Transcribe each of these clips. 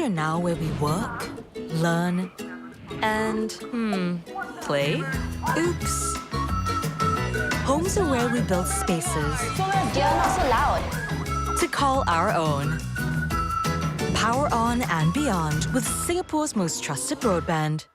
future now where we work, learn, and, play? Oops. Homes are where we build spaces. You're not so loud. To call our own. Power on and beyond with Singapore's most trusted broadband.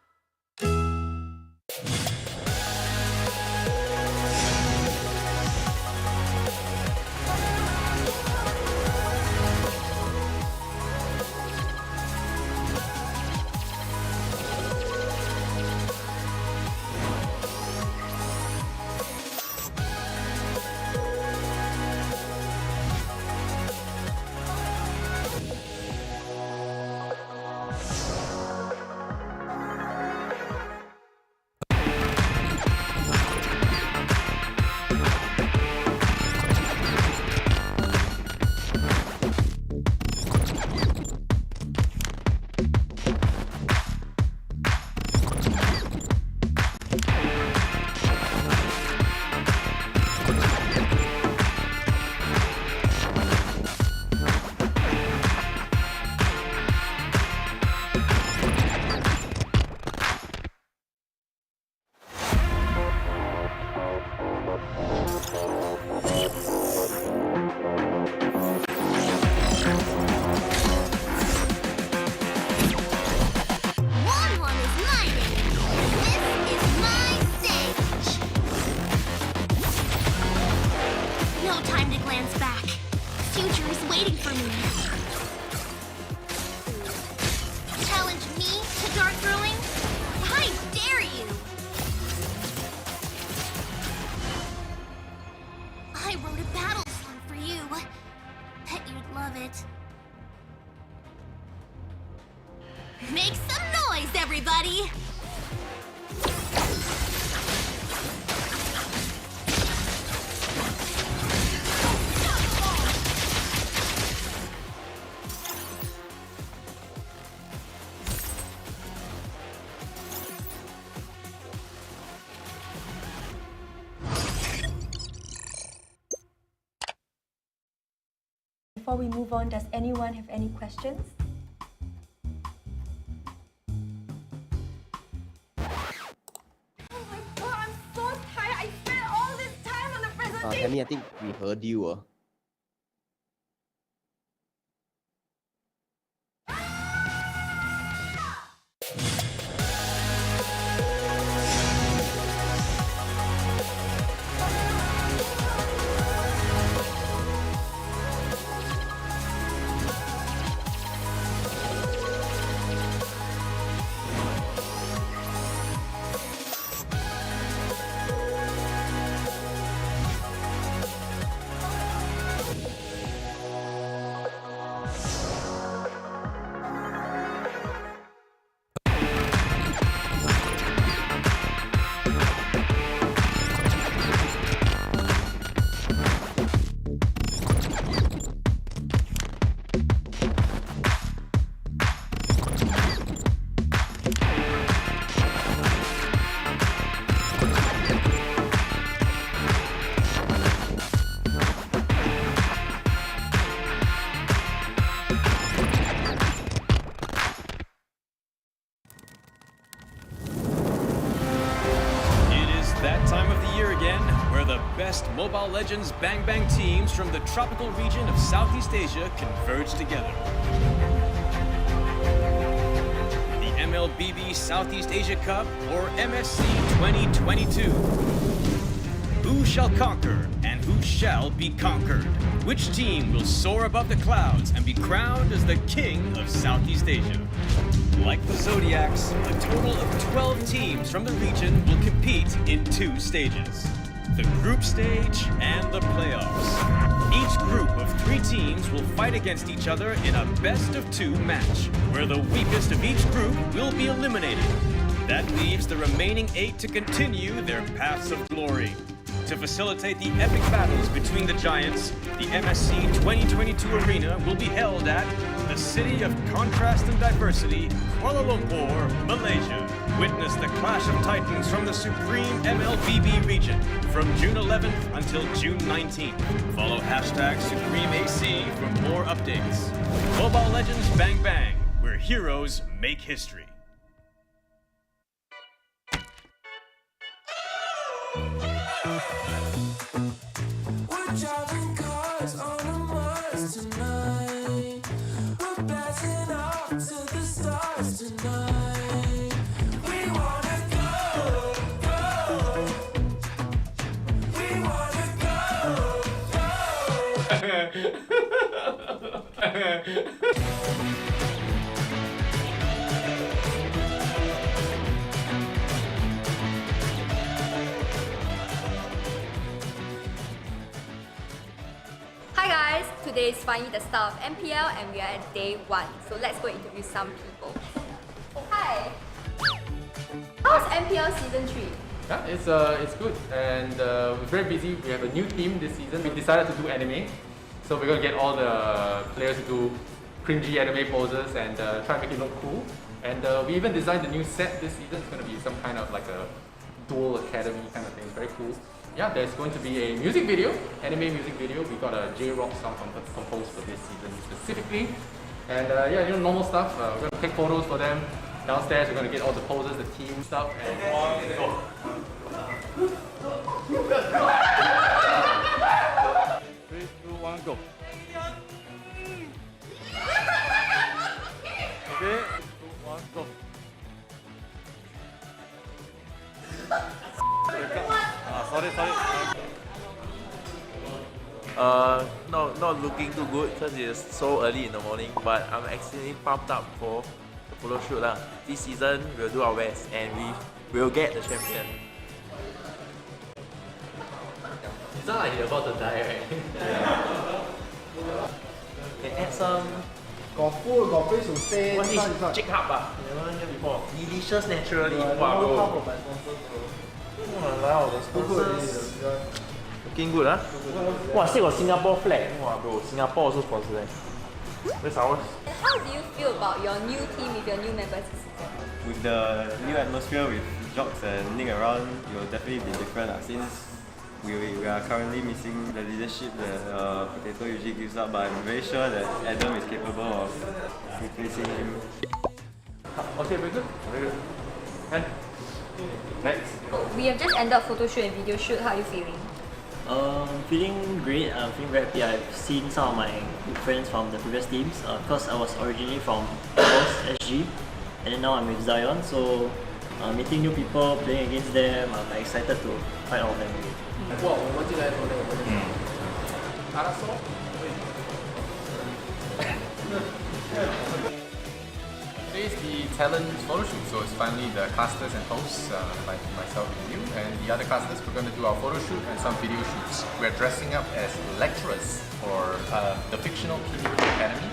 Make some noise, everybody! Before we move on, does anyone have any questions? Tammy, I think we heard you. That time of the year again, where the best Mobile Legends Bang Bang teams from the tropical region of Southeast Asia converge together. The MLBB Southeast Asia Cup, or MSC 2022. Who shall conquer and who shall be conquered? Which team will soar above the clouds and be crowned as the king of Southeast Asia? Like the Zodiacs, a total of 12 teams from the region will compete in 2 stages: the group stage and the playoffs. Each group of 3 teams will fight against each other in a best-of-2 match, where the weakest of each group will be eliminated. That leaves the remaining 8 to continue their paths of glory. To facilitate the epic battles between the giants, the MSC 2022 arena will be held at the City of Contrast and Diversity, Kuala Lumpur, Malaysia. Witness the clash of titans from the supreme MLBB region from June 11th until June 19th. Follow #SupremeAC for more updates. Mobile Legends Bang Bang. We're heroes make history. We're driving cars on a Mars tonight. We're blasting off to the stars tonight. We wanna go, go. We wanna go, Hi guys, today is finally the start of MPL and we are at day 1. So let's go interview some people. Hi! How's MPL season 3? Yeah, it's good and we're very busy. We have a new team this season. We decided to do anime, so we're gonna get all the players to do cringy anime poses and try and make it look cool. And we even designed the new set this season. It's gonna be some kind of like a dual academy kind of thing. It's very cool. Yeah, there's going to be a music video, anime music video. We got a J-Rock song composed for this season specifically. And yeah, you know, normal stuff. We're gonna take photos for them. Downstairs, we're gonna get all the poses, the team stuff, and go. 3, 2, 1, go. Okay, 2, 1, go. Sorry. Not looking too good because it's so early in the morning, but I'm actually pumped up for the photo shoot. This season, we'll do our best and we will get the champion. It's not like you're about to die, right? Can add some. Got food, got place to stay. What is chick hub? Never hear before. Delicious naturally. Wow, bro. Wow, the sponsors. Looking good, huh? Wow, still got Singapore flag. Wow, bro, Singapore also sponsored. Where's ours? How do you feel about your new team with your new members this season? With the new atmosphere with Jocks and Nick around, it will definitely be different since we are currently missing the leadership that Potato usually gives up, but I'm very sure that Adam is capable of replacing him. Okay, very good. Very good. And next. We have just ended a photo shoot and video shoot. How are you feeling? Feeling great. I'm feeling very happy. I've seen some of my good friends from the previous teams because I was originally from MPL SG and then now I'm with Zion. So meeting new people, playing against them, I'm excited to fight all of them. Wow, what did I know? Today is the talent photo shoot, so it's finally the casters and hosts like myself and you and the other casters. We're going to do our photo shoot and some video shoots. We're dressing up as lecturers for the fictional PDO Academy.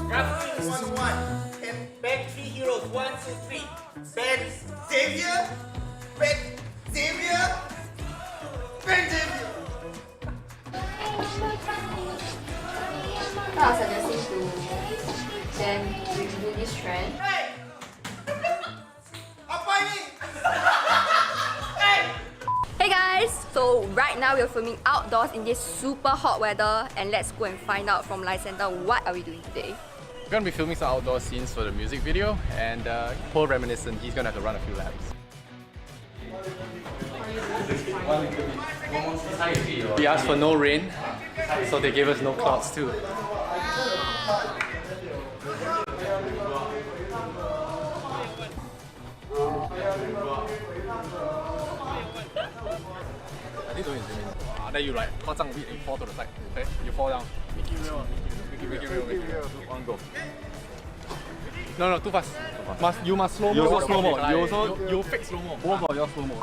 Grappling 1-1. And back 3 heroes. 1, 2, 3. Ben Xavier. Ben Xavier. Ben Xavier. I was suggesting to them to do this trend. Hey! I'm fighting! Hey! Hey guys! So right now we're filming outdoors in this super hot weather and let's go and find out from Lycenter what are we doing today. We're going to be filming some outdoor scenes for the music video and Paul Reminiscent, he's going to have to run a few laps. We asked for no rain, so they gave us no clouds too. Then you like, fall to the side, okay? You fall down. Make it real. One go. No, too fast. You must slow mo. You slow mo. You fix slow mo. Both of you slow mo.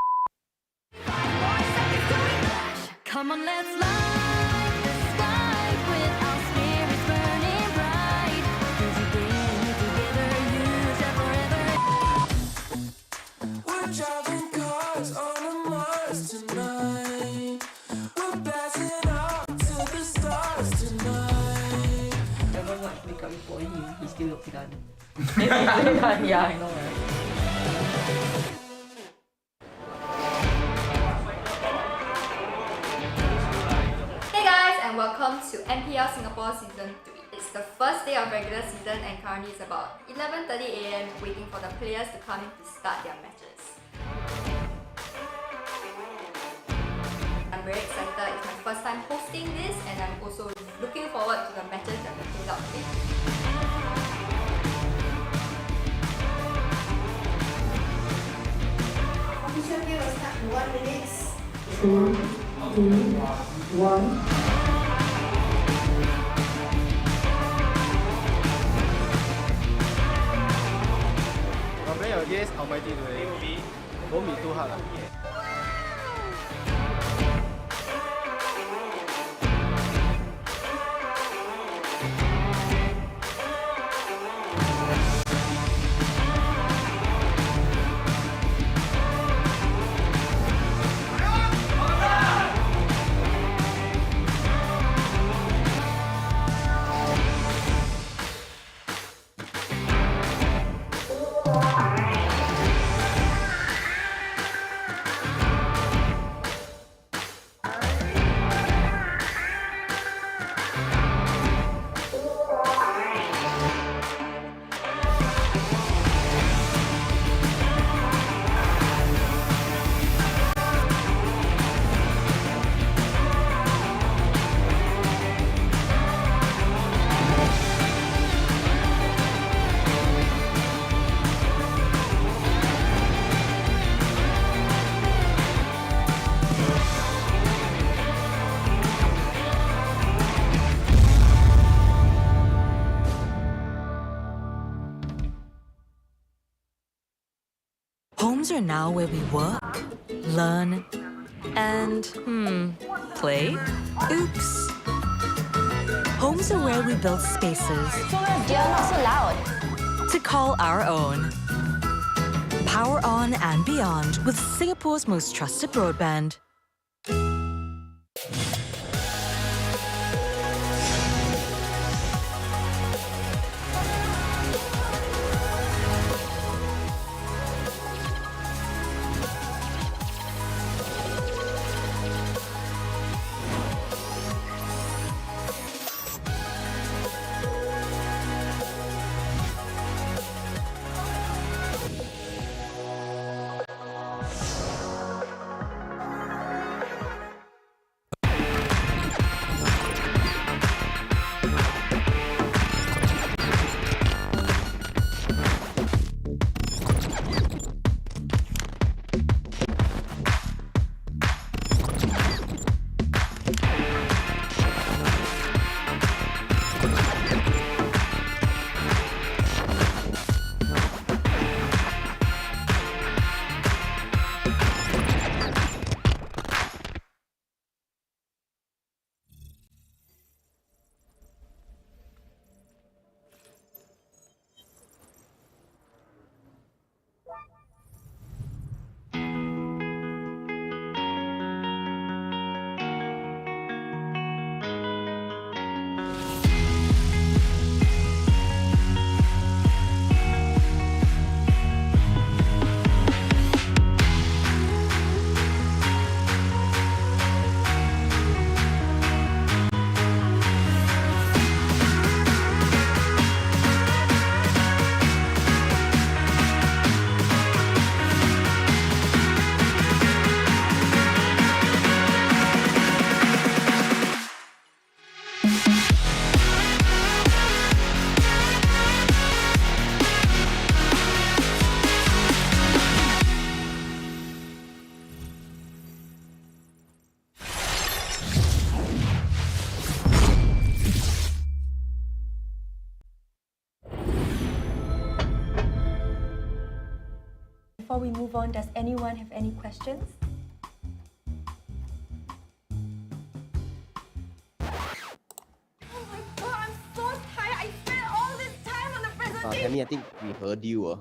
Come on, let's light the sky with our spirits burning bright. 'Cause together, you shall forever. We're driving cars on a Mars tonight. We're blasting off to the stars tonight. Everyone like wake up before him, he still looks done. Yeah, I know, right? welcome to MPL Singapore Season 3. It's the first day of regular season and currently it's about 11:30 AM waiting for the players to come in to start their matches. I'm very excited, it's my first time hosting this and I'm also looking forward to the matches that will play out today. Official game will start in 1 minute. 2, 3, 1. I'm playing against Almighty today. Won't be too hard. Homes are now where we work, learn, and, play? Oops. Homes are where we build spaces You're not so loud. to call our own. Power on and beyond with Singapore's most trusted broadband. Before we move on, does anyone have any questions? Oh my god, I'm so tired. I spent all this time on the presentation. Tammy, I think we heard you.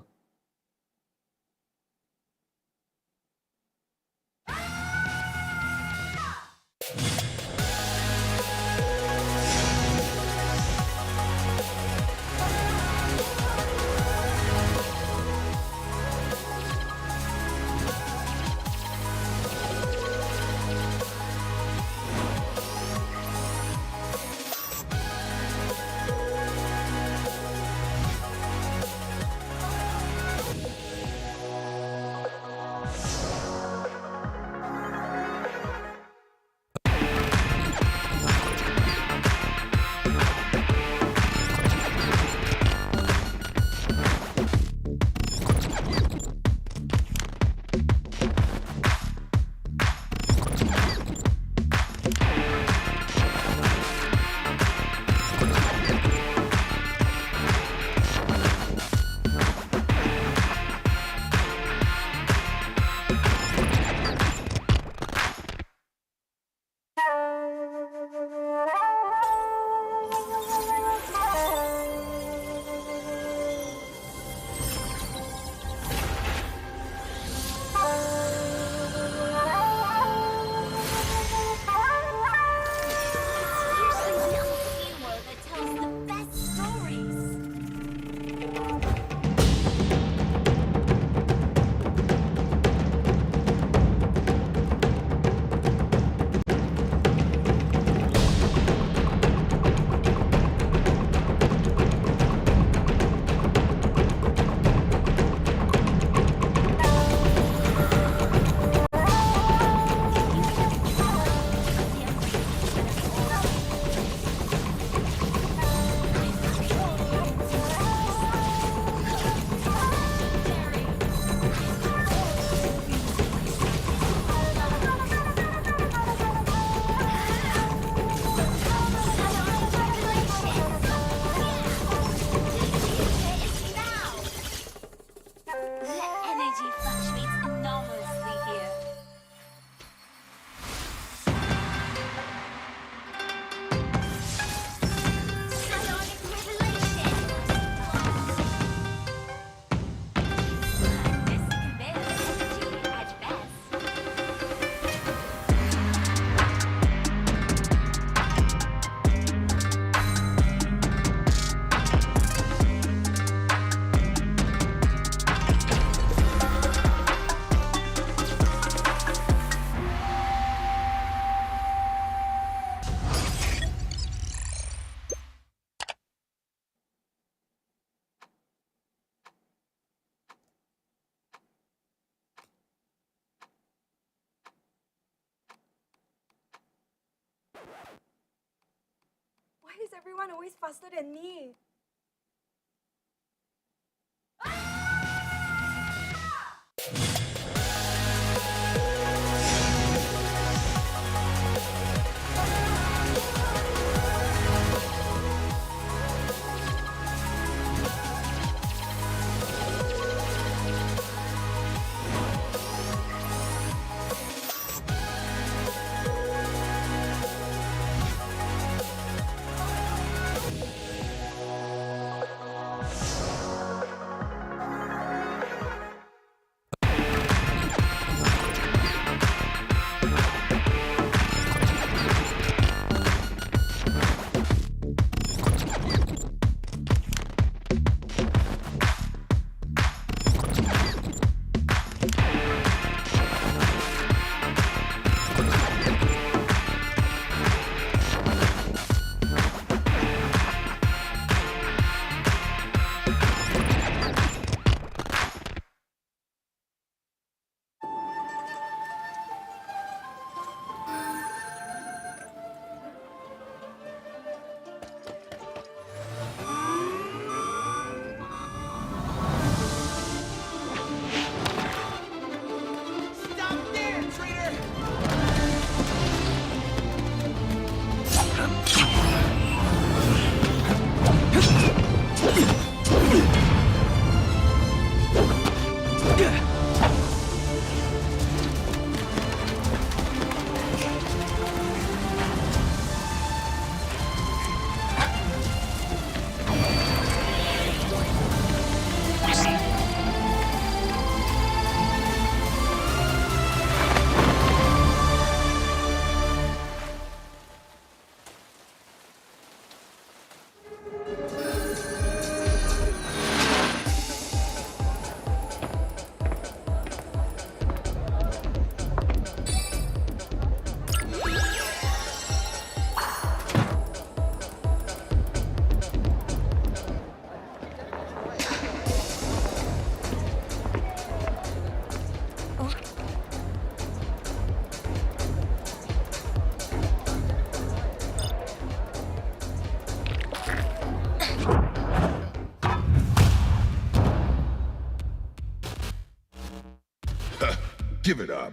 everyone always faster than me? Give it up.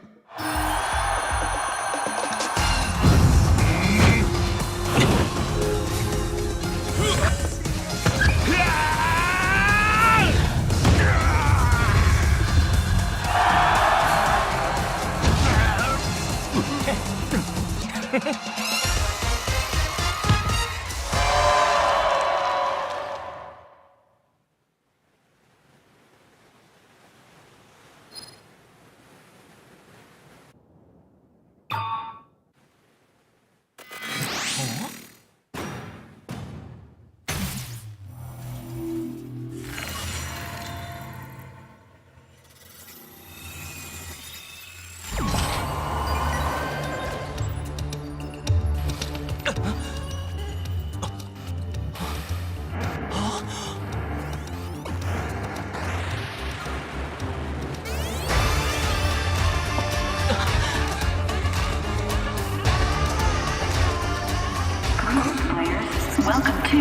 Welcome to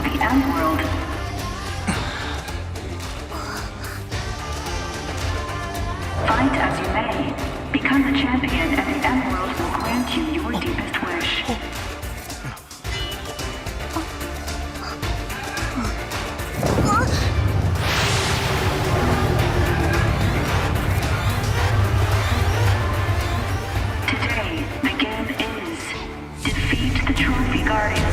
the End World. Fight as you may, become the champion and the End World will grant you your deepest wish. Today, the game is defeat the Trophy Guardian.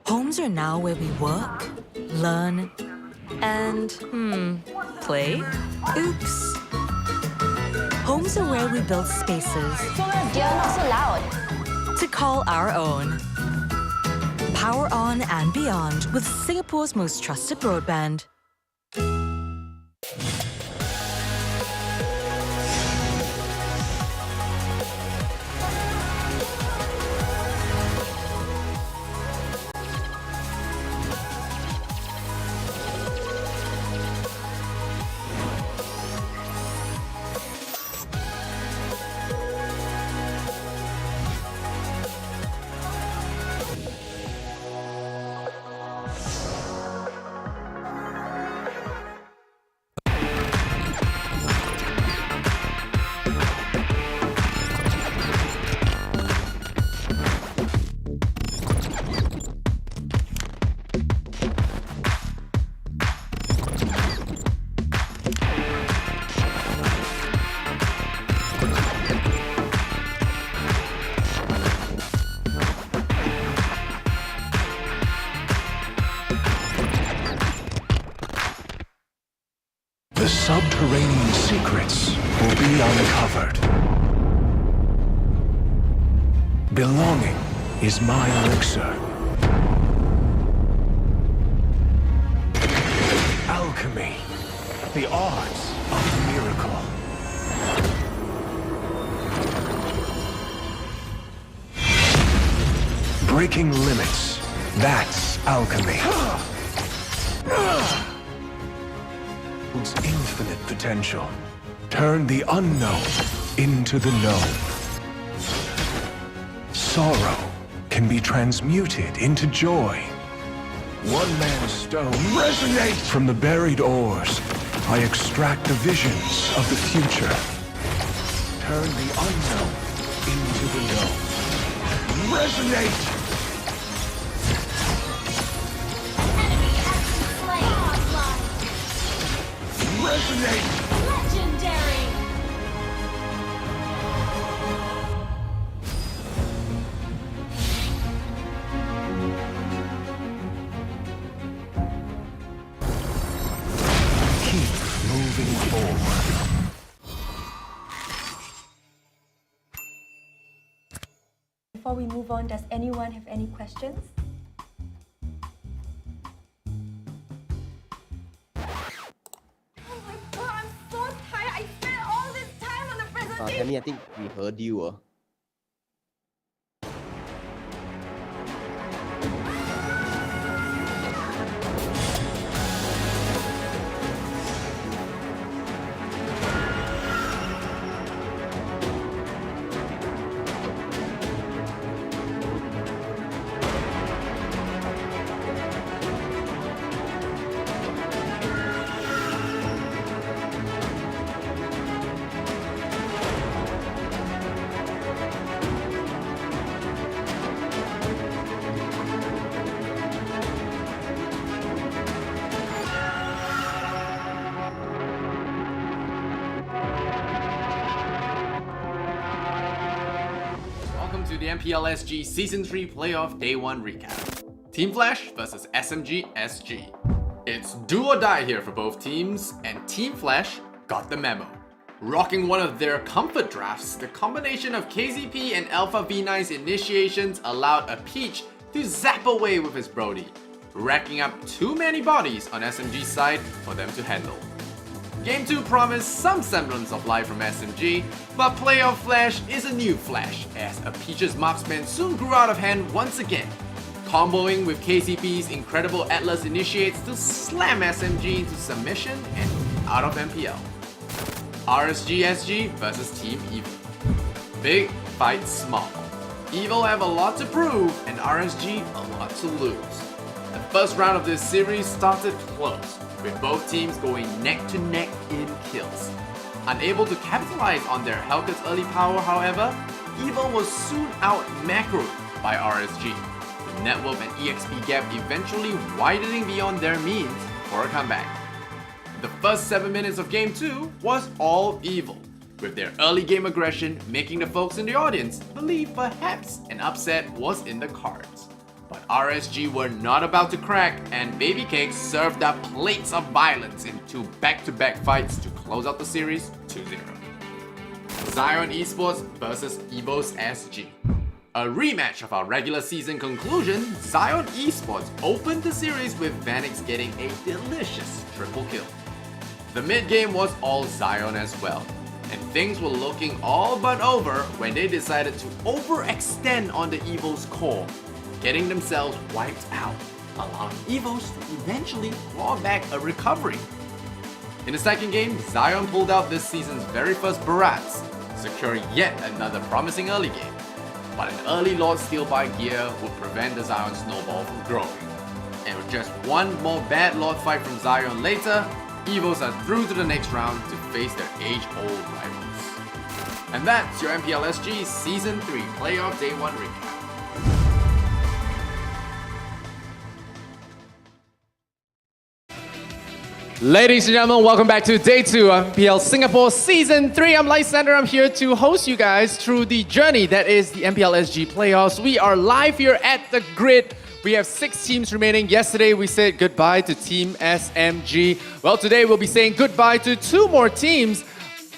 Homes are now where we work, learn, and, play? Oops. Homes are where we build spaces You're not so loud. to call our own. Power on and beyond with Singapore's most trusted broadband. subterranean secrets will be uncovered. Belonging is my elixir. Alchemy, the art of miracle. Breaking limits, that's alchemy. Holds infinite potential. Turn the unknown into the known. Sorrow can be transmuted into joy. One man's stone resonates from the buried ores. I extract the visions of the future. Turn the unknown into the known. Resonate! Resonate! Legendary! Keep moving forward. Before we move on, does anyone have any questions? Tammy, I think we heard you. To the MPL SG Season 3 Playoff Day 1 recap. Team Flash versus SMG SG. It's do or die here for both teams, and Team Flash got the memo. Rocking one of their comfort drafts, the combination of KZP and Alpha V9's initiations allowed a Peach to zap away with his Brody, racking up too many bodies on SMG's side for them to handle. Game 2 promised some semblance of life from SMG, but Playoff Flash is a new Flash, as a Peach's marksman soon grew out of hand once again, comboing with KCP's incredible Atlas initiates to slam SMG into submission and out of MPL. RSG SG versus Team Evil. Big fight small. Evil have a lot to prove and RSG a lot to lose. The first round of this series started close, with both teams going neck to neck in kills. Unable to capitalize on their Hellcat's early power, however, Evil was soon out-macroed by RSG, the net worth and EXP gap eventually widening beyond their means for a comeback. The first 7 minutes of Game 2 was all Evil, with their early game aggression making the folks in the audience believe perhaps an upset was in the cards. But RSG were not about to crack, and Baby Cake served up plates of violence in two back-to-back fights to close out the series 2-0. Zion Esports versus Evos SG. A rematch of our regular season conclusion, Zion Esports opened the series with Vanix getting a delicious triple kill. The mid-game was all Zion as well, and things were looking all but over when they decided to overextend on the Evos core, getting themselves wiped out, allowing Evos to eventually claw back a recovery. In the second game, Zion pulled out this season's very first Barats, securing yet another promising early game. But an early Lord Steal by gear would prevent the Zion snowball from growing. And with just one more bad Lord fight from Zion later, Evos are through to the next round to face their age-old rivals. And that's your MPL SG Season 3 Playoff Day 1 recap. Ladies and gentlemen, welcome back to Day 2 of MPL Singapore Season 3. I'm Lysander. I'm here to host you guys through the journey that is the MPL SG Playoffs. We are live here at the grid We have 6 teams remaining. Yesterday, we said goodbye to Team SMG. Well, today we'll be saying goodbye to 2 more teams.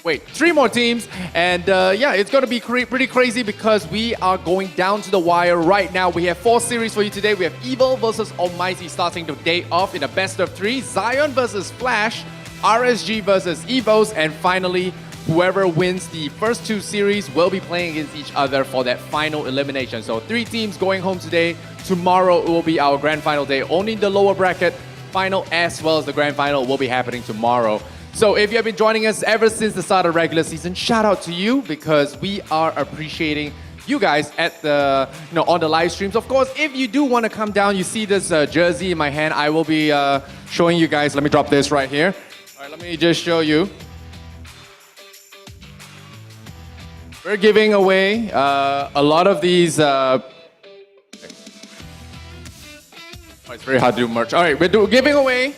Wait, 3 more teams. And yeah, it's going to be pretty crazy because we are going down to the wire right now. We have 4 series for you today. We have Evil versus Almighty starting the day off in a best of 3. Zion versus Flash. RSG versus Evos. And finally, whoever wins the first 2 series will be playing against each other for that final elimination. So 3 teams going home today. Tomorrow will be our grand final day. Only the lower bracket final as well as the grand final will be happening tomorrow. So if you have been joining us ever since the start of regular season, shout out to you because we are appreciating you guys at the on the live streams. Of course, if you do want to come down, you see this jersey in my hand. I will be showing you guys. Let me drop this right here. All right, let me just show you. We're giving away a lot of these. It's very hard to do merch. All right, we're giving away.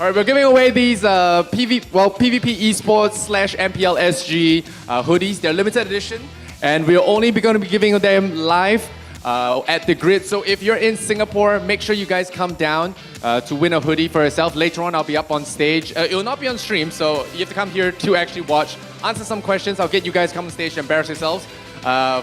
All right, we're giving away these PvP Esports / MPL SG hoodies. They're limited edition, and we're only going to be giving them live at the grid. So if you're in Singapore, make sure you guys come down to win a hoodie for yourself. Later on, I'll be up on stage. It will not be on stream, so you have to come here to actually watch, answer some questions. I'll get you guys come on stage to embarrass yourselves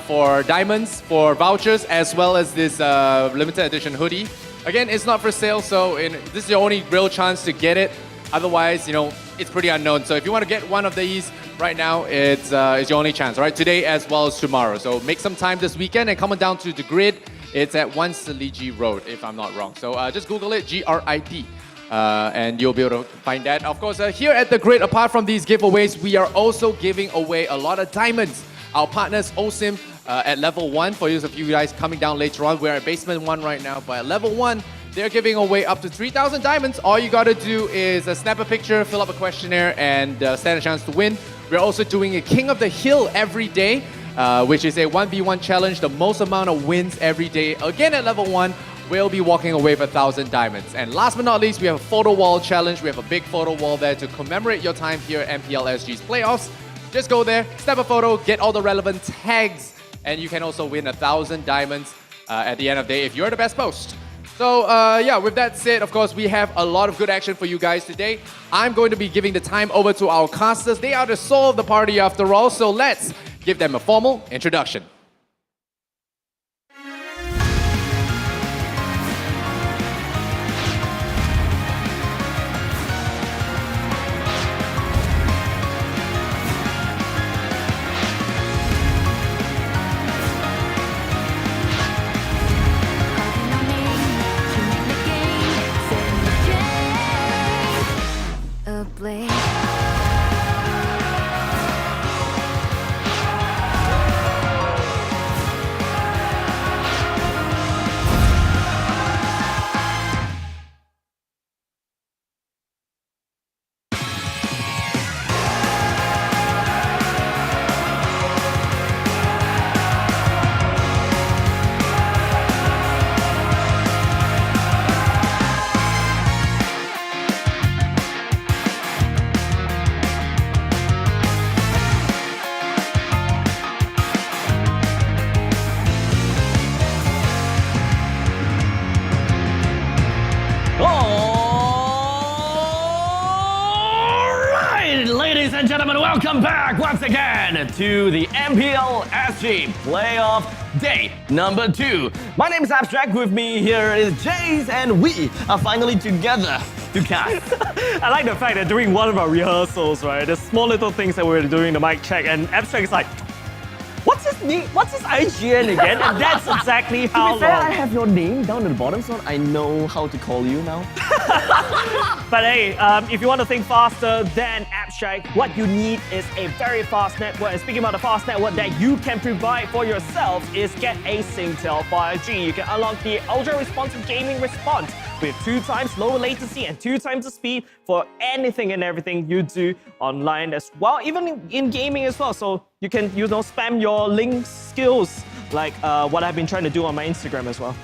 for diamonds, for vouchers, as well as this limited edition hoodie. Again, it's not for sale, so this is your only real chance to get it. Otherwise, it's pretty unknown. So if you want to get one of these right now, it's your only chance, all right? Today as well as tomorrow. So make some time this weekend and come on down to the grid. It's at 1 Saliji Road, if I'm not wrong. So just Google it, GRID, and you'll be able to find that. Of course, here at the grid, apart from these giveaways, we are also giving away a lot of diamonds. Our partners, OSIM, at level 1, for those of you guys coming down later on. We're at basement 1 right now, but at level 1, they're giving away up to 3,000 diamonds. All you gotta do is snap a picture, fill up a questionnaire, and stand a chance to win. We're also doing a King of the Hill every day, which is a 1v1 challenge, the most amount of wins every day. Again, at level 1, we'll be walking away with 1,000 diamonds. And last but not least, we have a photo wall challenge. We have a big photo wall there to commemorate your time here at MPL SG's Playoffs. Just go there, snap a photo, get all the relevant tags, and you can also win 1,000 diamonds at the end of the day if you're the best post. So yeah, with that said, of course, we have a lot of good action for you guys today. I'm going to be giving the time over to our casters. They are the soul of the party after all, so let's give them a formal introduction. Blade. Ladies and gentlemen, welcome back once again to the MPL SG Playoff Day number 2. My name is Abstract, with me here is Jace, and we are finally together to cast. I like the fact that during one of our rehearsals, right, the small little things that we were doing, the mic check, and Abstract is like, what's his name? What's his IGN again? And that's exactly how To be fair, long. I have your name down at the bottom, so I know how to call you now. But hey, if you want to think faster than Abstract, what you need is a very fast network. And speaking about the fast network that you can provide for yourself is get a Singtel 5G. You can unlock the ultra-responsive gaming response with 2 times lower latency and 2 times the speed for anything and everything you do online as well, even in gaming as well. So you can, spam your link skills like what I've been trying to do on my Instagram as well.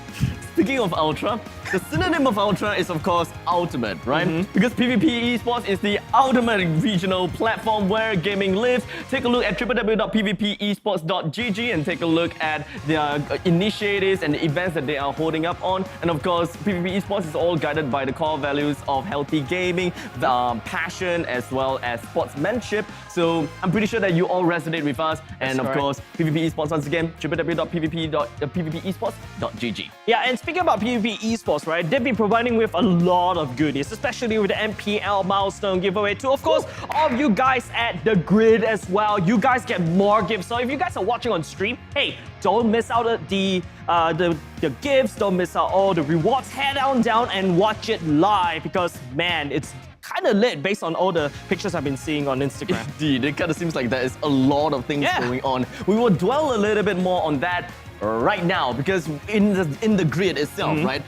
Speaking of Ultra, The synonym of Ultra is of course Ultimate, right? Because PvP Esports is the ultimate regional platform where gaming lives. Take a look at www.pvpesports.gg and take a look at their initiatives and the events that they are holding up on. And of course, PvP Esports is all guided by the core values of healthy gaming, passion, as well as sportsmanship. So I'm pretty sure that you all resonate with us. And of course, PvP Esports once again, www.pvpesports.gg. Yeah, and speaking about PvP Esports, right, they've been providing with a lot of goodies, especially with the MPL milestone giveaway too. Of course, all of you guys at the grid as well, you guys get more gifts. So if you guys are watching on stream, hey, don't miss out the gifts, don't miss out all the rewards. Head on down and watch it live because, man, it's kind of lit based on all the pictures I've been seeing on Instagram. Indeed, it kind of seems like there is a lot of things going on. We will dwell a little bit more on that right now because in the grid itself, right?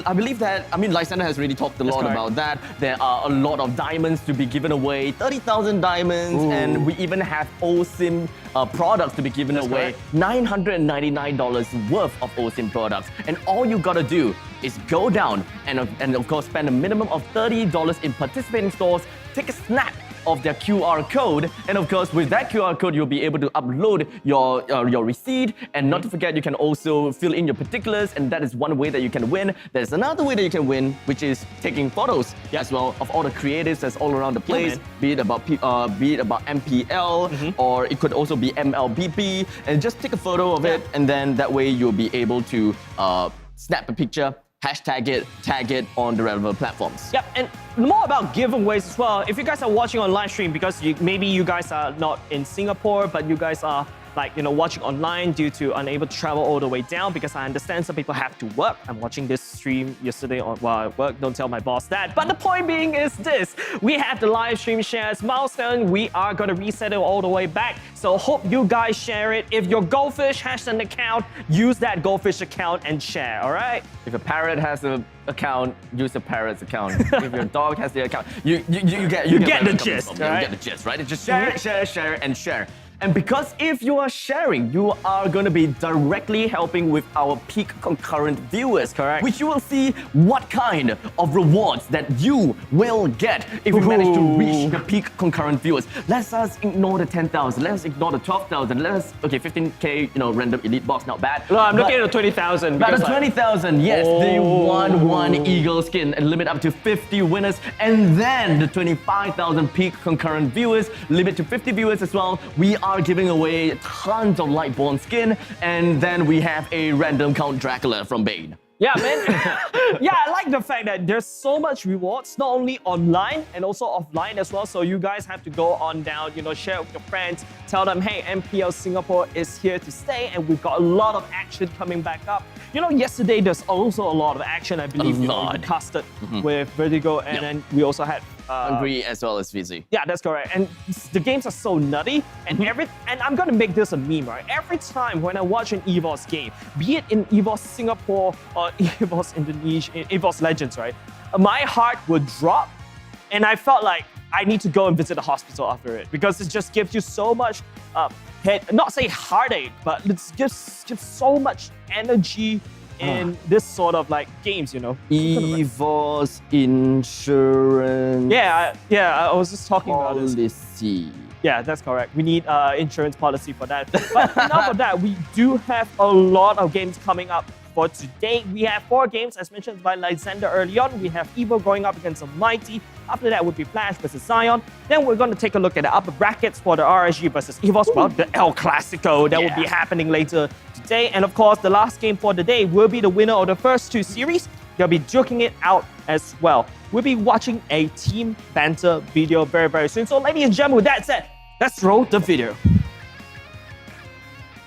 I believe that, I mean, Lysander has already talked a lot about that. There are a lot of diamonds to be given away, 30,000 diamonds, and we even have OSIM products to be given away, $999 worth of OSIM products. And all you gotta do is go down and of course spend a minimum of $30 in participating stores, take a snap of their QR code, and of course with that QR code you'll be able to upload your receipt, and not to forget you can also fill in your particulars, and that is one way that you can win. There's another way that you can win, which is taking photos as well of all the creatives that's all around the place, be it about MPL or it could also be MLBB, and just take a photo of it, and then that way you'll be able to snap a picture, hashtag it, tag it on the relevant platforms. Yep, and more about giveaways as well. If you guys are watching on live stream, because maybe you guys are not in Singapore, but you guys are watching online due to unable to travel all the way down, because I understand some people have to work. I'm watching this stream yesterday while I work. Don't tell my boss that. But the point being is this. We have the live stream shares milestone. We are going to reset it all the way back. So hope you guys share it. If your Goldfish has an account, use that Goldfish account and share, all right? If a parrot has an account, use the parrot's account. If your dog has the account, you get the gist, right? You get the gist, right? Just share it, share it, and share. And because if you are sharing, you are going to be directly helping with our peak concurrent viewers, correct? Which you will see what kind of rewards that you will get if you manage to reach the peak concurrent viewers. Let us ignore the 10,000. Let us ignore the 12,000. Let us, okay, 15K, random elite box, not bad. No, I'm looking at the 20,000. But the 20,000, yes, the 1 eagle skin and limit up to 50 winners. And then the 25,000 peak concurrent viewers, limit to 50 viewers as well. We are giving away tons of Lightborn skin, and then we have a random Count Dracula from Bane. Yeah, man. Yeah, I like the fact that there's so much rewards, not only online and also offline as well. So you guys have to go on down, share with your friends, tell them, hey, MPL Singapore is here to stay, and we've got a lot of action coming back up. Yesterday there's also a lot of action, I believe, we casted with Vertigo, and then we also had Hungry as well as Fizzy. Yeah, that's correct. And the games are so nutty, and and I'm gonna make this a meme, right? Every time when I watch an EVOS game, be it in EVOS Singapore or EVOS Indonesia, EVOS Legends, right? My heart would drop, and I felt like I need to go and visit the hospital after it, because it just gives you so much not say heartache, but it gives so much energy in this sort of games, EVOS insurance. Yeah, I was just talking about this. Policy. Yeah, that's correct. We need insurance policy for that. But enough of that, we do have a lot of games coming up. For today, we have 4 games, as mentioned by Lysander early on. We have Evo going up against Almighty. After that would be Flash versus Zion. Then we're going to take a look at the upper brackets for the RSG versus EVOS. Well, the El Clasico that will be happening later today. And of course, the last game for the day will be the winner of the first 2 series. They'll be duking it out as well. We'll be watching a team banter video very, very soon. So ladies and gentlemen, with that said, let's roll the video.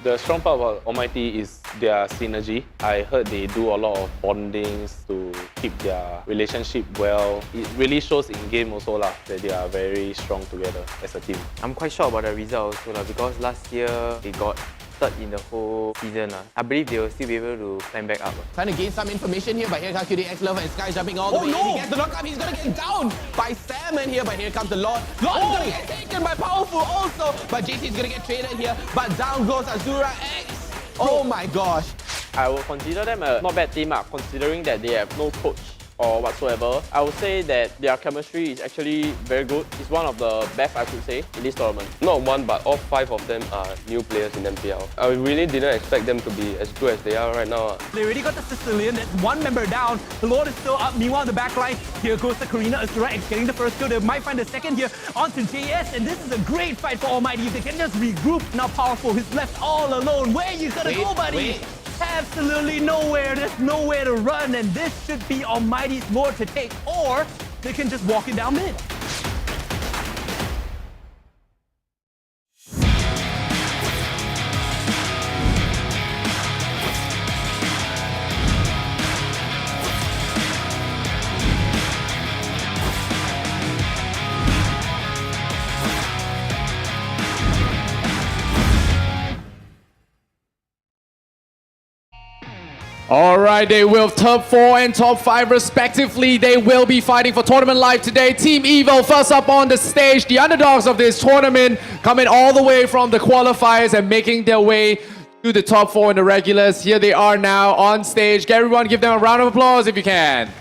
The strong part about Almighty is their synergy. I heard they do a lot of bondings to keep their relationship well. It really shows in game also that they are very strong together as a team. I'm quite sure about the result also because last year they got third in the whole season. I believe they will still be able to climb back up. Trying to gain some information here, but here comes QDX Lover and Sky jumping all the way. He gets the knockup, he's gonna get down by Salmon here, but here comes the Lord. Lord is gonna get taken by Powerful also, but JC is gonna get traded here, but down goes Azura X. Oh my gosh. I would consider them a not bad team, considering that they have no coach or whatsoever. I would say that their chemistry is actually very good. It's one of the best, I could say, in this tournament. Not one, but all 5 of them are new players in MPL. I really didn't expect them to be as good as they are right now. They already got the Sicilian, that's one member down. The Lord is still up. Meanwhile, in the back line, here goes the Karina Azura getting the first kill. They might find the second here onto JS, and this is a great fight for Almighty. If they can just regroup, now Powerful, he's left all alone. Where you gonna go, buddy? Absolutely nowhere. There's nowhere to run, and this should be Almighty's Lord to take, or they can just walk it down mid. All right, they will top 4 and top 5 respectively. They will be fighting for tournament life today. Team Evo first up on the stage, the underdogs of this tournament, coming all the way from the qualifiers and making their way to the top 4 in the regulars. Here they are now on stage. Everyone give them a round of applause if you can.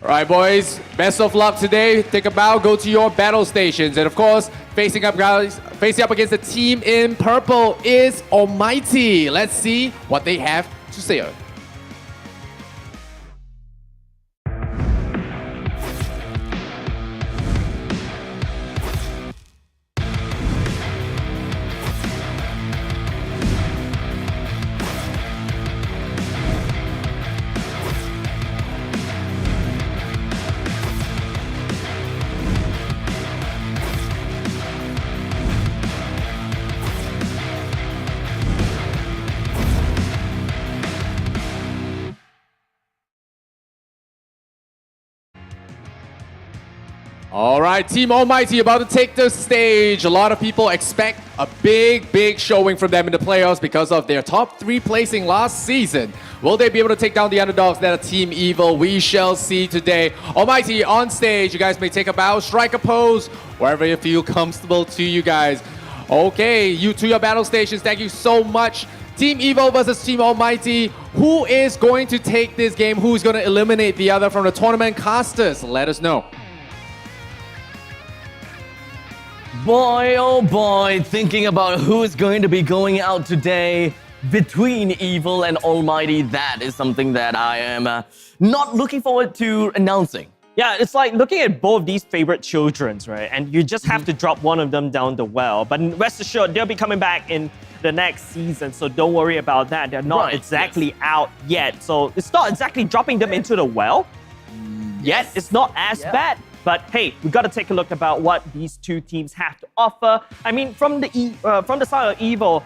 All right, boys, best of luck today. Take a bow, go to your battle stations. And of course, facing up against the team in purple is Almighty. Let's see what they have to say. All right, Team Almighty about to take the stage. A lot of people expect a big showing from them in the playoffs because of their top 3 placing last season. Will they be able to take down the underdogs that are Team Evil? We shall see today. Almighty on stage. You guys may take a bow, strike a pose, wherever you feel comfortable to you guys. Okay, you to your battle stations. Thank you so much. Team Evo versus Team Almighty. Who is going to take this game? Who's going to eliminate the other from the tournament casters? Let us know. Boy, oh boy, thinking about who's going to be going out today between Evil and Almighty, that is something that I am not looking forward to announcing. Yeah, it's like looking at both these favorite childrens, right? And you just have to drop one of them down the well. But rest assured, they'll be coming back in the next season, so don't worry about that. They're not exactly out yet. So it's not exactly dropping them into the well yet. It's not as bad. But hey, we got to take a look about what these two teams have to offer. I mean, from the side of Evil,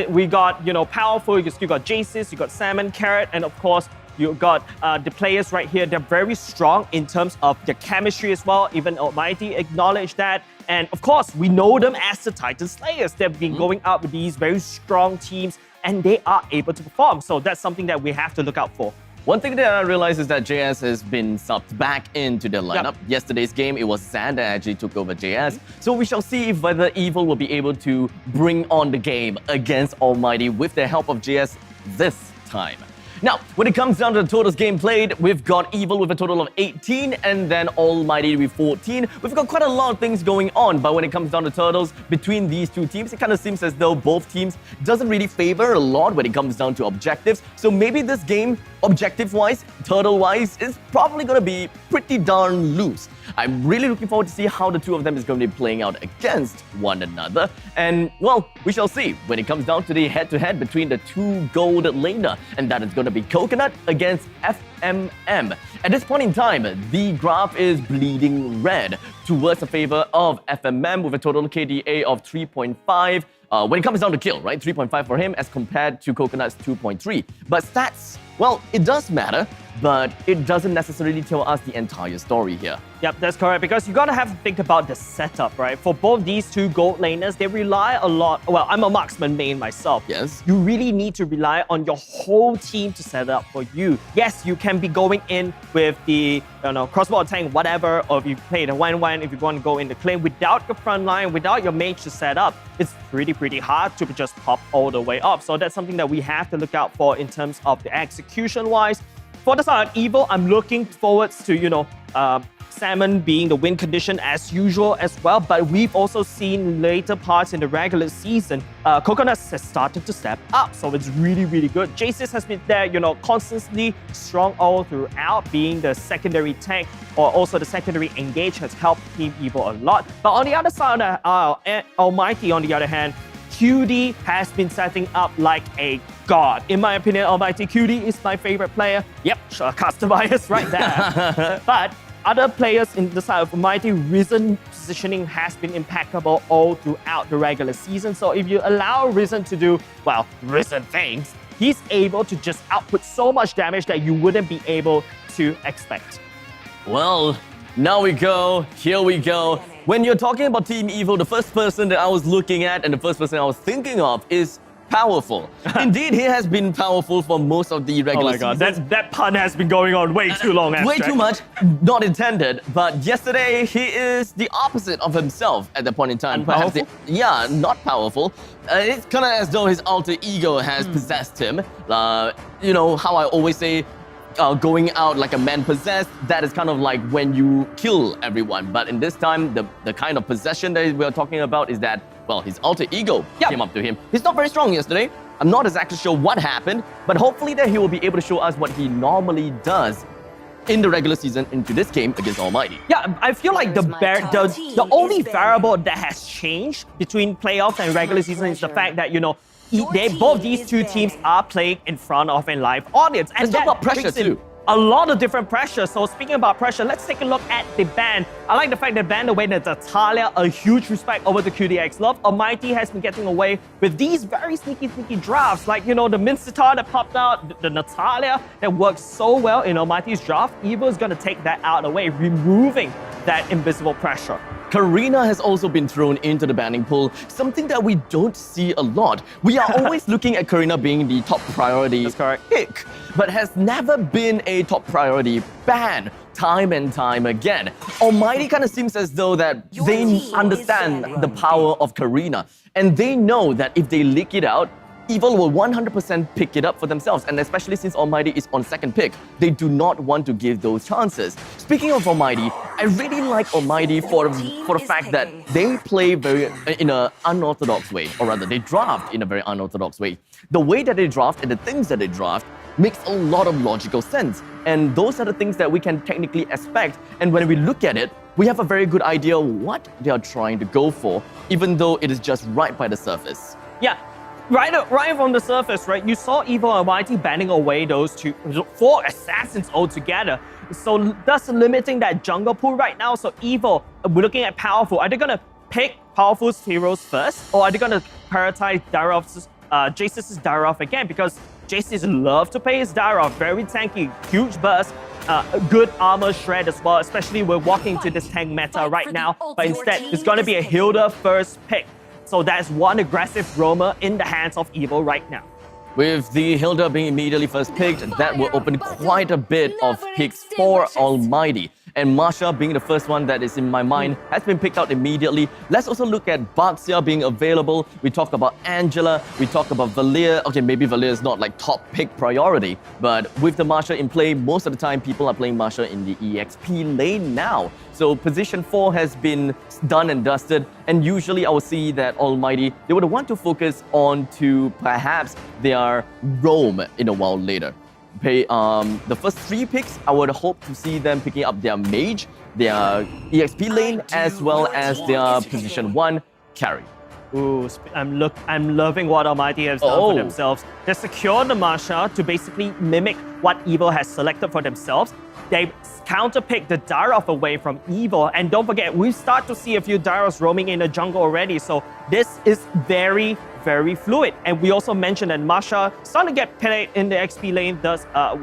we got, you know, Powerful, you still got Jaces, you got Salmon, Carrot, and of course, you got the players right here. They're very strong in terms of their chemistry as well. Even Almighty acknowledged that. And of course, we know them as the Titan Slayers. They've been going out with these very strong teams and they are able to perform. So that's something that we have to look out for. One thing that I realized is that JS has been subbed back into the lineup. Yesterday's game, it was Zan that actually took over JS. So we shall see if whether Evil will be able to bring on the game against Almighty with the help of JS this time. Now, when it comes down to the totals game played, we've got Evil with a total of 18 and then Almighty with 14. We've got quite a lot of things going on, but when it comes down to totals between these two teams, it kind of seems as though both teams doesn't really favor a lot when it comes down to objectives. So maybe this game, objective-wise, turtle-wise, is probably going to be pretty darn loose. I'm really looking forward to see how the two of them is going to be playing out against one another. And, well, we shall see when it comes down to the head-to-head between the two gold laner. And that is going to be Coconut against FMM. At this point in time, the graph is bleeding red towards the favor of FMM with a total KDA of 3.5. When it comes down to kill, right? 3.5 for him as compared to Coconut's 2.3. But stats Well, it does matter, but it doesn't necessarily tell us the entire story here. Yep, that's correct, because you gotta have to think about the setup, right? For both these two gold laners, they rely a lot. Well, I'm a marksman main myself. Yes. You really need to rely on your whole team to set it up for you. Yes, you can be going in with the crossbow attack, whatever, or if you play the 1-1, if you want to go in the claim without your front line, without your mage to set up, it's pretty hard to just pop all the way up. So that's something that we have to look out for in terms of the execution-wise. For the side of Evil, I'm looking forward to, Salmon being the win condition as usual as well, but we've also seen later parts in the regular season, Coconuts has started to step up, so it's really good. Jaces has been there, constantly strong all throughout, being the secondary tank or also the secondary engage has helped Team Evil a lot. But on the other side of Almighty, on the other hand, QD has been setting up like a god. In my opinion, Almighty QD is my favorite player. Yep, custom bias right there. But other players in the side of Almighty, Risen positioning has been impeccable all throughout the regular season. So if you allow Risen to do, well, Risen things, he's able to just output so much damage that you wouldn't be able to expect. Well, now we go. Here we go. When you're talking about Team Evil, the first person that I was looking at and the first person I was thinking of is Powerful. Indeed, he has been powerful for most of the regular season. Oh my god, that pun has been going on way too long. Way too much, not intended. But yesterday, he is the opposite of himself at that point in time. Perhaps not powerful. It's kind of as though his alter ego has possessed him. You know how I always say, going out like a man possessed, that is kind of like when you kill everyone. But in this time, the kind of possession that we are talking about is that, well, his alter ego came up to him. He's not very strong yesterday. I'm not exactly sure what happened, but hopefully that he will be able to show us what he normally does in the regular season into this game against Almighty. Yeah, I feel like the only variable that has changed between playoffs and regular season is the fact that, both these two teams are playing in front of a live audience. And let's talk about pressure too. A lot of different pressure. So speaking about pressure, let's take a look at the ban. I like the fact that ban away the Natalia, a huge respect over the QDX love. Almighty has been getting away with these very sneaky drafts. Like, the Mincetar that popped out, the Natalia that works so well in Almighty's draft. Evil is going to take that out of the way, removing that invisible pressure. Karina has also been thrown into the banning pool, something that we don't see a lot. We are always looking at Karina being the top priority pick, but has never been a top priority ban time and time again. Almighty kind of seems as though that they understand the power of Karina, and they know that if they leak it out, Evil will 100% pick it up for themselves, and especially since Almighty is on second pick, they do not want to give those chances. Speaking of Almighty, I really like Almighty for the fact that they play in an unorthodox way, or rather, they draft in a very unorthodox way. The way that they draft and the things that they draft makes a lot of logical sense, and those are the things that we can technically expect, and when we look at it, we have a very good idea what they are trying to go for, even though it is just right by the surface. Yeah. Right from the surface, right? You saw Evil and Almighty banning away those 4 assassins altogether. So thus limiting that jungle pool right now. So Evil, we're looking at Powerful. Are they gonna pick Powerful's heroes first, or are they gonna prioritize Darov's, Jace's Darov again? Because Jace loves to play his Darov, very tanky, huge burst. Good armor shred as well, especially we're walking into this tank meta right now. But instead, it's gonna be a Hilda first pick. So that's one aggressive roamer in the hands of Evil right now. With the Hilda being immediately first picked, that will open quite a bit of picks for Almighty. And Marsha being the first one that is in my mind has been picked out immediately. Let's also look at Baxia being available. We talk about Angela, we talk about Valir. Okay, maybe Valir is not like top pick priority, but with the Marsha in play, most of the time people are playing Marsha in the EXP lane now. So position 4 has been done and dusted, and usually I will see that Almighty, they would want to focus on to perhaps their roam in a while later. The first 3 picks, I would hope to see them picking up their mage, their EXP lane, as well as their position 1 carry. Ooh, I'm loving what Almighty has done for themselves. They secured the Masha to basically mimic what Evil has selected for themselves. They counterpicked the Daroth away from Evil. And don't forget, we start to see a few Daroths roaming in the jungle already. So this is very, very fluid. And we also mentioned that Masha starting to get played in the XP lane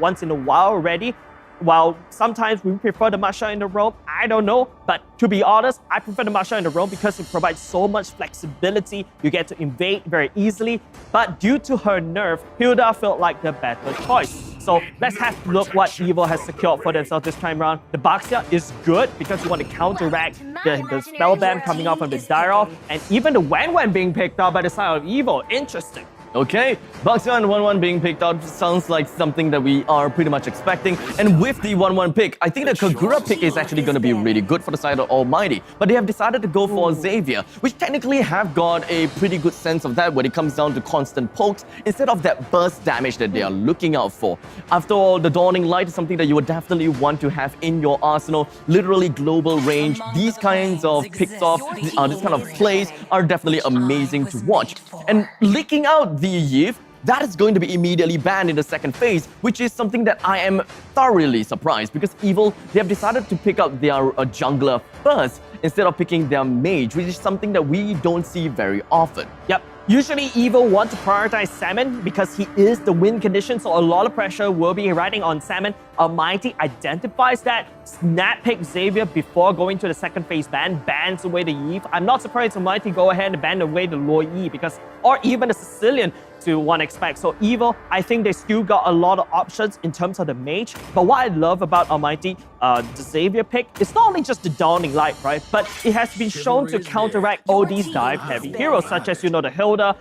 once in a while already. While sometimes we prefer the Masha in the roam, I don't know. But to be honest, I prefer the Masha in the roam because it provides so much flexibility. You get to invade very easily. But due to her nerf, Hilda felt like the better choice. So let's have a look what Evil has secured for themselves this time around. The Baxia is good because you want to counteract the spell bam coming out from the Daroth, and even the Wan being picked up by the side of Evil. Interesting. Okay, Baxia and 1-1 being picked out sounds like something that we are pretty much expecting. And with the 1-1 pick, I think the Kagura pick is actually going to be really good for the side of Almighty. But they have decided to go for Xavier, which technically have got a pretty good sense of that when it comes down to constant pokes instead of that burst damage that they are looking out for. After all, the Dawning Light is something that you would definitely want to have in your arsenal. Literally global range. These kinds of picks off, this kind of plays are definitely amazing to watch. And leaking out the Yiv, that is going to be immediately banned in the second phase, which is something that I am thoroughly surprised because Evil, they have decided to pick up their jungler first instead of picking their mage, which is something that we don't see very often. Yep. Usually Evil want to prioritize Salmon because he is the win condition, so a lot of pressure will be riding on Salmon. Almighty identifies that, snap pick Xavier before going to the second phase ban, bans away the Eve. I'm not surprised Almighty go ahead and ban away the Loi E because, or even the Sicilian to one expect. So Evil, I think they still got a lot of options in terms of the mage. But what I love about Almighty, the Xavier pick, it's not only just the Dawning Light, right? But it has been shown to counteract all these dive-heavy heroes, such as, the Hilda,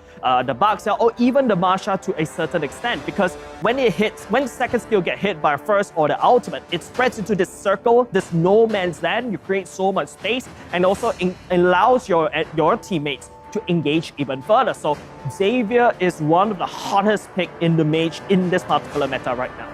the Baxia, or even the Masha to a certain extent. Because when it hits, when second skill get hit by first or the ultimate, it spreads into this circle, this no man's land. You create so much space and also allows your teammates to engage even further. So Xavier is one of the hottest pick in the mage in this particular meta right now.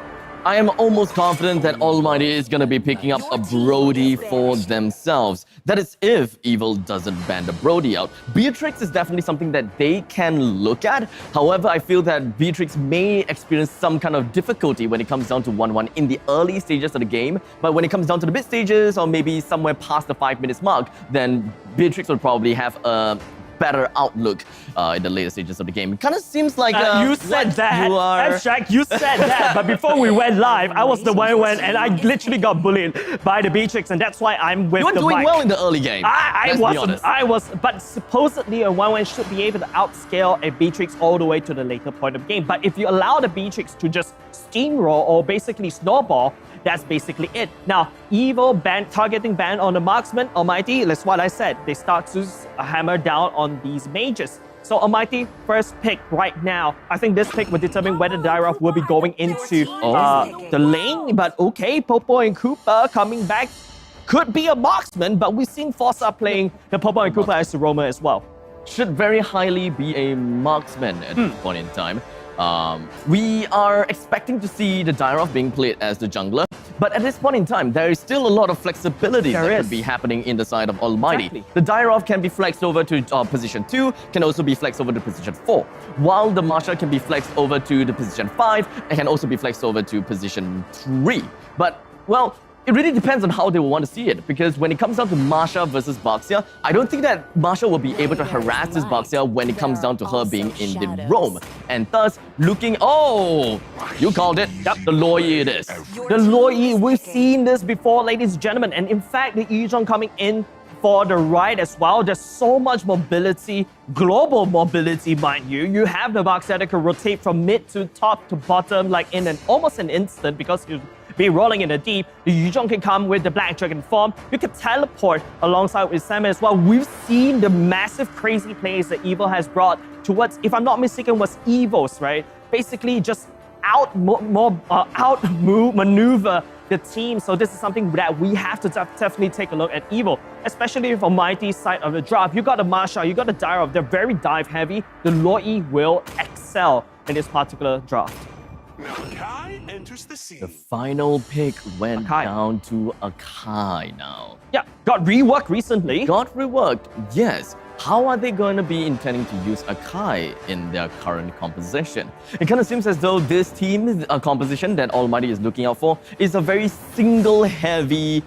I am almost confident that Almighty is going to be picking up a Brody for themselves. That is if Evil doesn't ban the Brody out. Beatrix is definitely something that they can look at. However, I feel that Beatrix may experience some kind of difficulty when it comes down to 1-1 in the early stages of the game. But when it comes down to the mid stages or maybe somewhere past the 5 minutes mark, then Beatrix will probably have a better outlook in the later stages of the game. It kind of seems like you said that. Abstract, you said that. But before we went live, I was the one who went and I literally got bullied by the Beatrix, and that's why I'm with you were the doing mic. well in the early game. I was, but supposedly a 1-1 should be able to outscale a Beatrix all the way to the later point of the game. But if you allow the Beatrix to just steamroll or basically snowball, that's basically it. Now, Evil targeting ban on the marksman, Almighty, that's what I said. They start to hammer down on these mages. So Almighty, first pick right now. I think this pick will determine whether Daroth will be going into the lane. But okay, Popo and Koopa coming back. Could be a marksman, but we've seen Fossa playing the Popo and Koopa as the roamer as well. Should very highly be a marksman at this point in time. We are expecting to see the Daroth being played as the jungler, but at this point in time, there is still a lot of flexibility that could be happening in the side of Almighty. Exactly. The Daroth can be flexed over to position 2, can also be flexed over to position 4, while the Masha can be flexed over to the position 5, and can also be flexed over to position 3. But, well, it really depends on how they will want to see it, because when it comes down to Masha versus Baxia, I don't think that Masha will be able to harass this Baxia when it comes down to her being in the roam. And thus, looking... Oh! You called it. Yep, the Loi it is. The Loi, we've seen this before, ladies and gentlemen. And in fact, the Yizhong coming in for the ride as well. There's so much mobility, global mobility, mind you. You have the Baxia that can rotate from mid to top to bottom like in almost an instant because you be rolling in the deep. The Yuzhong can come with the Black Dragon form. You can teleport alongside with Salmon as well. We've seen the massive crazy plays that Evil has brought towards, if I'm not mistaken, was Evos, right? Basically just maneuver the team. So this is something that we have to definitely take a look at Evil, especially from Mighty's side of the draft. You got the Masha, you got the Daroth. They're very dive heavy. The Loi will excel in this particular draft. Akai enters the scene. The final pick went down to Akai now. Yeah, got reworked recently. Got reworked, yes. how are they going to be intending to use Akai in their current composition? It kind of seems as though this team composition that Almighty is looking out for is a very single-heavy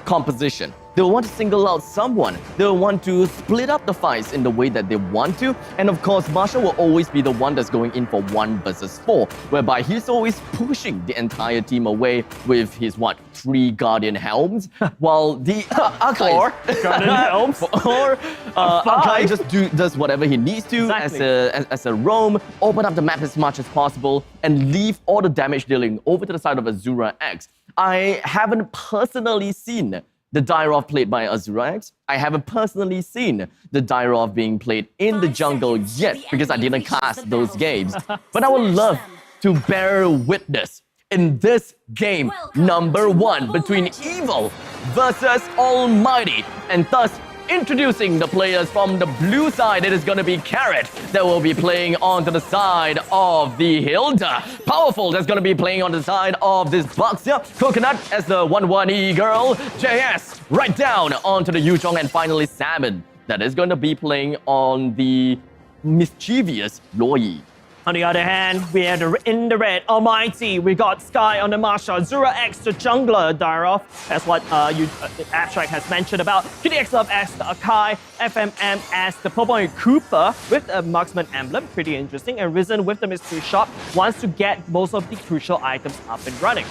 composition. They'll want to single out someone. They'll want to split up the fights in the way that they want to. And of course, Marshall will always be the one that's going in for 1 versus 4, whereby he's always pushing the entire team away with his, 3 Guardian Helms, while the Akai... 4 Guardian Helms. Or Akai just does whatever he needs to as a roam, open up the map as much as possible, and leave all the damage dealing over to the side of Azura X. I haven't personally seen the Dyrov played by Azura X. I haven't personally seen the Dyrov being played in the jungle yet because I didn't cast those games. But I would love to bear witness in this game number 1 between Evil versus Almighty, and thus introducing the players from the blue side. It is going to be Carrot that will be playing onto the side of the Hilda. Powerful that's going to be playing on the side of this Baxia. Coconut as the 1-1 girl. JS right down onto the Yuzhong, and finally Salmon that is going to be playing on the mischievous Luoyi. On the other hand, we had in the red, Almighty. We got Sky on the Marshall, Azura X, the jungler, Dyrov. That's what Abstract has mentioned about. QDX Love as the Akai, FMM as the Purple Cooper with a marksman emblem. Pretty interesting. And Risen with the mystery shop wants to get most of the crucial items up and running.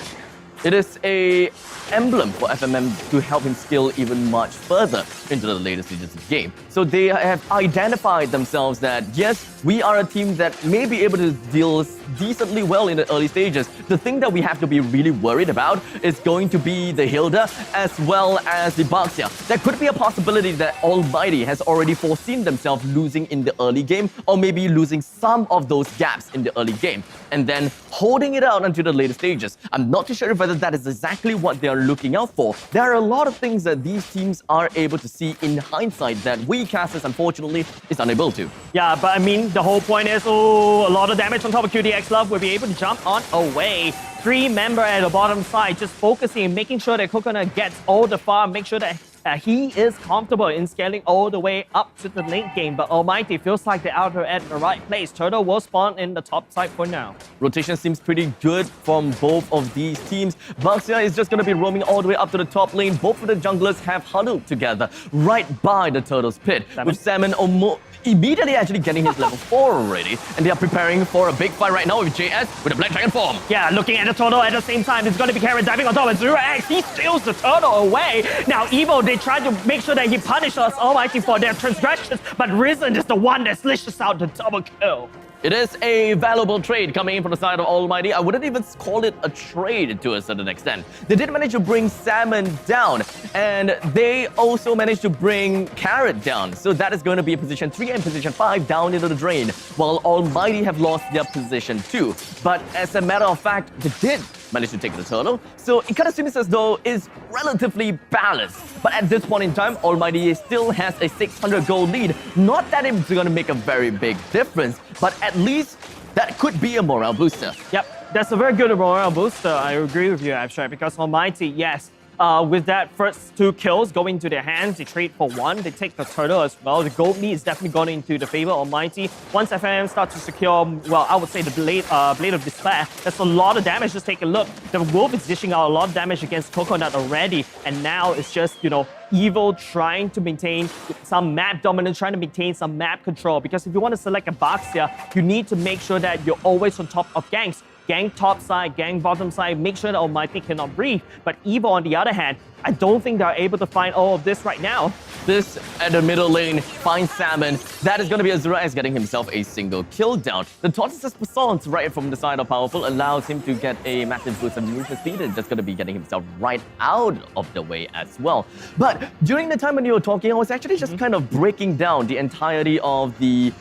It is a emblem for FMM to help him scale even much further into the later stages of the game. So they have identified themselves that, yes, we are a team that may be able to deal decently well in the early stages. The thing that we have to be really worried about is going to be the Hilda as well as the Baxia. There could be a possibility that Almighty has already foreseen themselves losing in the early game, or maybe losing some of those gaps in the early game, and then holding it out until the later stages. I'm not too sure whether that is exactly what they are looking out for. There are a lot of things that these teams are able to see in hindsight that we casters, unfortunately, is unable to. Yeah, but I mean, the whole point is, a lot of damage on top of QDX Love will be able to jump on away. 3 member at the bottom side, just focusing, making sure that Coconut gets all the farm, make sure that he is comfortable in scaling all the way up to the late game. But Almighty feels like they're out at the right place. Turtle will spawn in the top side for now. Rotation seems pretty good from both of these teams. Baxia is just going to be roaming all the way up to the top lane. Both of the junglers have huddled together right by the Turtle's Pit. With Salmon immediately actually getting his level 4 already. And they are preparing for a big fight right now with JS with a Black Dragon form. Yeah, looking at the Turtle at the same time. It's going to be Karen diving on top of Azura X. He steals the Turtle away. Now, Evo, they try to make sure that he punishes us Almighty for their transgressions, but Risen is the one that slishes out the double kill. It is a valuable trade coming in from the side of Almighty. I wouldn't even call it a trade to a certain extent. They did manage to bring Salmon down, and they also managed to bring Carrot down. So that is going to be position 3 and position 5 down into the drain, while Almighty have lost their position 2. But as a matter of fact, they did manage to take the Turtle. So it kind of seems as though it's relatively balanced. But at this point in time, Almighty still has a 600 gold lead. Not that it's going to make a very big difference, but at least that could be a morale booster. Yep, that's a very good morale booster. I agree with you, Abstract, because Almighty, yes, with that first 2 kills going to their hands, they trade for 1. They take the Turtle as well. The gold lead is definitely going into the favor of Almighty. Once FMM starts to secure, well, I would say the Blade of Despair, that's a lot of damage. Just take a look. The Wolf is dishing out a lot of damage against Coconut already, and now it's just, Evil trying to maintain some map dominance, trying to maintain some map control. Because if you want to select a Baxia, you need to make sure that you're always on top of ganks. Gang top side, gang bottom side, make sure that Almighty cannot breathe. But Evil, on the other hand, I don't think they're able to find all of this right now. This at the middle lane finds Salmon. That is going to be Azura X getting himself a single kill down. The Tortoise's Passant right from the side of Powerful allows him to get a massive boost of movement speed and just going to be getting himself right out of the way as well. But during the time when you were talking, I was actually just kind of breaking down the entirety of the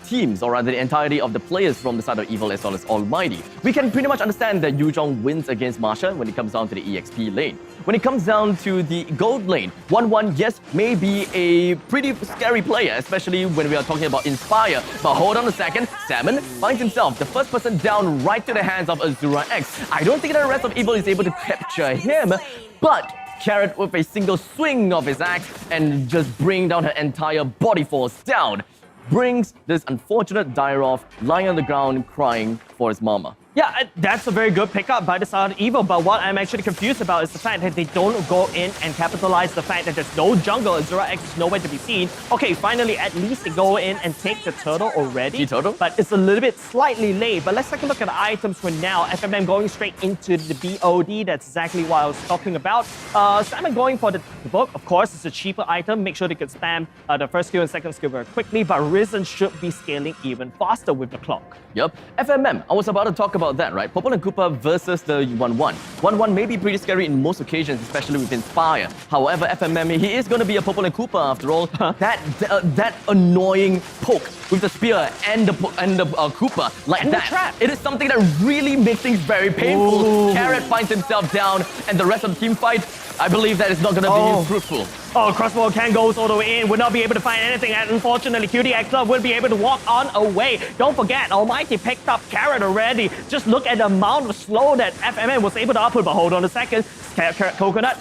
teams, or rather the entirety of the players from the side of Evil as well as Almighty. We can pretty much understand that Yuzhong wins against Marsha when it comes down to the EXP lane. When it comes down to the gold lane, 1-1, yes, may be a pretty scary player, especially when we are talking about Inspire. But hold on a second, Salmon finds himself the first person down right to the hands of Azura X. I don't think the rest of Evil is able to capture him, but Carrot with a single swing of his axe and just bring down her entire body force down. Brings this unfortunate Dairoth lying on the ground crying for his mama. Yeah, that's a very good pickup by the side of Evil, but what I'm actually confused about is the fact that they don't go in and capitalize the fact that there's no jungle, Azura X is nowhere to be seen. Okay, finally, at least they go in and take the turtle already. The turtle? But it's a little bit slightly late. But let's take a look at the items for now. FMM going straight into the BOD, that's exactly what I was talking about. Salmon going for the book, of course, it's a cheaper item. Make sure they could spam the first skill and second skill very quickly, but Risen should be scaling even faster with the clock. Yep. FMM, I was about to talk about that, right? Purple and Koopa versus the 1-1. 1-1 may be pretty scary in most occasions, especially with Inspire. However, FMM, he is going to be a Purple and Koopa after all. That annoying poke with the spear and the Koopa like and that. The trap. It is something that really makes things very painful. Ooh. Carrot finds himself down, and the rest of the team fight, I believe that is not going to be fruitful. Oh, crossbow can goes all the way in, will not be able to find anything, and unfortunately QTX Club will be able to walk on away. Don't forget, Almighty picked up Carrot already. Just look at the amount of slow that FMM was able to output, but hold on a second. Coconut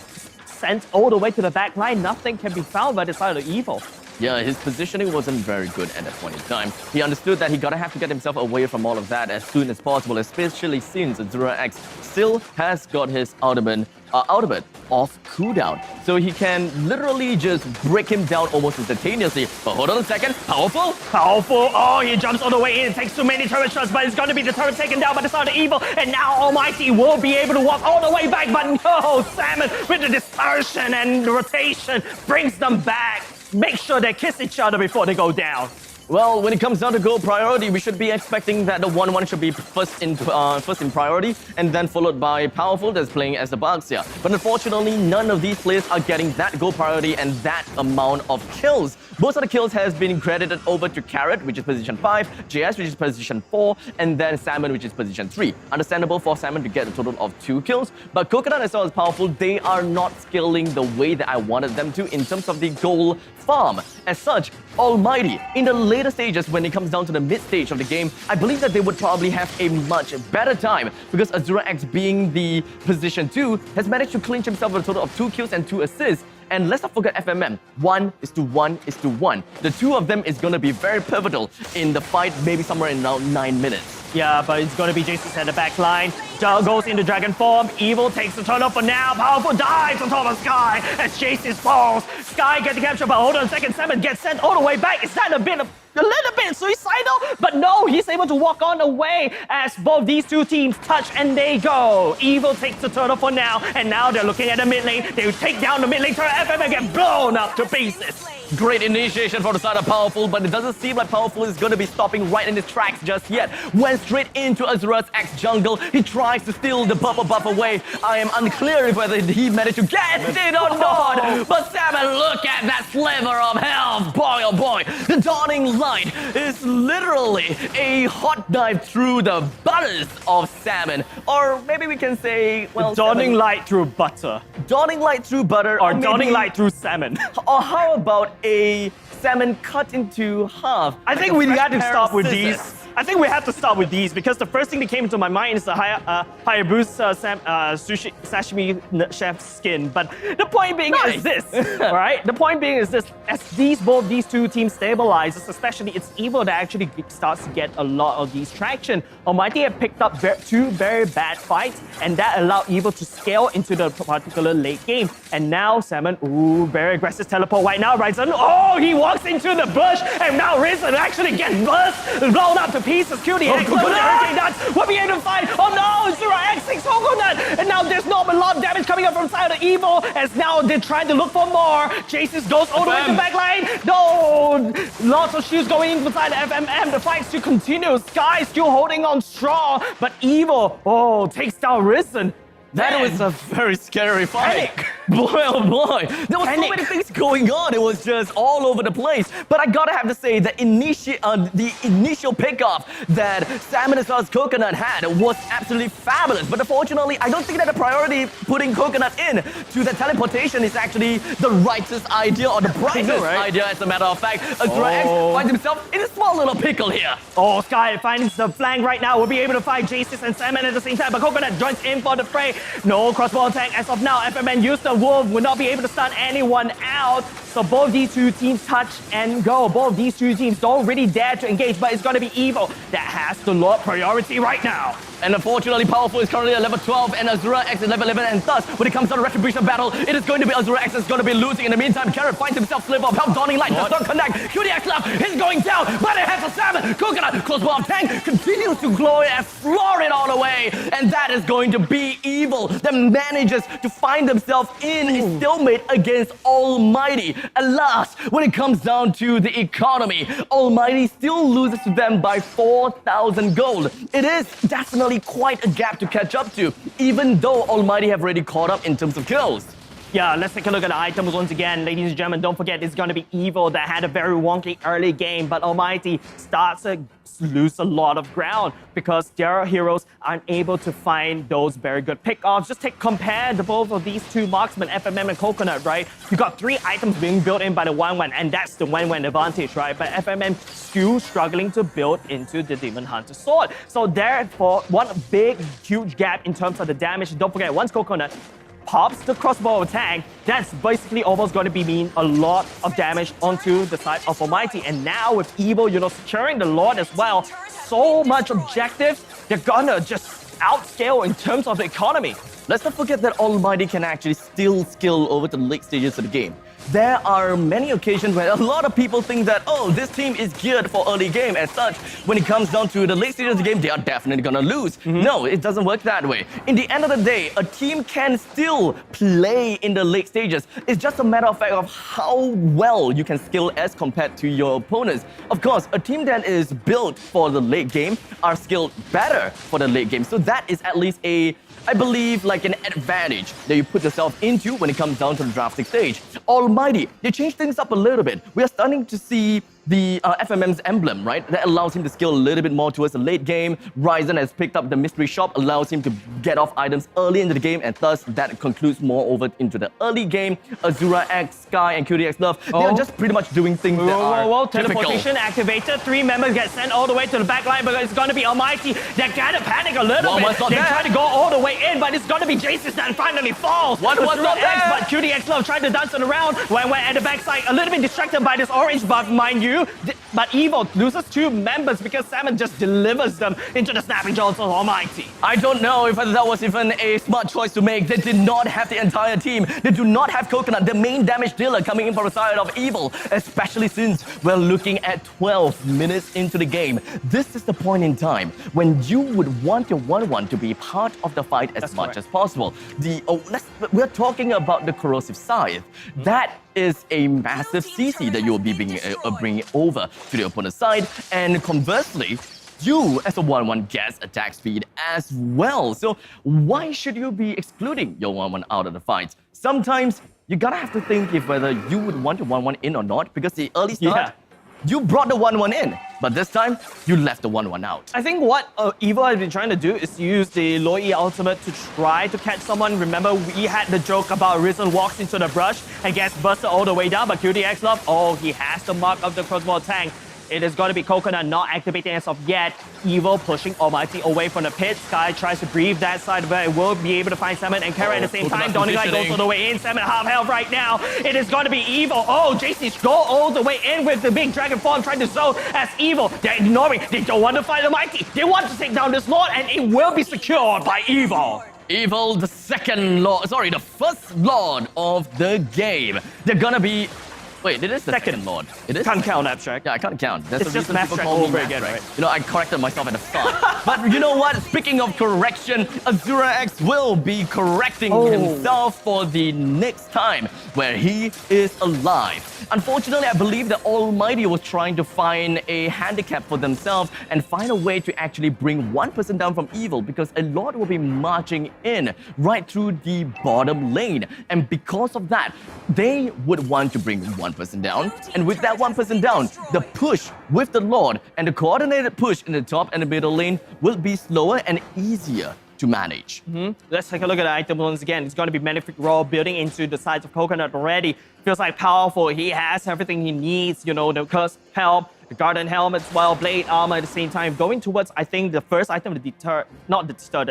sent all the way to the back line. Nothing can be found by the side of Evil. Yeah, his positioning wasn't very good at that point in time. He understood that he gotta have to get himself away from all of that as soon as possible, especially since Azura X still has got his ultimate off cooldown. So he can literally just break him down almost instantaneously. But hold on a second, powerful? Powerful, oh, he jumps all the way in, takes too many turret shots, but it's gonna be the turret taken down by the side of Evil, and now Almighty will be able to walk all the way back, but no, Salmon with the dispersion and rotation brings them back. Make sure they kiss each other before they go down. Well, when it comes down to goal priority, we should be expecting that the 1-1 should be first in priority, and then followed by Powerful that's playing as the Baxia. But unfortunately, none of these players are getting that goal priority and that amount of kills. Most of the kills has been credited over to Carrot, which is position 5, JS, which is position 4, and then Salmon, which is position 3. Understandable for Salmon to get a total of 2 kills, but Coconut as well as Powerful, they are not scaling the way that I wanted them to in terms of the goal farm. As such, Almighty, in the later stages when it comes down to the mid stage of the game, I believe that they would probably have a much better time because Azura X being the position 2 has managed to clinch himself with a total of 2 kills and 2 assists. And let's not forget FMM, 1:1:1. The two of them is going to be very pivotal in the fight, maybe somewhere in around 9 minutes. Yeah, but it's going to be Jason's at the back line. Goes into dragon form. Evil takes the turn up for now. Powerful dives on top of Sky as Jason falls. Sky gets the capture, but hold on a second. Salmon gets sent all the way back. Is that a little bit suicidal? But no, he's able to walk on away as both these two teams touch and they go. Evil takes the turn up for now, and now they're looking at the mid lane. They take down the mid lane turret. FMM get blown up to pieces. Great initiation for the side of Powerful, but it doesn't seem like Powerful is going to be stopping right in his tracks just yet. Went straight into Azura's X jungle. He tries to steal the purple buff away. I am unclear if whether he managed to get it or not. But Salmon, look at that sliver of health. Boy, oh boy. The dawning light is literally a hot dive through the butters of Salmon. Or maybe we can say, well, dawning light through butter. Dawning light through butter. Or dawning light through salmon. Or how about a salmon cut into half? I think we got to start with these. I think we have to start with these because the first thing that came into my mind is the Hayabusa sushi sashimi chef's skin. But the point being is this, all right? The point being is this: as both these two teams stabilizes, especially it's Evil that actually starts to get a lot of these traction. Almighty had picked up two very bad fights, and that allowed Evil to scale into the particular late game. And now Salmon, ooh, very aggressive teleport right now. Ryzen, oh, he walks into the bush, and now Risen actually gets blown up to pieces. QTX will be able to fight. Oh no, Azura X6 Coconut, and now there's not a lot of damage coming up from side of Evil as now they're trying to look for more. Jason goes all the way to the back line. No, lots of shoes going inside the FMM. The fight still continues. Sky still holding on strong, but Evil, oh, takes down Risen. That was a very scary fight. Panic. Boy, oh boy. There was so many things going on. It was just all over the place. But I gotta have to say that the initial pickoff that Salmon as well as Coconut had was absolutely fabulous. But unfortunately, I don't think that the priority putting Coconut in to the teleportation is actually the rightest idea or the brightest idea, as a matter of fact. Azura X finds himself in a small little pickle here. Oh, Sky finds the flank right now. We'll be able to fight Jason and Salmon at the same time, but Coconut joins in for the fray. No crossbow attack as of now. FMN used the Coconut Wolf will not be able to stun anyone out. So both these two teams touch and go. Both these two teams don't really dare to engage, but it's going to be Evil that has the Lord priority right now. And unfortunately, Powerful is currently at level 12 and Azura X is level 11, and thus, when it comes to the Retribution battle, it is going to be Azura X that's going to be losing. In the meantime, Carrot finds himself slip of help. Dawning Light does not connect. QDX left is going down, but it has a salmon. Coconut, close ball tank, continues to glow and floor it all away. And that is going to be Evil that manages to find themselves in a stalemate against Almighty. Alas, when it comes down to the economy, Almighty still loses to them by 4,000 gold. It is definitely quite a gap to catch up to, even though Almighty have already caught up in terms of kills. Yeah, let's take a look at the items once again. Ladies and gentlemen, don't forget it's going to be Evil that had a very wonky early game, but Almighty starts to lose a lot of ground because their heroes aren't able to find those very good pickoffs. Just compare the both of these two marksmen, FMM and Coconut, right? You got 3 items being built in by the Wan, and that's the Wan advantage, right? But FMM still struggling to build into the Demon Hunter sword. So therefore, one big, huge gap in terms of the damage. Don't forget, once Coconut pops the crossbow attack, that's basically almost going to mean a lot of damage onto the side of Almighty. And now with Evil, securing the Lord as well, so much objectives, they're gonna just outscale in terms of the economy. Let's not forget that Almighty can actually still skill over to the late stages of the game. There are many occasions where a lot of people think that, oh, this team is geared for early game. As such, when it comes down to the late stages of the game, they are definitely gonna lose. No, it doesn't work that way. In the end of the day, a team can still play in the late stages. It's just a matter of fact of how well you can skill as compared to your opponents. Of course, a team that is built for the late game are skilled better for the late game. So that is at least I believe, like an advantage that you put yourself into when it comes down to the drafting stage. Almighty, they changed things up a little bit. We are starting to see the FMM's emblem, right? That allows him to skill a little bit more towards the late game. Ryzen has picked up the mystery shop, allows him to get off items early into the game, and thus that concludes more over into the early game. Azura X, Sky, and QDX Love, they are just pretty much doing things that are Teleportation activated. 3 members get sent all the way to the back line, but it's going to be Almighty. They kind of panic a little bit. They try to go all the way in, but it's going to be Jason that finally falls. What was that? But QDX Love tried to dance it around when we're at the backside, a little bit distracted by this orange buff, mind you. But Evil loses 2 members because Salmon just delivers them into the snapping jaws of Almighty. I don't know if that was even a smart choice to make. They did not have the entire team. They do not have Coconut, the main damage dealer, coming in from the side of Evil, especially since we're looking at 12 minutes into the game. This is the point in time when you would want your 1-1 to be part of the fight as much as possible. We're talking about the Corrosive Scythe. That is a massive CC that you'll be bringing over to the opponent's side, and conversely, you as a 1-1 gets attack speed as well. So why should you be excluding your 1-1 out of the fight? Sometimes you gotta have to think if whether you would want your 1-1 in or not, because the early start, you brought the 1-1 in, but this time, you left the 1-1 out. I think what Evil has been trying to do is use the low E ultimate to try to catch someone. Remember, we had the joke about Risen walks into the brush and gets busted all the way down, but QDX Love, he has the mark of the crossbow tank. It is going to be Coconut not activating as of yet. Evil pushing Almighty away from the pit. Sky tries to breathe that side, but it will be able to find Salmon and Carrot at the same time. Dawning Light goes all the way in. Salmon half health right now. It is going to be Evil. JC's go all the way in with the big dragon form trying to zone as Evil. They're ignoring. They don't want to fight Almighty. They want to take down this Lord, and it will be secured by Evil. Evil, the first Lord of the game. They're gonna be... Wait, it is the second Lord. It is? Can't count Abstract. Yeah, I can't count. That's it's just Abstract over again, right? I corrected myself at the start. But you know what? Speaking of correction, Azura X will be correcting himself for the next time where he is alive. Unfortunately, I believe that Almighty was trying to find a handicap for themselves and find a way to actually bring one person down from Evil, because a Lord will be marching in right through the bottom lane. And because of that, they would want to bring one person down. And with that one person down, the push with the Lord and the coordinated push in the top and the middle lane will be slower and easier to manage. Let's take a look at the item once again. It's going to be Magnific Roar building into the sides of Coconut already. Feels like powerful. He has everything he needs, the curse help, the Garden Helmet as well, Blade Armor at the same time, going towards, I think, the first item, the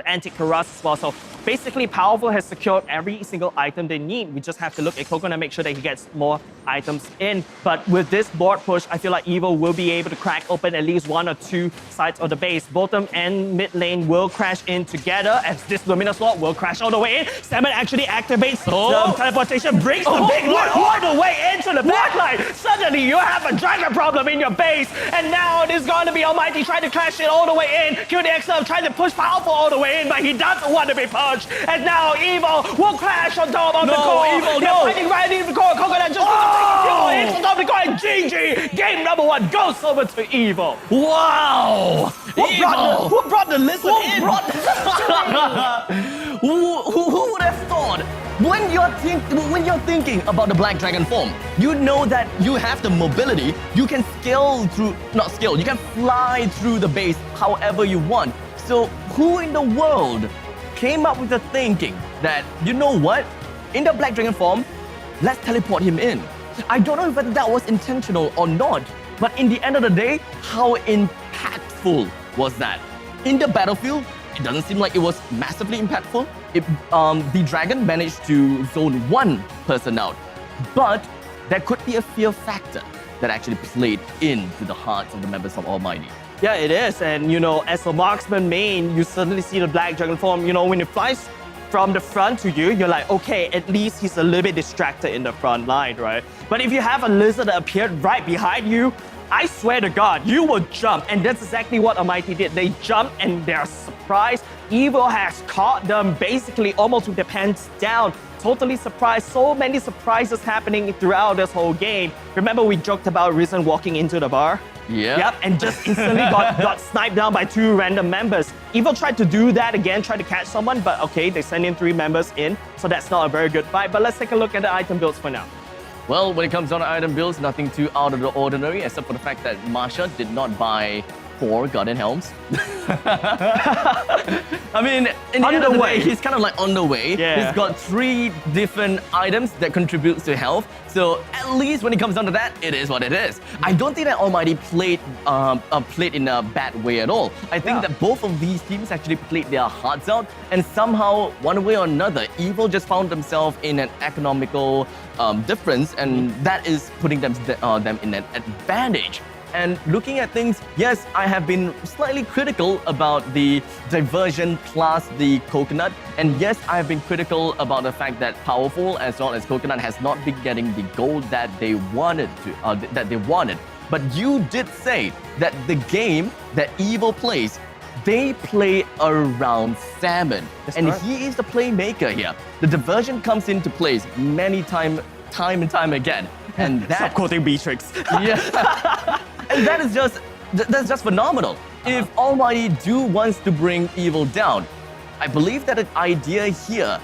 Anti-Cuirass as well. So basically, Powerful has secured every single item they need. We just have to look at Coconut, make sure that he gets more items in. But with this board push, I feel like Evil will be able to crack open at least 1 or 2 sides of the base. Bottom and mid lane will crash in together as this Luminous Lord will crash all the way in. Salmon actually activates the teleportation, brings the big Lord all the way into the backline. Suddenly, you have a dragon problem in your base, and now it is going to be Almighty trying to clash it all the way in. QDXL trying to push Powerful all the way in, but he doesn't want to be pushed. And now Evil will crash on top of the core. Evil, They're no. fighting right into the core. Coconut just needs to take a few hits on top of the core, and GG! Game number 1 goes over to Evil. Wow! Who brought the listen in? Who would have thought? When you're thinking about the Black Dragon form, you know that you have the mobility. You can you can fly through the base however you want. So who in the world came up with the thinking that, you know what? In the Black Dragon form, let's teleport him in. I don't know whether that was intentional or not, but in the end of the day, how impactful was that? In the battlefield, it doesn't seem like it was massively impactful. The dragon managed to zone 1 person out, but there could be a fear factor that actually played into the hearts of the members of Almighty. Yeah, it is. And, you know, as a marksman main, you suddenly see the Black Dragon form. You know, when it flies from the front to you, you're like, okay, at least he's a little bit distracted in the front line, right? But if you have a lizard that appeared right behind you, I swear to God, you will jump. And that's exactly what Almighty did. They jumped and they're surprised. Evil has caught them basically almost with their pants down. Totally surprised. So many surprises happening throughout this whole game. Remember we joked about Risen walking into the bar? Yeah. Yep, and just instantly got sniped down by 2 random members. Evil tried to do that again, tried to catch someone, but okay, they send in 3 members in, so that's not a very good fight. But let's take a look at the item builds for now. Well, when it comes down to item builds, nothing too out of the ordinary, except for the fact that Marsha did not buy 4 Garden Helms. I mean, in the end of the day, he's kind of like on the way. Yeah. He's got 3 different items that contributes to health. So at least when it comes down to that, it is what it is. I don't think that Almighty played in a bad way at all. I think that both of these teams actually played their hearts out, and somehow, one way or another, Evil just found themselves in an economical difference, and that is putting them in an advantage. And looking at things, yes, I have been slightly critical about the diversion plus the Coconut. And yes, I have been critical about the fact that Powerful as well as Coconut has not been getting the gold that they wanted. But you did say that the game that Evil plays, they play around Salmon. And he is the playmaker here. The diversion comes into place time and time again. And that... Stop quoting Beatrix. Yeah. And that's just phenomenal. If Almighty wants to bring Evil down, I believe that the idea here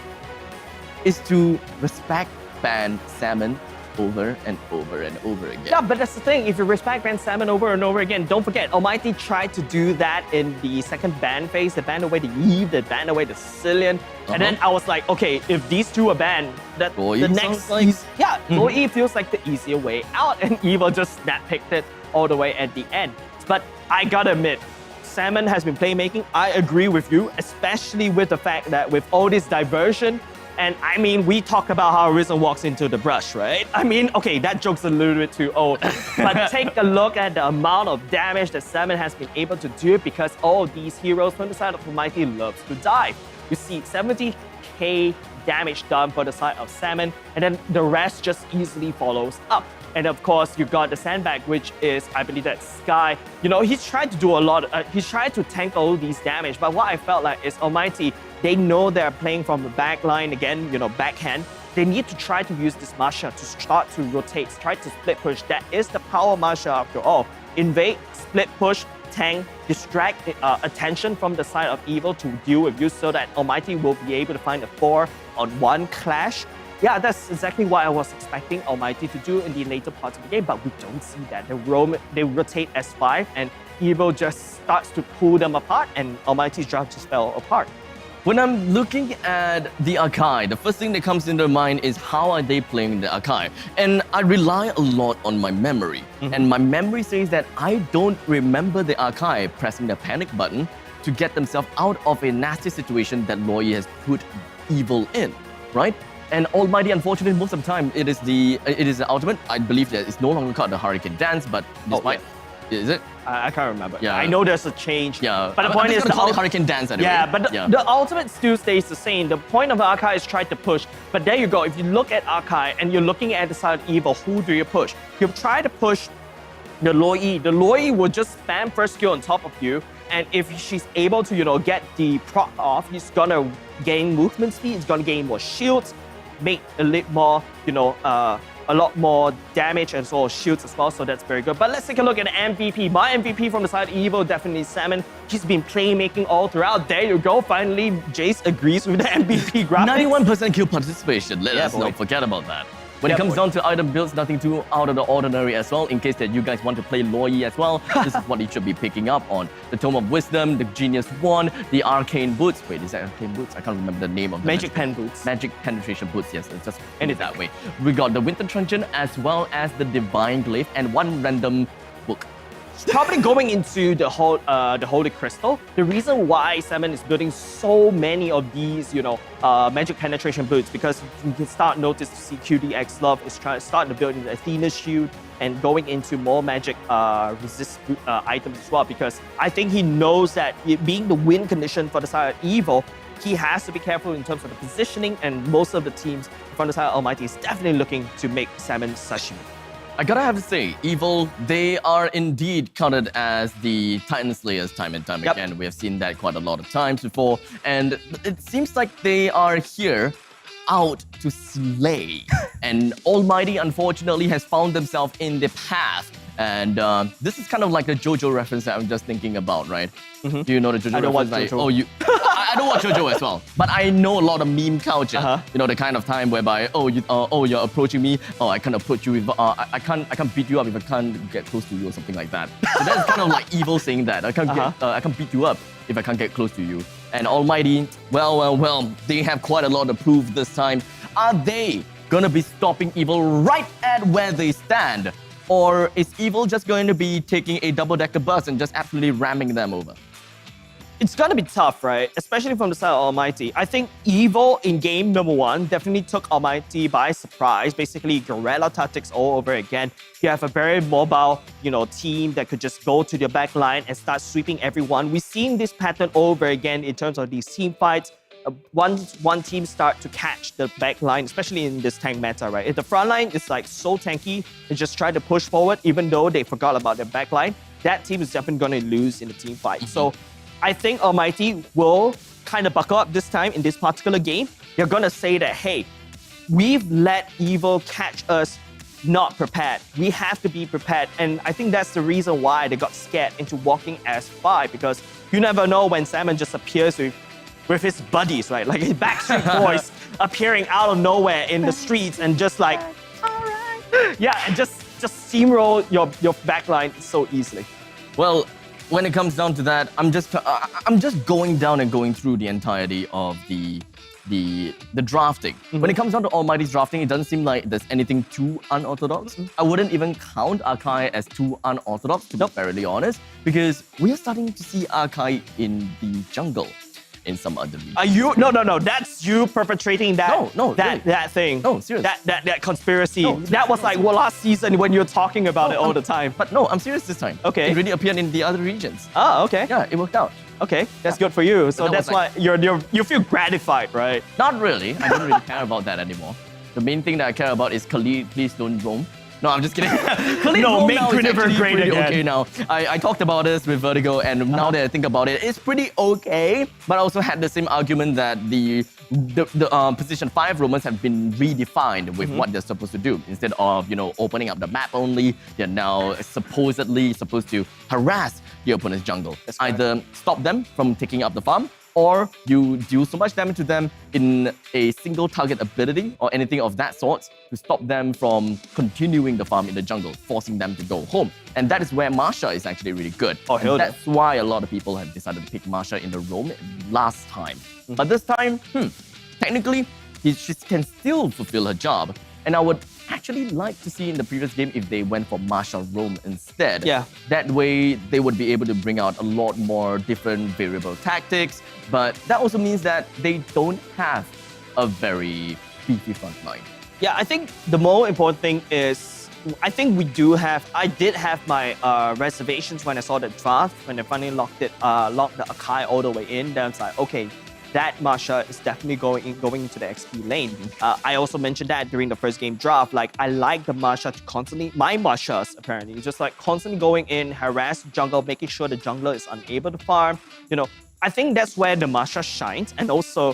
is to respect ban Salmon over and over and over again. Yeah, but that's the thing. If you respect ban Salmon over and over again, don't forget, Almighty tried to do that in the second ban phase. They banned away the Eve, they banned away the Cillian. And then I was like, okay, if these 2 are banned, that the next... Go Eve feels like the easier way out, and Evil just snap-picked it all the way at the end. But I gotta admit, Salmon has been playmaking. I agree with you, especially with the fact that with all this diversion, and I mean, we talk about how Risen walks into the brush, right? I mean, okay, that joke's a little bit too old. But take a look at the amount of damage that Salmon has been able to do because all these heroes from the side of Almighty loves to dive. You see 70k damage done for the side of Salmon, and then the rest just easily follows up. And of course, you got the sandbag, which is, I believe, that Sky. You know, he's tried to do a lot. He's tried to tank all these damage. But what I felt like is Almighty, they know they're playing from the back line again, you know, backhand. They need to try to use this Marsha to start to rotate, try to split push. That is the power Marsha after all. Invade, split push, tank, distract attention from the side of Evil to deal with you so that Almighty will be able to find a 4-on-1 clash. Yeah, that's exactly what I was expecting Almighty to do in the later parts of the game, but we don't see that. They rotate S5 and Evil just starts to pull them apart and Almighty's job just fell apart. When I'm looking at the Akai, the first thing that comes into mind is how are they playing the Akai? And I rely a lot on my memory. And my memory says that I don't remember the Akai pressing the panic button to get themselves out of a nasty situation that Loi has put Evil in, right? And Almighty, unfortunately, most of the time, it is the ultimate. I believe that it's no longer called the Hurricane Dance, but despite... Is it? I can't remember. Yeah. I know there's a change. Yeah. But the point is, call it Hurricane Dance anyway. Yeah, but the ultimate still stays the same. The point of Akai is try to push. But there you go. If you look at Akai and you're looking at the side of Evil, who do you push? You try to push the Loi. The Loi will just spam first skill on top of you. And if she's able to, get the proc off, he's gonna gain movement speed. He's gonna gain more shields, make a little more, a lot more damage and so shields as well, so that's very good. But let's take a look at the MVP. My MVP from the side of Evil, definitely Salmon. She's been playmaking all throughout. There you go. Finally, Jace agrees with the MVP graphics. 91% kill participation. Let us not forget about that. When it comes down to item builds, nothing too out of the ordinary as well. In case that you guys want to play Loi as well, this is what you should be picking up on. The Tome of Wisdom, the Genius Wand, the Arcane Boots. Wait, is that Arcane Boots? I can't remember the name of the Magic Pen Boots. Magic Penetration Boots, yes. It's just ended that way. We got the Winter Truncheon as well as the Divine Glaive and one random book. Probably going into the Holy Crystal. The reason why Salmon is building so many of these, magic penetration boots, because you can start notice to see QDX Love is starting to build the Athena Shield and going into more magic resist items as well. Because I think he knows that being the win condition for the side of Evil, he has to be careful in terms of the positioning, and most of the teams from the side of Almighty is definitely looking to make Salmon sashimi. I gotta have to say, Evil, they are indeed counted as the Titan Slayers time and time again. We have seen that quite a lot of times before. And it seems like they are here out to slay. And Almighty, unfortunately, has found themselves in the path. And this is kind of like the JoJo reference that I'm just thinking about, right? Do you know the JoJo reference? I don't watch JoJo. I don't watch JoJo as well, but I know a lot of meme culture. The kind of time whereby, you're approaching me. Oh, I can't approach you if I can't beat you up if I can't get close to you or something like that. So that's kind of like Evil saying that. I can't beat you up if I can't get close to you. And Almighty, well, they have quite a lot to prove this time. Are they gonna be stopping Evil right at where they stand? Or is Evil just going to be taking a double-decker bus and just absolutely ramming them over? It's gonna be tough, right? Especially from the side of Almighty. I think Evil in game number 1 definitely took Almighty by surprise. Basically, guerrilla tactics all over again. You have a very mobile, team that could just go to the back line and start sweeping everyone. We're seeing this pattern over again in terms of these team fights. Once one team start to catch the back line, especially in this tank meta, right? If the front line is like so tanky, they just try to push forward, even though they forgot about their back line, that team is definitely going to lose in the team fight. So I think Almighty will kind of buckle up this time in this particular game. They're going to say that, hey, we've let Evil catch us not prepared. We have to be prepared. And I think that's the reason why they got scared into walking as 5, because you never know when Salmon just appears with his buddies, right? Like his Backstreet Boys appearing out of nowhere in the streets and just like, and just steamroll your backline so easily. Well, when it comes down to that, I'm just going down and going through the entirety of the drafting. When it comes down to Almighty's drafting, it doesn't seem like there's anything too unorthodox. I wouldn't even count Akai as too unorthodox, to be fairly honest, because we are starting to see Akai in the jungle in some other regions. Are you? No. That's you perpetrating that. No, that thing. No, seriously. That conspiracy. No, that was like last season when you were talking about it all the time. But no, I'm serious this time. Okay. It really appeared in the other regions. Oh, okay. Yeah, it worked out. Okay, that's good for you. So that's why you feel gratified, right? Not really. I don't really care about that anymore. The main thing that I care about is Khalid, please don't roam. No, I'm just kidding. No, make Greenever great again. Okay now. I talked about this with Vertigo, and now that I think about it, it's pretty okay. But I also had the same argument that the position 5 Romans have been redefined with what they're supposed to do. Instead of opening up the map only, they're now supposedly supposed to harass the opponent's jungle. Either stop them from taking up the farm, or you deal so much damage to them in a single target ability or anything of that sort to stop them from continuing the farm in the jungle, forcing them to go home. And that is where Marsha is actually really good. And that's why a lot of people have decided to pick Marsha in the roam last time. But this time, technically, she can still fulfill her job. And I would actually like to see in the previous game if they went for Marsha Roam instead. Yeah. That way, they would be able to bring out a lot more different variable tactics. But that also means that they don't have a very beefy front line. Yeah, I think the more important thing is, I think I did have my reservations when I saw the draft, when they finally locked the Akai all the way in. Then it's like, okay, that Marsha is definitely going into the XP lane. I also mentioned that during the first game draft, like I like the Marsha to constantly, my Marshas apparently, just like constantly going in, harass the jungle, making sure the jungler is unable to farm, you know. I think that's where the Marsha shines. And also,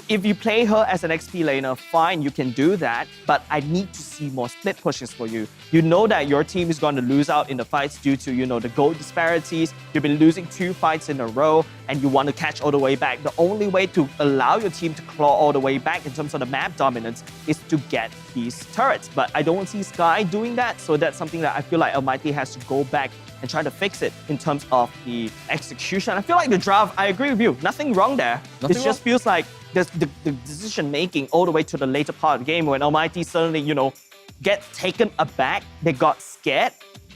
if you play her as an XP laner, fine, you can do that. But I need to see more split pushes for you. You know that your team is going to lose out in the fights due to, you know, the gold disparities. You've been losing 2 fights in a row and you want to catch all the way back. The only way to allow your team to claw all the way back in terms of the map dominance is to get these turrets. But I don't see Sky doing that. So that's something that I feel like Almighty has to go back and try to fix it in terms of the execution. I feel like the draft, I agree with you, nothing wrong there. It just feels like the decision making all the way to the later part of the game when Almighty suddenly, you know, get taken aback, they got scared,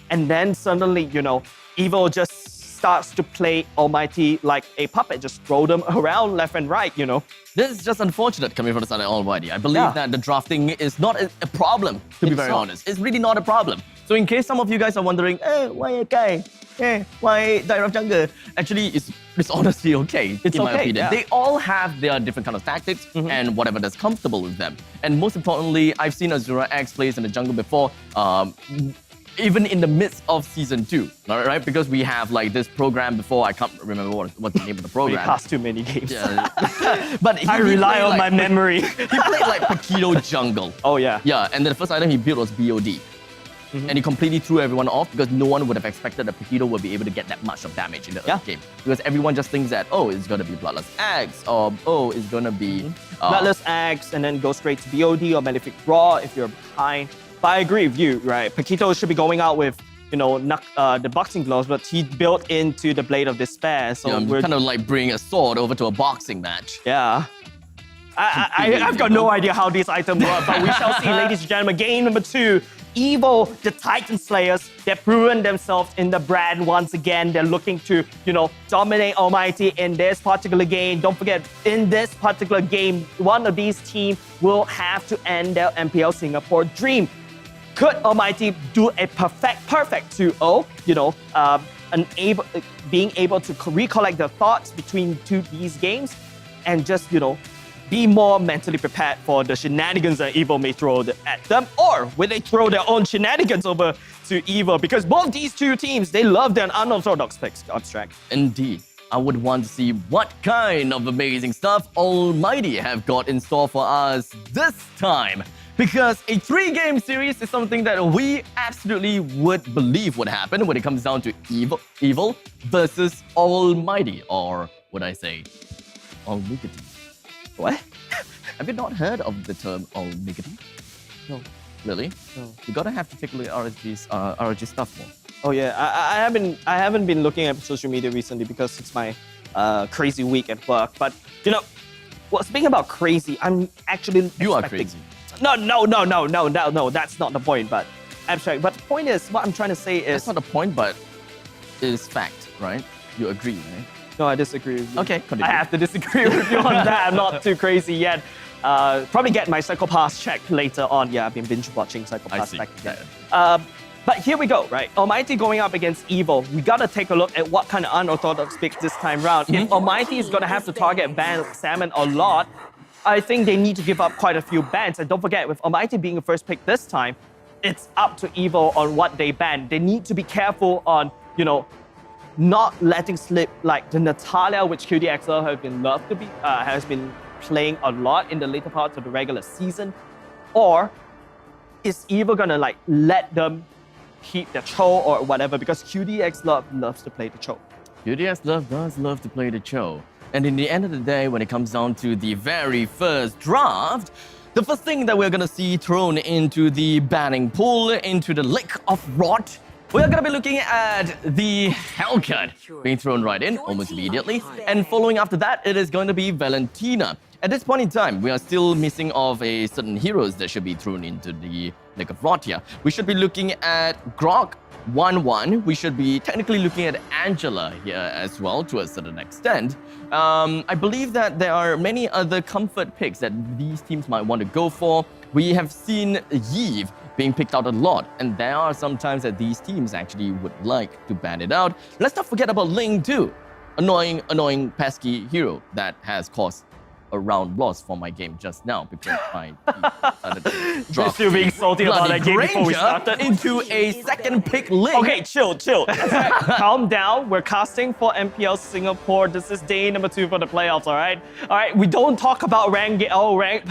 and then suddenly, you know, Evil just starts to play Almighty like a puppet, just throw them around left and right, you know. This is just unfortunate coming from the side of Almighty. I believe that the drafting is not a problem, to be very honest. It's really not a problem. So in case some of you guys are wondering, why a guy? Why Direct Jungle? Actually, it's honestly okay, in my opinion. Yeah. They all have their different kind of tactics and whatever that's comfortable with them. And most importantly, I've seen Azura X plays in the jungle before, even in the midst of season 2, right? Because we have like this program before, I can't remember what's the name of the program. We passed too many games. Yeah. But I rely on my memory. He played like Paquito jungle. Oh yeah. Yeah, and then the first item he built was BOD. And he completely threw everyone off because no one would have expected that Paquito would be able to get that much of damage in the early game. Because everyone just thinks that, oh, it's going to be Bloodless Axe, or oh, it's going to be... Bloodless Axe, and then go straight to BOD or Malefic Raw if you're behind. But I agree with you, right? Paquito should be going out with, you know, the boxing gloves, but he built into the Blade of Despair. So we're kind of like bring a sword over to a boxing match. Yeah. I've got no idea how these items work, but we shall see, ladies and gentlemen. Game number 2. Evil, the Titan Slayers, they've proven themselves in the brand once again. They're looking to, you know, dominate Almighty in this particular game. Don't forget, in this particular game, one of these teams will have to end their MPL Singapore dream. Could Almighty do a perfect 2-0, you know, being able to recollect the thoughts between these games and just, you know, be more mentally prepared for the shenanigans that Evil may throw at them, or will they throw their own shenanigans over to Evil? Because both these two teams, they love their unorthodox picks, Abstract. Indeed. I would want to see what kind of amazing stuff Almighty have got in store for us this time. Because a 3-game series is something that we absolutely would believe would happen when it comes down to Evil versus Almighty, or would I say, Almighty. What? Have you not heard of the term Almighty? No. Really? No. You gotta have to take a look at RG stuff more. Oh yeah, I haven't been looking at social media recently because it's my crazy week at work. But you know, well, speaking about crazy, I'm actually You are crazy. No, that's not the point. But Abstract. But the point is, what I'm trying to say is that's not the point, but it is fact, right? You agree, right? No, I disagree with you. Okay, continue. I have to disagree with you on that. I'm not too crazy yet. Probably get my Psycho-Pass checked later on. Yeah, I've been binge watching Psycho-Pass back again. But here we go, right? Almighty going up against Evil. We gotta take a look at what kind of unorthodox picks this time round. If Almighty is gonna have to target ban Salmon a lot, I think they need to give up quite a few bans. And don't forget, with Almighty being the first pick this time, it's up to Evil on what they ban. They need to be careful on, you know, not letting slip like the Natalia, which QDXL has been playing a lot in the later parts of the regular season, or is Evil gonna like let them keep their Cho or whatever? Because QDX loves to play the Cho. QDX does love to play the Cho. And in the end of the day, when it comes down to the very first draft, the first thing that we're gonna see thrown into the banning pool, into the lake of rot, we're gonna be looking at the Hellcat being thrown right in almost immediately. And following after that, it is going to be Valentina. At this point in time, we are still missing of a certain heroes that should be thrown into the lake of rot here. We should be looking at Grok, 1-1. We should be technically looking at Angela here as well to a certain extent. I believe that there are many other comfort picks that these teams might want to go for. We have seen Yves being picked out a lot, and there are some times that these teams actually would like to ban it out. Let's not forget about Ling too. Annoying, pesky hero that has caused a round loss for my game just now because my team started to drop Still being salty about that game before we started. Into a second pick Ling. Okay, chill. Calm down. We're casting for MPL Singapore. This is day number 2 for the playoffs, all right? All right, we don't talk about personal rank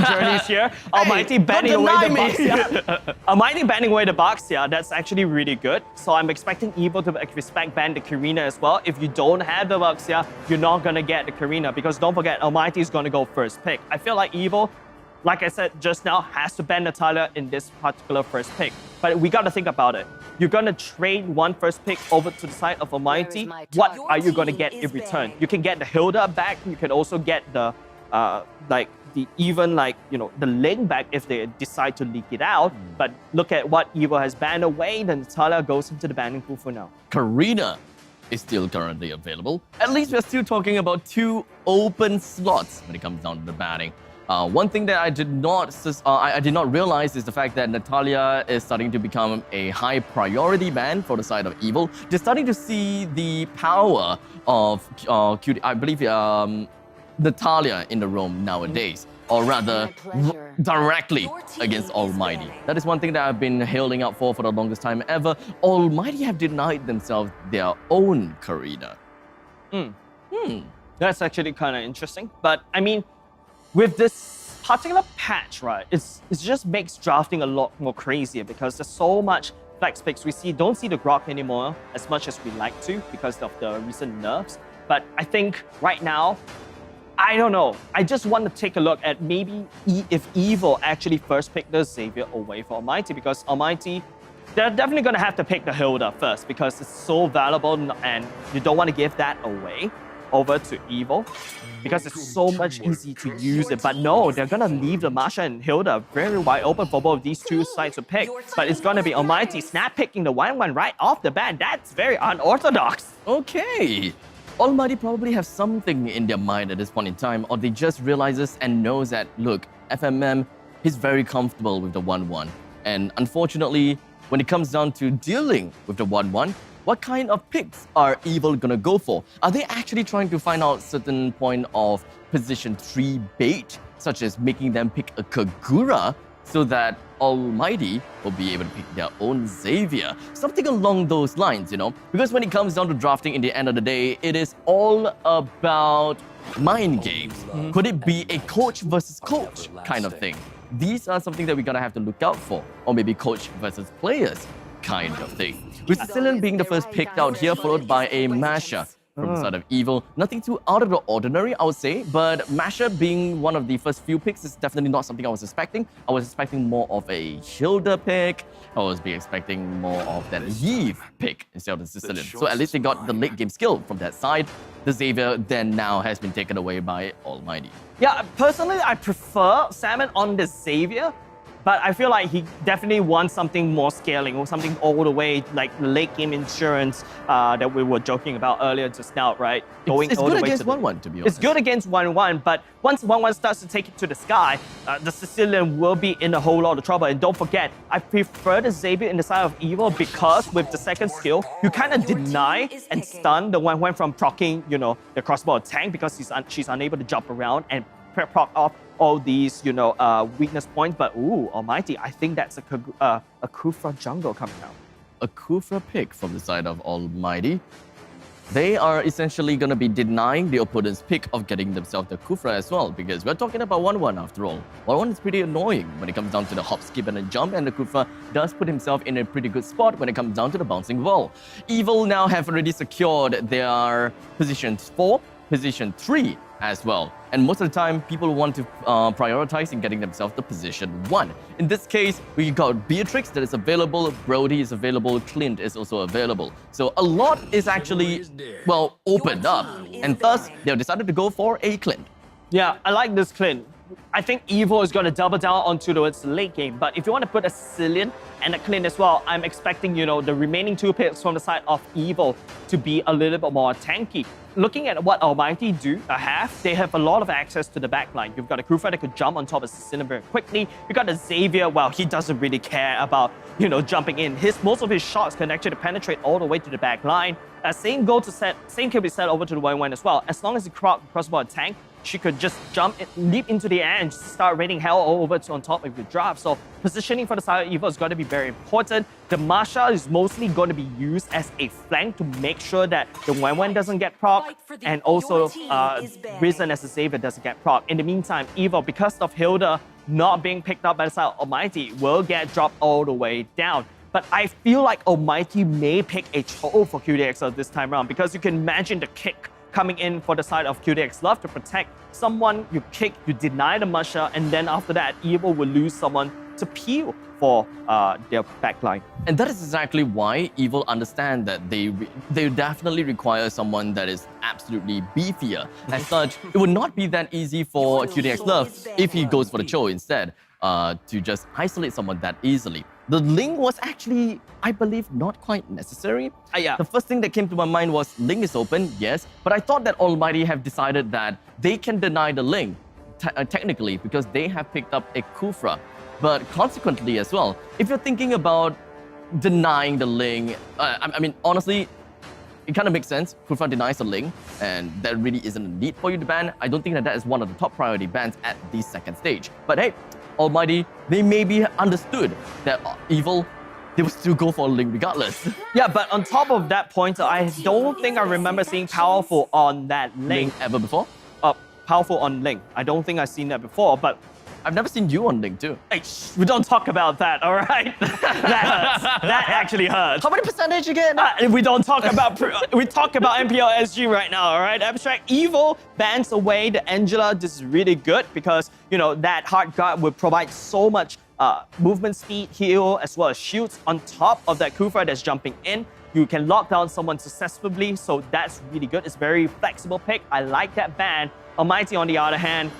journeys here. Almighty banning away the Bucks. Yeah. Almighty banning away the Bucks, yeah, that's actually really good. So I'm expecting Evil to respect ban the Karina as well. If you don't have the Bucks, yeah, you're not gonna get the Karina because don't forget, Almighty is gonna go first pick. I feel like Evil, like I said just now, has to ban Natalia in this particular first pick. But we gotta think about it. You're gonna trade one first pick over to the side of Almighty. What are you gonna get in return? You can get the Hilda back. You can also get the the Ling back if they decide to leak it out. But look at what Evil has banned away. Then Natalia goes into the banning pool for now. Karina is still currently available. At least we're still talking about 2 open slots when it comes down to the banning. One thing that I did not realize is the fact that Natalia is starting to become a high priority ban for the side of Evil. They're starting to see the power of I believe Natalia in the roam nowadays, or rather directly against Almighty. That is one thing that I've been hailing out for the longest time ever. Almighty have denied themselves their own Karina. That's actually kind of interesting. But I mean, with this particular patch, right, it just makes drafting a lot more crazier because there's so much flex picks. We don't see the Grok anymore as much as we like to because of the recent nerfs. But I think right now, I don't know. I just want to take a look at maybe if Evil actually first picked the Xavier away for Almighty, because Almighty, they're definitely going to have to pick the Hilda first because it's so valuable and you don't want to give that away over to Evil because it's so much easy to use it. But no, they're going to leave the Masha and Hilda very wide open for both of these two sides to pick. But it's going to be Almighty snap picking the 1-1 right off the bat. That's very unorthodox. Okay. Almighty probably have something in their mind at this point in time, or they just realizes and knows that, look, FMM is very comfortable with the 1-1. And unfortunately, when it comes down to dealing with the 1-1, what kind of picks are Evil gonna go for? Are they actually trying to find out certain point of position 3 bait, such as making them pick a Kagura so that Almighty will be able to pick their own Xavier? Something along those lines, you know? Because when it comes down to drafting in the end of the day, it is all about mind games. Could it be a coach versus coach kind of thing? These are something that we're gonna have to look out for. Or maybe coach versus players kind of thing. With Sicilian being the first picked out here, followed by a Masha from the side of Evil. Nothing too out of the ordinary, I would say, but Masha being one of the first few picks is definitely not something I was expecting. I was expecting more of a Hilda pick. I was expecting more of that Yves pick instead of the Sicilian. So at least they got the late game skill from that side. The Xavier then now has been taken away by Almighty. Yeah, personally, I prefer Salmon on the Xavier, but I feel like he definitely wants something more scaling or something all the way, like late game insurance that we were joking about earlier just now, right? It's good against 1-1, to be honest. It's good against 1-1, but once 1-1 starts to take it to the sky, the Sicilian will be in a whole lot of trouble. And don't forget, I prefer the Xavier in the side of Evil because with the second skill, you kind of deny and stun the 1-1 from proccing, you know, the crossbow tank because she's unable to jump around and proc off all these, you know, weakness points. But ooh, Almighty, I think that's a Kufra jungle coming out. A Kufra pick from the side of Almighty. They are essentially going to be denying the opponent's pick of getting themselves the Kufra as well, because we're talking about 1-1 after all. 1-1 is pretty annoying when it comes down to the hop, skip, and a jump, and the Kufra does put himself in a pretty good spot when it comes down to the bouncing ball. Evil now have already secured their positions 4 position 3 as well. And most of the time, people want to prioritize in getting themselves to position 1. In this case, we got Beatrix that is available, Brody is available, Clint is also available. So a lot is actually, well, opened up. And thus, they've decided to go for a Clint. Yeah, I like this Clint. I think Evil is going to double down onto its late game. But if you want to put a Cillian and a Clint as well, I'm expecting, you know, the remaining 2 picks from the side of Evil to be a little bit more tanky. Looking at what Almighty they have a lot of access to the backline. You've got a Krufa that could jump on top of Cillian very quickly. You've got a Xavier, well, he doesn't really care about, you know, jumping in. Most of his shots can actually penetrate all the way to the backline. Same can be set over to the 1-1 as well. As long as the crossbow tank, she could just leap into the air and start raining hell all over on top of the drop. So positioning for the side of Evil is going to be very important. The Masha is mostly going to be used as a flank to make sure that the 1-1 doesn't get proc, and also Risen as a Xavier doesn't get proc. In the meantime, Evil, because of Hilda not being picked up by the side of Almighty, will get dropped all the way down. But I feel like Almighty may pick a Cho for QDXL this time around, because you can imagine the kick coming in for the side of QDX Love to protect someone. You kick, you deny the Masha, and then after that, Evil will lose someone to peel for their backline. And that is exactly why Evil understand that they definitely require someone that is absolutely beefier. As such, it would not be that easy for QDX Love if he goes for the Cho instead, to just isolate someone that easily. The Ling was actually, I believe, not quite necessary. Yeah. The first thing that came to my mind was Ling is open, yes, but I thought that Almighty have decided that they can deny the Ling, technically, because they have picked up a Kufra. But consequently as well, if you're thinking about denying the Ling, I mean, honestly, it kind of makes sense. Kufra denies the Ling, and there really isn't a need for you to ban. I don't think that is one of the top priority bans at the second stage. But hey, Almighty, they maybe understood that Evil, they will still go for a Ling regardless. Yeah, but on top of that point, I don't think I remember seeing Powerful on that Ling ever before. Powerful on Ling. I don't think I've seen that before, but I've never seen you on Ling too. Hey, we don't talk about that, all right? That hurts. That actually hurts. How many percentage again? We don't talk about, we talk about MPL SG right now, all right? Abstract Evil bans away the Angela. This is really good because, you know, that hard guard will provide so much movement speed, heal, as well as shields on top of that Kufra that's jumping in. You can lock down someone successfully, so that's really good. It's very flexible pick. I like that ban. Almighty, on the other hand,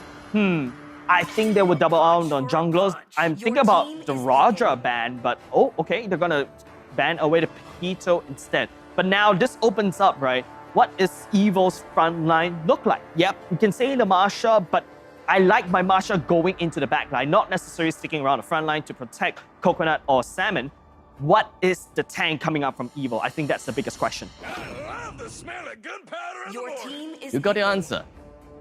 I think they will double down on junglers. I'm thinking about the Roger ban, but oh, okay, they're gonna ban away the Pito instead. But now this opens up, right? What is Evil's front line look like? Yep, you can say the Masha, but I like my Masha going into the back line, not necessarily sticking around the front line to protect Coconut or Salmon. What is the tank coming up from Evil? I think that's the biggest question. I love the smell of gunpowder in the morning. You got the answer.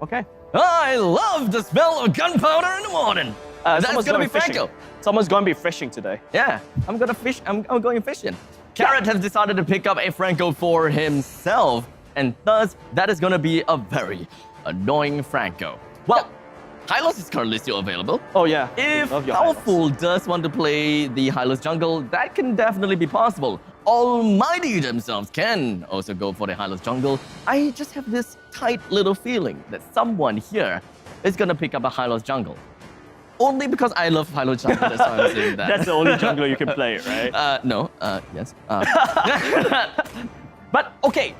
Okay. I love the smell of gunpowder in the morning. That's gonna be Franco. Someone's gonna be fishing today. Yeah, I'm gonna fish. I'm going fishing. Carrot has decided to pick up a Franco for himself, and thus that is gonna be a very annoying Franco. Well, Hylos is currently still available. Oh yeah. If Powerful does want to play the Hylos jungle, that can definitely be possible. Almighty themselves can also go for the Hylos jungle. I just have this tight little feeling that someone here is gonna pick up a Hylos jungle. Only because I love Hylos jungle, that's why I'm saying that. That's the only jungler you can play, right? No, yes. But okay,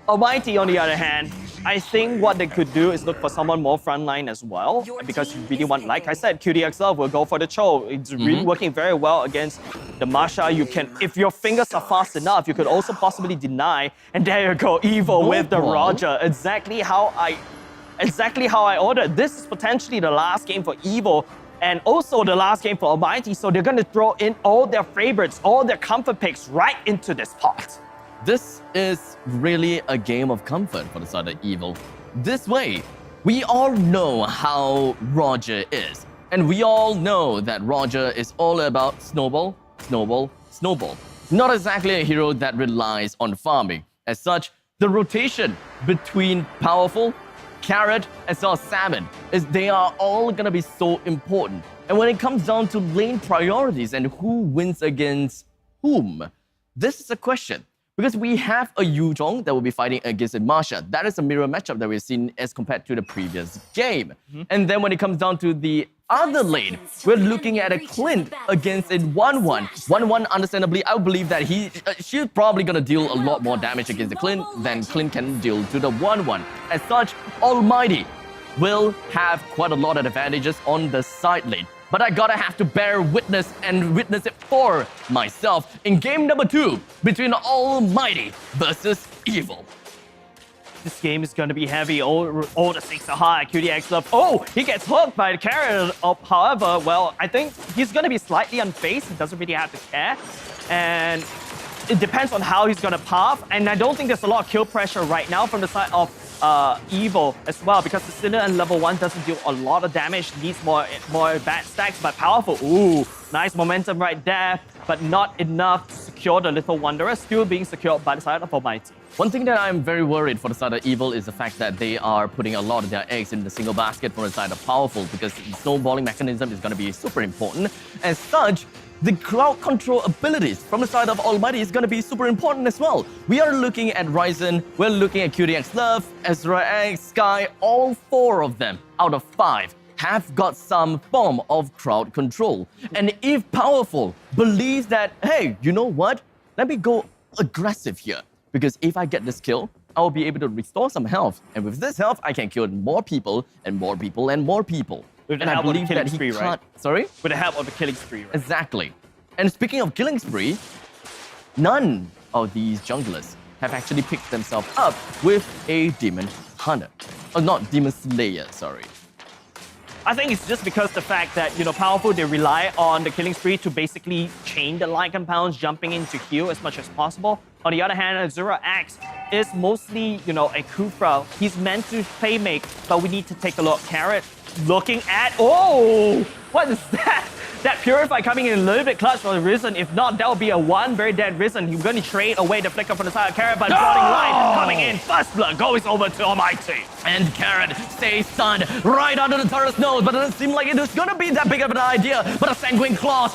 Almighty on the other hand, I think what they could do is look for someone more frontline as well, because you really want, like I said, QDXL will go for the Cho. It's really working very well against the Masha. You can, if your fingers are fast enough, you could also possibly deny, and there you go, Evil with the Roger. Exactly how I ordered. This is potentially the last game for Evil, and also the last game for Almighty, so they're gonna throw in all their favorites, all their comfort picks right into this pot. This is really a game of comfort for the side of Evil. This way, we all know how Roger is. And we all know that Roger is all about snowball, snowball, snowball. Not exactly a hero that relies on farming. As such, the rotation between Powerful, Carrot, as well as Salmon, they are all gonna be so important. And when it comes down to lane priorities and who wins against whom, this is a question. Because we have a Yu Zhong that will be fighting against a Marsha. That is a mirror matchup that we've seen as compared to the previous game. And then when it comes down to the other lane, we're looking at a Clint against a 1-1. 1-1, understandably, I believe that she's probably gonna deal a lot more damage against the Clint than Clint can deal to the 1-1. As such, Almighty will have quite a lot of advantages on the side lane. But I gotta have to bear witness and witness it for myself in game number 2 between Almighty versus Evil. This game is going to be heavy. All the stakes are high. QDX love. Oh, he gets hooked by the carrot. However, well, I think he's going to be slightly unfazed. He doesn't really have to care. And it depends on how he's going to path. And I don't think there's a lot of kill pressure right now from the side of Evil as well, because the Sinner and level 1 doesn't deal a lot of damage, needs more bad stacks, but powerful. Ooh, nice momentum right there, but not enough to secure the Little Wanderer, still being secured by the side of Almighty. One thing that I'm very worried for the side of Evil is the fact that they are putting a lot of their eggs in the single basket for the side of Powerful, because the snowballing mechanism is going to be super important. As such, the crowd control abilities from the side of Almighty is going to be super important as well. We are looking at Ryzen, we're looking at QDX Love, Ezra X, Sky, all 4 of them out of 5 have got some form of crowd control. And if Powerful believes that, hey, you know what? Let me go aggressive here. Because if I get this kill, I will be able to restore some health. And with this health, I can kill more people and more people and more people. With the and help I believe of the killing that he spree, can't... right? Sorry? With the help of the killing spree, right? Exactly. And speaking of killing spree, none of these junglers have actually picked themselves up with a Demon Hunter. Or not Demon Slayer, sorry. I think it's just because the fact that, you know, Powerful, they rely on the killing spree to basically chain the light compounds, jumping in to heal as much as possible. On the other hand, Azura X is mostly, you know, a Kufra. He's meant to play make, but we need to take a look. Carrot looking at... Oh! What is that? That Purify coming in a little bit clutch for the Risen. If not, that would be a 1 very dead Risen. He's going to trade away the flicker from the side of Carrot, but Rotting Light coming in. First blood goes over to Almighty. And Carrot stays stunned right under the turret's nose, but it doesn't seem like it is going to be that big of an idea. But a Sanguine claw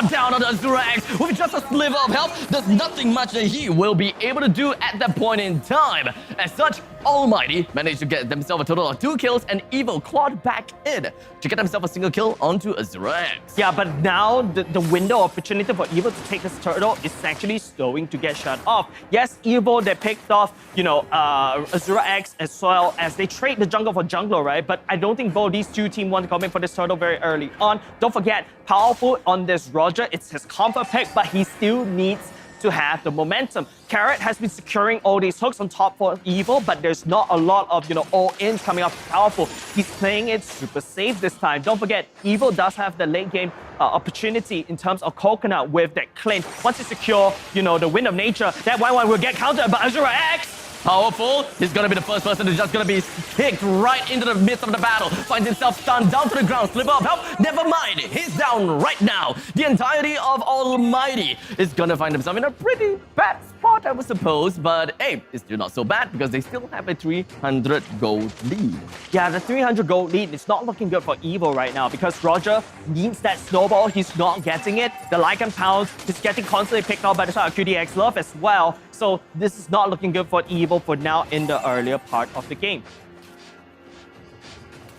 down on the Azura X with just a sliver of health. There's nothing much that he will be able to do at that point in time. As such, Almighty managed to get themselves a total of 2 kills, and Evil clawed back in to get himself a single kill onto Azura X. Yeah, but now the window of opportunity for Evil to take this turtle is actually going to get shut off. Yes, Evil, they picked off, you know, Azura X as well as they trade the jungle for jungler, right? But I don't think both these two teams want to come in for this turtle very early on. Don't forget, Powerful on this Roger, it's his comfort pick, but he still needs to have the momentum. Carrot has been securing all these hooks on top for Evil, but there's not a lot of, you know, all-ins coming up Powerful. He's playing it super safe this time. Don't forget, Evil does have the late game opportunity in terms of Coconut with that Clint. Once you secure, you know, the Wind of Nature, that 1-1 will get countered by Azura X. Powerful. He's gonna be the first person who's just gonna be kicked right into the midst of the battle. Finds himself stunned down to the ground. Slip of help. Never mind. He's down right now. The entirety of Almighty is gonna find himself in a pretty bad spot, I would suppose. But hey, it's still not so bad because they still have a 300 gold lead. Yeah, the 300 gold lead is not looking good for Evil right now because Roger needs that snowball. He's not getting it. The Lycan Pounds is getting constantly picked off by the side of QDX Love as well. So this is not looking good for Evil for now in the earlier part of the game.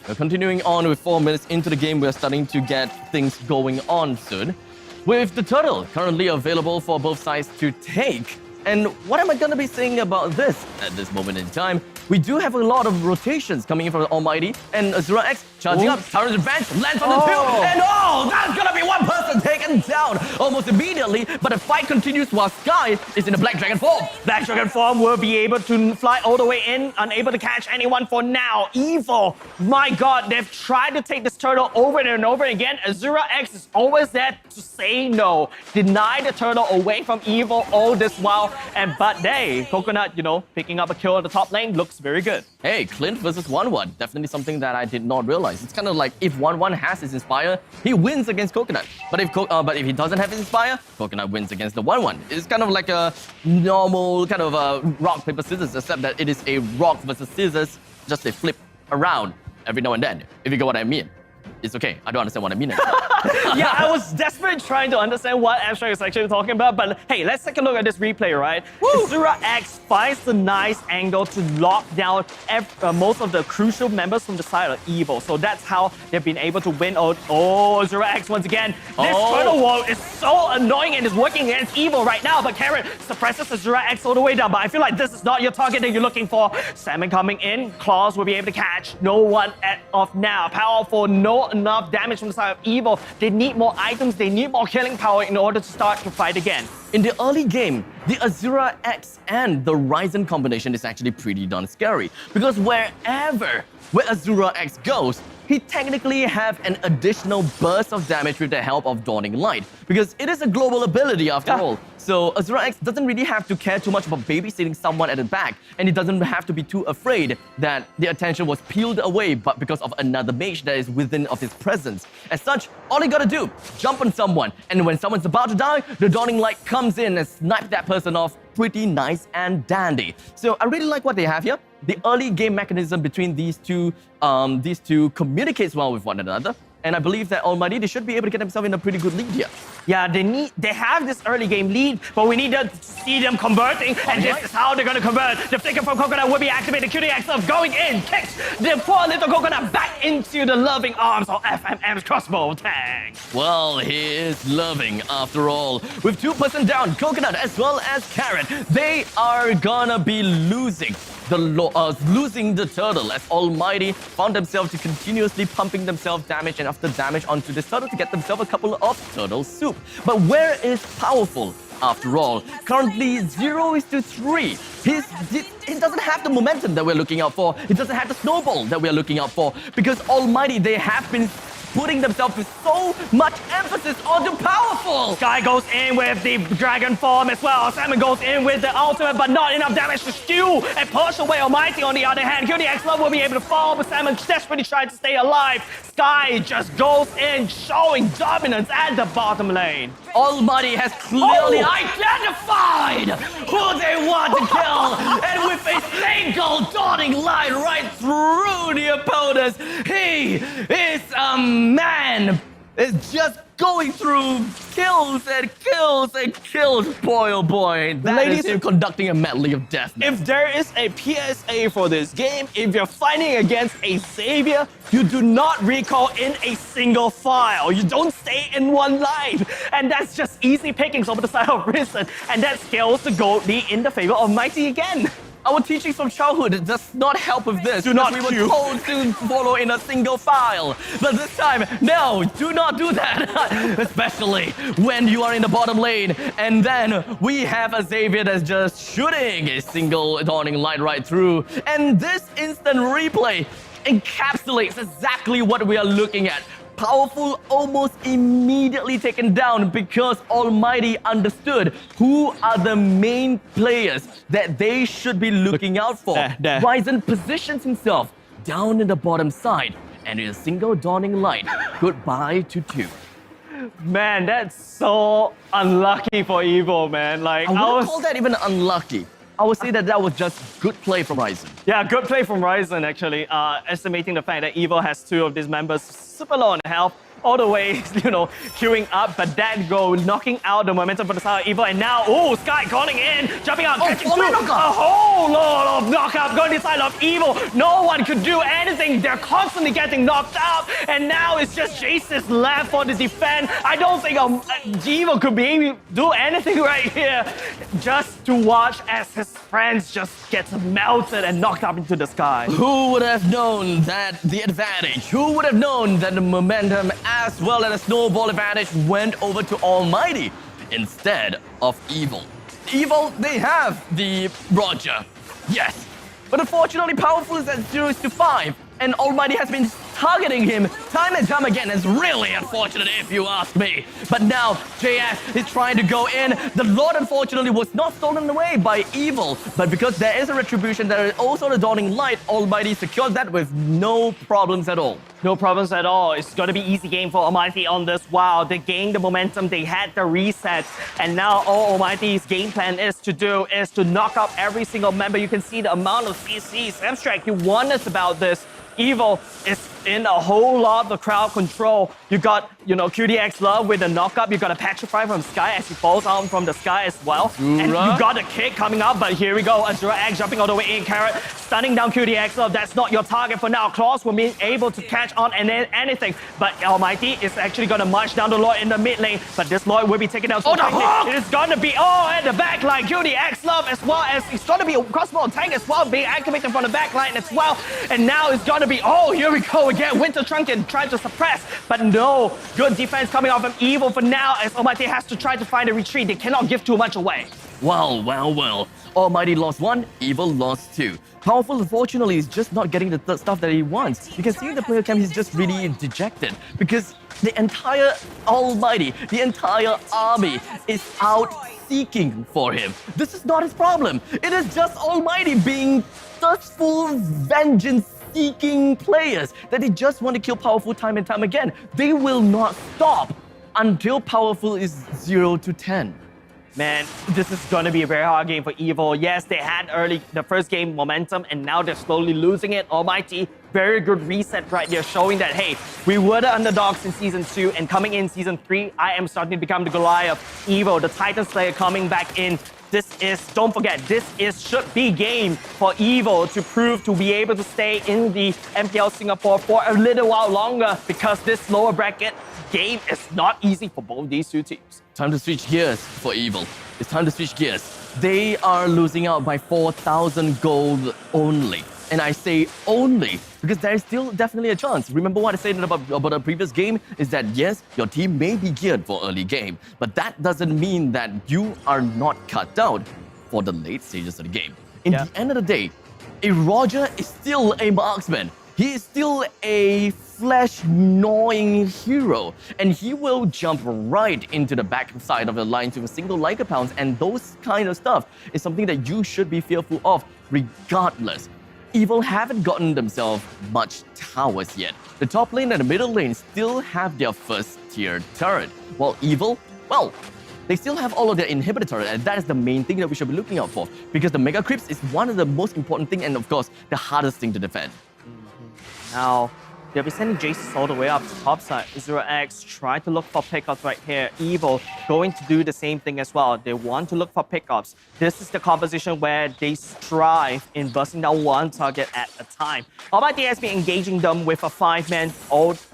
We're continuing on with 4 minutes into the game. We're starting to get things going on soon. With the turtle currently available for both sides to take. And what am I going to be saying about this at this moment in time? We do have a lot of rotations coming in from Almighty, and Azura X charging up, Tyrant's Revenge, lands on the field, and that's gonna be one person taken down almost immediately, but the fight continues while Sky is in the Black Dragon form. Black Dragon form will be able to fly all the way in, unable to catch anyone for now. Evil, my god, they've tried to take this turtle over and over again. Azura X is always there to say no, deny the turtle away from Evil all this while, but hey, Coconut, you know, picking up a kill on the top lane looks very good. Hey, Clint versus 1-1. Definitely something that I did not realize. It's kind of like if 1-1 has his Inspire, he wins against Coconut. But if he doesn't have his Inspire, Coconut wins against the 1-1. It's kind of like a normal kind of a rock, paper, scissors, except that it is a rock versus scissors, just a flip around every now and then, if you get what I mean. It's okay. I don't understand what I mean anymore. Yeah, I was desperately trying to understand what Abstract is actually talking about, but hey, let's take a look at this replay, right? Azura X finds the nice angle to lock down most of the crucial members from the side of Evil. So that's how they've been able to win out. Oh, Azura X once again. This turtle wall is so annoying and is working against Evil right now, but Carrot suppresses Azura X all the way down. But I feel like this is not your target that you're looking for. Salmon coming in, Claws will be able to catch. No one off now. Powerful, no enough damage from the side of Evil. They need more items, they need more killing power in order to start to fight again. In the early game, the Azura X and the Ryzen combination is actually pretty darn scary because where Azura X goes, he technically have an additional burst of damage with the help of Dawning Light because it is a global ability after all. So Azura X doesn't really have to care too much about babysitting someone at the back, and he doesn't have to be too afraid that the attention was peeled away but because of another mage that is within of his presence. As such, all he gotta do, jump on someone, and when someone's about to die, the Dawning Light comes in and snipes that person off pretty nice and dandy. So I really like what they have here. The early game mechanism between these two communicates well with one another. And I believe that Almighty, they should be able to get themselves in a pretty good lead here. Yeah, they have this early game lead, but we need to see them converting, and this is how they're going to convert. The flicker from Coconut will be activated. QTX of going in, kicks the poor little Coconut back into the loving arms of FMM's crossbow tag. Well, he is loving after all. With 2% down, Coconut as well as Carrot, they are gonna be losing the turtle as Almighty found themselves to continuously pumping themselves damage and after damage onto this turtle to get themselves a couple of turtle soup. But where is Powerful? After all, currently 0:3. He doesn't have the momentum that we're looking out for. He doesn't have the snowball that we're looking out for because Almighty, they have been putting themselves with so much emphasis onto Powerful. Sky goes in with the dragon form as well. Salmon goes in with the ultimate, but not enough damage to steal and push away Almighty. On the other hand, QTX Love will be able to fall, but Salmon desperately trying to stay alive. Sky just goes in, showing dominance at the bottom lane. Almighty has clearly identified who they want to kill, and with a single Dawning Light right through the opponents, he is a man. Is just going through kills and kills and kills. Boy, oh boy. That is him conducting a medley of death. If there is a PSA for this game, if you're fighting against a Savior, you do not recall in a single file. You don't stay in one line. And that's just easy pickings over the side of Risen. And that scales the gold lead in the favor of Mighty again. Our teachings from childhood does not help with this. Do not we were told to follow in a single file. But this time, no, do not do that. Especially when you are in the bottom lane. And then we have a Xavier that's just shooting a single Dawning Light right through. And this instant replay encapsulates exactly what we are looking at. Powerful almost immediately taken down because Almighty understood who are the main players that they should be looking out for. Ryzen positions himself down in the bottom side and in a single Dawning Light. Goodbye to 2. Man, that's so unlucky for Evil, man. Like I wouldn't call that even unlucky. I would say that was just good play from Ryzen. Yeah, good play from Ryzen, actually. Estimating the fact that Evil has 2 of these members super low on health, all the way, queuing up, but that goal knocking out the momentum for the side of Evil, and now, Sky calling in, jumping out, catching through, a whole lot of knockout going inside of Evil. No one could do anything. They're constantly getting knocked out, and now it's just Jace's left for the defense. I don't think Evil could be able to do anything right here. Just to watch as his friends just get melted and knocked up into the sky. Who would have known that the advantage? Who would have known that the momentum as well as a snowball advantage went over to Almighty instead of Evil? Evil, they have the Roger, yes. But unfortunately, Powerful is at 0:5, and Almighty has been targeting him time and time again. It's really unfortunate if you ask me. But now, JS is trying to go in. The Lord, unfortunately, was not stolen away by Evil. But because there is a retribution, there is also the Dawning Light. Almighty secures that with no problems at all. No problems at all. It's going to be easy game for Almighty on this. Wow, they gained the momentum. They had the reset. And now all Almighty's game plan is to do is to knock out every single member. You can see the amount of CCs. Abstract, you warned us about this. Evil is in a whole lot of the crowd control. You got, QDX Love with the knockup. You got a Petrify from Sky as he falls out from the Sky as well. And you got a kick coming up, but here we go. Azura X jumping all the way in. Carrot stunning down QDX Love. That's not your target for now. Claws will be able to catch on and then anything. But Almighty is actually going to march down the Lord in the mid lane. But this Lord will be taken out. So it is going to be, at the back line. QDX Love as well as it's going to be a crossbow tank as well being activated from the back line as well. And now it's going to be, here we go again. Winter Trunkin trying to suppress, but no. Good defense coming off from Evil for now as Almighty has to try to find a retreat. They cannot give too much away. Well. Almighty lost 1, Evil lost 2. Powerful, unfortunately, is just not getting the stuff that he wants. You can see in the player cam, he's just really dejected because the entire Almighty, the entire army is out seeking for him. This is not his problem. It is just Almighty being thirstful, vengeance-seeking players that they just want to kill Powerful time and time again. They will not stop until Powerful is 0 to 10. Man, this is going to be a very hard game for Evil. Yes, they had the first game momentum, and now they're slowly losing it. Almighty, very good reset right there, showing that, hey, we were the underdogs in Season 2, and coming in Season 3, I am starting to become the Goliath. Evil, the Titan Slayer coming back in. Don't forget, should be game for Evil to prove to be able to stay in the MPL Singapore for a little while longer, because this lower bracket game is not easy for both these two teams. Time to switch gears for Evil. It's time to switch gears. They are losing out by 4,000 gold only. And I say only because there is still definitely a chance. Remember what I said about a previous game is that yes, your team may be geared for early game, but that doesn't mean that you are not cut out for the late stages of the game. In the end of the day, a Roger is still a marksman. He is still a flesh-gnawing hero, and he will jump right into the back side of the lines with a single Liger Pounce, and those kind of stuff is something that you should be fearful of regardless. Evil haven't gotten themselves much towers yet. The top lane and the middle lane still have their first tier turret, while Evil, they still have all of their inhibitor turret, and that is the main thing that we should be looking out for, because the Mega Creeps is one of the most important thing and of course the hardest thing to defend. Now, they'll be sending Jaces all the way up to top side. Azura X try to look for pickups right here. Evil going to do the same thing as well. They want to look for pickups. This is the composition where they strive in bursting down one target at a time. Almighty has been engaging them with a 5-man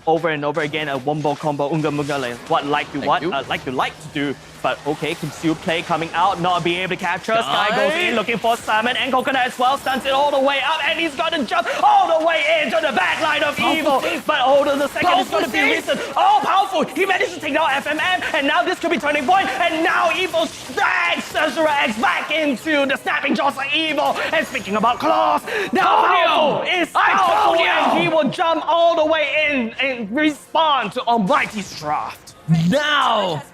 over and over again, a wombo combo, unga munga, what like to do. But okay, conceal play coming out, not be able to capture. Sky goes in looking for Simon and Coconut as well, stunts it all the way up, and he's gonna jump all the way into the back line of Evil. But hold on a second, it's gonna be recent. Powerful! He managed to take down FMM, and now this could be turning point, and now Evil drags Azura X back into the snapping jaws of Evil. And speaking about claws, now Powerful is powerful, and he will jump all the way in and respond to Almighty's draft. Now,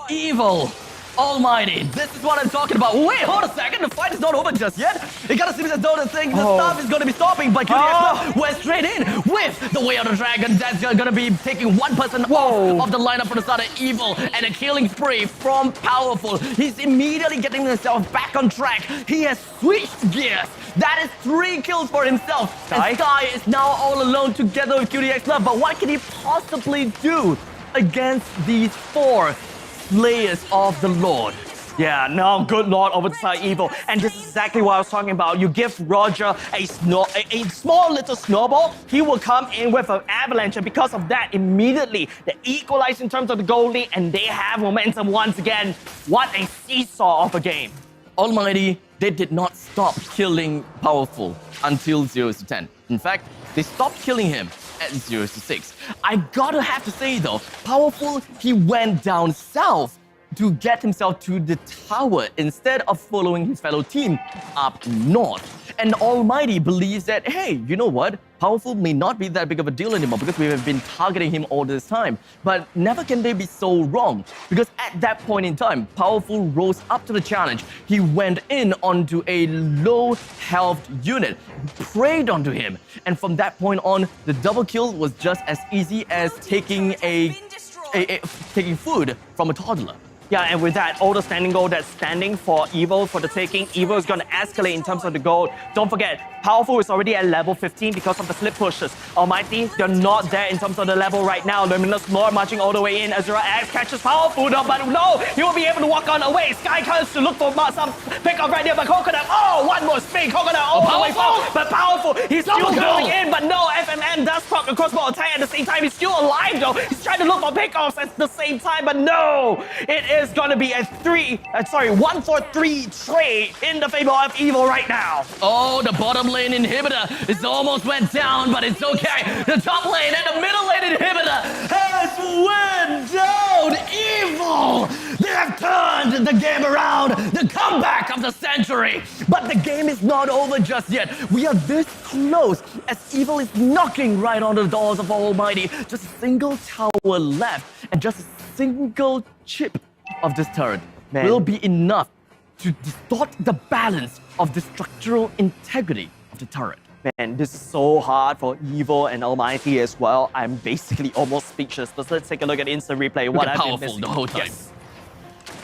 Evil, Almighty, this is what I'm talking about. Wait, hold a second, the fight is not over just yet. It kind of seems as though the stuff is going to be stopping, but QDX went straight in with the Way of the Dragon. That's going to be taking one person off of the lineup for the start of Evil, and a killing spree from Powerful. He's immediately getting himself back on track. He has switched gears. That is 3 kills for himself. And Sky is now all alone together with QDX Love, but what can he possibly do against these 4 Slayers of the Lord? Yeah, no, good Lord over the side Evil. And this is exactly what I was talking about. You give Roger a small little snowball, he will come in with an avalanche. And because of that, immediately they equalize in terms of the goal lead, and they have momentum once again. What a seesaw of a game. Almighty, they did not stop killing Powerful until 0 to 10. In fact, they stopped killing him at 0 to 6. I gotta have to say though, Powerful, he went down south to get himself to the tower instead of following his fellow team up north. And Almighty believes that, hey, you know what? Powerful may not be that big of a deal anymore because we have been targeting him all this time. But never can they be so wrong, because at that point in time, Powerful rose up to the challenge. He went in onto a low health unit, preyed onto him. And from that point on, the double kill was just as easy as taking taking food from a toddler. Yeah, and with that, all the standing gold that's standing for Evil for the taking, Evil is going to escalate in terms of the gold. Don't forget, Powerful is already at level 15 because of the slip pushes. Almighty, they're not there in terms of the level right now. Luminous Lord marching all the way in. Azura X catches Powerful, no, but no, he will be able to walk on away. Sky comes to look for some pickup right there, but Coconut, oh, one more spin. Coconut all the way forward, but Powerful, he's still going in, but no, FMN does proc a crossbow attack at the same time. He's still alive though. He's trying to look for pickoffs at the same time, but no, it is going to be a 1-4-3 trade in the favor of Evil right now. Oh, the bottom lane inhibitor is almost went down, but it's okay. The top lane and the middle lane inhibitor has went down. Evil! They have turned the game around. The comeback of the century. But the game is not over just yet. We are this close as Evil is knocking right on the doors of Almighty. Just a single tower left and just a single chip of this turret will be enough to distort the balance of the structural integrity of the turret. Man, this is so hard for Evil and Almighty as well. I'm basically almost speechless. But let's take a look at instant replay. Look at Powerful the whole time. Yes.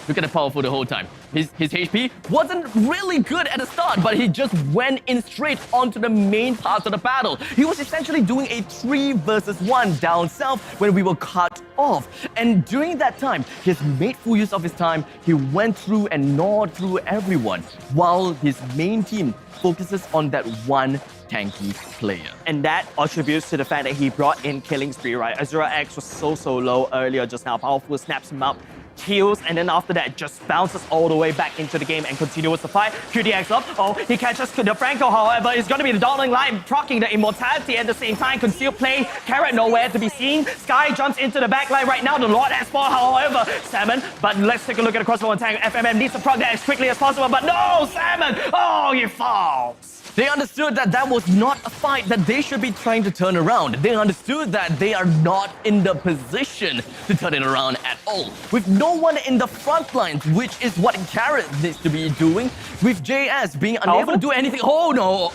Look at the Powerful the whole time. His HP wasn't really good at the start, but he just went in straight onto the main part of the battle. He was essentially doing a 3 versus 1 down south when we were cut off. And during that time, he has made full use of his time. He went through and gnawed through everyone, while his main team focuses on that one tanky player. And that attributes to the fact that he brought in Killing Spree, right? Azura X was so low earlier just now. Powerful snaps him up, kills, and then after that just bounces all the way back into the game and continues the fight. QDX up, oh, he catches the Franco, however, it's going to be the Darling Line proccing the Immortality at the same time. Concealed play, Carrot nowhere to be seen. Sky jumps into the back line right now. The Lord has spawned, however, Salmon, but let's take a look at the crossbow attack. FMM needs to proc that as quickly as possible, but no, Salmon, oh, he falls. They understood that that was not a fight that they should be trying to turn around. They understood that they are not in the position to turn it around at all. With no one in the front lines, which is what Carrot needs to be doing. With JS being unable to do anything. Oh no,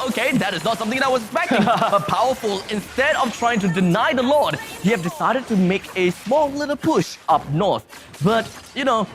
okay, that is not something that I was expecting. But Powerful, instead of trying to deny the Lord, he have decided to make a small little push up north. But, you know,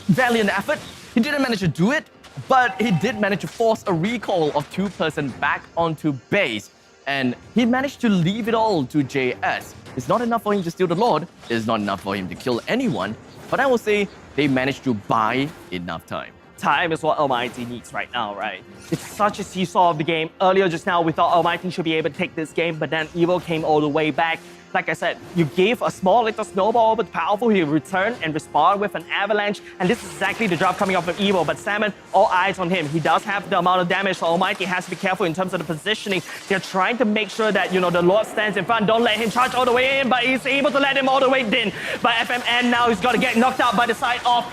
valiant effort. He didn't manage to do it. But he did manage to force a recall of 2 persons back onto base. And he managed to leave it all to JS. It's not enough for him to steal the Lord. It's not enough for him to kill anyone. But I will say they managed to buy enough time. Time is what Almighty needs right now, right? It's such a seesaw of the game. Earlier just now, we thought Almighty should be able to take this game, but then Evil came all the way back. Like I said, you gave a small little snowball but Powerful. He returned and respond with an avalanche, and this is exactly the drop coming off of Evil. But Salmon, all eyes on him. He does have the amount of damage, so Almighty has to be careful in terms of the positioning. They're trying to make sure that, you know, the Lord stands in front. Don't let him charge all the way in, but he's able to let him all the way in. But FMN now is going to get knocked out by the side of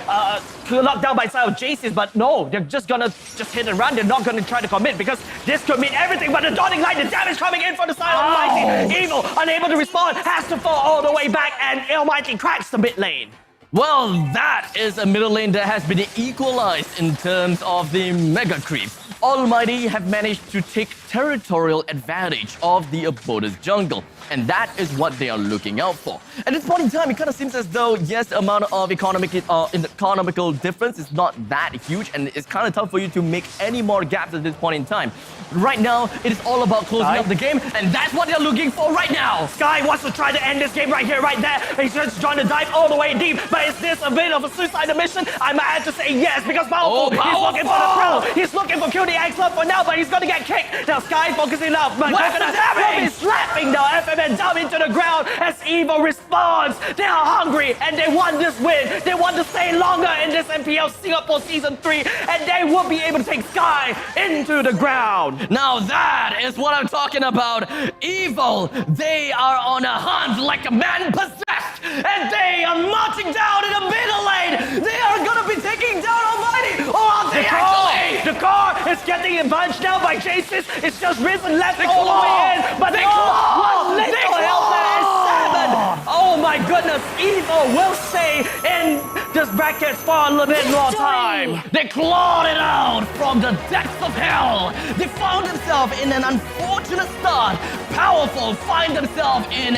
locked down by the side of Jace's, but no, they're just gonna hit and run. They're not gonna try to commit because this could mean everything. But the dotting line, the damage coming in from the side of Almighty. Evil, unable to respond, has to fall all the way back, and Almighty cracks the mid lane. Well, that is a middle lane that has been equalized in terms of the mega creep. Almighty have managed to take territorial advantage of the opponent's jungle, and that is what they are looking out for. At this point in time, it kind of seems as though, yes, the amount of economical difference is not that huge, and it's kind of tough for you to make any more gaps at this point in time. Right now, it is all about closing up the game, and that's what they're looking for right now. Sky wants to try to end this game right here, right there. He's just trying to dive all the way deep, but is this a bit of a suicide mission? I might have to say yes, because Powerful, he's looking for the thrill. He's looking for QDX love for now, but he's going to get kicked. Now Sky focusing up, but Coconut will be slapping the FMN down into the ground as Evil responds. They are hungry, and they want this win. They want to stay longer in this MPL Singapore Season 3, and they will be able to take Sky into the ground. Now that is what I'm talking about. Evil, they are on a hunt like a man possessed, and they are marching down in the middle lane. They are gonna be taking down Almighty, or are they actually? The car is getting bunched now by Jace's. It's just risen left all the way in, but one little helmet is 7. Oh my goodness, Evil will stay in this bracket for a little bit more time. They clawed it out from the depths of hell. They found themselves in an unfortunate start. Powerful finds himself in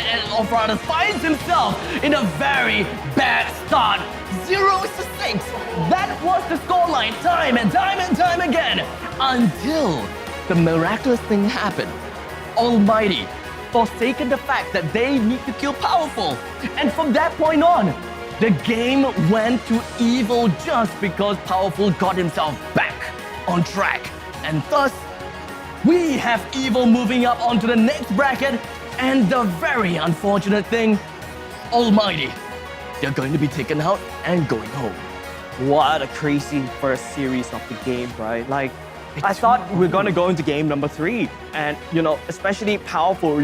a very bad start 0-6. That was the scoreline time and time again until the miraculous thing happened. Almighty forsaken the fact that they need to kill Powerful. And from that point on, the game went to evil just because Powerful got himself back on track. And thus, we have evil moving up onto the next bracket. And the very unfortunate thing, Almighty, they're going to be taken out and going home. What a crazy first series of the game, right? Like, I thought we are going to go into game number 3. And, especially Powerful,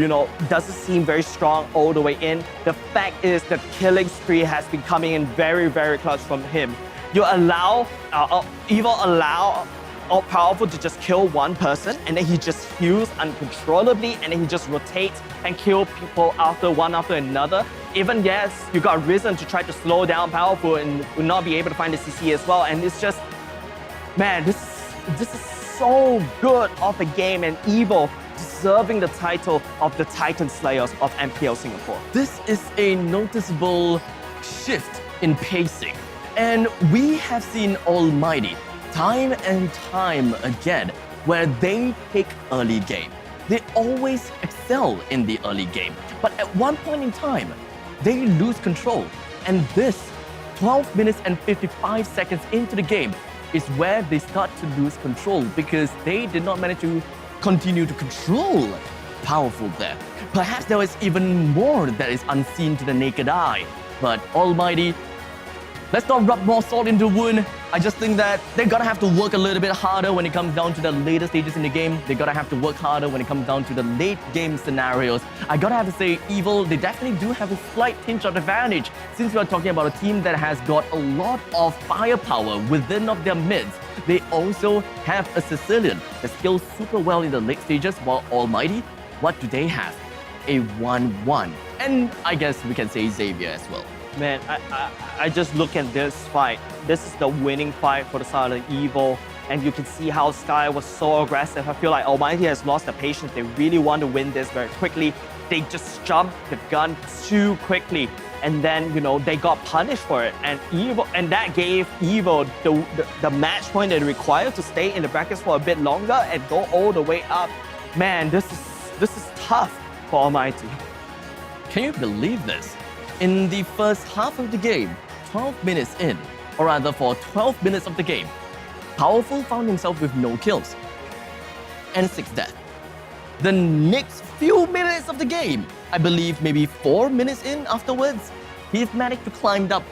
doesn't seem very strong all the way in. The fact is the killing spree has been coming in very, very clutch from him. You allow, Evil allow Powerful to just kill one person, and then he just heals uncontrollably, and then he just rotates and kill people one after another. Even yes, you got Risen to try to slow down Powerful and will not be able to find the CC as well. And it's just, man, this is so good of a game, and Evil deserving the title of the Titan Slayers of MPL Singapore. This is a noticeable shift in pacing, and we have seen Almighty time and time again where they take early game. They always excel in the early game, but at one point in time, they lose control. And this 12 minutes and 55 seconds into the game is where they start to lose control because they did not manage to continue to control Powerful there. Perhaps there was even more that is unseen to the naked eye, but Almighty, let's not rub more salt into the wound. I just think that they're gonna have to work a little bit harder when it comes down to the later stages in the game. They're gonna have to work harder when it comes down to the late game scenarios. I gotta have to say, Evil, they definitely do have a slight tinge of advantage since we're talking about a team that has got a lot of firepower within of their mids. They also have a Sicilian that skills super well in the late stages, while Almighty, what do they have? A 1-1. And I guess we can say Xavier as well. Man, I just look at this fight. This is the winning fight for the side of Evil. And you can see how Sky was so aggressive. I feel like Almighty has lost the patience. They really want to win this very quickly. They just jumped the gun too quickly. And then, they got punished for it. And that gave Evil the match point they required to stay in the brackets for a bit longer and go all the way up. Man, this is tough for Almighty. Can you believe this? In the first half of the game, 12 minutes in, or rather for 12 minutes of the game, Powerful found himself with no kills and 6 deaths. The next few minutes of the game, I believe maybe 4 minutes in afterwards, he's managed to climb up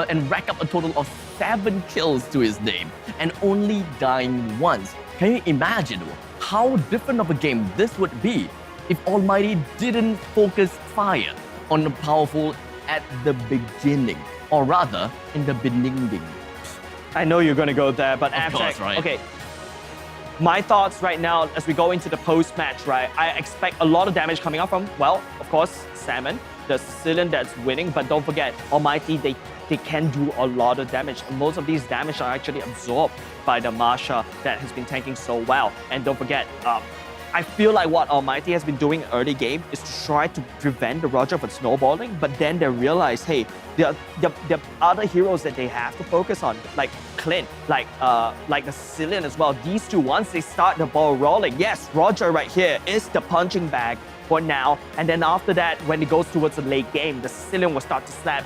and rack up a total of 7 kills to his name and only dying once. Can you imagine how different of a game this would be if Almighty didn't focus fire on the Powerful at the beginning, or rather, in the beginning? I know you're gonna go there, but Of course, right? Okay. My thoughts right now, as we go into the post-match, right? I expect a lot of damage coming out from, well, of course, Salmon, the Sicilian that's winning, but don't forget, Almighty, they can do a lot of damage. And most of these damage are actually absorbed by the Marsha that has been tanking so well. And don't forget, I feel like what Almighty has been doing early game is to try to prevent the Roger from snowballing, but then they realize, hey, there are other heroes that they have to focus on, like Clint, like the Sicilian as well. These two, once they start the ball rolling, yes, Roger right here is the punching bag for now, and then after that, when it goes towards the late game, the Sicilian will start to slap,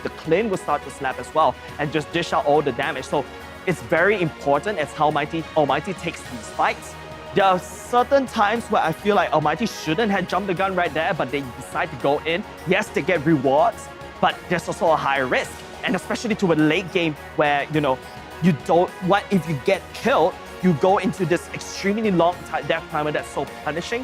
the Clint will start to slap as well, and just dish out all the damage. So it's very important as how Almighty takes these fights. There are certain times where I feel like Almighty shouldn't have jumped the gun right there, but they decide to go in. Yes, they get rewards, but there's also a high risk. And especially to a late game where, you don't, what if you get killed, you go into this extremely long death timer that's so punishing.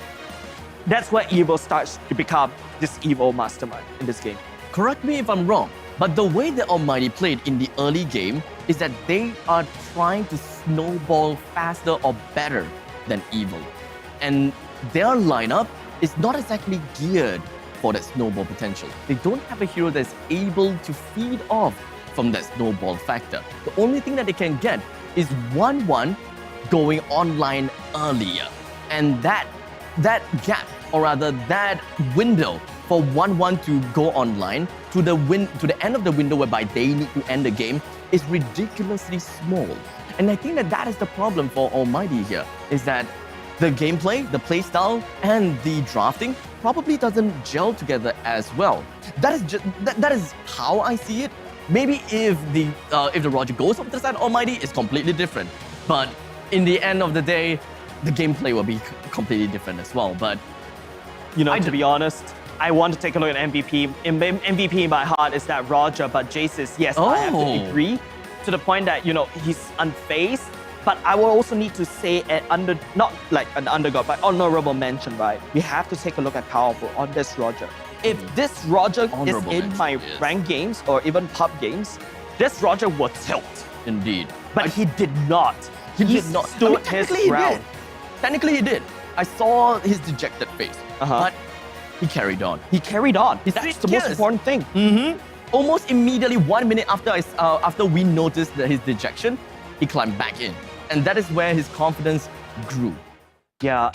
That's where Evil starts to become this evil mastermind in this game. Correct me if I'm wrong, but the way that Almighty played in the early game is that they are trying to snowball faster or better than Evil. And their lineup is not exactly geared for that snowball potential. They don't have a hero that's able to feed off from that snowball factor. The only thing that they can get is 1-1 going online earlier. And that gap, or rather that window for 1-1 to go online to the end of the window whereby they need to end the game is ridiculously small. And I think that is the problem for Almighty here, is that the gameplay, the play style, and the drafting probably doesn't gel together as well. That is how I see it. Maybe if the Roger goes over to the side of Almighty, it's completely different. But in the end of the day, the gameplay will be completely different as well. But to be honest, I want to take a look at MVP. MVP in my heart is that Roger, but Jace is, yes, I have to agree to the point that, he's unfazed. But I will also need to say not like an underdog, but honorable mention, right? We have to take a look at Powerful on this Roger. If this Roger is in my ranked games or even pub games, this Roger will tilt. Indeed. But he did not. He did not. Stood his ground. Technically he did. I saw his dejected face. But he carried on. He carried on. That's the most important thing. Almost immediately, 1 minute after we noticed his dejection, he climbed back in. And that is where his confidence grew. Yeah,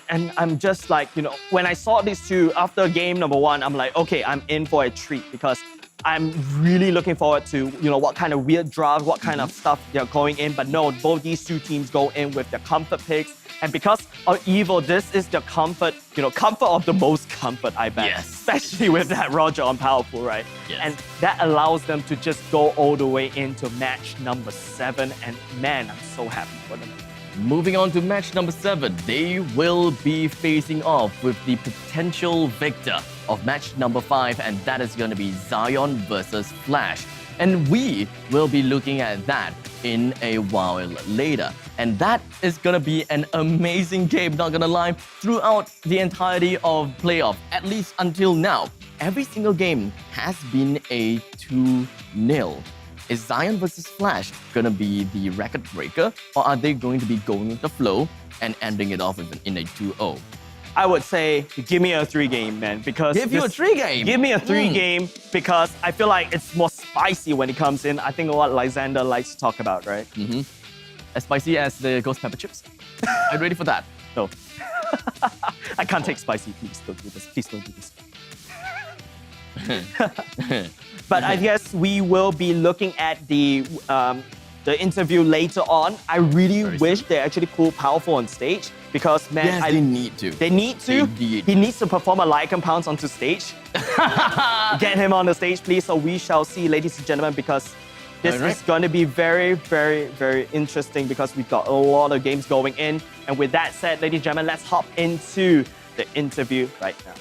and I'm just like, when I saw these two after game number 1, I'm like, okay, I'm in for a treat because I'm really looking forward to, what kind of weird draft, what kind of stuff they're going in. But no, both these two teams go in with their comfort picks. And because of Evo, this is the comfort, comfort of the most comfort, I bet. Yes. Especially with that Roger on Powerful, right? Yes. And that allows them to just go all the way into match number 7. And man, I'm so happy for them. Moving on to match number 7, they will be facing off with the potential victor of match number 5, and that is going to be Zion versus Flash. And we will be looking at that in a while later. And that is going to be an amazing game, not going to lie, throughout the entirety of playoff, at least until now. Every single game has been a 2-0. Is Zion versus Flash going to be the record breaker, or are they going to be going with the flow and ending it off in a 2-0? I would say, give me a 3-game, man. Because Give you a 3-game? Give me a 3-game because I feel like it's more spicy when it comes in. I think what Lysander likes to talk about, right? As spicy as the ghost pepper chips. Are you ready for that? No. I can't take spicy. Please don't do this. Please don't do this. But I guess we will be looking at the interview later on. I really wish they actually pull Powerful on stage because, man, yes, they need to. They need to. Indeed. He needs to perform a Lycan Pounce onto stage. Get him on the stage, please. So we shall see, ladies and gentlemen, because this is going to be very, very, very interesting because we've got a lot of games going in. And with that said, ladies and gentlemen, let's hop into the interview right now.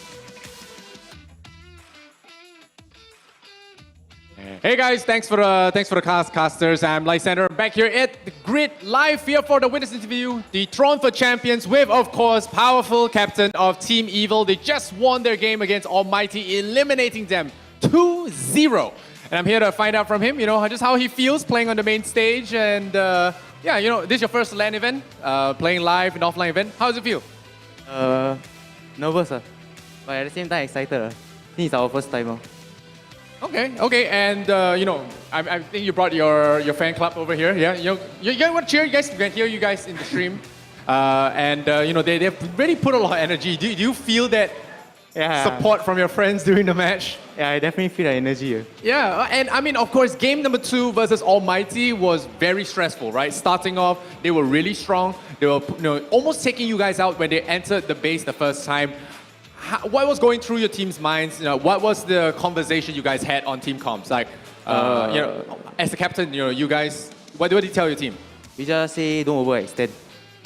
Hey guys, thanks for the casters. I'm Lysander, back here at the grid, live here for the winners interview. The Throne for Champions with, of course, Powerful, captain of Team Evil. They just won their game against Almighty, eliminating them 2-0. And I'm here to find out from him, just how he feels playing on the main stage. And this is your first LAN event, playing live, an offline event. How does it feel? Nervous, but at the same time excited. I think it's our first time. Okay, and I think you brought your fan club over here. Yeah, you guys want to cheer? You guys can hear you guys in the stream, they've really put a lot of energy. Do you feel that support from your friends during the match? Yeah, I definitely feel that energy. Yeah, and I mean, of course, game number 2 versus Almighty was very stressful, right? Starting off, they were really strong. They were almost taking you guys out when they entered the base the first time. What was going through your team's minds? What was the conversation you guys had on team comms? Like, as the captain, you guys, what did you tell your team? We just say don't overextend.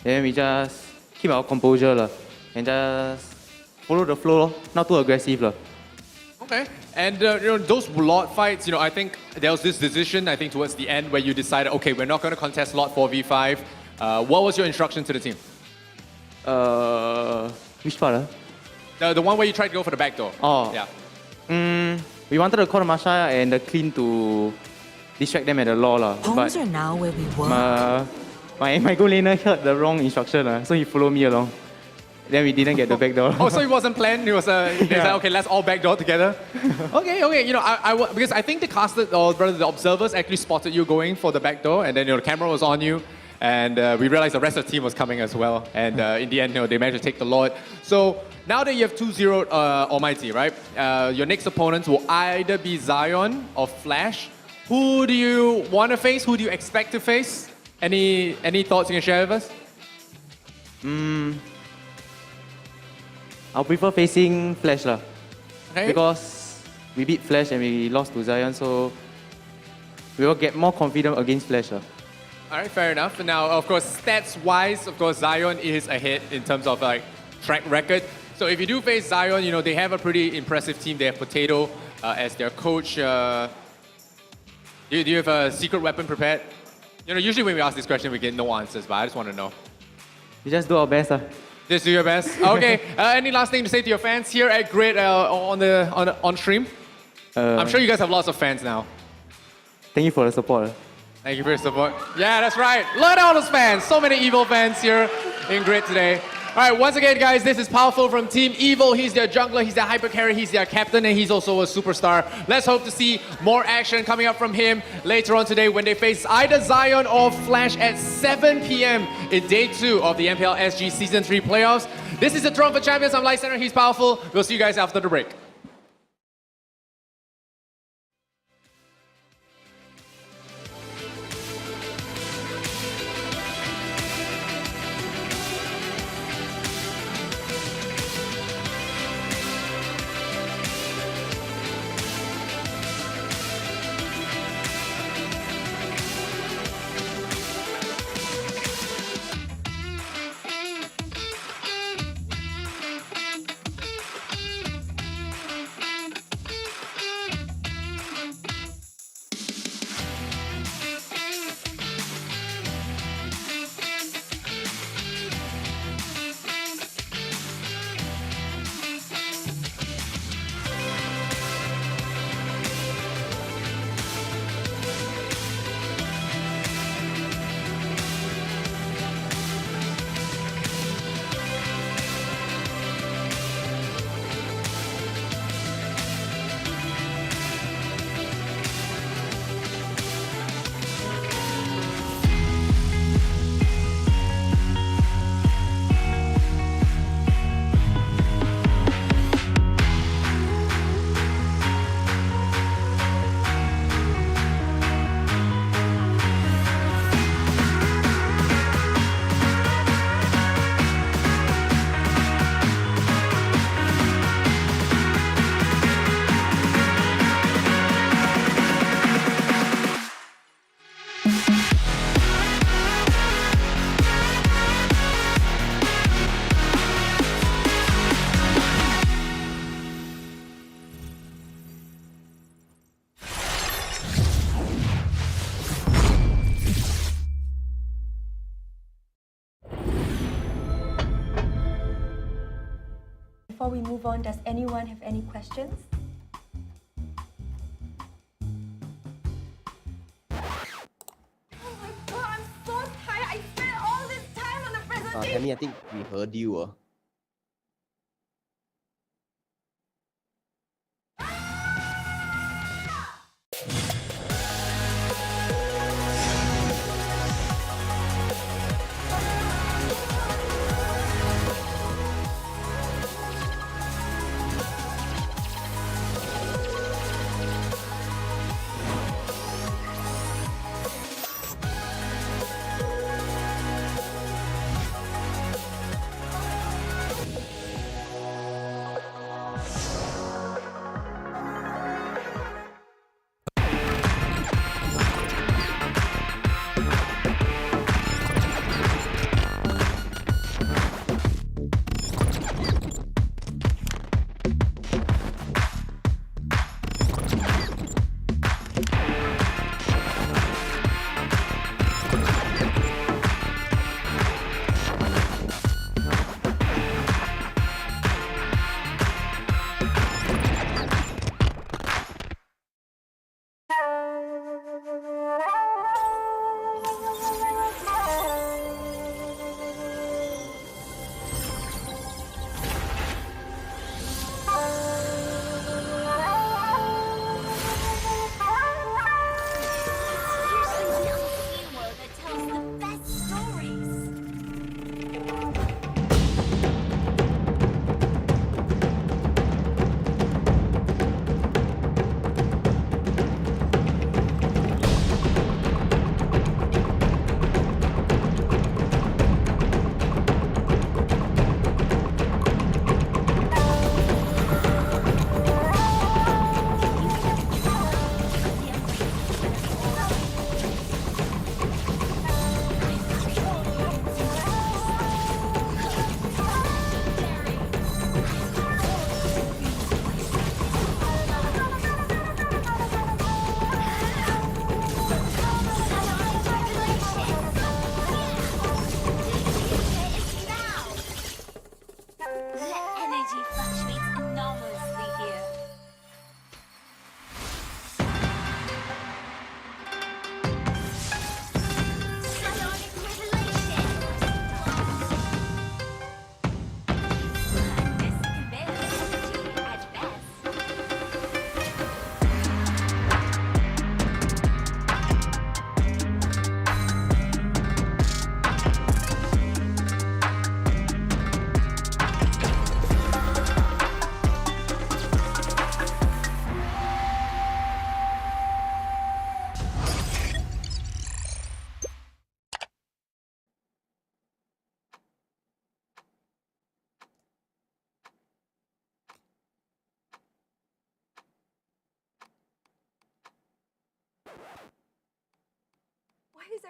Then we just keep our composure and just follow the flow, not too aggressive. Okay, and those lot fights, I think there was this decision, towards the end where you decided, okay, we're not going to contest lot 4v5. What was your instruction to the team? Which part? The one where you tried to go for the back door. Oh. Yeah. We wanted to call the Masha and the clean to distract them at the law. Homes are now where we were. My goal laner heard the wrong instruction, so he followed me along. Then we didn't get the back door. Oh, so it wasn't planned? It was like, okay, let's all back door together. Okay. Because I think the casters, or rather the observers, actually spotted you going for the back door, and then the camera was on you. And we realized the rest of the team was coming as well. And in the end, they managed to take the Lord. So now that you have 2-0 Almighty, right? Your next opponents will either be Zion or Flash. Who do you want to face? Who do you expect to face? Any thoughts you can share with us? I'll prefer facing Flash lah. Okay. Because we beat Flash and we lost to Zion, so we will get more confident against Flash lah. All right, fair enough. Now, of course, stats-wise, of course, Zion is ahead in terms of like track record. So if you do face Zion, they have a pretty impressive team. They have Potato as their coach. Do you have a secret weapon prepared? Usually when we ask this question, we get no answers, but I just want to know. We just do our best lah. Just do your best. Okay. Any last thing to say to your fans here at Grid on stream? I'm sure you guys have lots of fans now. Thank you for the support. Thank you for your support. Yeah, that's right. Look at all those fans. So many Evil fans here in Grid today. All right, once again, guys, this is Powerful from Team Evil. He's their jungler, he's their hyper carry, he's their captain, and he's also a superstar. Let's hope to see more action coming up from him later on today when they face either Zion or Flash at 7 p.m. in Day 2 of the MPL SG Season 3 Playoffs. This is the Throne for Champions. I'm Light Center, he's Powerful. We'll see you guys after the break. Before we move on, does anyone have any questions? Tammy, I think we heard you.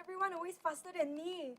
everyone always faster than me?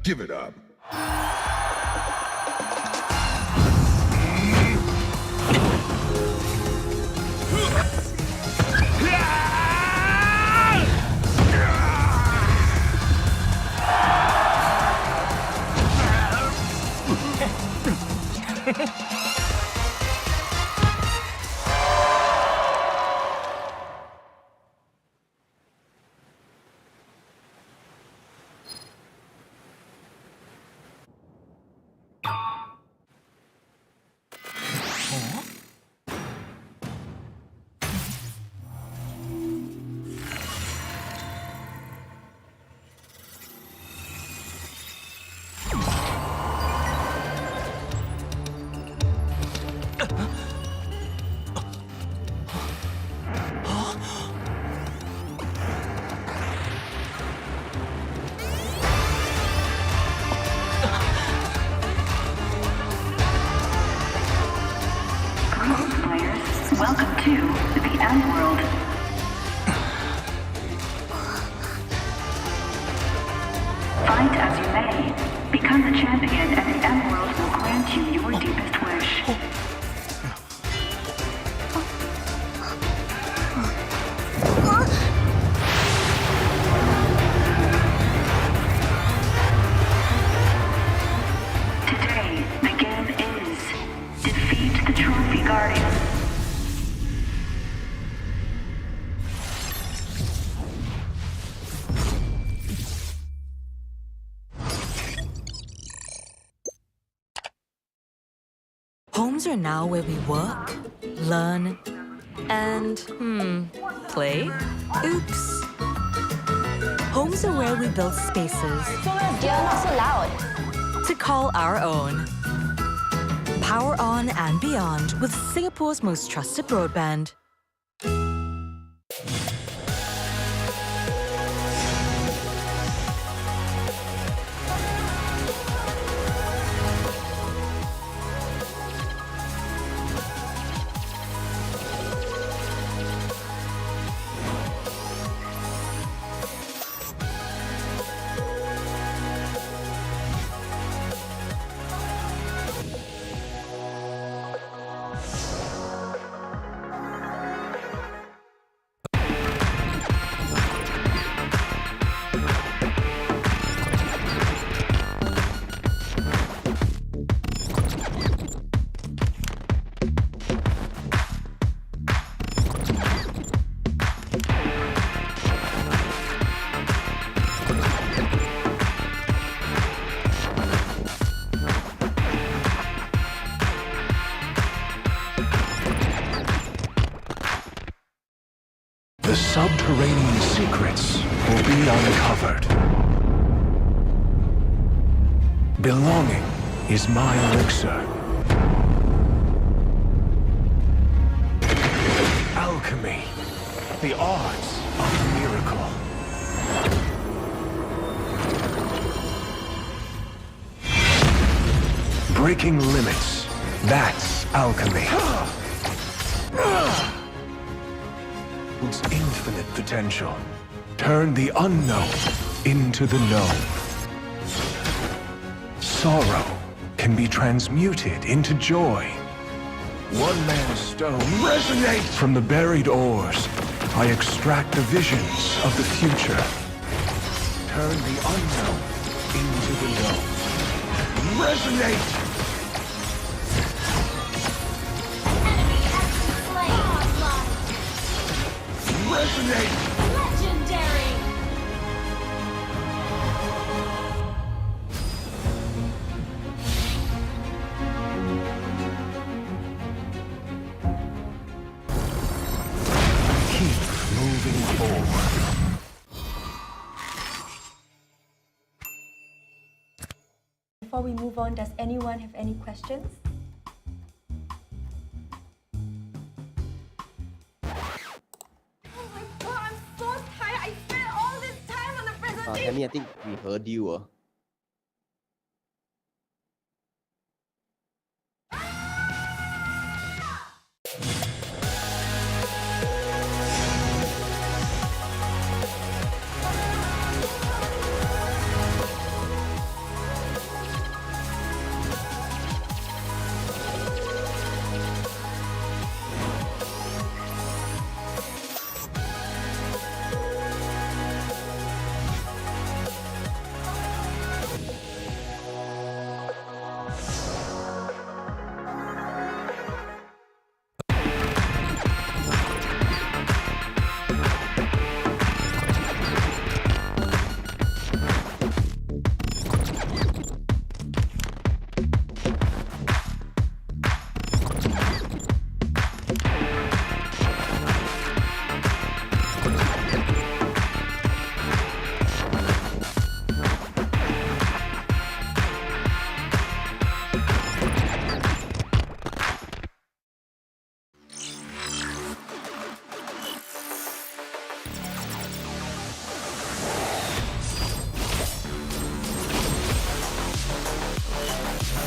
Give it up. Welcome to the M World. Fight as you may, become the champion and the M World will grant you your deepest wish. Today, the game is defeat the Trophy Guardian. Homes are now where we work, learn, and, play? Oops. Homes are where we build spaces. You're not so loud. To call our own. Power on and beyond with Singapore's most trusted broadband. will be uncovered. Belonging is my elixir. Alchemy, the arts of miracle. Breaking limits, that's alchemy. Its infinite potential. Turn the unknown into the known. Sorrow can be transmuted into joy. One man's stone resonates from the buried ores. I extract the visions of the future. Turn the unknown into the known. Resonate! Resonate! Legendary! Keep moving forward. Before we move on, does anyone have any questions? Tammy, I think we heard you.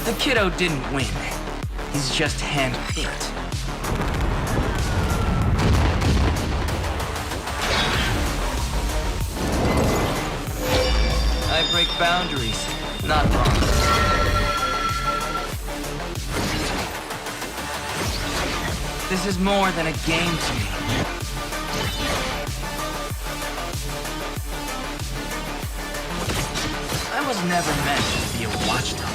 The kiddo didn't win. He's just handpicked. I break boundaries, not laws. This is more than a game to me. I was never meant to be a watchdog.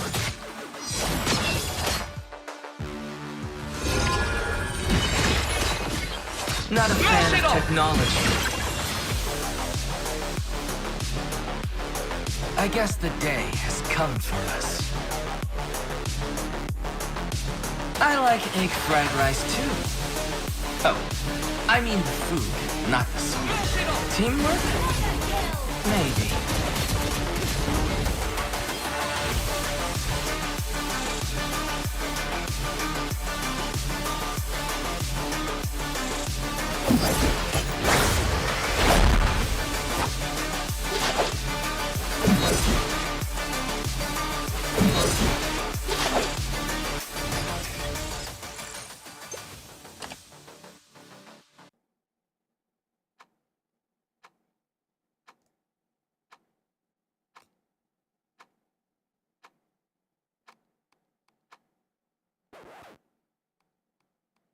Not a fan of technology. I guess the day has come for us. I like egg fried rice too. Oh, I mean the food, not the song. Teamwork? Maybe.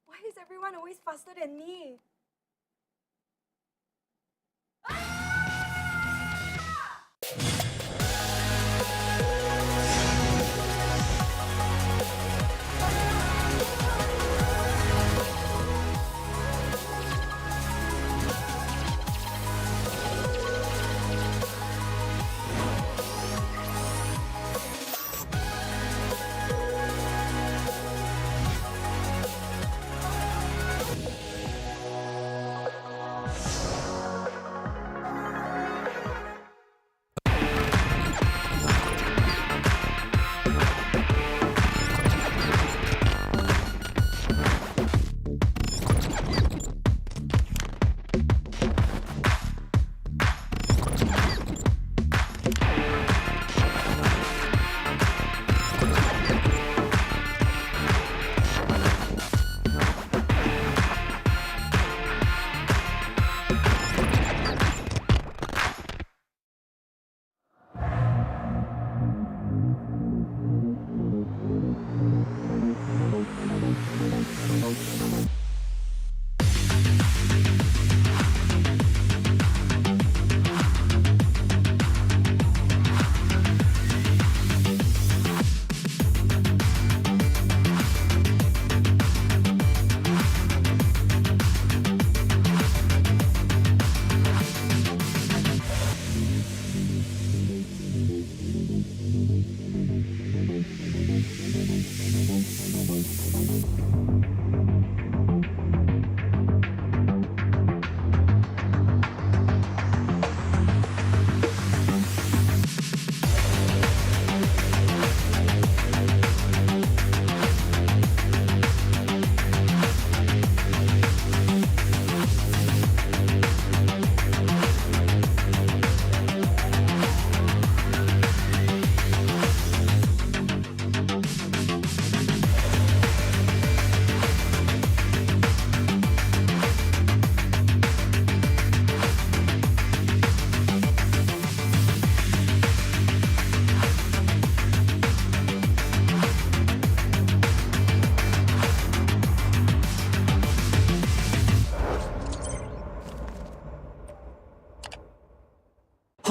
Why is everyone always faster than me?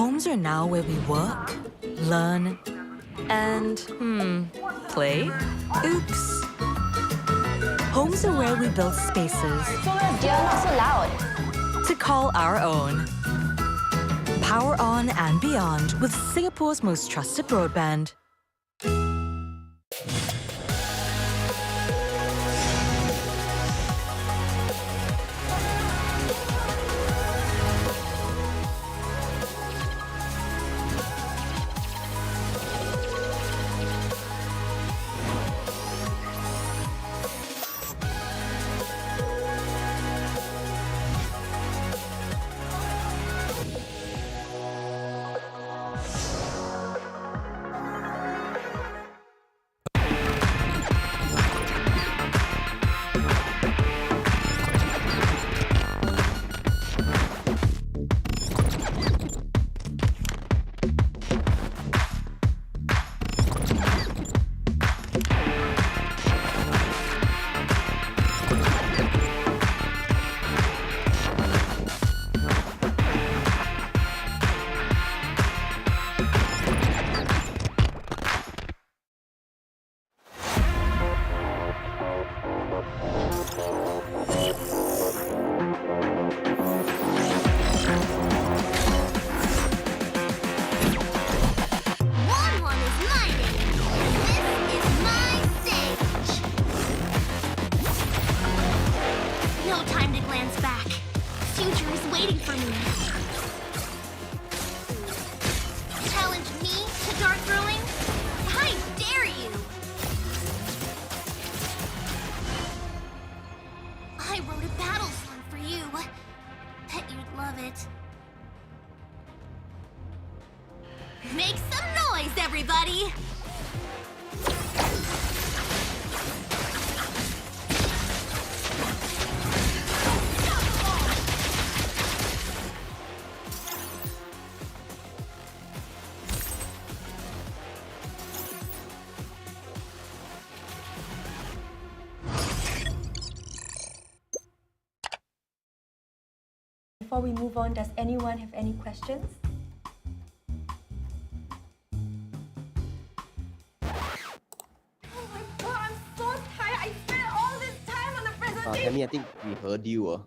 Homes are now where we work, learn, and, play? Oops. Homes are where we build spaces You're not so loud. to call our own. Power on and beyond with Singapore's most trusted broadband. Make some noise, everybody! Before we move on, does anyone have any questions? Tammy, I think we heard you.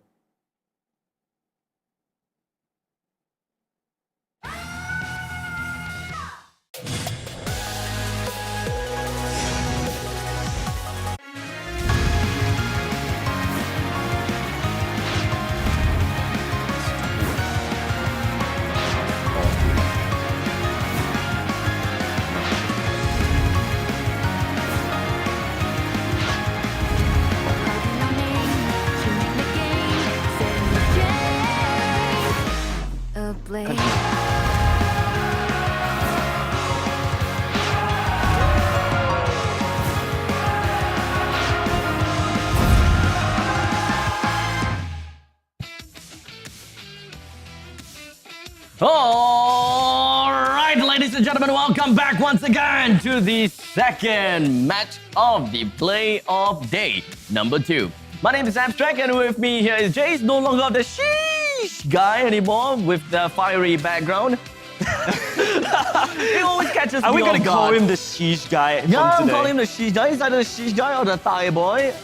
Alright, ladies and gentlemen, welcome back once again to the second match of the playoff day, number 2. My name is Abstract, and with me here is Jace, no longer the sheesh guy anymore with the fiery background. He always catches me. Are we off gonna call guard. him the sheesh guy? Yeah, I'm today? calling him the sheesh guy. He's either the sheesh guy or the Thai boy.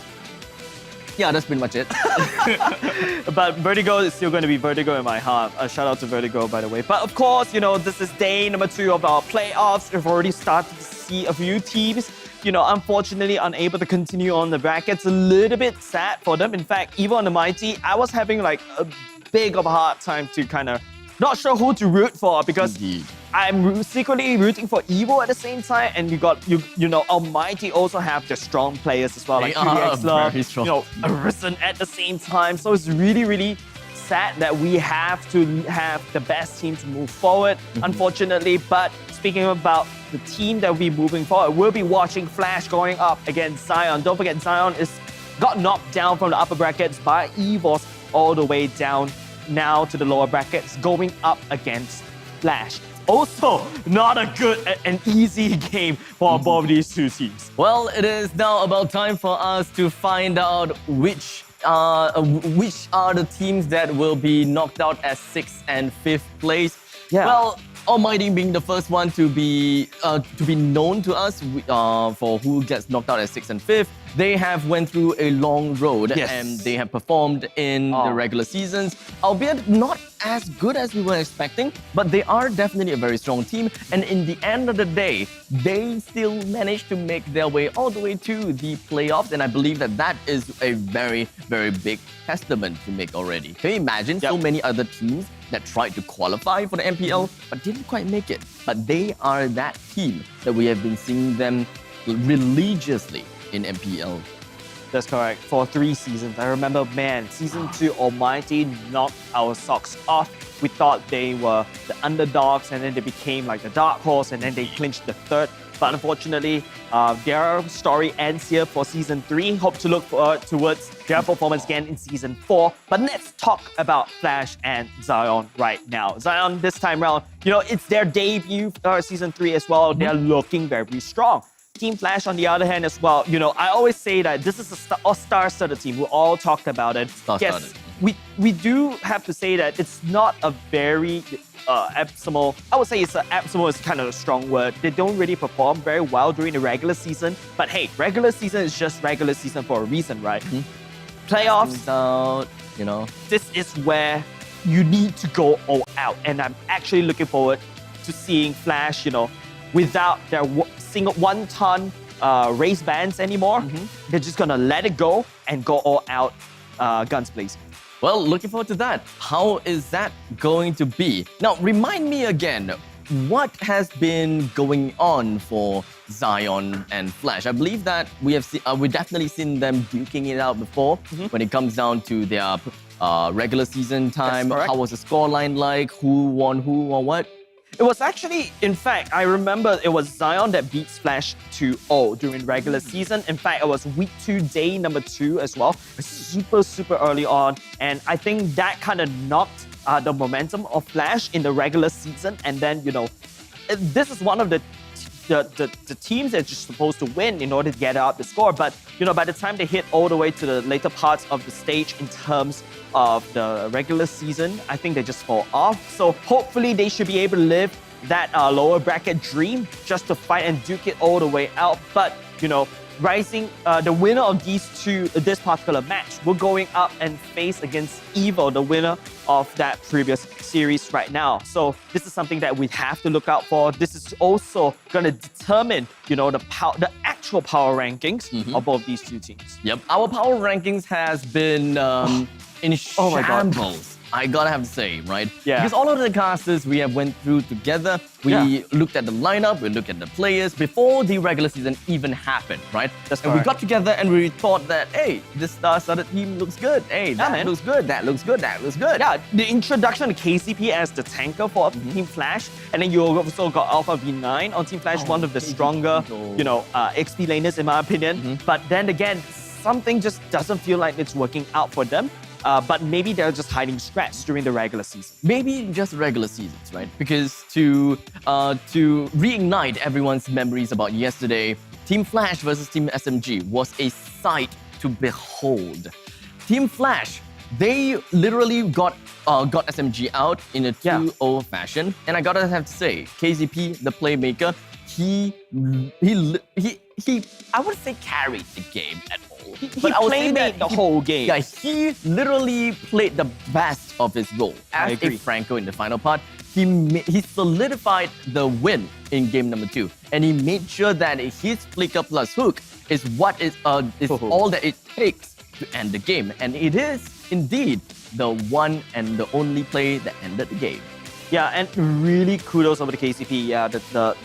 Yeah, that's pretty much it. But Vertigo is still going to be Vertigo in my heart. A shout out to Vertigo, by the way. But of course, you know, this is day number 2 of our playoffs. We've already started to see a few teams, you know, unfortunately unable to continue on the brackets. A little bit sad for them. In fact, even on the Mighty, I was having like a big of a hard time to kind of not sure who to root for, because I'm secretly rooting for Evo at the same time, and you know, Almighty also have the strong players as well, like They are QDXler, very strong. you know, Arisen at the same time. So it's really, really sad that we have to have the best team to move forward, unfortunately. But speaking about the team that will be moving forward, we'll be watching Flash going up against Zion. Don't forget, Zion got knocked down from the upper brackets by EVOS all the way down now to the lower brackets, going up against Flash. Also, not a good and easy game for both these two teams. Well, it is now about time for us to find out which are the teams that will be knocked out as 6th and 5th place. Yeah. Well, Almighty being the first one to be known to us for who gets knocked out at 6th and 5th, they have went through a long road and they have performed in the regular seasons, albeit not as good as we were expecting, but they are definitely a very strong team. And in the end of the day, they still managed to make their way all the way to the playoffs. And I believe that that is a very, very big testament to make already. Can you imagine so many other teams that tried to qualify for the MPL but didn't quite make it? But they are that team that we have been seeing them religiously in MPL. That's correct. For 3 seasons. I remember, man, season 2, Almighty knocked our socks off. We thought they were the underdogs, and then they became like the dark horse, and then they clinched the 3rd. But unfortunately, their story ends here for season 3. Hope to look forward towards their performance again in season 4. But let's talk about Flash and Zion right now. Zion, this time around, you know, it's their debut season 3 as well. They're looking very strong. Team Flash, on the other hand, as well, you know, I always say that this is a star-studded team. We all talked about it. Yes, we do have to say that it's not a very abysmal. I would say abysmal is kind of a strong word. They don't really perform very well during the regular season. But hey, regular season is just regular season for a reason, right? Playoffs, you know, this is where you need to go all out. And I'm actually looking forward to seeing Flash, you know, without their single one-ton race bands anymore. They're just gonna let it go and go all out, guns blazing. Well, looking forward to that. How is that going to be? Now, remind me again, what has been going on for Zion and Flash? I believe that we've definitely seen them duking it out before when it comes down to their regular season time. How was the scoreline like? Who won who or what? It was actually, in fact, I remember it was Zion that beats Flash 2-0 during regular season. In fact, it was week 2, day number 2 as well. Super early on. And I think that kind of knocked the momentum of Flash in the regular season. And then, you know, this is one of the teams that you're supposed to win in order to get out the score. But, you know, by the time they hit all the way to the later parts of the stage in terms of the regular season, I think they just fall off. So hopefully they should be able to live that lower bracket dream just to fight and duke it all the way out. But, you know, rising, the winner of this particular match, we're going up and face against Evil, the winner of that previous series right now. So this is something that we have to look out for. This is also going to determine, you know, the actual power rankings of both these two teams. Yep, our power rankings has been in shambles. I gotta have to say, right? Yeah. Because all of the casters we have went through together, we looked at the lineup, we looked at the players before the regular season even happened, right? And we got together and we thought that, hey, this star-studded team looks good. Hey, that looks good, that looks good, that looks good. Yeah, the introduction of KCP as the tanker for Team Flash, and then you also got Alpha V9 on Team Flash, one of the stronger, you know, XP laners in my opinion. But then again, something just doesn't feel like it's working out for them. But maybe they're just hiding strats during the regular season. Maybe just regular seasons, right? Because to reignite everyone's memories about yesterday, Team Flash versus Team SMG was a sight to behold. Team Flash, they literally got SMG out in a 2-0 fashion, and I gotta have to say, KZP, the playmaker, he I would say carried the game at all. He played the whole game. Yeah, he literally played the best of his role as a Franco in the final part. He solidified the win in game number 2, and he made sure that his flicker plus hook is what is all that it takes to end the game, and it is indeed the one and the only play that ended the game. Yeah, and really kudos over to KCP. Yeah, the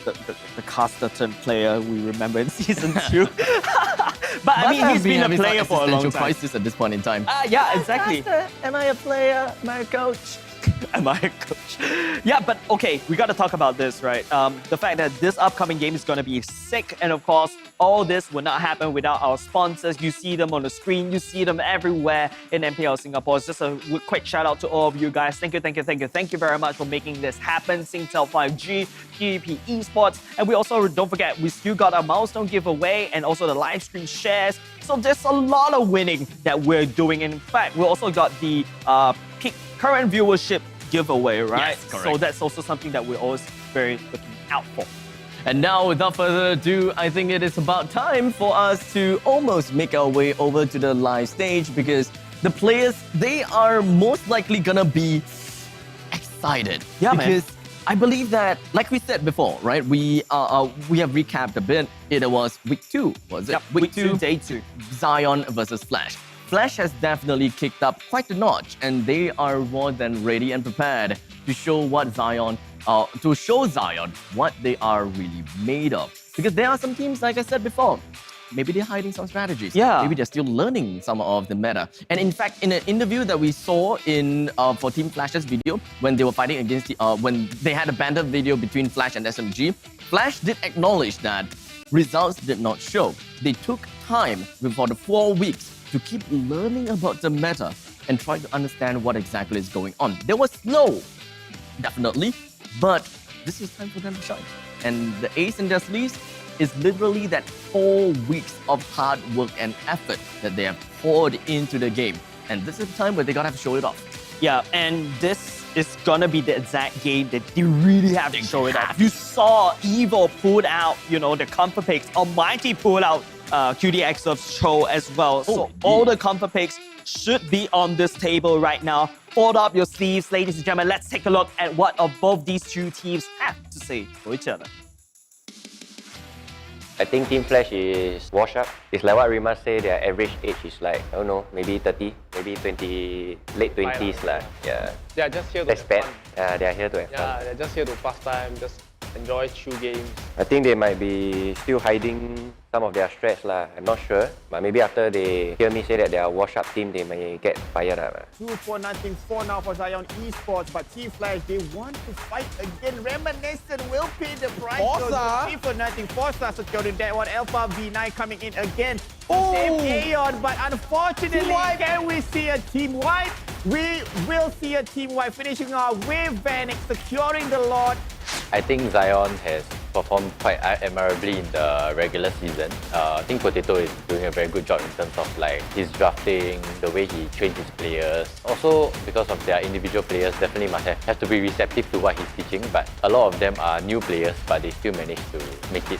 caster turned player we remember in season 2. But I mean, he's been a player for a long time. Crisis at this point in time. Yeah, exactly. Caster, am I a player? Am I a coach? Am I a coach? Yeah, but okay, we got to talk about this, right? The fact that this upcoming game is going to be sick, and of course, all this would not happen without our sponsors. You see them on the screen, you see them everywhere in MPL Singapore. It's just a quick shout out to all of you guys. Thank you very much for making this happen. Singtel 5G, PvP Esports, and we also, don't forget, we still got our milestone giveaway and also the live stream shares. So there's a lot of winning that we're doing. And in fact, we also got the peak current viewership giveaway, right? Yes, correct. So that's also something that we're always very looking out for. And now, without further ado, I think it is about time for us to almost make our way over to the live stage because the players, they are most likely gonna be excited. Yeah, man. Because I believe that, like we said before, right? We have recapped a bit. It was week 2, was it? Yep, week two, day 2. Zion versus Flash. Flash has definitely kicked up quite a notch, and they are more than ready and prepared to show what Zion what they are really made of. Because there are some teams, like I said before, maybe they're hiding some strategies. Yeah. Maybe they're still learning some of the meta. And in fact, in an interview that we saw for Team Flash's video, when they were fighting against when they had a banter video between Flash and SMG, Flash did acknowledge that results did not show. They took time for the 4 weeks to keep learning about the meta and try to understand what exactly is going on. They were slow, definitely, but this is time for them to shine. And the ace in their sleeves is literally that 4 weeks of hard work and effort that they have poured into the game. And this is the time where they gotta have to show it off. Yeah, and this is gonna be the exact game that they really have to show it off. You saw Evo pull out, the comfort picks. Almighty pull out QDX of Show as well. So all the comfort picks should be on this table right now. Fold up your sleeves, ladies and gentlemen. Let's take a look at what of both these two teams have to say for each other. I think Team Flash is washed up. It's like what Rima say, their average age is like, I don't know, maybe 30, maybe 20, late 20s. Yeah. They are just here to That's have bad. fun. They are here to have Yeah, fun. they're just here to pass time, just enjoy chill games. I think they might be still hiding some of their stress. I'm not sure. But maybe after they hear me say that they are a wash-up team, they may get fired up. 2-4 for now for Zion Esports, but Team Flash, they want to fight again. Reminiscent will pay the price. Forza. 3-4 Forza securing that one. Alpha V9 coming in again. Same Aeon, but unfortunately, can we see a team wipe? We will see a team wipe finishing off with Vanek securing the Lord. I think Zion has performed quite admirably in the regular season. I think Potato is doing a very good job in terms of his drafting, the way he trains his players. Also, because of their individual players, definitely must have to be receptive to what he's teaching. But a lot of them are new players, but they still manage to make it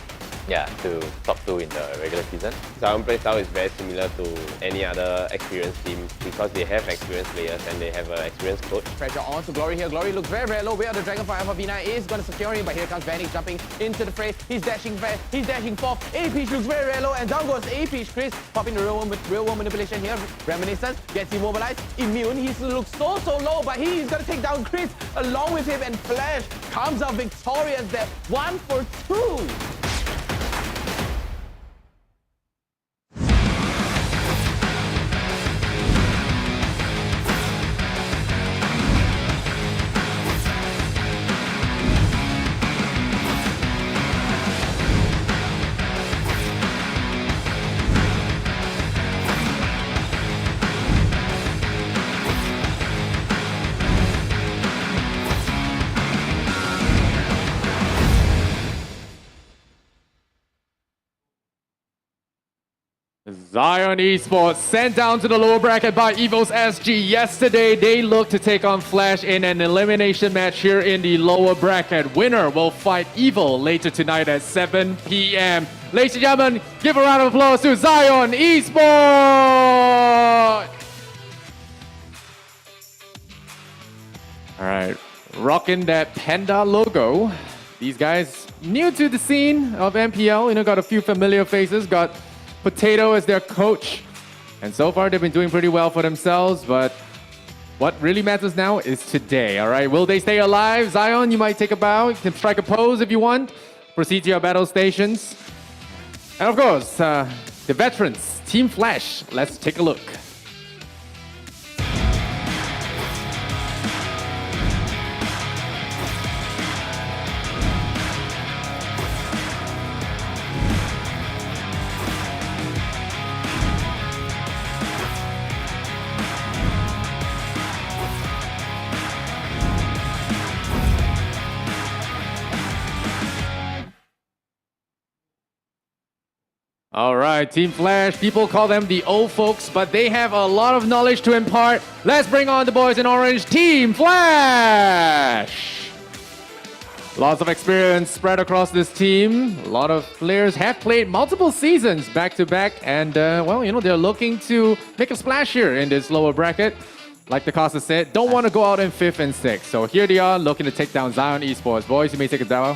to top 2 in the regular season. Zion play style is very similar to any other experienced team because they have experienced players and they have an experienced coach. Pressure on to Glory here. Glory looks very, very low. Way on the Dragon Fire. Alpha V9 is going to secure him, but here comes Vanek jumping into the fray. He's dashing fast. He's dashing forth. AP looks very, very low, and down goes AP. Chris popping the real world manipulation here. Reminiscent gets immobilized. Immune. He looks so low, but he's going to take down Chris along with him, and Flash comes out victorious there. 1 for 2. Zion Esports sent down to the lower bracket by EVO's SG. Yesterday, they looked to take on Flash in an elimination match here in the lower bracket. Winner will fight EVO later tonight at 7 p.m. Ladies and gentlemen, give a round of applause to Zion Esports! All right, rocking that Panda logo. These guys new to the scene of MPL, got a few familiar faces, got Potato as their coach. And so far, they've been doing pretty well for themselves, but what really matters now is today, all right? Will they stay alive? Zion, you might take a bow. You can strike a pose if you want. Proceed to your battle stations. And of course, the veterans, Team Flash. Let's take a look. All right, Team Flash, people call them the old folks, but they have a lot of knowledge to impart. Let's bring on the boys in orange, Team Flash! Lots of experience spread across this team. A lot of players have played multiple seasons back to back, and well, you know, they're looking to make a splash here in this lower bracket. Like the caster said, don't want to go out in 5th and 6th. So here they are looking to take down Zion Esports. Boys, you may take a bow.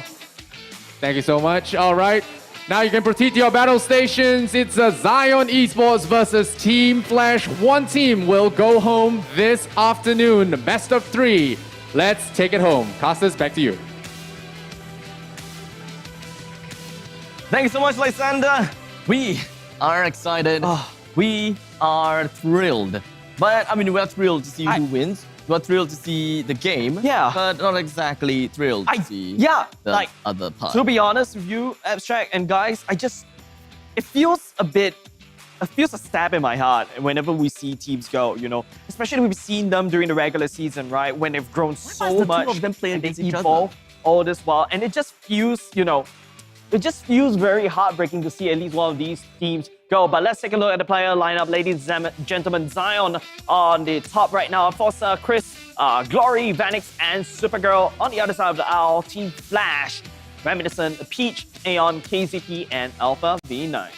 Thank you so much. All right. Now you can proceed to your battle stations. It's a Zion Esports versus Team Flash. One team will go home this afternoon. Best of 3. Let's take it home. Casters, back to you. Thank you so much, Lysander. We are excited. We are thrilled. But I mean, we're thrilled to see who wins. We're thrilled to see the game. Yeah. But not exactly thrilled to see the other part. To be honest with you, Abstract and guys, it feels a stab in my heart whenever we see teams go, you know. Especially we've seen them during the regular season, right? When they've grown so much. Two of them play and against they each evolve other. all this while. And it just feels, you know, it just feels very heartbreaking to see at least one of these teams go. But let's take a look at the player lineup, ladies and gentlemen. Zion on the top right now. Forza, Chris, Glory, Vanix, and Supergirl. On the other side of the aisle, Team Flash, Reminiscent, Peach, Aeon, KZP, and Alpha V9.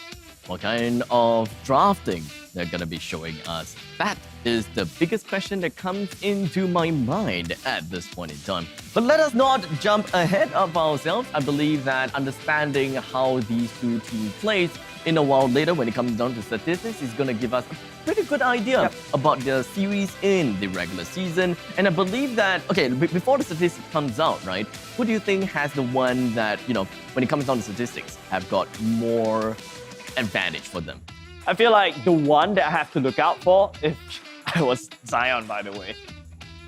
What kind of drafting they're gonna be showing us? That is the biggest question that comes into my mind at this point in time. But let us not jump ahead of ourselves. I believe that understanding how these two teams play in a while later when it comes down to statistics is going to give us a pretty good idea about the series in the regular season. And I believe that, okay, before the statistics comes out, right, who do you think has the one that, you know, when it comes down to statistics, have got more advantage for them? I feel like the one that I have to look out for was Zion, by the way.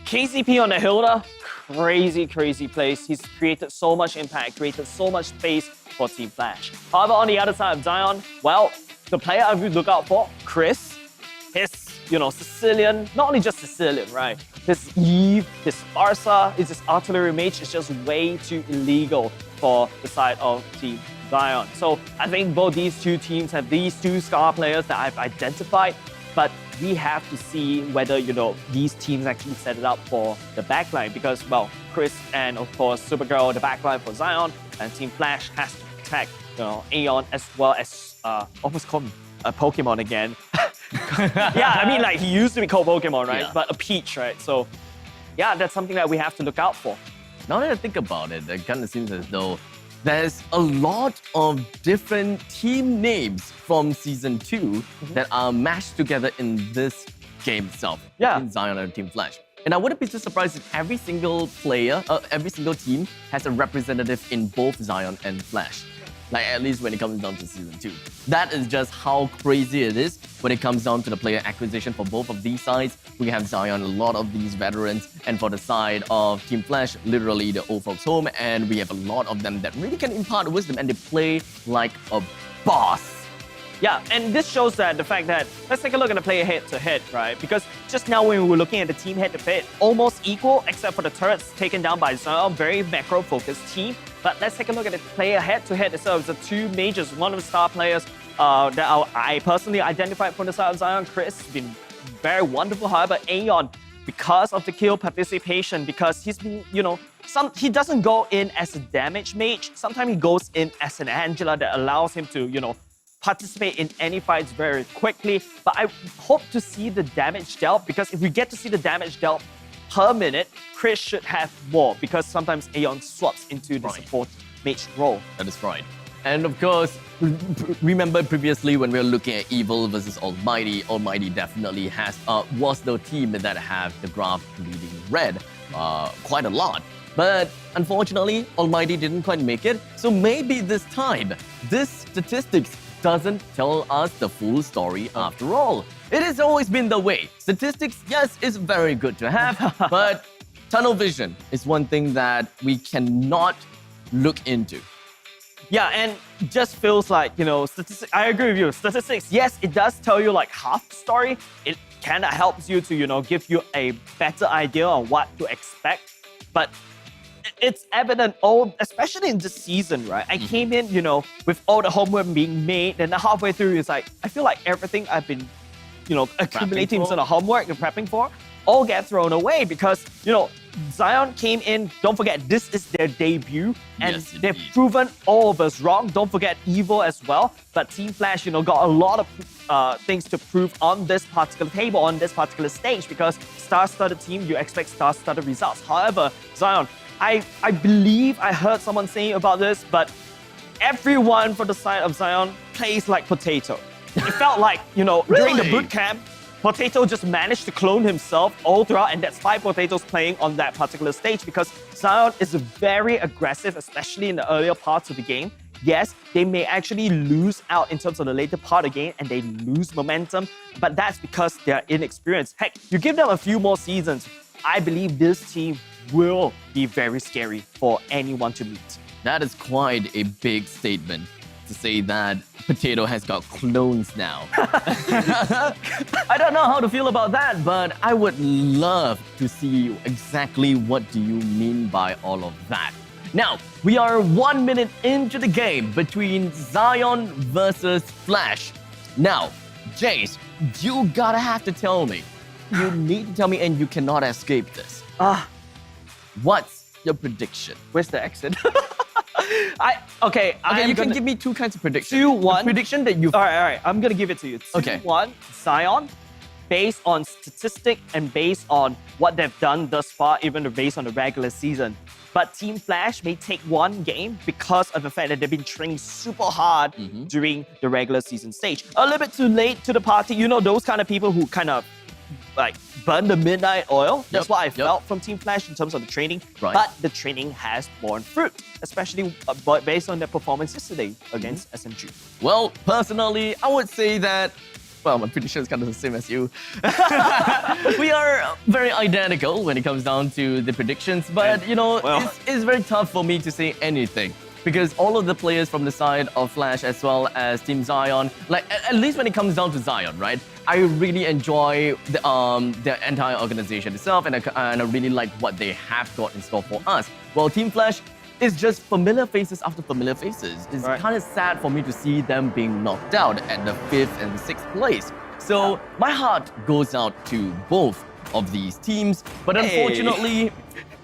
KCP on the Hilda, crazy place. He's created so much impact, created so much space for Team Flash. However, on the other side of Zion, well, the player I would look out for, Chris, his, you know, Sicilian, not only just Sicilian, right? His Eve, his Arsa, his artillery mage is just way too illegal for the side of Team Zion. So I think both these two teams have these two star players that I've identified, but we have to see whether, you know, these teams actually set it up for the backline because, well, Chris and, of course, Supergirl, the backline for Zion, and Team Flash has to protect, you know, Aeon as well as, almost called a Pokemon again. Yeah, I mean, like, he used to be called Pokemon, right? Yeah. But a Peach, right? So, yeah, that's something that we have to look out for. Now that I think about it, it kind of seems as though there's a lot of different team names from Season 2 that are mashed together in this game itself. Yeah. In Zion and Team Flash. And I wouldn't be too surprised if every single player, every single team has a representative in both Zion and Flash. Like, at least when it comes down to Season 2. That is just how crazy it is when it comes down to the player acquisition for both of these sides. We have Zion, a lot of these veterans, and for the side of Team Flash, literally the old folks home, and we have a lot of them that really can impart wisdom and they play like a boss. Yeah, and this shows that the fact that, let's take a look at the player head-to-head, right? Because just now when we were looking at the team head-to-head, almost equal except for the turrets taken down by Zion, very macro-focused team. But let's take a look at the player head-to-head itself. The two majors, one of the star players that I personally identified from the side of Zion, Chris, been very wonderful. However, Aeon, because of the kill participation, because he's been, you know, he doesn't go in as a damage mage. Sometimes he goes in as an Angela that allows him to, you know, participate in any fights very quickly. But I hope to see the damage dealt, because if we get to see the damage dealt per minute, Chris should have more, because sometimes Aeon swaps into the support mage role. That is right. And of course, remember previously when we were looking at Evil versus Almighty, Almighty definitely was the team that have the graph leading red quite a lot. But unfortunately, Almighty didn't quite make it. So maybe this time, this statistics doesn't tell us the full story after all. It has always been the way. Statistics, yes, is very good to have, but tunnel vision is one thing that we cannot look into. Yeah, and just feels like, you know, statistics, I agree with you. Statistics, yes, it does tell you like half the story. It kind of helps you to, you know, give you a better idea on what to expect. But it's evident especially in this season, right? I came in, with all the homework being made, and halfway through, it's like, I feel like everything I've been, accumulating in sort of homework and prepping for, all get thrown away because, Zion came in, don't forget, this is their debut, and they've proven all of us wrong. Don't forget Evo as well, but Team Flash, got a lot of things to prove on this particular table, on this particular stage, because star-studded team, you expect star-studded results. However, Zion, I believe I heard someone saying about this, but everyone from the side of Zion plays like Potato. It felt like, during the boot camp, Potato just managed to clone himself all throughout, and that's why Potato's playing on that particular stage, because Zion is very aggressive, especially in the earlier parts of the game. Yes, they may actually lose out in terms of the later part of the game, and they lose momentum, but that's because they're inexperienced. Heck, you give them a few more seasons, I believe this team will be very scary for anyone to meet. That is quite a big statement to say that Potato has got clones now. I don't know how to feel about that, but I would love to see exactly what do you mean by all of that. Now, we are 1 minute into the game between Zion versus Flash. Now, Jace, you gotta have to tell me. You need to tell me, and you cannot escape this. What's your prediction? Where's the exit? You can give me two kinds of predictions. 2-1. The prediction that you've... All right. I'm going to give it to you. 2-1, Zion, based on statistic and based on what they've done thus far, even based on the regular season. But Team Flash may take one game because of the fact that they've been training super hard during the regular season stage. A little bit too late to the party. Those kind of people who kind of burn the midnight oil. That's what I felt from Team Flash in terms of the training. Right. But the training has borne fruit, especially based on their performance yesterday against SMG. Well, personally, I would say that, well, my prediction is kind of the same as you. We are very identical when it comes down to the predictions, but, it's very tough for me to say anything. Because all of the players from the side of Flash as well as Team Zion, at least when it comes down to Zion, right? I really enjoy the entire organization itself, and I really like what they have got in store for us. Well, Team Flash is just familiar faces after familiar faces. It's kind of sad for me to see them being knocked out at the 5th and 6th place. So my heart goes out to both of these teams, but unfortunately,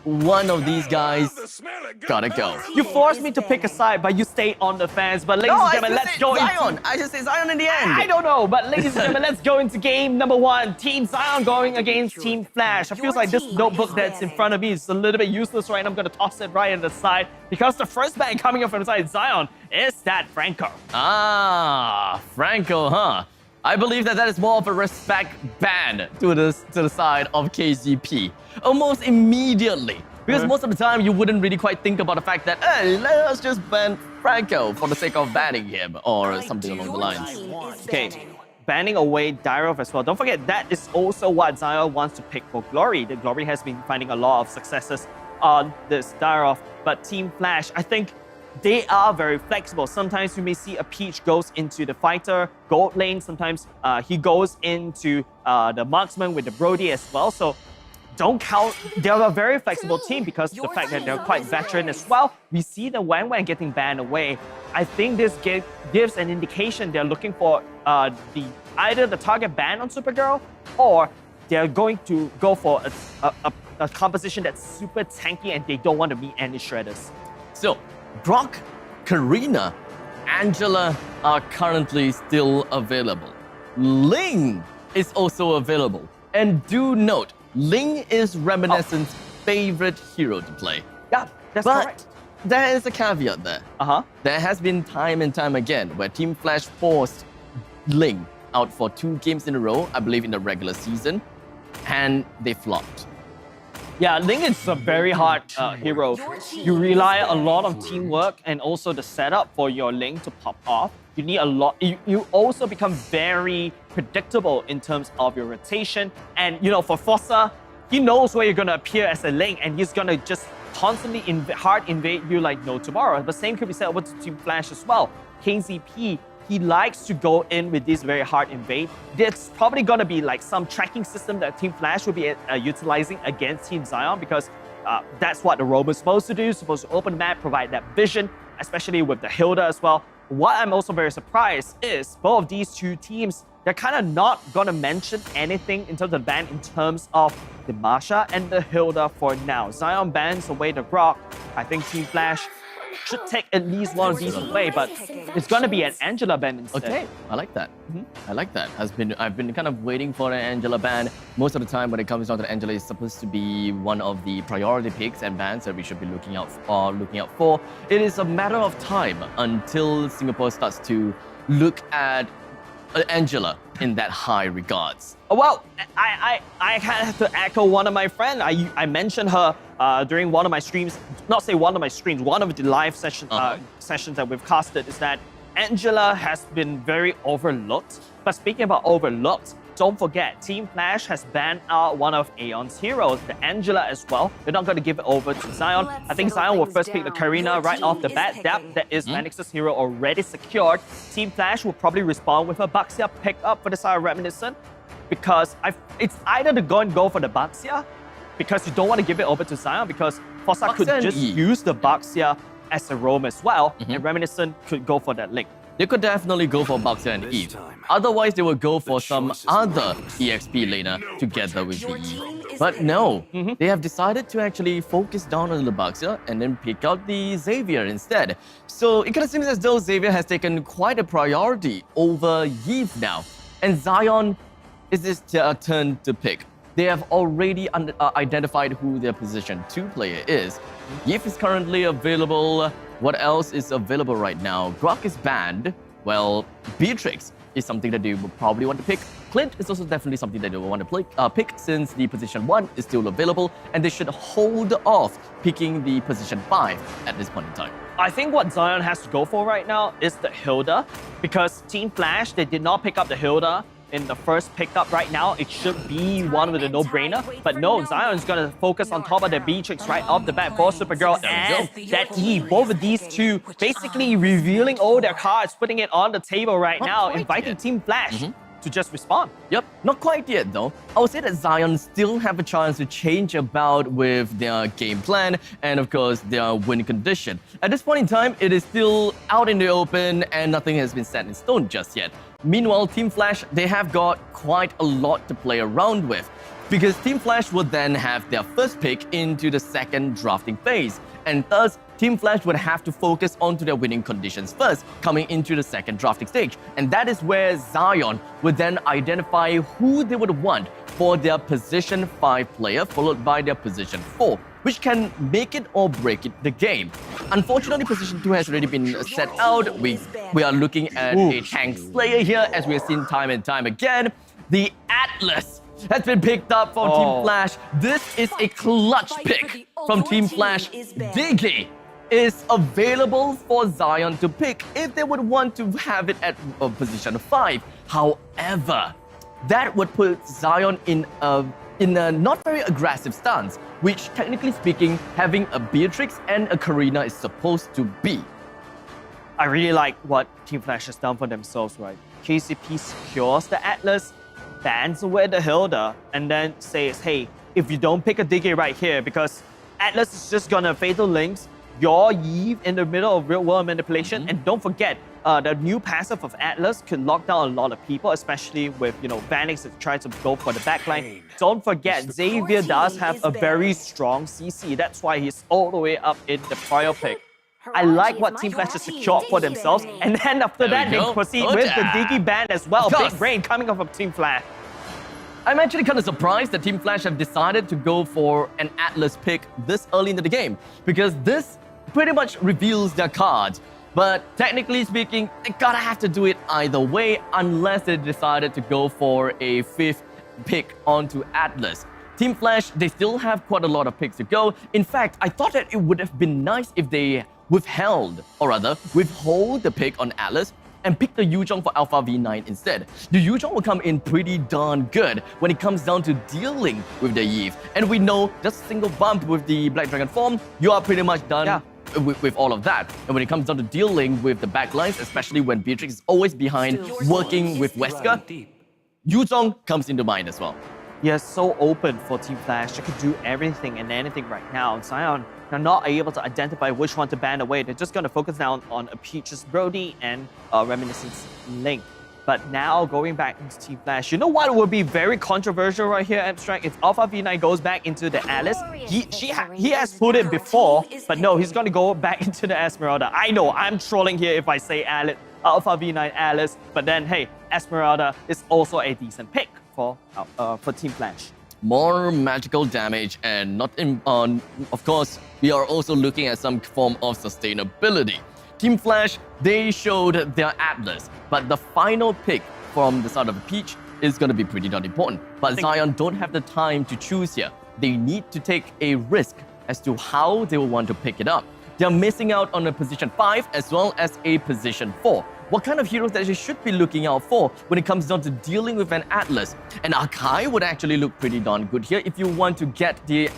one of these guys gotta go. You forced me to pick a side, but you stayed on the fence. But ladies and gentlemen, let's go Zion. I just say Zion in the end. I don't know, but ladies and gentlemen, let's go into game number 1. Team Zion going against Team Flash. I feel like this notebook that's in front of me is a little bit useless right now. I'm gonna toss it right at the side because the first man coming up from the side of Zion is that Franco. Franco, huh? I believe that is more of a respect ban to the side of KZP. Almost immediately. Because most of the time, you wouldn't really quite think about the fact that, hey, let's just ban Franco for the sake of banning him or something along the lines. Okay, banning away Dyrov as well. Don't forget, that is also what Zion wants to pick for Glory. The Glory has been finding a lot of successes on this Dyrov. But Team Flash, I think they are very flexible. Sometimes you may see a Peach goes into the fighter gold lane. Sometimes he goes into the marksman with the Brody as well. So don't count. They're a very flexible team because of the fact that they're quite veteran as well. We see the Wan getting banned away. I think this gives an indication they're looking for either the target ban on Supergirl, or they're going to go for a composition that's super tanky and they don't want to meet any shredders. So, Brock, Karina, Angela are currently still available. Ling is also available. And do note, Ling is Reminiscence's favorite hero to play. Yeah, that's correct. There is a caveat there. There has been time and time again where Team Flash forced Ling out for 2 games in a row, I believe in the regular season, and they flopped. Yeah, Ling is a very hard hero. You rely a lot on teamwork and also the setup for your Ling to pop off. You need a lot. You also become very predictable in terms of your rotation. And, for Fossa, he knows where you're going to appear as a Ling, and he's going to just constantly hard invade you like no tomorrow. The same could be said over to Team Flash as well. KZP, he likes to go in with this very hard invade. There's probably going to be like some tracking system that Team Flash will be utilizing against Team Zion, because That's what the roam is supposed to do, supposed to open the map, provide that vision, especially with the Hilda as well. What I'm also very surprised is both of these two teams, they're kind of not going to mention anything in terms of ban in terms of the Masha and the Hilda for now. Zion bans away the Grok. I think Team Flash should take at least one of these away, but it's going to be an Angela ban instead. Okay, I like that. I like that. I've been kind of waiting for an Angela ban. Most of the time when it comes down to Angela, it's supposed to be one of the priority picks and bans that we should be looking out for. It is a matter of time until Singapore starts to look at Angela in that high regards. Well, I kind of have to echo one of my friends. I mentioned her during one of my streams, not say one of my streams, one of the live sessions that we've casted, is that Angela has been very overlooked. But speaking about overlooked, don't forget, Team Flash has banned out one of Aeon's heroes, the Angela as well. They're not going to give it over to Zion. I think Zion will first pick the Karina right off the bat. That is Phoenix's hero already secured. Team Flash will probably respond with a Baxia pick up for the side of Reminiscent, because it's either to go for the Baxia, because you don't want to give it over to Zion, because Fossa could just use the Baxia as a roam as well, and Reminiscent could go for that link. They could definitely go for Baxia and Eve. Otherwise, they would go for some other EXP laner together with the Eve. But no, they have decided to actually focus down on the Baxia and then pick out the Xavier instead. So it kind of seems as though Xavier has taken quite a priority over Eve now. And Zion is his turn to pick. They have already identified who their position 2 player is. Yif is currently available. What else is available right now? Grok is banned. Well, Beatrix is something that they will probably want to pick. Clint is also definitely something that they will want to pick, since the position 1 is still available, and they should hold off picking the position 5 at this point in time. I think what Zion has to go for right now is the Hilda, because Team Flash, they did not pick up the Hilda in the first pickup right now. It should be one with a no-brainer, but no, Zion's gonna focus on top of the Beatrix right off the bat for Supergirl and that Eve. Both of these two basically revealing all their cards, putting it on the table right now, inviting Team Flash to just respond. Yep, not quite yet though. I would say that Zion still have a chance to change about with their game plan and of course their win condition. At this point in time, it is still out in the open and nothing has been set in stone just yet. Meanwhile, Team Flash, they have got quite a lot to play around with, because Team Flash will then have their first pick into the second drafting phase, and thus Team Flash would have to focus onto their winning conditions first, coming into the second drafting stage. And that is where Zion would then identify who they would want for their position 5 player, followed by their position 4, which can make it or break it the game. Unfortunately, position 2 has already been set out. We are looking at a tank slayer here, as we have seen time and time again. The Atlas has been picked up from Team Flash. This is a clutch pick from Team Flash. Diggy is available for Zion to pick if they would want to have it at position 5. However, that would put Zion in a not very aggressive stance, which technically speaking, having a Beatrix and a Karina is supposed to be. I really like what Team Flash has done for themselves, right? KCP secures the Atlas, bans away the Hilda, and then says, hey, if you don't pick a Diggy right here, because Atlas is just gonna Fatal Links your Eve in the middle of real world manipulation. And don't forget, the new passive of Atlas could lock down a lot of people, especially with, Vanix that tries to go for the backline. Don't forget, Xavier does have a very strong CC. That's why he's all the way up in the prior pick. I like what Team Flash has secured for themselves. And then after that, they proceed with the Diggy ban as well. Big brain coming off of Team Flash. I'm actually kind of surprised that Team Flash have decided to go for an Atlas pick this early into the game, because this pretty much reveals their cards. But technically speaking, they gotta have to do it either way, unless they decided to go for a 5th pick onto Atlas. Team Flash, they still have quite a lot of picks to go. In fact, I thought that it would have been nice if they withhold the pick on Atlas and pick the Yuzhong for Alpha V9 instead. The Yuzhong will come in pretty darn good when it comes down to dealing with the Eve. And we know just a single bump with the Black Dragon form, you are pretty much done with all of that. And when it comes down to dealing with the backlines, especially when Beatrix is always behind working with Wesker, Yuzhong comes into mind as well. You're so open for Team Flash. They could do everything and anything right now. Zion are not able to identify which one to ban away. They're just going to focus down on a Peaches Brody and Reminiscence Link. But now going back into Team Flash, you know what would be very controversial right here, Abstract? If Alpha V9 goes back into the Alice, he has put it before, but no, he's going to go back into the Esmeralda. I know, I'm trolling here if I say Alice, Alpha V9 Alice, but then hey, Esmeralda is also a decent pick for Team Flash. More magical damage and not in, of course, we are also looking at some form of sustainability. Team Flash, they showed their Atlas, but the final pick from the side of the Peach is going to be pretty darn important. But Zion don't have the time to choose here. They need to take a risk as to how they will want to pick it up. They're missing out on a position 5 as well as a position 4. What kind of heroes that you should be looking out for when it comes down to dealing with an Atlas? And Akai would actually look pretty darn good here if you want to get the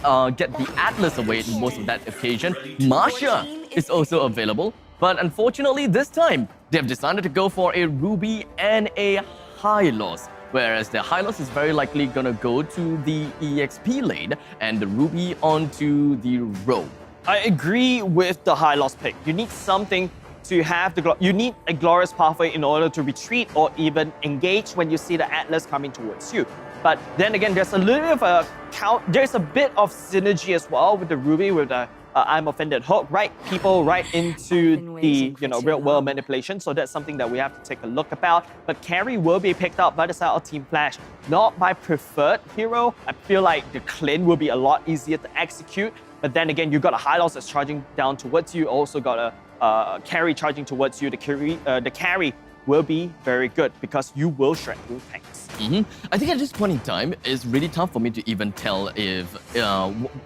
Atlas away in most of that occasion. Marsha is also available. But unfortunately, this time, they have decided to go for a Ruby and a Hylos, whereas the Hylos is very likely going to go to the EXP lane and the Ruby onto the Rogue. I agree with the Hylos pick. You need something to have you need a glorious pathway in order to retreat or even engage when you see the Atlas coming towards you. But then again, there's a little bit of there's a bit of synergy as well with the Ruby, with the I'm offended hook, right? People right into the real world manipulation. So that's something that we have to take a look about. But carry will be picked up by the side of Team Flash. Not my preferred hero. I feel like the Clint will be a lot easier to execute. But then again, you got a Hylos that's charging down towards you. Also got a carry charging towards you. The carry will be very good because you will shred through tanks. I think at this point in time, it's really tough for me to even tell if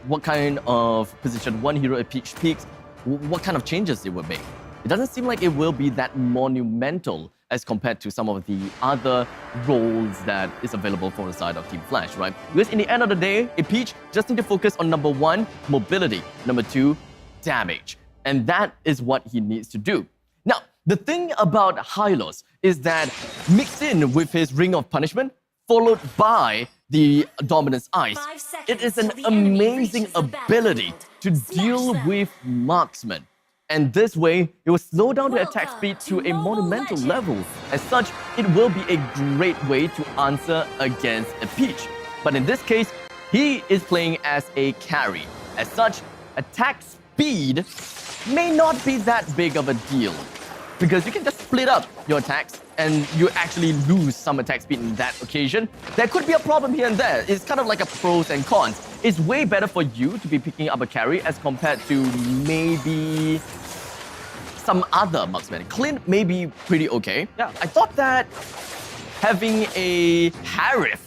what kind of position one hero at Peach peaks, what kind of changes it would make. It doesn't seem like it will be that monumental as compared to some of the other roles that is available for the side of Team Flash, right? Because in the end of the day, a Peach just need to focus on number 1, mobility, number 2, damage. And that is what he needs to do. Now, the thing about Hylos is that mixed in with his Ring of Punishment, followed by the Dominance Ice, it is an amazing ability to deal with marksmen. And this way, it will slow down the attack speed to a monumental level. As such, it will be a great way to answer against a Peach. But in this case, he is playing as a carry. As such, attack speed may not be that big of a deal, because you can just split up your attacks and you actually lose some attack speed in that occasion. There could be a problem here and there. It's kind of like a pros and cons. It's way better for you to be picking up a carry as compared to maybe some other marksman. Clint may be pretty okay. Yeah. I thought that having a Harif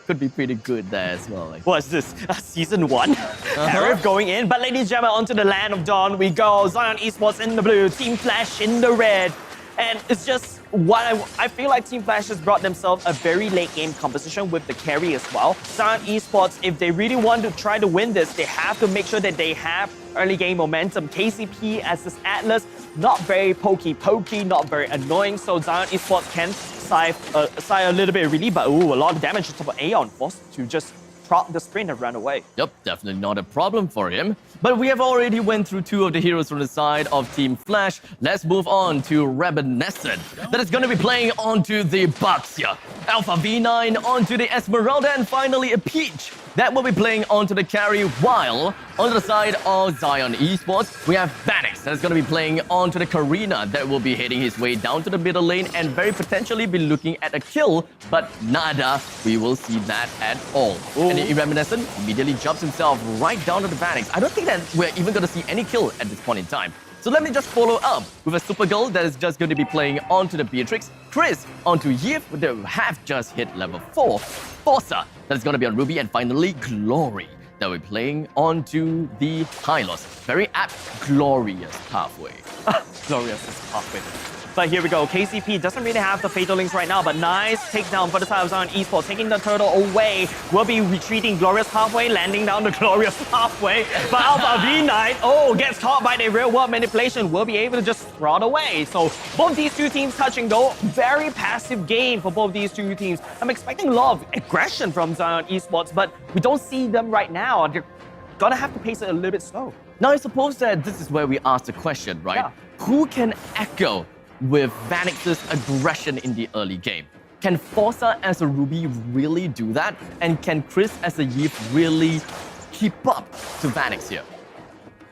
could be pretty good there as well. What's this? Season 1? Harif going in. But ladies and gentlemen, onto the Land of Dawn we go. Zion Esports in the blue, Team Flash in the red. And it's just what I feel like Team Flash has brought themselves a very late game composition with the carry as well. Zion Esports, if they really want to try to win this, they have to make sure that they have early game momentum. KCP as this Atlas, not very pokey, not very annoying. So Zion Esports can sigh a little bit of relief, but a lot of damage to top of Aeon, forced to just prop the sprint and run away. Yep, definitely not a problem for him. But we have already went through 2 of the heroes from the side of Team Flash. Let's move on to Reminiscent. That is going to be playing onto the Bucks here. Alpha V9 onto the Esmeralda, and finally a Peach that will be playing onto the carry, while on the side of Zion Esports, we have Banix that is going to be playing onto the Karina that will be heading his way down to the middle lane and very potentially be looking at a kill, but nada, we will see that at all. And the Reminiscent immediately jumps himself right down to the Banix. I don't think that we're even going to see any kill at this point in time. So let me just follow up with a Supergirl that is just going to be playing onto the Beatrix, Chris onto Yif, that have just hit level 4, Forza that is going to be on Ruby, and finally Glory that we're playing onto the Hylos. Very apt, glorious pathway. Glorious pathway. But here we go. KCP doesn't really have the Fatal Links right now, but nice takedown for the side of Zion Esports, taking the turtle away. Will be retreating Glorious Pathway, landing down the Glorious Pathway. But Alpha V9, gets caught by the real world manipulation, will be able to just run away. So both these two teams touching though, very passive game for both these two teams. I'm expecting a lot of aggression from Zion Esports, but we don't see them right now. They're gonna have to pace it a little bit slow. Now I suppose that this is where we ask the question, right? Yeah. Who can echo with Vanix's aggression in the early game? Can Forza as a Ruby really do that? And can Chris as a Yeep really keep up to Vanix here?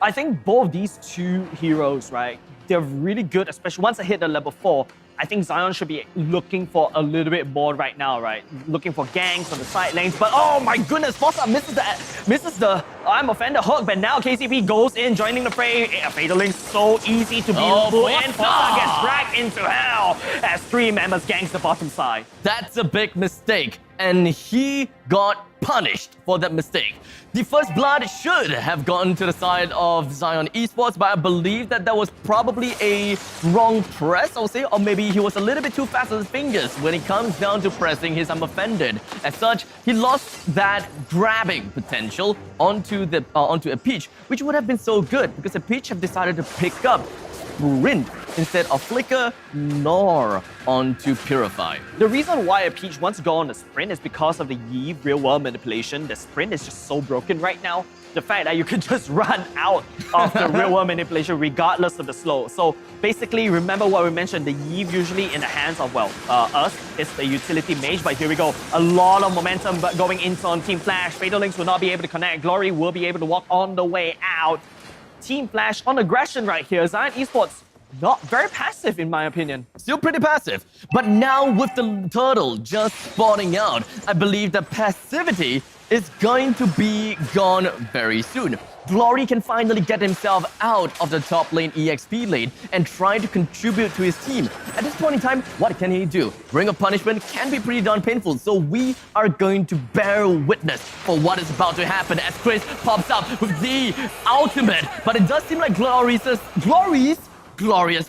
I think both these two heroes, right, they're really good, especially once they hit the level 4. I think Zion should be looking for a little bit more right now, right? Looking for ganks on the side lanes, but oh my goodness, Forza misses the I'm offended hook, but now KCP goes in, joining the fray. Fatal Link so easy to be pulled in. Forza gets dragged into hell as 3 members ganks the bottom side. That's a big mistake, and he got punished for that mistake. The first blood should have gone to the side of Zion Esports, but I believe that was probably a wrong press, I'll say, or maybe he was a little bit too fast with his fingers when it comes down to pressing his I'm offended. As such, he lost that grabbing potential onto a Peach, which would have been so good because the Peach have decided to pick up Sprint instead of Flicker nor onto Purify. The reason why a Peach wants to go on the Sprint is because of the Yi real-world manipulation. The Sprint is just so broken right now. The fact that you can just run out of the real-world manipulation regardless of the slow. So basically, remember what we mentioned, the Yi usually in the hands of, us, is the utility mage, but here we go. A lot of momentum going into on Team Flash. Fatal Links will not be able to connect. Glory will be able to walk on the way out. Team Flash on aggression right here. Zion Esports not very passive in my opinion. Still pretty passive. But now with the turtle just spawning out, I believe the passivity is going to be gone very soon. Glory can finally get himself out of the top lane EXP lane and try to contribute to his team. At this point in time, what can he do? Ring of Punishment can be pretty darn painful, so we are going to bear witness for what is about to happen as Chris pops up with the ultimate. But it does seem like Glory's glorious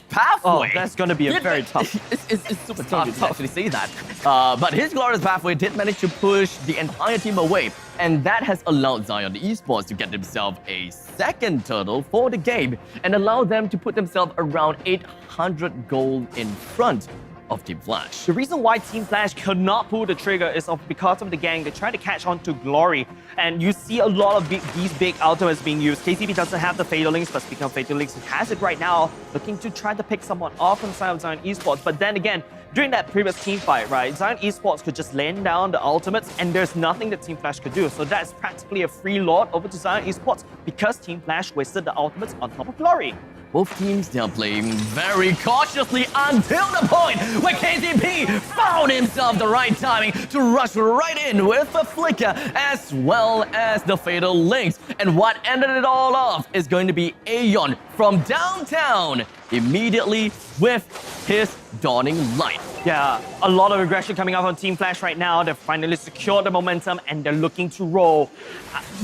pathway. Oh, that's going to be a very tough. It's super tough to actually say that. But his glorious pathway did manage to push the entire team away. And that has allowed Zion Esports to get themselves a second turtle for the game and allow them to put themselves around 800 gold in front of Team Flash. The reason why Team Flash could not pull the trigger is because of the gang. They try to catch on to Glory, and you see a lot of these big ultimates being used. KCP doesn't have the Fatal Links, but speaking of Fatal Links, he has it right now, looking to try to pick someone off from side of Zion Esports. But then again, during that previous team fight, right, Zion Esports could just lay down the ultimates, and there's nothing that Team Flash could do. So that's practically a free lord over to Zion Esports because Team Flash wasted the ultimates on top of Glory. Both teams, they are playing very cautiously until the point where KCP found himself the right timing to rush right in with a flicker as well as the Fatal Links. And what ended it all off is going to be Aeon from downtown immediately with his dawning light. Yeah, a lot of aggression coming out on Team Flash right now. They've finally secured the momentum and they're looking to roll.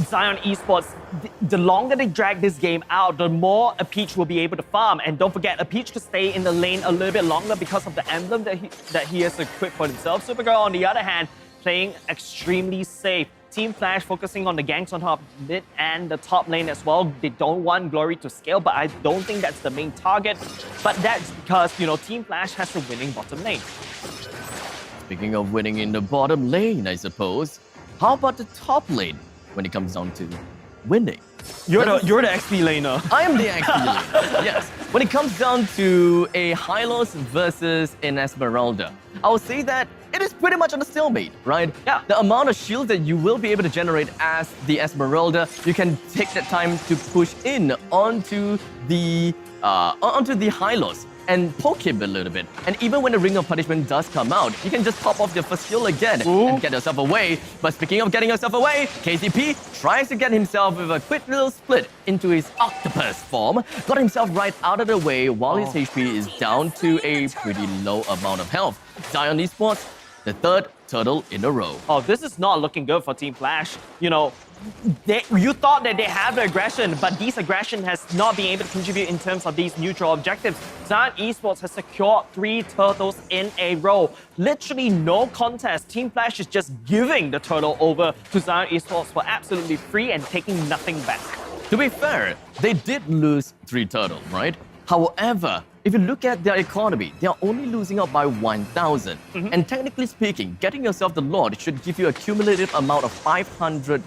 Zion Esports, the longer they drag this game out, the more a Peach will be able to farm. And don't forget, a Peach could stay in the lane a little bit longer because of the emblem that he has equipped for himself. Supergirl, on the other hand, playing extremely safe. Team Flash focusing on the ganks on top mid and the top lane as well. They don't want Glory to scale, but I don't think that's the main target. But that's because, Team Flash has the winning bottom lane. Speaking of winning in the bottom lane, I suppose, how about the top lane when it comes down to winning? You're the XP laner. I am the XP laner, yes. When it comes down to a Hylos versus an Esmeralda, I would say that it is pretty much on a stalemate, right? Yeah. The amount of shields that you will be able to generate as the Esmeralda, you can take that time to push in onto the Hylos and poke him a little bit. And even when the Ring of Punishment does come out, you can just pop off your first skill again and get yourself away. But speaking of getting yourself away, KCP tries to get himself with a quick little split into his octopus form, got himself right out of the way while his HP is down to a pretty low amount of health. Zion Esports, the third turtle in a row. Oh, this is not looking good for Team Flash. you thought that they have the aggression, but this aggression has not been able to contribute in terms of these neutral objectives. Zion Esports has secured 3 turtles in a row. Literally no contest. Team Flash is just giving the turtle over to Zion Esports for absolutely free and taking nothing back. To be fair, they did lose 3 turtles, right? However, if you look at their economy, they are only losing out by 1,000. And technically speaking, getting yourself the Lord should give you a cumulative amount of 500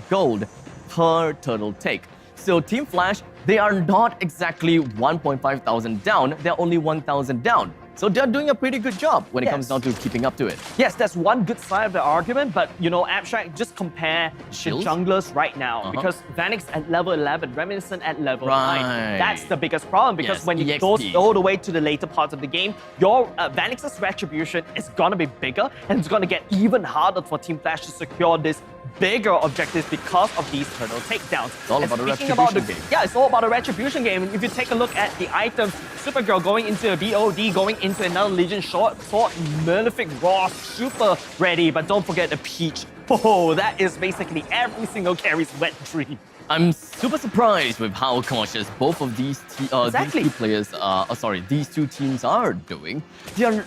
gold per turtle take. So Team Flash, they are not exactly 1,500 down, they're only 1,000 down. So they're doing a pretty good job when it comes down to keeping up to it. Yes, that's one good side of the argument, but you know, Abstract, just compare the junglers right now because Vanix at level 11, Reminiscent at level 9. That's the biggest problem because when it goes all the way to the later parts of the game, your Vanix's retribution is gonna be bigger and it's gonna get even harder for Team Flash to secure this bigger objectives because of these turtle takedowns. It's all about the retribution game. Yeah, it's all about a retribution game. And if you take a look at the items, Supergirl going into a BOD, going into another Legion Sword, Malefic Raw, super ready. But don't forget the Peach. Oh, that is basically every single carry's wet dream. I'm super surprised with how cautious both of these these two teams are doing. They are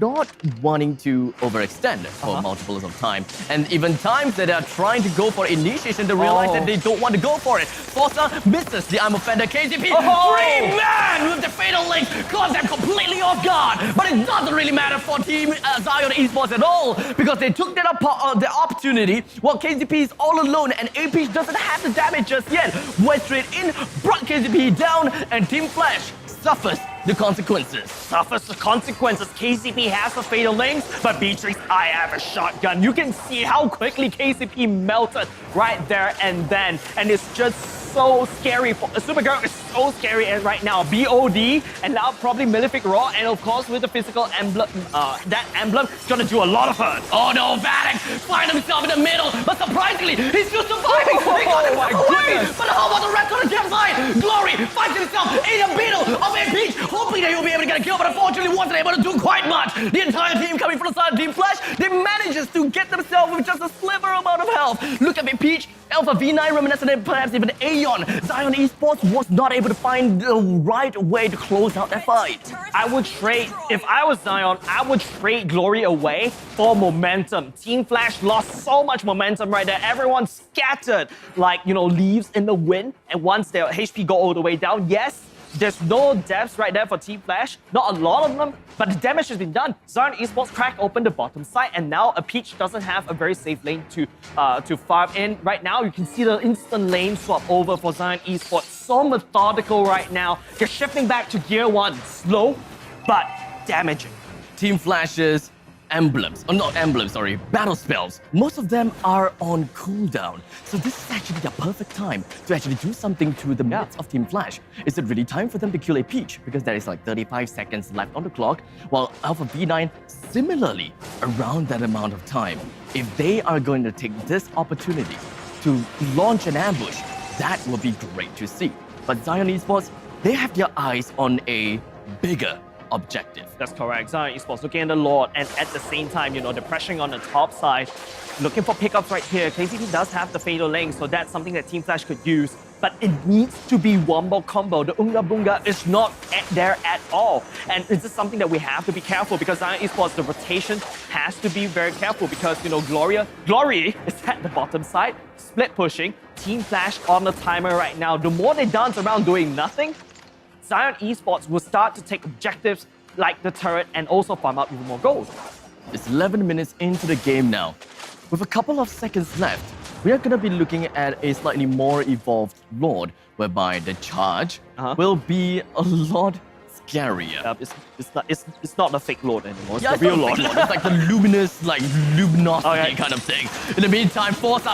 not wanting to overextend for multiples of time. And even times that they are trying to go for initiation, they realize that they don't want to go for it. Forza misses the Arm Offender KCP. 3-man with the fatal link caught them completely off guard. But it doesn't really matter for Team Zion Esports at all because they took that the opportunity while KCP is all alone and AP doesn't have the damage just yet. Went straight in, brought KCP down, and Team Flash suffers the consequences. Suffers the consequences. KCP has the fatal links, but Beatrix, I have a shotgun. You can see how quickly KCP melted right there and then. And it's just so scary. Supergirl is so scary right now. BOD, and now probably Malefic Raw, and of course with the physical emblem, that emblem is gonna do a lot of hurt. Oh no, Vanek find himself in the middle, but surprisingly, he's still surviving. He got himself away. But how about the rest on the campsite? Glory finds himself in the middle of a beach, hoping that he'll be able to get a kill, but unfortunately wasn't able to do quite much. The entire team coming from the side of Team Flash, they manages to get themselves with just a sliver amount of health. Look at me, Peach, Alpha V9, Reminiscent, and perhaps even Aeon. Zion Esports was not able to find the right way to close out that fight. I would trade, if I was Zion, I would trade Glory away for momentum. Team Flash lost so much momentum right there. Everyone scattered like, you know, leaves in the wind. And once their HP go all the way down, yes, there's no depths right there for Team Flash. Not a lot of them, but the damage has been done. Zion Esports crack open the bottom side, and now a Peach doesn't have a very safe lane to farm in. Right now, you can see the instant lane swap over for Zion Esports. So methodical right now. They're shifting back to Gear 1. Slow, but damaging. Team Flash's emblems, or not emblems, sorry, battle spells. Most of them are on cooldown. So this is actually the perfect time to actually do something to the midst of Team Flash. Is it really time for them to kill a Peach? Because there is like 35 seconds left on the clock, while Alpha V9 similarly around that amount of time. If they are going to take this opportunity to launch an ambush, that would be great to see. But Zion Esports, they have their eyes on a bigger objective. That's correct. Zion Esports looking at the Lord, and at the same time, you know, they're pressuring on the top side, looking for pickups right here. KCP does have the fatal link, so that's something that Team Flash could use. But it needs to be wombo combo. The Unga Bunga is not there at all. And this is something that we have to be careful because Zion Esports, the rotation has to be very careful because, you know, Glory is at the bottom side, split pushing. Team Flash on the timer right now. The more they dance around doing nothing, Zion Esports will start to take objectives like the turret and also farm out even more gold. It's 11 minutes into the game now. With a couple of seconds left, we are going to be looking at a slightly more evolved Lord, whereby the charge will be a lot scarier. It's not the fake Lord anymore. It's the real Lord. It's like the luminous, like luminosity kind of thing. In the meantime, Forza,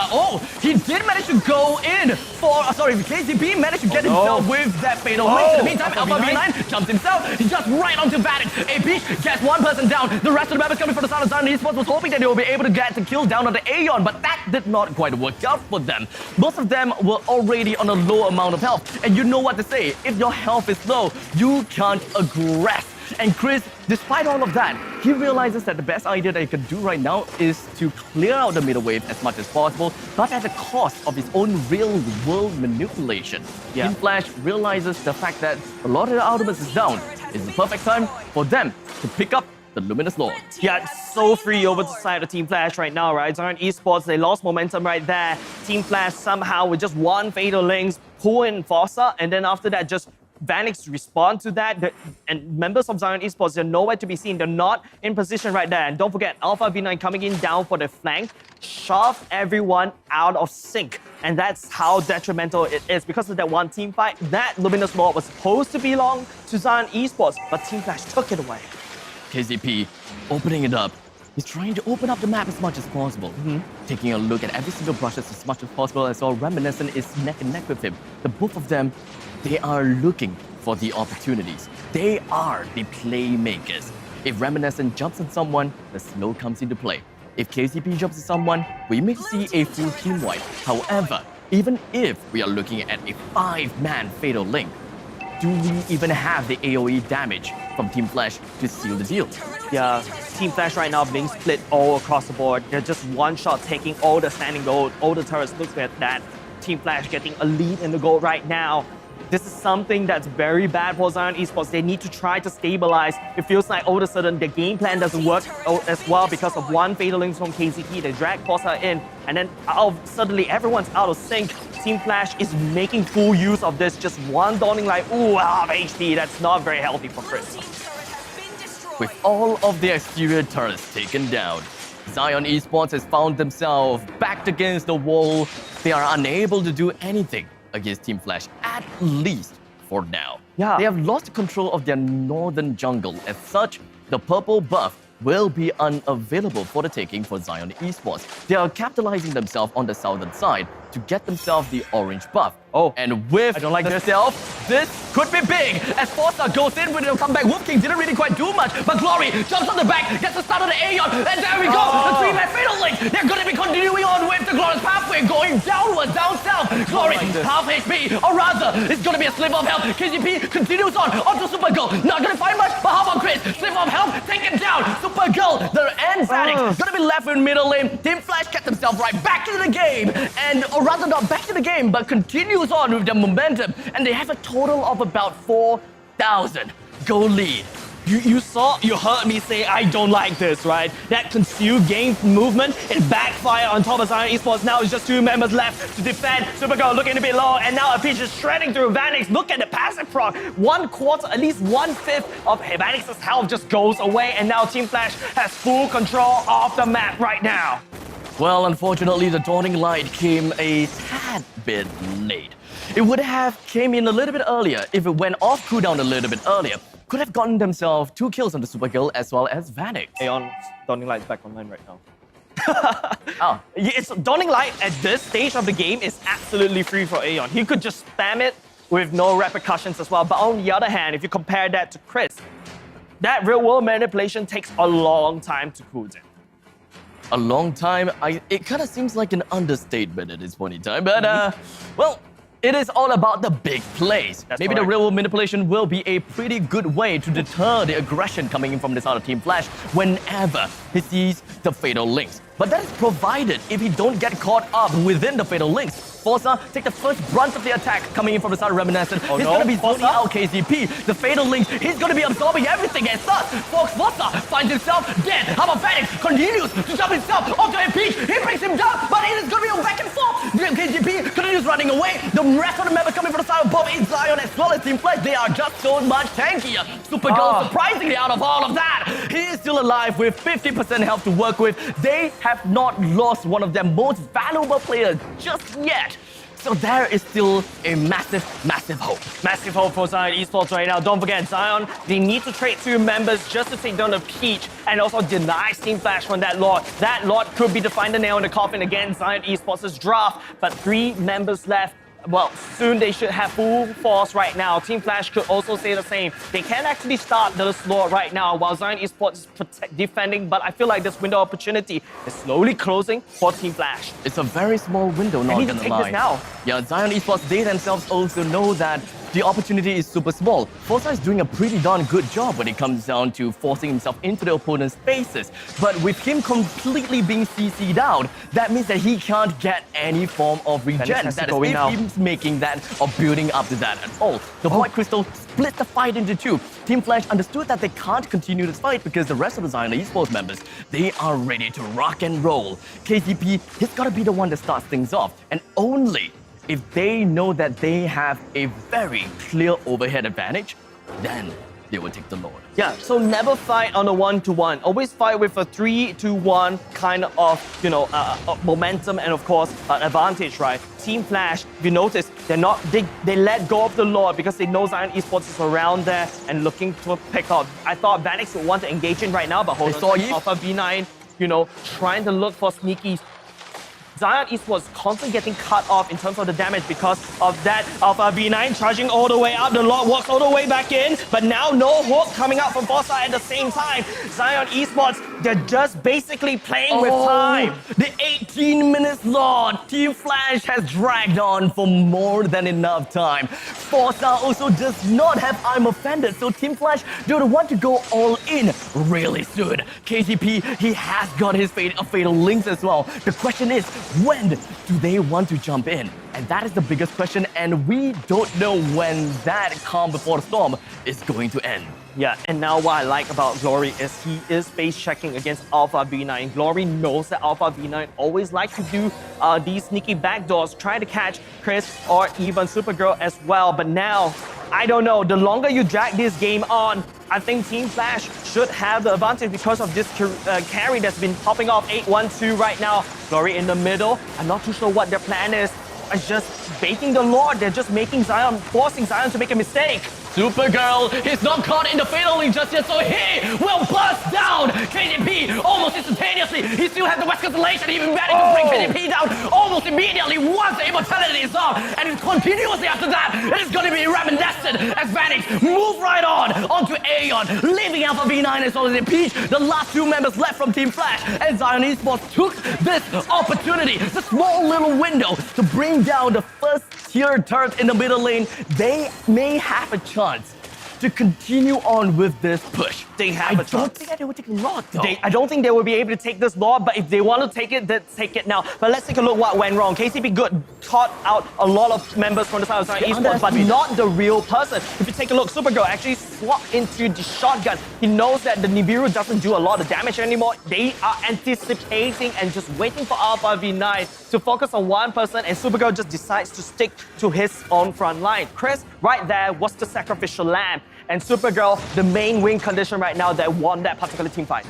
he did manage to go in for, KCP managed to get himself with that fatal link. In the meantime, Alpha V9 jumps himself. He's just right onto Vanek. AP gets one person down. The rest of the members coming from the side of Zion Esports was hoping that they will be able to get the kill down on the Aeon, but that did not quite work out for them. Most of them were already on a low amount of health. And you know what to say. If your health is low, you can't aggress. And Chris, despite all of that, he realizes that the best idea that he can do right now is to clear out the middle wave as much as possible, but at the cost of his own real-world manipulation. Team Flash realizes the fact that a lot of the ultimates is down. It's the perfect time for them to pick up the Luminous Lord. Yeah, it's so free over the side of Team Flash right now, right? Zion Esports, they lost momentum right there. Team Flash somehow with just one Fatal Links pull in Forza, and then after that just Vanix respond to that, and members of Zion Esports, they're nowhere to be seen. They're not in position right there. And don't forget, Alpha V9 coming in down for the flank, shove everyone out of sync. And that's how detrimental it is. Because of that one team fight, that Luminous Lord was supposed to belong to Zion Esports, but Team Flash took it away. KZP opening it up. He's trying to open up the map as much as possible. Taking a look at every single brushes as much as possible as well. Reminiscent is neck and neck with him. The both of them, they are looking for the opportunities. They are the playmakers. If Reminiscent jumps on someone, the slow comes into play. If KCP jumps on someone, we may see a full team wipe. However, even if we are looking at a 5-man Fatal Link, do we even have the AoE damage from Team Flash to seal the deal? Yeah, Team Flash right now being split all across the board. They're just one shot taking all the standing gold, all the turrets. Look at that. Team Flash getting a lead in the gold right now. This is something that's very bad for Zion Esports. They need to try to stabilize. It feels like all of a sudden their game plan doesn't work as well because of one Fatal Links from KCP. They drag Forza in, and then suddenly everyone's out of sync. Team Flash is making full use of this. Just one Dawning Light, half HP. That's not very healthy for Chris. With all of the exterior turrets taken down, Zion Esports has found themselves backed against the wall. They are unable to do anything against Team Flash, at least for now. Yeah. They have lost control of their northern jungle. As such, the purple buff will be unavailable for the taking for Zion Esports. They are capitalizing themselves on the southern side to get themselves the orange buff. And with I don't like this could be big. As Forza goes in with a comeback, Wolf King didn't really quite do much, but Glory jumps on the back, gets the start of the Aeon, and there we go. The 3-man Fatal Link. They're going to be continuing on with the Glorious pathway, going downwards, down south. Glory, half HP, or rather, it's going to be a slip of health. KCP continues on onto Supergirl. Not going to find much, but how about Chris? Slip of health, taken down. Supergirl, the end Vanix, going to be left in middle lane. Team Flash kept themselves right back into the game, or rather not back to the game, but continues on with their momentum, and they have a total of about 4,000 goal lead. You heard me say I don't like this, right? That concealed game movement, it backfired on top of Zion Esports. Now it's just 2 members left to defend. Supergirl looking a bit low, and now a Peach is shredding through Vanix. Look at the passive proc. 1/4, at least 1/5 of Vanix's health just goes away, and now Team Flash has full control of the map right now. Well, unfortunately, the Dawning Light came a tad bit late. It would have came in a little bit earlier if it went off cooldown a little bit earlier. Could have gotten themselves 2 kills on the Supergirl as well as Vanix. Aeon, Dawning Light's back online right now. It's Dawning Light at this stage of the game is absolutely free for Aeon. He could just spam it with no repercussions as well. But on the other hand, if you compare that to Chris, that real-world manipulation takes a long time to cool down. A long time? It kind of seems like an understatement at this point in time, but well, it is all about the big plays. Maybe the real-world manipulation will be a pretty good way to deter the aggression coming in from this other Team Flash whenever he sees the Fatal Links. But that is provided if he don't get caught up within the Fatal Links. Forza take the first brunt of the attack coming in from the side of Reminiscent. He's going to be zoning out KCP. The Fatal Links, he's going to be absorbing everything as such. Forza finds himself dead. How about Vanix continues to jump himself onto a Peach. He brings him down, but it is going to be a back and forth. KCP continues running away. The rest of the members coming from the side of both Zion as well as Team Flash, they are just so much tankier. Supergirl surprisingly out of all of that. He is still alive with 50% health to work with. They have not lost one of their most valuable players just yet. So there is still a massive, massive hope. Massive hope for Zion Esports right now. Don't forget, Zion, they need to trade 2 members just to take down the Peach and also deny Team Flash from that Lord. That Lord could be the final nail in the coffin against Zion Esports' draft, but 3 members left. Well, soon they should have full force right now. Team Flash could also say the same. They can actually start the slot right now while Zion Esports is defending, but I feel like this window of opportunity is slowly closing for Team Flash. It's a very small window, not gonna lie. This now. Yeah, Zion Esports, they themselves also know that the opportunity is super small. Forza is doing a pretty darn good job when it comes down to forcing himself into the opponent's faces. But with him completely being CC'd out, that means that he can't get any form of regen. That is if he's making that or building up to that at all. The Void Crystal split the fight into two. Team Flash understood that they can't continue this fight because the rest of the Zion Esports members, they are ready to rock and roll. KCP, he's got to be the one that starts things off. And only if they know that they have a very clear overhead advantage, then they will take the Lord. Yeah, so never fight on a 1-to-1. Always fight with a 3-to-1 kind of, momentum and of course advantage, right? Team Flash, if you notice, they let go of the Lord because they know Zion Esports is around there and looking to pick up. I thought Vanix would want to engage in right now, but hold on, Alpha V9, trying to look for sneaky. Zion Esports constantly getting cut off in terms of the damage because of that. Alpha V9 charging all the way up. The Lord walks all the way back in, but now no hook coming out from Forza at the same time. Zion Esports, they're just basically playing with time. The 18 minutes Lord. Team Flash has dragged on for more than enough time. Forza also does not have I'm offended, so Team Flash don't want to go all in really soon. KCP, he has got his fatal links as well. The question is, when do they want to jump in? And that is the biggest question, and we don't know when that calm before the storm is going to end. Yeah, and now what I like about Glory is he is face checking against Alpha V9. Glory knows that Alpha V9 always like to do these sneaky backdoors, trying to catch Chris or even Supergirl as well. But now, I don't know, the longer you drag this game on, I think Team Flash should have the advantage because of this carry that's been popping off 8-1-2 right now. Glory in the middle. I'm not too sure what their plan is. It's just baiting the Lord. They're just making Zion, forcing Zion to make a mistake. Supergirl is not caught in the fatal link just yet, so he will bust down KDP almost instantaneously. He still has the West Constellation, even managed to bring KDP down almost immediately once the immortality is off. And continuously after that, it is going to be reminiscent as Vanix move right on onto Aeon, leaving Alpha V9 as well as Peach, the last two members left from Team Flash. And Zion Esports took this opportunity, the small little window, to bring down the first tier turret in the middle lane. They may have a chance to continue on with this push. They have a chance. I don't think that they will take a lot, though. I don't think they will be able to take this Lord, but if they want to take it, then take it now. But let's take a look what went wrong. KCP Good caught out a lot of members from the side of Zion Esports, but not the real person. If you take a look, Supergirl actually swapped into the shotgun. He knows that the Nibiru doesn't do a lot of damage anymore. They are anticipating and just waiting for Alpha V9 to focus on one person, and Supergirl just decides to stick to his own front line. Chris, right there, was the sacrificial lamb. And Supergirl, the main win condition right now that won that particular team fight.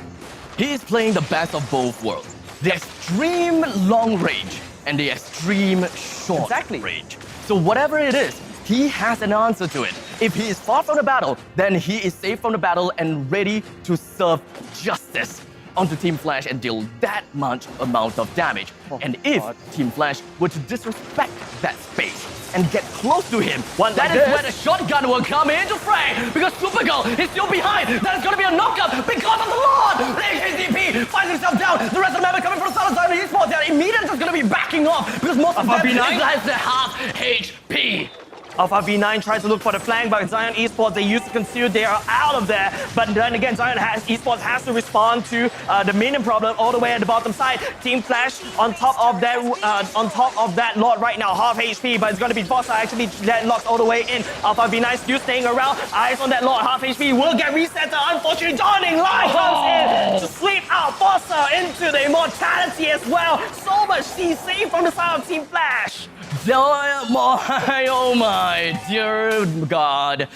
He is playing the best of both worlds. The extreme long range and the extreme short range. So whatever it is, he has an answer to it. If he is far from the battle, then he is safe from the battle and ready to serve justice onto Team Flash and deal that much amount of damage. And if Team Flash were to disrespect that space and get close to him, that is where the shotgun will come into fray, because Supergirl is still behind. That is going to be a knockup because of the Lord. KCP finds himself down. The rest of the members coming from the south side of the esports, they're immediately just going to be backing off because most of them has the half HP. Alpha V9 tries to look for the flank, but Zion Esports, they use to conceal, they are out of there. But then again, Zion Esports has to respond to the minion problem all the way at the bottom side. Team Flash on top of that Lord right now, half HP, but it's going to be Forza actually locked all the way in. Alpha V9 still staying around, eyes on that Lord, half HP will get reset. Unfortunately, Dawning Light comes in to sweep out Forza into the immortality as well. So much CC from the side of Team Flash. Oh my dear God.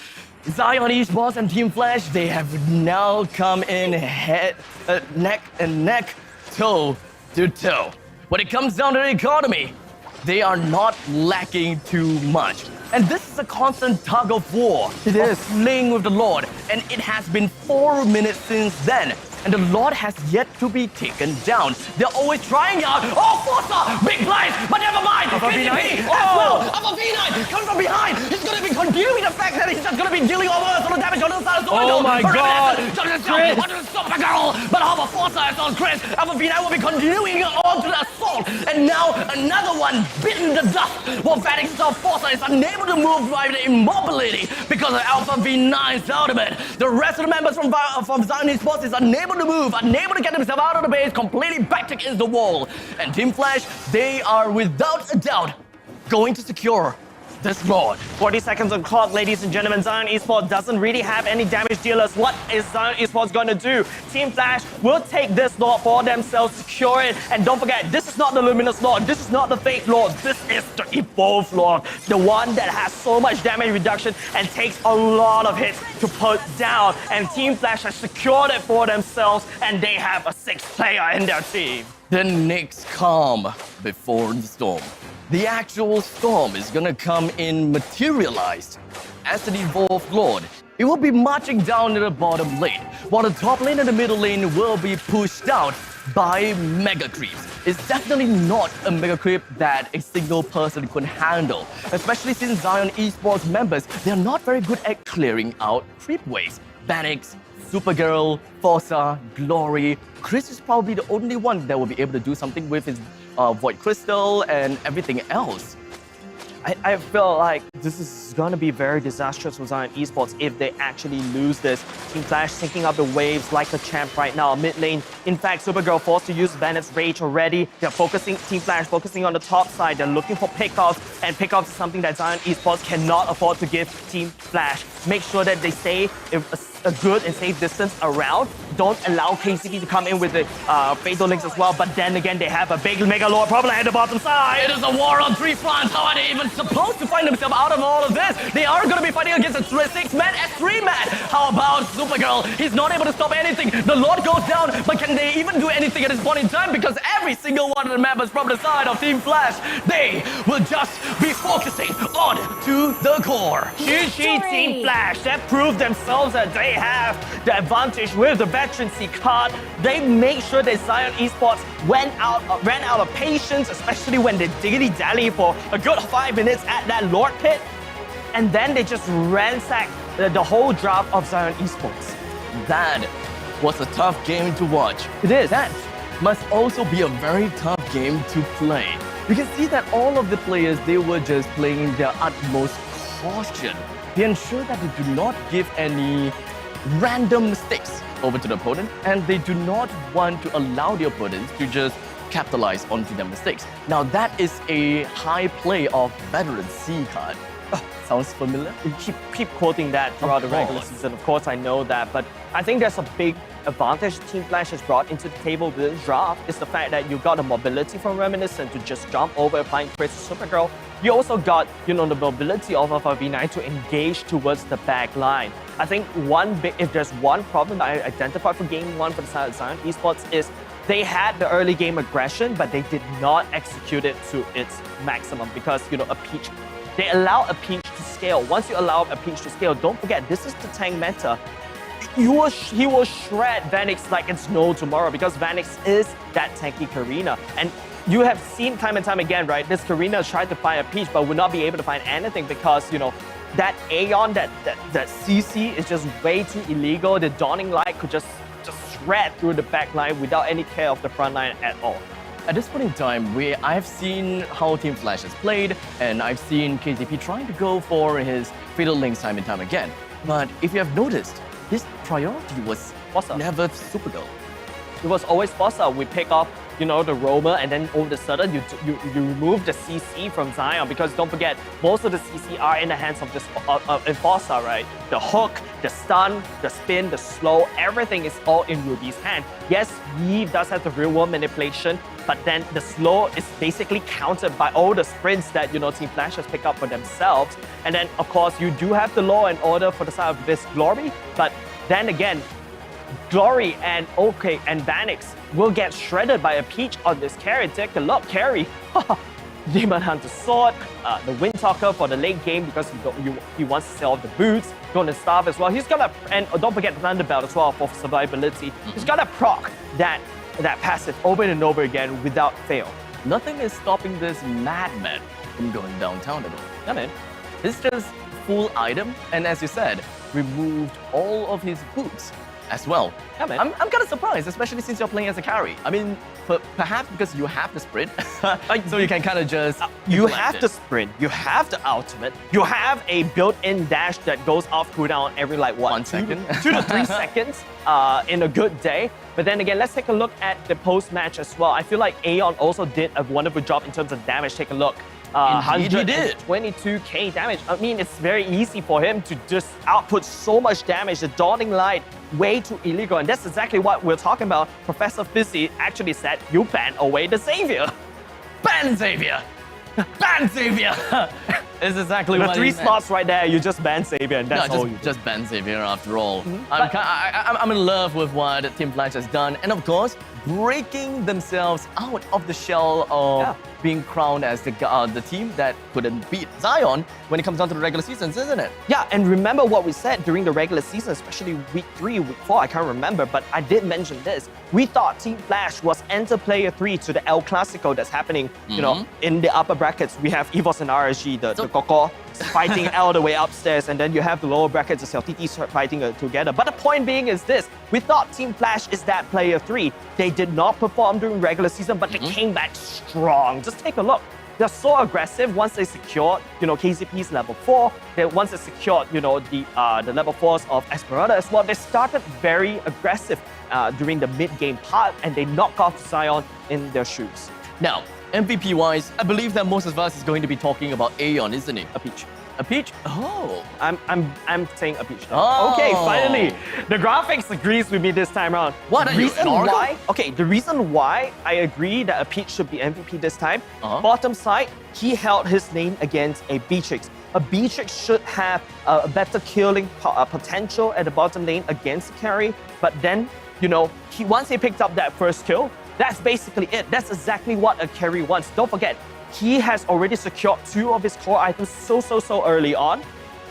Zion Esports and Team Flash, they have now come in neck and neck, toe to toe. When it comes down to the economy, they are not lacking too much. And this is a constant tug of war. It is playing with the Lord, and it has been 4 minutes since then. and the Lord has yet to be taken down. They're always trying out. Oh, Forza! Big blind, but never mind. KCP as well. Alpha V9 comes from behind. He's going to be continuing the fact that he's just going to be dealing over some damage on the side of the window. Oh my God! But how about Forza as well, Chris? Alpha V9 will be continuing on to the assault. And now another one bitten the dust. While Vanix Forza is unable to move by the immobility because of Alpha V9's ultimate. The rest of the members from Zion Esports is unable to move, unable to get themselves out of the base, completely backed against the wall. And Team Flash, they are without a doubt going to secure this Lord. 40 seconds on clock, ladies and gentlemen. Zion Esports doesn't really have any damage dealers. What is Zion Esports going to do? Team Flash will take this Lord for themselves, secure it. And don't forget, this is not the Luminous Lord. This is not the fake Lord. This is the Evolved Lord. The one that has so much damage reduction and takes a lot of hits to put down. And Team Flash has secured it for themselves, and they have a 6th player in their team. The next calm before the storm. The actual storm is gonna come in materialized as the Evolved Lord. It will be marching down to the bottom lane, while the top lane and the middle lane will be pushed out by Mega Creeps. It's definitely not a Mega Creep that a single person could handle, especially since Zion Esports members, they're not very good at clearing out creep waves. Vanix, Supergirl, Forza, Glory. Chris is probably the only one that will be able to do something with his Void Crystal and everything else. I feel like this is going to be very disastrous for Zion Esports if they actually lose this. Team Flash syncing up the waves like a champ right now. Mid lane, in fact, Supergirl forced to use Vanet's Rage already. They're focusing, Team Flash focusing on the top side. They're looking for pickoffs, and pickoffs is something that Zion Esports cannot afford to give Team Flash. Make sure that they stay a good and safe distance around. Don't allow KCP to come in with the Fatal Links as well, but then again, they have a big Mega Lord problem at the bottom side. It is a war on 3 fronts. How are they even supposed to find themselves out of all of this? They are going to be fighting against a 6-man S3 man. How about Supergirl? He's not able to stop anything. The Lord goes down, but can they even do anything at this point in time? Because every single one of the members from the side of Team Flash, they will just be focusing on to the core. GG Team Flash, that proved themselves that they have the advantage with the veterancy card. They make sure that Zion Esports ran out of patience, especially when they dilly-dally for a good 5 minutes at that Lord pit. And then they just ransacked the whole draft of Zion Esports. That was a tough game to watch. It is. That must also be a very tough game to play. You can see that all of the players, they were just playing their utmost caution. They ensure that they do not give any random mistakes over to the opponent, and they do not want to allow the opponents to just capitalize onto their mistakes. Now that is a high play of Veteran C card. Sounds familiar? You keep quoting that throughout the regular season. Of course, I know that, but I think there's a big advantage Team Flash has brought into the table with this draft is the fact that you got the mobility from Reminiscent to just jump over applying Chris Supergirl. You also got, the mobility of Alpha V9 to engage towards the back line. I think if there's one problem that I identified for Game 1 for the side of Zion Esports is they had the early game aggression, but they did not execute it to its maximum because, a Peach, they allow a Peach to scale. Once you allow a Peach to scale, don't forget, this is the tank meta. He will shred Vanix like it's no tomorrow because Vanix is that tanky Karina. And you have seen time and time again, right? This Karina tried to find a Peach, but would not be able to find anything because, that Aeon, that CC is just way too illegal. The Dawning Light could just shred through the back line without any care of the front line at all. At this point in time, I've seen how Team Flash has played, and I've seen KCP trying to go for his Fatal Links time and time again. But if you have noticed, his priority was never Supergirl. It was always Forza. We pick up, the roamer, and then all of a sudden you remove the CC from Zion because don't forget, most of the CC are in the hands of this Forza, right? The hook, the stun, the spin, the slow, everything is all in Ruby's hand. Yes, Eve does have the real world manipulation, but then the slow is basically countered by all the sprints that, Team Flash has picked up for themselves. And then, of course, you do have the law and order for the side of this Glory, but then again, Glory and Vanix will get shredded by a Peach on this carry. Take a look, carry. Demon Hunter Sword, the Wind Talker for the late game because he wants to sell off the boots, Golden Staff as well. He's got and don't forget Thunderbelt as well for survivability. He's got to proc that passive over and over again without fail. Nothing is stopping this madman from going downtown at all. Yeah, man. It's just full item, and as you said, removed all of his boots as well. Yeah, man. I'm kind of surprised, especially since you're playing as a carry. I mean, perhaps because you have the sprint, so you can kind of just... You have the sprint, you have the ultimate, you have a built-in dash that goes off cooldown every, like, what? 1 second? 2 to 3 seconds in a good day. But then again, let's take a look at the post-match as well. I feel like Aeon also did a wonderful job in terms of damage. Take a look. Indeed he did. 122k damage. I mean, it's very easy for him to just output so much damage. The Dawning Light, way too illegal. And that's exactly what we're talking about. Professor Fizzy actually said, you ban away the Savior. Ban Savior! Ban Savior! It's exactly what the 3 slots right there, you just ban Savior and that's all you do. Just ban Savior after all. I'm in love with what Team Flash has done. And of course, breaking themselves out of the shell of being crowned as the team that couldn't beat Zion when it comes down to the regular seasons, isn't it? Yeah, and remember what we said during the regular season, especially week 3, week 4, I can't remember, but I did mention this. We thought Team Flash was enter player 3 to the El Clasico that's happening, you know, in the upper brackets. We have EVOS and RSG, the Koko, fighting all the way upstairs, and then you have the lower brackets, the CLTTs fighting together. But the point being is this, we thought Team Flash is that player 3. They did not perform during regular season, but they came back strong. Just take a look. They're so aggressive once they secured, you know, KCP's level 4. Once they secured, you know, the level 4s of Esperanza as well, they started very aggressive during the mid-game part, and they knocked off Zion in their shoes. Now, MVP-wise, I believe that most of us is going to be talking about Aeon, isn't it? A Peach. A Peach? Oh. I'm saying a Peach. Oh. Okay, finally. The graphics agrees with me this time around. What? The reason why? Okay, the reason why I agree that a Peach should be MVP this time, bottom side, he held his lane against a Beatrix. A Beatrix should have a better killing potential at the bottom lane against the carry, but then, you know, once he picked up that first kill, that's basically it. That's exactly what a carry wants. Don't forget, he has already secured 2 of his core items so early on.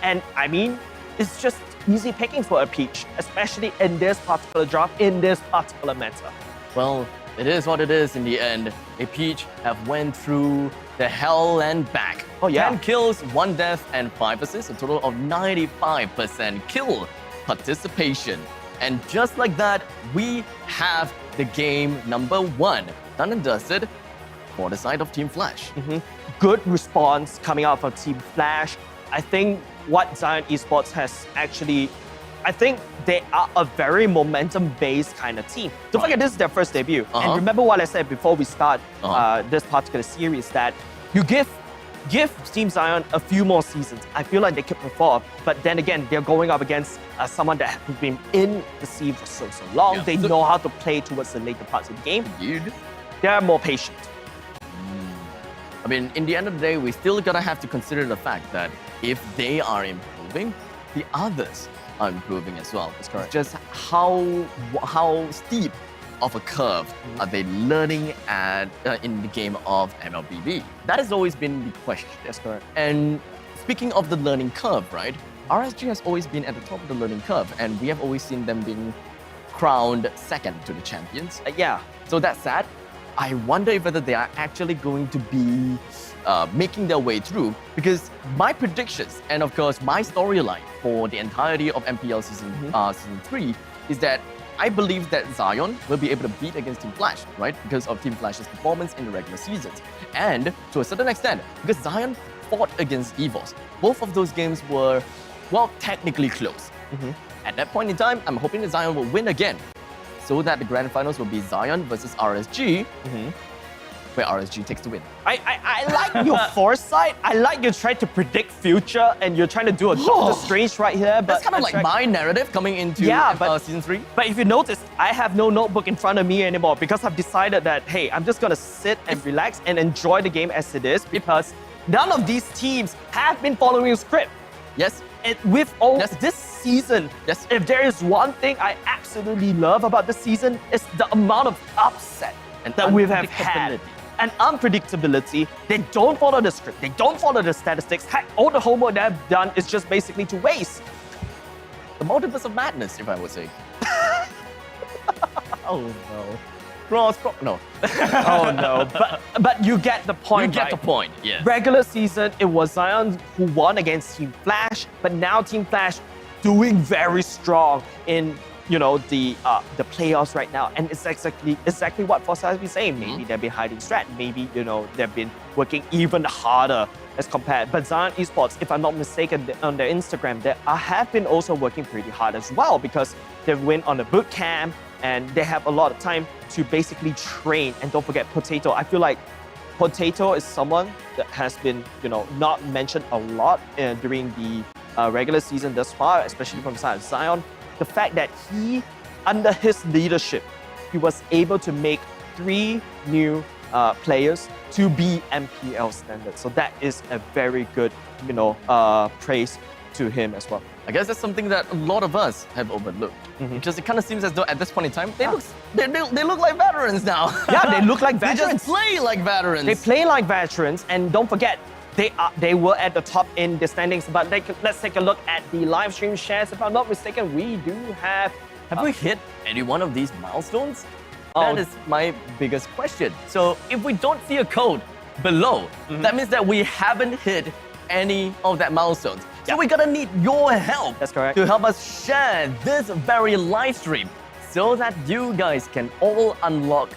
And I mean, it's just easy pickings for a Peach, especially in this particular drop, in this particular meta. Well, it is what it is in the end. A Peach have went through the hell and back. Oh yeah. 10 kills, 1 death, and 5 assists, a total of 95% kill participation. And just like that, we have the game number 1 done and dusted for the side of Team Flash. Good response coming out from Team Flash. I think what Zion Esports has actually, I think they are a very momentum-based kind of team. Don't forget, this is their first debut. And remember what I said before we start this particular series, that you give Team Zion a few more seasons. I feel like they could perform, but then again, they're going up against someone that has been in the scene for so long. They know how to play towards the later parts of the game. They're more patient. I mean, in the end of the day, we still gotta have to consider the fact that if they are improving, the others are improving as well. That's correct. It's just how steep of a curve are they learning in the game of MLBB? That has always been the question. That's correct. And speaking of the learning curve, right? RSG has always been at the top of the learning curve, and we have always seen them being crowned second to the champions. Yeah. So that's sad. I wonder if whether they are actually going to be making their way through, because my predictions and of course my storyline for the entirety of MPL season 3 is that I believe that Zion will be able to beat against Team Flash, right? Because of Team Flash's performance in the regular seasons. And to a certain extent, because Zion fought against EVOS. Both of those games were, well, technically close. At that point in time, I'm hoping that Zion will win again, so that the grand finals will be Zion versus RSG, where RSG takes the win. I like your foresight. I like you trying to predict future, and you're trying to do a Doctor Strange right here. But that's kind of like my narrative coming into season 3. But if you notice, I have no notebook in front of me anymore because I've decided that, hey, I'm just gonna sit and relax and enjoy the game as it is, because none of these teams have been following a script. Yes. With all this season, if there is one thing I absolutely love about this season, it's the amount of upset that we have had. and unpredictability. They don't follow the script. They don't follow the statistics. Heck, all the homework they've done is just basically to waste. The multiverse of madness, if I would say. Oh no. No. Oh no. But you get the point. You get right? the point, yes. Regular season, it was Zion who won against Team Flash, but now Team Flash doing very strong in the playoffs right now, and it's exactly what Foster has been saying. Maybe they've been hiding strat. Maybe they've been working even harder as compared. But Zion Esports, if I'm not mistaken, on their Instagram, they have been also working pretty hard as well because they went on a boot camp and they have a lot of time to basically train. And don't forget Potato. I feel like Potato is someone that has been not mentioned a lot during the regular season thus far, especially from the side of Zion. The fact that under his leadership, he was able to make 3 new players to be MPL standards. So that is a very good, praise to him as well. I guess that's something that a lot of us have overlooked. Because it kind of seems as though at this point in time, they look like veterans now. Yeah, they look like veterans. They just play like veterans. They play like veterans, and don't forget, they were at the top in the standings. But let's take a look at the live stream shares. If I'm not mistaken, we do have. Have we hit any one of these milestones? That is my biggest question. So if we don't see a code below, that means that we haven't hit any of that milestones. So we're gonna need your help. That's correct. To help us share this very live stream so that you guys can all unlock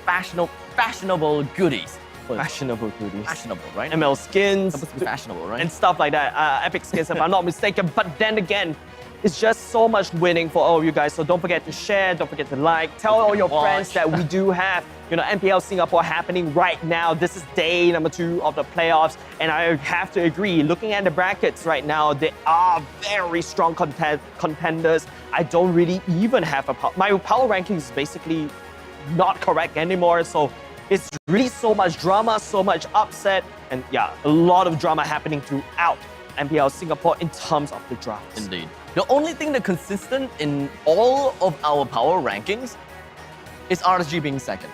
fashionable goodies. Fashionable goodies. Fashionable, right? ML skins. Supposed to be fashionable, right? And stuff like that. Epic skins, if I'm not mistaken. But then again, it's just so much winning for all of you guys. So don't forget to share, don't forget to like, tell all your friends that we do have, MPL Singapore happening right now. This is day number 2 of the playoffs. And I have to agree, looking at the brackets right now, they are very strong contenders. I don't really even have my power ranking is basically not correct anymore. So it's really so much drama, so much upset, and yeah, a lot of drama happening throughout MPL Singapore in terms of the drafts. Indeed. The only thing that consistent in all of our power rankings is RSG being second.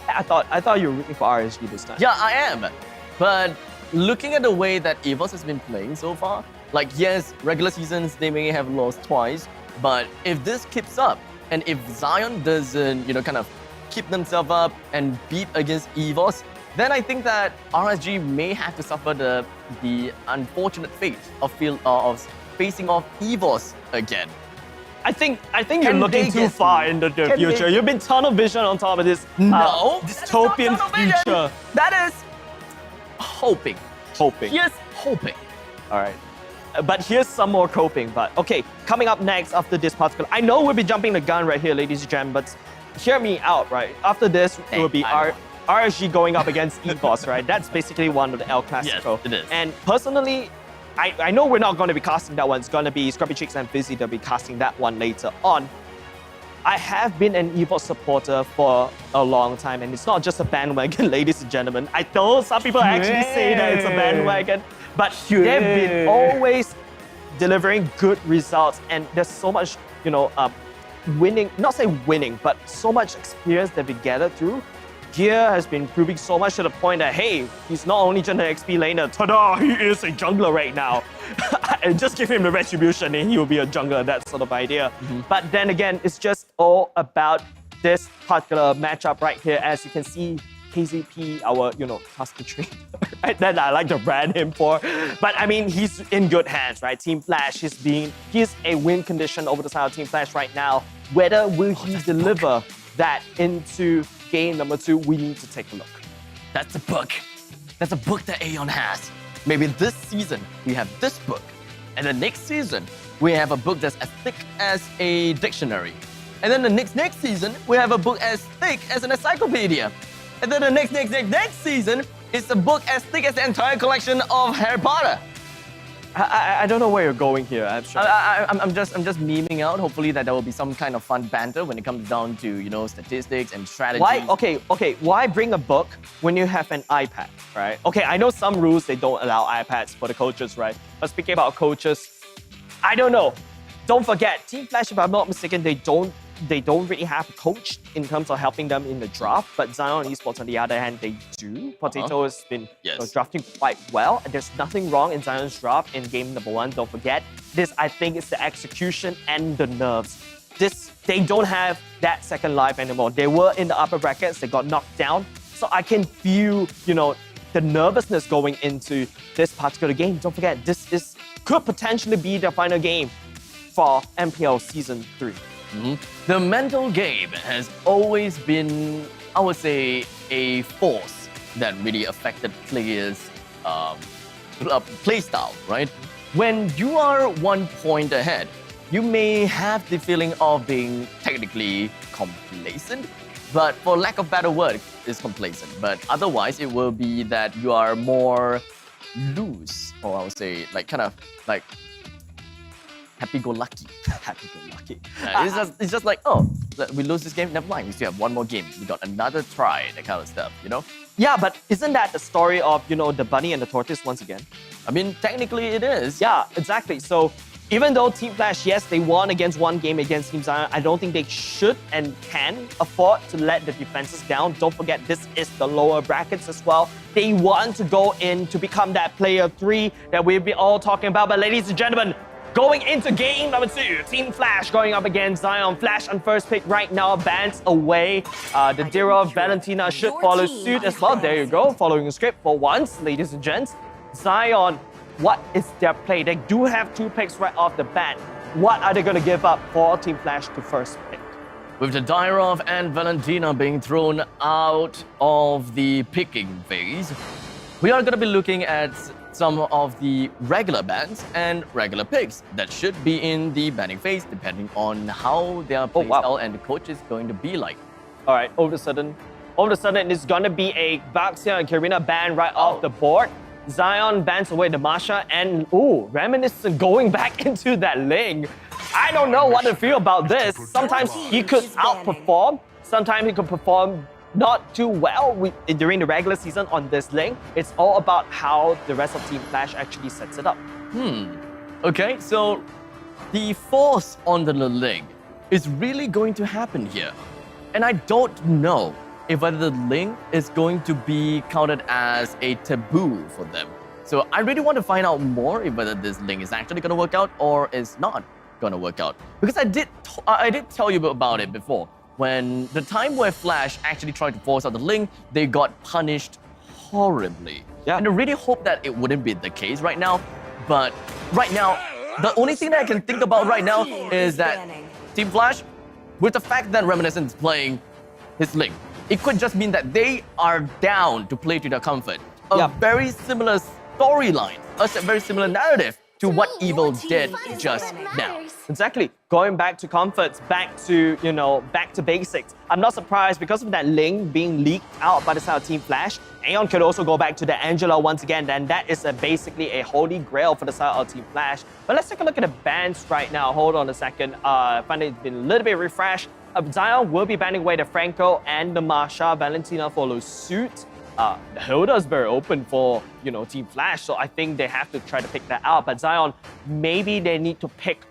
I thought you were rooting for RSG this time. Yeah, I am. But looking at the way that EVOS has been playing so far, like yes, regular seasons they may have lost twice, but if this keeps up, and if Zion doesn't, kind of keep themselves up and beat against EVOS, then I think that RSG may have to suffer the unfortunate fate of facing off EVOS again. I think you're looking too far into the future. You've been tunnel vision on top of this dystopian future. That is hoping. Yes, hoping. All right. But here's some more coping. But okay, coming up next after this particular, I know we'll be jumping the gun right here, ladies and gentlemen, but hear me out, right? After this, it will be RSG going up against EVOS, right? That's basically one of the El Clasico. Yes, it is. And personally, I know we're not going to be casting that one. It's going to be Scruffy Chicks and Fizzy that'll be casting that one later on. I have been an EVOS supporter for a long time, and it's not just a bandwagon, ladies and gentlemen. I know some people actually say that it's a bandwagon, but they've been always delivering good results, and there's so much, winning, not say winning, but so much experience that we gathered through. Gear has been proving so much to the point that, hey, he's not only just an XP laner, ta-da, he is a jungler right now. And just give him the retribution and he will be a jungler, that sort of idea. But then again, it's just all about this particular matchup right here. As you can see, KZP, our, Tusker Tree, right? That I like to brand him for. But I mean, he's in good hands, right? Team Flash, he's a win condition over the side of Team Flash right now. Whether will he deliver that into game number 2, we need to take a look. That's a book. That's a book that Aeon has. Maybe this season we have this book, and the next season we have a book that's as thick as a dictionary. And then the next season we have a book as thick as an encyclopedia. And then the next season is a book as thick as the entire collection of Harry Potter. I don't know where you're going here. I'm just memeing out. Hopefully that there will be some kind of fun banter when it comes down to statistics and strategies. Why? Why bring a book when you have an iPad, right? Okay, I know some rules they don't allow iPads for the coaches, right? But speaking about coaches, I don't know. Don't forget, Team Flash, if I'm not mistaken, they don't they don't really have a coach in terms of helping them in the draft, but Zion Esports, on the other hand, they do. Potato has been drafting quite well. There's nothing wrong in Zion's draft in game number 1. Don't forget, this I think is the execution and the nerves. They don't have that second life anymore. They were in the upper brackets, they got knocked down. So I can feel, the nervousness going into this particular game. Don't forget, this could potentially be the final game for MPL Season 3. The mental game has always been, I would say, a force that really affected players' play style, right? When you are 1 point ahead, you may have the feeling of being technically complacent, but for lack of better word, it's complacent. But otherwise, it will be that you are more loose, or I would say, kind of happy-go-lucky. Happy-go-lucky. It's just like, oh, we lose this game, never mind. We still have 1 more game. We got another try, that kind of stuff, Yeah, but isn't that the story of, the bunny and the tortoise once again? I mean, technically it is. Yeah, exactly. So even though Team Flash, yes, they won against 1 game against Team Zion, I don't think they should and can afford to let the defenses down. Don't forget, this is the lower brackets as well. They want to go in to become that player 3 that we'll be all talking about. But ladies and gentlemen, going into game number 2, Team Flash going up against Zion. Flash on first pick right now, bans away. The Dira Valentina should follow suit as well. There you go, following the script for once, ladies and gents. Zion, what is their play? They do have 2 picks right off the bat. What are they going to give up for Team Flash to first pick? With the Dyrov and Valentina being thrown out of the picking phase, we are going to be looking at some of the regular bans and regular picks that should be in the banning phase, depending on how their playstyle and the coach is going to be like. All right, all of a sudden, it's going to be a Baxia and Karina ban right off the board. Zion bans away the Masha, and Reminiscent going back into that lane. I don't know what to feel about this. Sometimes he could outperform, sometimes he could perform not too well during the regular season on this lane. It's all about how the rest of Team Flash actually sets it up. Okay, so the force on the lane is really going to happen here. And I don't know if whether the link is going to be counted as a taboo for them. So I really want to find out more if whether this link is actually going to work out or is not going to work out. Because I did tell you about it before. When the time where Flash actually tried to force out the link, they got punished horribly. Yeah. And I really hope that it wouldn't be the case right now. But right now, the only thing that I can think about right now is that Team Flash, with the fact that Reminiscent is playing his link, it could just mean that they are down to play to their comfort. A very similar storyline, a very similar narrative to what Evil did just now. Exactly. Going back to comforts, back to basics. I'm not surprised because of that link being leaked out by the side of Team Flash. Aeon could also go back to the Angela once again, and that is basically a holy grail for the side of Team Flash. But let's take a look at the bans right now. Hold on a second. I find it's been a little bit refreshed. Zion will be banning away the Franco and the Masha. Valentina follows suit. The Hilda is very open for, Team Flash, so I think they have to try to pick that out. But Zion, maybe they need to pick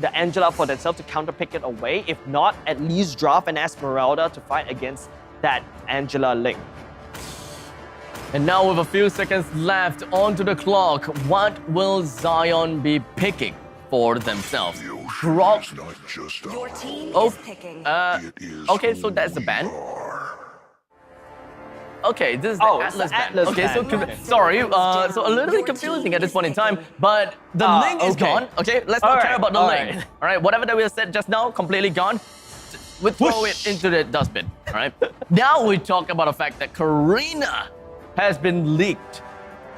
the Angela for themselves to counter-pick it away. If not, at least drop an Esmeralda to fight against that Angela link. And now with a few seconds left onto the clock, what will Zion be picking for themselves? Grok. Your team Oh, is picking. okay, so that's the ban. Okay, this is the Atlas ban. Atlas okay, ban. so sorry, so a little bit confusing at this point in time, but the link is gone. Okay, let's not care about the link. All right, whatever that we said just now, completely gone. We throw it into the dustbin. All right. Now we talk about the fact that Karina has been leaked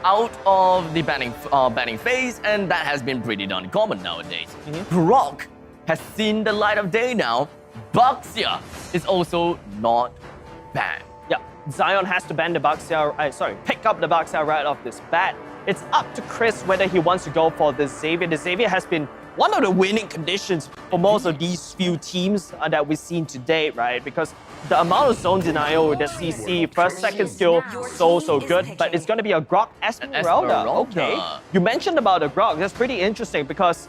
out of the banning phase, and that has been pretty darn common nowadays. Grok has seen the light of day now. Baxia is also not banned. Yeah, Zion has to ban the pick up the Baxia right off this bat. It's up to Chris whether he wants to go for the Xavier. The Xavier has been one of the winning conditions for most of these few teams that we've seen today, right? Because the amount of zones in IO, the CC, first, second skill, so good. But it's going to be a Grok Esmeralda. Okay. You mentioned about the Grok. That's pretty interesting because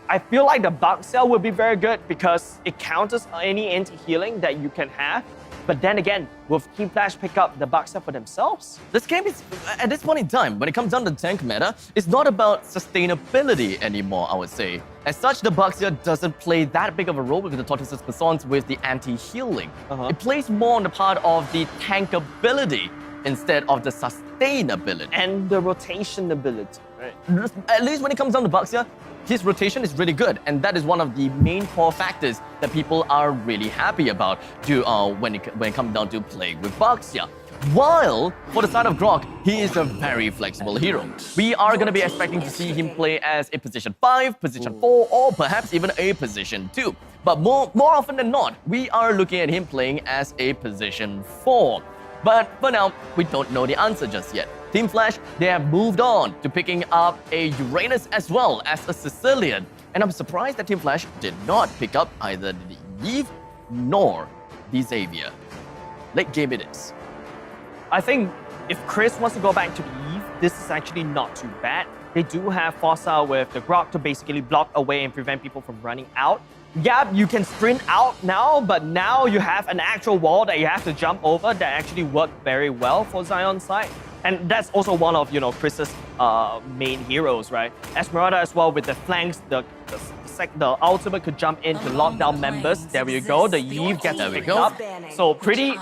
I feel like the bug cell will be very good because it counters any anti-healing that you can have. But then again, will Team Flash pick up the bug cell for themselves? This game is, at this point in time, when it comes down to the tank meta, it's not about sustainability anymore, I would say. As such, the Baxia doesn't play that big of a role with the Tortoise's Persons with the anti-healing. It plays more on the part of the tankability instead of the sustainability. And the rotation ability, right? At least when it comes down to Baxia, his rotation is really good, and that is one of the main core factors that people are really happy about when it comes down to playing with Baxia. While, for the side of Grok, he is a very flexible hero. We are going to be expecting to see him play as a position 5, position 4, or perhaps even a position 2. But more often than not, we are looking at him playing as a position 4. But for now, we don't know the answer just yet. Team Flash, they have moved on to picking up a Uranus as well as a Sicilian. And I'm surprised that Team Flash did not pick up either the Eve nor the Xavier. Late game it is. I think if Chris wants to go back to the Eve, this is actually not too bad. They do have Fossa with the Grok to basically block away and prevent people from running out. Yeah, you can sprint out now, but now you have an actual wall that you have to jump over that actually worked very well for Zion's side. And that's also one of, Chris's main heroes, right? Esmeralda as well with the flanks, the ultimate could jump in to lock down members. There we go. The Eve gets picked up. So pretty,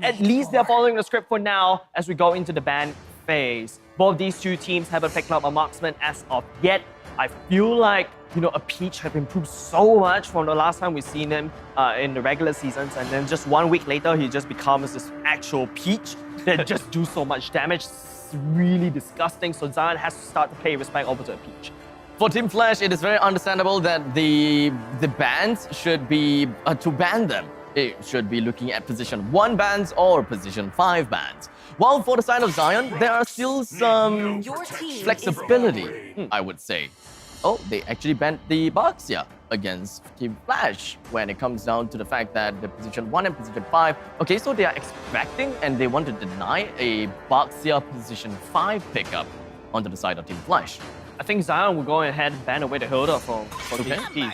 at least they're following the script for now as we go into the ban phase. Both these two teams haven't picked up a marksman as of yet. I feel like, a Peach have improved so much from the last time we've seen him in the regular seasons, and then just 1 week later, he just becomes this actual Peach that just do so much damage. It's really disgusting, so Zion has to start to pay respect over to a Peach. For Team Flash, it is very understandable that the bans should be, to ban them, it should be looking at position 1 bans or position 5 bans. While for the side of Zion, there are still some flexibility, I would say. Oh, they actually banned the Baxia against Team Flash when it comes down to the fact that the position 1 and position 5. Okay, so they are expecting and they want to deny a Baxia position 5 pickup onto the side of Team Flash. I think Zion will go ahead and ban away the Hilda for PvP.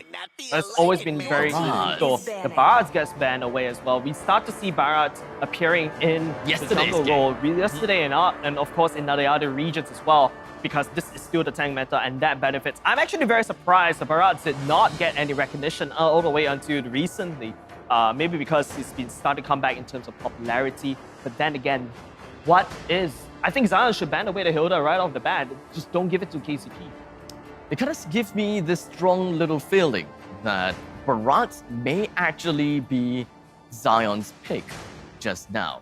That's always been very useful. The Barats gets banned away as well. We start to see Barats appearing in the jungle role yesterday and of course in the other regions as well, because this is still the tank meta and that benefits. I'm actually very surprised the Barats did not get any recognition all the way until recently. Maybe because it's been starting to come back in terms of popularity. But then again, I think Zion should ban away the Hilda right off the bat. Just don't give it to KCP. It kind of gives me this strong little feeling that Barats may actually be Zion's pick just now.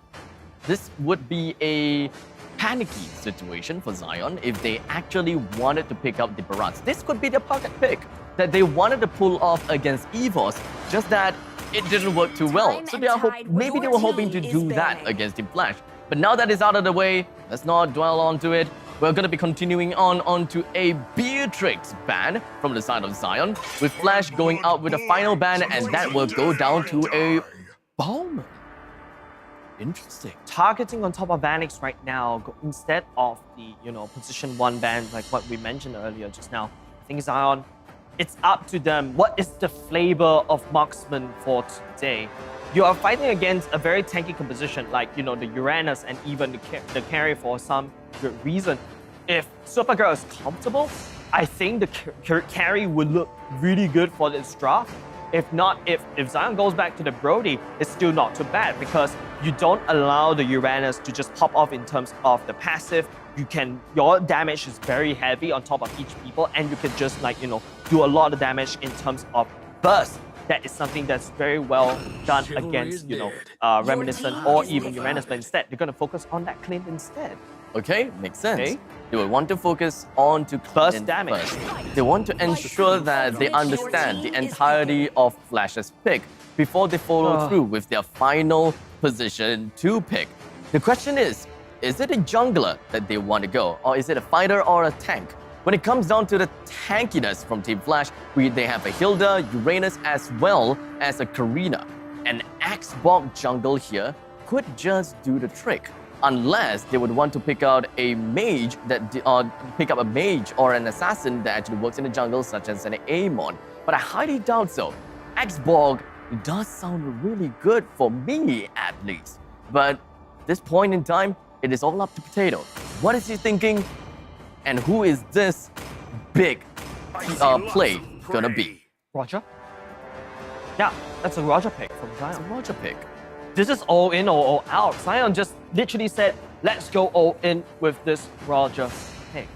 This would be a panicky situation for Zion if they actually wanted to pick up the Barats. This could be their pocket pick that they wanted to pull off against EVOS, just that it didn't work too well. So maybe they were hoping to do that against Team Flash. But now that is out of the way, let's not dwell onto it. We're going to be continuing onto a Beatrix ban from the side of Zion, with Flash going out with a final ban, and that will go down to a Bowman. Interesting. Targeting on top of Vanix right now, instead of the, position 1 ban, like what we mentioned earlier just now. I think Zion, it's up to them. What is the flavor of marksman for today? You are fighting against a very tanky composition, like, the Uranus and even the carry for some good reason. If Supergirl is comfortable, I think the carry would look really good for this draft. If not, if Zion goes back to the Brody, it's still not too bad because you don't allow the Uranus to just pop off in terms of the passive. Your damage is very heavy on top of each people, and you can just do a lot of damage in terms of burst. That is something that's very well done against, Reminiscent or even Uranus, but instead, they're going to focus on that Clint instead. Okay, makes sense. Okay. They will want to focus on to burst damage first. They want to ensure that they understand the entirety of Flash's pick before they follow through with their final position 2 pick. The question is it a jungler that they want to go, or is it a fighter or a tank? When it comes down to the tankiness from Team Flash, they have a Hilda, Uranus, as well as a Karina. An X-Bog jungle here could just do the trick. unless they would want to pick out a mage pick up a mage or an assassin that actually works in the jungle, such as an Amon. But I highly doubt so. Xborg does sound really good for me, at least. But this point in time, it is all up to Potato. What is he thinking? And who is this big play gonna be? Roger? Yeah, that's a Roger pick from Zion. It's a Roger pick. This is all in or all out. Zion just literally said, let's go all in with this Roger pick.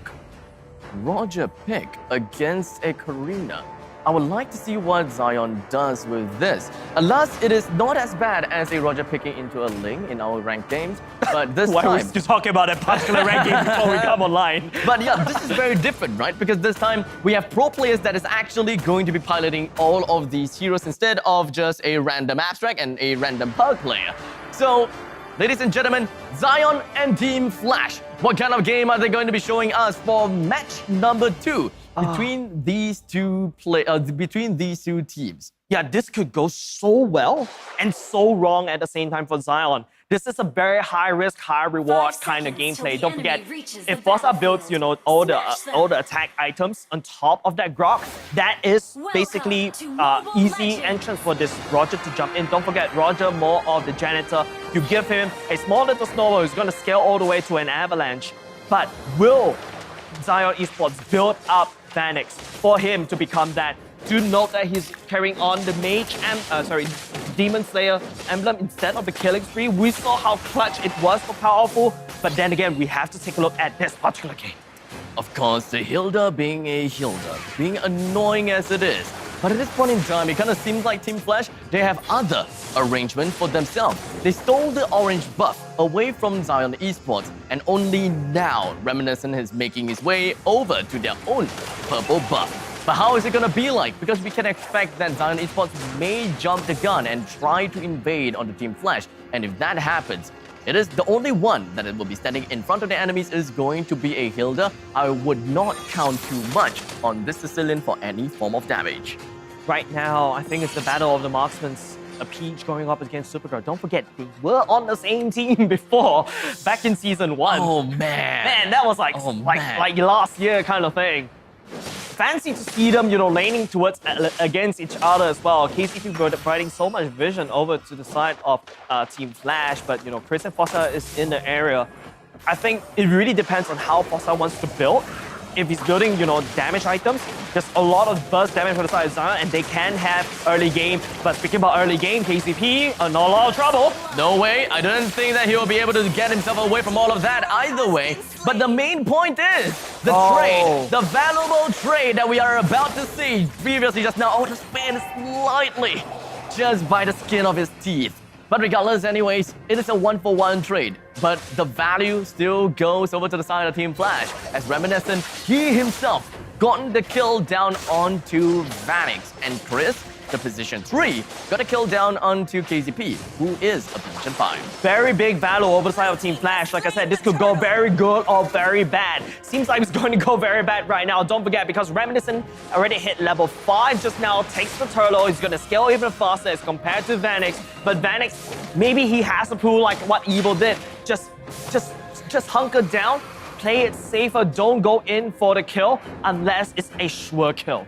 Roger pick against a Karina. I would like to see what Zion does with this. Alas, it is not as bad as a Roger picking into a Ling in our ranked games, but this Why time... are we still talking about that particular rank game before we come online? But yeah, this is very different, right? Because this time we have pro players that is actually going to be piloting all of these heroes instead of just a random abstract and a random perk player. So, ladies and gentlemen, Zion and Team Flash. What kind of game are they going to be showing us for match number 2 between these two teams? Yeah, this could go so well and so wrong at the same time for Zion. This is a very high risk, high reward kind of gameplay. Don't forget, if Fossa builds, all the attack items on top of that Grok, that is basically easy entrance for this Roger to jump in. Don't forget, Roger, more of the janitor. You give him a small little snowball who's going to scale all the way to an avalanche. But will Zion Esports build up Vanix for him to become that? Do note that he's carrying on the Demon Slayer emblem instead of the Killing Spree. We saw how clutch it was for Powerful, but then again, we have to take a look at this particular game. Of course, the Hilda being a Hilda, being annoying as it is. But at this point in time, it kind of seems like Team Flash, they have other arrangements for themselves. They stole the orange buff away from Zion Esports, and only now Reminiscent is making his way over to their own purple buff. But how is it going to be like? Because we can expect that Zion Esports may jump the gun and try to invade on the Team Flash. And if that happens, it is the only one that it will be standing in front of the enemies is going to be a Hilda. I would not count too much on this Sicilian for any form of damage. Right now, I think it's the battle of the marksmen. A Peach going up against Supergirl. Don't forget, they were on the same team before, back in Season 1. Oh, man. Man, that was like last year kind of thing. Fancy to see them, laning towards against each other as well. KCP providing so much vision over to the side of Team Flash, but Chris and Fossa is in the area. I think it really depends on how Fossa wants to build. If he's building, damage items, there's a lot of burst damage for the side of Zion, and they can have early game. But speaking about early game, KCP are not a lot of trouble. No way. I didn't think that he will be able to get himself away from all of that either way. But the main point is the trade, the valuable trade that we are about to see previously just now. Oh, the spin slightly, just by the skin of his teeth. But regardless, anyways, it is a 1-for-1 trade. But the value still goes over to the side of Team Flash, as Reminiscent, he himself gotten the kill down onto Vanix. And Chris, the position 3, got a kill down onto KCP, who is a position 5. Very big value over the side of Team Flash. Like I said, this could go very good or very bad. Seems like it's going to go very bad right now. Don't forget, because Reminiscent already hit level 5 just now, takes the turtle. He's going to scale even faster as compared to Vanix. But Vanix, maybe he has a pool like what Evil did. Just hunker down, play it safer, don't go in for the kill unless it's a sure kill.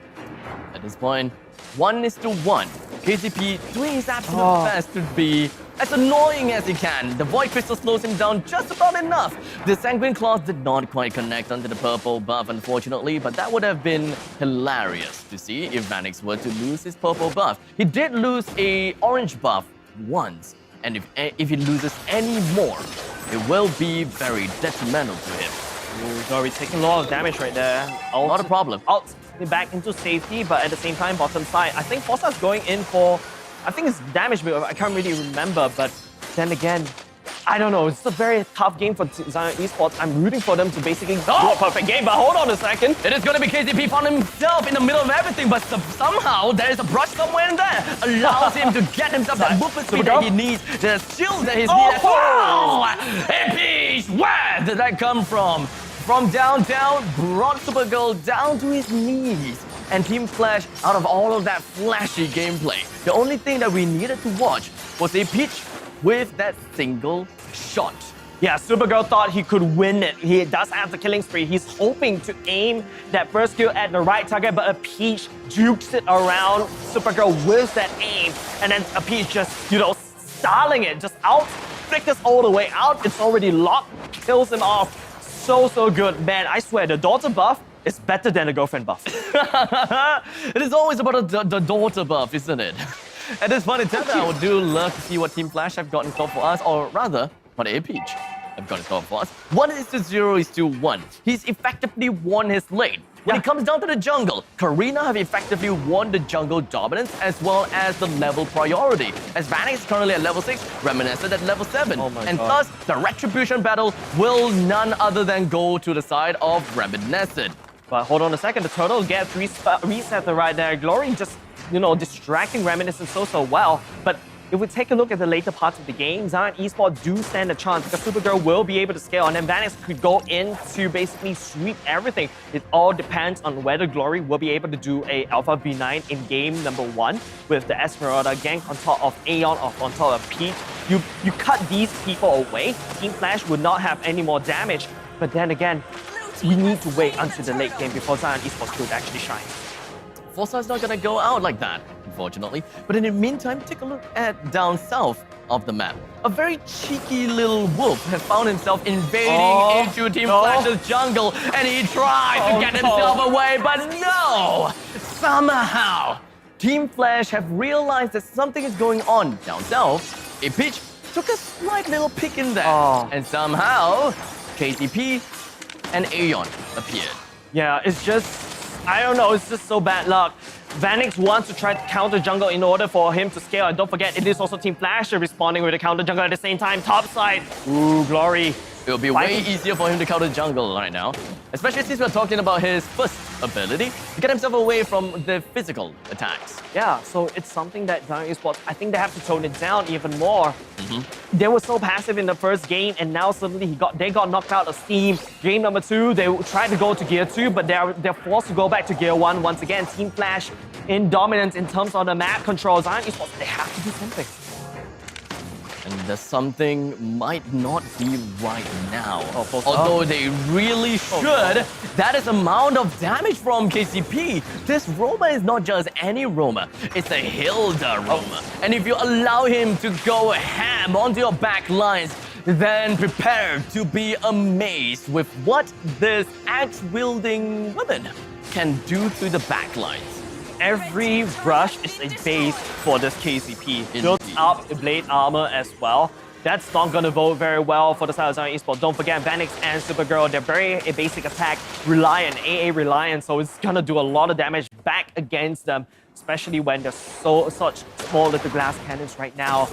At this point, 1:1. KCP doing his absolute best to be as annoying as he can. The Void Crystal slows him down just about enough. The Sanguine Claws did not quite connect onto the purple buff, unfortunately, but that would have been hilarious to see if Vanix were to lose his purple buff. He did lose a orange buff once, and if he loses any more, it will be very detrimental to him. He's already taking a lot of damage right there. Not a problem. Back into safety, but at the same time, bottom side. I think Fossa's going in for, I think it's damage, but I can't really remember. But then again, I don't know. It's a very tough game for Zion Esports. I'm rooting for them to basically do a perfect game, but hold on a second. It is going to be KCP found himself in the middle of everything, but somehow there is a brush somewhere in there. Allows him to get himself that movement speed that he needs, the shield that he's needed. Wow! Peach! Where did that come from? From downtown, brought Supergirl down to his knees. And Team Flash, out of all of that flashy gameplay, the only thing that we needed to watch was a Peach with that single shot. Yeah, Supergirl thought he could win it. He does have the killing spree. He's hoping to aim that first kill at the right target, but a Peach jukes it around. Supergirl whiffs that aim, and then a Peach just, stalling it, just out, flickers all the way out. It's already locked, kills him off. So good. Man, I swear, the daughter buff is better than the girlfriend buff. It is always about the daughter buff, isn't it? At this point in time, I would do love to see what Team Flash have gotten called for us, or rather, what A-Peach have gotten called for us. 1:0:1. He's effectively won his lane. When it comes down to the jungle, Karina have effectively won the jungle dominance as well as the level priority. As Vanix is currently at level 6, Reminiscent at level 7. And thus, the retribution battle will none other than go to the side of Reminiscent. But hold on a second, the turtle gets reset right there. Glory just, distracting Reminiscent so well. But if we take a look at the later parts of the game, Zion Esports do stand a chance because Supergirl will be able to scale, and then Vanix could go in to basically sweep everything. It all depends on whether Glory will be able to do a Alpha V9 in game number 1 with the Esmeralda gang on top of Aeon or on top of Peach. You cut these people away, Team Flash would not have any more damage. But then again, we need to wait until the late game before Zion Esports could actually shine. Forza's not gonna go out like that, unfortunately. But in the meantime, take a look at down south of the map. A very cheeky little wolf has found himself invading into Team Flash's jungle, and he tries to get himself away, but no! Somehow, Team Flash have realized that something is going on down south. A Peach took a slight little peek in there, and somehow, KCP and Aeon appeared. Yeah, it's just, I don't know, it's just so bad luck. Vanix wants to try to counter jungle in order for him to scale. And don't forget, it is also Team Flash responding with a counter jungle at the same time. Top side. Ooh, Glory. It'll be way easier for him to counter jungle right now. Especially since we're talking about his first ability to get himself away from the physical attacks. Yeah, so it's something that Zion Esports, I think they have to tone it down even more. They were so passive in the first game, and now suddenly they got knocked out of steam. Game number 2, they tried to go to Gear 2, but they're forced to go back to Gear 1 once again. Team Flash in dominance in terms of the map control. Zion Esports, they have to do something. And the something might not be right now. Although they really should. That is amount of damage from KCP. This Roma is not just any Roma. It's a Hilda Roma. And if you allow him to go ham onto your back lines, then prepare to be amazed with what this axe-wielding woman can do to the back lines. Every rush is a base for this KCP. Builds up the blade armor as well. That's not going to vote very well for the side of Zion Esports. Don't forget, Vanix and Supergirl, they're very basic attack reliant, AA reliant, so it's going to do a lot of damage back against them, especially when there's such small little glass cannons right now.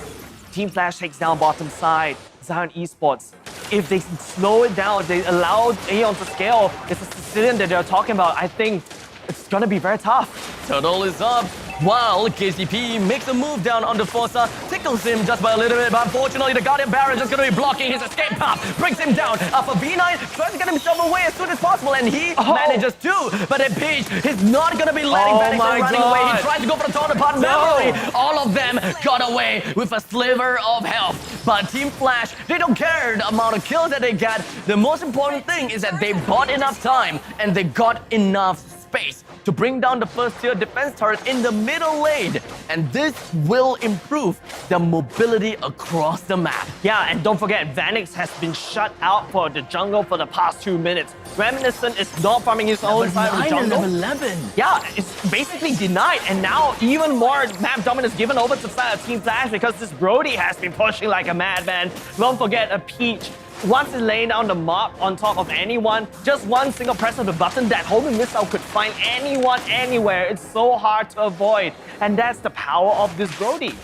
Team Flash takes down bottom side. Zion Esports, if they slow it down, they allow Aeon to scale, it's a Sicilian that they're talking about, I think it's gonna be very tough. Turtle is up, while KCP makes a move down on the Forza, tickles him just by a little bit, but unfortunately the Guardian Baron is gonna be blocking his escape path, brings him down. Alpha V9 tries to get himself away as soon as possible, and he manages to, but a Peach is not gonna be letting Vanix running away. He tries to go for the counterpart memory. All of them got away with a sliver of health. But Team Flash, they don't care the amount of kills that they get. The most important thing is that they bought enough time and they got enough space to bring down the first tier defense turret in the middle lane, and this will improve the mobility across the map. Yeah, and don't forget, Vanix has been shut out for the jungle for the past 2 minutes. Reminiscent is not farming his own side of the jungle. Level 11. Yeah, it's basically denied, and now even more map dominance given over to the side of Team Flash because this Brody has been pushing like a madman. Don't forget a Peach. Once it's laying down the mob on top of anyone, just one single press of the button, that homing missile could find anyone, anywhere. It's so hard to avoid. And that's the power of this Brody.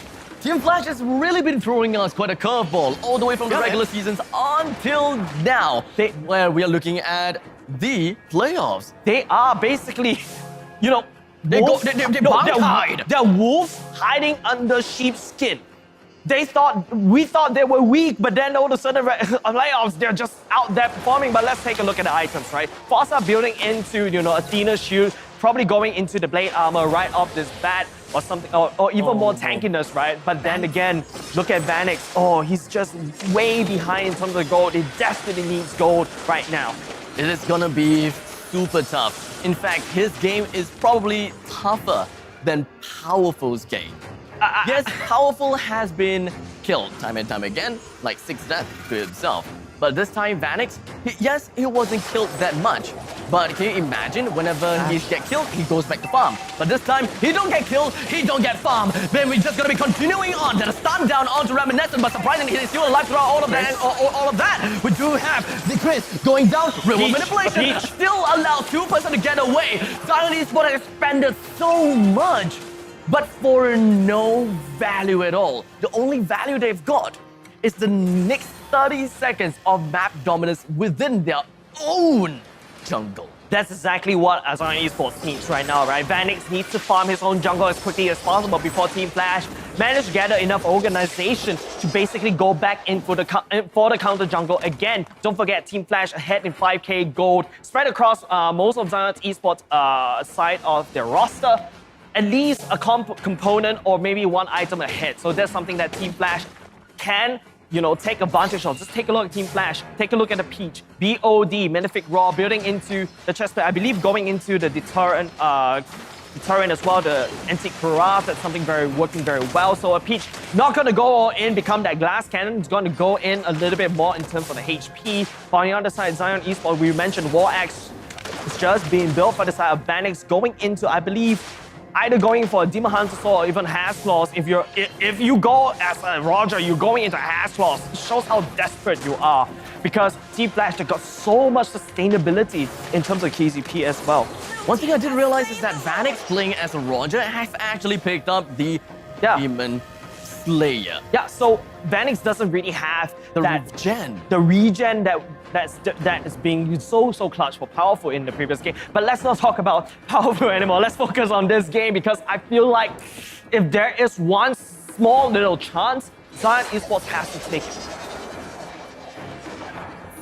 Team Flash has really been throwing us quite a curveball all the way from the regular seasons until now, where we are looking at the playoffs. They are basically, they're wolves hiding under sheep's skin. We thought they were weak, but then all of a sudden, playoffs, they're just out there performing. But let's take a look at the items, right? Forza building into, Athena's shield, probably going into the blade armor right off this bat or something, or even more tankiness, right? But then again, look at Vanix. Oh, he's just way behind in terms of the gold. He desperately needs gold right now. It is gonna be super tough. In fact, his game is probably tougher than Powerful's game. Yes, Powerful has been killed time and time again, like 6 deaths to himself. But this time, Vanix, yes, he wasn't killed that much. But can you imagine, whenever he gets killed, he goes back to farm. But this time, he don't get killed, he don't get farm. Then we're just gonna be continuing on. Then a stun down onto Reminiscent, but surprisingly, he's still alive throughout all of that. All of that. We do have the Chris going down. Real manipulation still allows 2% to get away. Zion Esports has expanded so much, but for no value at all. The only value they've got is the next 30 seconds of map dominance within their own jungle. That's exactly what Zion Esports needs right now, right? Vanix needs to farm his own jungle as quickly as possible before Team Flash manage to gather enough organization to basically go back in for the counter jungle again. Don't forget, Team Flash ahead in 5k gold, spread across most of Zion Esports side of their roster. At least a component or maybe one item ahead. So that's something that Team Flash can, take advantage of. Just take a look at Team Flash. Take a look at the Peach. BOD, Malefic Raw, building into the chestplate. I believe going into the deterrent as well, the Antique Barrage. That's something working very well. So a Peach not going to go all in, become that glass cannon. It's going to go in a little bit more in terms of the HP. But on the other side, Zion Esports, we mentioned War Axe is just being built for the side of Vanix, going into, I believe, either going for a Demon Hunter Sword or even Has Claws. If you go as a Roger, you're going into Has Claws. It shows how desperate you are, because Team Flash, they got so much sustainability in terms of KZP as well. One thing I didn't realize is that Vanix playing as a Roger has actually picked up the Demon Slayer. Yeah, so Vanix doesn't really have the regen that is being used so clutch for Powerful in the previous game. But let's not talk about Powerful anymore. Let's focus on this game, because I feel like if there is one small little chance, Zion Esports has to take it.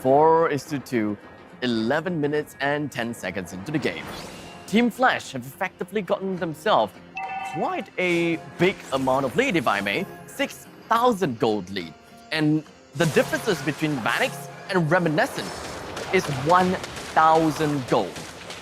4:2, 11 minutes and 10 seconds into the game. Team Flash have effectively gotten themselves quite a big amount of lead, if I may. 6,000 gold lead. And the differences between Vanix and Reminiscent is 1,000 gold.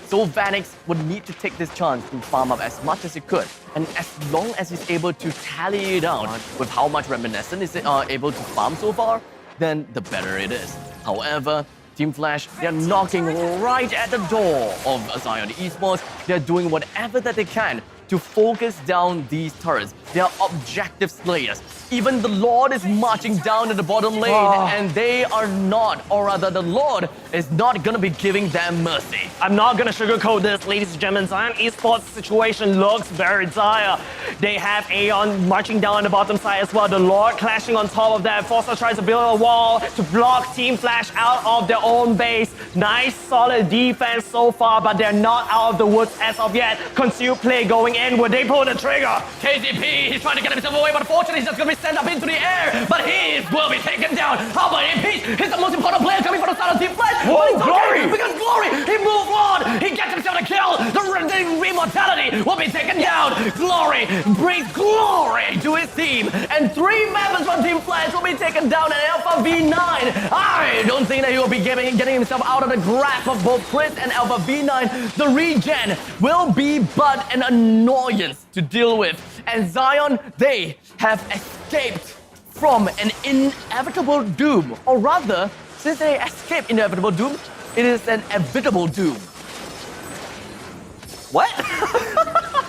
So Vanix would need to take this chance to farm up as much as he could. And as long as he's able to tally it out with how much Reminiscent is able to farm so far, then the better it is. However, Team Flash, they're knocking right at the door of Zion Esports. They're doing whatever that they can to focus down these turrets. They are objective slayers. Even the Lord is marching down to the bottom lane, and they are not, or rather the Lord is not gonna be giving them mercy. I'm not gonna sugarcoat this, ladies and gentlemen. Zion Esports situation looks very dire. They have Aeon marching down on the bottom side as well. The Lord clashing on top of that. Forza tries to build a wall to block Team Flash out of their own base. Nice, solid defense so far, but they're not out of the woods as of yet. Concealed play going in. Would they pull the trigger? KZP, he's trying to get himself away, but unfortunately, he's just gonna be sent up into the air. But he will be taken down. How about Peach? He's the most important player coming from the side of Team Flash. Whoa, but Glory! Okay, because Glory, he moved on. He gets himself a kill. The immortality will be taken down. Glory brings glory to his team. And 3 members from Team Flash will be taken down at Alpha V9. I don't think that he will be getting himself out of the grasp of both Chris and Alpha V9. The regen will be but an annoyance to deal with. And Zion, they have escaped from an inevitable doom. Or rather, since they escaped inevitable doom, it is an evitable doom. What?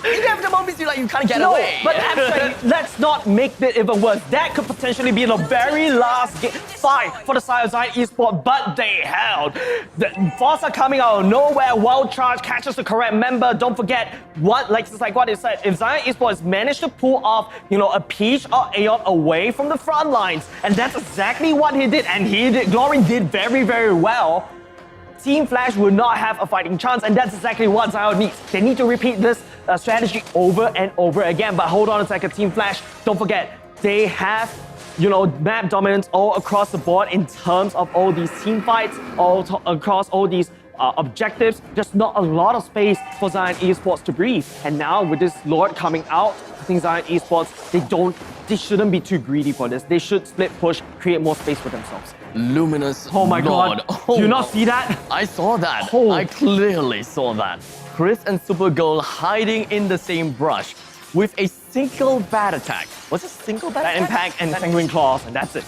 Inevitable means you can't get away. But actually, let's not make it even worse. That could potentially be the very last fight for the side of Zion Esports, but they held. The Forza coming out of nowhere, well charged, catches the correct member. Don't forget what they said. If Zion Esports managed to pull off, a Peach or Aeon away from the front lines, and that's exactly what he did, and Glory did very, very well. Team Flash will not have a fighting chance, and that's exactly what Zion needs. They need to repeat this strategy over and over again. But hold on a second, Team Flash, don't forget, they have, map dominance all across the board in terms of all these team fights, all across all these objectives, there's not a lot of space for Zion Esports to breathe. And now with this Lord coming out, I think Zion Esports, they shouldn't be too greedy for this. They should split push, create more space for themselves. Luminous Oh my Lord. god. Do you not see that? I saw that. Oh. I clearly saw that. Chris and Supergirl hiding in the same brush with a single bat attack. Was it single bat That attack? impact and Sanguine Claws, and that's it.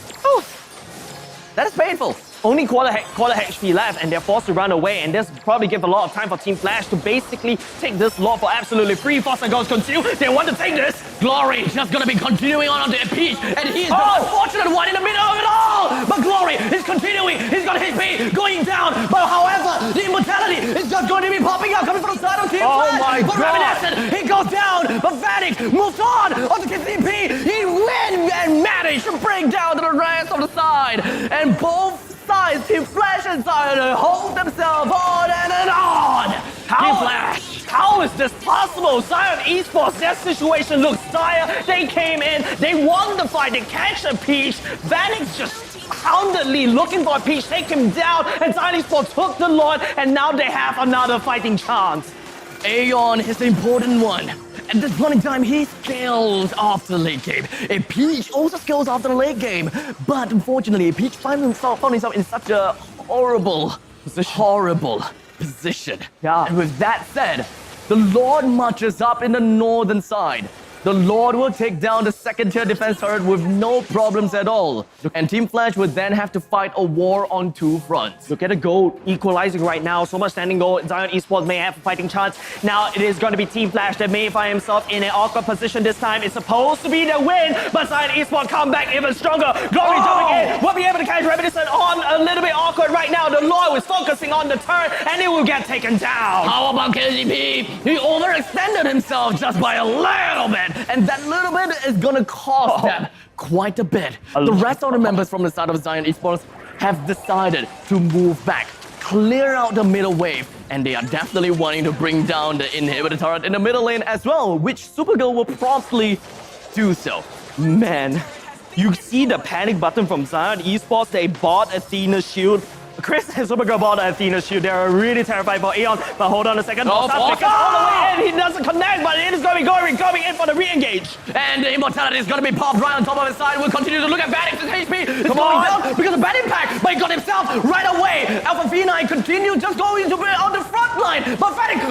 That is painful. Only quarter HP left, and they're forced to run away, and this probably give a lot of time for Team Flash to basically take this Lord for absolutely free. Foster goes conceal. They want to take this. Glory just gonna be continuing on to Peach, and he's the Oh! unfortunate one in the middle of it all. But Glory is continuing. He's got his HP going down. But however, the immortality is just going to be popping out, coming from the side of Team Oh Flash. my but God. Reminiscent, he goes down. But Vanek moves on to KCP. He wins and managed to bring down to the rest of the side. And both sides, Team Flash and Zion, hold themselves on and on. Team Flash. How is this possible? Zion Esports, their situation looks dire. They came in, they won the fight, they catch a Peach. Vanix just houndedly looking for a Peach, take him down, and Zion Esports took the Lord, and now they have another fighting chance. Aeon is the important one. At this point in time, he scales off the late game. A Peach also scales off the late game. But unfortunately, Peach found himself in such a horrible position. Yeah. And with that said, the Lord marches up in the northern side. The Lord will take down the second tier defense turret with no problems at all. And Team Flash would then have to fight a war on two fronts. Look at the goal equalizing right now. So much standing goal. Zion Esports may have a fighting chance. Now it is going to be Team Flash that may find himself in an awkward position this time. It's supposed to be the win, but Zion Esports come back even stronger. Glory jumping in. Will be able to catch Reminiscent on a little bit awkward right now. The Lord is focusing on the turret and it will get taken down. How about KGP? He overextended himself just by a little bit. And that little bit is gonna cost them quite a bit. The rest of the members from the side of Zion Esports have decided to move back, clear out the middle wave, and they are definitely wanting to bring down the inhibitor turret in the middle lane as well, which Supergirl will promptly do so. Man, you see the panic button from Zion Esports. They bought Athena's shield. Chris and Supergirl bought the Athena shield. They're really terrified for Aeon. But hold on a second. Oh, All the way in. He doesn't connect, but it is going to be going in for the re-engage. And the immortality is going to be popped right on top of his side. We'll continue to look at Vanix's HP. It's going down because of bad impact. But he got himself right away. Alpha V9 continued just going to be on the front line. But Vanix,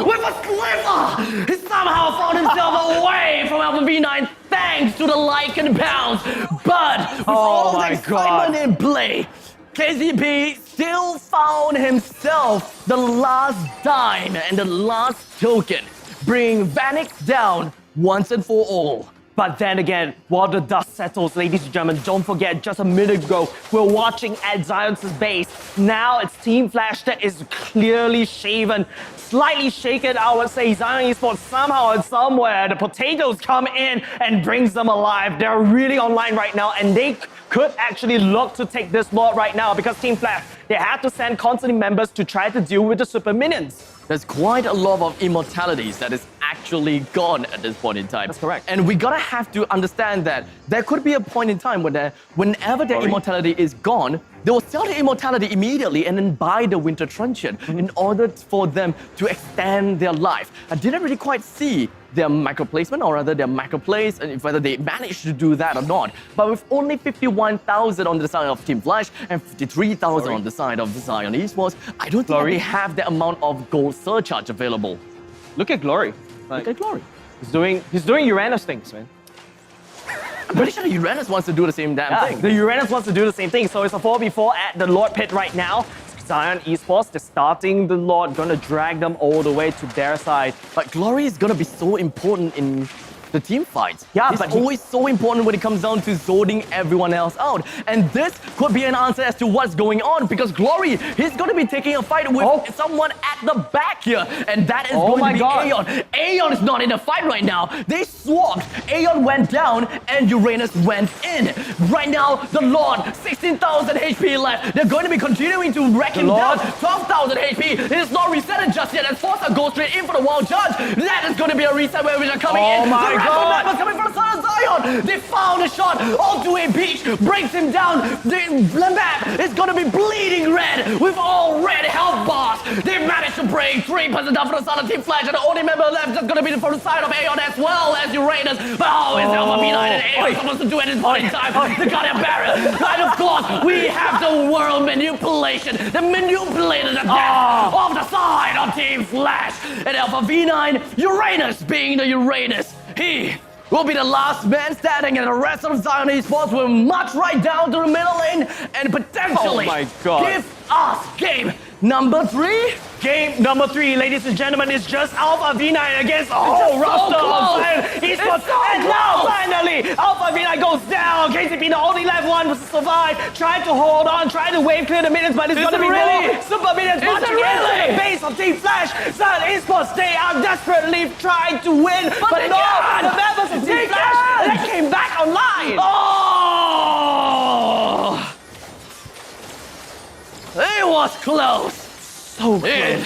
with a sliver, he somehow found himself away from Alpha V9 thanks to the Lycan bounce. But with all the excitement in play, KCP still found himself the last dime and the last token, bringing Vanix down once and for all. But then again, while the dust settles, ladies and gentlemen, don't forget, just a minute ago, we're watching at Zion's base. Now it's Team Flash that is clearly shaven, slightly shaken, I would say. Zion Esports somehow and somewhere, the potatoes come in and brings them alive. They're really online right now, and they could actually look to take this Lord right now because Team Flash, they had to send constantly members to try to deal with the super minions. There's quite a lot of immortalities that is actually gone at this point in time. That's correct. And we gotta have to understand that there could be a point in time where whenever their immortality is gone, they will sell the immortality immediately and then buy the Winter Truncheon in order for them to extend their life. I didn't really quite see their micro placement, or rather their micro place, and whether they managed to do that or not. But with only 51,000 on the side of Team Flash and 53,000 on the side of the Zion Esports, I don't think they have the amount of gold surcharge available. Look at Glory. Look at Glory. He's doing Uranus things, man. I'm pretty sure the Uranus wants to do the same damn thing. The Uranus wants to do the same thing. So it's a 4v4 at the Lord Pit right now. Zion Esports, they're starting the Lord, gonna drag them all the way to their side. But Glory is gonna be so important in the team fights. Yeah, it's but always so important when it comes down to zoning everyone else out. And this could be an answer as to what's going on, because Glory, he's going to be taking a fight with someone at the back here. And that is going to be Aeon. Aeon is not in a fight right now. They swapped. Aeon went down and Uranus went in. Right now, the Lord, 16,000 HP left. They're going to be continuing to wreck him down. 12,000 HP. It is not resetted just yet as Forza goes straight in for the Wild Charge. That is going to be a reset where we're coming in. Oh my God. The rest of coming from the side of Zion. They found a shot onto a beach, brings him down. The map is going to be bleeding red with all red health bars. They managed to bring 3% down for the side of Team Flash, and the only member left is going to be from the side of Aeon as well as Uranus. But how is Alpha V9 and Aeon supposed to do at this point in time? The goddamn barrier. And of course, we have the world manipulation. The manipulated attack of the side of Team Flash. And Alpha V9, Uranus being the Uranus. He will be the last man standing, and the rest of Zion Esports will march right down to the middle lane and potentially give us game number 3. Game number 3, ladies and gentlemen, is just Alpha V9 against the whole roster of Zion Esports. And now, finally, Alpha V9 goes down. KCP, the only left one, to survive, trying to hold on, trying to wave clear the minions, but it's going to be more super minions marching into the base of Team Flash. Zion Esports, they are desperately trying to win, but no, the members of Team Flash, they came back online. It was close. So close. It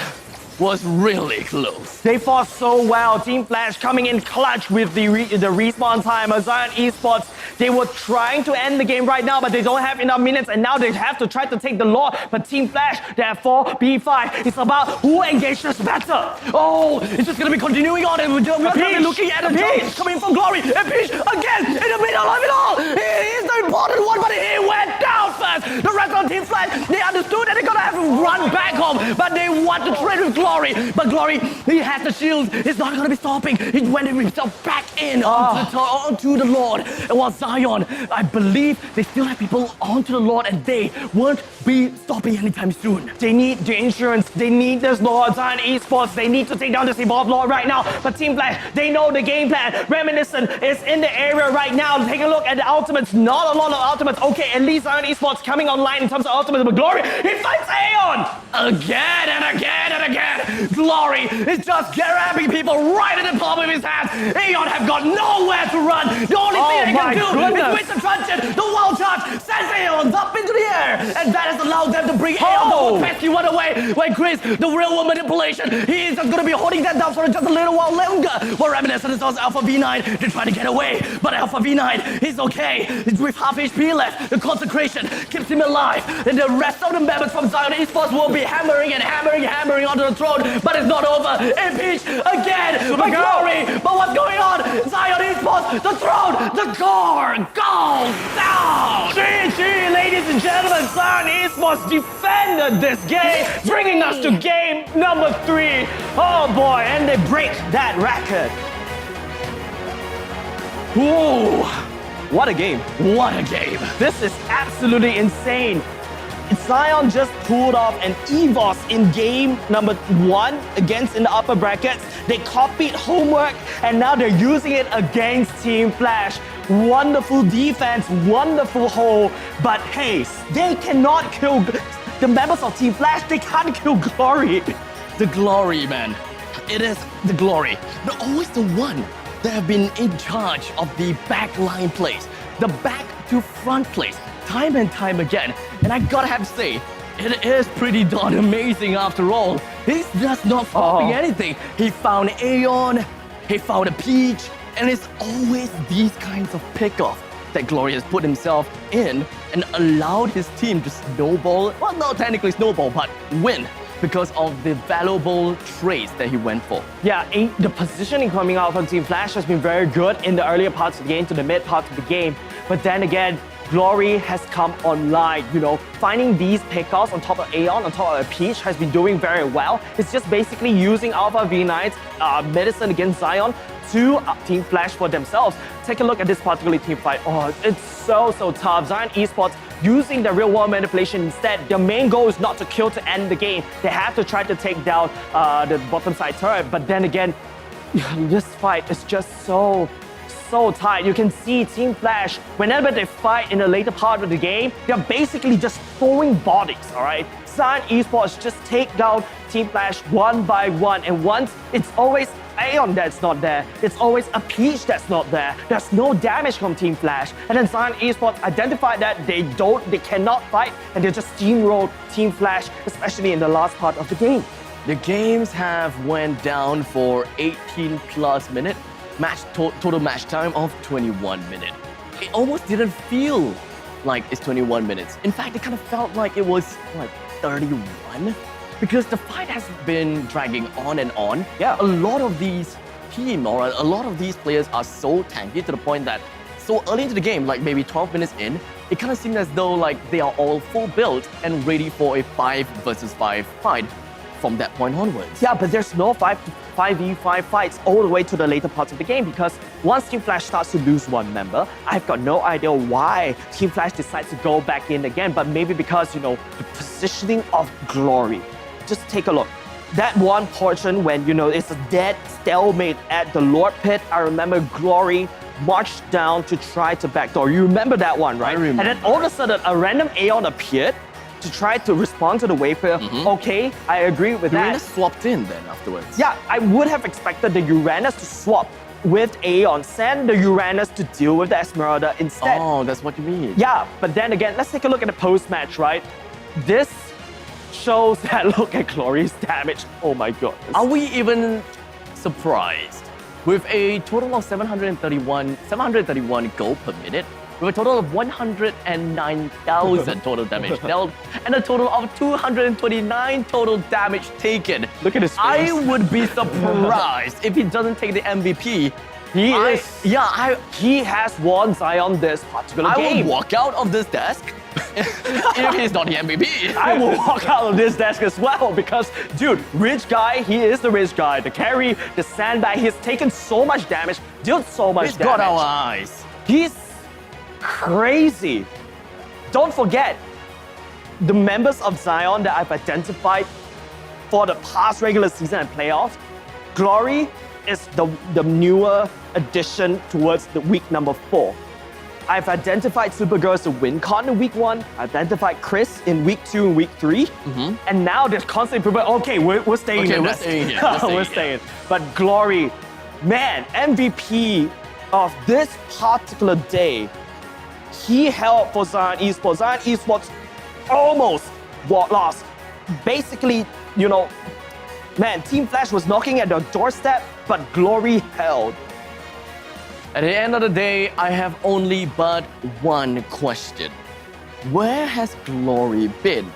was really close. They fought so well. Team Flash coming in clutch with the respawn time. Zion Esports, they were trying to end the game right now, but they don't have enough minutes, and now they have to try to take the Lord. But Team Flash, they have 4v5. It's about who engages better. Oh, it's just going to be continuing on, and we're going to be looking at a Peach coming from Glory. And Peach again in the middle of it all. He is the important one, but he went down first. The rest of Team Flash, they understood that they're going to have to run back home, but they want to trade with Glory. But Glory, he has the shield. He's not going to be stopping. He went himself back in onto the Lord. And while Zion, I believe they still have people onto the Lord, and they won't be stopping anytime soon. They need the insurance. They need this Lord. Zion Esports, they need to take down this Evolved Lord right now. But Team Flash, they know the game plan. Reminiscent is in the area right now. Take a look at the ultimates. Not a lot of ultimates. Okay, at least Zion Esports coming online in terms of ultimates. But Glory, he fights Aeon again and again and again. Glory is just grabbing people right in the palm of his hand. Aeon have got nowhere to run. The only thing they can do is with the truncheon. The Wild Charge sends Aeon up into the air, and that has allowed them to bring Aeon the whole pesky one away. When Chris, the real world manipulation, he is just going to be holding that down for just a little while longer. While Reminiscent is also Alpha V9. They're trying to get away, but Alpha V9 is okay. With half HP left, the consecration keeps him alive, and the rest of the members from Zion Esports will be hammering onto the throne. But it's not over. And Peach again by Glory. But what's going on? Zion Esports, the throne, the core goes down. GG, ladies and gentlemen. Zion Esports defended this game, bringing us to game number 3. Oh boy, and they break that record. Whoa. What a game. What a game. This is absolutely insane. Zion just pulled off an EVOS in game number 1 against in the upper brackets. They copied homework, and now they're using it against Team Flash. Wonderful defense, wonderful hold, but hey, they cannot kill the members of Team Flash. They can't kill Glory. The Glory, man. It is the Glory. They're always the one that have been in charge of the backline plays, the back to front plays, time and time again. And I gotta have to say, it is pretty darn amazing after all. He's just not stopping anything. He found Aeon, he found a Peach, and it's always these kinds of pickoffs that Glory has put himself in and allowed his team to snowball, well, not technically snowball, but win because of the valuable trades that he went for. Yeah, the positioning coming out from Team Flash has been very good in the earlier parts of the game to the mid parts of the game. But then again, Glory has come online, you know, finding these pickoffs on top of Aeon, on top of Peach has been doing very well. It's just basically using Alpha V9's medicine against Zion to Team Flash for themselves. Take a look at this particular team fight. Oh, it's so tough. Zion Esports using the real world manipulation instead. Their main goal is not to kill to end the game. They have to try to take down the bottom side turret. But then again, this fight is just so tight. You can see Team Flash, whenever they fight in the later part of the game, they're basically just throwing bodies, all right? Zion Esports just take down Team Flash one by one, and once it's always Aeon that's not there, it's always a Peach that's not there. There's no damage from Team Flash, and then Zion Esports identified that they cannot fight, and they just steamrolled Team Flash, especially in the last part of the game. The games have went down for 18 plus minutes, total match time of 21 minutes. It almost didn't feel like it's 21 minutes. In fact, it kind of felt like it was like 31 because the fight has been dragging on and on. Yeah. A lot of these team or a lot of these players are so tanky to the point that so early into the game, like maybe 12 minutes in, it kind of seemed as though like they are all full built and ready for a 5 versus 5 fight from that point onwards. Yeah, but there's no 5v5 fights all the way to the later parts of the game because once Team Flash starts to lose one member, I've got no idea why Team Flash decides to go back in again, but maybe because, you know, the positioning of Glory. Just take a look. That one portion when, you know, it's a dead stalemate at the Lord Pit, I remember Glory marched down to try to backdoor. You remember that one, right? I remember. And then all of a sudden, a random Aeon appeared to try to respond to the Wayfarer. Okay, I agree with that. Uranus swapped in then afterwards. Yeah, I would have expected the Uranus to swap with Aeon, send the Uranus to deal with the Esmeralda instead. Oh, that's what you mean. Yeah, but then again, let's take a look at the post-match, right? This shows that look at Glory's damage. Oh my god. Are we even surprised? With a total of 731 gold per minute, with a total of 109,000 total damage dealt, and a total of 229 total damage taken. Look at his face. I would be surprised if he doesn't take the MVP. He has won Zion this particular game. I will walk out of this desk if he's not the MVP. I will walk out of this desk as well because, dude, rich guy, he is the rich guy. The carry, the sandbag, he's taken so much damage, dealt so much He's damage. got our eyes. He's crazy. Don't forget, the members of Zion that I've identified for the past regular season and playoffs, Glory is the newer addition towards the week number 4. I've identified Supergirl as a win con in week 1, identified Chris in week 2 and week 3, and now there's constant improvement. Okay, we're staying Okay, in we're this. staying here. We're staying. But Glory, man, MVP of this particular day, he held for Zion Esports. Zion Esports almost lost. Basically, you know, man, Team Flash was knocking at the doorstep, but Glory held. At the end of the day, I have only but one question. Where has Glory been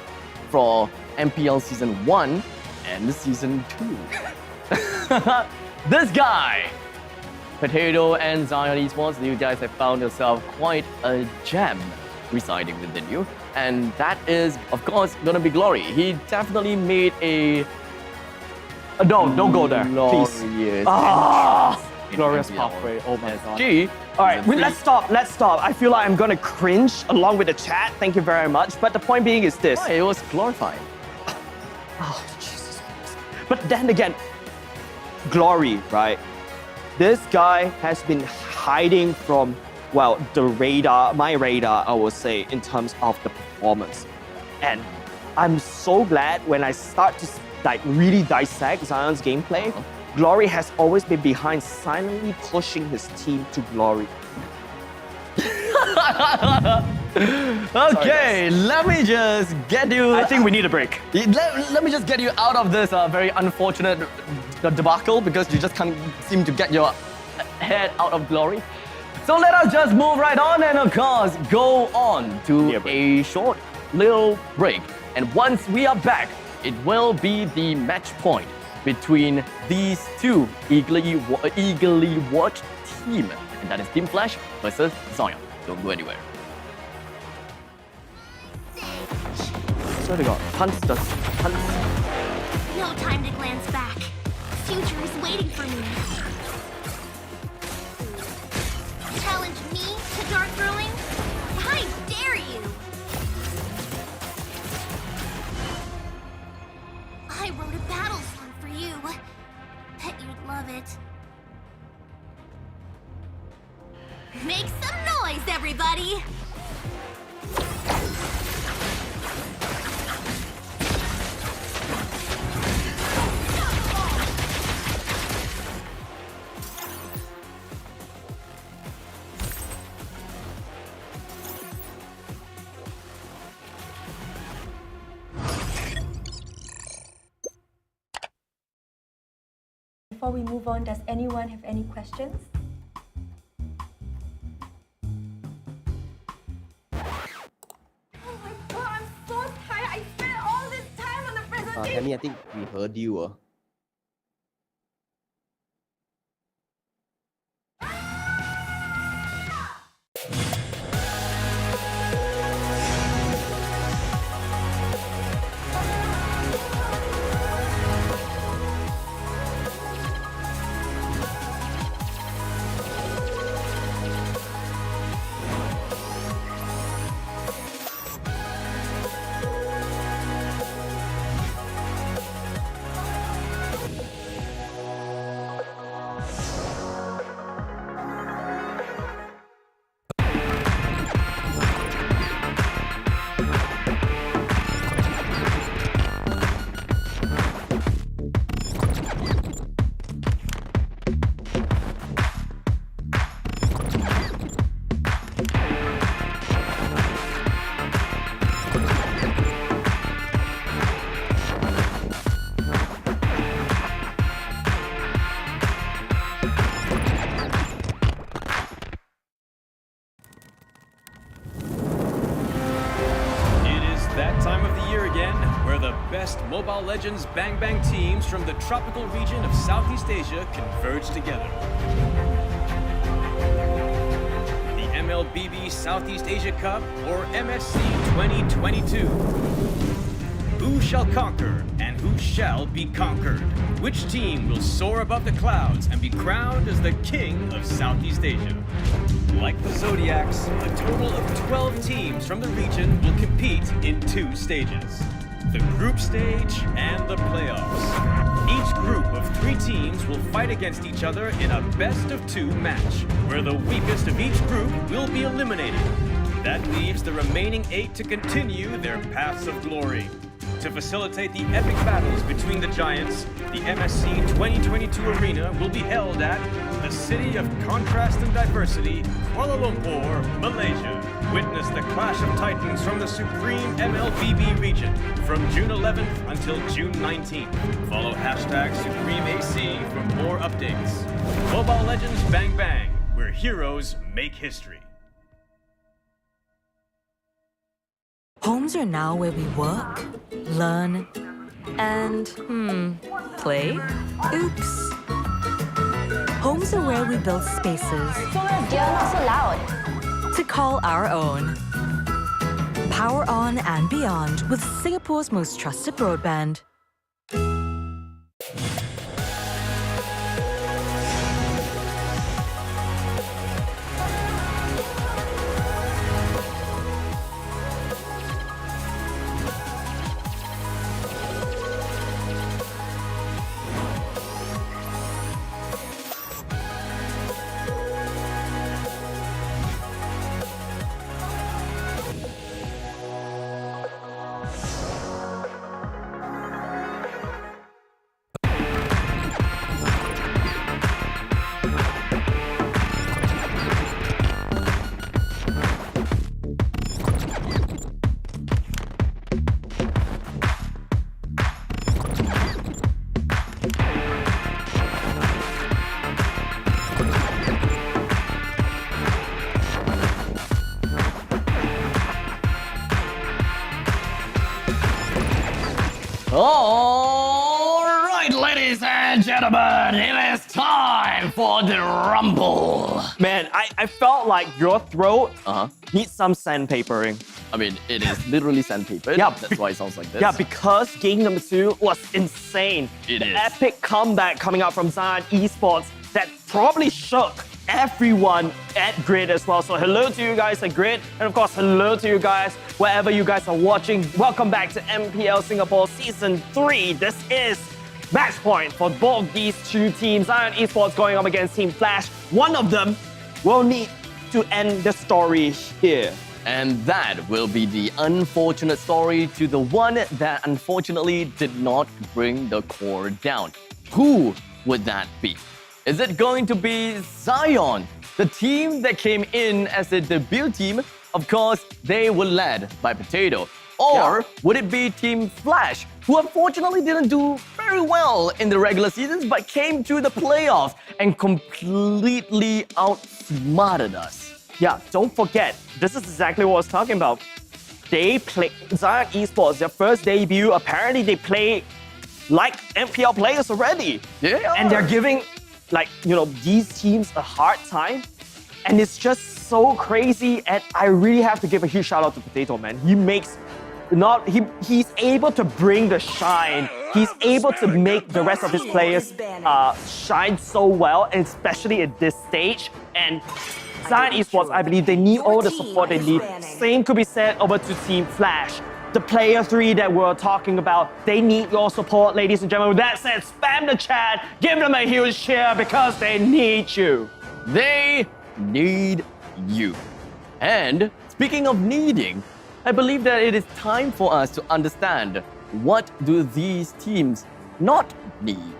for MPL Season 1 and Season 2? This guy! Potato and Zion Esports, you guys have found yourself quite a gem residing within you. And that is, of course, gonna be Glory. He definitely made a... No, don't go there, please. Glorious MPL pathway, oh my god. SG. Alright, let's stop. I feel like I'm gonna cringe along with the chat, thank you very much. But the point being is this. Oh, it was glorifying. Oh, Jesus Christ. But then again, Glory, right? This guy has been hiding from, well, the radar, my radar, I would say, in terms of the performance. And I'm so glad when I start to like really dissect Zion's gameplay, Glory has always been behind, silently pushing his team to glory. Okay, let me just get you... I think we need a break. Let me just get you out of this very unfortunate debacle because you just can't seem to get your head out of Glory. So let us just move right on and of course go on to a short little break. And once we are back, it will be the match point between these two eagerly watched team. And that is Team Flash versus Zion. Don't go anywhere. So they got punts. No time to glance back. Future is waiting for me. Challenge me to dart throwing? I dare you! I wrote a battle song for you. Bet you'd love it. Make some noise, everybody! before we move on, does anyone have any questions? Oh my god, I'm so tired. I spent all this time on the presentation. Tammy, I think we heard you. That time of the year again, where the best Mobile Legends Bang Bang teams from the tropical region of Southeast Asia converge together. The MLBB Southeast Asia Cup, or MSC 2022. Who shall conquer and who shall be conquered? Which team will soar above the clouds and be crowned as the king of Southeast Asia? Like the Zodiacs, a total of 12 teams from the region will compete in 2 stages. The group stage and the playoffs. Each group of 3 teams will fight against each other in a best-of-2 match, where the weakest of each group will be eliminated. That leaves the remaining 8 to continue their paths of glory. To facilitate the epic battles between the giants, the MSC 2022 arena will be held at the City of Contrast and Diversity, Kuala Lumpur, Malaysia. Witness the clash of titans from the supreme MLBB region from June 11th until June 19th. Follow #SupremeAC for more updates. Mobile Legends Bang Bang, where heroes make history. Homes are now where we work, learn, and, play? Oops. Homes are where we build spaces. Dear, not so loud. To call our own. Power on and beyond with Singapore's most trusted broadband. All right, ladies and gentlemen, it is time for the rumble. Man, I felt like your throat needs some sandpapering. I mean, it is literally sandpaper. Yeah. That's why it sounds like this. Yeah, because game number 2 was insane. It is. Epic comeback coming out from Zion Esports that probably shook everyone at Grid as well. So hello to you guys at Grid, and of course hello to you guys wherever you guys are watching. Welcome back to MPL Singapore Season 3. This is match point for both these 2 teams. Zion Esports going up against Team Flash. One of them will need to end the story here. And that will be the unfortunate story to the one that unfortunately did not bring the core down. Who would that be? Is it going to be Zion, the team that came in as a debut team? Of course, they were led by Potato. Or would it be Team Flash, who unfortunately didn't do very well in the regular seasons but came to the playoffs and completely outsmarted us? Yeah, don't forget, this is exactly what I was talking about. They play Zion Esports, their first debut. Apparently, they play like MPL players already. Yeah. And they're giving, these teams a hard time. And it's just so crazy. And I really have to give a huge shout out to Potato, man. He's able to bring the shine. He's able to make the rest of his players shine so well, and especially at this stage. And Zion Esports, I believe they need all the support they need. Same could be said over to Team Flash. The player 3 that we're talking about, they need your support, ladies and gentlemen. With that said, spam the chat, give them a huge cheer because they need you. They need you. And speaking of needing, I believe that it is time for us to understand what do these teams not need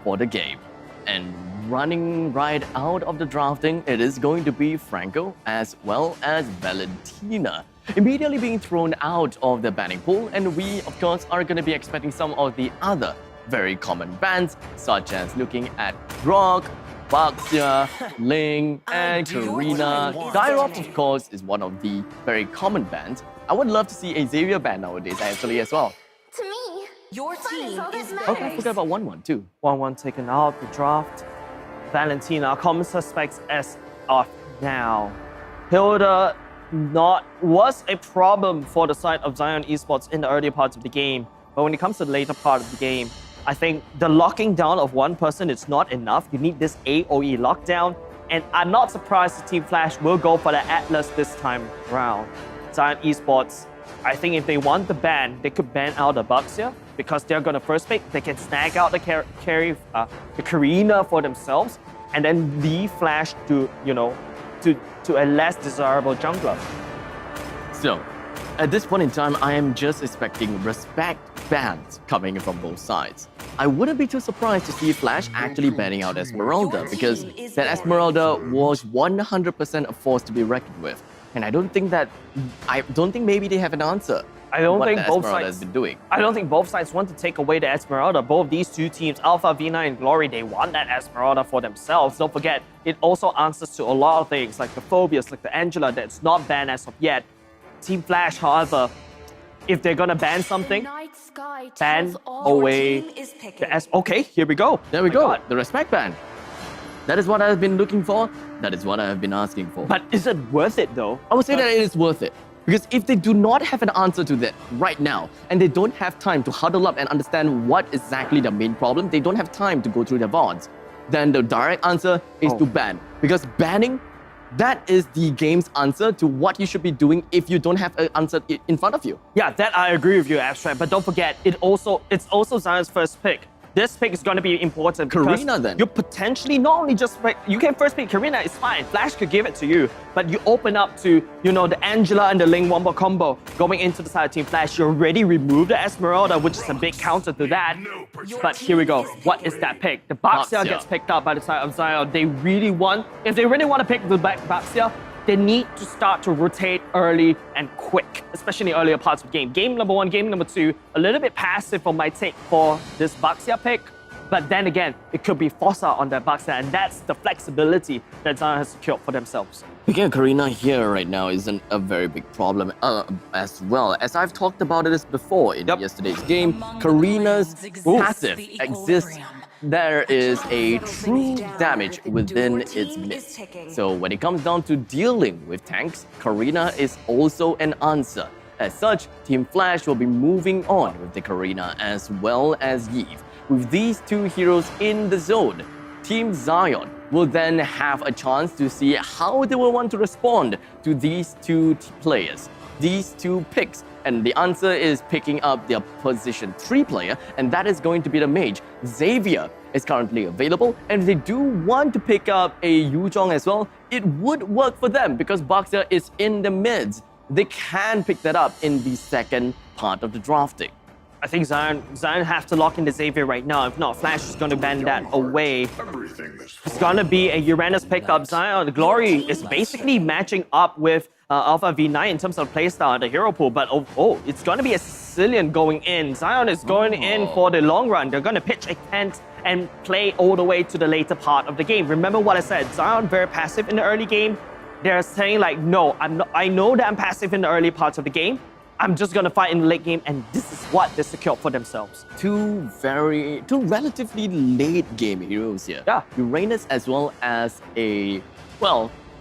for the game. And running right out of the drafting, it is going to be Franco as well as Valentina, immediately being thrown out of the banning pool. And we, of course, are going to be expecting some of the other very common bans, such as looking at Rock, Baxia, Ling, and Karina. Dairoth, of course, is one of the very common bans. I would love to see a Xavier ban nowadays, actually, as well. To me, your team is Okay, I forgot about 1-1 too. 1-1 taken out the draft. Valentina, common suspects as of now. Hilda was a problem for the side of Zion Esports in the earlier parts of the game. But when it comes to the later part of the game, I think the locking down of one person is not enough. You need this AoE lockdown. And I'm not surprised the Team Flash will go for the Atlas this time around. Zion Esports, I think if they want the ban, they could ban out the Baxia because they're going to first pick. They can snag out the Karina for themselves and then leave Flash to a less desirable jungler. So, at this point in time, I am just expecting respect bans coming from both sides. I wouldn't be too surprised to see Flash actually banning out Esmeralda because that Esmeralda was 100% a force to be reckoned with. And I don't think maybe they have an answer. I don't think both Esmeralda sides has been doing. I don't think both sides want to take away the Esmeralda. Both these two teams, Alpha, Vina, and Glory, they want that Esmeralda for themselves. Don't forget, it also answers to a lot of things like the Phobias, like the Angela that's not banned as of yet. Team Flash, however, if they're gonna ban something, ban away the S. Okay, here we go. There we go. The respect ban. That is what I've been looking for. That is what I have been asking for. But is it worth it though? I would say that it is worth it. Because if they do not have an answer to that right now, and they don't have time to huddle up and understand what exactly the main problem, they don't have time to go through their VODs, then the direct answer is to ban. Because banning, that is the game's answer to what you should be doing if you don't have an answer in front of you. Yeah, that I agree with you, Abstract. But don't forget, it's also Zion's first pick. This pick is going to be important because Karina, then. you potentially not only just you can first pick Karina, it's fine. Flash could give it to you, but you open up to the Angela and the Ling Wombo combo going into the side of Team Flash. You already removed the Esmeralda, which is a big counter to that. But here we go. What is that pick? The Baxia gets picked up by the side of Zion. If they really want to pick the Baxia, they need to start to rotate early and quick, especially in earlier parts of the game. Game number 1, game number 2, a little bit passive for my take for this Baxia pick. But then again, it could be Fossa on that Baxia, and that's the flexibility that Zion has secured for themselves. Picking a Karina here right now isn't a very big problem as well. As I've talked about it before in yesterday's game, Karina's passive exists. There is a true damage within its midst. So when it comes down to dealing with tanks, Karina is also an answer. As such, Team Flash will be moving on with the Karina as well as Yves. With these two heroes in the zone, Team Zion will then have a chance to see how they will want to respond to these two players, these two picks. And the answer is picking up their position 3 player, and that is going to be the mage. Xavier is currently available, and if they do want to pick up a Yuzhong as well, it would work for them because Baxia is in the mids. They can pick that up in the second part of the drafting. I think Zion have to lock in the Xavier right now. If not, Flash is going to ban that away. It's going to be a Uranus pickup. Zion, the Glory is basically matching up with Alpha V9 in terms of playstyle and the hero pool. But it's going to be a Sicilian going in. Zion is going in for the long run. They're going to pitch a tent and play all the way to the later part of the game. Remember what I said, Zion very passive in the early game. They're saying like, no, I know that I'm passive in the early parts of the game. I'm just gonna fight in the late game, and this is what they secured for themselves. Two relatively late game heroes here. Yeah. Uranus as well as a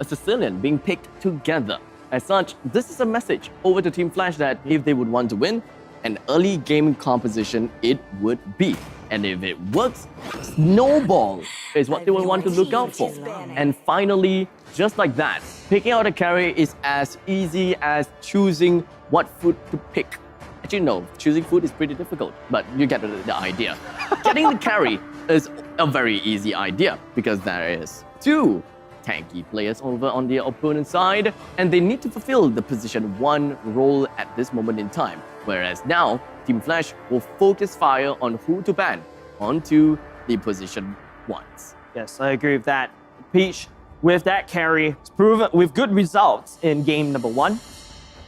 Sicilian being picked together. As such, this is a message over to Team Flash that if they would want to win, an early game composition it would be. And if it works, snowball is what they will want to look out for. And finally, just like that, picking out a carry is as easy as choosing what food to pick. Actually, no, choosing food is pretty difficult, but you get the idea. Getting the carry is a very easy idea because there is two tanky players over on the opponent's side, and they need to fulfill the position 1 role at this moment in time. Whereas now, Team Flash will focus fire on who to ban onto the position 1s. Yes, I agree with that. Peach, with that carry, it's proven with good results in game number 1.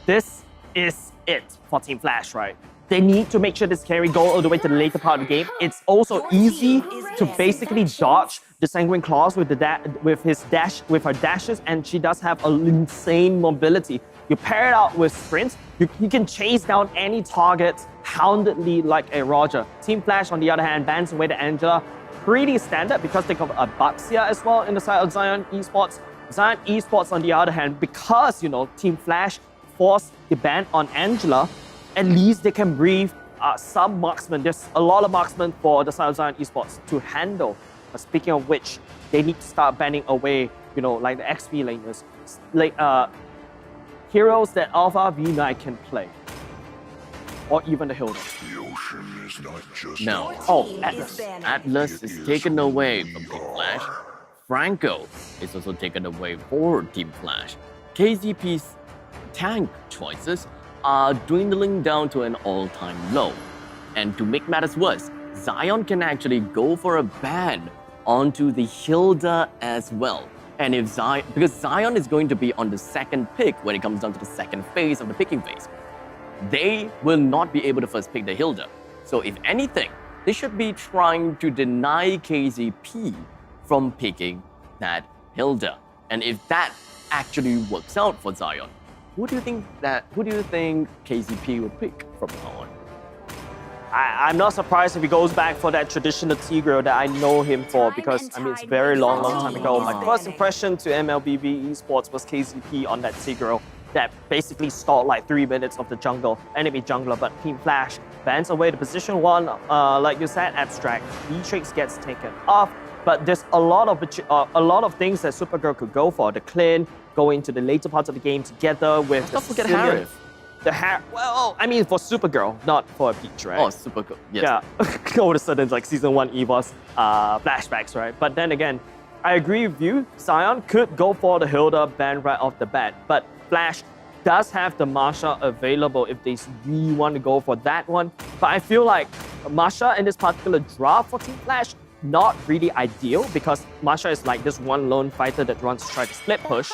This is it for Team Flash, right? They need to make sure this carry go all the way to the later part of the game. It's also easy to basically dodge the Sanguine Claws with her dashes, and she does have an insane mobility. You pair it out with sprints, you can chase down any targets houndedly like a Roger. Team Flash, on the other hand, bans away the Angela. Pretty standard because they got a Baxia as well in the side of Zion Esports. Zion Esports, on the other hand, because, Team Flash forced the ban on Angela, at least they can breathe some marksmen. There's a lot of marksmen for the side of Zion Esports to handle. But speaking of which, they need to start banning away, like the XP laners. Like, heroes that Alpha V9 can play. Or even the Hilda. The ocean is not just No. Atlas. Atlas is taken away from Team Flash. Franco is also taken away for Team Flash. KZP's tank choices are dwindling down to an all-time low. And to make matters worse, Zion can go for a ban onto the Hilda as well. And if because Zion is going to be on the second pick when it comes down to the second phase of the picking phase, they will not be able to first pick the Hilda. So if anything, they should be trying to deny KZP from picking that Hilda. And if that actually works out for Zion, who do you think KZP would pick from now on? I'm not surprised if he goes back for that traditional Tigreal that I know him for, because it's a very long time ago. My first impression to MLBB Esports was KZP on that Tigreal that basically stalled like 3 minutes of the enemy jungler, but Team Flash bans away the position 1, like you said, Abstract. Beatrix gets taken off, but there's a lot of things that Supergirl could go for. The clean, going to the later parts of the game together with Don't forget Harif. For Supergirl, not for Peach, right? Oh, Supergirl, yes. Yeah, all of a sudden, it's like Season 1 EVOS flashbacks, right? But then again, I agree with you. Zion could go for the Hilda ban right off the bat, but Flash does have the Marsha available if they really want to go for that one. But I feel like Marsha in this particular draft for Team Flash, not really ideal, because Marsha is like this one lone fighter that wants to try to split push.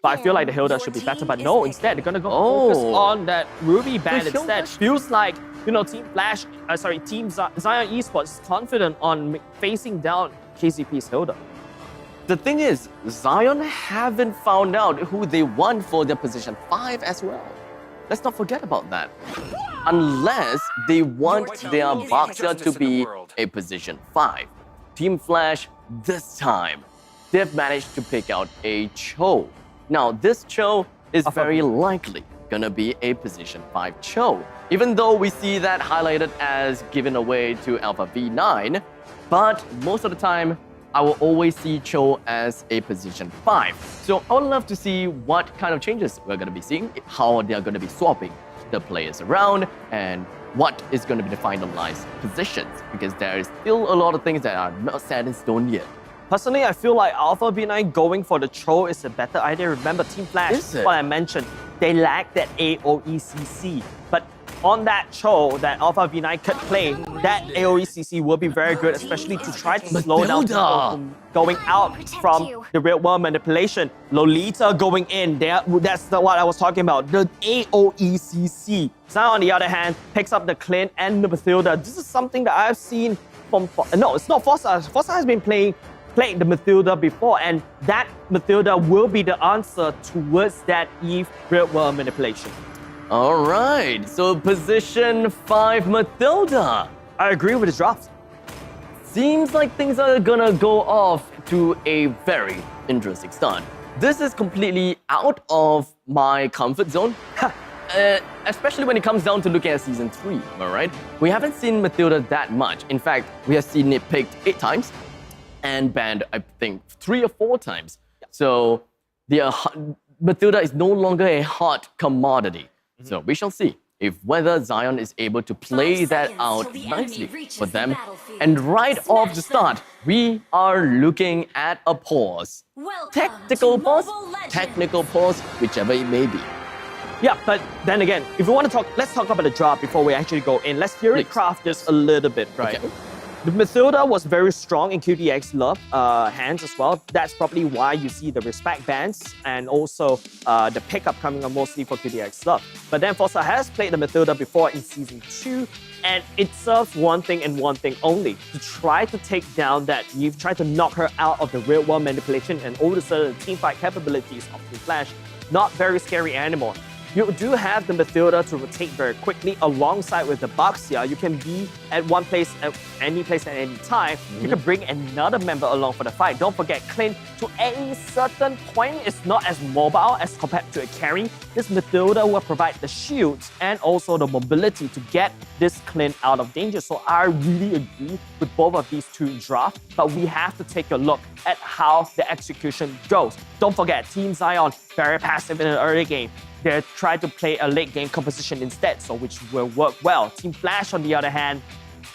But I feel like the Hilda should be better, but no, instead they're gonna go focus on that Ruby ban instead. Feels like, Team Flash, Team Zion Esports is confident on facing down KZP's Hilda. The thing is, Zion haven't found out who they want for their position 5 as well. Let's not forget about that. Unless they want their Baxia to be a position 5. Team Flash, this time, they've managed to pick out a Cho. Now, this Cho is very likely gonna be a position 5 Cho, even though we see that highlighted as given away to Alpha V9, but most of the time, I will always see Cho as a position 5. So I would love to see what kind of changes we're gonna be seeing, how they're gonna be swapping the players around, and what is gonna be the finalized positions, because there is still a lot of things that are not set in stone yet. Personally, I feel like Alpha V9 going for the Cho is a better idea. Remember, Team Flash, what I mentioned, they lack that AOECC. But on that show that Alpha V9 could play, that AoE CC will be very good, especially to try to slow down people from going out from the real world manipulation. Lolita going in, that's what I was talking about. The AoE CC. Zion, on the other hand, picks up the Clint and the Mathilda. This is something that I've seen from... No, it's not Fossa. Fossa has been playing the Mathilda before, and that Mathilda will be the answer towards that Eve real world manipulation. All right, so position 5 Mathilda. I agree with the draft. Seems like things are gonna go off to a very interesting start. This is completely out of my comfort zone. Especially when it comes down to looking at Season 3, am I right? We haven't seen Mathilda that much. In fact, we have seen it picked 8 times and banned, I think, 3 or 4 times. So the Mathilda is no longer a hot commodity. So we shall see if whether Zion is able to play that out nicely for them. And right off the start, we are looking at a pause. Tactical pause, technical pause, whichever it may be. Yeah, but then again, if we want to talk, let's talk about the draft before we actually go in. Let's theory craft this a little bit, right? Okay. The Mathilda was very strong in QDX Love hands as well. That's probably why you see the respect bans and also the pickup coming up mostly for QDX Love. But then Fossa has played the Mathilda before in Season 2, and it serves one thing and one thing only, to try to take down that Eve, try to knock her out of the real world manipulation and all the certain teamfight capabilities of Team Flash. Not very scary anymore. You do have the Mathilda to rotate very quickly alongside with the Baxia. You can be at one place at any time. You can bring another member along for the fight. Don't forget, Clint, to any certain point, is not as mobile as compared to a carry. This Mathilda will provide the shields and also the mobility to get this Clint out of danger. So I really agree with both of these two drafts, but we have to take a look at how the execution goes. Don't forget, Team Zion, very passive in the early game. They try to play a late game composition instead, so which will work well. Team Flash, on the other hand,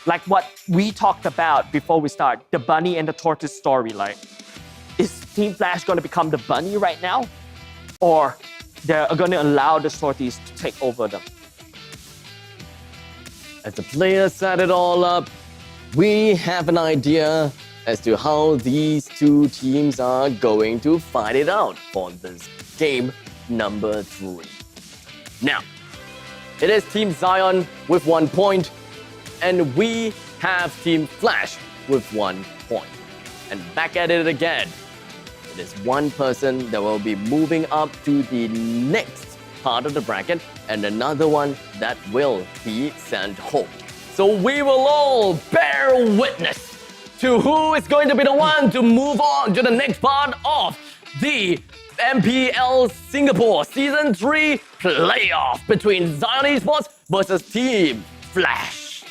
like what we talked about before we start, the bunny and the tortoise storyline. Is Team Flash going to become the bunny right now? Or they're going to allow the tortoise to take over them? As the players set it all up, we have an idea as to how these two teams are going to fight it out for this game number 3. Now, it is Team Zion with 1 point, and we have Team Flash with 1 point. And back at it again. It is one person that will be moving up to the next part of the bracket, and another one that will be sent home. So we will all bear witness to who is going to be the one to move on to the next part of the MPL Singapore Season 3 Playoff between Zion Esports versus Team Flash.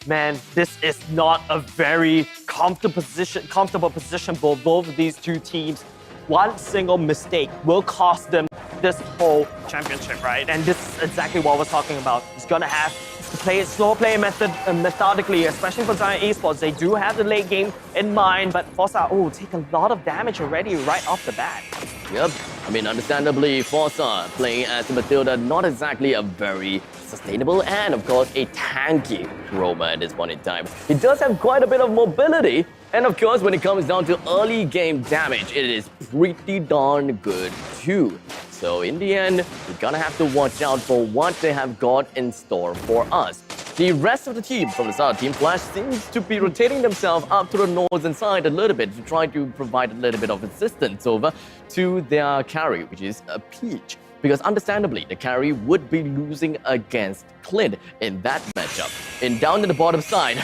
Man, this is not a very comfortable position for both of these two teams. One single mistake will cost them this whole championship, right? And this is exactly what we're talking about. It's gonna have to play it slow, play methodically, especially for Zion Esports. They do have the late game in mind, but Fossa, take a lot of damage already right off the bat. Yep, I mean, understandably, Fossa playing as Mathilda, not exactly a very sustainable and, of course, a tanky roamer at this point in time. He does have quite a bit of mobility, and of course, when it comes down to early game damage, it is pretty darn good too. So in the end, we're gonna have to watch out for what they have got in store for us. The rest of the team from the start, Team Flash, seems to be rotating themselves up to the northern side a little bit to try to provide a little bit of assistance over to their carry, which is a Peach. Because understandably, the carry would be losing against Clint in that matchup. And down to the bottom side,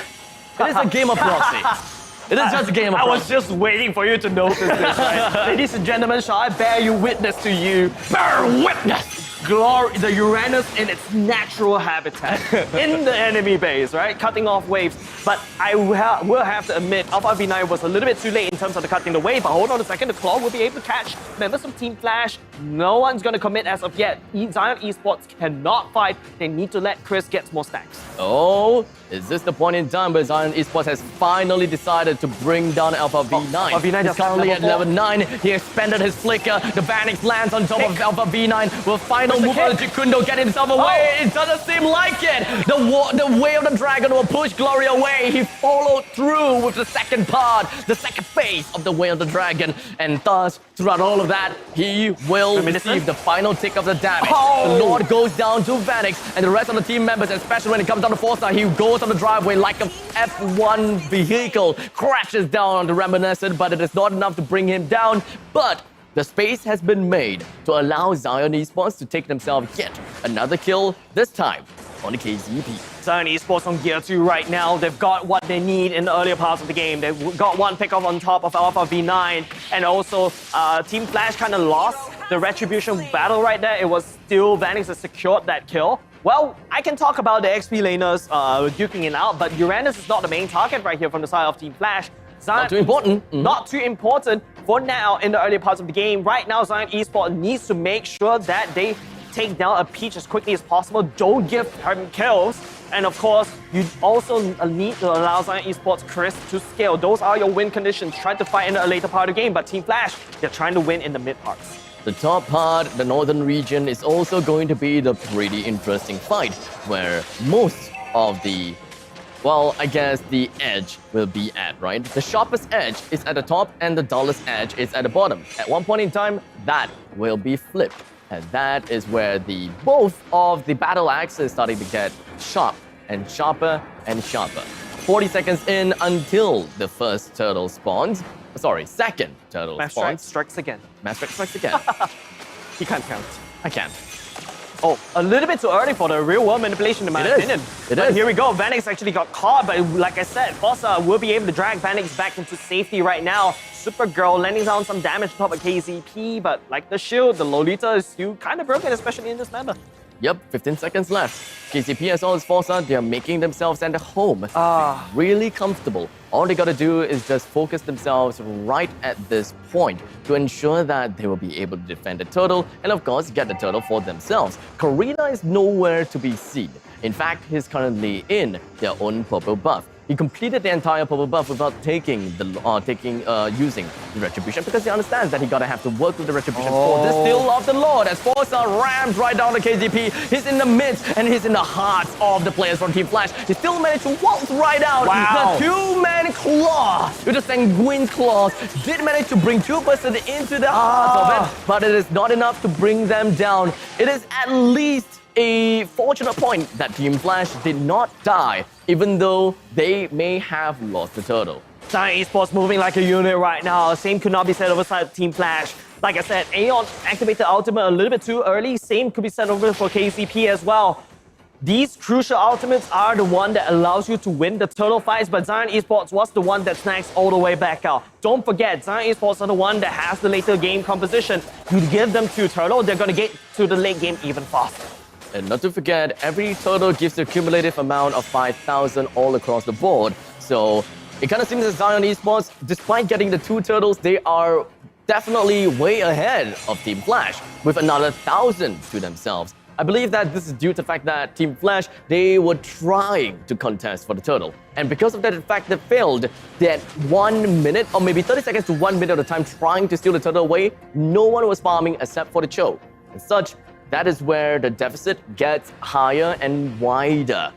it is a game of proxy. It is just a game of proxy. I was just waiting for you to notice this, right? Ladies and gentlemen, shall I bear you witness to you? Bear witness! Glory, the Uranus in its natural habitat in the enemy base, right? Cutting off waves. But I will have to admit, Alpha V9 was a little bit too late in terms of the cutting the wave. But hold on a second, the Claw will be able to catch members of Team Flash. No one's going to commit as of yet. Zion Esports cannot fight. They need to let Chris get more stacks. Oh, is this the point in time where Zion Esports has finally decided to bring down Alpha V9? Alpha V9 is currently at level 9. He expanded his flicker. The Vanix lands on top of Alpha V9. Will finally No move on Jukundo, getting himself away. It doesn't seem like it. The way of the dragon will push Glory away. He followed through with the second part, the second phase of the way of the dragon. And thus, throughout all of that, he will receive the final tick of the damage. The Lord goes down to Vanix, and the rest of the team members, especially when it comes down to Forza, he goes on the driveway like a F1 vehicle, crashes down on the Reminiscent, but it is not enough to bring him down. But the space has been made to allow Zion Esports to take themselves yet another kill, this time on the KZP. Zion Esports on gear 2 right now. They've got what they need in the earlier parts of the game. They've got one pick off on top of Alpha V9, and also Team Flash kind of lost the Retribution battle right there. It was still Vanix that secured that kill. Well, I can talk about the XP laners duking it out, but Uranus is not the main target right here from the side of Team Flash. Zion, not too important. Not too important for now in the earlier parts of the game. Right now, Zion Esports needs to make sure that they take down a Peach as quickly as possible. Don't give him kills. And of course, you also need to allow Zion Esports Chris to scale. Those are your win conditions. Try to fight in the later part of the game, but Team Flash, they're trying to win in the mid parts. The top part, the northern region, is also going to be the pretty interesting fight, where most of the, well, I guess the edge will be at, right? The sharpest edge is at the top and the dullest edge is at the bottom. At one point in time, that will be flipped. And that is where both of the battle axes starting to get sharp and sharper and sharper. 40 seconds in until the first turtle spawns. Sorry, second turtle spawns. Strikes again. Master strikes again. He can't count. I can. Oh, a little bit too early for the real world manipulation in my opinion. But here we go. Vanix actually got caught, but like I said, Forza will be able to drag Vanix back into safety right now. Supergirl landing down some damage on top of KZP, but like the shield, the Lolita is still kind of broken, especially in this meta. Yep, 15 seconds left. KCP as well as Forza, they are making themselves at home. Really comfortable. All they gotta do is just focus themselves right at this point to ensure that they will be able to defend the turtle and of course get the turtle for themselves. Karina is nowhere to be seen. In fact, he's currently in their own purple buff. He completed the entire purple buff without using the Retribution because he understands that he gotta have to work with the Retribution for the Steel of the Lord. As Forza rams right down the KZP, he's in the midst and he's in the hearts of the players from Team Flash. He still managed to waltz right out. Wow. The two-man claw with the Sanguine's claws did manage to bring 2% into the heart of it, but it is not enough to bring them down. It is at least a fortunate point that Team Flash did not die, even though they may have lost the turtle. Zion Esports moving like a unit right now. Same could not be said over side Team Flash. Like I said, Aeon activated ultimate a little bit too early. Same could be said over for KCP as well. These crucial ultimates are the one that allows you to win the turtle fights, but Zion Esports was the one that snags all the way back out. Don't forget, Zion Esports are the one that has the later game composition. You give them 2 turtle, they're gonna get to the late game even faster. And not to forget, every turtle gives the cumulative amount of 5,000 all across the board. So it kind of seems that Zion Esports, despite getting the 2 turtles, they are definitely way ahead of Team Flash with another 1,000 to themselves. I believe that this is due to the fact that Team Flash, they were trying to contest for the turtle. And because of that fact, they failed. That 1 minute or maybe 30 seconds to 1 minute of the time trying to steal the turtle away, no one was farming except for the Cho. And such, that is where the deficit gets higher and wider.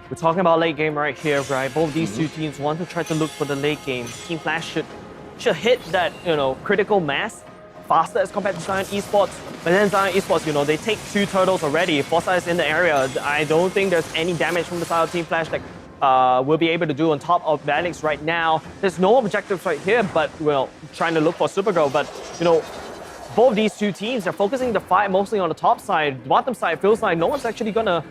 We're talking about late game right here, right? Both these two teams want to try to look for the late game. Team Flash should hit that, critical mass faster as compared to Zion Esports. But then Zion Esports, they take 2 turtles already. Forza is in the area. I don't think there's any damage from the side of Team Flash that we'll be able to do on top of Vanix right now. There's no objectives right here, but, trying to look for Supergirl. But, both these two teams are focusing the fight mostly on the top side. The bottom side feels like no one's actually gonna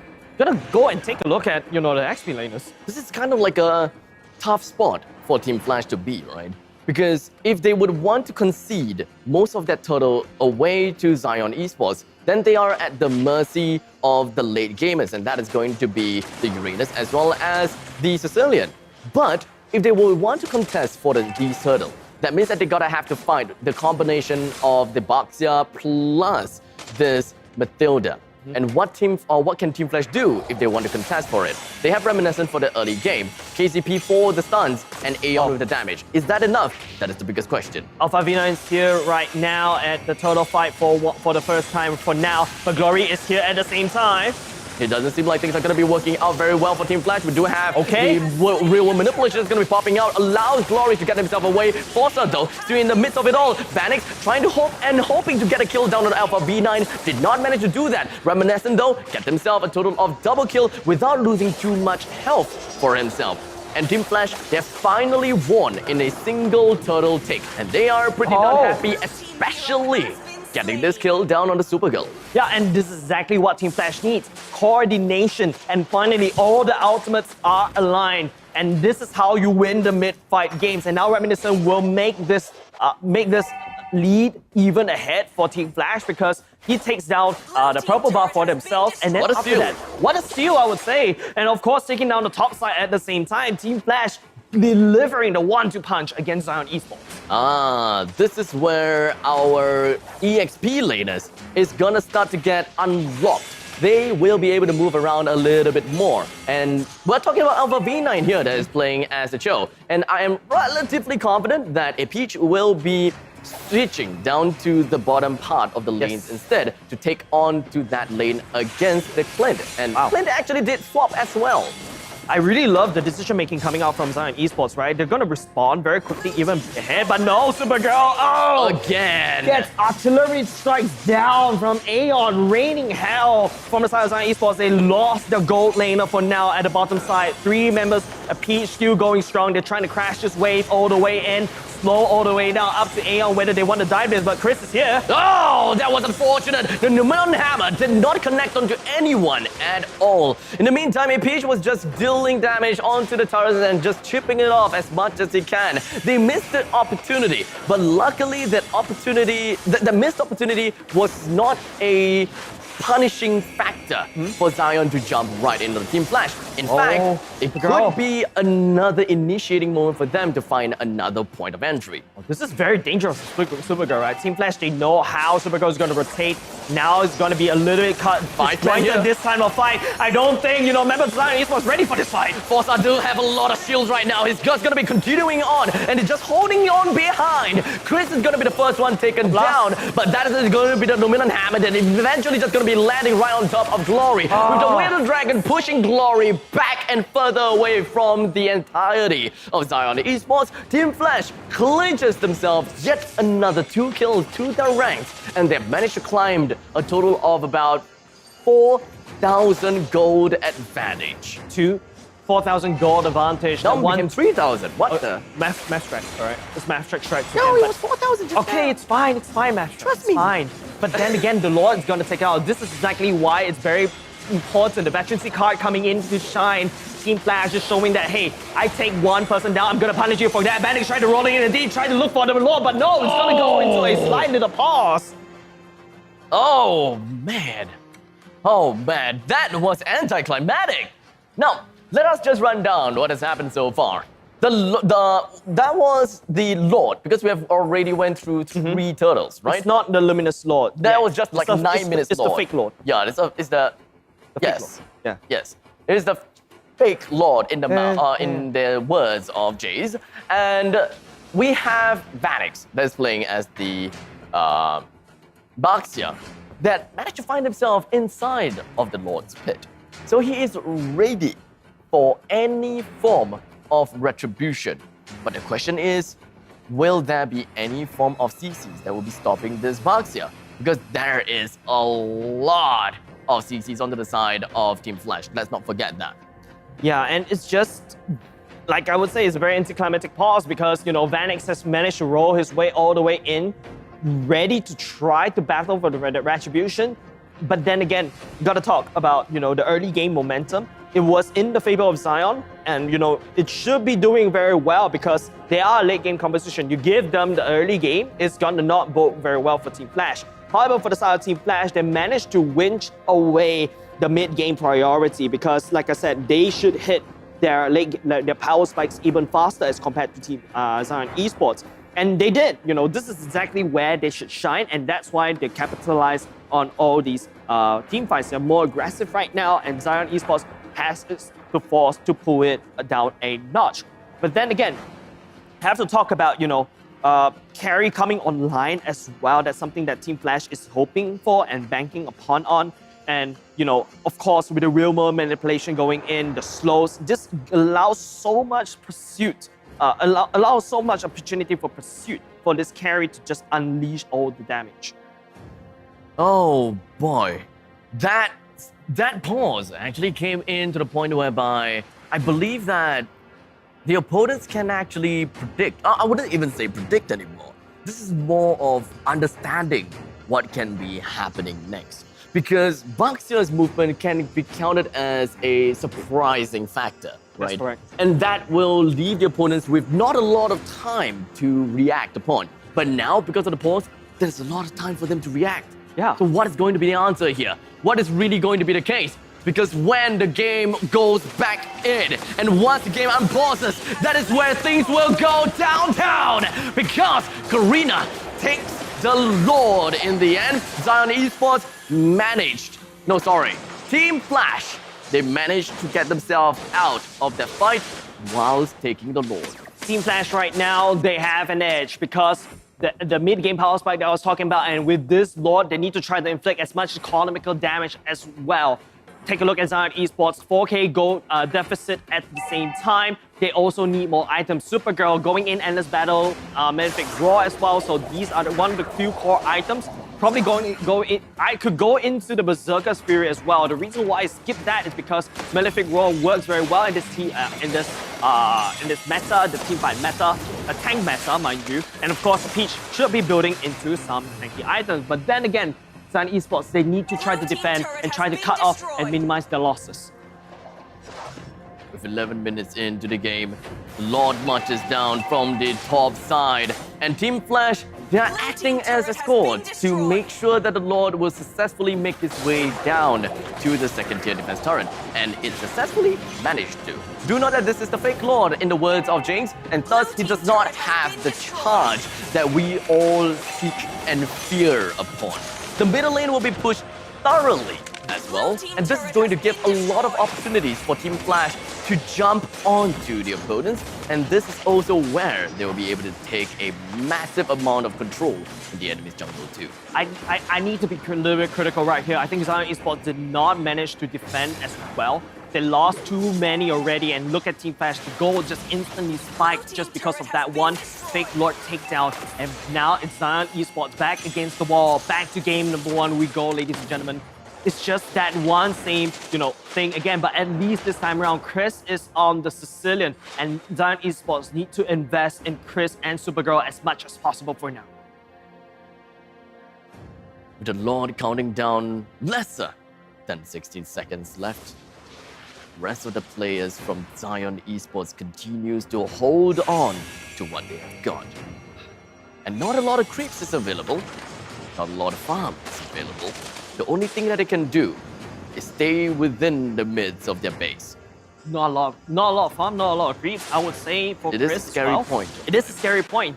go and take a look at, the XP laners. This is kind of like a tough spot for Team Flash to be, right? Because if they would want to concede most of that turtle away to Zion Esports, then they are at the mercy of the late gamers, and that is going to be the Uranus as well as the Sicilian. But if they would want to contest for these turtles, that means that they gotta have to fight the combination of the Baxia plus this Mathilda. And what can Team Flash do if they want to contest for it? They have Reminiscent for the early game, KCP for the stuns, and Aeon with the damage. Is that enough? That is the biggest question. Alpha V9 is here right now at the total fight for the first time for now, but Glory is here at the same time. It doesn't seem like things are going to be working out very well for Team Flash. We do have the real world manipulation is going to be popping out, allows Glory to get himself away. Forza though, still in the midst of it all. Vanix trying to hoping to get a kill down on Alpha V9. Did not manage to do that. Reminiscent though, get himself a total of double kill without losing too much health for himself. And Team Flash, they've finally won in a single turtle take. And they are pretty darn happy, especially getting this kill down on the Supergirl. Yeah, and this is exactly what Team Flash needs. Coordination, and finally all the ultimates are aligned. And this is how you win the mid-fight games. And now Reminiscent will make this lead even ahead for Team Flash because he takes down the purple buff for themselves. And then what a after steal. that, what a steal, I would say. And of course, taking down the top side at the same time, Team Flash delivering the 1-2 punch against Zion Esports. This is where our EXP laners is gonna start to get unlocked. They will be able to move around a little bit more. And we're talking about Alpha V9 here that is playing as a Cho. And I am relatively confident that a Peach will be switching down to the bottom part of the lanes instead to take on to that lane against the Clint. And Clint actually did swap as well. I really love the decision making coming out from Zion Esports, right? They're gonna respond very quickly, even ahead, but no, Supergirl, again! Gets artillery strikes down from Aeon, raining hell from the side of Zion Esports. They lost the gold laner for now at the bottom side. 3 members, a Peach still going strong. They're trying to crash this wave all the way in, slow all the way down, up to Aeon, whether they want to dive this, but Chris is here. Oh, that was unfortunate. The Numeron Hammer did not connect onto anyone at all. In the meantime, a Peach was just dealing damage onto the turrets and just chipping it off as much as he can. They missed the opportunity, but luckily that opportunity, the missed opportunity was not a punishing factor for Zion to jump right into the Team Flash. In fact, it could be another initiating moment for them to find another point of entry. This is very dangerous for Supergirl, right? Team Flash, they know how Supergirl is going to rotate. Now it's going to be a little bit cut this time of fight. I don't think, members of Zion Esports ready for this fight. Forza do have a lot of shields right now. He's just going to be continuing on and he's just holding on behind. Chris is going to be the first one taken down, but that is going to be the Dominant Hammer that eventually just going to be landing right on top of Glory. With the Widow Dragon pushing Glory back and further away from the entirety of Zion Esports, Team Flash clinches themselves yet another 2 kills to their ranks, and they've managed to climb a total of about 4,000 gold advantage. 4,000 gold advantage. Now became 3,000. What the? Math strike, all right? It's math strike. No, it was 4,000 just okay, now. it's fine, math strike. Trust me. Fine. But then again, the Lord is going to take out. This is exactly why it's very important. The veterancy card coming in to shine. Team Flash is showing that, hey, I take one person down, I'm going to punish you for that. Vanix tried to roll in and indeed tried to look for the Lord, but no, it's going to go into a slide into the pause. Oh, man. That was anticlimactic. Now, let us just run down what has happened so far. That was the Lord, because we have already went through 3 turtles, right? It's not the Luminous Lord. That was just like 9 minutes It's Lord. the fake Lord. Yeah, it's the yes. Lord. Yeah. Yes. It is the fake Lord in the in the words of Jace. And we have Vanix that's playing as the Baxia that managed to find himself inside of the Lord's pit. So he is ready for any form of retribution. But the question is, will there be any form of CCs that will be stopping this Baxia? Because there is a lot of CCs onto the side of Team Flash. Let's not forget that. Yeah, and it's just, like I would say, it's a very anticlimactic pause because, Vanix has managed to roll his way all the way in, ready to try to battle for the retribution. But then again, gotta talk about, the early game momentum. It was in the favor of Zion, and, it should be doing very well because they are a late game composition. You give them the early game, it's gonna not bode very well for Team Flash. However, for the side of Team Flash, they managed to winch away the mid-game priority because, like I said, they should hit their power spikes even faster as compared to Team Zion Esports. And they did. This is exactly where they should shine, and that's why they capitalize on all these team fights. They're more aggressive right now, and Zion Esports has the force to pull it down a notch. But then again, have to talk about, carry coming online as well. That's something that Team Flash is hoping for and banking upon on. And, of course, with the real world manipulation going in, the slows, just allows so much pursuit, allows so much opportunity for pursuit for this carry to just unleash all the damage. Oh boy, that pause actually came in to the point whereby I believe that the opponents can actually predict. I wouldn't even say predict anymore. This is more of understanding what can be happening next. Because Baxter's movement can be counted as a surprising factor, right? That's correct. And that will leave the opponents with not a lot of time to react upon. But now, because of the pause, there's a lot of time for them to react. Yeah. So what is going to be the answer here? What is really going to be the case? Because when the game goes back in, and once the game unpauses, that is where things will go downtown. Because Karina takes the Lord in the end. Zion Esports Team Flash, they managed to get themselves out of that fight whilst taking the Lord. Team Flash right now, they have an edge because the mid-game power spike that I was talking about, and with this Lord, they need to try to inflict as much economical damage as well. Take a look at Zion Esports, 4K gold deficit at the same time. They also need more items. Supergirl going in endless battle, Malefic Raw as well. So these are one of the few core items. Probably I could go into the Berserker's Fury as well. The reason why I skipped that is because Malefic Raw works very well in this meta, the team fight meta, a tank meta, mind you. And of course, Peach should be building into some tanky items. But then again, Zion Esports, they need to try to defend and try to cut off and minimize their losses. With 11 minutes into the game, Lord marches down from the top side, and Team Flash, they are acting as escort to make sure that the Lord will successfully make his way down to the second tier defense turret, and it successfully managed to. Do note that this is the fake Lord in the words of James, and thus he does not have the charge that we all seek and fear upon. The middle lane will be pushed thoroughly as well, and this is going to give a lot of opportunities for Team Flash to jump onto the opponents, and this is also where they will be able to take a massive amount of control in the enemy's jungle too. I need to be a little bit critical right here. I think Zion Esports did not manage to defend as well. They lost too many already, and look at Team Flash, the goal just instantly spiked just because of that one fake Lord takedown. And now it's Zion Esports back against the wall, back to game number 1 we go, ladies and gentlemen. It's just that one same, thing again, but at least this time around, Chris is on the Sicilian, and Zion Esports need to invest in Chris and Supergirl as much as possible for now. With the Lord counting down lesser than 16 seconds left, the rest of the players from Zion Esports continues to hold on to what they have got. And not a lot of creeps is available, not a lot of farm is available. The only thing that they can do is stay within the midst of their base. Not a lot of farm, not a lot of creeps. I would say for Chris It is a scary point. It is a scary point.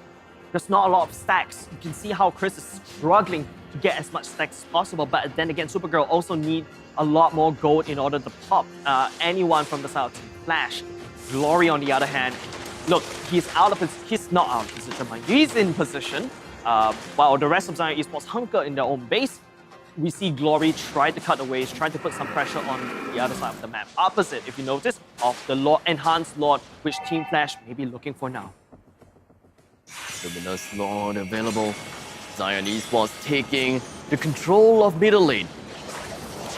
There's not a lot of stacks. You can see how Chris is struggling to get as much stacks as possible. But then again, Supergirl also need a lot more gold in order to pop anyone from the side of Team Flash. Glory, on the other hand, look, he's not out of position, mind you. He's in position, while the rest of Zion Esports hunker in their own base. We see Glory try to cut the waves, try to put some pressure on the other side of the map. Opposite, if you notice, of the Lord, enhanced Lord, which Team Flash may be looking for now. Luminous Lord available. Zion Esports taking the control of middle lane.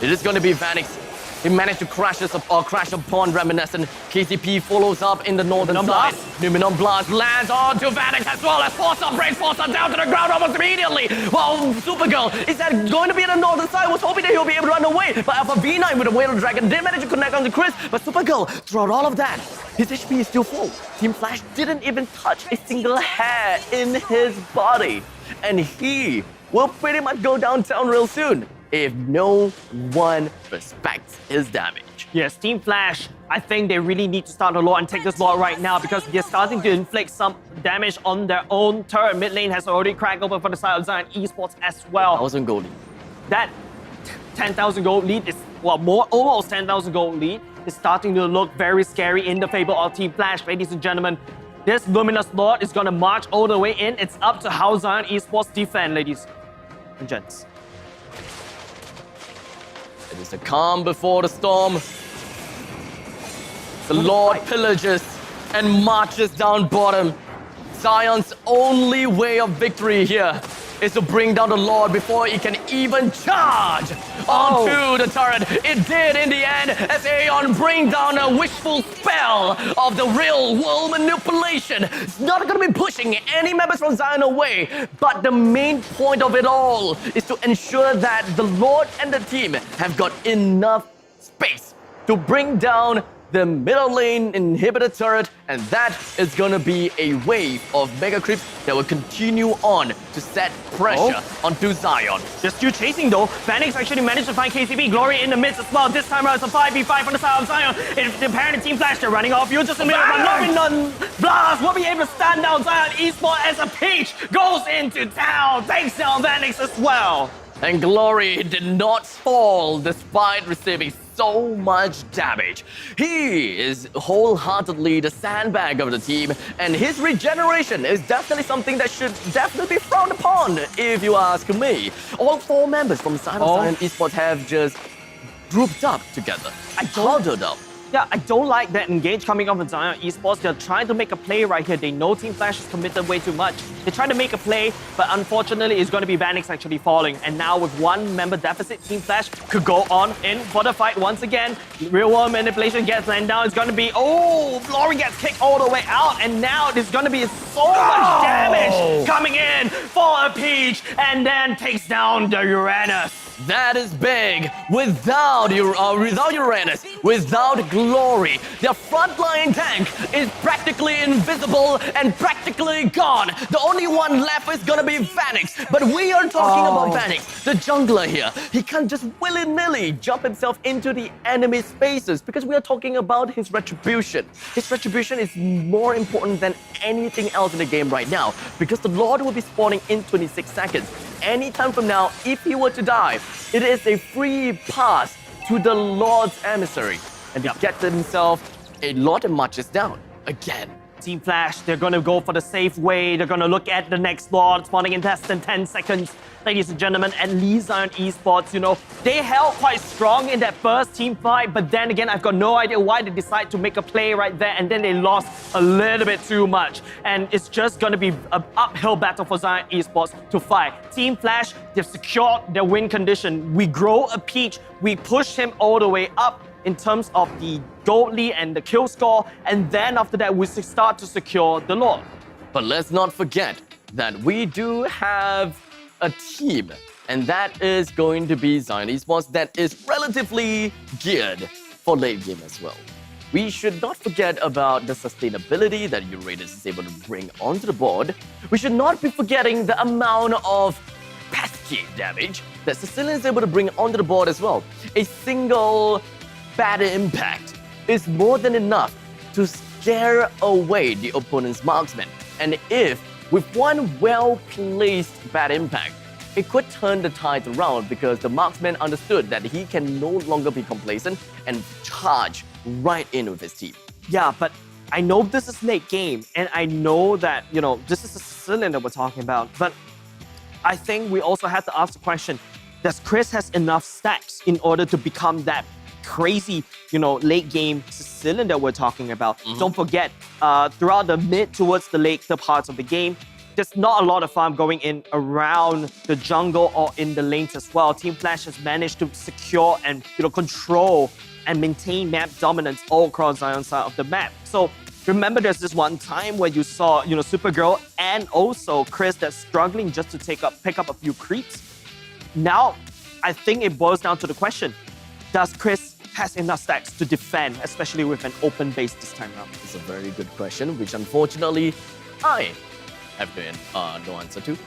It is going to be Vanix. He managed to crash upon Reminiscent. KCP follows up in the northern side. Numenon Blast lands onto Vanix as well as Forza breaks Forza down to the ground almost immediately. Well, Supergirl is that going to be on the northern side. Was hoping that he'll be able to run away. But Alpha V9 with a Whale Dragon did manage to connect onto Chris. But Supergirl, throughout all of that, his HP is still full. Team Flash didn't even touch a single hair in his body. And he will pretty much go downtown real soon if no one respects his damage. Yes, Team Flash, I think they really need to start the Lord and take this Lord right now because they're starting to inflict some damage on their own turret. Mid lane has already cracked open for the side of Zion Esports as well. 1,000 gold lead. That 10,000 gold lead is, well, more, almost 10,000 gold lead is starting to look very scary in the favor of Team Flash, ladies and gentlemen. This Luminous Lord is going to march all the way in. It's up to how Zion Esports defend, ladies and gents. It is the calm before the storm. The Lord pillages and marches down bottom. Zion's only way of victory here is to bring down the Lord before he can even charge onto the turret. It did in the end as Aeon bring down a wishful spell of the real world manipulation. It's not going to be pushing any members from Zion away, but the main point of it all is to ensure that the Lord and the team have got enough space to bring down the middle lane inhibitor turret, and that is gonna be a wave of mega creeps that will continue on to set pressure onto Zion. They're still chasing though. Phoenix actually managed to find KCB. Glory in the midst as well. This time around it's a 5v5 from the side of Zion. If the parent Team Flash, they're running off. You're just in the middle of none. Blast will be able to stand down Zion Esports as a Peach goes into town. Takes down Phoenix as well. And Glory did not fall despite receiving so much damage. He is wholeheartedly the sandbag of the team, and his regeneration is definitely something that should definitely be frowned upon, if you ask me. All 4 members from Zion Esports have just grouped up together, huddled up. Yeah, I don't like that engage coming off of Zion Esports. They're trying to make a play right here. They know Team Flash has committed way too much. They're trying to make a play, but unfortunately, it's going to be Vanix actually falling. And now with 1 member deficit, Team Flash could go on in for the fight once again. Real world manipulation gets landed down. It's going to be, Glory gets kicked all the way out. And now there's going to be so much damage coming in for a Peach, and then takes down the Uranus. That is big. Without Uranus, without Glory, their frontline tank is practically invisible and practically gone. The only one left is gonna be Vanix. But we are talking about Vanix, the jungler here. He can't just willy-nilly jump himself into the enemy spaces because we are talking about his retribution. His retribution is more important than anything else in the game right now because the Lord will be spawning in 26 seconds. Anytime from now, if he were to die, it is a free pass to the Lord's emissary. And he gets himself a lot of marches down again. Team Flash, they're gonna go for the safe way. They're gonna look at the next Lord spawning in less than 10 seconds. Ladies and gentlemen, at least Zion Esports, they held quite strong in that first team fight, but then again, I've got no idea why they decide to make a play right there, and then they lost a little bit too much. And it's just gonna be an uphill battle for Zion Esports to fight. Team Flash, they've secured their win condition. We grow a Peach, we push him all the way up in terms of the gold lead and the kill score, and then after that, we start to secure the Lord. But let's not forget that we do have a team, and that is going to be Zion Esports that is relatively geared for late game as well. We should not forget about the sustainability that Uranus is able to bring onto the board. We should not be forgetting the amount of pesky damage that Sicilian is able to bring onto the board as well. A single bad impact is more than enough to scare away the opponent's marksman. And if with one well-placed bad impact, it could turn the tide around because the marksman understood that he can no longer be complacent and charge right in with his team. Yeah, but I know this is late game, and I know that, this is a Sicilian that we're talking about, but I think we also have to ask the question, does Chris has enough stacks in order to become that crazy, late game Sicilian that we're talking about? Don't forget, throughout the mid towards the later parts of the game, there's not a lot of farm going in around the jungle or in the lanes as well. Team Flash has managed to secure and control and maintain map dominance all across Zion's side of the map. So remember, there's this one time where you saw, Supergirl and also Chris that's struggling just to pick up a few creeps. Now, I think it boils down to the question: does Chris has enough stacks to defend, especially with an open base this time around? It's a very good question, which unfortunately I have no answer to.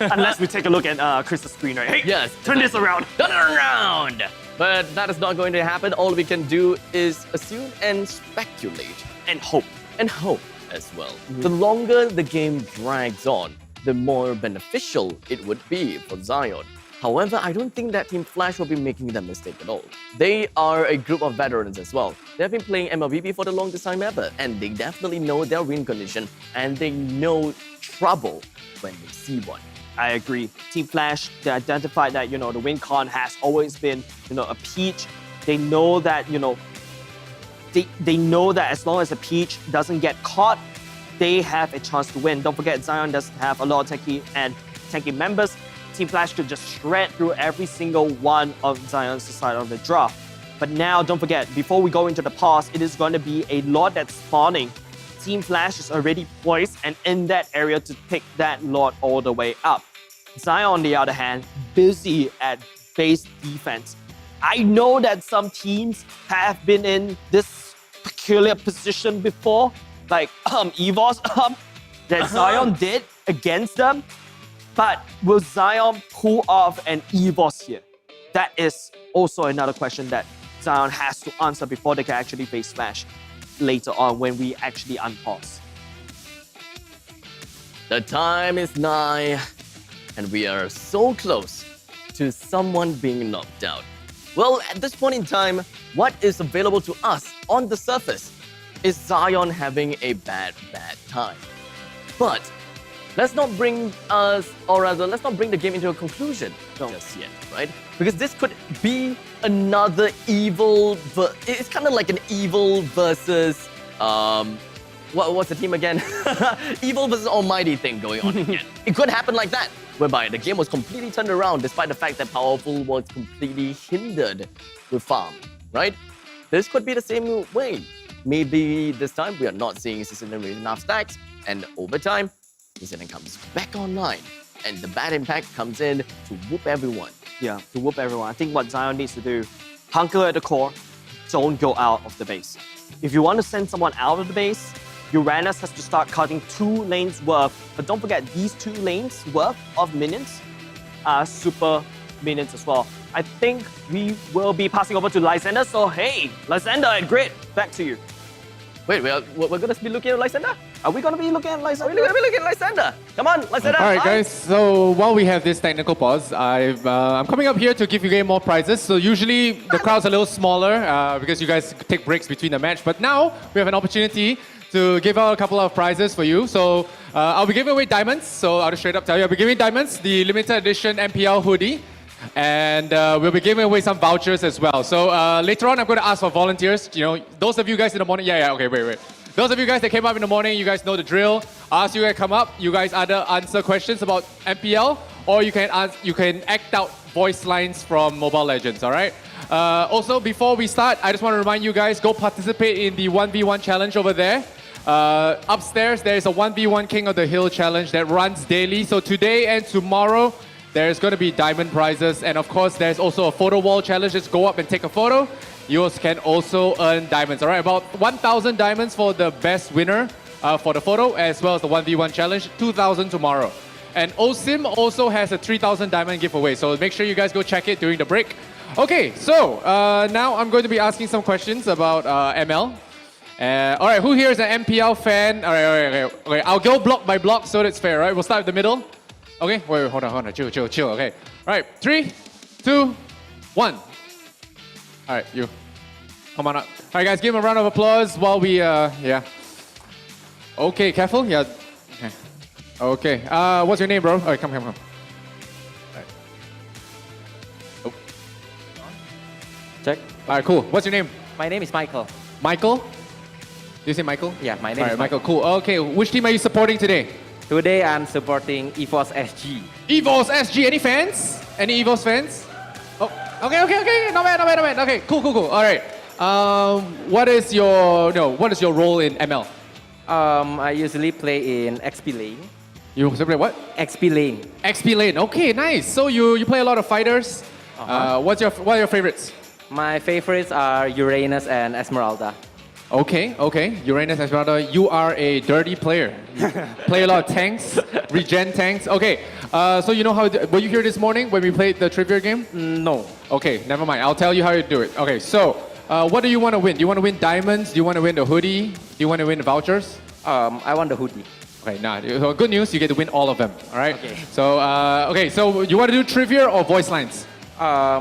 Unless we take a look at Chris's screen, right? Hey, Yes. turn this around. Turn it around! But that is not going to happen. All we can do is assume and speculate. And hope. And hope as well. The longer the game drags on, the more beneficial it would be for Zion. However, I don't think that Team Flash will be making that mistake at all. They are a group of veterans as well. They've been playing MLBB for the longest time ever, and they definitely know their win condition, and they know trouble when they see one. I agree. Team Flash, they identified that, the win con has always been, a peach. They know that, they know that as long as a peach doesn't get caught, they have a chance to win. Don't forget, Zion does have a lot of tanky members. Team Flash could just shred through every single one of Zion's side of the draft. But now, don't forget, before we go into the pause, it is going to be a lot that's spawning. Team Flash is already poised and in that area to pick that lot all the way up. Zion, on the other hand, busy at base defense. I know that some teams have been in this peculiar position before, like EVOS that Zion did against them. But will Zion pull off an EVOS here? That is also another question that Zion has to answer before they can actually face Flash later on when we actually unpause. The time is nigh, and we are so close to someone being knocked out. Well, at this point in time, what is available to us on the surface is Zion having a bad time. But let's not bring the game into a conclusion just yet, right? Because this could be another evil, it's kind of like an evil versus, what's the team again? Evil versus Almighty thing going on again. It could happen like that, whereby the game was completely turned around despite the fact that Powerful was completely hindered with Farm, right? This could be the same way. Maybe this time we are not seeing Sicilian raise enough stacks, and over time, Sicilian comes back online, and the bad impact comes in to whoop everyone. Yeah, to whoop everyone. I think what Zion needs to do, hunker at the core, don't go out of the base. If you want to send someone out of the base, Uranus has to start cutting 2 lanes worth. But don't forget, these 2 lanes worth of minions are super minions as well. I think we will be passing over to Lysander. So hey, Lysander and Grid, back to you. Wait, we're going to be looking at Lysander? Are we going to be looking at Lysander? Are we going to be looking at Lysander? Come on, Lysander. All right, guys. So while we have this technical pause, I'm coming up here to give you more prizes. So usually the crowd's a little smaller because you guys take breaks between the match. But now we have an opportunity to give out a couple of prizes for you. So I'll be giving away diamonds. So I'll just straight up tell you, I'll be giving diamonds, the limited edition MPL hoodie. And we'll be giving away some vouchers as well. So later on, I'm going to ask for volunteers. Those of you guys in the morning, okay, wait. Those of you guys that came up in the morning, you guys know the drill. I'll ask you guys to come up. You guys either answer questions about MPL, or you can act out voice lines from Mobile Legends, all right? Also, before we start, I just want to remind you guys, go participate in the 1v1 challenge over there. Upstairs, there is a 1v1 King of the Hill challenge that runs daily. So today and tomorrow, there's going to be diamond prizes. And of course, there's also a photo wall challenge. Just go up and take a photo. You can also earn diamonds. All right, about 1,000 diamonds for the best winner for the photo, as well as the 1v1 challenge, 2,000 tomorrow. And OSIM also has a 3,000 diamond giveaway. So make sure you guys go check it during the break. Okay, so now I'm going to be asking some questions about ML. All right, who here is an MPL fan? All right, okay. I'll go block by block so that's fair, right? We'll start with the middle. Okay, wait, hold on, chill, okay. All right, 3, 2, 1. All right, you. Come on up. All right, guys, give him a round of applause while we, yeah. Okay, careful, yeah. Okay, what's your name, bro? All right, come. All right. Oh. Check. All right, cool. What's your name? My name is Michael. Michael? Did you say Michael? Yeah, my name is Michael. Cool. Okay, which team are you supporting today? Today I'm supporting EVOS SG. EVOS SG. Any fans? Any EVOS fans? Oh, okay. Not bad. Okay, cool. All right. What is your role in ML? I usually play in XP lane. You play what? XP lane. XP lane. Okay, nice. So you play a lot of fighters. What are your favorites? My favorites are Uranus and Esmeralda. Okay, okay. Uranus Esmeralda, you are a dirty player. You play a lot of tanks, regen tanks. Okay, so you know how, were you here this morning when we played the trivia game? No. Okay, never mind. I'll tell you how you do it. Okay, so what do you want to win? Do you want to win diamonds? Do you want to win the hoodie? Do you want to win the vouchers? I want the hoodie. Okay, nah. So good news, you get to win all of them. All right. Okay. So so you want to do trivia or voice lines? How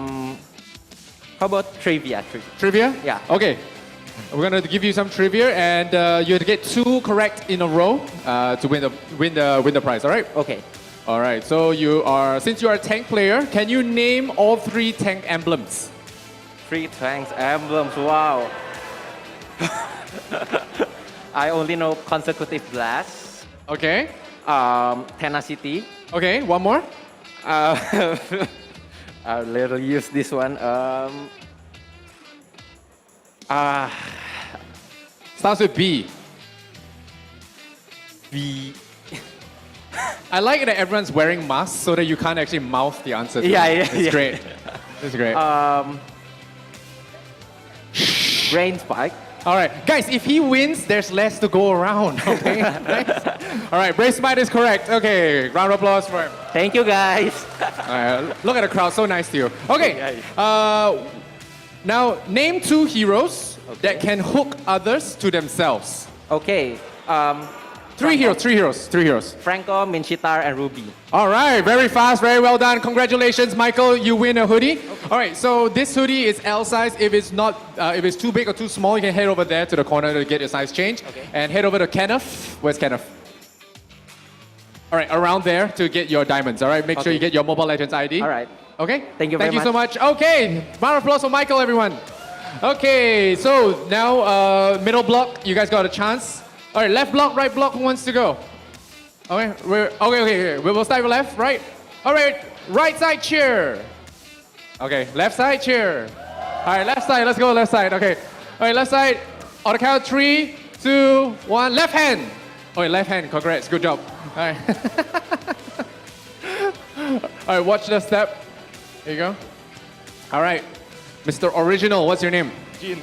about trivia? Trivia? Yeah. Okay. We're gonna give you some trivia, and you have to get 2 correct in a row to win the prize. All right? Okay. All right. So since you are a tank player, can you name all 3 tank emblems? 3 tanks emblems. Wow. I only know consecutive blast. Okay. Tenacity. Okay. One more. I'll little use this one. Starts with B. B. I like that everyone's wearing masks so that you can't actually mouth the answer. It's great. It's great. Brain spike. All right, guys, if he wins, there's less to go around, okay? All right, brain spike is correct. Okay, round of applause for him. Thank you, guys. Look at the crowd, so nice to you. Okay, now name 2 heroes that can hook others to themselves. Okay. 3 heroes. Franco, Minchitar, and Ruby. All right, very fast, very well done. Congratulations, Michael. You win a hoodie. Okay. All right, so this hoodie is L size. If it's too big or too small, you can head over there to the corner to get your size change. Okay. And head over to Kenneth. Where's Kenneth? All right, around there to get your diamonds. All right, make sure you get your Mobile Legends ID. All right. Okay. Thank you very much. Thank you so much. Okay, round of applause for Michael, everyone. Okay, so now middle block, you guys got a chance. All right, left block, right block, who wants to go? Okay, we'll start with left, right? All right, right side cheer. Okay, left side cheer. All right, left side, let's go left side, okay. All right, left side, on the count 3, 2, 1, left hand. Okay, left hand, congrats, good job. All right. All right, watch the step. There you go. All right, Mr. Original, what's your name? Jin.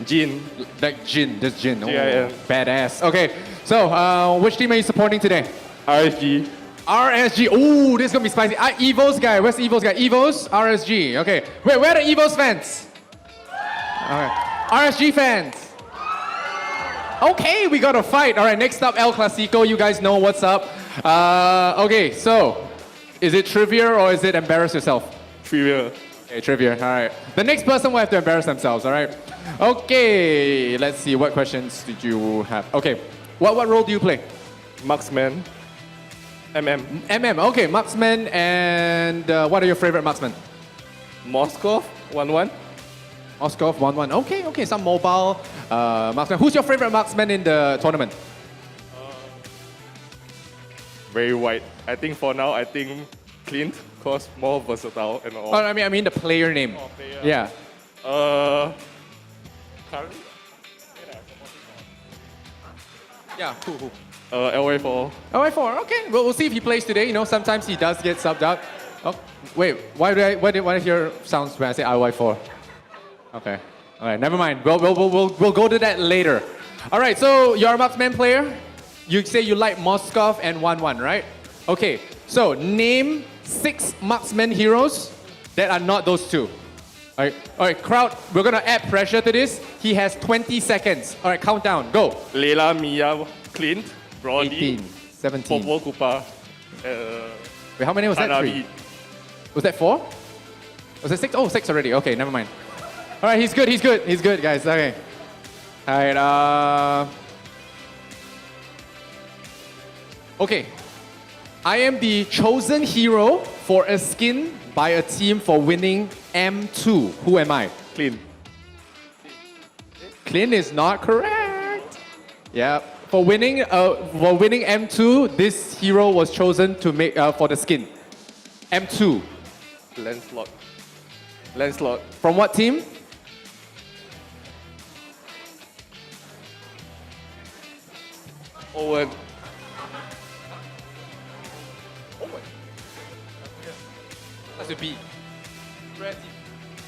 Jin. Like Jin, this Jin. Oh, Jin. badass. Okay, so which team are you supporting today? RSG. RSG. Ooh, this is gonna be spicy. Evo's guy. Where's the Evo's guy? Evo's? RSG. Okay. Wait, where are the Evo's fans? Okay. RSG fans. Okay, we got a fight. All right, next up, El Clasico. You guys know what's up. Okay, so is it trivia or is it embarrass yourself? Trivia. Okay, trivia. All right. The next person will have to embarrass themselves. All right. Okay. Let's see. What questions did you have? Okay. What role do you play? Marksman. MM. Okay, marksman. And what are your favorite marksmen? Moskov. 1-1. Moskov 1-1. Okay. Some mobile marksman. Who's your favorite marksman in the tournament? Very wide. I think for now, Clint, cause more versatile and all. Oh, I mean the player name. Oh, player. Yeah. Currently? Yeah, who? LA4. LA4, okay. Well, we'll see if he plays today. You know, sometimes he does get subbed out. Oh, wait, why did I hear sounds when I say LA4? Okay. All right, never mind. We'll go to that later. All right, so you're a marksman player. You say you like Moskov and 1-1, right? Okay, so name 6 marksman heroes that are not those 2. All right, crowd, we're gonna add pressure to this. He has 20 seconds. All right, countdown, go. Leila, Mia, Clint, Brody, 18, 17. Popo, Kupa. Wait, how many was that? 3? Was that 4? Was that 6? Oh, 6 already. Okay, never mind. All right, he's good, guys. Okay. All right. Okay. I am the chosen hero for a skin by a team for winning M2. Who am I? Clint. Clint is not correct. Yeah. For winning M2, this hero was chosen to make for the skin. M2. Lancelot. From what team? Owen. That's a B.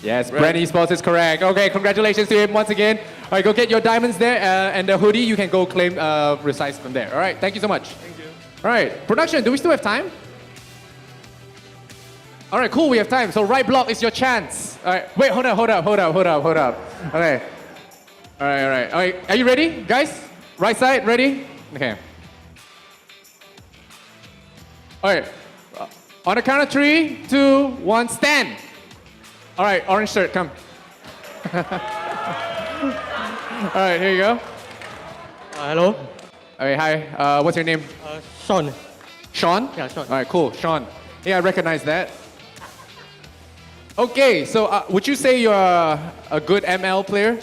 Yes, Brand Esports is correct. Okay, congratulations to him once again. right, go get your diamonds there, and the hoodie you can go claim, resize from there. All right, thank you so much. Thank you. All right, production, do we still have time? All right, cool, we have time. So right block is your chance. All right, wait, hold up. Okay. All right. Are you ready, guys? Right side, ready? Okay. All right. On the count of 3, 2, 1, stand. All right, orange shirt, come. All right, here you go. Hello. All right, hi. What's your name? Sean. Sean? Yeah, Sean. All right, cool. Sean. Yeah, I recognize that. Okay, so would you say you're a good ML player?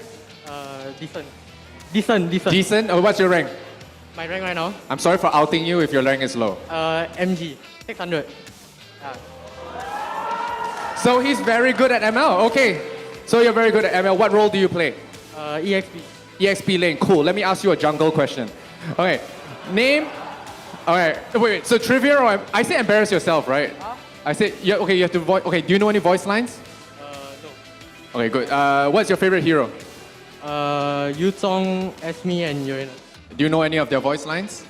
Decent. Decent? Oh, what's your rank? My rank right now? I'm sorry for outing you if your rank is low. MG. 600. So he's very good at ML. Okay. So you're very good at ML. What role do you play? EXP. EXP lane. Cool. Let me ask you a jungle question. Okay. Name. All right. Wait. So trivia or I say embarrass yourself, right? I said, yeah, okay, you have to voice. Okay, do you know any voice lines? No. Okay, good. What's your favorite hero? Yu Zhong, Esme, and Uranus. Do you know any of their voice lines?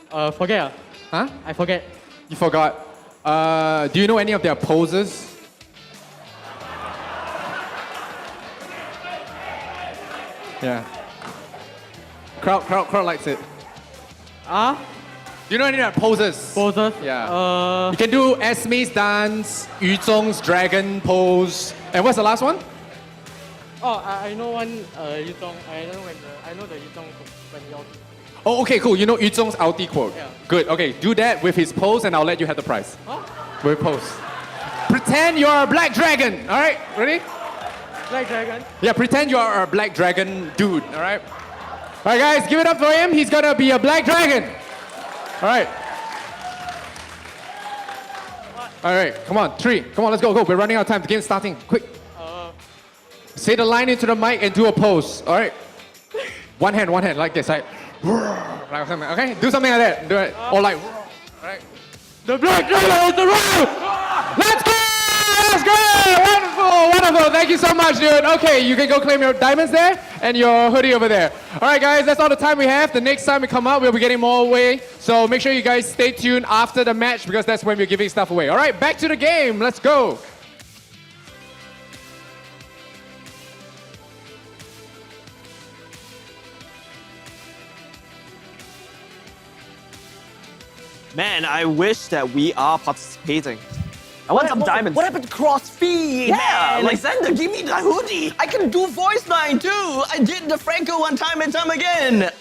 Forget. Huh? I forget. You forgot. Do you know any of their poses? Yeah. Crowd likes it. Do you know any of their poses? Poses? Yeah. You can do Esme's dance, Yu Zhong's dragon pose. And what's the last one? Oh, I know one Yu Zhong. I know the Yu Zhong when he ulti. Oh, okay, cool. You know Yu Zhong's ulti quote. Yeah. Good. Okay, do that with his pose and I'll let you have the prize. Huh? With pose. Pretend you're a black dragon. All right, ready? Black dragon? Yeah, pretend you are a black dragon dude. All right. All right, guys, give it up for him. He's gonna be a black dragon. All right. All right, come on, 3. Come on, let's go. We're running out of time. The game's starting. Quick. Say the line into the mic and do a pose. All right. One hand, like this. Like, okay, do something like that. Do it. Or like, all right. The black dragon is the road. Let's go! Wonderful. Thank you so much, dude. Okay, you can go claim your diamonds there and your hoodie over there. All right, guys, that's all the time we have. The next time we come out, we'll be getting more away. So make sure you guys stay tuned after the match because that's when we're giving stuff away. All right, back to the game. Let's go. Man, I wish that we are participating. I want some diamonds. What happened to CrossFit? Yeah, man? Alexander, give me the hoodie. I can do voice line too. I did the Franco one time and time again.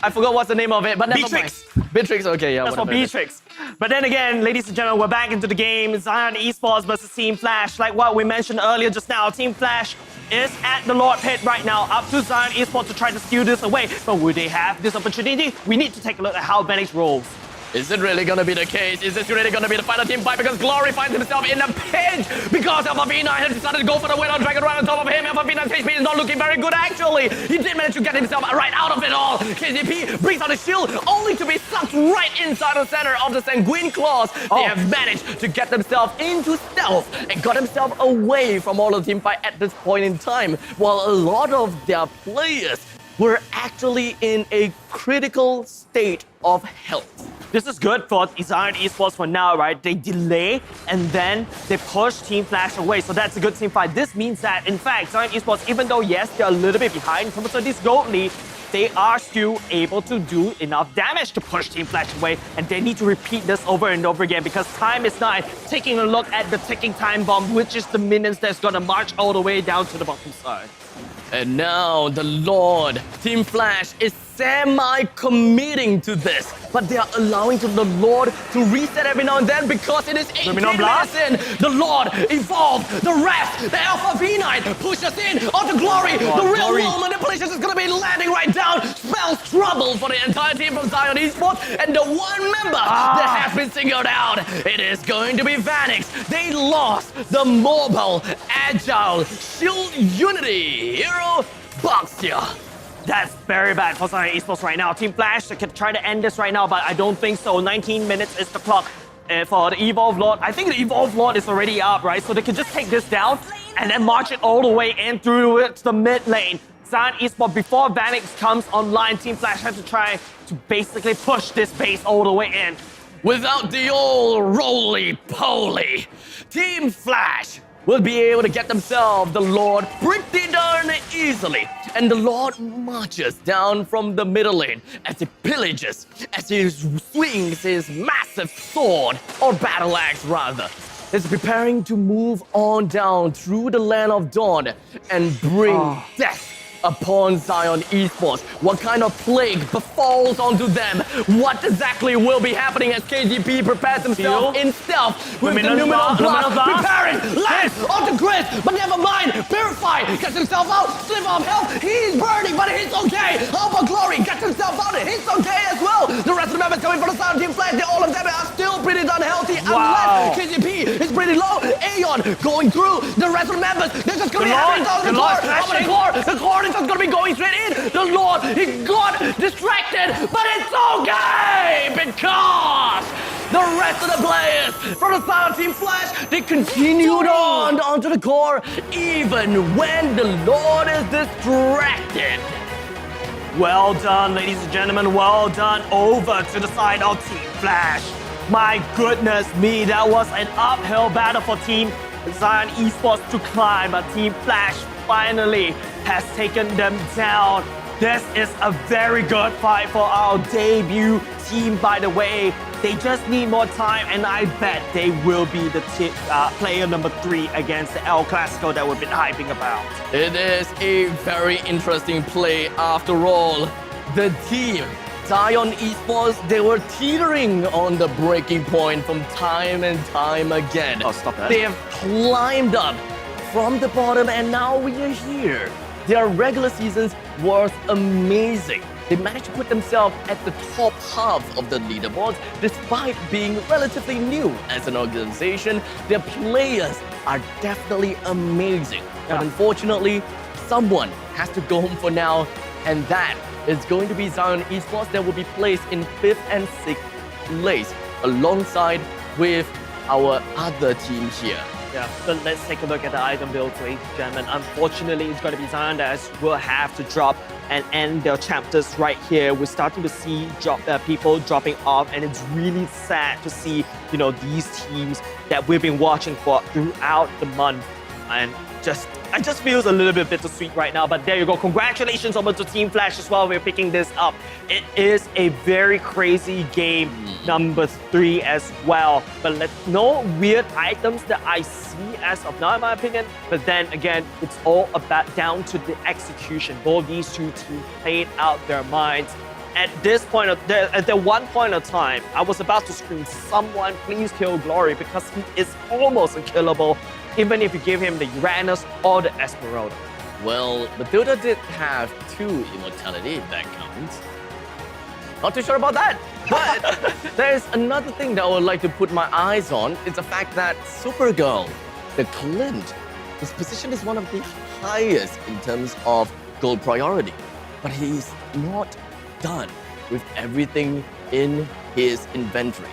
I forgot what's the name of it, but never Beatrix. mind. Beatrix, okay, yeah. That's for Beatrix. But then again, ladies and gentlemen, we're back into the game. Zion Esports versus Team Flash. Like what we mentioned earlier just now, Team Flash is at the Lord Pit right now, up to Zion Esports to try to steal this away. But will they have this opportunity? We need to take a look at how Benix rolls. Is it really gonna be the case? Is this really gonna be the final team fight? Because Glory finds himself in a pinch because Alpha V9 has decided to go for the win on Dragon right on top of him. Alpha V9's HP is not looking very good actually. He did manage to get himself right out of it all. KCP brings out a shield only to be sucked right inside the center of the Sanguine Claws. They have managed to get themselves into stealth and got themselves away from all of the team fight at this point in time. While a lot of their players were actually in a critical state of health. This is good for Zion Esports for now, right? They delay and then they push Team Flash away. So that's a good team fight. This means that, in fact, Zion Esports, even though, yes, they're a little bit behind in terms of this gold lead, they are still able to do enough damage to push Team Flash away. And they need to repeat this over and over again because time is not taking a look at the ticking time bomb, which is the minions that's gonna march all the way down to the bottom side. And now the Lord, Team Flash, is semi-committing to this. But they are allowing to the Lord to reset every now and then because it is 18 minutes in. The Lord evolved, the rest, the Alpha V9 pushes in onto Glory. The real world manipulation is going to be landing right down. Spells trouble for the entire team from Zion Esports. And the one member that has been singled out, it is going to be Vanix. They lost the mobile, agile, shield unity hero, Boxia. That's very bad for Zion Esports right now. Team Flash can try to end this right now, but I don't think so. 19 minutes is the clock. for the Evolve Lord. I think the Evolve Lord is already up, right? So they can just take this down and then march it all the way in through it to the mid lane. Zion Esports, before Vanix comes online, Team Flash has to try to basically push this base all the way in. Without the old roly-poly, Team Flash will be able to get themselves the Lord pretty darn easily. And the Lord marches down from the middle lane as he pillages, as he swings his massive sword, or battle axe rather. Is preparing to move on down through the land of Dawn and bring death upon Zion Esports. What kind of plague befalls onto them? What exactly will be happening as KGP prepares himself in stealth with the Numinal Blast preparing land onto Chris, but never mind, Purify gets himself out, slip of health, he's burning, but he's okay. Alpha Glory gets himself out, he's okay as well. The rest of the members coming from the Zion Team Flash, all of them are still pretty unhealthy unless KGP is pretty low. Aeon going through, the rest of the members, they're just gonna be having the core is just gonna be going straight in. The Lord, he got distracted, but it's okay because the rest of the players from the Zion Team Flash, they continued on onto the core even when the Lord is distracted. Well done, ladies and gentlemen. Well done. Over to the side of Team Flash. My goodness me, that was an uphill battle for Team Zion Esports to climb, but Team Flash finally has taken them down. This is a very good fight for our debut team, by the way. They just need more time, and I bet they will be the player number 3 against the El Clasico that we've been hyping about. It is a very interesting play after all. The team, Zion Esports, they were teetering on the breaking point from time and time again. Oh, stop that. They have climbed up from the bottom, and now we are here. Their regular seasons was amazing. They managed to put themselves at the top half of the leaderboards despite being relatively new as an organization. Their players are definitely amazing. But unfortunately, someone has to go home for now, and that is going to be Zion Esports that will be placed in 5th and 6th place alongside with our other team here. Yeah, so let's take a look at the item build, ladies and gentlemen. Unfortunately, it's going to be Zion that will have to drop and end their chapters right here. We're starting to see people dropping off, and it's really sad to see, these teams that we've been watching for throughout the month. And I just feels a little bit bittersweet right now, but there you go. Congratulations over to Team Flash as well. We're picking this up. It is a very crazy game, number 3 as well. But no weird items that I see as of now, in my opinion. But then again, it's all about down to the execution. Both these two teams played out their minds. At this point, at the one point of time, I was about to scream, "Someone please kill Glory," because he is almost unkillable, even if you give him the Uranus or the Esmeralda. Well, Matilda did have 2 immortality, if that counts. Not too sure about that. But there's another thing that I would like to put my eyes on. It's the fact that Supergirl, the Clint, his position is one of the highest in terms of gold priority. But he's not done with everything in his inventory.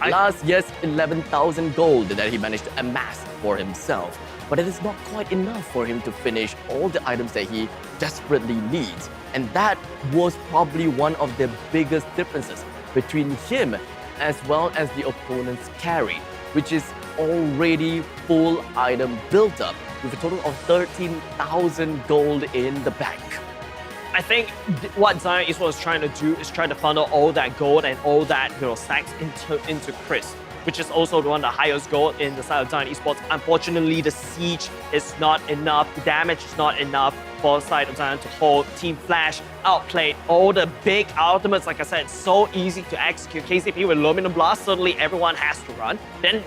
Last, yes, 11,000 gold that he managed to amass for himself, but it is not quite enough for him to finish all the items that he desperately needs. And that was probably one of the biggest differences between him as well as the opponent's carry, which is already full item built up with a total of 13,000 gold in the bank. I think what Zion Esports is trying to do is try to funnel all that gold and all that stacks into Chris, which is also one of the highest gold in the side of Zion Esports. Unfortunately, the siege is not enough, the damage is not enough for the side of Zion to hold. Team Flash outplayed all the big ultimates. Like I said, it's so easy to execute. KCP with Luminous Blast, suddenly everyone has to run. Then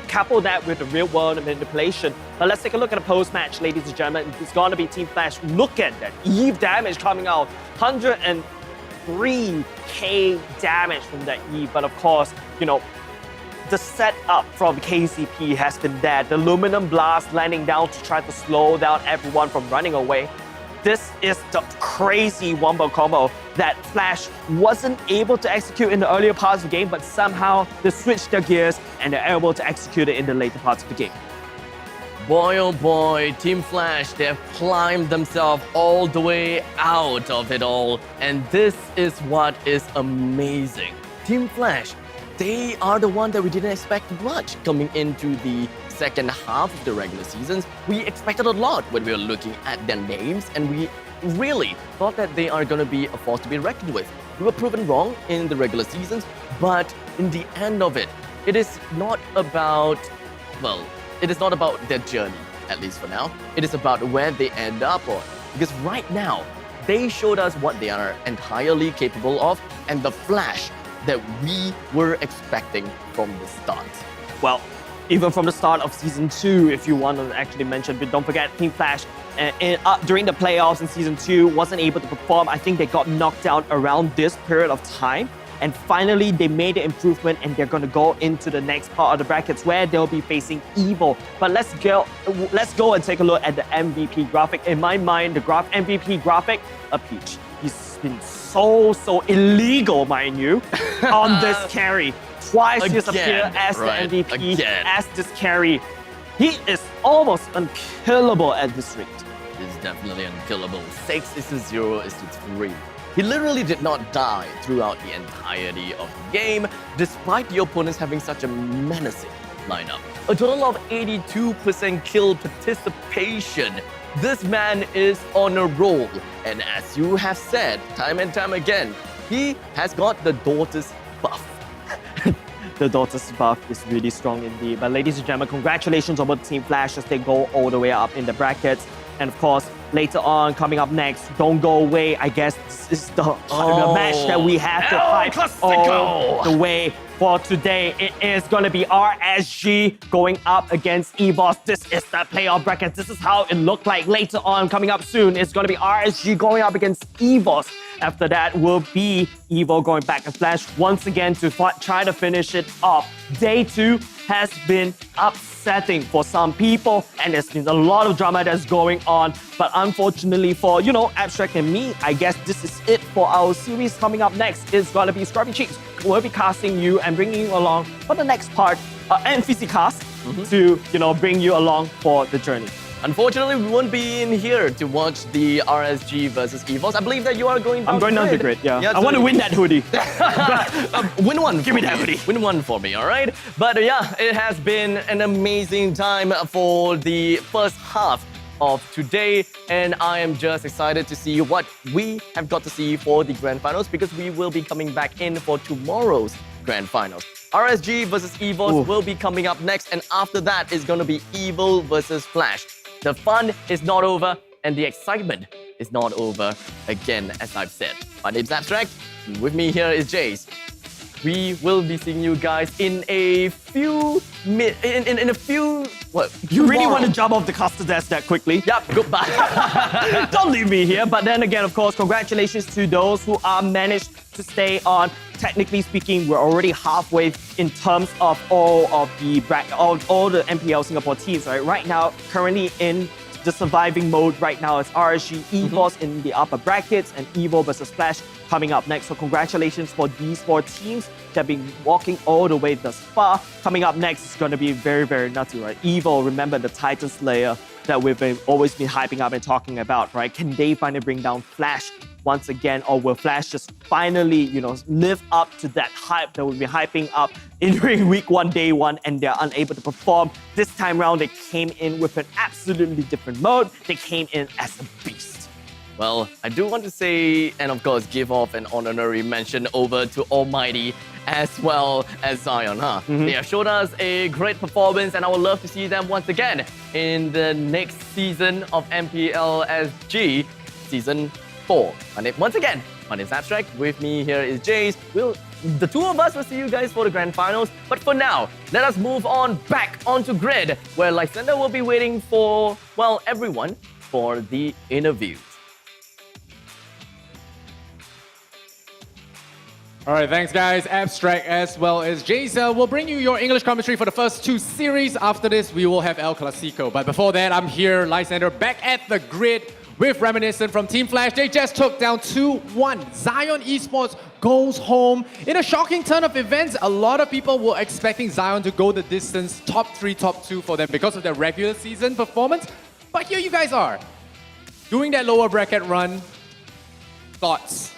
couple that with the real world manipulation. But let's take a look at the post-match, ladies and gentlemen. It's going to be Team Flash. Look at that Eve damage coming out. 103k damage from that Eve. But of course, the setup from KCP has been there. The Luminous Blast landing down to try to slow down everyone from running away. This is the crazy wombo combo that Flash wasn't able to execute in the earlier parts of the game, but somehow they switched their gears and they're able to execute it in the later parts of the game. Boy, oh boy, Team Flash, they have climbed themselves all the way out of it all. And this is what is amazing. Team Flash, they are the one that we didn't expect much coming into the second half of the regular seasons. We expected a lot when we were looking at their names, and we really thought that they are going to be a force to be reckoned with. We were proven wrong in the regular seasons, but in the end of it, it is not about, well, it is not about their journey, at least for now. It is about where they end up on. Because right now, they showed us what they are entirely capable of and the Flash that we were expecting from the start. Well, even from the start of Season 2, if you want to actually mention, but don't forget, Team Flash during the playoffs in Season 2 wasn't able to perform. I think they got knocked out around this period of time. And finally, they made an improvement and they're going to go into the next part of the brackets where they'll be facing Evil. But let's go and take a look at the MVP graphic. In my mind, the MVP graphic, a peach. He's been so illegal, mind you, on this carry. Twice he's appeared as the MVP, as this carry. He is almost unkillable at this rate. He's definitely unkillable. 6 is to 0 is to 3. He literally did not die throughout the entirety of the game, despite the opponents having such a menacing lineup. A total of 82% kill participation. This man is on a roll. And as you have said time and time again, he has got the daughter's buff. The daughter's buff is really strong indeed. But ladies and gentlemen, congratulations over Team Flash as they go all the way up in the brackets. And of course, later on, coming up next, don't go away. I guess this is the match that we have to hype all the way for today. It is going to be RSG going up against EVOS. This is the playoff bracket. This is how it looked like later on. Coming up soon, it's going to be RSG going up against EVOS. After that will be Evo going back to Flash once again to try to finish it off. Day 2 has been upsetting for some people, and there's been a lot of drama that's going on. But unfortunately for, Abstract and me, I guess this is it for our series. Coming up next is going to be Scruffy Cheeks. We'll be casting you and bringing you along for the next part, and Physicast to, bring you along for the journey. Unfortunately, we won't be in here to watch the RSG versus EVOS. I believe that you are going down. I'm going down the grid, yeah. I want to win that hoodie. Win one. Give me that hoodie. Win one for me, all right? But yeah, it has been an amazing time for the first half of today, and I am just excited to see what we have got to see for the grand finals, because we will be coming back in for tomorrow's grand finals. RSG versus EVOS will be coming up next, and after that is going to be Evil versus Flash. The fun is not over, and the excitement is not over again, as I've said. My name's Abstract, and with me here is Jace. We will be seeing you guys in a few what? You really want to jump off the caster desk that quickly? Yep, goodbye. Don't leave me here. But then again, of course, congratulations to those who are managed to stay on. Technically speaking, we're already halfway in terms of all the MPL Singapore teams, right? Right now, currently in the surviving mode right now is RSG, EVOS in the upper brackets, and Evo versus Flash coming up next. So congratulations for these 4 teams that have been walking all the way thus far. Coming up next is going to be very, very nutty, right? Evo, remember the Titan Slayer that we've always been hyping up and talking about, right? Can they finally bring down Flash once again, or will Flash just finally, live up to that hype that we've been hyping up during week 1, day 1, and they're unable to perform? This time round, they came in with an absolutely different mode. They came in as a beast. Well, I do want to say, and of course, give off an honorary mention over to Almighty as well as Zion, huh? They have showed us a great performance, and I would love to see them once again in the next season of MPL SG, Season 4. Once again, my name is Abstract. With me here is Jace. The two of us will see you guys for the grand finals. But for now, let us move on back onto grid, where Lysander will be waiting for, well, everyone for the interviews. All right, thanks guys. Abstract as well as Jace will bring you your English commentary for the first 2 series. After this, we will have El Clasico. But before that, I'm here, Lysander, back at the grid with Reminiscent from Team Flash. They just took down 2-1. Zion Esports goes home. In a shocking turn of events, a lot of people were expecting Zion to go the distance, top 3, top 2 for them because of their regular season performance. But here you guys are, doing that lower bracket run. Thoughts?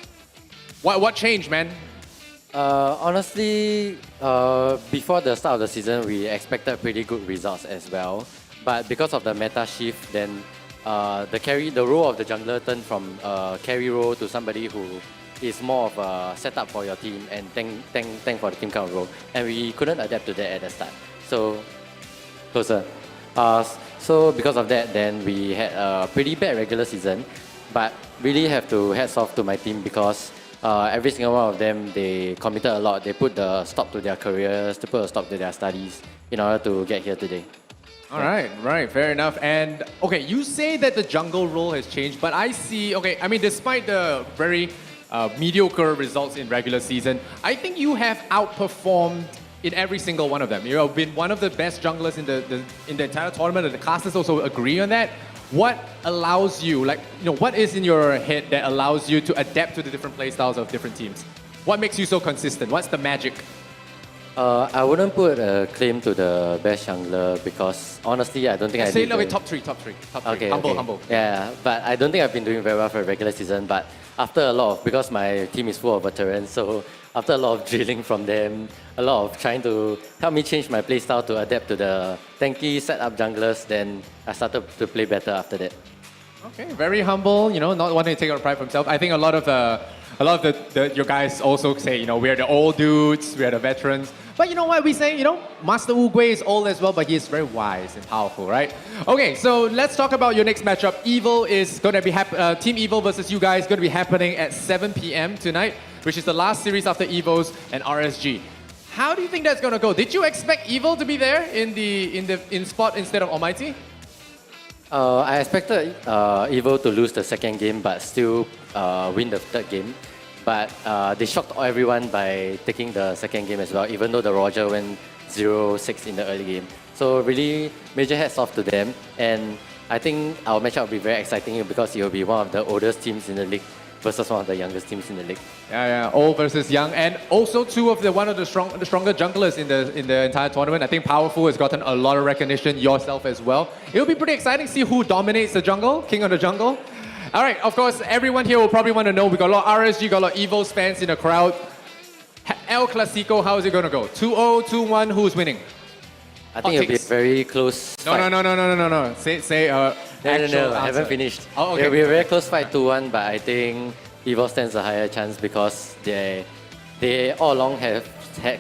What changed, man? Honestly, before the start of the season, we expected pretty good results as well. But because of the meta shift, then the role of the jungler turned from carry role to somebody who is more of a setup for your team and tank for the team kind of role. And we couldn't adapt to that at the start. So, closer. So because of that, then we had a pretty bad regular season. But really have to hats off to my team because every single one of them, they committed a lot. They put the stop to their careers, to put a stop to their studies in order to get here today. All right, fair enough. And okay, you say that the jungle role has changed, but I see, okay, I mean, despite the very mediocre results in regular season, I think you have outperformed in every single one of them. You have been one of the best junglers in the entire tournament, and the casters also agree on that. What allows you, what is in your head that allows you to adapt to the different playstyles of different teams? What makes you so consistent? What's the magic? I wouldn't put a claim to the best jungler because honestly, I don't think I did. Okay, top three. Okay, humble. Yeah, but I don't think I've been doing very well for a regular season. But after a lot of, because my team is full of veterans, so after a lot of drilling from them, a lot of trying to help me change my playstyle to adapt to the tanky setup junglers, then I started to play better after that. Okay, very humble, not wanting to take out pride for himself. I think a lot of your guys also say, we're the old dudes, we're the veterans. But you know what we say, Master Wu Gui is old as well, but he is very wise and powerful, right? Okay, so let's talk about your next matchup. Evil is going to be Team Evil versus you guys going to be happening at 7 p.m. tonight, which is the last series after Evos and RSG. How do you think that's going to go? Did you expect Evil to be there in spot instead of Almighty? I expected Evil to lose the second game, but still win the third game. But they shocked everyone by taking the second game as well, even though the Roger went 0-6 in the early game. So really, major hats off to them. And I think our matchup will be very exciting because it will be one of the oldest teams in the league versus one of the youngest teams in the league. Yeah, old versus young, and also one of the stronger junglers in the entire tournament. I think Powerful has gotten a lot of recognition, yourself as well. It will be pretty exciting to see who dominates the jungle, king of the jungle. All right, of course, everyone here will probably want to know, we got a lot of RSG, got a lot of Evos fans in the crowd. El Clasico, how is it going to go? 2-0, 2-1, who's winning? I think it'll be a very close fight. No. Say No, I haven't finished. Oh, okay. It'll be a very close fight, 2-1, but I think Evil stands a higher chance because they all along have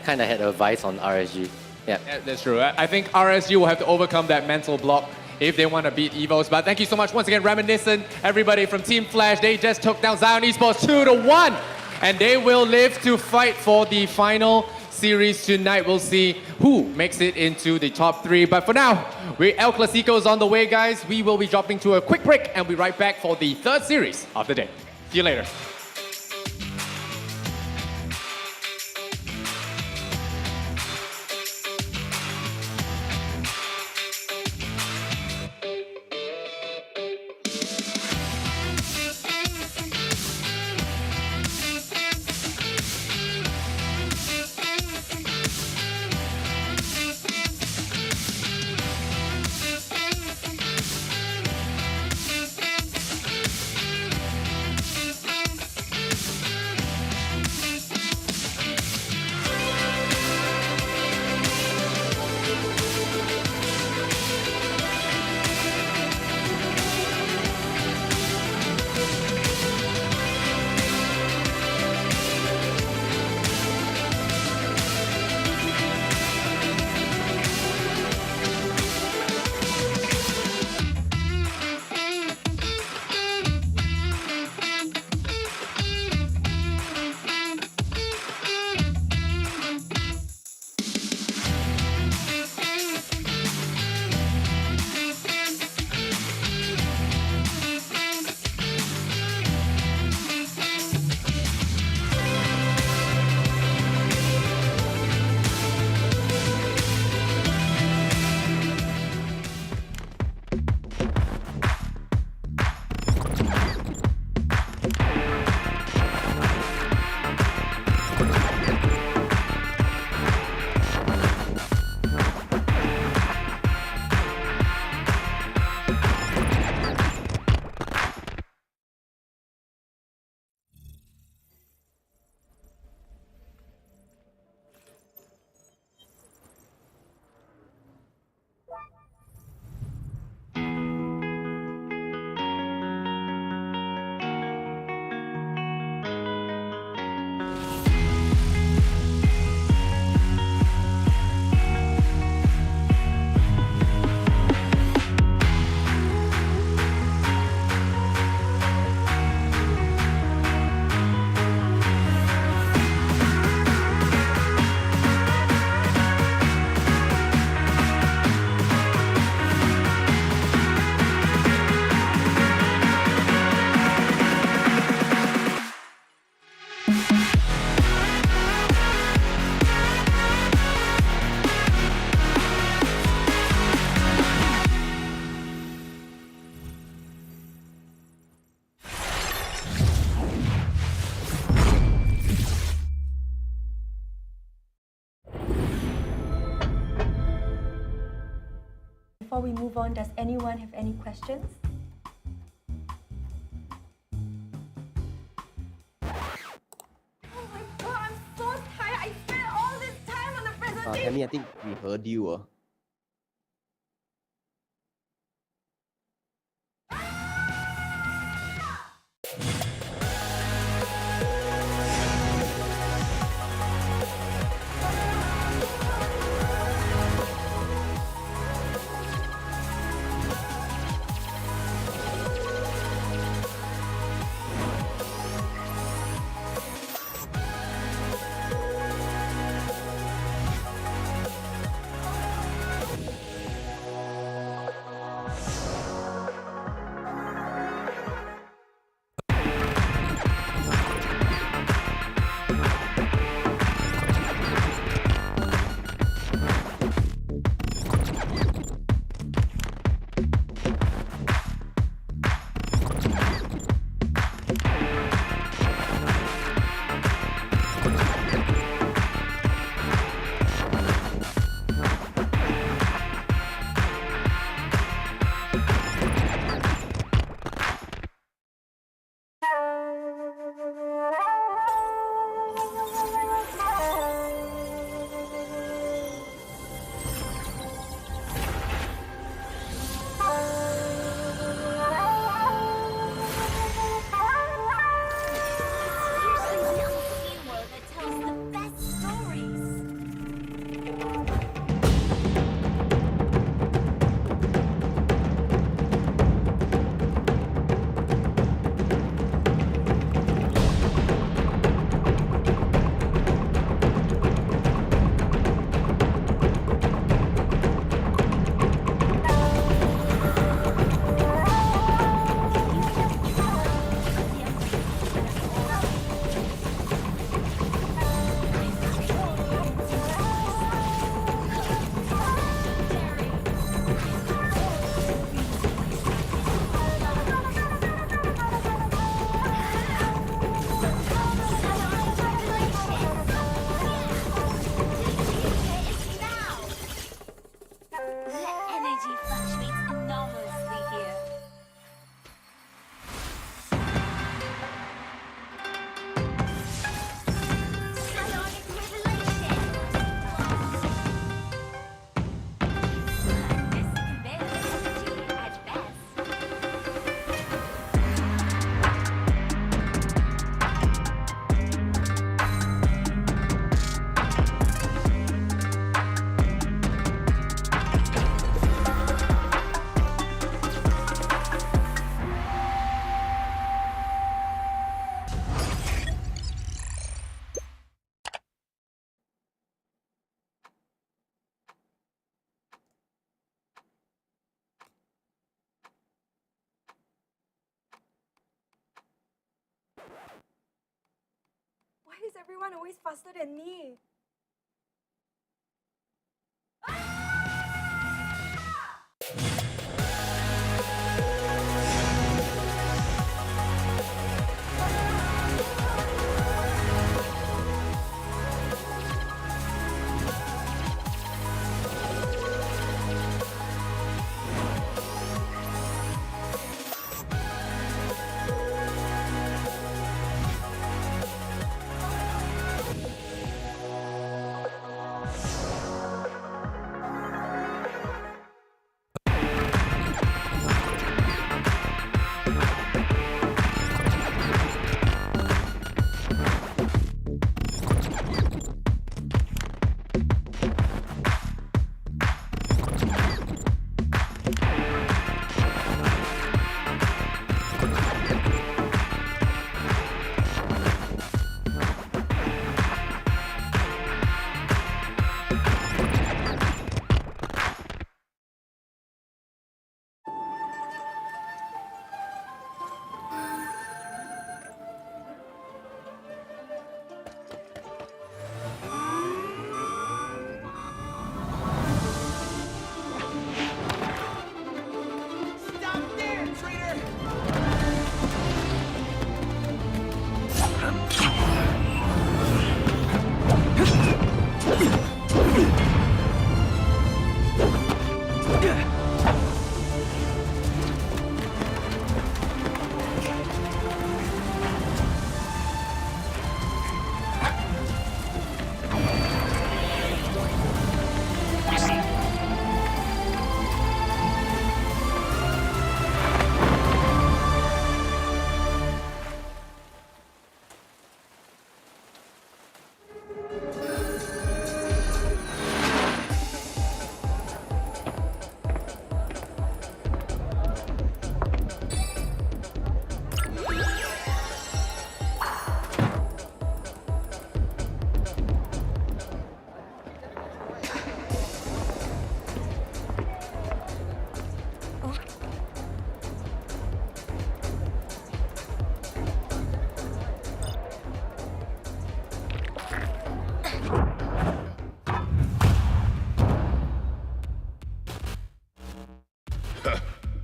kind of had a vice on RSG. Yeah, that's true. I think RSG will have to overcome that mental block if they want to beat Evos. But thank you so much once again, Reminiscent, everybody from Team Flash. They just took down Zion Esports 2-1, and they will live to fight for the final series tonight. We'll see who makes it into the top 3. But for now, El Clasico is on the way, guys. We will be dropping to a quick break and we'll be right back for the third series of the day. See you later. before we move on, does anyone have any questions? Oh my god, I'm so tired. I spent all this time on the presentation. Tammy, I think we heard you. Why is everyone always faster than me?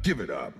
Give it up.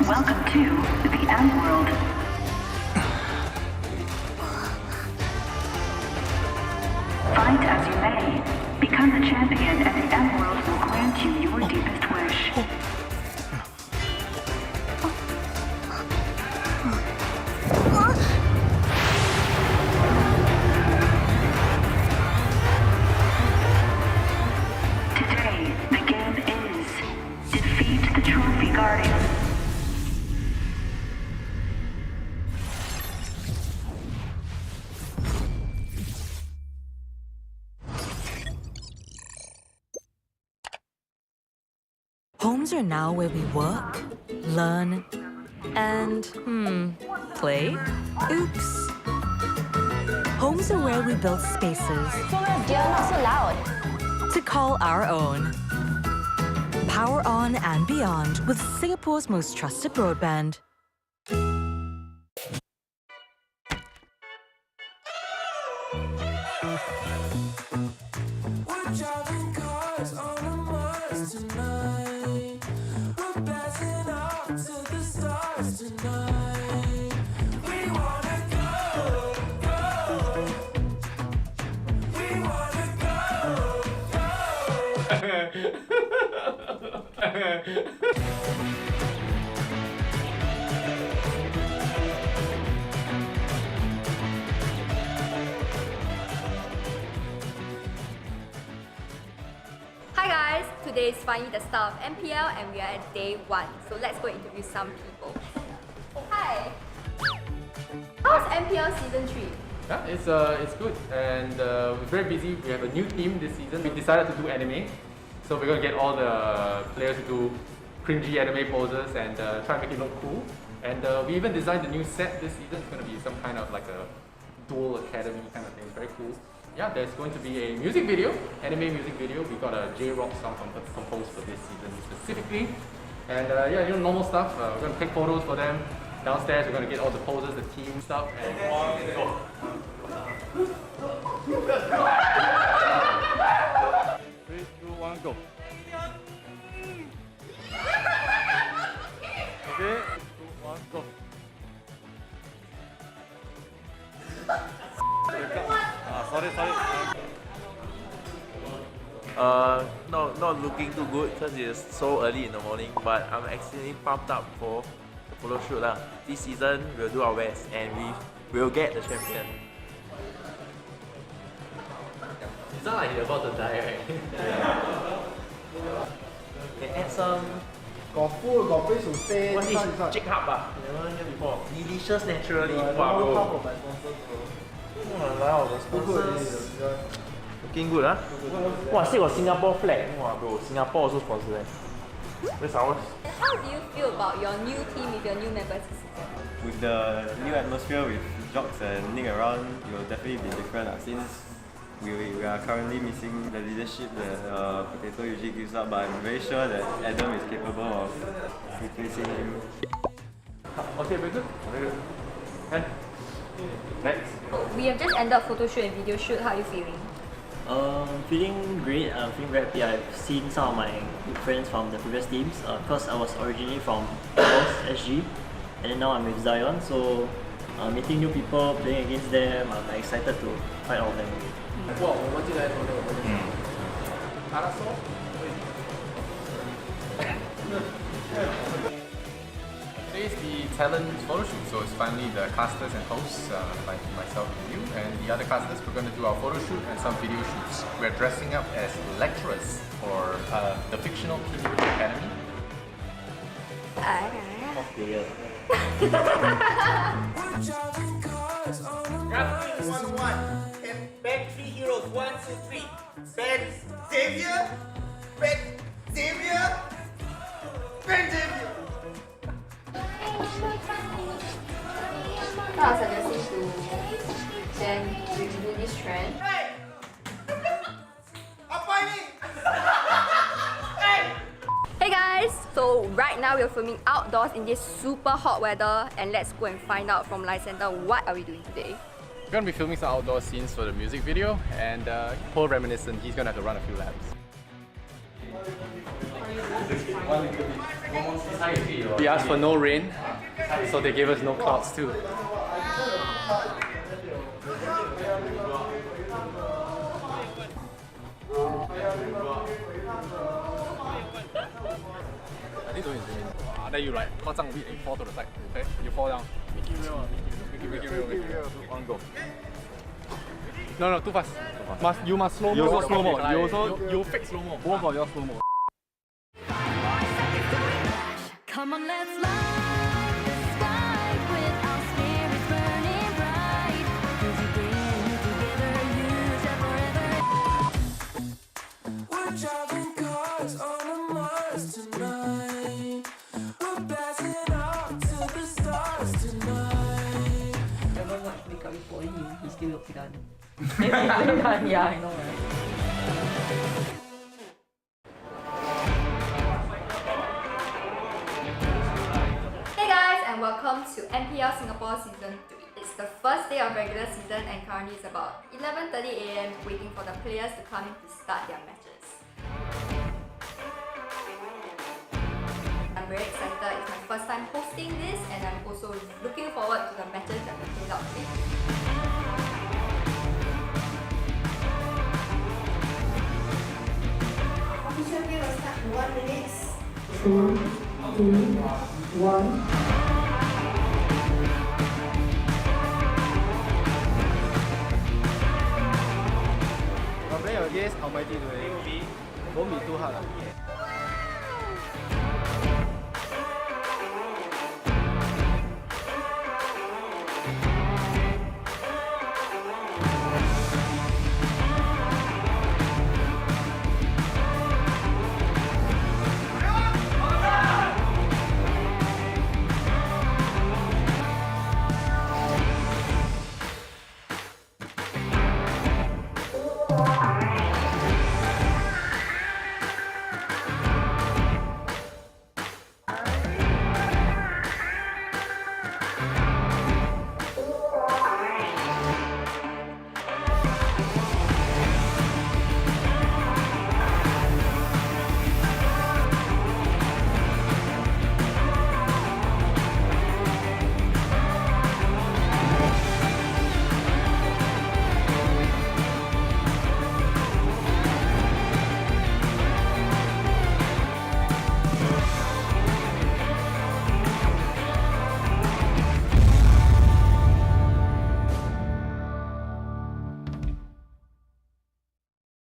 Welcome to the M World. Fight as you may, become the champion and the M World will grant you your deepest wish. Today, the game is Defeat the Trophy Guardian. Homes are now where we work, learn, and, play? Oops. Homes are where we build spaces. You're not so loud. To call our own. Power on and beyond with Singapore's most trusted broadband. We're driving cars on a Mars tonight. We're blasting off to the stars tonight. We wanna go, go. We wanna go, go. Hi guys, today is finally the start of MPL and we are at day 1. So let's go interview some people. Hi! How's MPL season 3? Yeah, it's good and we're very busy. We have a new team this season. We decided to do anime. So we're going to get all the players to do cringy anime poses and try and make it look cool. And we even designed the new set this season. It's going to be some kind of like a dual academy kind of thing. It's very cool. Yeah, there's going to be a music video, anime music video. We got a J-Rock song composed for this season specifically. And yeah, you know, normal stuff. We're going to take photos for them. Downstairs, we're going to get all the poses, the team stuff. And go. 3, 2, 1, go. Okay, 2, 1, go. Sorry. Not looking too good because it's so early in the morning, but I'm actually pumped up for the photo shoot lah. This season we'll do our best and we will get the champion. It's not like you're about to die, right? Can add some. Got food, got place to stay. What is chick hub ah? Never hear before. Delicious naturally. Wow, bro. Wow, the sponsors. Looking good, huh? Wow, still got Singapore flag. Wow, bro, Singapore also sponsor. Where's ours? And how do you feel about your new team with your new members this season? With the new atmosphere with Jocks and Nick around, it will definitely be different since we are currently missing the leadership that Potato usually gives up, but I'm very sure that Adam is capable of replacing him. Okay, very good. And next. We have just ended photo shoot and video shoot. How are you feeling? Feeling great. I'm feeling very happy. I've seen some of my good friends from the previous teams because I was originally from MPL SG and then now I'm with Zion. So meeting new people, playing against them, I'm excited to fight all of them. 哇，我忘记来说那个，parasol。Today is the talent photo shoot, so it's finally the casters and hosts, like myself and you, and the other casters. We're going to do our photo shoot and some video shoots. We're dressing up as lecturers for the fictional PvP Academy. Drafting 1-1. Can back 3 heroes. 1, 2, 3. Ben Xavier. Ben Xavier. Ben Xavier. I was suggesting to then review this trend. Hey! Apa ini? Hey! Hey guys! So right now we're filming outdoors in this super hot weather, and let's go and find out from Lysander what are we doing today. We're going to be filming some outdoor scenes for the music video, and Paul Reminiscent, he's going to have to run a few laps. We asked for no rain, so they gave us no clouds too. Then you like, fall to the side, okay? You fall down. Make it real. One go. No, too fast. You must slow mo. You also slow mo. You fix slow mo. Both of you slow mo. Come on, let's light the sky with our spirits burning bright. 'Cause together, you shall forever. We're driving cars on a Mars tonight. We're blasting off to the stars tonight. Never watched makeup before he still looks done. Yeah, I know, right? And welcome to MPL Singapore Season 3. It's the first day of regular season and currently it's about 11:30 AM waiting for the players to come in to start their matches. I'm very excited. It's my first time hosting this and I'm also looking forward to the matches that we play out today. Official game will start in 1 minute. 2, 3, 1. Against Almighty today. Won't be too hard.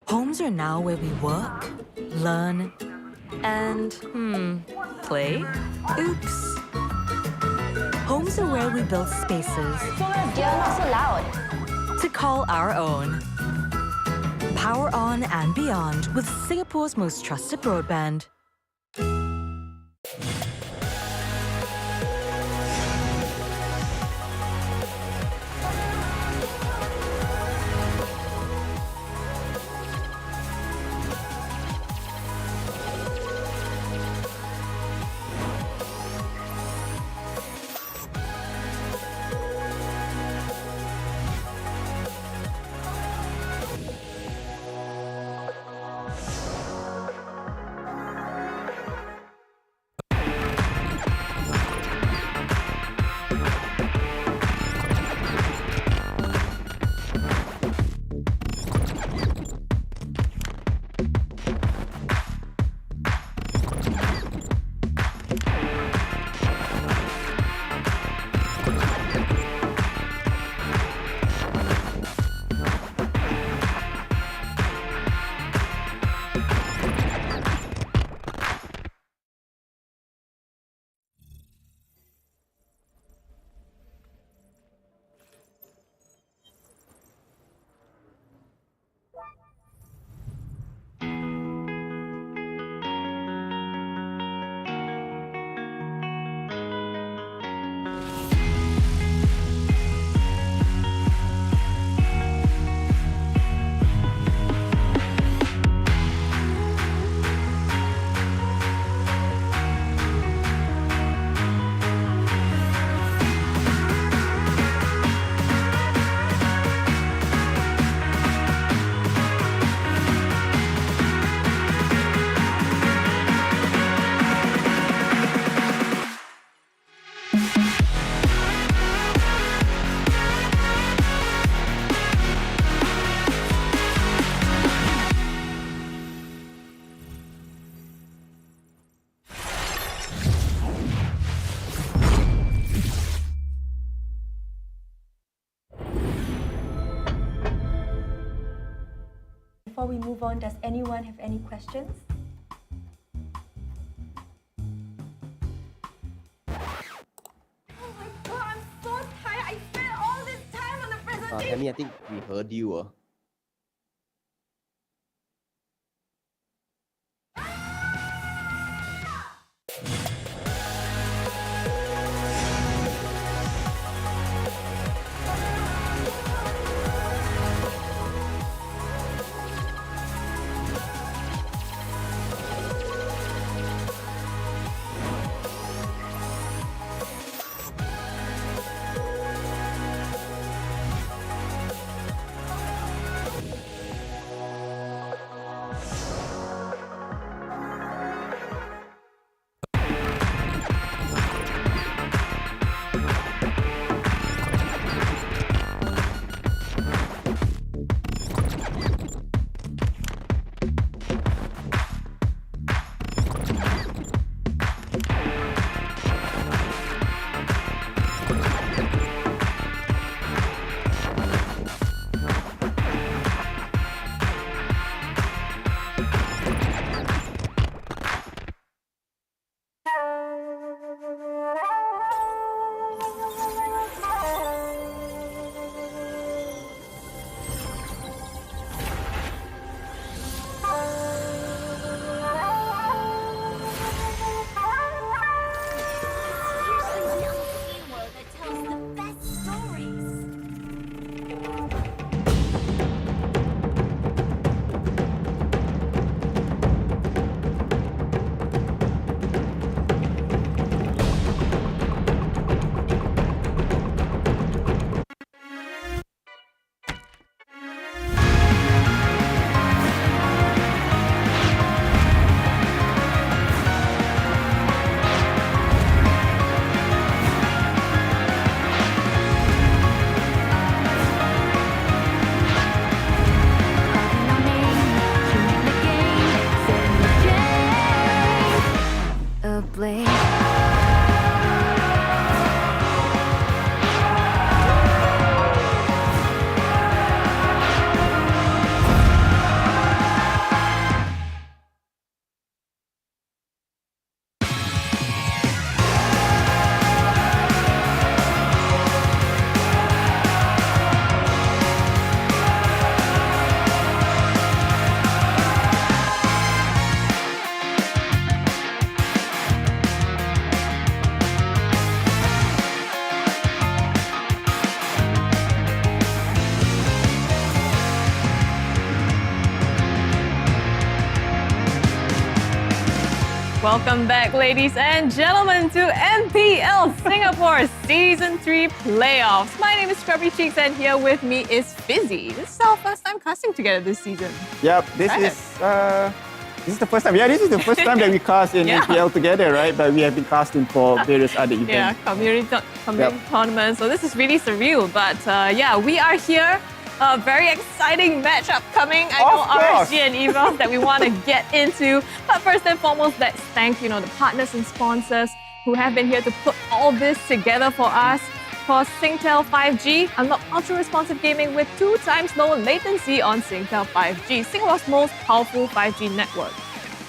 Homes are now where we work, learn, and, play? Oops. Homes are where we build spaces. You're not so loud. To call our own. Power on and beyond with Singapore's most trusted broadband. before we move on, does anyone have any questions? Oh my god, I'm so tired. I spent all this time on the presentation. Tammy, I think we heard you. Welcome back, ladies and gentlemen, to MPL Singapore Season 3 Playoffs. My name is Scrubby Cheeks and here with me is Fizzy. This is our first time casting together this season. Yep, this is the first time. Yeah, this is the first time that we cast in MPL together, right? But we have been casting for various other events. Yeah, community tournaments. So this is really surreal. But yeah, we are here. A very exciting matchup coming. I know RSG and EVOS that we want to get into. But first and foremost, let's thank the partners and sponsors who have been here to put all this together for us. For Singtel 5G, unlock ultra-responsive gaming with 2 times lower latency on Singtel 5G, Singapore's most powerful 5G network.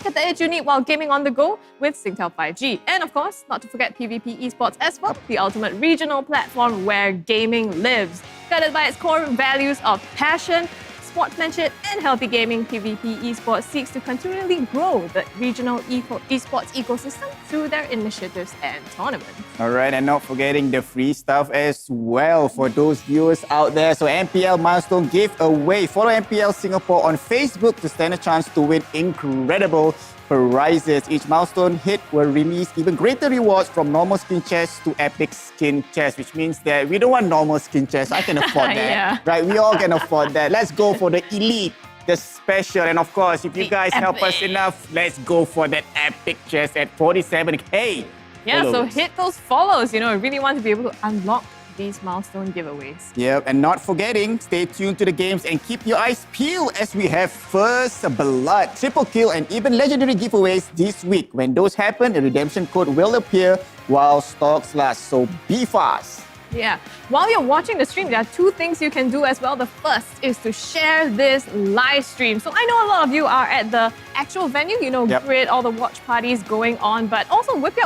Get the edge you need while gaming on the go with Singtel 5G. And of course, not to forget PvP Esports as well, the ultimate regional platform where gaming lives. Guided by its core values of passion, sportsmanship, and healthy gaming, PvP Esports seeks to continually grow the regional esports ecosystem through their initiatives and tournaments. All right, and not forgetting the free stuff as well for those viewers out there. So MPL Milestone Giveaway. Follow MPL Singapore on Facebook to stand a chance to win incredible prizes. Each milestone hit will release even greater rewards from normal skin chests to epic skin chests, which means that we don't want normal skin chests. I can afford that. Yeah. Right? We all can afford that. Let's go for the elite, the special, and of course, if you guys help us enough, let's go for that epic chest at 47K. Yeah, so followers. hit those follows. I really want to be able to unlock these milestone giveaways. Yep, and not forgetting, stay tuned to the games and keep your eyes peeled as we have First Blood, Triple Kill, and even legendary giveaways this week. When those happen, a redemption code will appear while stocks last, so be fast. Yeah. While you're watching the stream, there are two things you can do as well. The first is to share this live stream. So I know a lot of you are at the actual venue, grid, all the watch parties going on, but also whip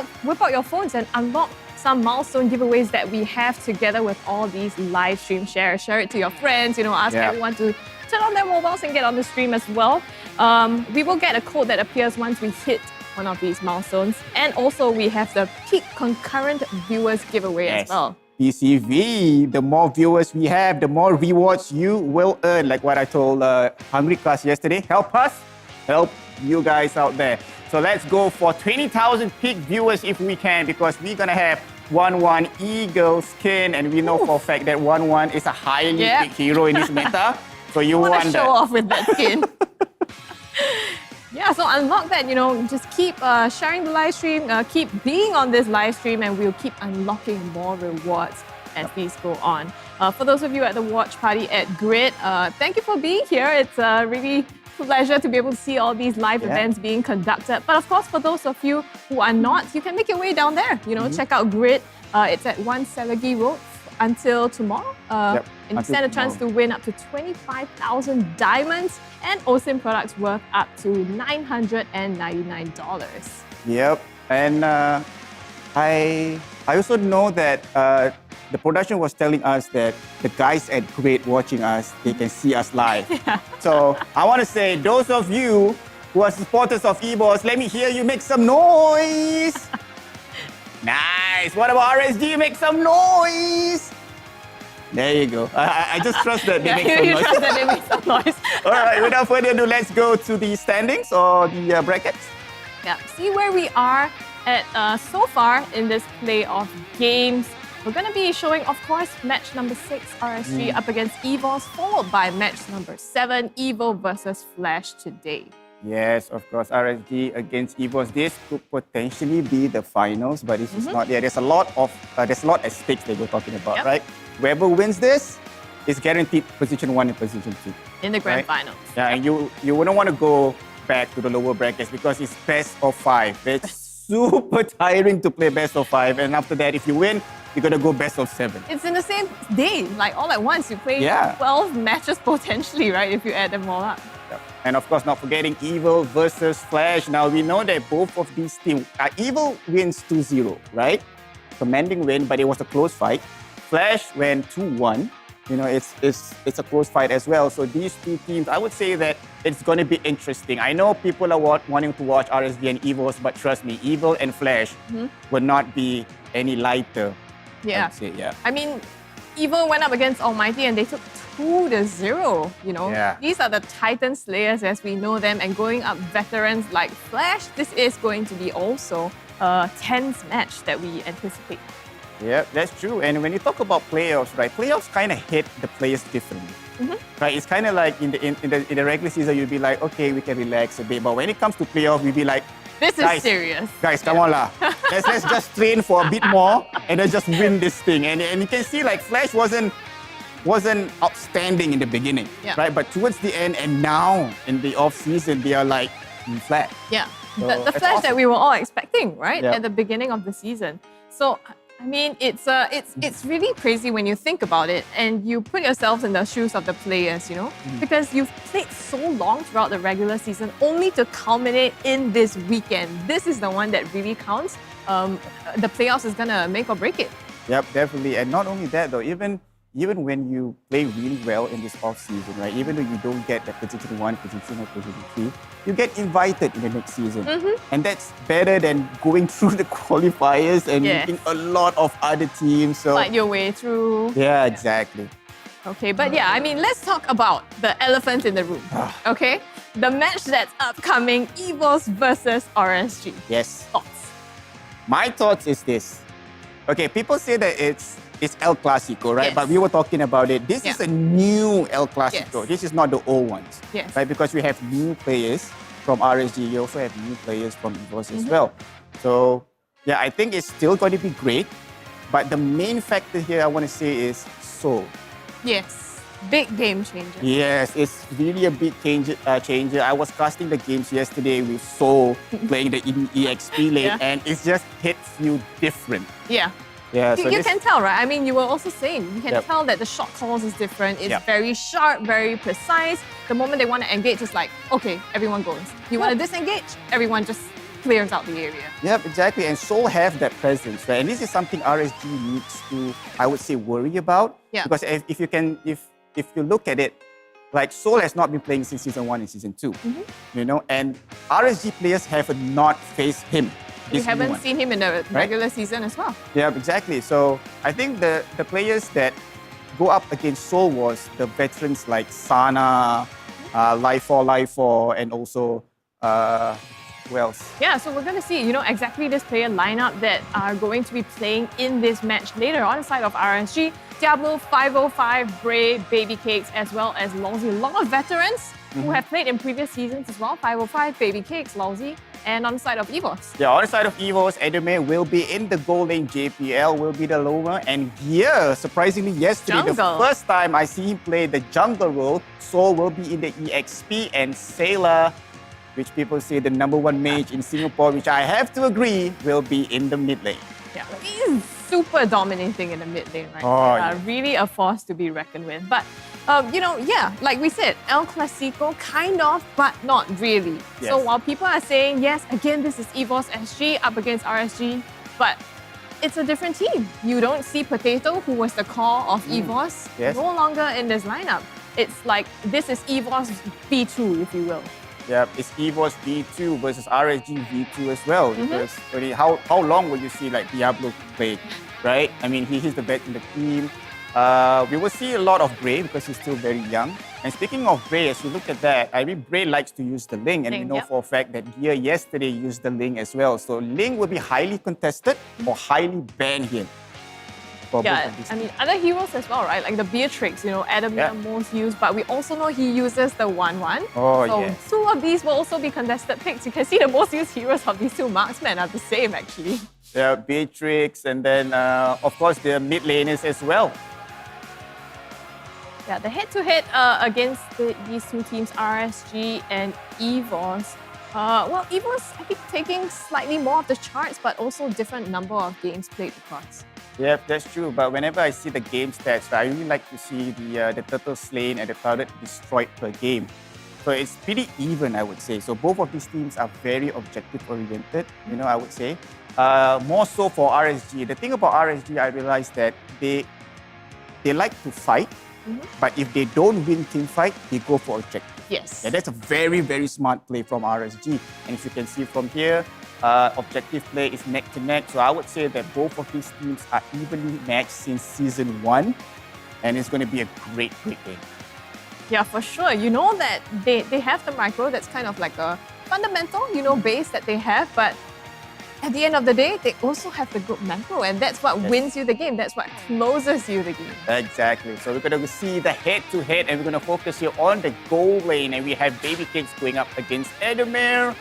out your phones and unlock some milestone giveaways that we have together with all these live stream shares. Share it to your friends, ask everyone to turn on their mobiles and get on the stream as well. We will get a code that appears once we hit one of these milestones. And also we have the peak concurrent viewers giveaway as well. PCV, the more viewers we have, the more rewards you will earn. Like what I told Hungry Class yesterday, help us, help you guys out there. So let's go for 20,000 peak viewers if we can, because we're gonna have 1-1 Eagle skin, and we know for a fact that 1-1 is a highly picked hero in this meta. So you want to show off with that skin. Yeah, so unlock that, just keep sharing the live stream, keep being on this live stream, and we'll keep unlocking more rewards as these go on. For those of you at the watch party at Grid, thank you for being here. It's really pleasure to be able to see all these live events being conducted. But of course, for those of you who are not, you can make your way down there. Check out Grid. It's at 1 Selagi Road until tomorrow. And you stand a chance to win up to 25,000 diamonds and OSIM products worth up to $999. Yep. And I also know that the production was telling us that the guys at Grid watching us, they can see us live. So I want to say, those of you who are supporters of eBoss, let me hear you make some noise. Nice. What about RSG? Make some noise. There you go. I just trust that they make some noise. Trust that they make some noise. All right, without further ado, let's go to the standings or the brackets. Yeah, see where we are at so far in this playoff games. We're going to be showing, of course, match number 6, RSG up against EVOS, followed by match number 7, Evo versus Flash today. Yes, of course, RSG against EVOS. This could potentially be the finals, but this is not there. There's a lot at stake that we're talking about, right? Whoever wins this is guaranteed position 1 and position 2. In the grand finals. Yeah, and you wouldn't want to go back to the lower brackets because it's best of 5. It's super tiring to play best of 5, and after that, if you win, you're going to go best of 7. It's in the same day, like all at once. You play 12 matches potentially, right, if you add them all up. And of course, not forgetting Evil versus Flash. Now, we know that both of these teams, Evil wins 2-0, right? Commanding win, but it was a close fight. Flash went 2-1. It's a close fight as well. So these two teams, I would say that it's going to be interesting. I know people are wanting to watch RSV and EVOS, but trust me, Evil and Flash would not be any lighter. Yeah. I would say, yeah. I mean, Evil went up against Almighty and they took 2-0. These are the Titan Slayers as we know them, and going up veterans like Flash, this is going to be also a tense match that we anticipate. Yeah, that's true. And when you talk about playoffs, right? Playoffs kind of hit the players differently, right? It's kind of like in the regular season, you'd be like, okay, we can relax a bit. But when it comes to playoffs, we'd be like, this is serious. Guys, come on lah. Let's just train for a bit more and then just win this thing. And you can see like Flash wasn't outstanding in the beginning, right? But towards the end and now in the off season, they are like flat. Yeah, so the Flash awesome. that we were all expecting, right, Yeah. at the beginning of the season. So I mean, it's really crazy when you think about it and you put yourselves in the shoes of the players, because you've played so long throughout the regular season only to culminate in this weekend. This is the one that really counts. The playoffs is gonna make or break it. Yep, definitely. And not only that though, even when you play really well in this off season, right? Even though you don't get the position 1, position 2, or position 3, you get invited in the next season. And that's better than going through the qualifiers and meeting a lot of other teams. So Fight your way through. Yeah, exactly. Okay, but yeah, I mean, let's talk about the elephant in the room, okay? The match that's upcoming, EVOS versus RSG. Yes. Thoughts? My thoughts is this. Okay, people say that it's El Clasico, right? Yes. But we were talking about it. This is a new El Clasico. Yes. This is not the old ones. Yes. Right? Because we have new players from RSG. You also have new players from EVOS as well. So, yeah, I think it's still going to be great. But the main factor here I want to say is Soul. Yes. Big game changer. Yes, it's really a big changer. I was casting the games yesterday with Soul playing the EXP lane, and it just hits you different. Yeah. Yeah, You, so you this, can tell, right? I mean, you were also saying, you can Yep. tell that the shot calls is different. It's Yep. very sharp, very precise. The moment they want to engage, it's like, okay, everyone goes. You want to disengage, everyone just clears out the area. Yep, exactly. And Seoul have that presence, right? And this is something RSG needs to, I would say, worry about. Yeah. Because if you look at it, like Seoul has not been playing since season 1 and season 2, you know, and RSG players have not faced him. We this new haven't one. seen him in the regular season as well. Yeah, exactly. So I think the players that go up against Seoul was the veterans like Sana, Life 4, and also who else? Yeah, so we're going to see, exactly this player lineup that are going to be playing in this match later on the side of RSG. Diablo, 505, Bray, Baby Cakes, as well as Lawsy. A lot of veterans who have played in previous seasons as well. 505, Baby Cakes, Lawsy, and on the side of EVOS. Yeah, on the side of EVOS, Edemir will be in the goal lane. JPL will be the loner. And here, surprisingly, yesterday, the Jungle. first time I see him play the jungle role, Soul will be in the EXP, and Sailor, which people say the #1 mage in Singapore, which I have to agree, will be in the mid lane. Yeah, he's super dominating in the mid lane, right? Oh, yeah. Really a force to be reckoned with. But, like we said, El Clasico, kind of, but not really. Yes. So while people are saying, yes, again, this is EVOS SG up against RSG, but it's a different team. You don't see Potato, who was the core of EVOS, Yes. no longer in this lineup. It's like, this is EVOS B2, if you will. Yeah, it's EVOS V2 versus RSG V2 as well. Because how long will you see like Diablo play, right? I mean, he's the vet in the team. We will see a lot of Bray because he's still very young. And speaking of Bray, as you look at that, I mean, Bray likes to use the Ling, and we know for a fact that Gear yesterday used the Ling as well. So Ling will be highly contested or highly banned here. For both Yeah, of these I mean, other heroes as well, right? Like the Beatrix, Adam most used, but we also know he uses the 1-1. Oh, so yes. two of these will also be contested picks. You can see the most used heroes of these two marksmen are the same, actually. Yeah, Beatrix, and then of course the mid laners as well. Yeah, the head-to-head against these two teams, RSG and EVOS. EVOS, I think, taking slightly more of the charts, but also different number of games played across. Yeah, that's true. But whenever I see the game stats, I really like to see the turtle slain and the turret destroyed per game. So it's pretty even, I would say. So both of these teams are very objective-oriented, I would say. More so for RSG. The thing about RSG, I realized that they like to fight, but if they don't win team fight, they go for objective. Yes. Yeah, that's a very, very smart play from RSG. And if you can see from here, objective play is neck to neck. So I would say that both of these teams are evenly matched since season 1. And it's going to be a great, great game. Yeah, for sure. You know that they have the micro that's kind of like a fundamental, base that they have. But at the end of the day, they also have the good macro. And that's what wins you the game. That's what closes you the game. Exactly. So we're going to see the head-to-head, and we're going to focus here on the goal lane. And we have Baby Cakes going up against Edemir.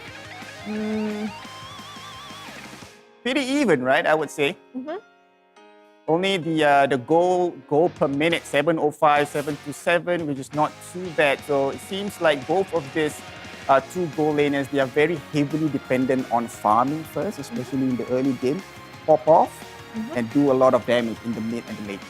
Pretty even, right? I would say. Only the goal per minute, 705, 727, which is not too bad. So it seems like both of these two goal laners, they are very heavily dependent on farming first, especially in the early game. Pop off and do a lot of damage in the mid and the late game.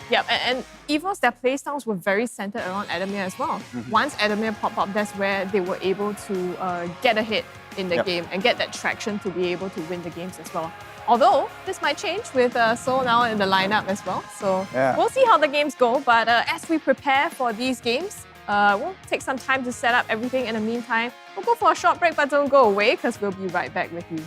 Yeah, and EVOS, their playstyles were very centered around Edemir as well. Once Edemir popped up, that's where they were able to get ahead in the game and get that traction to be able to win the games as well. Although, this might change with Seoul now in the lineup as well. So we'll see how the games go. But as we prepare for these games, we'll take some time to set up everything. In the meantime, we'll go for a short break, but don't go away because we'll be right back with you.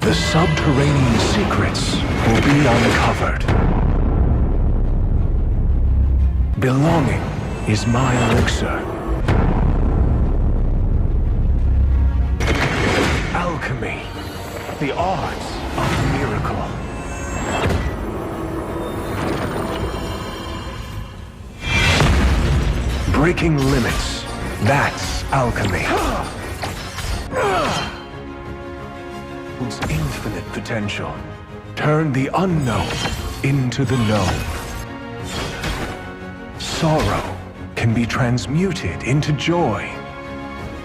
The subterranean secrets will be uncovered. Belonging is my elixir. Alchemy, the arts of miracle. Breaking limits, that's alchemy. Holds infinite potential. Turn the unknown into the known. Sorrow can be transmuted into joy.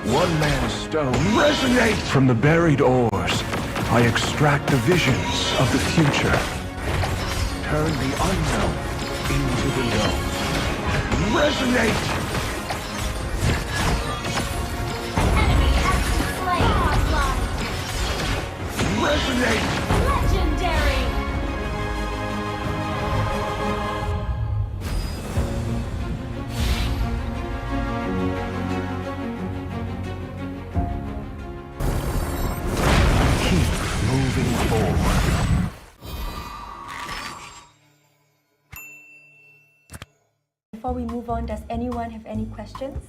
One man's stone resonate from the buried ores. I extract the visions of the future. Turn the unknown into the known. Resonate! Resonate! Legendary! Keep moving forward. Before we move on, does anyone have any questions?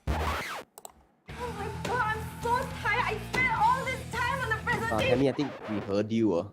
Oh my god, I'm so tired. I spent all this time on the presentation. Tammy, I think we heard you.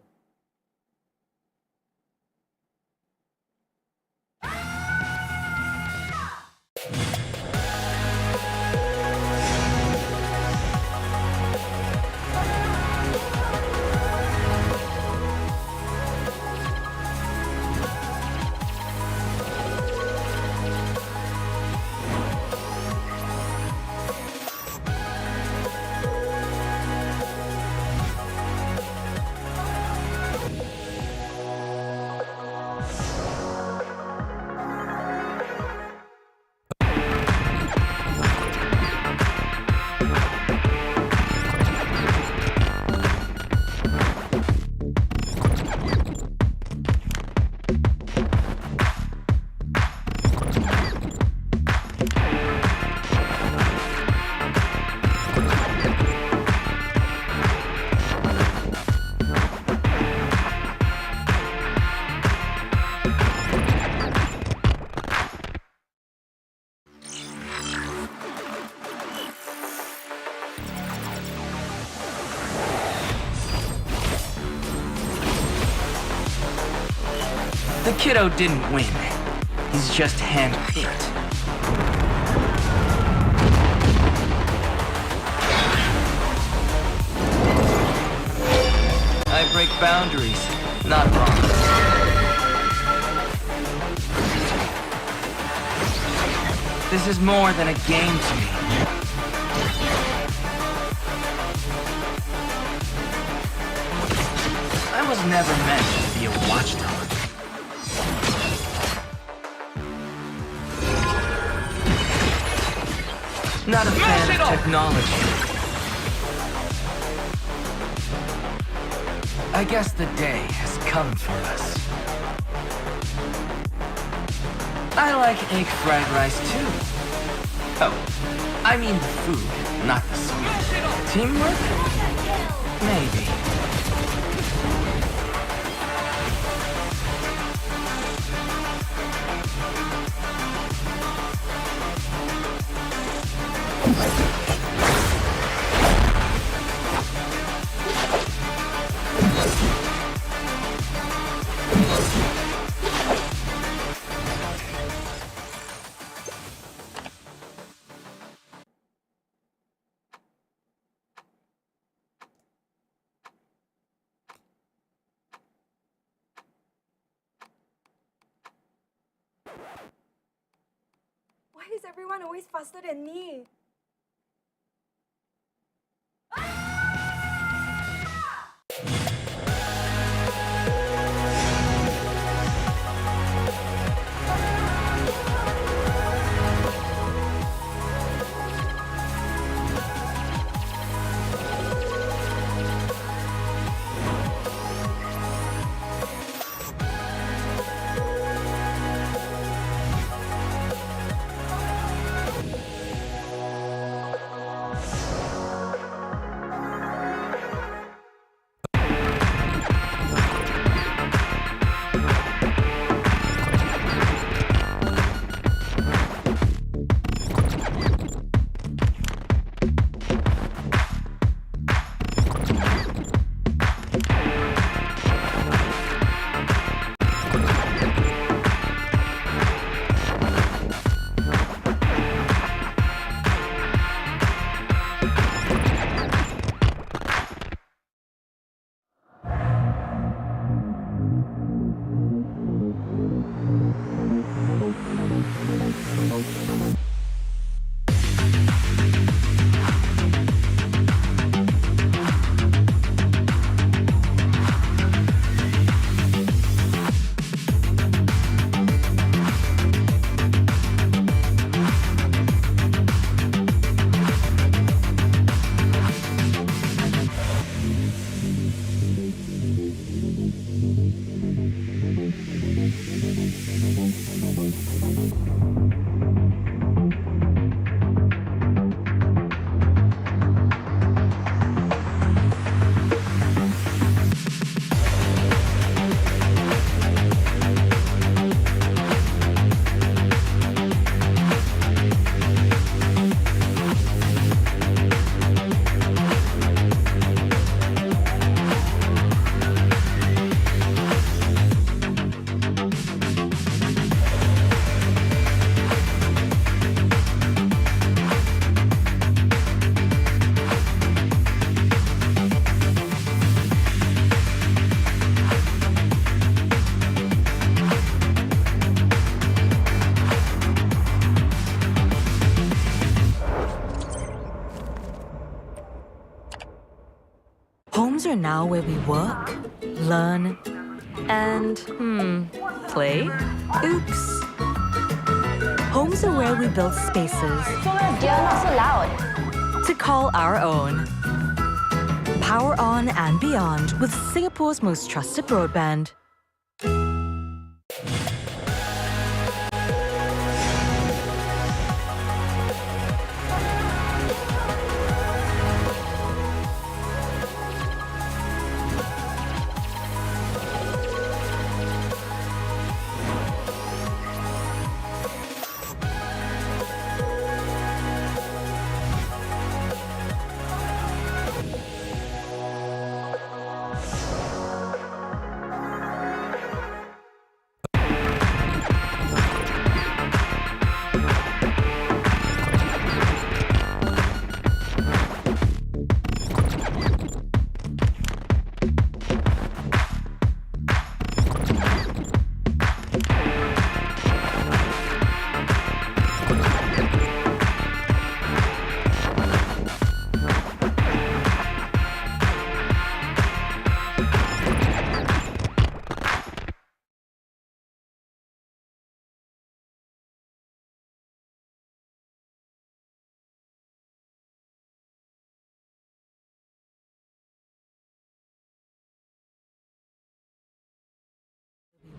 The kiddo didn't win. He's just handpicked. I break boundaries, not wrong. This is more than a game to me. I was never meant to be a watchdog. Not a fan of technology. I guess the day has come for us. I like egg fried rice too. Oh, I mean the food, not the sweet. Teamwork? Maybe. Why is everyone always faster than me? Homes are now where we work, learn, and, play? Oops. Homes are where we build spaces. You're not so loud. To call our own. Power on and beyond with Singapore's most trusted broadband.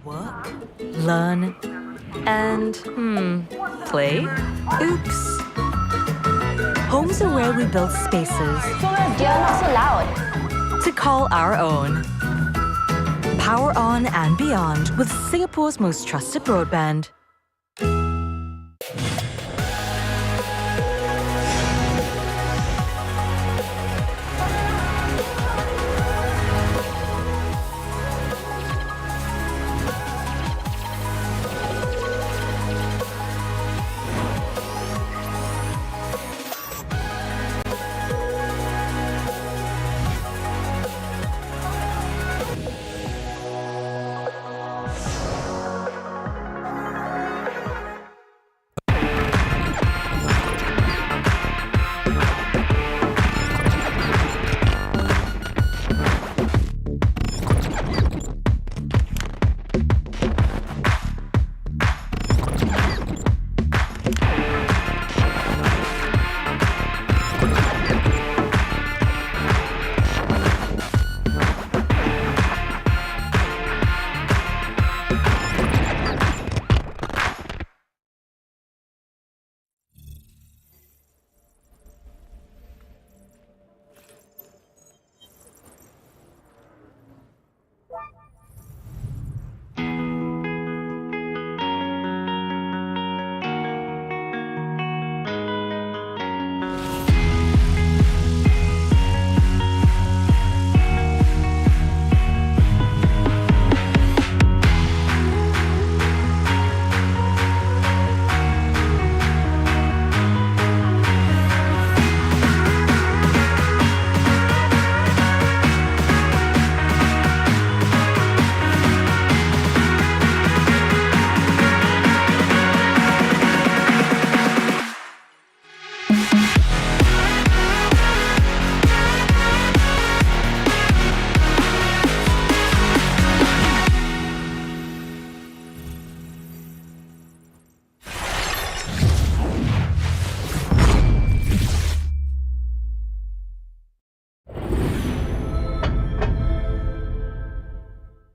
Work, learn, and, play? Oops. Homes are where we build spaces. You're not so loud. To call our own. Power on and beyond with Singapore's most trusted broadband.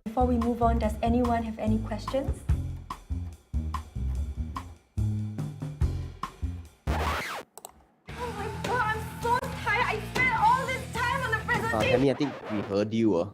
Before we move on, does anyone have any questions? Oh my god, I'm so tired. I spent all this time on the presentation. Tammy, I think we heard you.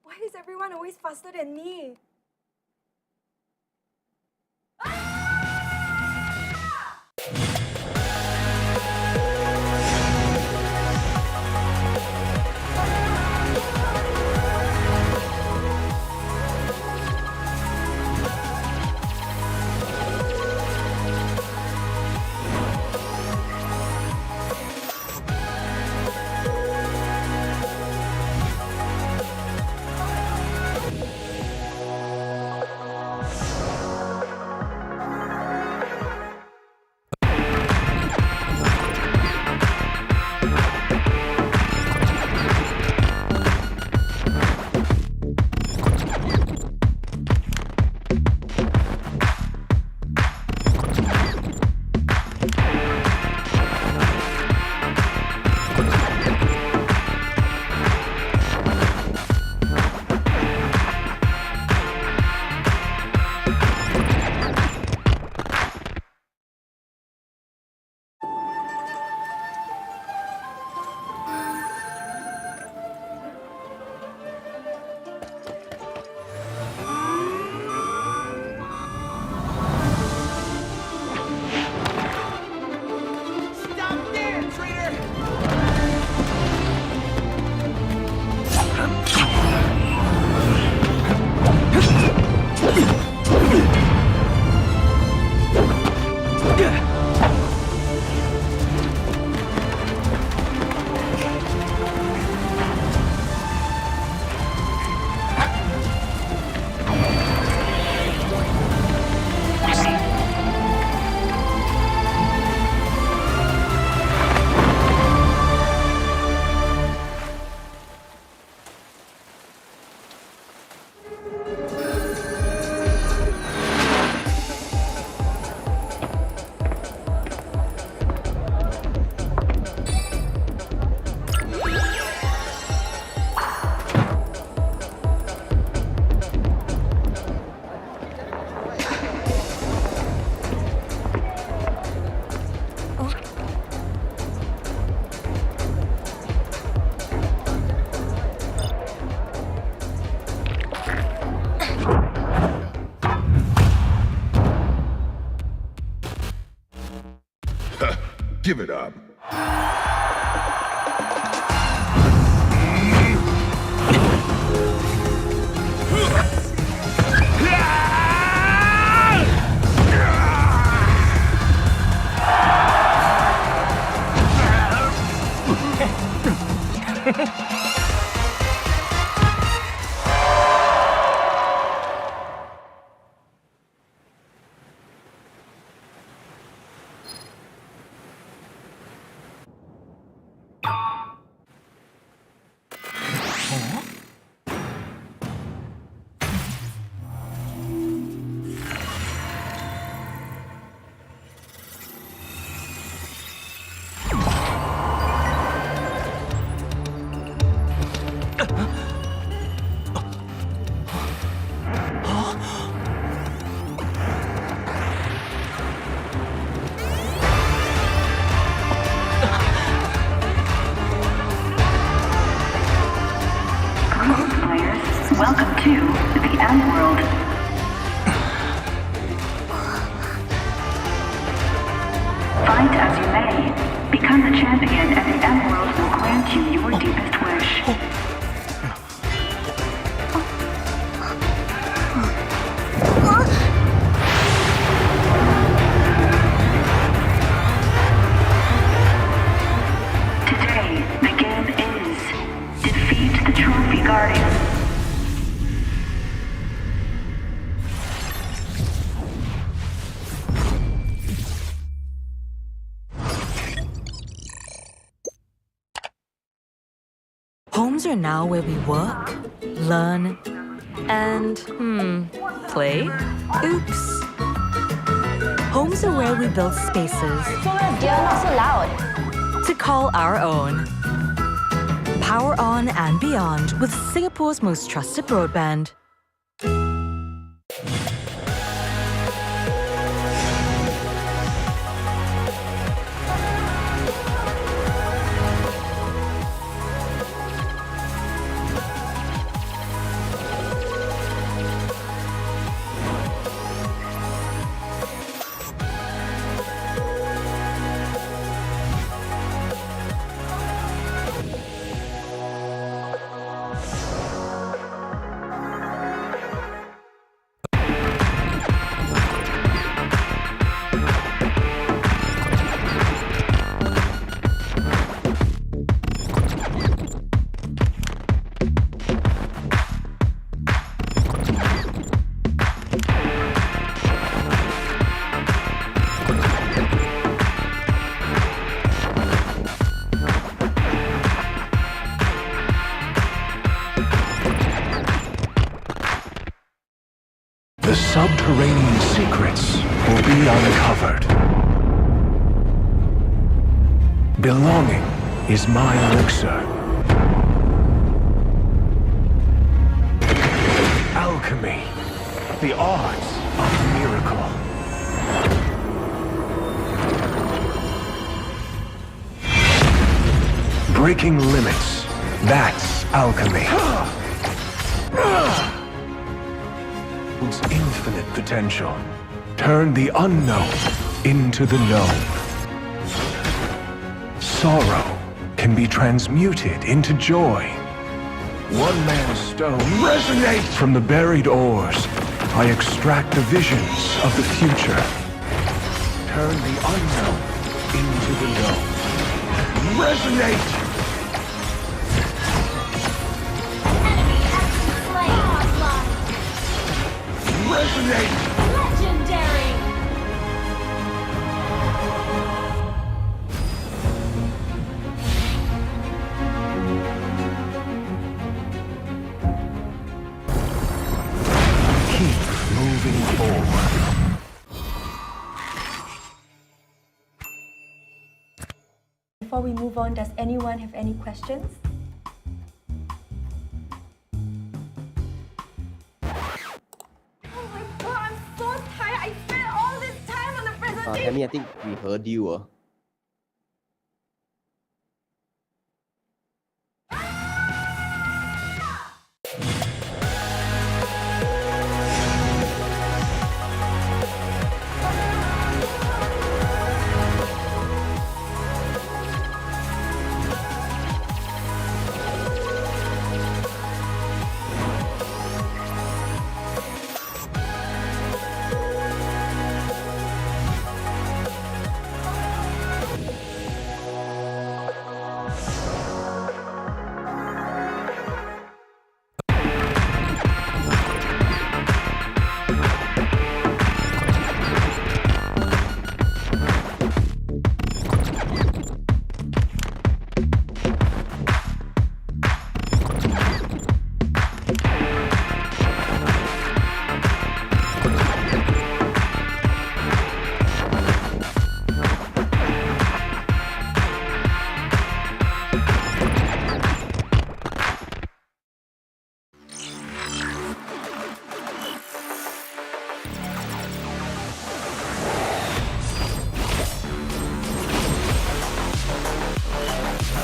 Why is everyone always faster than me? Give it up. Welcome to the M World. Fight as you may, become the champion and the M World will grant you your deepest wish. Today, the game is defeat the Trophy Guardian. Homes are now where we work, learn, and, play? Oops. Homes are where we build spaces Not so loud. to call our own. Power on and beyond with Singapore's most trusted broadband. The subterranean secrets will be uncovered. Belonging is my elixir. Alchemy, the art of miracle. Breaking limits, that's alchemy. Holds infinite potential. Turn the unknown into the known. Sorrow can be transmuted into joy. One man's stone resonate from the buried ores. I extract the visions of the future. Turn the unknown into the known. Resonate! Resonate! Legendary! Keep moving forward. Before we move on, does anyone have any questions? Tammy, I think we heard you.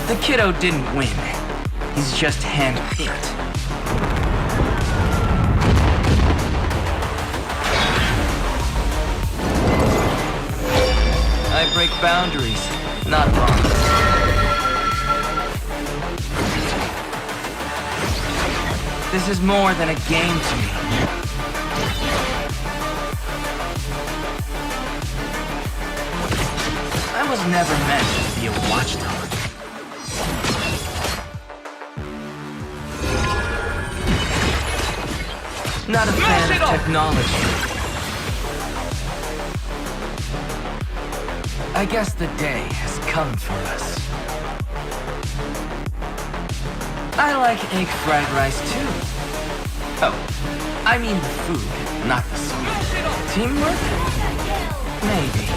The kiddo didn't win. He's just handpicked. I break boundaries, not wrongs. This is more than a game to me. I was never meant to be a watchdog. Not a fan of technology. I guess the day has come for us. I like egg fried rice too. Oh, I mean the food, not the song. Teamwork? Maybe.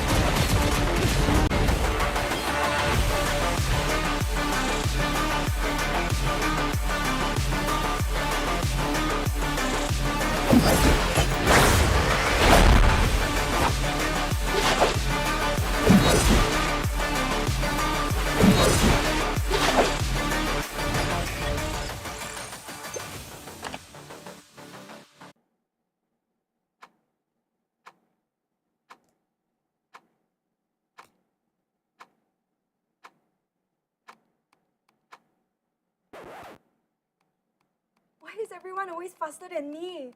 Why is everyone always faster than me?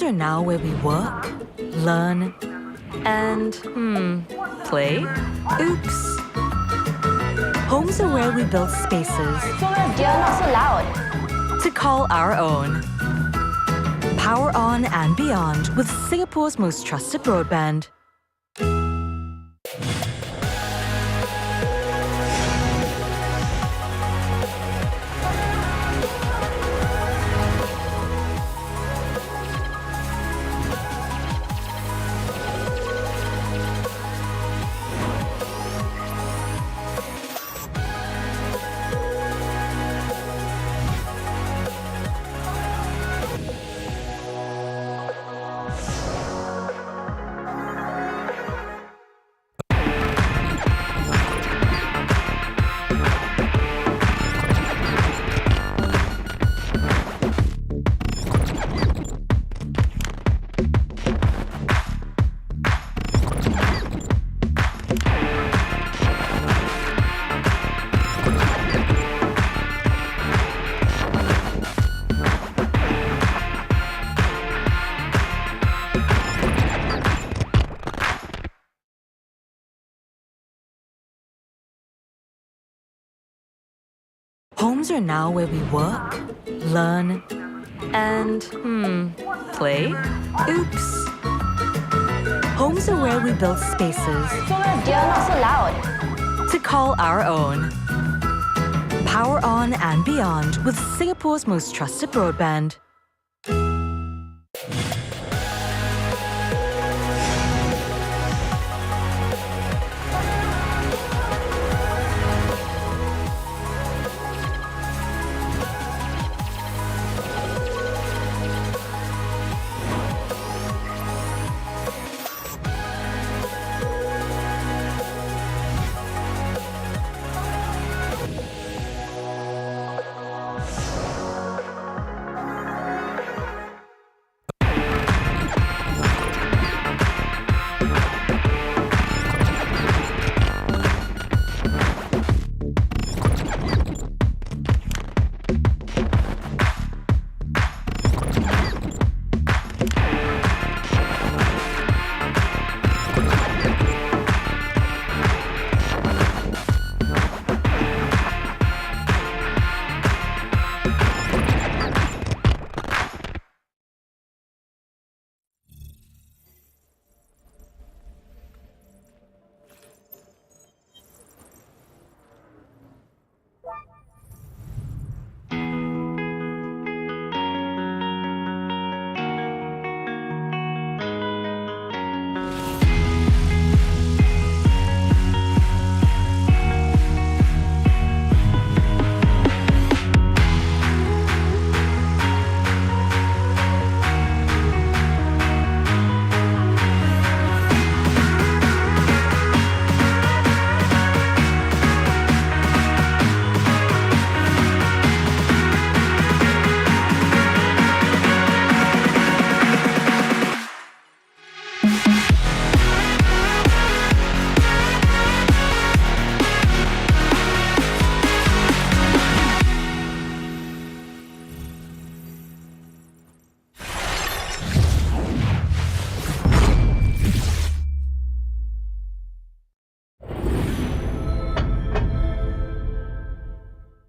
Homes are now where we work, learn, and, play? Oops. Homes are where we build spaces. Dear, not so loud. To call our own. Power on and beyond with Singapore's most trusted broadband. Homes are now where we work, learn, and, play? Oops. Homes are where we build spaces. Dear, not so loud. To call our own. Power on and beyond with Singapore's most trusted broadband.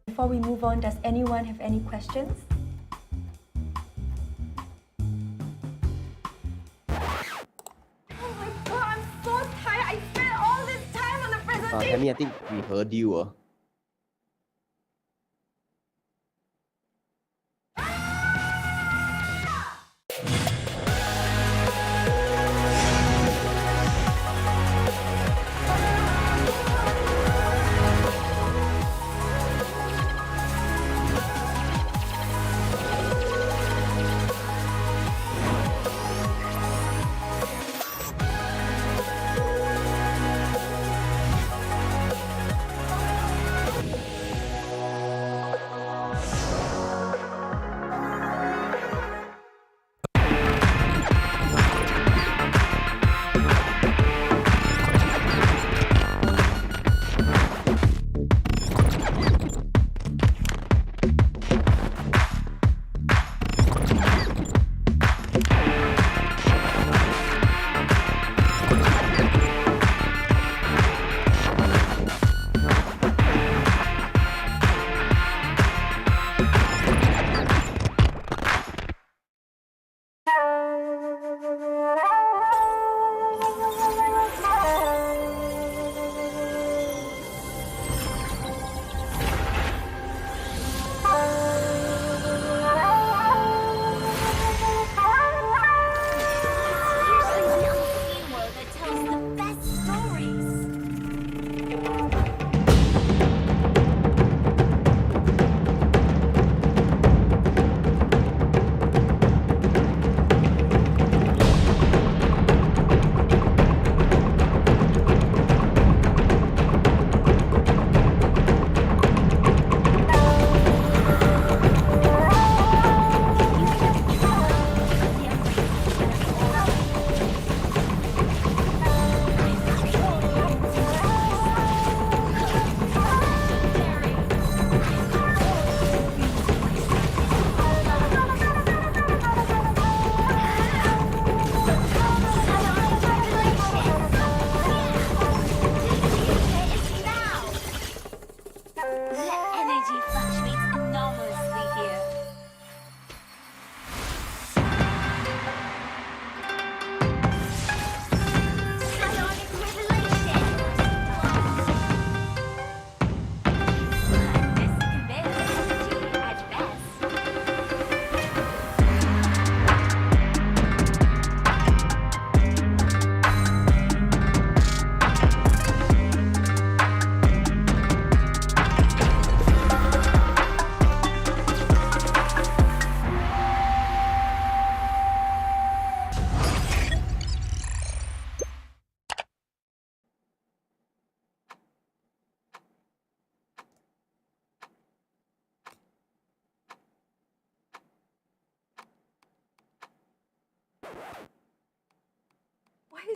Before we move on, does anyone have any questions? Oh my god, I'm so tired. I spent all this time on the presentation. Tammy, I think we heard you.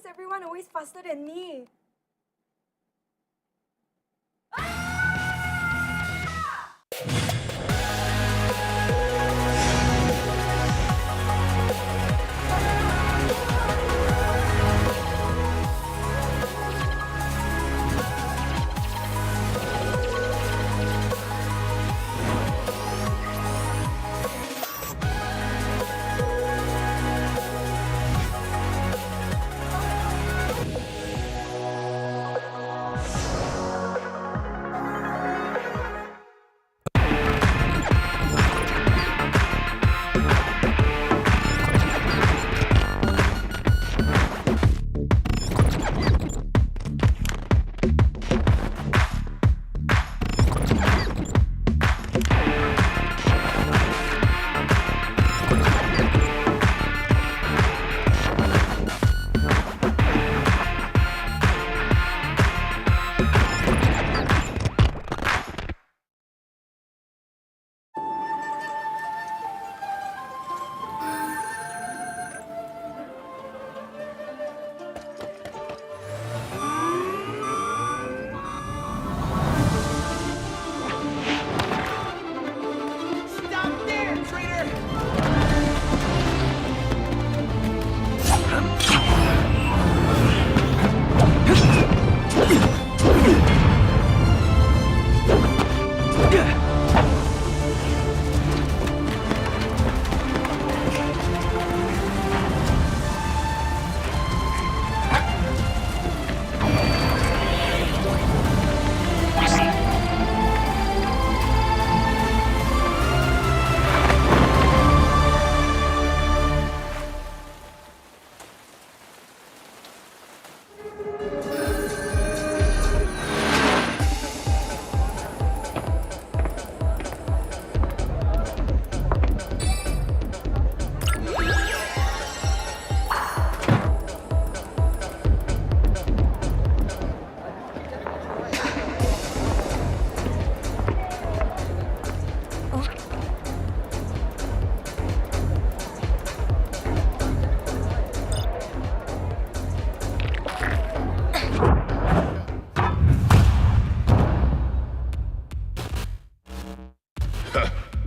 everyone always faster than me?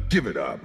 Give it up.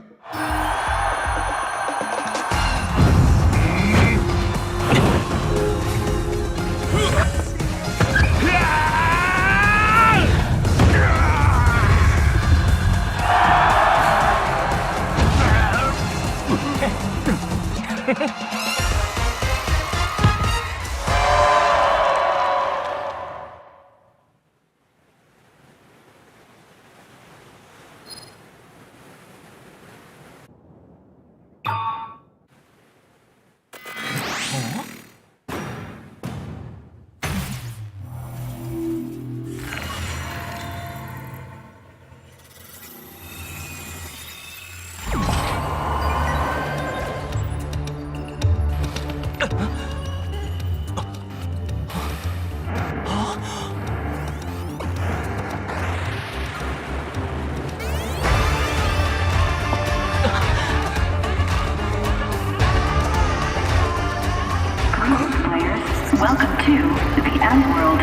Welcome to the M World.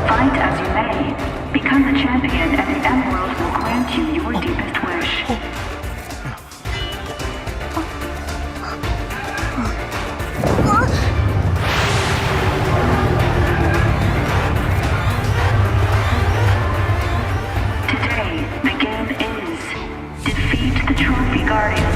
Fight as you may, become the champion and the M World will grant you your deepest wish. Today, the game is defeat the Trophy Guardian.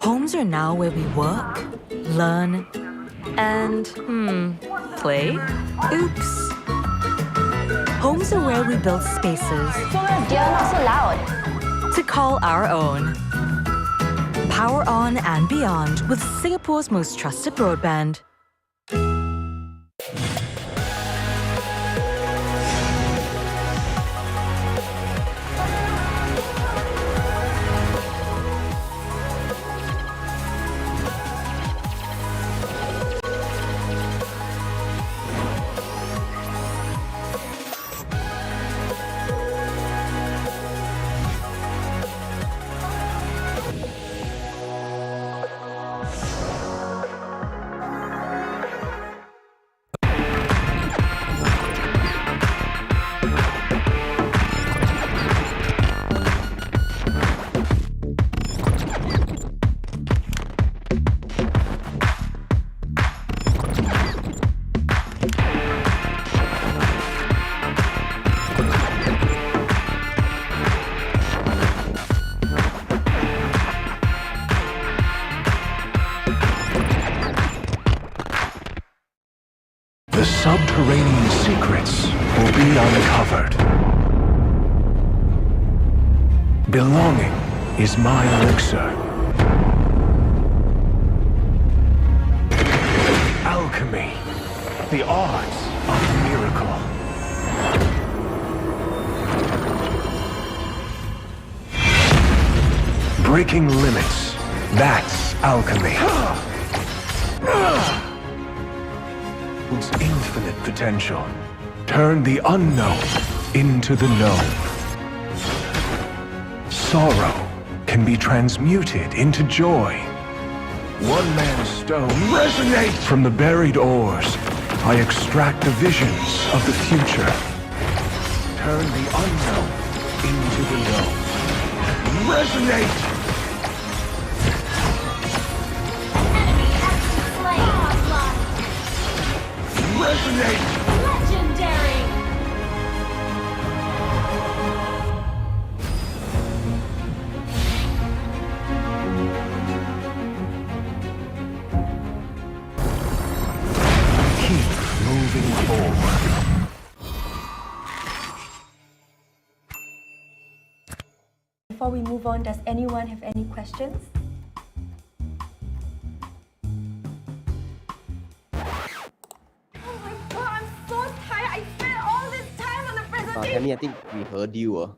Homes are now where we work, learn, and, play? Oops. Homes are where we build spaces Not so loud. to call our own. Power on and beyond with Singapore's most trusted broadband. Belonging is my elixir. Alchemy, the art of miracle. Breaking limits, that's alchemy. Its infinite potential. Turn the unknown into the known. Sorrow can be transmuted into joy. One man's stone resonate from the buried ores. I extract the visions of the future. Turn the unknown into the known. Resonate! Resonate! Legendary! Keep moving forward. Before we move on, does anyone have any questions? Tammy, I think we heard you.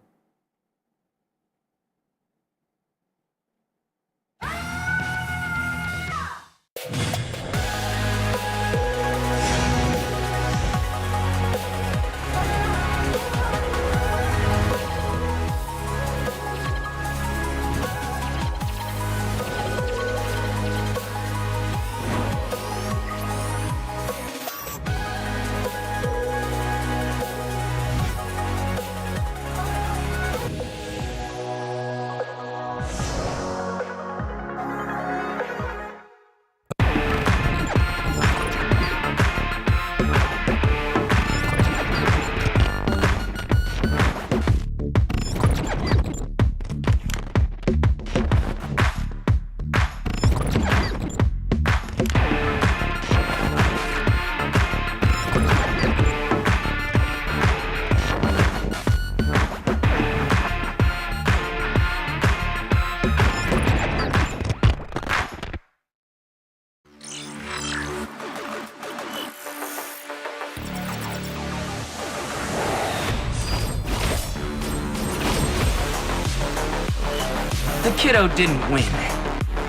The kiddo didn't win.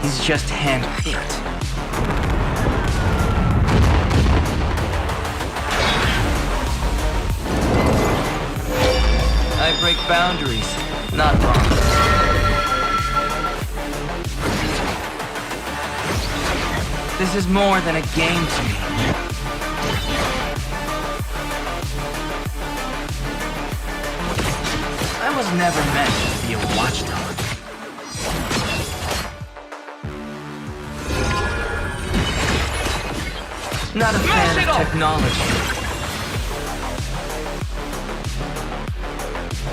He's just handpicked. I break boundaries, not wrong. This is more than a game to me. I was never meant to be a watchdog. Not a fan of technology.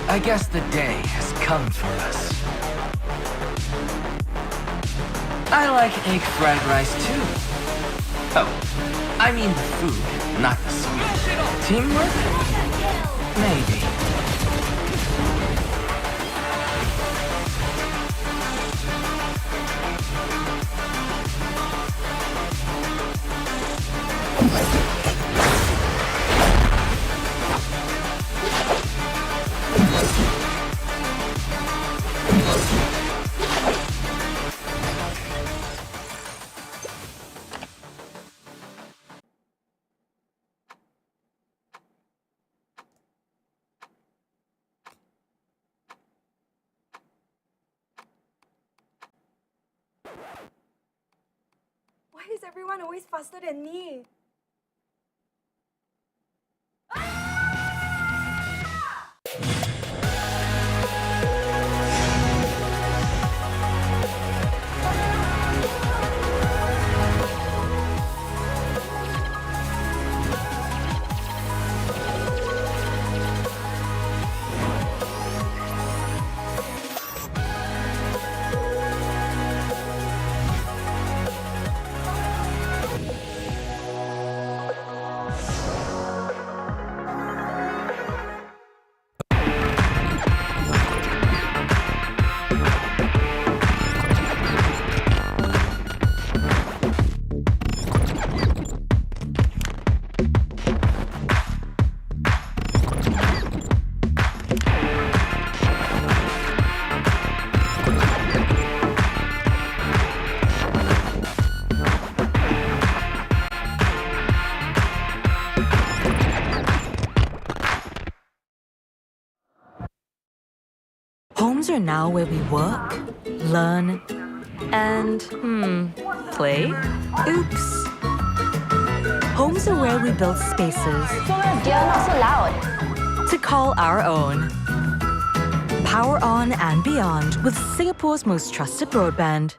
I guess the day has come for us. I like egg fried rice too. Oh, I mean the food, not the sweet. Teamwork? Maybe. Why is everyone always faster than me? Homes are now where we work, learn, and, play? Oops. Homes are where we build spaces. You're not so loud. To call our own. Power on and beyond with Singapore's most trusted broadband.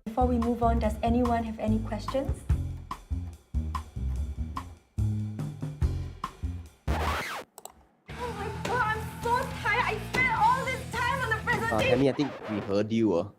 Before we move on, does anyone have any questions? Oh my god, I'm so tired. I spent all this time on the presentation. Tammy, I think we heard you.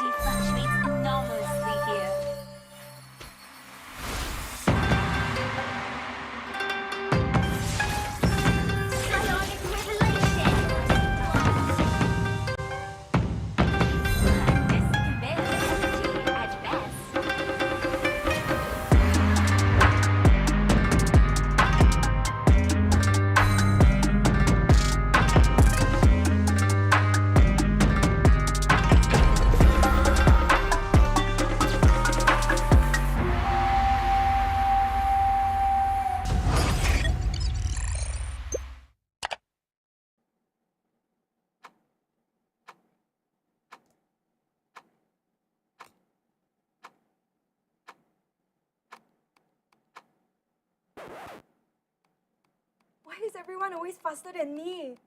energy fluctuates enormously here. Psionic revelation! This can bear energy at best. Why is everyone always faster than me?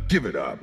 Give it up.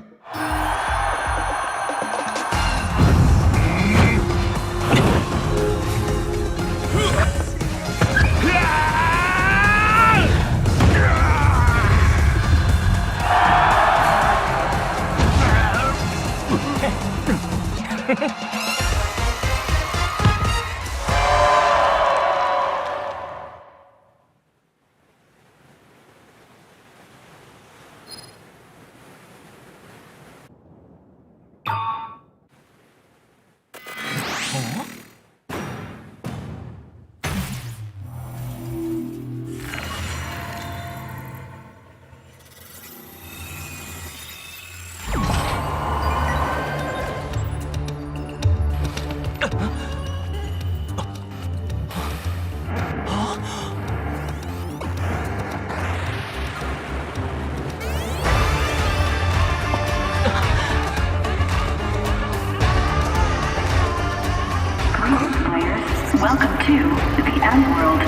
Welcome to the End World.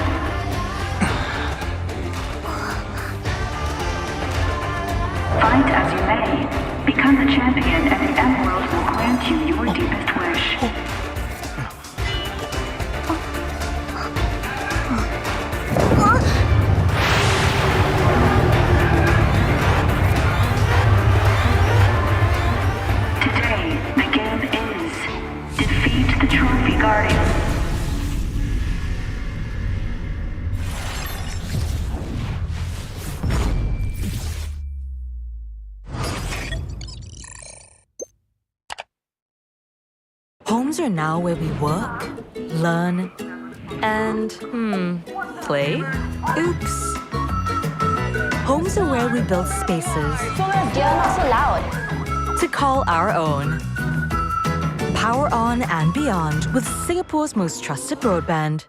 Fight as you may, become the champion and the End World will grant you your deepest wish. Homes are now where we work, learn, and, play? Oops. Homes are where we build spaces. You're not so loud. To call our own. Power on and beyond with Singapore's most trusted broadband.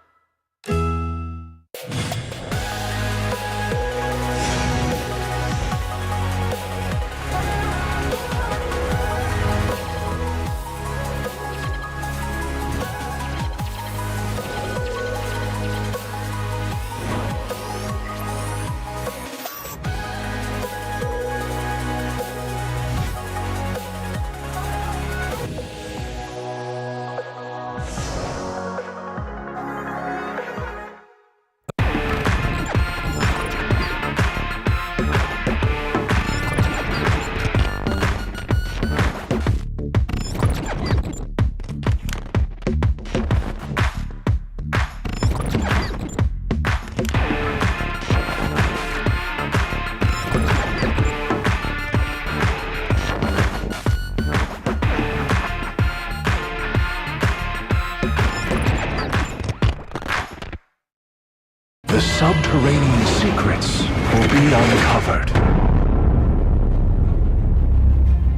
The subterranean secrets will be uncovered.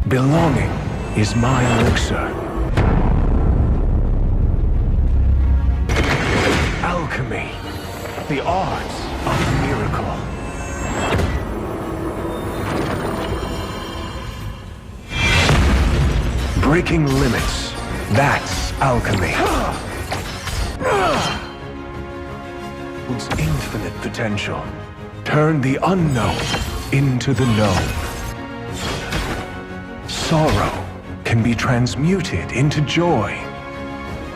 Belonging is my elixir. Alchemy, the arts of miracle. Breaking limits, that's alchemy. Holds infinite potential. Turn the unknown into the known. Sorrow can be transmuted into joy.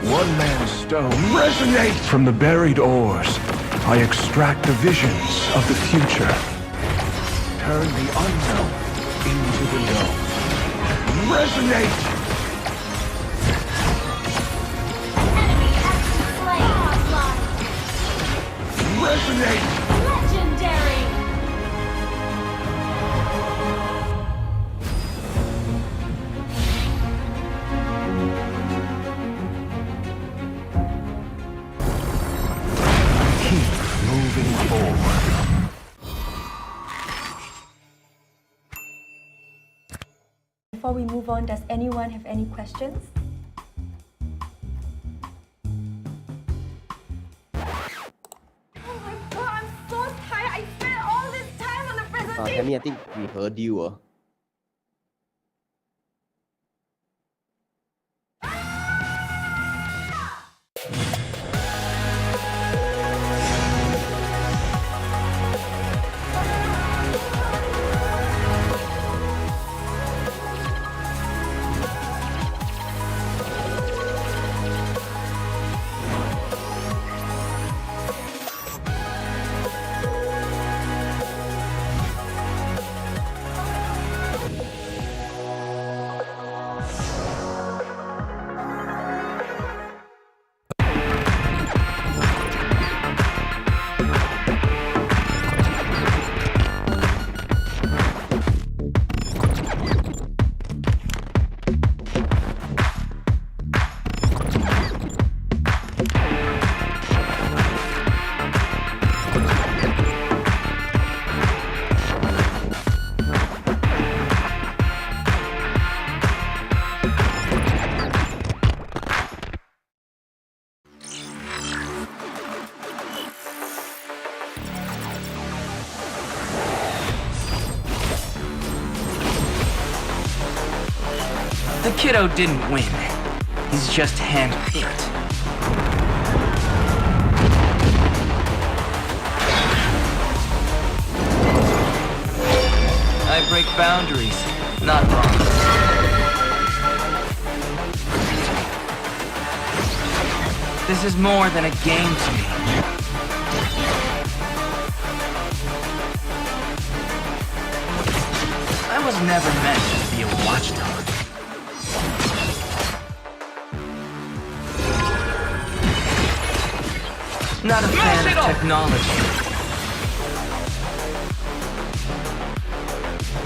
One man's stone resonate from the buried ores. I extract the visions of the future. Turn the unknown into the known. Resonate! Resonate! Legendary! Keep moving forward. Before we move on, does anyone have any questions? Tammy, I think we heard you. The kiddo didn't win. He's just handpicked. I break boundaries, not wrong. This is more than a game to me. I was never meant to be a watchdog. Not a fan of technology.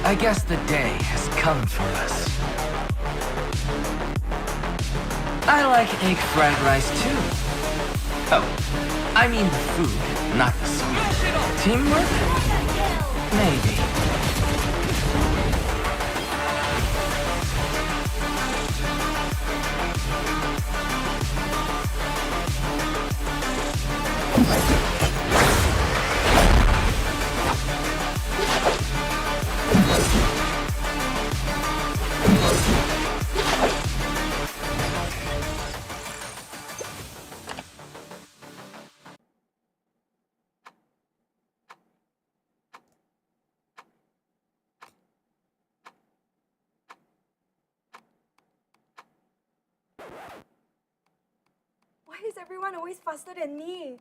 I guess the day has come for us. I like egg fried rice too. Oh, I mean the food, not the sweet. Teamwork? Maybe. Why is everyone always faster than me?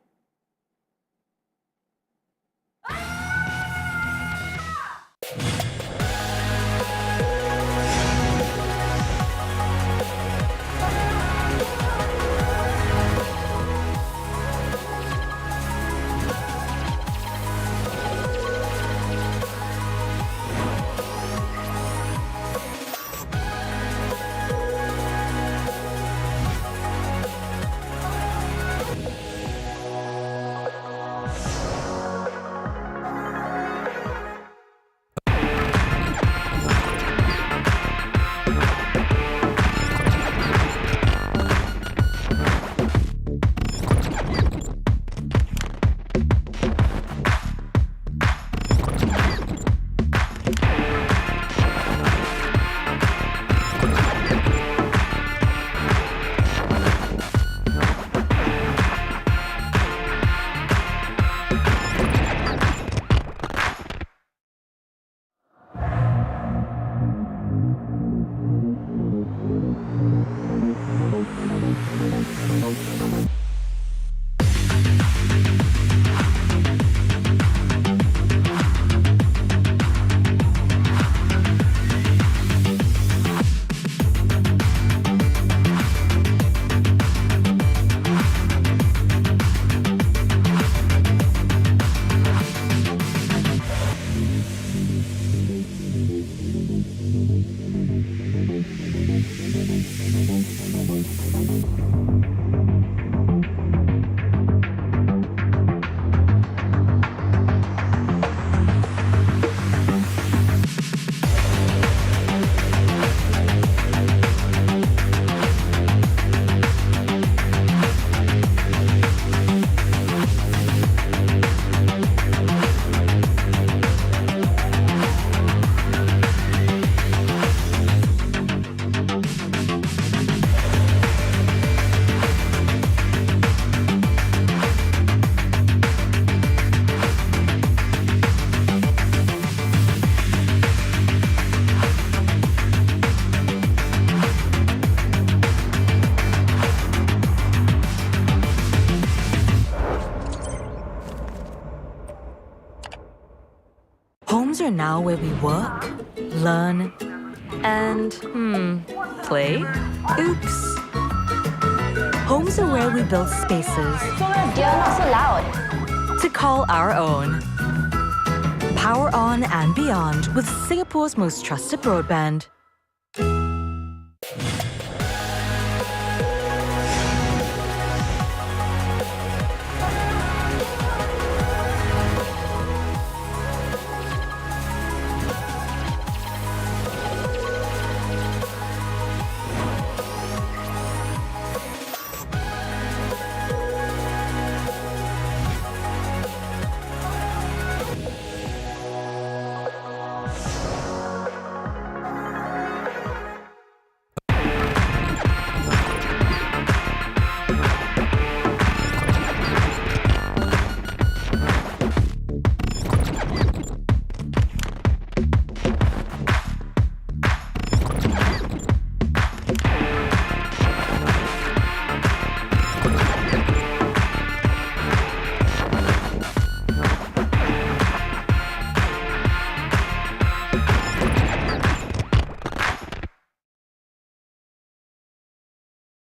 Homes are now where we work, learn, and, play? Oops. Homes are where we build spaces. You're not so loud. To call our own. Power on and beyond with Singapore's most trusted broadband.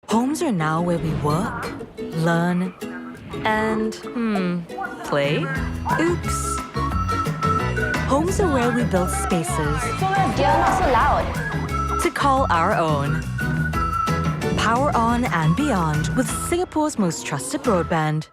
Homes are now where we work, learn, and, play? Oops. Homes are where we build spaces. You're not so loud. To call our own. Power on and beyond with Singapore's most trusted broadband.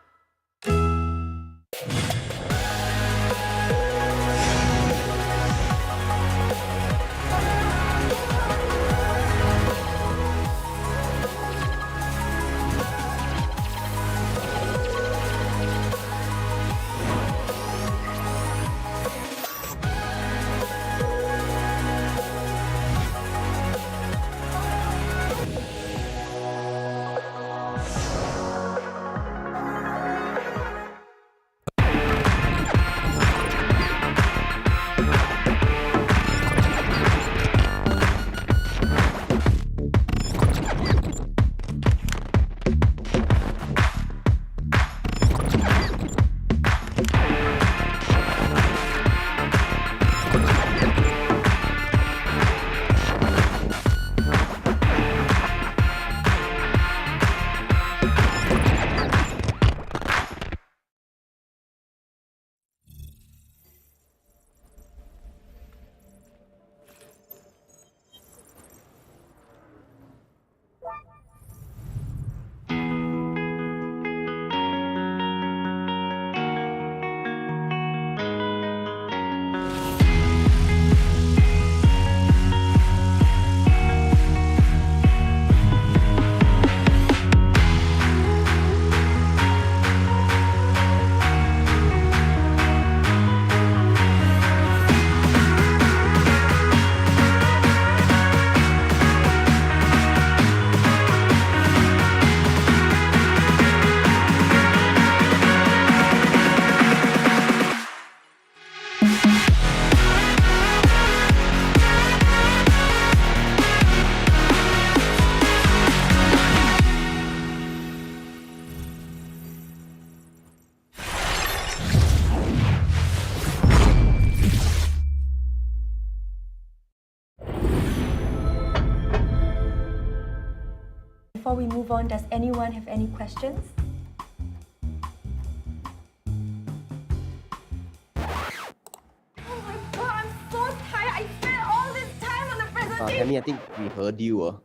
Before we move on, does anyone have any questions? Oh my god, I'm so tired. I spent all this time on the presentation. Tammy, I think we heard you.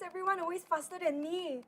everyone always faster than me?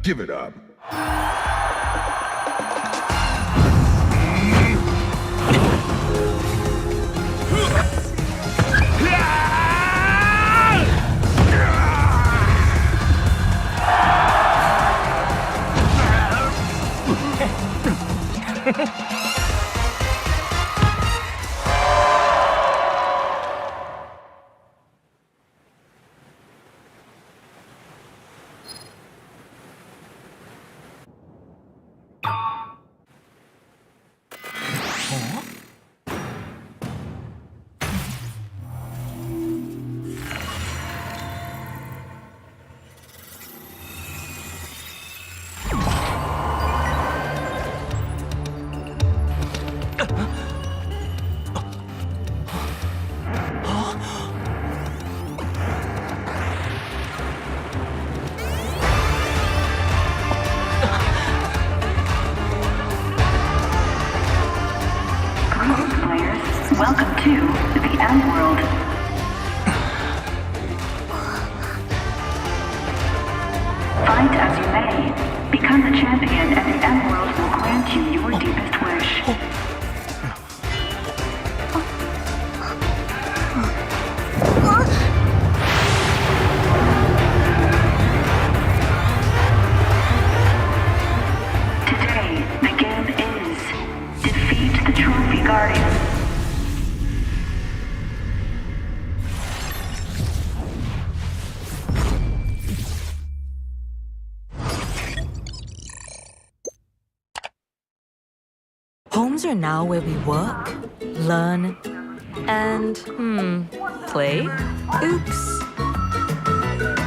Give it up. Welcome to the M World. Fight as you may, become the champion and the M World will grant you your deepest wish. Today, the game is defeat the Trophy Guardian. Homes are now where we work, learn, and, play? Oops.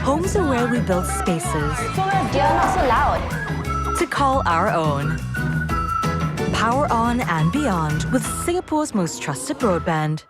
Homes are where we build spaces. You're not so loud. To call our own. Power on and beyond with Singapore's most trusted broadband.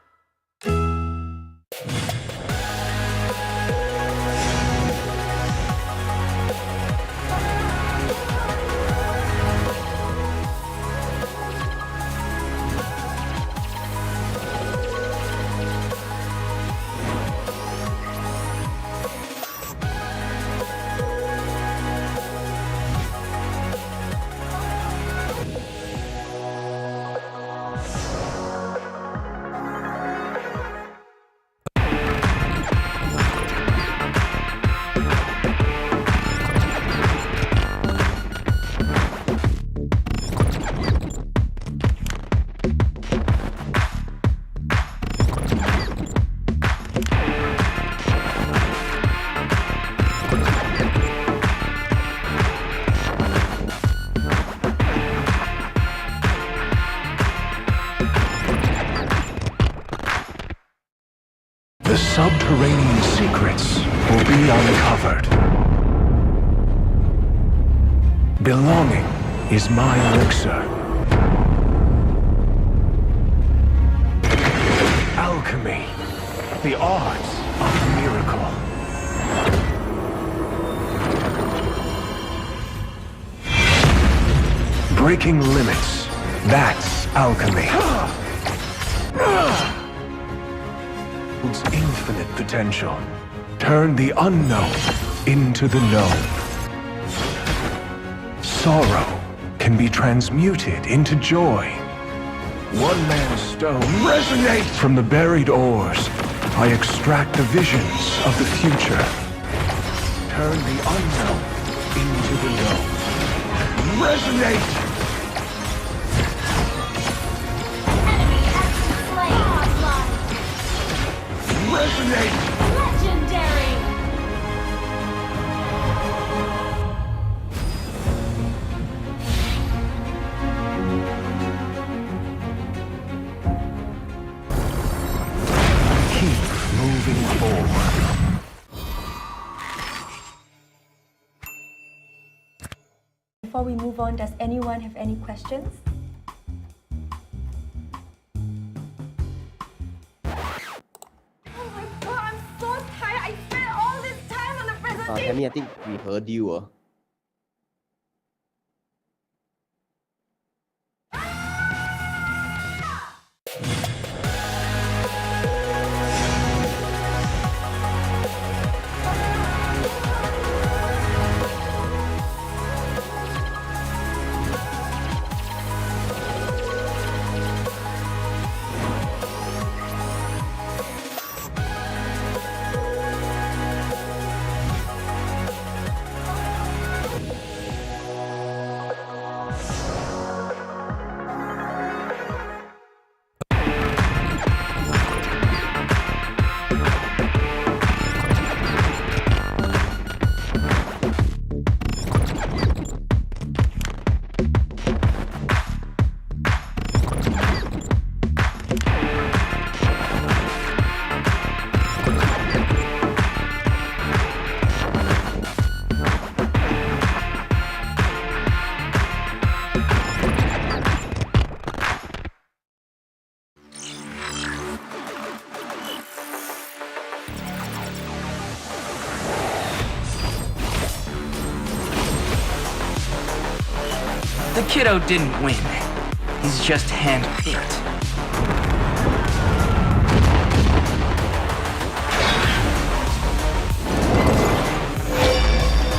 The subterranean secrets will be uncovered. Belonging is my elixir. Alchemy, the art of miracle. Breaking limits, that's alchemy. Holds infinite potential. Turn the unknown into the known. Sorrow can be transmuted into joy. One man's stone resonate from the buried ores. I extract the visions of the future. Turn the unknown into the known. Resonate! Resonate! Legendary! Keep moving forward. Before we move on, does anyone have any questions? Tammy, I think we heard you. The kiddo didn't win. He's just handpicked.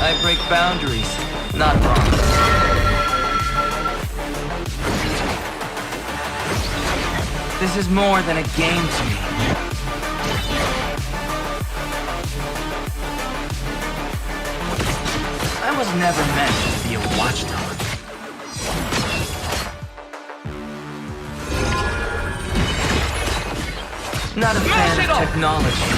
I break boundaries, not wrong. This is more than a game to me. I was never meant to be a watchdog. Not a fan of technology.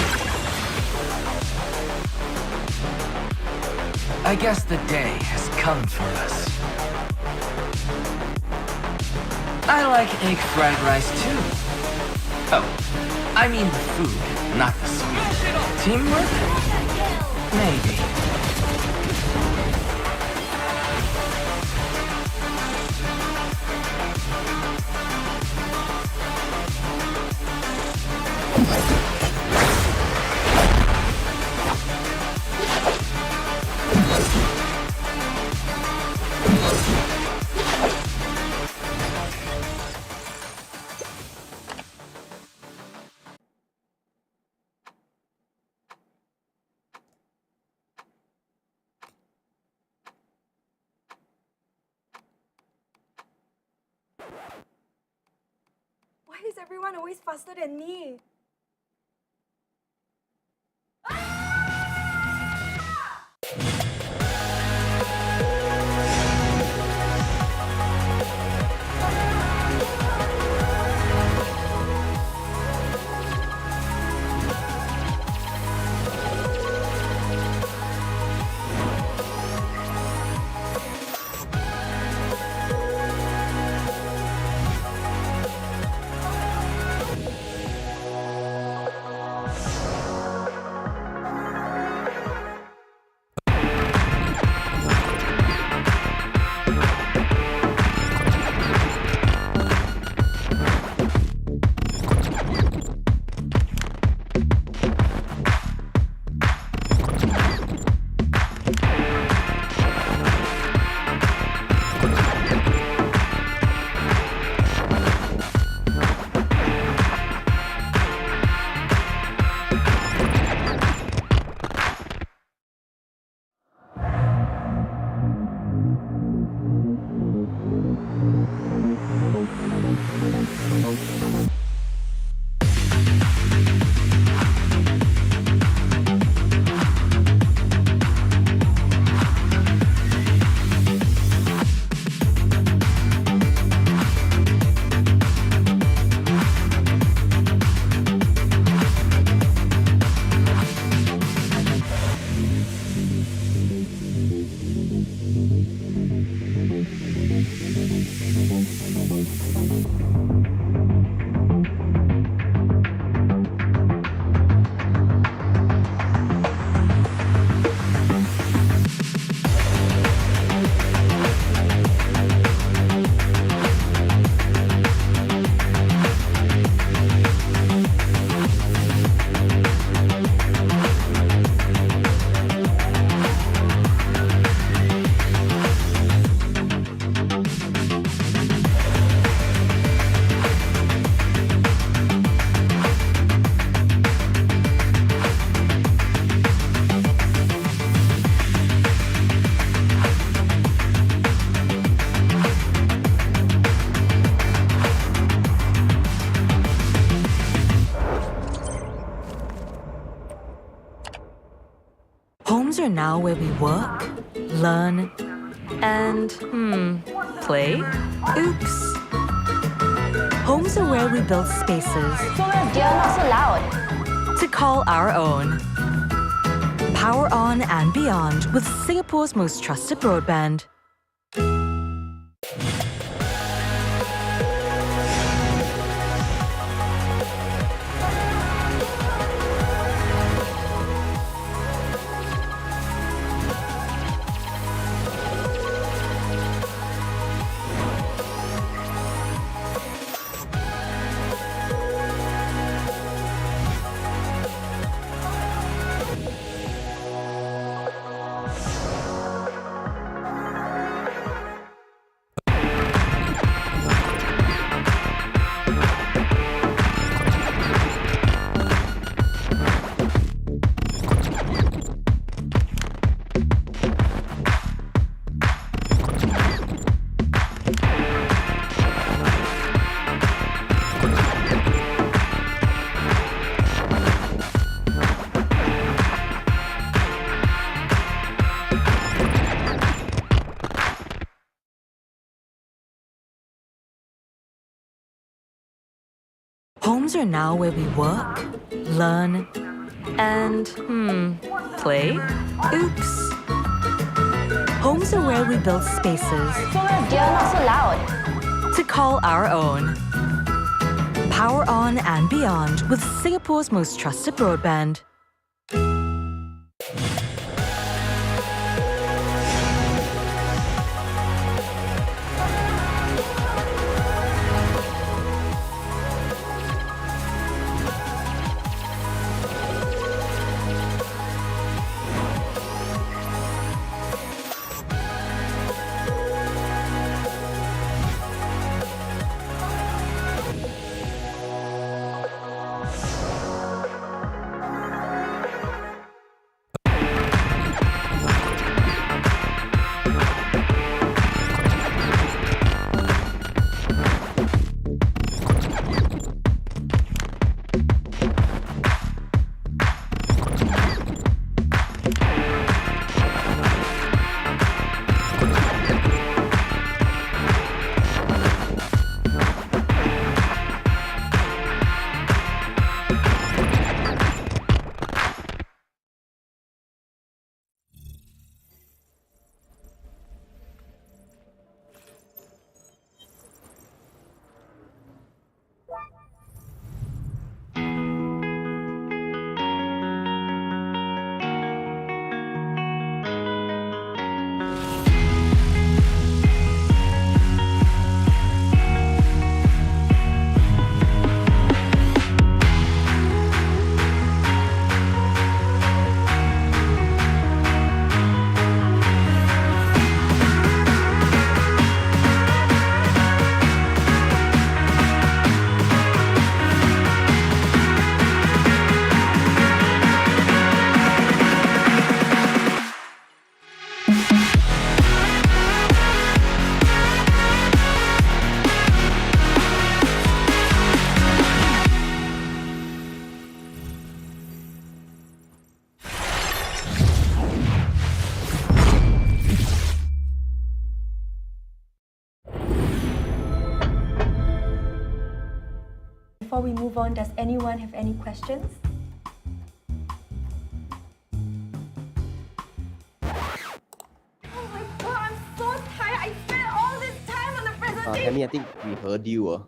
I guess the day has come for us. I like egg fried rice too. Oh, I mean the food, not the sweet. Teamwork? Maybe. Why is everyone always faster than me? Homes are now where we work, learn, and, play. Oops. Homes are where we build spaces Dear, not so loud. to call our own. Power on and beyond with Singapore's most trusted broadband. Homes are now where we work, learn, and, play. Oops. Homes are where we build spaces Dear, not so loud. to call our own. Power on and beyond with Singapore's most trusted broadband. Before we move on, does anyone have any questions? Oh my god, I'm so tired. I spent all this time on the presentation. Tammy, I think we heard you.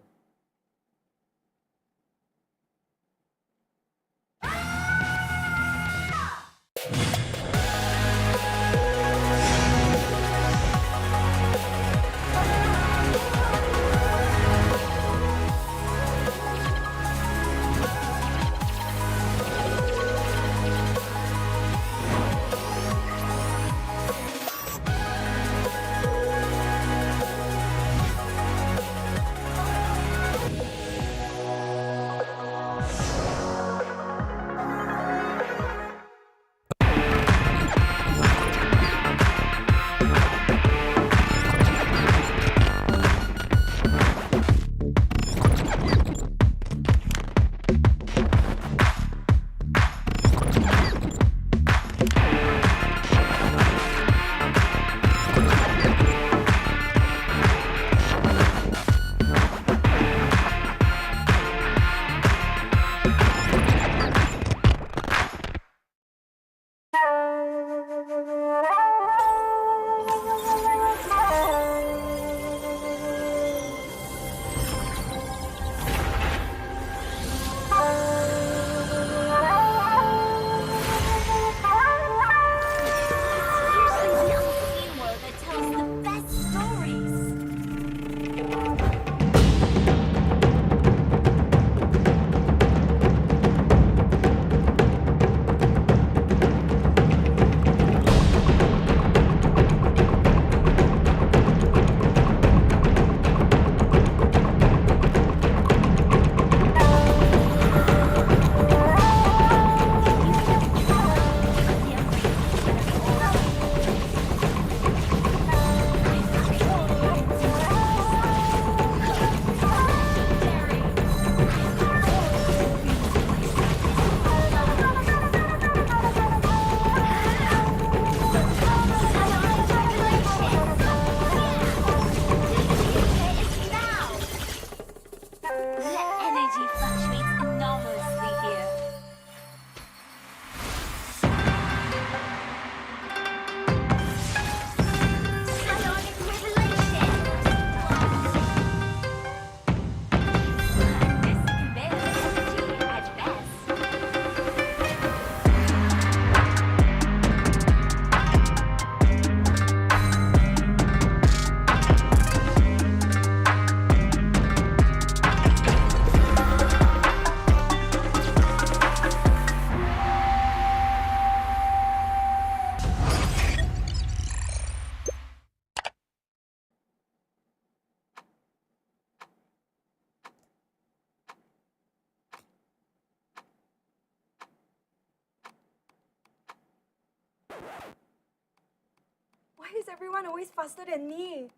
Why is everyone always faster than me?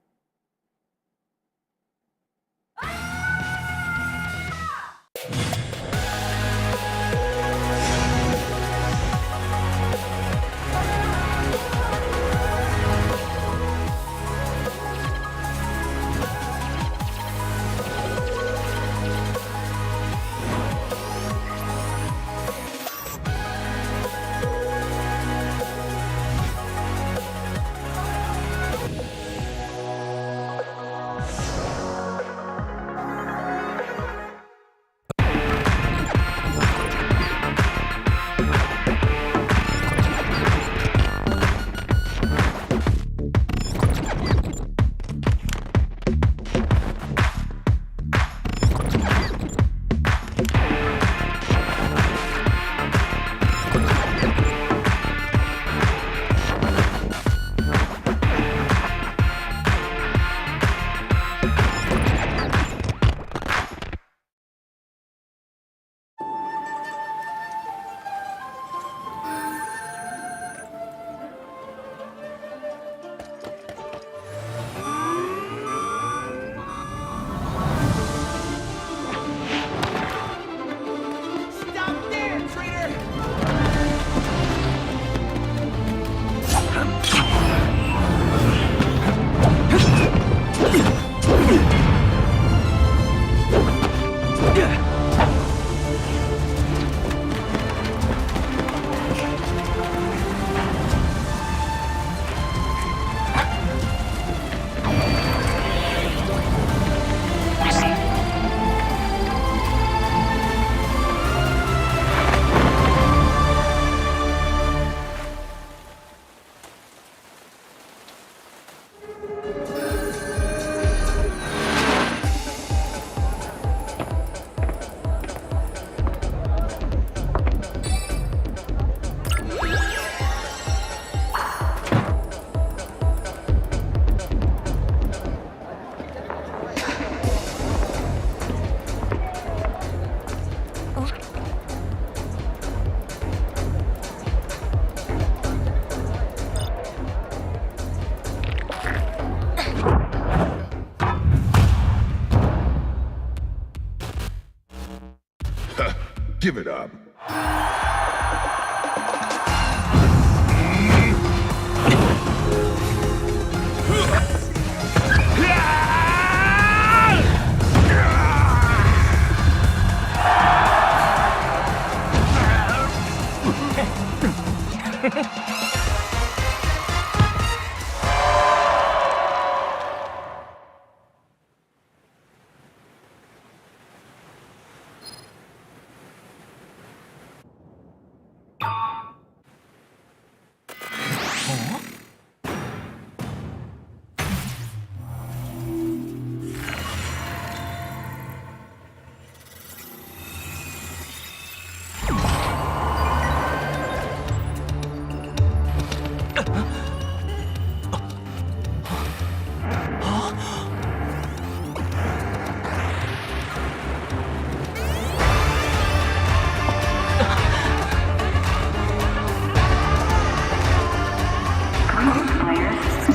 Give it up.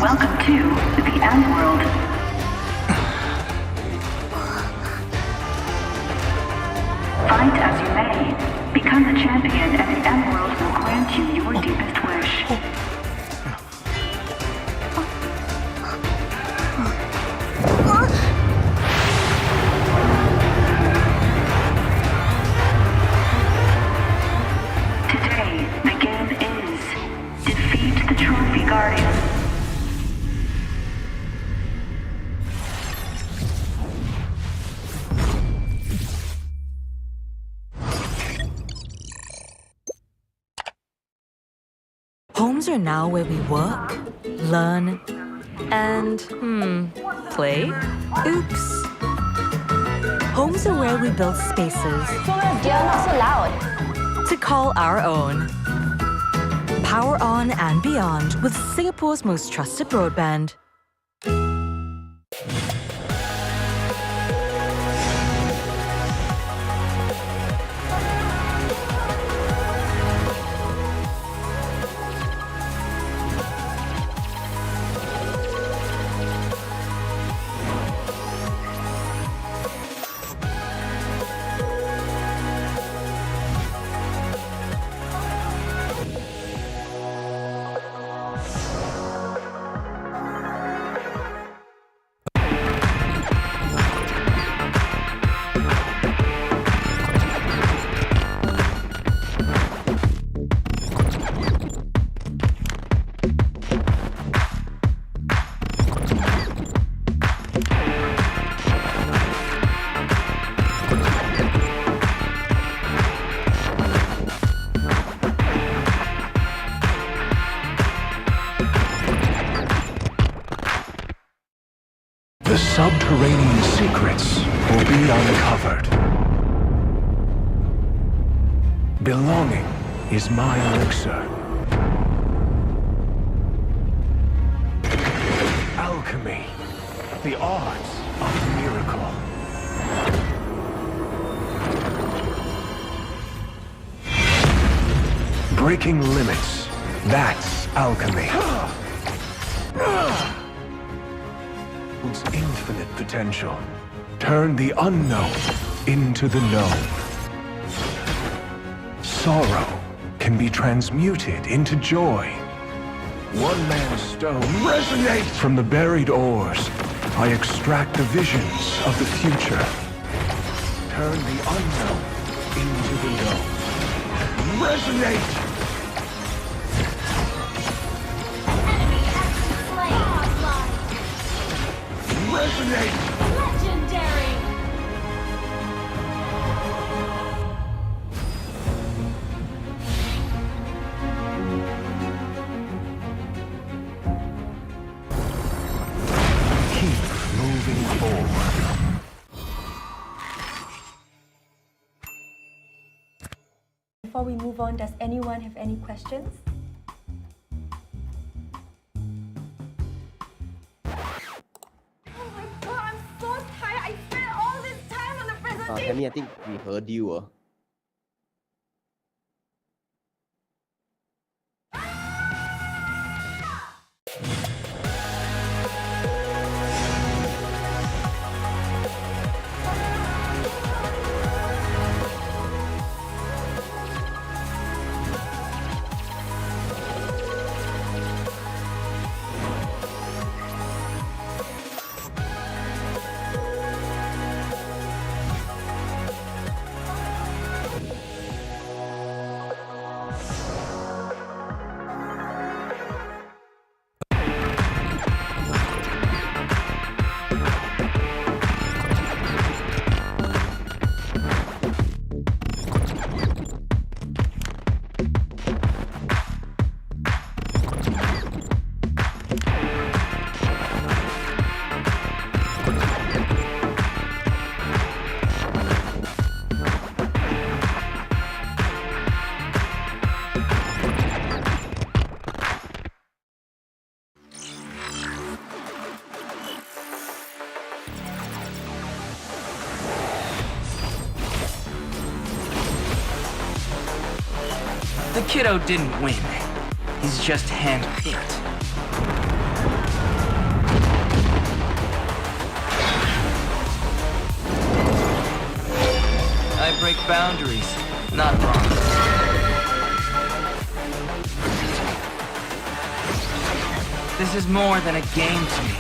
Welcome to the End World. Fight as you may. Become the champion and the End World will grant you your deepest wish. Today, the game is Defeat the Trophy Guardian. Homes are now where we work, learn, and, play? Oops. Homes are where we build spaces. You're not so loud. To call our own. Power on and beyond with Singapore's most trusted broadband. subterranean secrets will be uncovered. Belonging is my elixir. Alchemy, the arts of miracle. Breaking limits, that's alchemy. Holds infinite potential. Turn the unknown into the known. Sorrow can be transmuted into joy. One man's stone resonates from the buried ores. I extract the visions of the future. Turn the unknown into the known. Resonate! Resonate! Legendary! Keep moving forward. Before we move on, does anyone have any questions? Oh my god, I'm so tired. I spent all this time on the presentation. Tammy, I think we heard you. The kiddo didn't win. He's just handpicked. I break boundaries, not wrong. This is more than a game to me.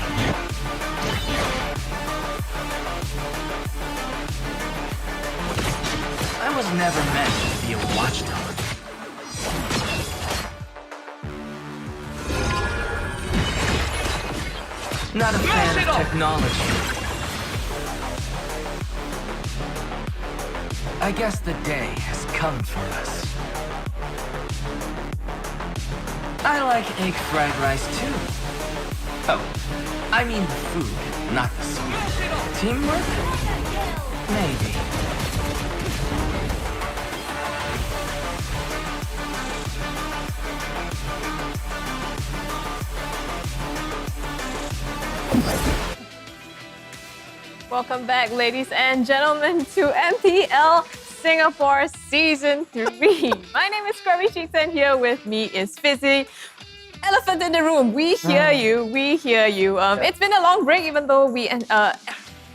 I was never meant to be a watchdog. Not a fan of technology. I guess the day has come for us. I like egg fried rice too. Oh, I mean the food, not the sweet. Teamwork? Maybe. Welcome back, ladies and gentlemen, to MPL Singapore Season 3. My name is Scrubby Cheeks and here with me is Fizzy. Elephant in the room, we hear you, we hear you. It's been a long break, even though we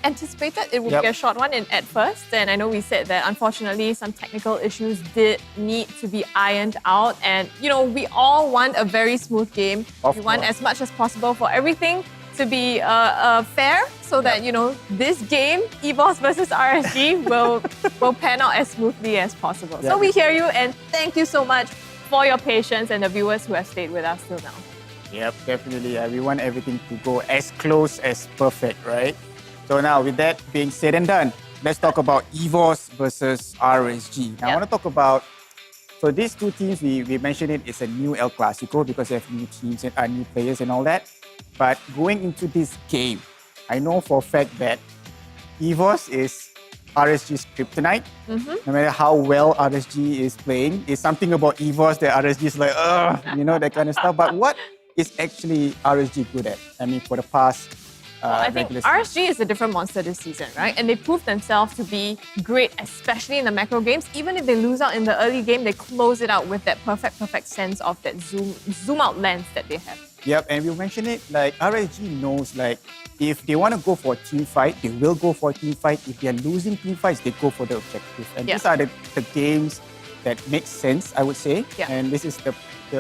anticipated it would be a short one at first. And I know we said that unfortunately some technical issues did need to be ironed out. And you know, we all want a very smooth game. We want as much as possible for everything to be fair, so that you know this game, EVOS versus RSG, will pan out as smoothly as possible. So we hear you, and thank you so much for your patience and the viewers who have stayed with us till now. Yep, definitely. We want everything to go as close as perfect, right? So now, with that being said and done, let's talk about EVOS versus RSG. Now, I want to talk about. So these two teams, we mentioned it's a new El Clasico because they have new teams and new players and all that. But going into this game, I know for a fact that EVOS is RSG's kryptonite. No matter how well RSG is playing, it's something about EVOS that RSG is like, that kind of stuff. But what is actually RSG good at? I mean, for the past I think RSG is a different monster this season, right? And they proved themselves to be great, especially in the macro games. Even if they lose out in the early game, they close it out with that perfect sense of that zoom out lens that they have. Yep, and we mentioned it, like RSG knows, like, if they want to go for a team fight, they will go for a team fight. If they are losing team fights, they go for the objective. And these are the games that make sense, I would say. Yeah. And this is the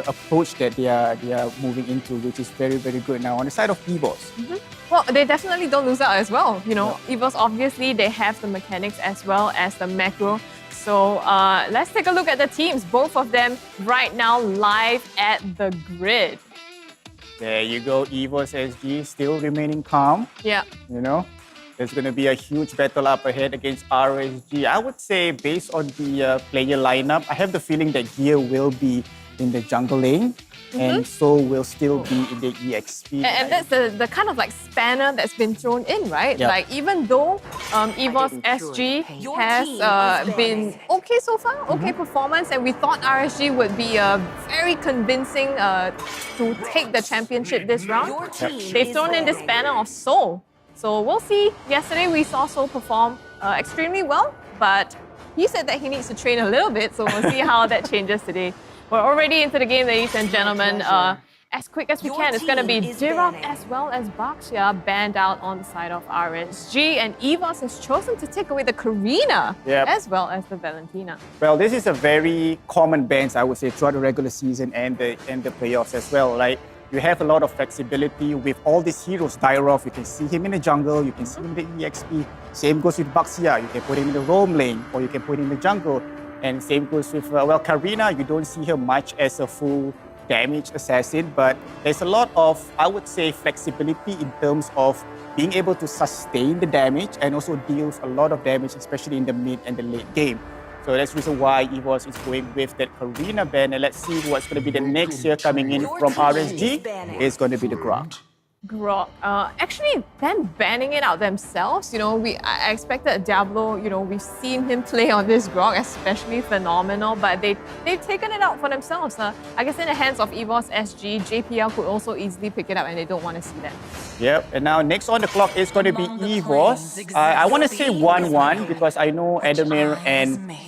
approach that they are moving into, which is very, very good. Now, on the side of EVOS, Well, they definitely don't lose out as well. EVOS, obviously, they have the mechanics as well as the macro. So let's take a look at the teams. Both of them right now live at the grid. there you go. EVOS SG still remaining calm. Yeah. There's going to be a huge battle up ahead against RSG. I would say, based on the player lineup, I have the feeling that Gear will be in the jungle lane, and so will still be in the EXP. And that's the kind of like spanner that's been thrown in, right? Yep. Like, even though EVOS SG has been okay so far, okay performance, and we thought RSG would be very convincing to take the championship this round, they've thrown in this spanner of Soul. So we'll see. Yesterday we saw Soul perform extremely well, but he said that he needs to train a little bit, so we'll see how that changes today. We're already into the game, ladies and gentlemen. As quick as we can, it's going to be Dirok as well as Baxia banned out on the side of RSG, and EVOS has chosen to take away the Karina as well as the Valentina. Well, this is a very common bans, I would say, throughout the regular season and the playoffs as well. Like, you have a lot of flexibility with all these heroes. Dyrov, you can see him in the jungle, you can see him in the EXP. Same goes with Baxia, you can put him in the roam lane, or you can put him in the jungle. And same goes with, Karina, you don't see her much as a full damage assassin, but there's a lot of, I would say, flexibility in terms of being able to sustain the damage and also deals a lot of damage, especially in the mid and the late game. So that's the reason why EVOS is going with that Karina ban. And let's see what's going to be the next here coming in from RSG. It's going to be the Grok. Grok. Actually, them banning it out themselves, I expected Diablo, we've seen him play on this Grok, especially phenomenal, but they've taken it out for themselves. I guess in the hands of EVOS SG, JPL could also easily pick it up, and they don't want to see that. Yep, and now next on the clock is going to be EVOS. I want to say 1-1 because I know Adamir and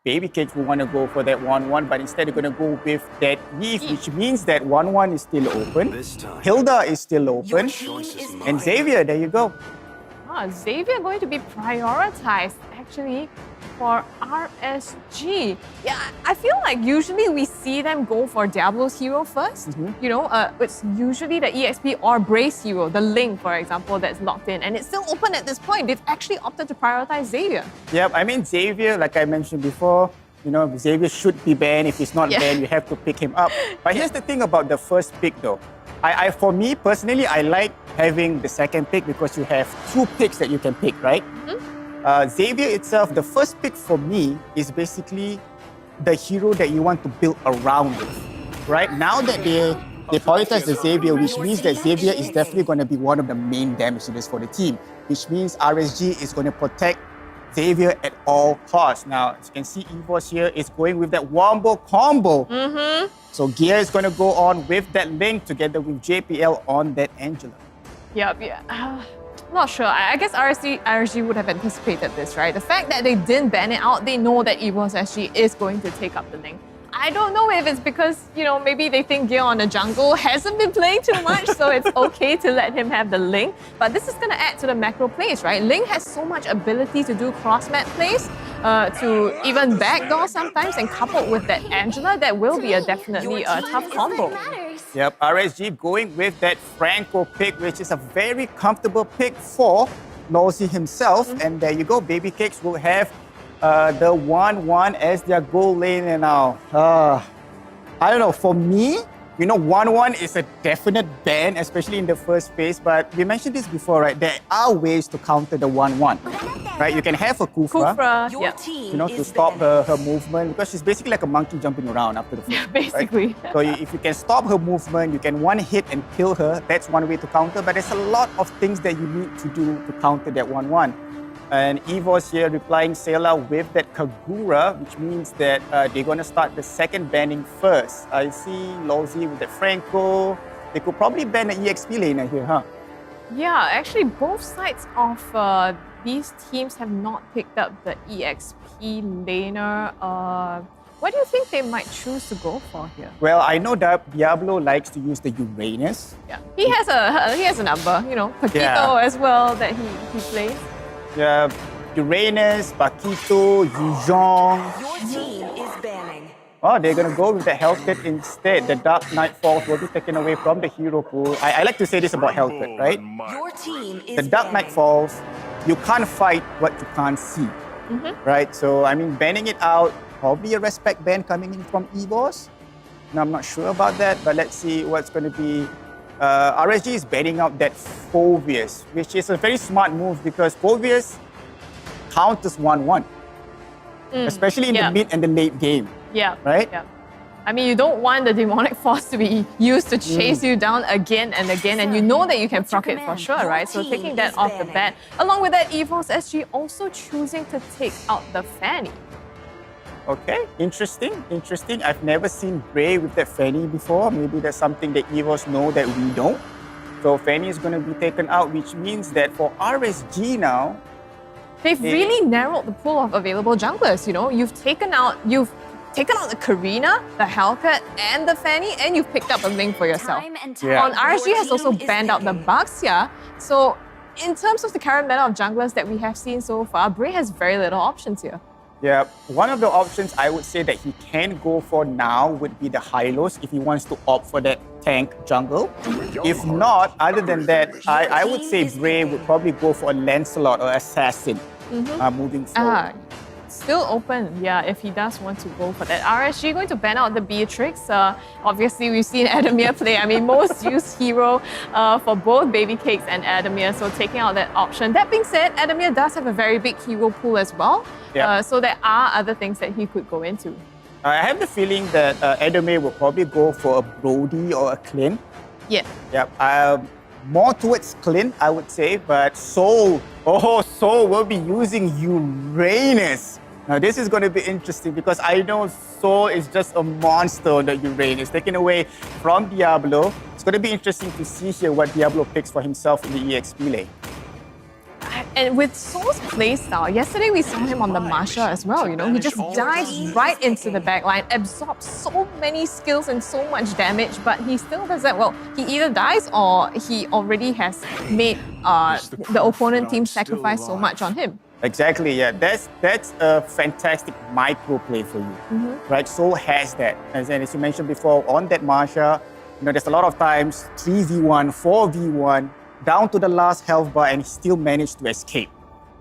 Baby Cakes will want to go for that 1-1, but instead they're going to go with that Eve, which means that 1-1 is still open. Hilda is still open. And Xavier, there you go. Xavier going to be prioritized, actually, for RSG. Yeah, I feel like usually we see them go for Diablo's hero first. It's usually the EXP or Brace hero, the Link, for example, that's locked in. And it's still open at this point. They've actually opted to prioritize Xavier. Yep, I mean, Xavier, like I mentioned before, Xavier should be banned. If he's not banned, you have to pick him up. But here's the thing about the first pick, though. For me, personally, I like having the second pick because you have 2 picks that you can pick, right? Xavier itself, the first pick for me is basically the hero that you want to build around with, right? Now that they prioritize the Xavier, which means that Xavier is definitely going to be one of the main damage dealers for the team, which means RSG is going to protect Xavier at all costs. Now, as you can see, EVOS here is going with that Wombo combo. So Gear is going to go on with that Link together with JPL on that Angela. Yep, not sure. I guess RSG would have anticipated this, right? The fact that they didn't ban it out, they know that EVOS SG is going to take up the Link. I don't know if it's because, maybe they think Gear on the jungle hasn't been playing too much, so it's okay to let him have the Link. But this is going to add to the macro plays, right? Link has so much ability to do cross-map plays, to even backdoor sometimes, and coupled with that Angela, that will be definitely a tough combo. Yep, RSG going with that Franco pick, which is a very comfortable pick for Nosy himself. And there you go, Baby Cakes will have the 1-1 as their goal lane. And now, I don't know, for me, 1-1 is a definite ban, especially in the first phase. But we mentioned this before, right? There are ways to counter the 1-1. right? You can have a Kufra, Kufra, you know, to stop her movement because she's basically like a monkey jumping around after the first. Basically. Right? So if you can stop her movement, you can one hit and kill her. That's one way to counter. But there's a lot of things that you need to do to counter that 1-1. And Evo's here replying Sailor with that Kagura, which means that they're going to start the second banning first. I see Lozi with that Franco. They could probably ban an EXP laner here, huh? Yeah, actually, both sides of these teams have not picked up the EXP laner. What do you think they might choose to go for here? Well, I know that Diablo likes to use the Uranus. Yeah, he has a number, you know, Paquito as well that he plays. Yeah, Uranus, Paquito, Yuzhong. Your team is banning. Oh, they're going to go with the Hellcat instead. The Dark Knight Falls will be taken away from the hero pool. I like to say this about Hellcat, right? Your team is The Dark Knight Falls, you can't fight what you can't see, right? So, I mean, banning it out, probably a respect ban coming in from EVOS. Now, I'm not sure about that, but let's see what's going to be. RSG is banning out that Phobius, which is a very smart move because Phobius counters 1-1, especially in the mid and the late game. Yeah. Right? Yeah. I mean, you don't want the demonic force to be used to chase you down again and again, and you know that you can proc it for sure, right? So taking that off the bat. Along with that, EVOS SG also choosing to take out the Fanny. Okay, interesting. I've never seen Bray with that Fanny before. Maybe that's something that EVOS know that we don't. So Fanny is going to be taken out, which means that for RSG now, they've really narrowed the pool of available junglers. You know, you've taken out the Karina, the Hellcat, and the Fanny, and you've picked up a Link for yourself. On RSG has also banned out the Baxia. So in terms of the current meta of junglers that we have seen so far, Bray has very little options here. yeah, one of the options I would say that he can go for now would be the Hylos if he wants to opt for that tank jungle. If not, other than that, I would say Bray would probably go for a Lancelot or Assassin moving forward. Still open, yeah, if he does want to go for that. RSG going to ban out the Beatrix. Obviously, we've seen Adamir play. I mean, most used hero for both Baby Cakes and Adamir, so taking out that option. That being said, Adamir does have a very big hero pool as well, so there are other things that he could go into. I have the feeling that Adamir will probably go for a Brody or a Clint. Yeah. Yeah. More towards Clint, I would say, but Soul will be using Uranus. Now, this is going to be interesting because I know Soul is just a monster on the Uranus, taken away from Diablo. It's going to be interesting to see here what Diablo picks for himself in the EXP lane. And with Soul's playstyle, yesterday we saw him on the Masha as well, you know, he just dives right into the backline, absorbs so many skills and so much damage, but he still does that well. He either dies or he already has made the opponent team sacrifice so much on him. Exactly, yeah. That's a fantastic micro play for you, right? Soul has that. As you mentioned before, on that Marsha, you know, there's a lot of times 3v1, 4v1, down to the last health bar and he still managed to escape.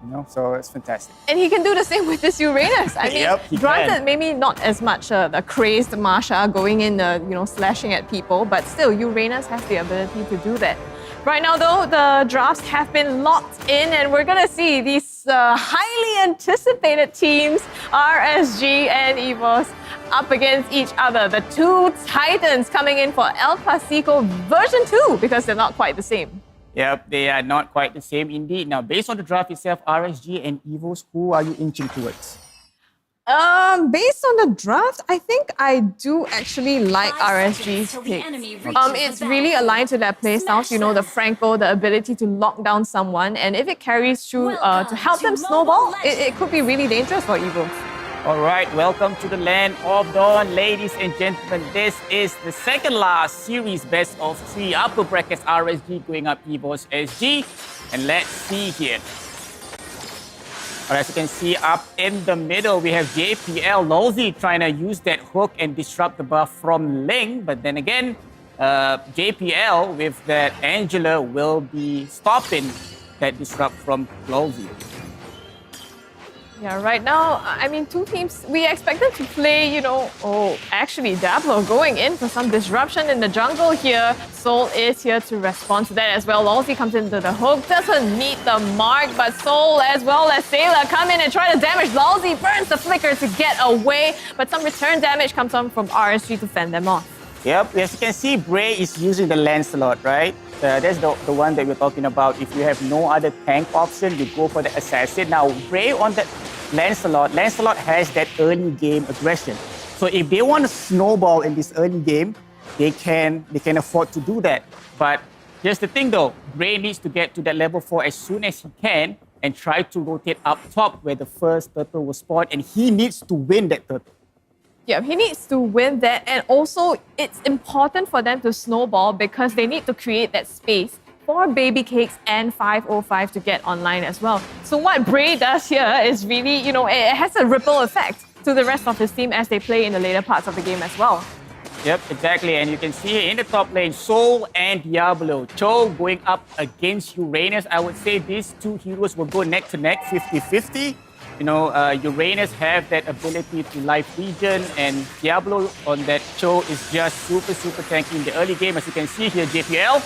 You know, so it's fantastic. And he can do the same with this Uranus. I mean, granted, maybe not as much the crazed Marsha going in, slashing at people, but still, Uranus has the ability to do that. Right now, though, the drafts have been locked in, and we're gonna see these highly anticipated teams, RSG and EVOS, up against each other. The two titans coming in for El Clasico version 2 because they're not quite the same. Yep, they are not quite the same indeed. Now, based on the draft itself, RSG and EVOS, who are you inching towards? Based on the draft, I think I do actually like RSG's pick. It's really aligned to their playstyles, you know, the Franco, the ability to lock down someone, and if it carries through to help them snowball, it could be really dangerous for EVOS. All right, welcome to the land of Dawn, ladies and gentlemen. This is the second last series best of 3 upper brackets RSG going up EVOS SG. And let's see here. As you can see up in the middle, we have JPL Lozi trying to use that hook and disrupt the buff from Ling. But then again, JPL with that Angela will be stopping that disrupt from Lozi. Yeah, right now, I mean, two teams, we expect them to play, actually, Diablo going in for some disruption in the jungle here. Soul is here to respond to that as well. Lolzy comes into the hook, doesn't meet the mark, but Soul as well as Sailor come in and try to damage Lolzy, burns the flicker to get away, but some return damage comes on from RSG to fend them off. Yep, as you can see, Bray is using the Lancelot, right? That's the one that we're talking about. If you have no other tank option, you go for the Assassin. Now, Bray on that Lancelot has that early game aggression. So if they want to snowball in this early game, they can afford to do that. But here's the thing though, Bray needs to get to that level 4 as soon as he can and try to rotate up top where the first turtle was spawned, and he needs to win that turtle. Yeah, he needs to win that, and also it's important for them to snowball because they need to create that space for Baby Cakes and 505 to get online as well. So what Bray does here is really, it has a ripple effect to the rest of his team as they play in the later parts of the game as well. Yep, exactly. And you can see in the top lane, Soul and Diablo. Cho going up against Uranus. I would say these two heroes will go neck to neck, 50-50. Uranus have that ability to life regen, and Diablo on that Cho is just super tanky in the early game. As you can see here, JPL.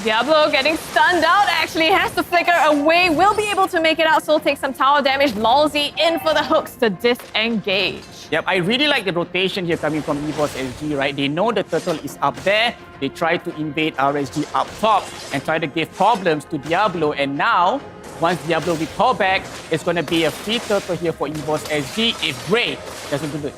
Diablo getting stunned out, actually has to flicker away, will be able to make it out, so take some tower damage. Lolzy in for the hooks to disengage. Yep, I really like the rotation here coming from EVOS SG, right? They know the turtle is up there. They try to invade RSG up top and try to give problems to Diablo. And now, once Diablo recall back, it's going to be a free turtle here for EVOS SG if Bray doesn't do it.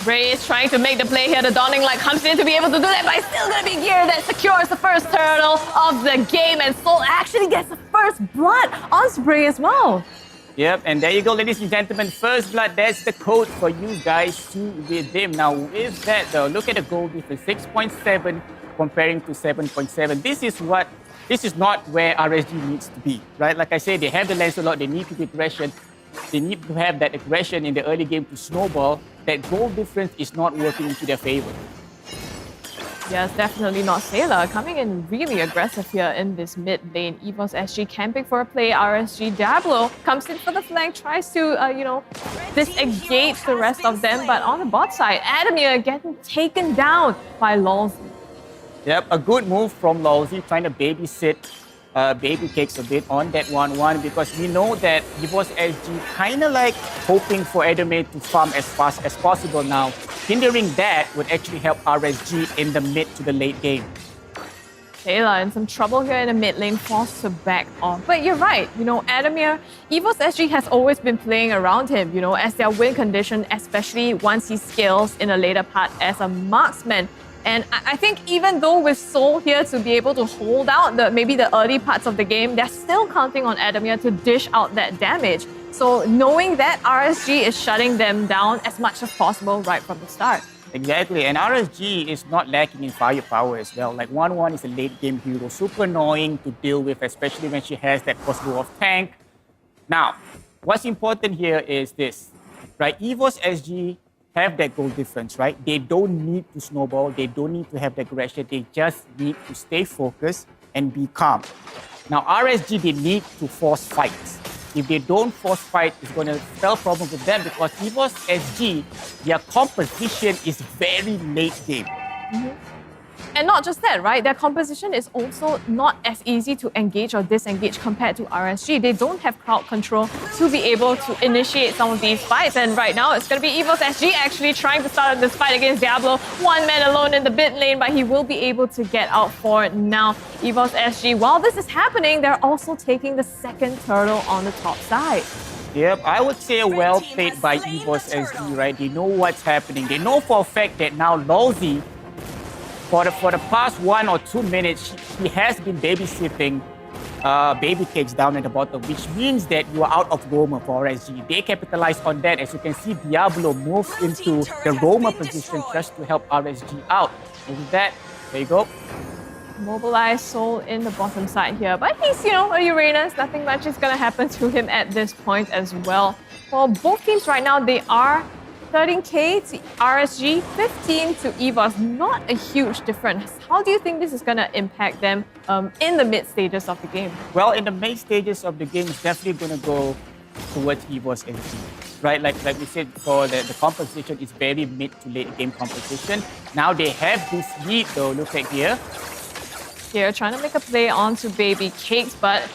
Bray is trying to make the play here. The Dawning Light comes in to be able to do that, but it's still going to be gear that secures the first turtle of the game. And Soul actually gets the first blood on Bray as well. Yep, and there you go, ladies and gentlemen. First blood, that's the code for you guys to redeem. Now, with that, though, look at the goal difference, 6.7 comparing to 7.7. This is not where RSG needs to be, right? Like I said, they have the Lancelot, they need to be aggression. They need to have that aggression in the early game to snowball. That goal difference is not working into their favor. Yes, definitely not. Sailor coming in really aggressive here in this mid lane. EVOS SG camping for a play. RSG Diablo comes in for the flank, tries to, disengage the rest of them. But on the bot side, Adamir getting taken down by Lolzy. Yep, a good move from Lolzy, trying to babysit Baby Cakes a bit on that 1-1, because we know that EVOS SG kind of like hoping for Adamir to farm as fast as possible now. Hindering that would actually help RSG in the mid to the late game. Sailor in some trouble here in the mid lane, forced to back off. But you're right, Adamir, EVOS SG has always been playing around him, as their win condition, especially once he scales in a later part as a marksman. And I think even though with Soul here to be able to hold out maybe the early parts of the game, they're still counting on Adamir to dish out that damage. So knowing that, RSG is shutting them down as much as possible right from the start. Exactly, and RSG is not lacking in firepower as well. Like 1-1 is a late game hero, super annoying to deal with, especially when she has that crossbow of tank. Now, what's important here is this, right? EVOS SG have that goal difference, right? They don't need to snowball. They don't need to have the aggression. They just need to stay focused and be calm. Now, RSG, they need to force fights. If they don't force fight, it's going to spell problems with them because EVOS SG, their composition is very late game. And not just that, right? Their composition is also not as easy to engage or disengage compared to RSG. They don't have crowd control to be able to initiate some of these fights. And right now, it's going to be EVOS SG actually trying to start this fight against Diablo. One man alone in the mid lane, but he will be able to get out for it now. EVOS SG, while this is happening, they're also taking the second turtle on the top side. Yep, I would say well played by EVOS SG, right? They know what's happening. They know for a fact that now Lolzy, for the past 1 or 2 minutes, he has been babysitting Baby Cakes down at the bottom, which means that you are out of roamer for RSG. They capitalize on that. As you can see, Diablo moves into the roamer position just to help RSG out. And with that, there you go. Mobilize Soul in the bottom side here, but he's, a Uranus. Nothing much is going to happen to him at this point as well. Well, both teams right now, they are 13k to RSG, 15 to EVOS. Not a huge difference. How do you think this is going to impact them in the mid stages of the game? Well, in the mid stages of the game, it's definitely going to go towards EVOS SG, right? Like we said before, the composition is very mid to late game composition. Now they have this lead though, look at here. Here, trying to make a play onto Baby Cakes, but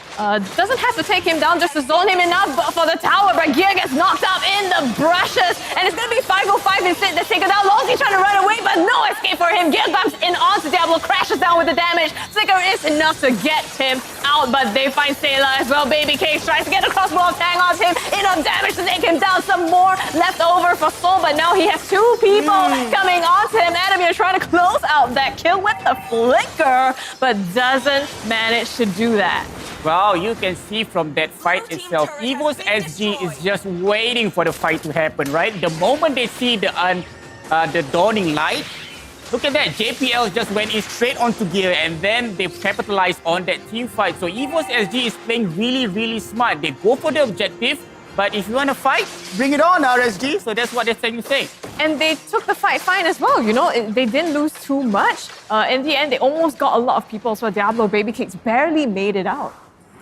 doesn't have to take him down just to zone him enough for the tower. But Gear gets knocked out in the brushes, and it's going to be 505 instead. That's taken down. Losey trying to run away, but no escape for him. Gear bumps in onto Diablo, crashes down with the damage. Flicker is enough to get him out, but they find Sailor as well. Baby Cakes tries to get a crossbow tang on him. Enough damage to take him down. Some more left over for Soul, but now he has two people coming onto him. Adamir trying to close out that kill with the flicker, but doesn't manage to do that. Well, you can see from that fight itself, EVOS SG is just waiting for the fight to happen, right? The moment they see the dawning light, look at that. JPL just went in straight onto Gear, and then they capitalized on that team fight. So EVOS SG is playing really, really smart. They go for the objective, but if you want to fight, bring it on, RSG. So that's what they're trying to say. And they took the fight fine as well. You know, they didn't lose too much. In the end, they almost got a lot of people. So Diablo Baby Cakes barely made it out.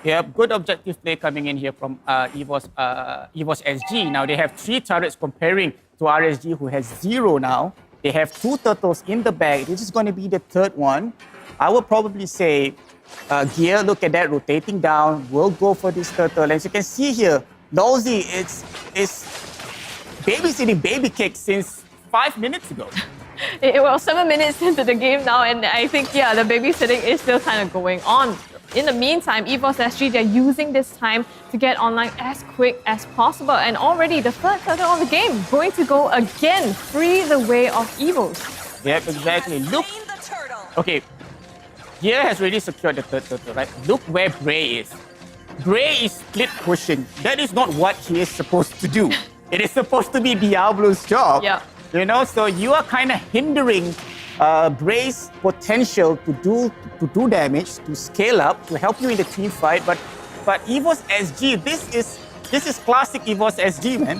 Yeah, good objective play coming in here from EVOS SG. Now they have 3 turrets comparing to RSG, who has 0 now. They have 2 turtles in the bag. This is going to be the 3rd one. I would probably say Gear, look at that, rotating down. We'll go for this turtle. As you can see here, Losey is babysitting Baby Cake since 5 minutes ago. Well, 7 minutes into the game now, and I think, yeah, the babysitting is still kind of going on. In the meantime, EVOS SG, they're using this time to get online as quick as possible. And already the 3rd turtle of the game going to go again, free the way of EVOS. Yep, exactly. Look. Okay, Gear has already secured the 3rd turtle, right? Look where Bray is. Bray is split pushing. That is not what he is supposed to do. It is supposed to be Diablo's job. Yeah. You know, so you are kind of hindering Bray's potential to do damage, to scale up, to help you in the team fight. But EVOS SG, this is classic EVOS SG, man.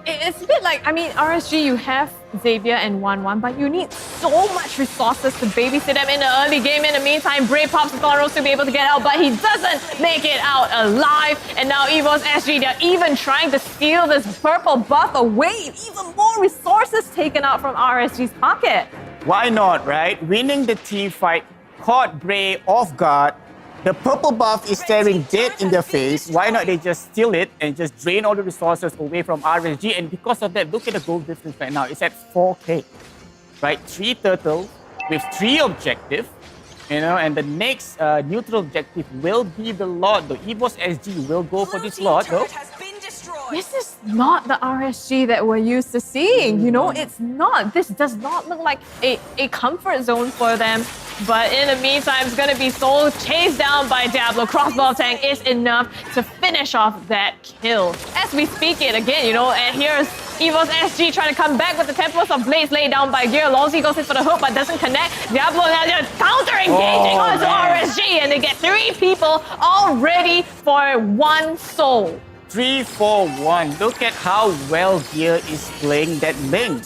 It's a bit like, I mean, RSG, you have Xavier and 1-1, but you need so much resources to babysit them in the early game. In the meantime, Bray pops the Thorns to be able to get out, but he doesn't make it out alive. And now EVOS SG, they're even trying to steal this purple buff away. Even more resources taken out from RSG's pocket. Why not, right? Winning the team fight caught Bray off guard. The purple buff is staring dead in their face. Why not they just steal it and just drain all the resources away from RSG? And because of that, look at the gold difference right now. It's at 4K, right? 3 turtles with 3 objectives, you know, and the next neutral objective will be the Lord. The EVOS SG will go for this Lord, though. This is not the RSG that we're used to seeing. You know, it's not. This does not look like a comfort zone for them. But in the meantime, it's going to be Soul chased down by Diablo. Crossbow tank is enough to finish off that kill. As we speak it again, you know, and here's EVOS SG trying to come back with the Tempest of Blaze laid down by Gear. Losey goes in for the hook, but doesn't connect. Diablo now just counter-engaging onto RSG, and they get 3 people all ready for 1 soul. 3-4-1. Look at how well Gear is playing that lane.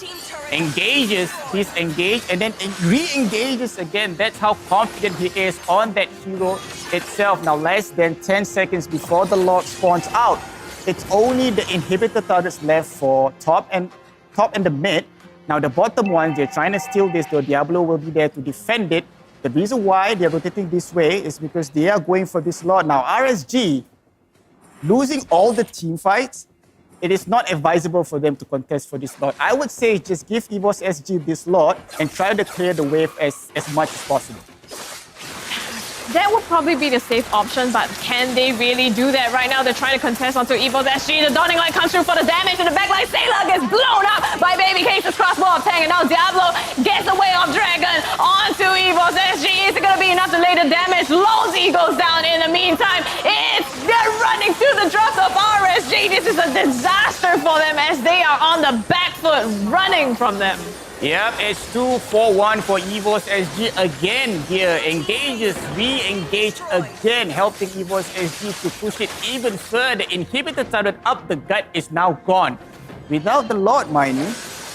Engages, disengage, and then re-engages again. That's how confident he is on that hero itself. Now, less than 10 seconds before the Lord spawns out, it's only the inhibitor turrets left for top and the mid. Now, the bottom ones, they're trying to steal this, though Diablo will be there to defend it. The reason why they're rotating this way is because they are going for this Lord. Now, RSG, losing all the team fights, it is not advisable for them to contest for this Lord. I would say just give EVOS SG this Lord and try to clear the wave as much as possible. That would probably be the safe option, but can they really do that right now? They're trying to contest onto EVOS SG. The Dawning Light comes through for the damage, and the backline Sailor gets blown up by Baby Case's crossbow of Tang, and now Diablo gets away off Dragon onto EVOS SG. Is it going to be enough to lay the damage? Losey goes down in the meantime. They're running to the drops of RSG. This is a disaster for them as they are on the back foot running from them. Yep, it's 2-4-1 for EVOS SG again. Gear engages, re-engage again, helping EVOS SG to push it even further. Inhibitor turret up the gut is now gone. Without the Lord, mind you.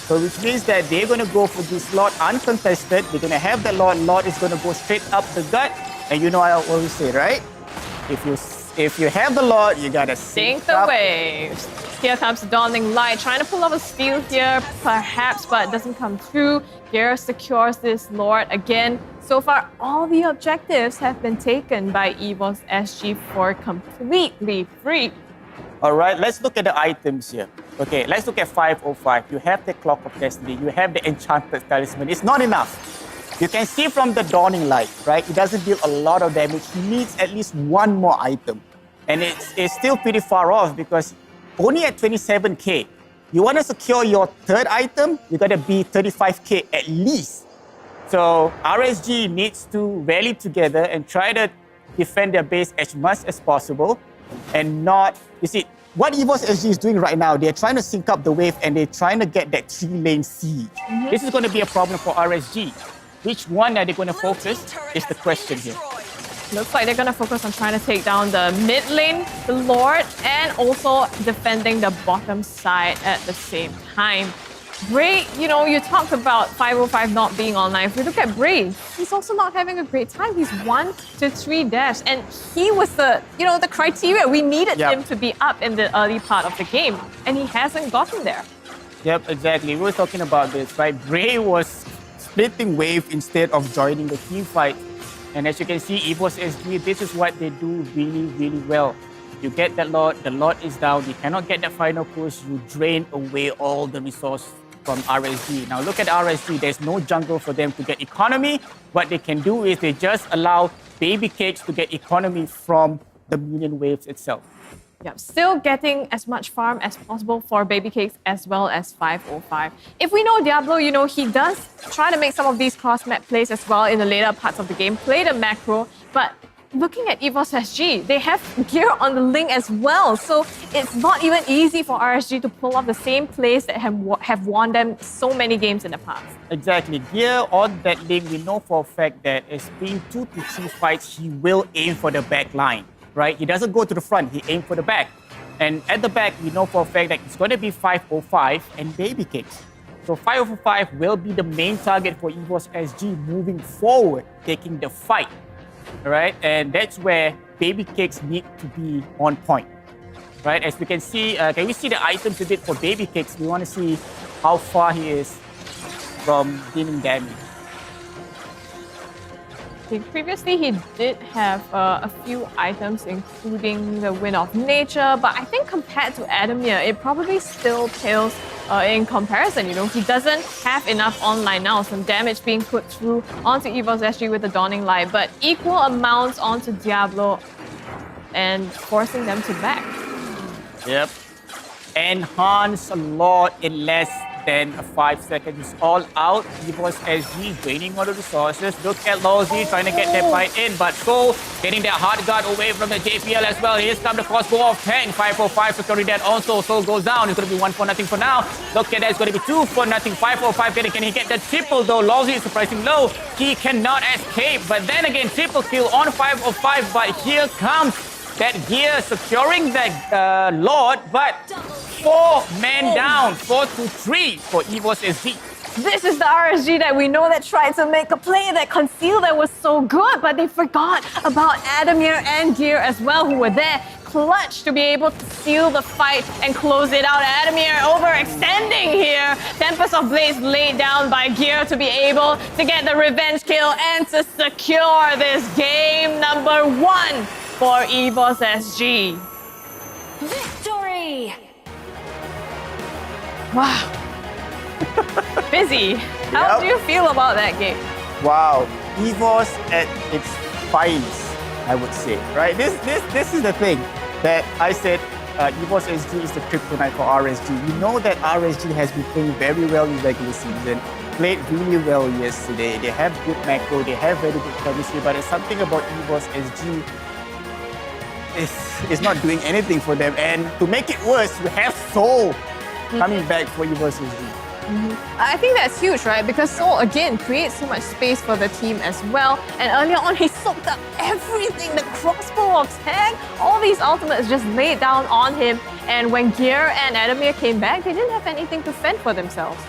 So which means that they're going to go for this Lord uncontested. They're going to have the Lord. Lord is going to go straight up the gut. And you know I always say, right? If you If you have the Lord, you gotta Sink the up. waves. Here comes the Dawning Light, trying to pull off a steal here, perhaps, but it doesn't come through. Gear secures this Lord again. So far, all the objectives have been taken by EVOS SG for completely free. All right, let's look at the items here. Okay, let's look at 505. You have the Clock of Destiny, you have the Enchanted Talisman. It's not enough. You can see from the Dawning Light, right? It doesn't deal a lot of damage. He needs at least one more item. And it's still pretty far off because only at 27K. You want to secure your third item, you got to be 35K at least. So RSG needs to rally together and try to defend their base as much as possible and not, you see, what EVOS SG is doing right now, they're trying to sync up the wave and they're trying to get that 3-lane siege. This is going to be a problem for RSG. Which one are they going to focus is the question here. Looks like they're going to focus on trying to take down the mid lane, the Lord, and also defending the bottom side at the same time. Bray, you know, you talked about 505 not being online. If we look at Bray, he's also not having a great time. He's 1 to 3 dash, and he was the criteria. We needed him to be up in the early part of the game, and he hasn't gotten there. Yep, exactly. We were talking about this, right? Bray was splitting wave instead of joining the team fight. And as you can see, EVOS SG, this is what they do really, really well. You get that Lord, the Lord is down, you cannot get that final push, you drain away all the resource from RSG. Now look at RSG, there's no jungle for them to get economy. What they can do is they just allow baby cakes to get economy from the minion waves itself. Yep, still getting as much farm as possible for Baby Cakes as well as 505. If we know Diablo, you know, he does try to make some of these cross-map plays as well in the later parts of the game, play the macro, but looking at EVOS SG, they have gear on the link as well, so it's not even easy for RSG to pull off the same plays that have won them so many games in the past. Exactly. Gear on that link, we know for a fact that it's been 2 to 3 fights, he will aim for the back line. Right? He doesn't go to the front, he aims for the back. And at the back, we know for a fact that it's going to be 505 and Baby Cakes. So 505 will be the main target for EVOS SG moving forward, taking the fight. All right? And that's where Baby Cakes need to be on point. Right? As we can see, can we see the items a bit for Baby Cakes? We want to see how far he is from dealing damage. Previously, he did have a few items, including the Wind of Nature, but I think compared to Adamir, it probably still pales in comparison. You know, he doesn't have enough online now, some damage being put through onto EVOS SG with the Dawning Light, but equal amounts onto Diablo and forcing them to back. Yep. Enhance a lot in less than 5 seconds. It's all out. EVOS SG draining all the resources. Look at Lawsy trying to get that fight in, but Soul getting that hard guard away from the JPL as well. Here's come the crossbow of 10. 545 securing that also. Soul goes down. It's going to be 1-0 for now. Look at that. It's going to be 2-0. 545 getting. Can he get the triple though? Lawsy is surprising low. He cannot escape. But then again, triple kill on 505. But here comes that gear securing that Lord, but 4 men down, 4-3 for EVOS SG. This is the RSG that we know that tried to make a play that concealed that was so good, but they forgot about Adamir and Gear as well, who were there, clutch to be able to seal the fight and close it out. Adamir overextending here. Tempest of Blaze laid down by Gear to be able to get the revenge kill and to secure this game number 1 for EVOS SG. Victory! Wow. Busy. How do you feel about that game? Wow. EVOS at its finest, I would say. Right? This is the thing that I said EVOS SG is the kryptonite for RSG. You know that RSG has been playing very well in regular season. Played really well yesterday. They have good macro, they have very good chemistry, but there's something about EVOS SG is not doing anything for them. And to make it worse, we have Soul coming back for EVOS SG. I think that's huge, right? Because Soul, again, creates so much space for the team as well. And earlier on, he soaked up everything. The crossbow of tag, all these ultimates just laid down on him. And when Gear and Adamir came back, they didn't have anything to fend for themselves.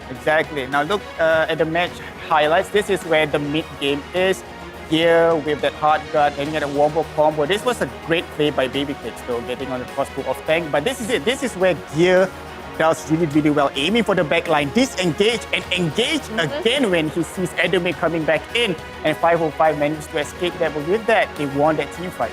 Exactly. Now look at the match highlights. This is where the mid game is. gear with that hard guard, aiming at a wombo combo. This was a great play by Babycakes though, getting on the crossbow of tank. But this is it. This is where gear does really, really well. Aiming for the backline, disengage and engage again when he sees Edome coming back in. And 505 managed to escape that. But with that, they won that team fight.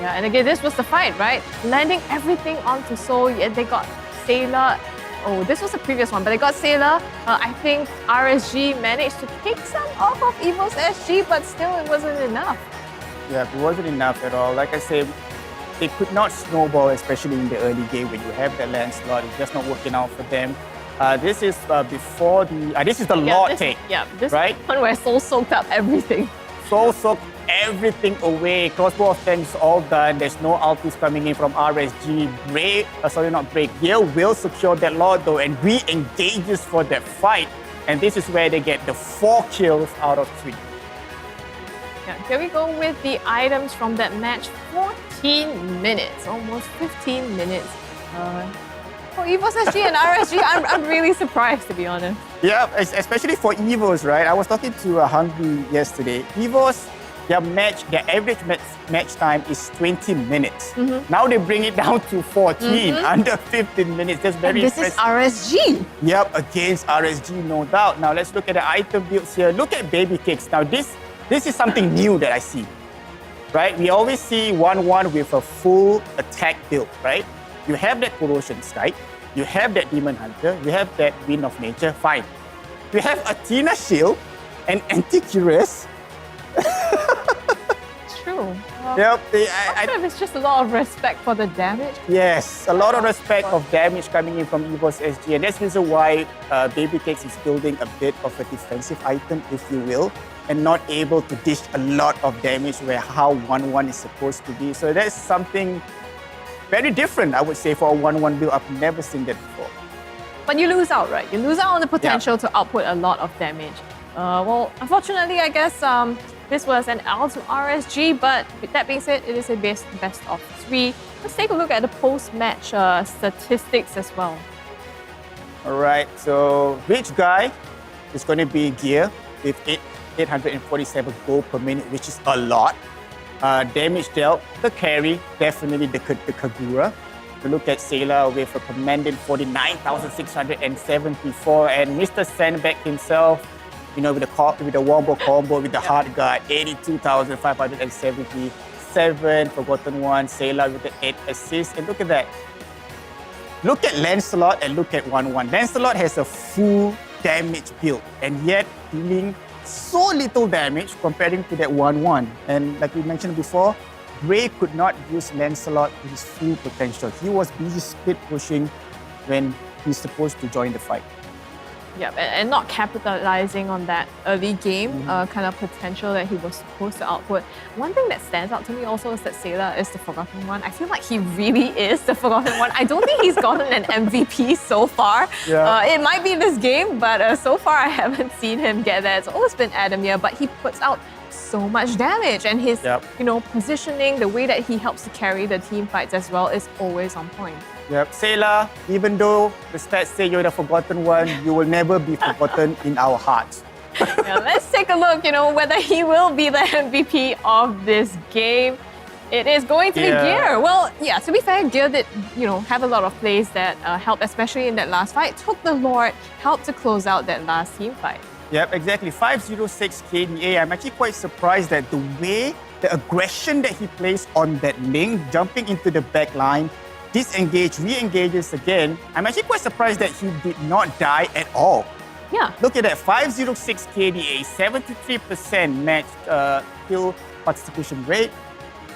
Yeah, and again, this was the fight, right? Landing everything onto Soul, and they got Sailor. Oh, this was the previous one, but they got Sailor. I think RSG managed to take some off of Evo's SG, but still it wasn't enough. Yeah, it wasn't enough at all. Like I said, they could not snowball, especially in the early game when you have the land slot. It's just not working out for them. This is before the... this is the Lord take. Yeah, this right? one where Soul soaked up everything. Soul soaked everything away. Crossbow of tanks all done. There's no ultis coming in from RSG. Gear will secure that Lord though and re-engages for that fight. And this is where they get the 4 kills out of 3. Yeah, here we go with the items from that match. 14 minutes, almost 15 minutes. For Evo's SG and RSG, I'm really surprised, to be honest. Yeah, especially for Evo's, right? I was talking to Hungry yesterday. Evo's, their average match time is 20 minutes. Now they bring it down to 14, under 15 minutes. That's very and this impressive. Is RSG. Yep, against RSG, no doubt. Now let's look at the item builds here. Look at Babycakes. Now this is something new that I see, right? We always see 1-1 with a full attack build, right? You have that Corrosion Strike, you have that Demon Hunter, you have that Wind of Nature, fine. You have Athena Shield and Antiquirus. True. Yep. It's just a lot of respect for the damage. Yes, a lot of respect of damage coming in from Evo's SG, and that's the reason why Babycakes is building a bit of a defensive item, if you will, and not able to dish a lot of damage where how 1-1 is supposed to be. So that's something very different, I would say, for a 1-1 build. I've never seen that before. But you lose out, right? You lose out on the potential to output a lot of damage. Well, unfortunately, I guess this was an L to RSG, but with that being said, it is a best of 3. Let's take a look at the post-match statistics as well. All right, so Rich Guy is going to be Gear with 847 gold per minute, which is a lot. Damage dealt, the carry, definitely the Kagura. We look at Sailor with a commanding 49,674, and Mr. Sandbag himself, you know, with the wombo combo, with the hard guard, 82,577. Forgotten One, Sailor with the 8 assists, and look at that. Look at Lancelot and look at 1-1. Lancelot has a full damage build, and yet dealing so little damage comparing to that 1-1. And like we mentioned before, Gray could not use Lancelot to his full potential. He was busy split pushing when he's supposed to join the fight. Yeah, and not capitalizing on that early game kind of potential that he was supposed to output. One thing that stands out to me also is that Sailor is the Forgotten One. I feel like he really is the Forgotten One. I don't think he's gotten an MVP so far. Yeah. It might be this game, but so far I haven't seen him get there. It's always been Adamir, but he puts out so much damage, and his positioning, the way that he helps to carry the team fights as well is always on point. Yep, Sailor, even though the stats say you're the Forgotten One, you will never be forgotten in our hearts. Let's take a look, whether he will be the MVP of this game. It is going to be Gear. Well, yeah, to be fair, Gear did, have a lot of plays that helped, especially in that last fight. Took the Lord, helped to close out that last team fight. Yep, exactly. 506 KDA. I'm actually quite surprised that the way, the aggression that he plays on that link, jumping into the back line, disengage, re-engages again. I'm actually quite surprised that he did not die at all. Yeah. Look at that, 506 KDA, 73% matched kill participation rate,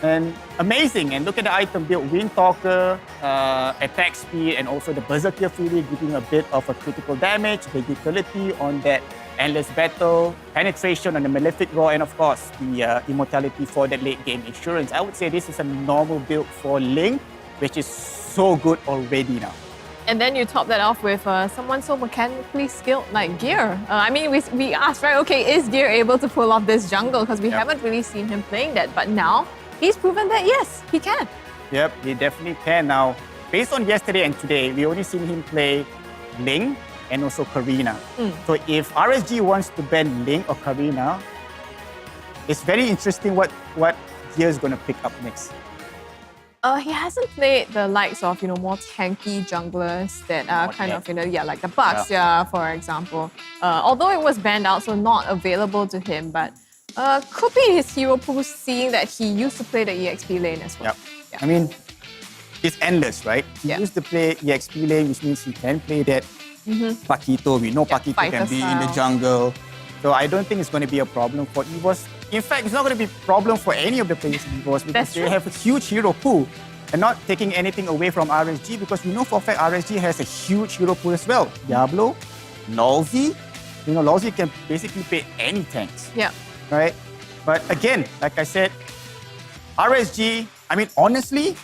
and amazing. And look at the item build, Wind Talker, attack speed, and also the Berserker Fury giving a bit of a critical damage, the utility on that Endless Battle, penetration on the Malefic Roar, and of course, the immortality for that late game insurance. I would say this is a normal build for Link, which is so good already now. And then you top that off with someone so mechanically skilled like Gear. I mean, we asked, right, okay, is Gear able to pull off this jungle? Because we haven't really seen him playing that. But now, he's proven that yes, he can. Yep, he definitely can. Now, based on yesterday and today, we only seen him play Ling and also Karina. So if RSG wants to ban Ling or Karina, it's very interesting what Gear's going to pick up next. He hasn't played the likes of, more tanky junglers that are kind of, like the Bucks, for example. Although it was banned out, so not available to him, but could be his hero pool, seeing that he used to play the EXP lane as well. I mean, it's endless, right? He used to play EXP lane, which means he can play that Paquito. We know Paquito can be in the jungle. So I don't think it's going to be a problem for EVOS. In fact, it's not going to be a problem for any of the players in EVOS because they have a huge hero pool. And not taking anything away from RSG, because we know for a fact RSG has a huge hero pool as well. Diablo, Lolzy. Lolzy can basically play any tanks. Yeah. Right? But again, like I said, RSG, I mean, honestly,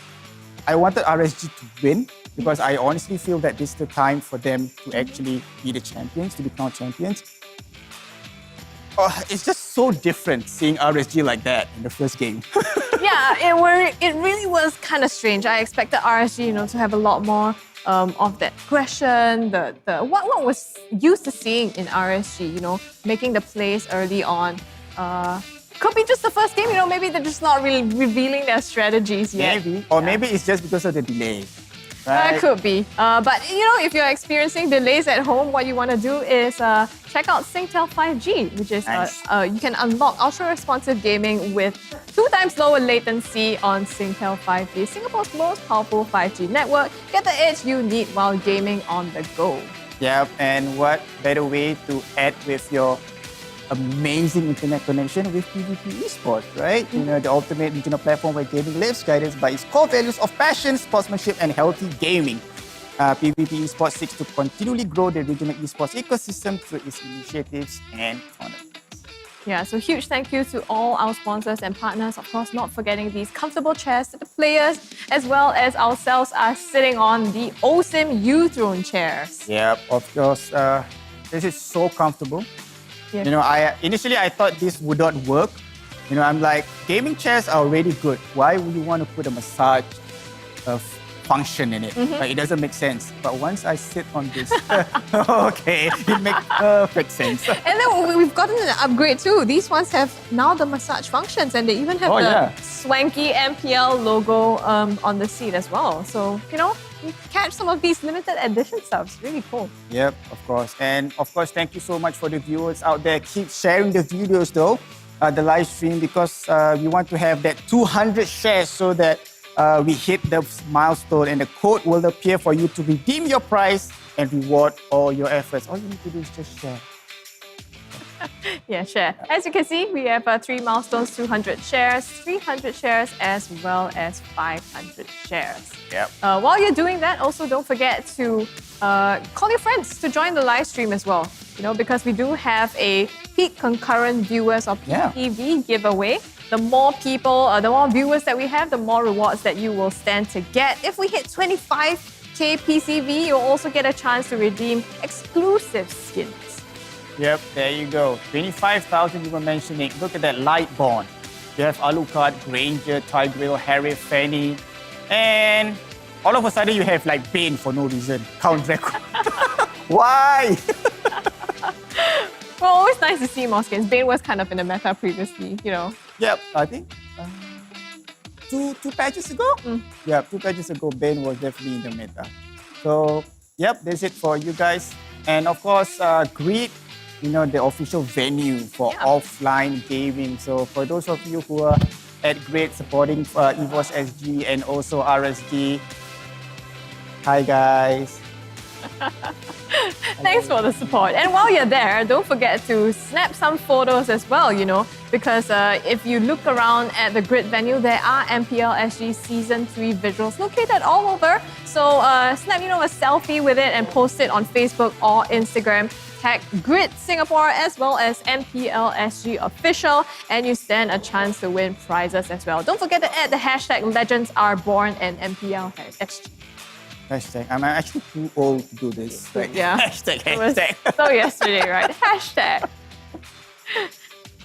I wanted RSG to win because I honestly feel that this is the time for them to actually be the champions, to become champions. It's just so different seeing RSG like that in the first game. It really was kind of strange. I expected RSG, to have a lot more of that aggression, what was used to seeing in RSG, making the plays early on. Could be just the first game, maybe they're just not really revealing their strategies yet. Maybe. Or maybe it's just because of the delay. Right? Could be. But, if you're experiencing delays at home, what you want to do is check out Singtel 5G, which is you can unlock ultra-responsive gaming with 2 times lower latency on Singtel 5G, Singapore's most powerful 5G network. Get the edge you need while gaming on the go. Yeah, and what better way to add with your amazing internet connection with PvP Esports, right? The ultimate regional platform where gaming lives, guided by its core values of passion, sportsmanship, and healthy gaming. PvP Esports seeks to continually grow the regional esports ecosystem through its initiatives and tournaments. Yeah, so huge thank you to all our sponsors and partners. Of course, not forgetting these comfortable chairs that the players as well as ourselves are sitting on, the OSIM U-Throne chairs. Yeah, of course. This is so comfortable. Yes. Initially I thought this would not work. I'm like, gaming chairs are already good. Why would you want to put a massage function in it? Like, it doesn't make sense. But once I sit on this, okay, it makes perfect sense. And then we've gotten an upgrade too. These ones have now the massage functions, and they even have the swanky MPL logo on the seat as well. So, you catch some of these limited edition stuff. It's really cool. Yep, of course. And of course, thank you so much for the viewers out there. Keep sharing the videos though, the live stream, because we want to have that 200 shares so that we hit the milestone and the code will appear for you to redeem your prize and reward all your efforts. All you need to do is just share. Yeah, share. As you can see, we have 3 milestones, 200 shares, 300 shares, as well as 500 shares. Yep. While you're doing that, also don't forget to call your friends to join the live stream as well. Because we do have a peak concurrent viewers or PPV giveaway. The more people, the more viewers that we have, the more rewards that you will stand to get. If we hit 25k PCV, you'll also get a chance to redeem exclusive skins. Yep, there you go. 25,000 you were mentioning. Look at that Lightborn. You have Alucard, Granger, Tigreal, Harry, Fanny. And all of a sudden you have like Bane for no reason. Count Draco. Why? Well, always nice to see more skins. Bane was kind of in the meta previously, Yep, I think two patches ago? Yeah, 2 patches ago, Bane was definitely in the meta. So, yep, that's it for you guys. And of course, Greed, the official venue for offline gaming. So for those of you who are at Great supporting EVOS SG and also RSG, hi guys. Thanks for the support. And while you're there, don't forget to snap some photos as well, because if you look around at the Grid venue, there are MPL SG Season 3 visuals located all over. So snap, a selfie with it and post it on Facebook or Instagram. Tag Grid Singapore as well as MPL SG Official, and you stand a chance to win prizes as well. Don't forget to add the hashtag Legends Are Born and MPL SG. Hashtag. I'm actually too old to do this. Yeah. Hashtag. So yesterday, right? Hashtag.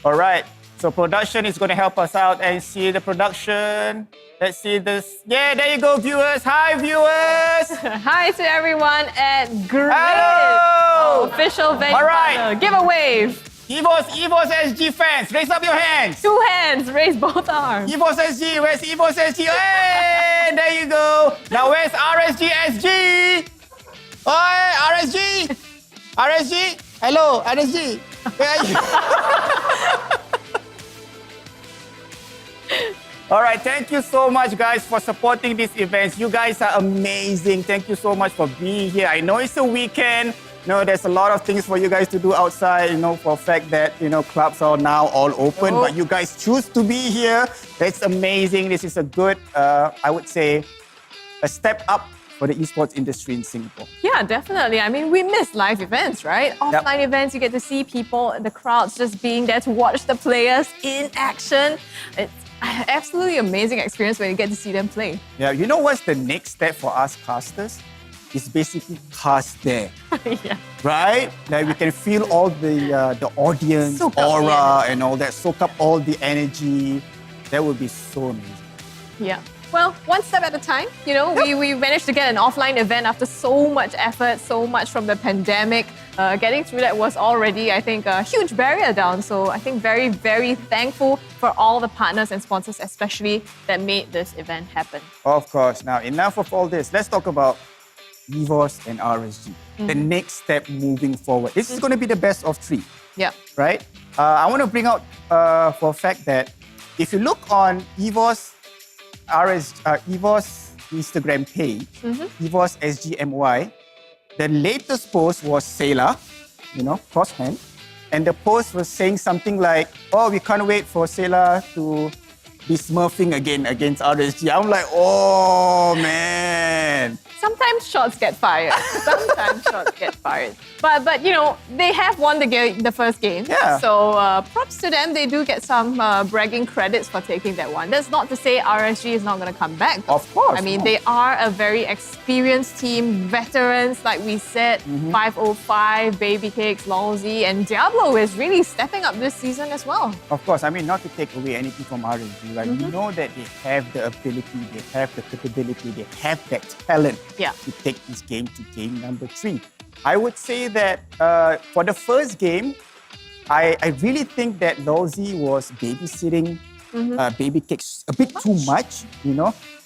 All right. So production is going to help us out and see the production. Let's see this. Yeah, there you go, viewers. Hi, viewers. Hi to everyone at Grid. Hello. Official venue. All right. Give a wave. EVOS SG fans, raise up your hands. 2 hands, raise both arms. EVOS SG, where's EVOS SG? Hey, there you go. Now where's RSG SG? Oi, RSG. RSG, hello, RSG. Where are you? All right, thank you so much, guys, for supporting these events. You guys are amazing. Thank you so much for being here. I know it's a weekend. There's a lot of things for you guys to do outside, for a fact that, clubs are now all open, but you guys choose to be here. That's amazing. This is a good, I would say, a step up for the esports industry in Singapore. Yeah, definitely. I mean, we miss live events, right? Offline events, you get to see people, the crowds just being there to watch the players in action. It's absolutely amazing experience when you get to see them play. Yeah, you know what's the next step for us casters? It's basically cast there. Yeah. Right? Like we can feel all the audience, aura and all that, soak up all the energy. That would be so amazing. Yeah. Well, one step at a time. We managed to get an offline event after so much effort, so much from the pandemic. Getting through that was already, I think, a huge barrier down. So I think very, very thankful for all the partners and sponsors, especially that made this event happen. Of course. Now, enough of all this. Let's talk about EVOS and RSG. The next step moving forward. This is going to be the best of 3. Yeah. Right? I want to bring out for a fact that if you look on EVOS Instagram page, EVOS SGMY, the latest post was Sailor, crosshand, and the post was saying something like, oh, we can't wait for Sailor to be smurfing again against RSG. I'm like, oh, man. Sometimes shots get fired. But they have won the first game. Yeah. So props to them. They do get some bragging credits for taking that one. That's not to say RSG is not going to come back. Of course. I mean, they are a very experienced team, veterans, like we said, 505, Baby Cakes, Lolzy, and Diablo is really stepping up this season as well. Of course. I mean, not to take away anything from RSG, right? We know that they have the ability, they have the capability, they have that talent to take this game to game number 3. I would say that for the first game, I really think that Lolzy was babysitting Baby Cakes a bit too much,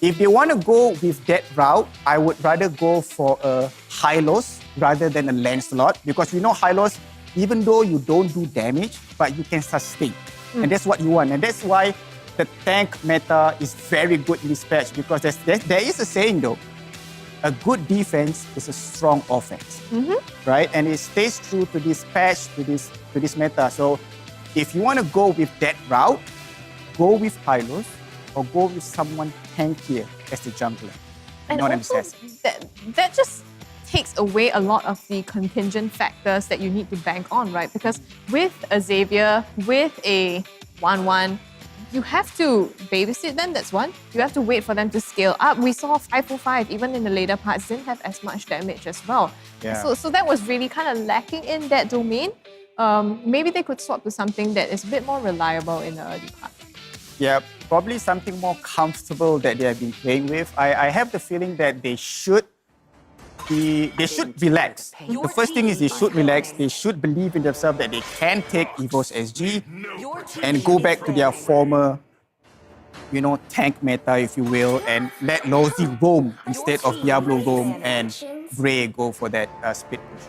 If they want to go with that route, I would rather go for a Hylos rather than a Lancelot, because we know Hylos, even though you don't do damage, but you can sustain. And that's what you want. And that's why the tank meta is very good in this patch, because there is a saying though, a good defense is a strong offense, right? And it stays true to this patch, to this meta. So if you want to go with that route, go with Hylos or go with someone tankier as the jungler, and not an also, assassin. that just takes away a lot of the contingent factors that you need to bank on, right? Because with a Xavier, with a 1-1, you have to babysit them, that's one. You have to wait for them to scale up. We saw 505, even in the later parts, didn't have as much damage as well. Yeah. So that was really kind of lacking in that domain. Maybe they could swap to something that is a bit more reliable in the early part. Yeah, probably something more comfortable that they have been playing with. I have the feeling that they should relax. The first thing is they should relax. They should believe in themselves that they can take EVOS SG and go back to their former, tank meta, if you will, and let Lolzy roam instead of Diablo roam and Bray go for that split push.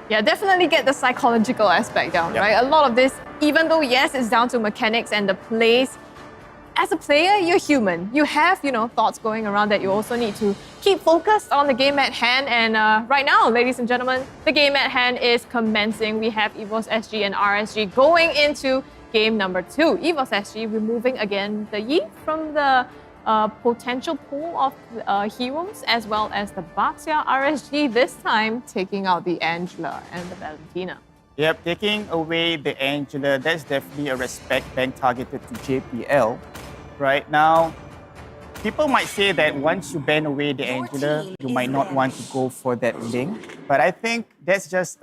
Yeah, definitely get the psychological aspect down, right? A lot of this, even though, yes, it's down to mechanics and the plays, as a player, you're human. You have, thoughts going around that you also need to keep focused on the game at hand. And right now, ladies and gentlemen, the game at hand is commencing. We have EVOS SG and RSG going into game number 2. EVOS SG removing again the Yi from the potential pool of heroes, as well as the Baxia. RSG this time taking out the Angela and the Valentina. Yep, taking away the Angela, that's definitely a respect ban targeted to JPL. Right now, people might say that once you ban away the Angela, you might not want to go for that link. But I think that's just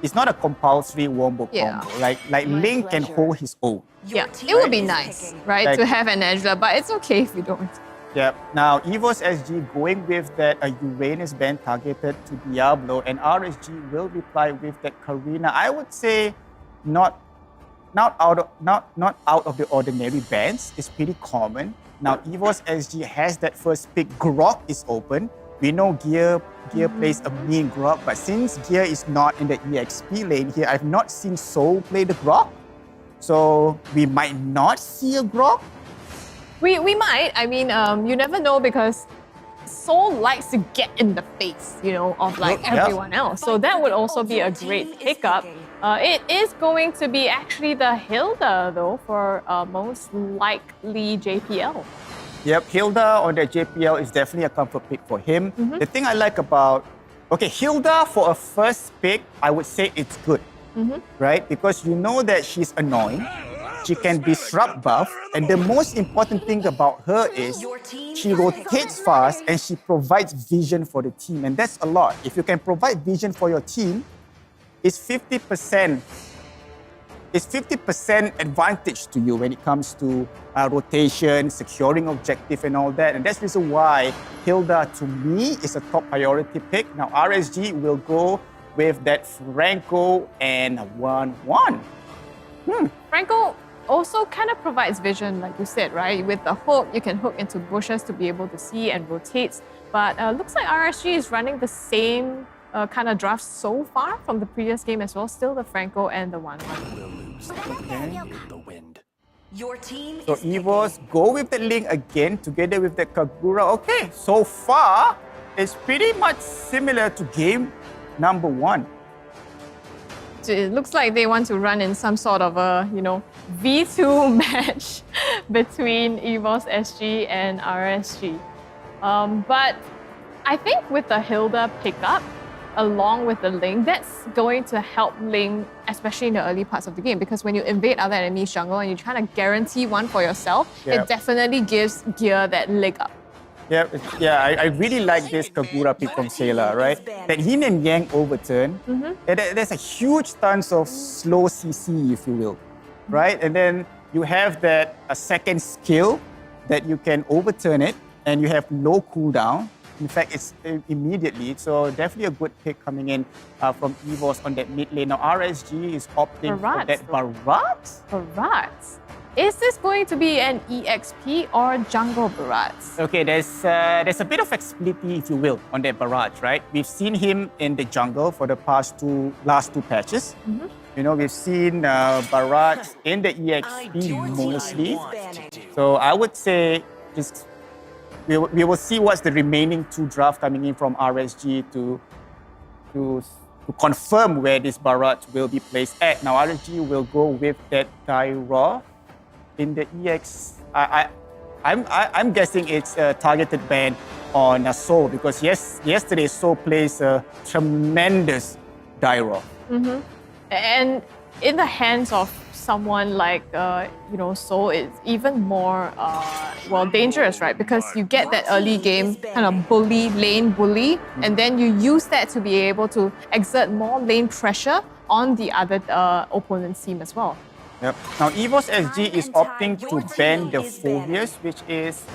it's not a compulsory wombo combo. Like Link can hold his own. Yeah, it would be nice, right, to have an Angela, but it's okay if you don't. Yeah. Now, EVOS SG going with that Uranus ban targeted to Diablo, and RSG will reply with that Karina. I would say not out of the ordinary bands. It's pretty common. Now EVOS SG has that first pick. Grok is open. We know Gear plays a mean Grok, but since Gear is not in the EXP lane here, I've not seen Soul play the Grok. So we might not see a Grok. We might. I mean, you never know because Soul likes to get in the face, you know, of like everyone else. So that would also be a great pickup. It is going to be actually the Hilda though for most likely JPL. Yep, Hilda on the JPL is definitely a comfort pick for him. The thing I like about, Hilda for a first pick, I would say it's good, right? Because you know that she's annoying. She can disrupt buff, and the most important thing about her is she rotates fast and she provides vision for the team, and that's a lot. If you can provide vision for your team, it's 50% advantage to you when it comes to rotation, securing objective, and all that. And that's the reason why Hilda, to me, is a top priority pick. Now RSG will go with that Franco and 1-1. Franco also kind of provides vision, like you said, right? With the hook, you can hook into bushes to be able to see and rotates. But looks like RSG is running the same kind of draft so far from the previous game as well. Still the Franco and the 1-1. Your team So EVOS go with the Link again together with the Kagura. Okay, so far it's pretty much similar to game number 1. So it looks like they want to run in some sort of a, V2 match between EVOS SG and RSG. But I think with the Hilda pickup, along with the Ling, that's going to help Ling, especially in the early parts of the game, because when you invade other enemies' jungle and you're trying to guarantee one for yourself, it definitely gives Gear that leg up. I really like this Kagura pick from Sailor, right? That Yin and Yang overturn, there's a huge stance of slow CC, if you will, right? And then you have that a second skill that you can overturn it, and you have low cooldown. In fact, it's immediately, so definitely a good pick coming in from EVOS on that mid lane. Now RSG is opting for that Barat. Barat. Is this going to be an EXP or jungle Barat? Okay, there's a bit of flexibility, if you will, on that Barat, right? We've seen him in the jungle for the last two patches. We've seen Barat in the EXP mostly. So I would say just we will see what's the remaining 2 draft coming in from RSG to confirm where this Barat will be placed at. Now RSG will go with that Tyra in the EX. I'm guessing it's a targeted ban on Soul, because yesterday Soul plays a tremendous Dyro. And in the hands of someone like Soul, it's even more dangerous, right? Because you get that early game kind of lane bully, and then you use that to be able to exert more lane pressure on the other opponent's team as well. Yep. Now EVOS SG is opting to ban the Phobias, which is,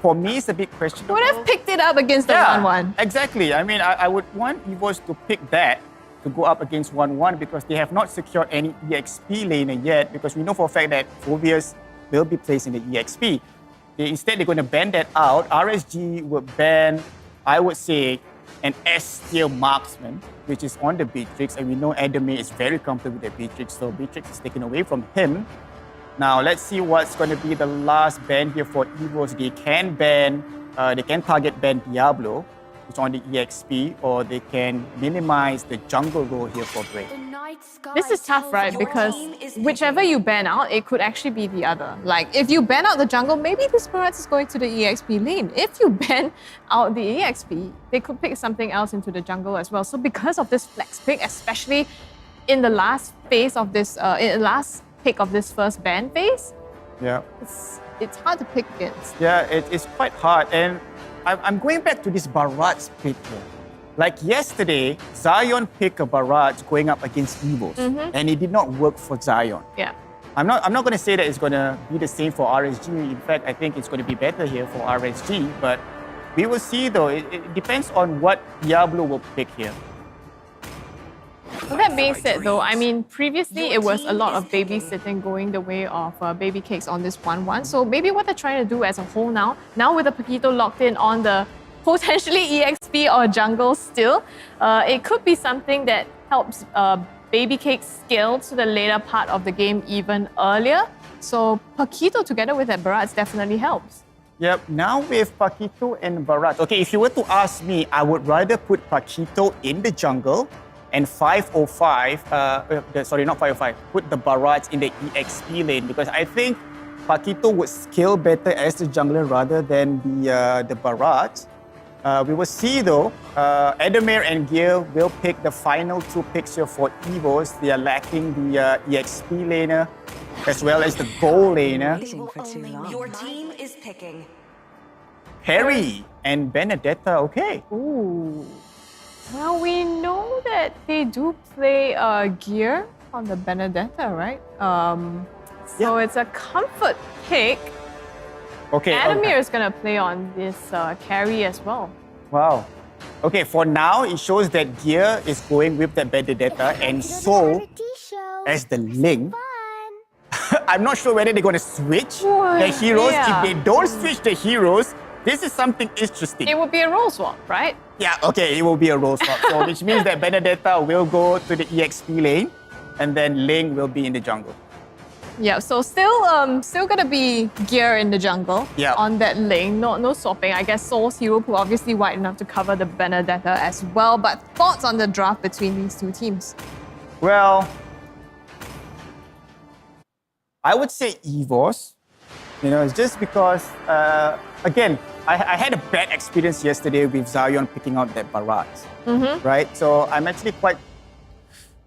for me, it's a bit questionable. Would have picked it up against the 1-1. Exactly. I mean, I would want EVOS to pick that to go up against 1-1, because they have not secured any EXP laner yet, because we know for a fact that Phobias will be placed in the EXP. Instead, they're going to ban that out. RSG would ban, I would say, an S-tier marksman, which is on the Beatrix, and we know Adame is very comfortable with the Beatrix, so Beatrix is taken away from him. Now, let's see what's going to be the last ban here for EVOS. They can target ban Diablo, which is on the EXP, or they can minimize the jungle role here for Grey. This is tough, right? Because whichever you ban out, it could actually be the other. Like, if you ban out the jungle, maybe this Barat is going to the EXP lane. If you ban out the EXP, they could pick something else into the jungle as well. So because of this flex pick, especially in the last phase of this, in the last pick of this first ban phase, it's hard to pick against. Yeah, it's quite hard. And I'm going back to this Barat's pick here. Like yesterday, Zion picked a Barat going up against EVOS, and it did not work for Zion. Yeah. I'm not going to say that it's going to be the same for RSG. In fact, I think it's going to be better here for RSG, but we will see though. It depends on what Diablo will pick here. Well, that being said, though, I mean, previously it was a lot of babysitting going the way of baby cakes on this 1-1. So maybe what they're trying to do as a whole now with the Paquito locked in on the potentially EXP or jungle still, it could be something that helps baby cake scale to the later part of the game even earlier. So Paquito together with that Barats definitely helps. Yep, now with Paquito and Barats. Okay, if you were to ask me, I would rather put Paquito in the jungle and 505, sorry, not 505, put the Barats in the EXP lane because I think Paquito would scale better as the jungler rather than the Barats. We will see though, Adamir and Gear will pick the final 2 picks here for EVOS. They are lacking the EXP laner as well as the gold laner. Your team is picking. Harry and Benedetta, okay. Ooh. Well, we know that they do play Gear on the Benedetta, right? So it's a comfort pick. Okay. Adamir is going to play on this carry as well. Wow. Okay, for now, it shows that Gear is going with the Benedetta and Soul as the Ling. I'm not sure whether they're going to switch the heroes. Yeah. If they don't switch the heroes, this is something interesting. It would be a role swap, right? Yeah, okay, it will be a role swap. So which means that Benedetta will go to the EXP lane and then Ling will be in the jungle. Yeah, so still gonna be Gear in the jungle on that lane. No swapping. I guess Soul's hero pool obviously wide enough to cover the Benedetta as well. But thoughts on the draft between these two teams? Well, I would say EVOS. You know, it's just because, again, I had a bad experience yesterday with Zion picking out that Barats, right? So I'm actually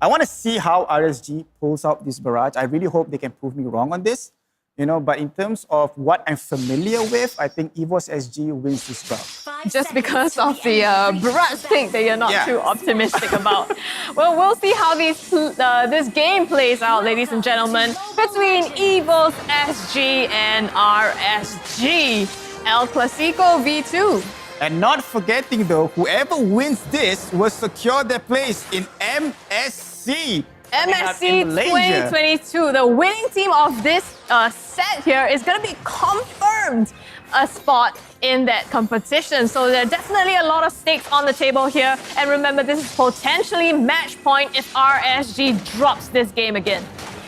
I want to see how RSG pulls out this Barrage. I really hope they can prove me wrong on this, you know, but in terms of what I'm familiar with, I think EVOS SG wins this draft. Just because of the Barrage pick that you're not too optimistic about. Well, we'll see how this game plays out, ladies and gentlemen, between EVOS SG and RSG. El Clasico V2. And not forgetting though, whoever wins this will secure their place in MSC. MSC 2022. The winning team of this set here is going to be confirmed a spot in that competition. So there are definitely a lot of stakes on the table here. And remember, this is potentially match point if RSG drops this game again.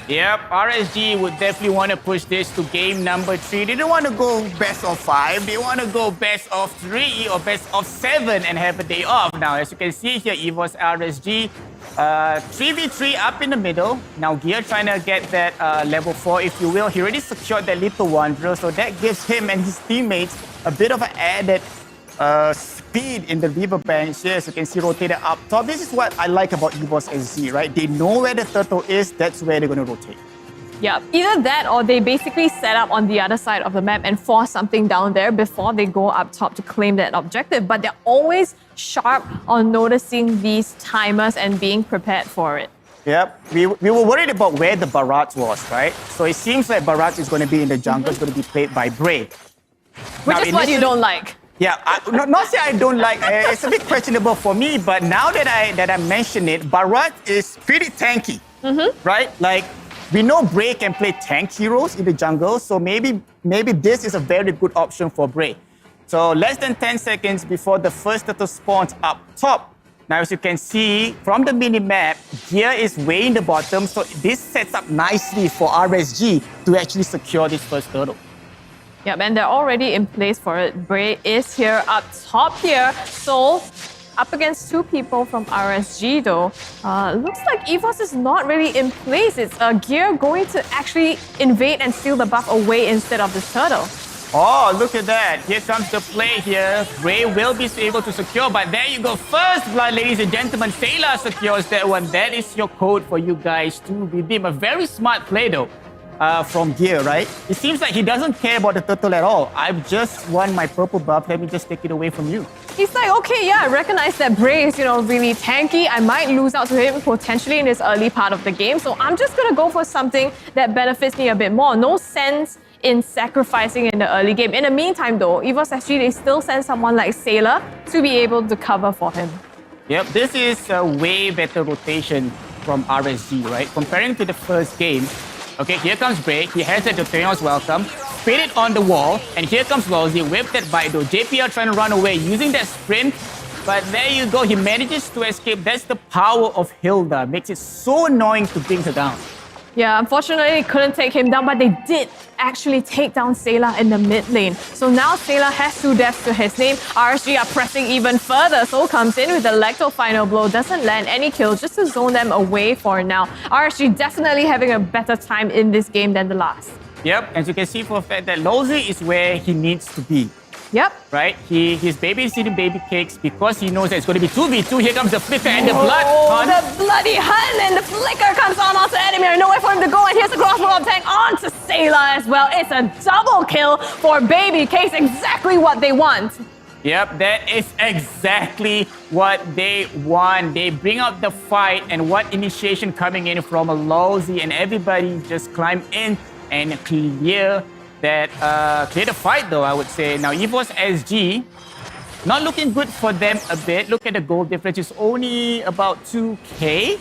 Yep, RSG would definitely want to push this to game number 3. They don't want to go best of 5. They want to go best of 3 or best of 7 and have a day off. Now, as you can see here, EVOS RSG 3v3 up in the middle. Now, Gear trying to get that level 4, if you will. He already secured that Little Wanderer, so that gives him and his teammates a bit of an added speed in the riverbanks. Yes, you can see rotated up top. This is what I like about EVOS SG, right? They know where the turtle is, that's where they're going to rotate. Yeah, either that or they basically set up on the other side of the map and force something down there before they go up top to claim that objective. But they're always sharp on noticing these timers and being prepared for it. Yep, we were worried about where the Barats was, right? So it seems like Barats is going to be in the jungle, it's going to be played by Bray. Which is what you don't like. Yeah, not say I don't like. It's a bit questionable for me, but now that I mention it, Barat is pretty tanky, right? Like we know Bray can play tank heroes in the jungle, so maybe this is a very good option for Bray. So less than 10 seconds before the first turtle spawns up top. Now, as you can see from the mini-map, Gear is way in the bottom, so this sets up nicely for RSG to actually secure this first turtle. Yeah, and they're already in place for it. Bray is here up top here. Soul up against 2 people from RSG though. Looks like EVOS is not really in place. It's Gear going to actually invade and steal the buff away instead of the turtle. Oh, look at that. Here comes the play here. Bray will be able to secure, but there you go. First blood, ladies and gentlemen. Sailor secures that one. That is your code for you guys to redeem. A very smart play though. From Gear, right? It seems like he doesn't care about the turtle at all. I've just won my purple buff. Let me just take it away from you. He's like, okay, yeah, I recognize that Bray is, really tanky. I might lose out to him potentially in this early part of the game. So I'm just going to go for something that benefits me a bit more. No sense in sacrificing in the early game. In the meantime, though, EVOS SG, they still send someone like Sailor to be able to cover for him. Yep, this is a way better rotation from RSG, right? Comparing to the first game. Okay, here comes Break. He has a Doteon's welcome. Spit it on the wall. And here comes Lawsy. Whipped that Baido. JPL trying to run away using that sprint. But there you go. He manages to escape. That's the power of Hilda. Makes it so annoying to bring her down. Yeah, unfortunately, they couldn't take him down, but they did actually take down Sayla in the mid lane. So now Sayla has 2 deaths to his name. RSG are pressing even further. Soul comes in with the Lecto final blow. Doesn't land any kills, just to zone them away for now. RSG definitely having a better time in this game than the last. Yep, as you can see for a fact that Lawsy is where he needs to be. Yep. Right? He's babysitting baby cakes because he knows that it's going to be 2v2. Here comes the flicker and the blood hunt. The bloody hunt and the flicker comes on onto Edamir. Nowhere for him to go, and here's the crossbow of tank onto Sayla as well. It's a double kill for baby cakes. Exactly what they want. Yep, that is exactly what they want. They bring out the fight, and what initiation coming in from a Lawsy, and everybody just climb in and clear the fight though, I would say. Now EVOS SG, not looking good for them a bit. Look at the goal difference, it's only about 2k.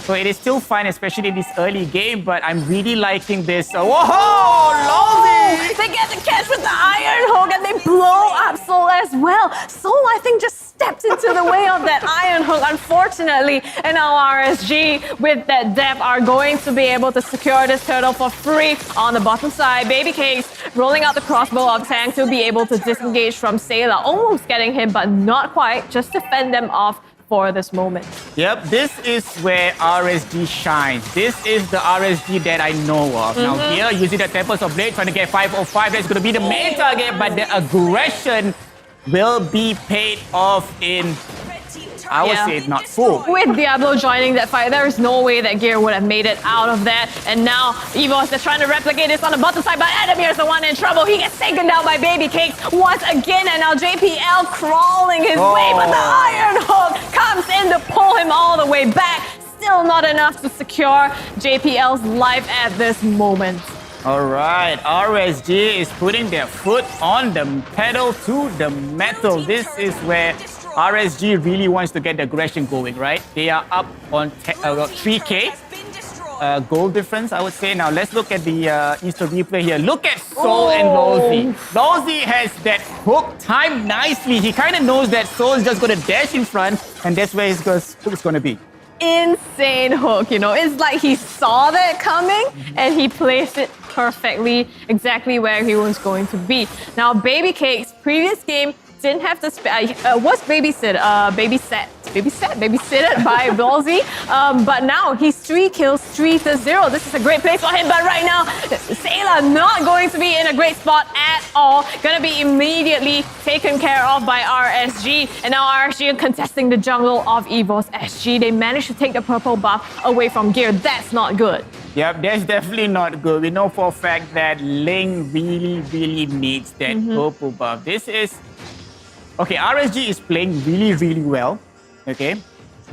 So it is still fine, especially in this early game, but I'm really liking this. Whoa, Lawsy! They get the catch with the Iron Hook and they blow up Soul as well. Soul, I think, just stepped into the way of that Iron Hook, unfortunately. And now RSG, with that depth, are going to be able to secure this turtle for free on the bottom side. Baby Cakes rolling out the crossbow of tank to be able to disengage from Sayla. Almost getting him, but not quite. Just to fend them off for this moment. Yep, this is where RSG shines. This is the RSG that I know of. Now here, using the Temples of Blade, trying to get 505. That's going to be the main target, but the aggression will be paid off in, I would say, not full. With Diablo joining that fight, there is no way that Gear would have made it out of that. And now EVOS, they're trying to replicate this on the bottom side, but Edamir's the one in trouble. He gets taken down by Baby Cakes once again, and now JPL crawling his way, but the Iron Hook comes in to pull him all the way back. Still not enough to secure JPL's life at this moment. All right, RSG is putting their foot on the pedal to the metal. This is where RSG really wants to get the aggression going, right? They are up on 3k goal difference, I would say. Now let's look at the Insta replay here. Look at Soul and Lawsy. Lawsy has that hook timed nicely. He kind of knows that Soul is just going to dash in front, and that's where his hook's going to be. Insane hook, you know. It's like he saw that coming and he placed it perfectly, exactly where he was going to be. Now, Baby Cakes, previous game, didn't have to was babysitted by Ballsy, but now he's 3 kills, 3-0. This is a great place for him, but right now Sayla not going to be in a great spot at all. Gonna be immediately taken care of by RSG, and now RSG contesting the jungle of EVOS SG. They managed to take the purple buff away from Gear. That's not good. Yep, that's definitely not good. We know for a fact that Ling really needs that purple buff. This is okay, RSG is playing really well, okay?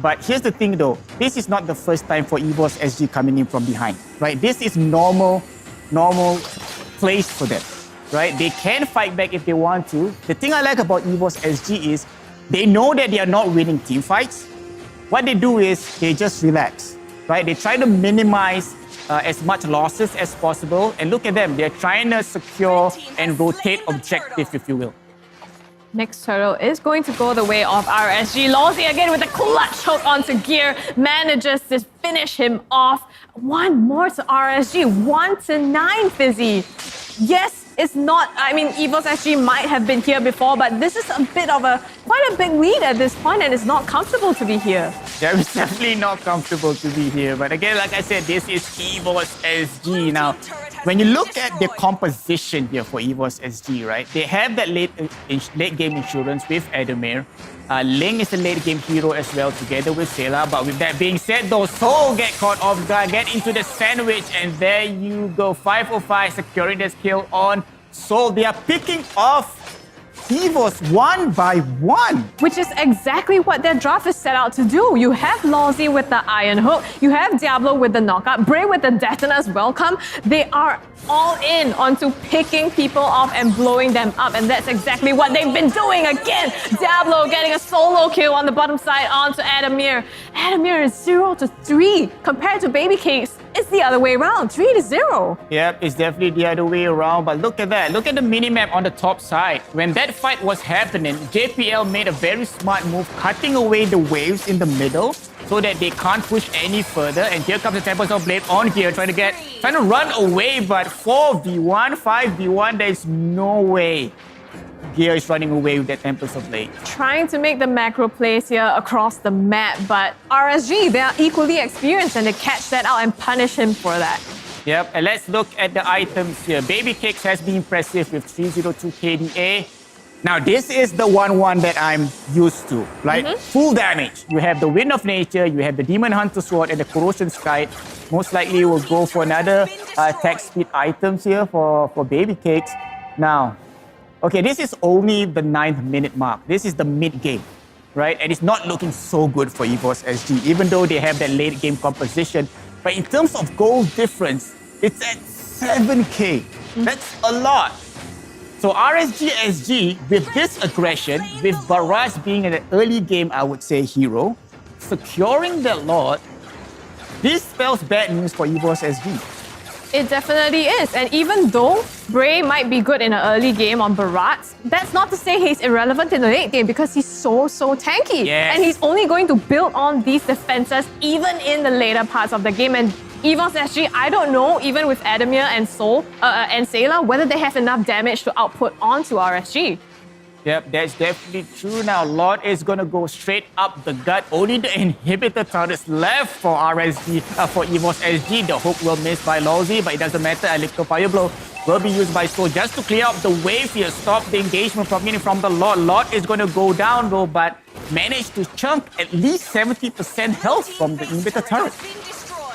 But here's the thing though, this is not the first time for EVOS SG coming in from behind, right? This is normal place for them, right? They can fight back if they want to. The thing I like about EVOS SG is they know that they are not winning team fights. What they do is they just relax, right? They try to minimize as much losses as possible. And look at them, they're trying to secure and rotate objective, if you will. Next turtle is going to go the way of RSG. Lawsy again with a clutch hook onto Gear. Manages to finish him off. One more to RSG. 1-9, Fizzy. Yes, it's not, I mean, EVOS SG might have been here before, but this is a bit of quite a big lead at this point, and it's not comfortable to be here. Yeah, it's definitely not comfortable to be here. But again, like I said, this is EVOS SG. Now, when you look at the composition here for EVOS SG, right? They have that late game insurance with Edamir. Ling is a late game hero as well, together with Sayla. But with that being said, though, Soul get caught off guard, get into the sandwich, and there you go. 505 securing this kill on Soul. They are picking off Evos 1 by 1. Which is exactly what their draft is set out to do. You have Lawsy with the Iron Hook, you have Diablo with the Knockout, Bray with the Detona's Welcome. They are all in onto picking people off and blowing them up, and that's exactly what they've been doing again. Diablo getting a solo kill on the bottom side onto Adamir. Adamir is 0-3 compared to Baby Cakes. It's the other way around, 3-0. Yep, it's definitely the other way around, but look at that. Look at the minimap on the top side. When that fight was happening, JPL made a very smart move, cutting away the waves in the middle so that they can't push any further. And here comes the Tempest of Blade on here, trying to run away, but 4v1, 5v1, there's no way Gear is running away with that Tempest of Blade. Trying to make the macro plays here across the map, but RSG, they are equally experienced and they catch that out and punish him for that. Yep, and let's look at the items here. Baby Cakes has been impressive with 302 KDA. Now, this is the 1-1 that I'm used to, right? Full damage. You have the Wind of Nature, you have the Demon Hunter Sword, and the Corrosion Skite. Most likely will go for another attack speed items here for Baby Cakes. Now, okay, this is only the 9th minute mark. This is the mid-game, right? And it's not looking so good for EVOS SG, even though they have that late-game composition. But in terms of goal difference, it's at 7K. That's a lot. So RSG SG, with this aggression, with Barrage being in an early game, I would say, hero, securing that lot, this spells bad news for EVOS SG. It definitely is. And even though Bray might be good in an early game on Barat, that's not to say he's irrelevant in the late game because he's so tanky. Yes. And he's only going to build on these defenses even in the later parts of the game. And EVOS SG, I don't know, even with Adamir and Sol and Sayla, whether they have enough damage to output onto RSG. Yep, that's definitely true. Now, Lord is going to go straight up the gut. Only the inhibitor turrets left for RSG, for EVOS SG. The hook will miss by Lawsy, but it doesn't matter. Electro Fire Blow will be used by Soul just to clear up the wave here. Stop the engagement from getting from the Lord. Lord is going to go down though, but managed to chunk at least 70% health from the inhibitor turret.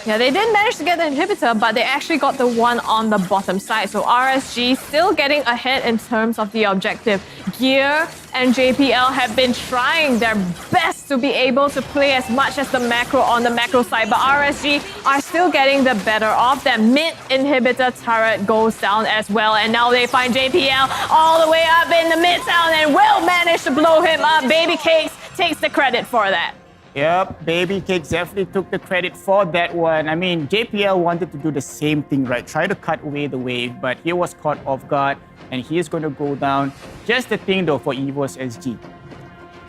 Yeah, they didn't manage to get the inhibitor, but they actually got the one on the bottom side. So RSG still getting ahead in terms of the objective. Gear and JPL have been trying their best to be able to play as much as the macro on the macro side, but RSG are still getting the better of them. Mid inhibitor turret goes down as well, and now they find JPL all the way up in the mid town and will manage to blow him up. Baby Cakes takes the credit for that. Yep, Baby Cakes definitely took the credit for that one. I mean, JPL wanted to do the same thing, right? Try to cut away the wave, but he was caught off guard and he is going to go down. Just the thing though for EVOS SG.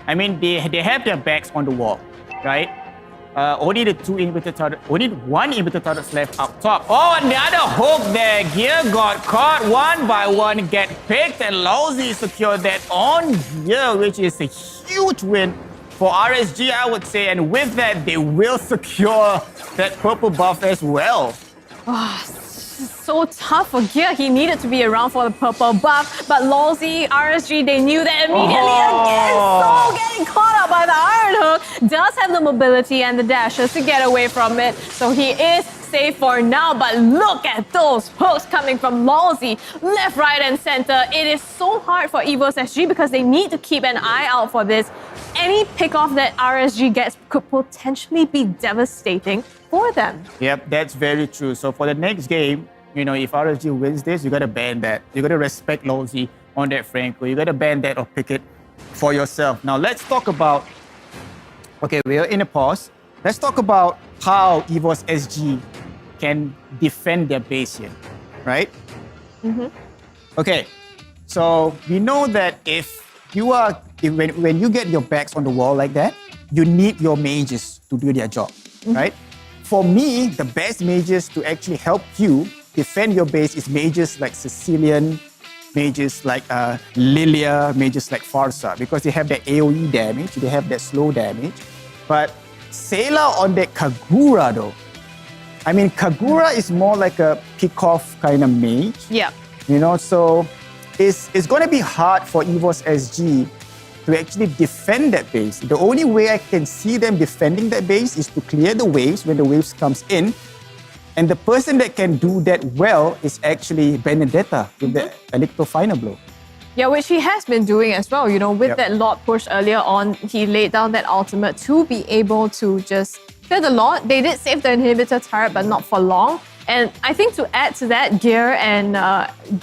I mean, they have their backs on the wall, right? Only the only one inhibitor turrets left up top. Oh, another hook there. Gear got caught one by one, get picked, and Lawsy secured that on Gear, which is a huge win for RSG, I would say, and with that, they will secure that purple buff as well. Oh, so tough for Gear. He needed to be around for the purple buff, but Lawsy, RSG, they knew that immediately again. So getting caught up by the Iron Hook. Does have the mobility and the dashes to get away from it, so he is safe for now, but look at those hooks coming from Lawsy, left, right, and center. It is so hard for EVOS SG because they need to keep an eye out for this. Any pick-off that RSG gets could potentially be devastating for them. Yep, that's very true. So for the next game, you know, if RSG wins this, you gotta ban that. You gotta respect Lawsy on that Franco. You gotta ban that or pick it for yourself. Now let's talk about, okay, we're in a pause. Let's talk about how EVOS SG can defend their base here, right? Okay, so we know that when you get your backs on the wall like that, you need your mages to do their job, right? For me, the best mages to actually help you defend your base is mages like Sicilian, mages like Lilia, mages like Farsa, because they have that AoE damage, they have that slow damage. But Sayla on that Kagura though, I mean, Kagura is more like a pick-off kind of mage. Yeah. You know, so it's going to be hard for EVOS SG to actually defend that base. The only way I can see them defending that base is to clear the waves when the waves comes in. And the person that can do that well is actually Benedetta with the Electro Final Blow. Yeah, which he has been doing as well. You know, with Yep. that Lord push earlier on, he laid down that ultimate to be able to just clear the Lord. They did save the inhibitor turret, but not for long. And I think to add to that, Gear and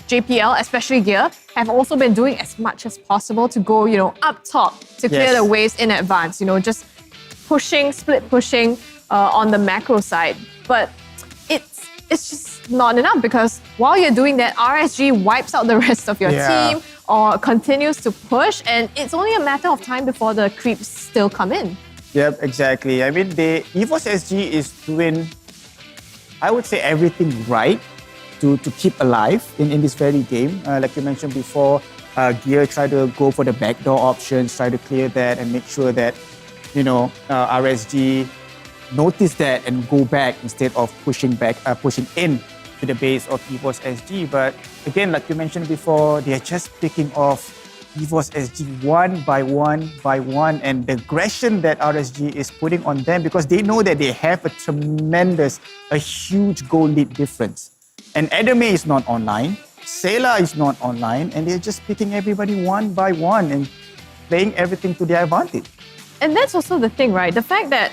JPL, especially Gear, have also been doing as much as possible to go, you know, up top to clear Yes. the waves in advance. You know, just pushing, split pushing on the macro side. But it's just not enough because while you're doing that, RSG wipes out the rest of your Yeah. team or continues to push, and it's only a matter of time before the creeps still come in. Yep, exactly. I mean, EVOS SG is doing, I would say, everything right to keep alive in this very game. Like you mentioned before, Gear try to go for the backdoor options, try to clear that and make sure that, you know, RSG notice that and go back instead of pushing in to the base of EVOS SG. But again, like you mentioned before, they are just picking off EVOS SG one by one, and the aggression that RSG is putting on them because they know that they have a huge goal lead difference. And Edame is not online, Sela is not online, and they're just picking everybody one by one and playing everything to their advantage. And that's also the thing, right? The fact that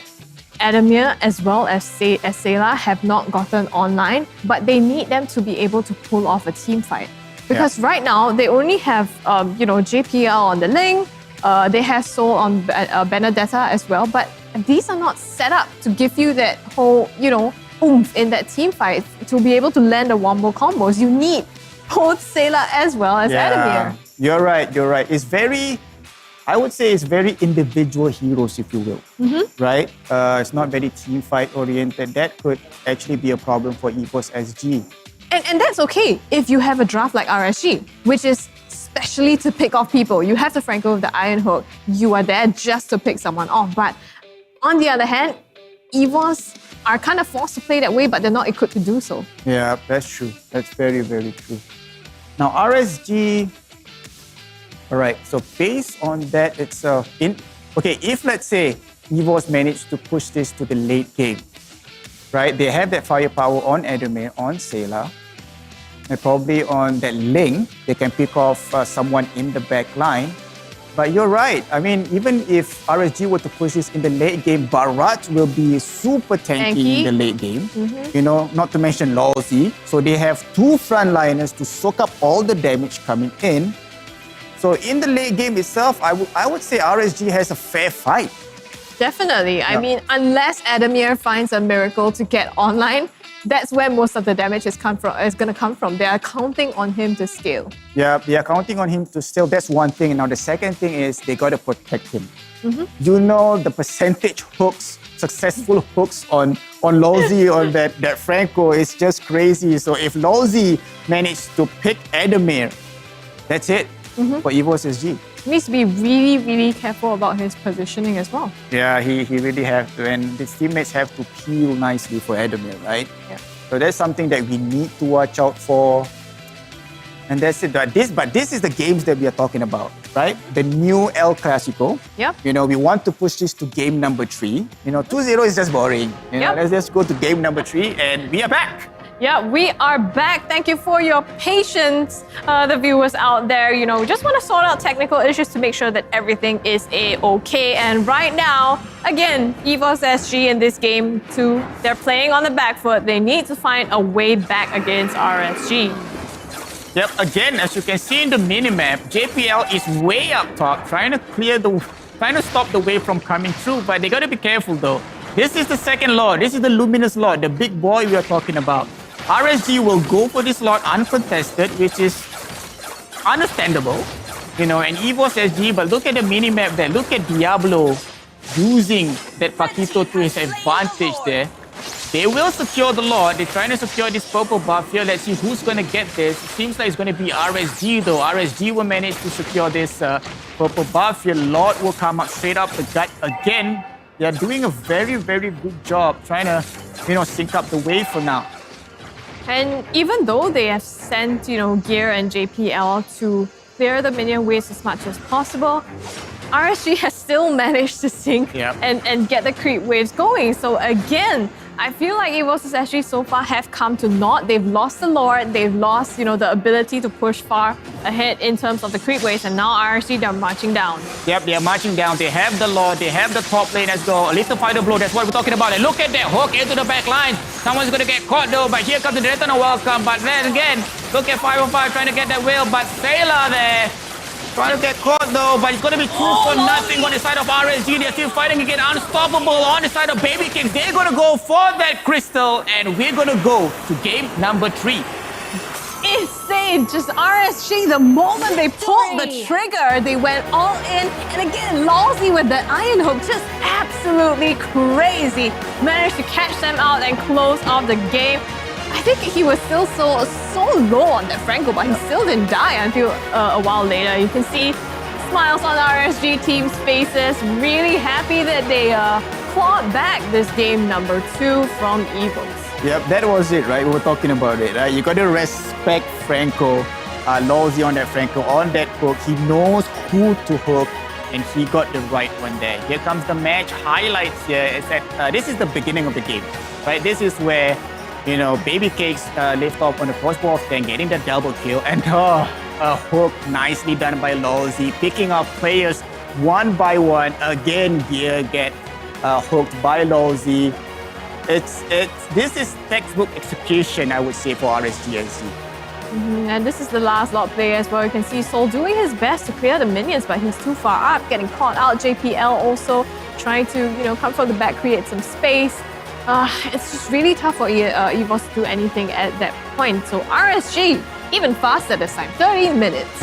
Adamir as well as Sela have not gotten online, but they need them to be able to pull off a team fight. Because right now, they only have, JPL on the link, they have Soul on Benedetta as well, but these are not set up to give you that whole, oomph in that team fight to be able to land the wombo combos. You need both Sela as well as Adamir. You're right. It's very, I would say it's very individual heroes, if you will, right? It's not very team fight oriented. That could actually be a problem for EVOS SG. And that's okay if you have a draft like RSG, which is specially to pick off people. You have the Franco with the Iron Hook. You are there just to pick someone off. But on the other hand, EVOS are kind of forced to play that way, but they're not equipped to do so. Yeah, that's true. That's very, very true. Now, RSG, all right, so based on that itself, if let's say EVOS managed to push this to the late game, right? They have that firepower on Adamir, on Sela, and probably on that link, they can pick off someone in the back line. But you're right. I mean, even if RSG were to push this in the late game, Barat will be super tanky in the late game. Not to mention Lawsy. So they have two frontliners to soak up all the damage coming in. So in the late game itself, I would say RSG has a fair fight. Definitely. I mean, unless Adamir finds a miracle to get online, that's where most of the damage is going to come from. They are counting on him to scale. Yeah, they are counting on him to scale. That's one thing. Now, the second thing is they got to protect him. You know the percentage hooks, successful hooks on Lawsy or that Franco is just crazy. So if Lawsy managed to pick Adamir, that's it for EVOS SG. He needs to be really, really careful about his positioning as well. Yeah, he really have to. And his teammates have to peel nicely for Adamir, right? Yeah. So that's something that we need to watch out for. And that's it. But this is the games that we are talking about, right? The new El Clasico. Yep. We want to push this to game number 3. 2-0 is just boring. Let's just go to game number 3 and we are back. Yeah, we are back. Thank you for your patience, the viewers out there. Just want to sort out technical issues to make sure that everything is a-okay. And right now, again, EVOS SG in this game too, they're playing on the back foot. They need to find a way back against RSG. Yep, again, as you can see in the minimap, JPL is way up top, trying to stop the wave from coming through, but they gotta be careful though. This is the second Lord, this is the Luminous Lord, the big boy we are talking about. RSG will go for this Lord uncontested, which is understandable, and EVOS SG, but look at the minimap there, look at Diablo using that Paquito to his advantage there. They will secure the Lord. They're trying to secure this purple buff here. Let's see who's going to get this. It seems like it's going to be RSG though. RSG will manage to secure this purple buff here. Lord will come up straight up the gut again. They're doing a very, very good job trying to, sync up the wave for now. And even though they have sent, Gear and JPL to clear the minion waves as much as possible, RSG has still managed to sync and get the creep waves going. So again, I feel like EVOS SG so far have come to naught. They've lost the Lord, they've lost, the ability to push far ahead in terms of the creep waves, and now RSG, they're marching down. Yep, they're marching down. They have the Lord, they have the top lane as well. A little fighter blow, that's what we're talking about. And look at that hook into the back line. Someone's gonna get caught though, but here comes the return welcome. But then again, look at 505 trying to get that whale, but Sailor there. Trying to get caught though, but it's going to be two for nothing on the side of RSG. They're still fighting again, unstoppable on the side of Baby Kings. They're going to go for that crystal, and we're going to go to game number 3. Insane, just RSG, the moment they pulled the trigger, they went all in, and again, Lousy with the iron hook, just absolutely crazy. Managed to catch them out and close off the game. I think he was still so low on that Franco, but he still didn't die until a while later. You can see smiles on RSG team's faces, really happy that they clawed back this game number 2 from EVOS. Yep, that was it, right? We were talking about it, right? You got to respect Franco, Lousy on that Franco, on that hook. He knows who to hook, and he got the right one there. Here comes the match highlights here. It's at, this is the beginning of the game, right? This is where Baby Cakes lift off on the crossbow of 10, getting the double kill, and a hook nicely done by Lousy, picking up players one by one. Again, Gear get hooked by Lousy. This is textbook execution, I would say, for RSGNC. And this is the last lot play as well. You can see Sol doing his best to clear the minions, but he's too far up, getting caught out. JPL also trying to come from the back, create some space. It's just really tough for EVOS to do anything at that point. So RSG, even faster this time, 30 minutes.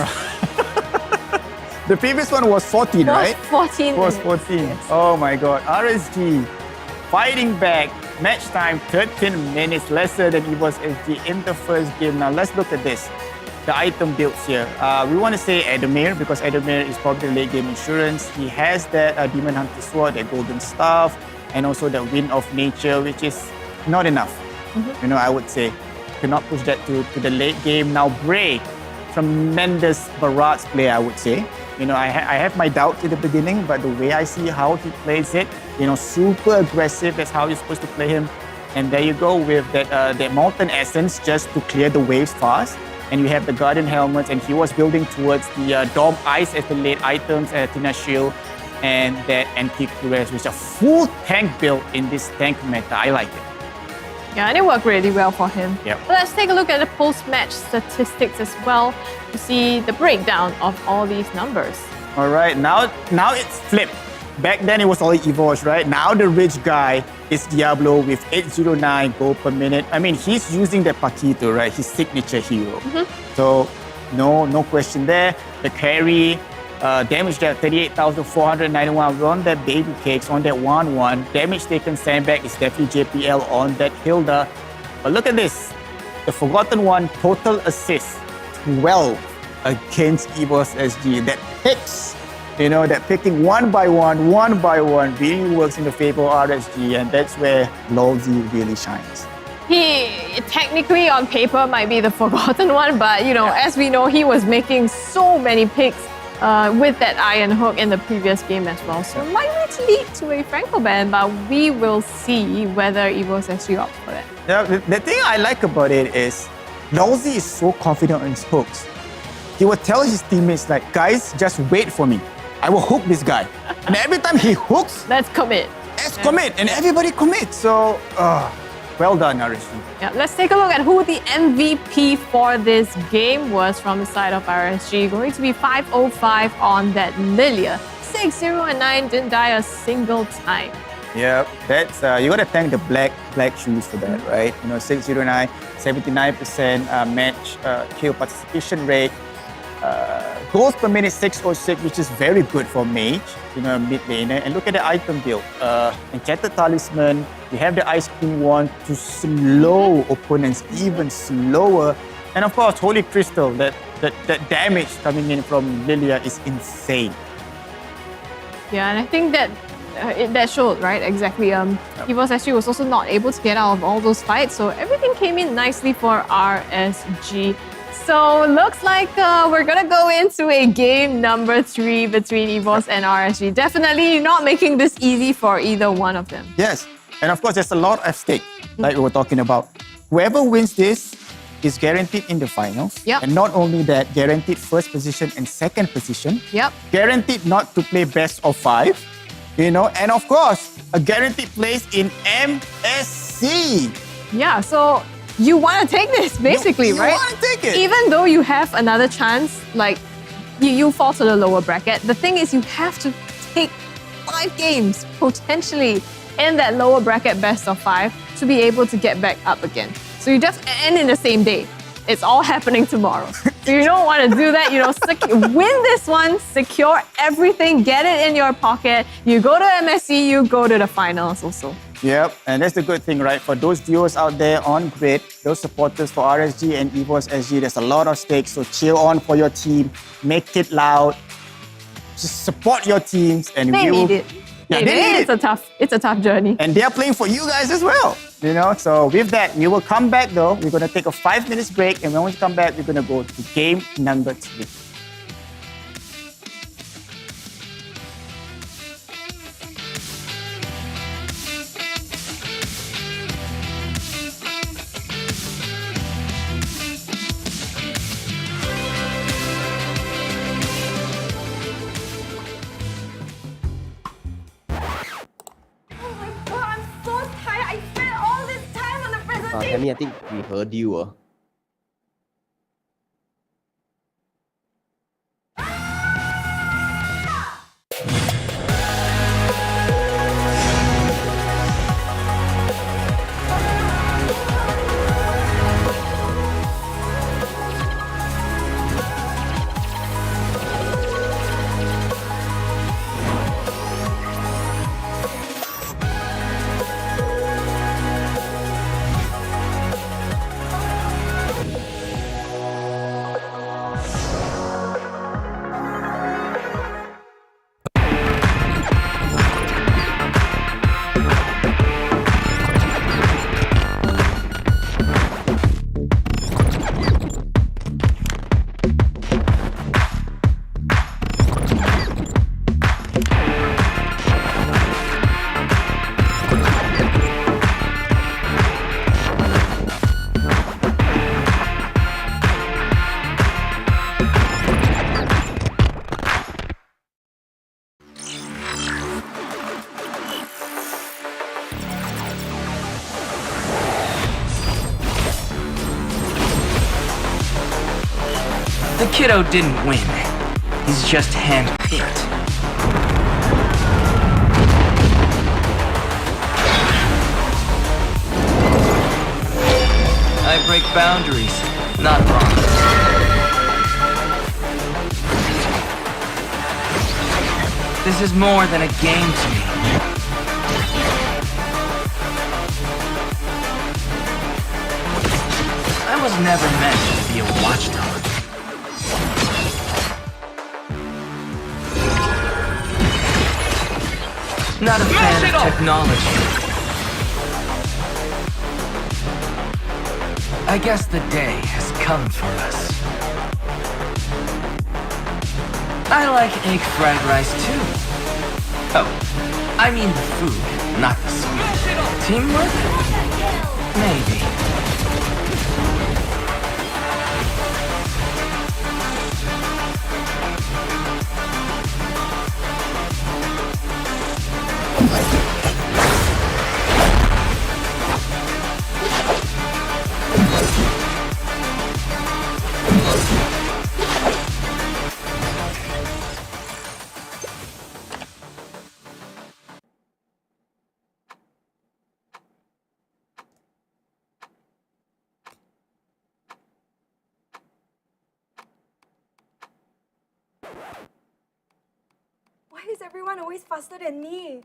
The previous one was 14, right? 14 was minutes. 14. Yes. Oh my God. RSG fighting back. Match time 13 minutes lesser than EVOS SG in the first game. Now let's look at this. The item builds here. We want to say Adamir because Adamir is probably late game insurance. He has that Demon Hunter Sword, that Golden Staff, and also the Wind of Nature, which is not enough. I would say. Cannot push that to the late game. Now Bray, tremendous Barats player, I would say. I have my doubts at the beginning, but the way I see how he plays it, super aggressive, that's how you're supposed to play him. And there you go with that Molten Essence just to clear the waves fast. And you have the Guardian Helmets, and he was building towards the Dom Ice as the late items, Tina Shield, and that Antique Flores, which is a full tank build in this tank meta. I like it. Yeah, and it worked really well for him. Yep. But let's take a look at the post-match statistics as well to see the breakdown of all these numbers. All right, now it's flipped. Back then it was all EVOS, right? Now the rich guy is Diablo with 809 gold per minute. I mean, he's using the Paquito, right? His signature hero. So no question there. The carry, damage there 38,491. We're on that Baby Cakes, on that 1-1. Damage taken sandbag is definitely JPL on that Hilda. But look at this. The Forgotten One total assist 12 against EVOS SG. That picks, that picking one by one really works in the favor of RSG, and that's where Lousy really shines. He technically on paper might be the forgotten one, but as we know, he was making so many picks with that iron hook in the previous game as well. So it might lead to a Franco ban, but we will see whether EVOS SG opts for that. Yeah, the thing I like about it is Lousy is so confident on his hooks. He will tell his teammates like, guys, just wait for me. I will hook this guy. And every time he hooks, let's commit. Commit, and everybody commits. So, well done, RSG. Yeah, let's take a look at who the MVP for this game was from the side of RSG. Going to be 505 on that Lilia. 609 didn't die a single time. Yeah, that's you gotta thank the black shoes for that, right? 609, 79% match kill participation rate. Goals per minute 606, which is very good for mage, mid laner. And look at the item build. Enchanted Talisman, you have the Ice Queen Wand to slow opponents even slower. And of course, Holy Crystal, that damage coming in from Lilia is insane. Yeah, and I think that showed, right? Exactly. EVOS SG was also not able to get out of all those fights, so everything came in nicely for RSG. So looks like we're gonna go into a game number 3 between EVOS and RSG. Definitely not making this easy for either one of them. Yes, And of course, there's a lot at stake, like we were talking about. Whoever wins this is guaranteed in the finals. Yep. And not only that, guaranteed first position and second position. Yep. Guaranteed not to play best of 5. And of course, a guaranteed place in MSC. Yeah, so you want to take this, basically, you right? want to take it. Even though you have another chance, like you fall to the lower bracket, the thing is you have to take 5 games, potentially, in that lower bracket best of 5 to be able to get back up again. So you just end in the same day. It's all happening tomorrow. So you don't want to do that. Win this one, secure everything, get it in your pocket. You go to MSC, you go to the finals also. Yep, and that's the good thing, right? For those viewers out there on grid, those supporters for RSG and EVOS SG, there's a lot of stakes. So cheer on for your team, make it loud, just support your teams, and They need it. Yeah, they need It's a tough journey. And they're playing for you guys as well. So with that, we will come back though. We're gonna take a 5 minutes break, and when we come back, we're gonna go to game number 3. Tammy, I think we heard you. The kiddo didn't win. He's just handpicked. I break boundaries, not wrong. This is more than a game to me. I was never meant to be a watchdog. Not a fan of technology. I guess the day has come for us. I like egg fried rice too. Oh, I mean the food, not the sweet. Teamwork? Maybe. Why is everyone always faster than me?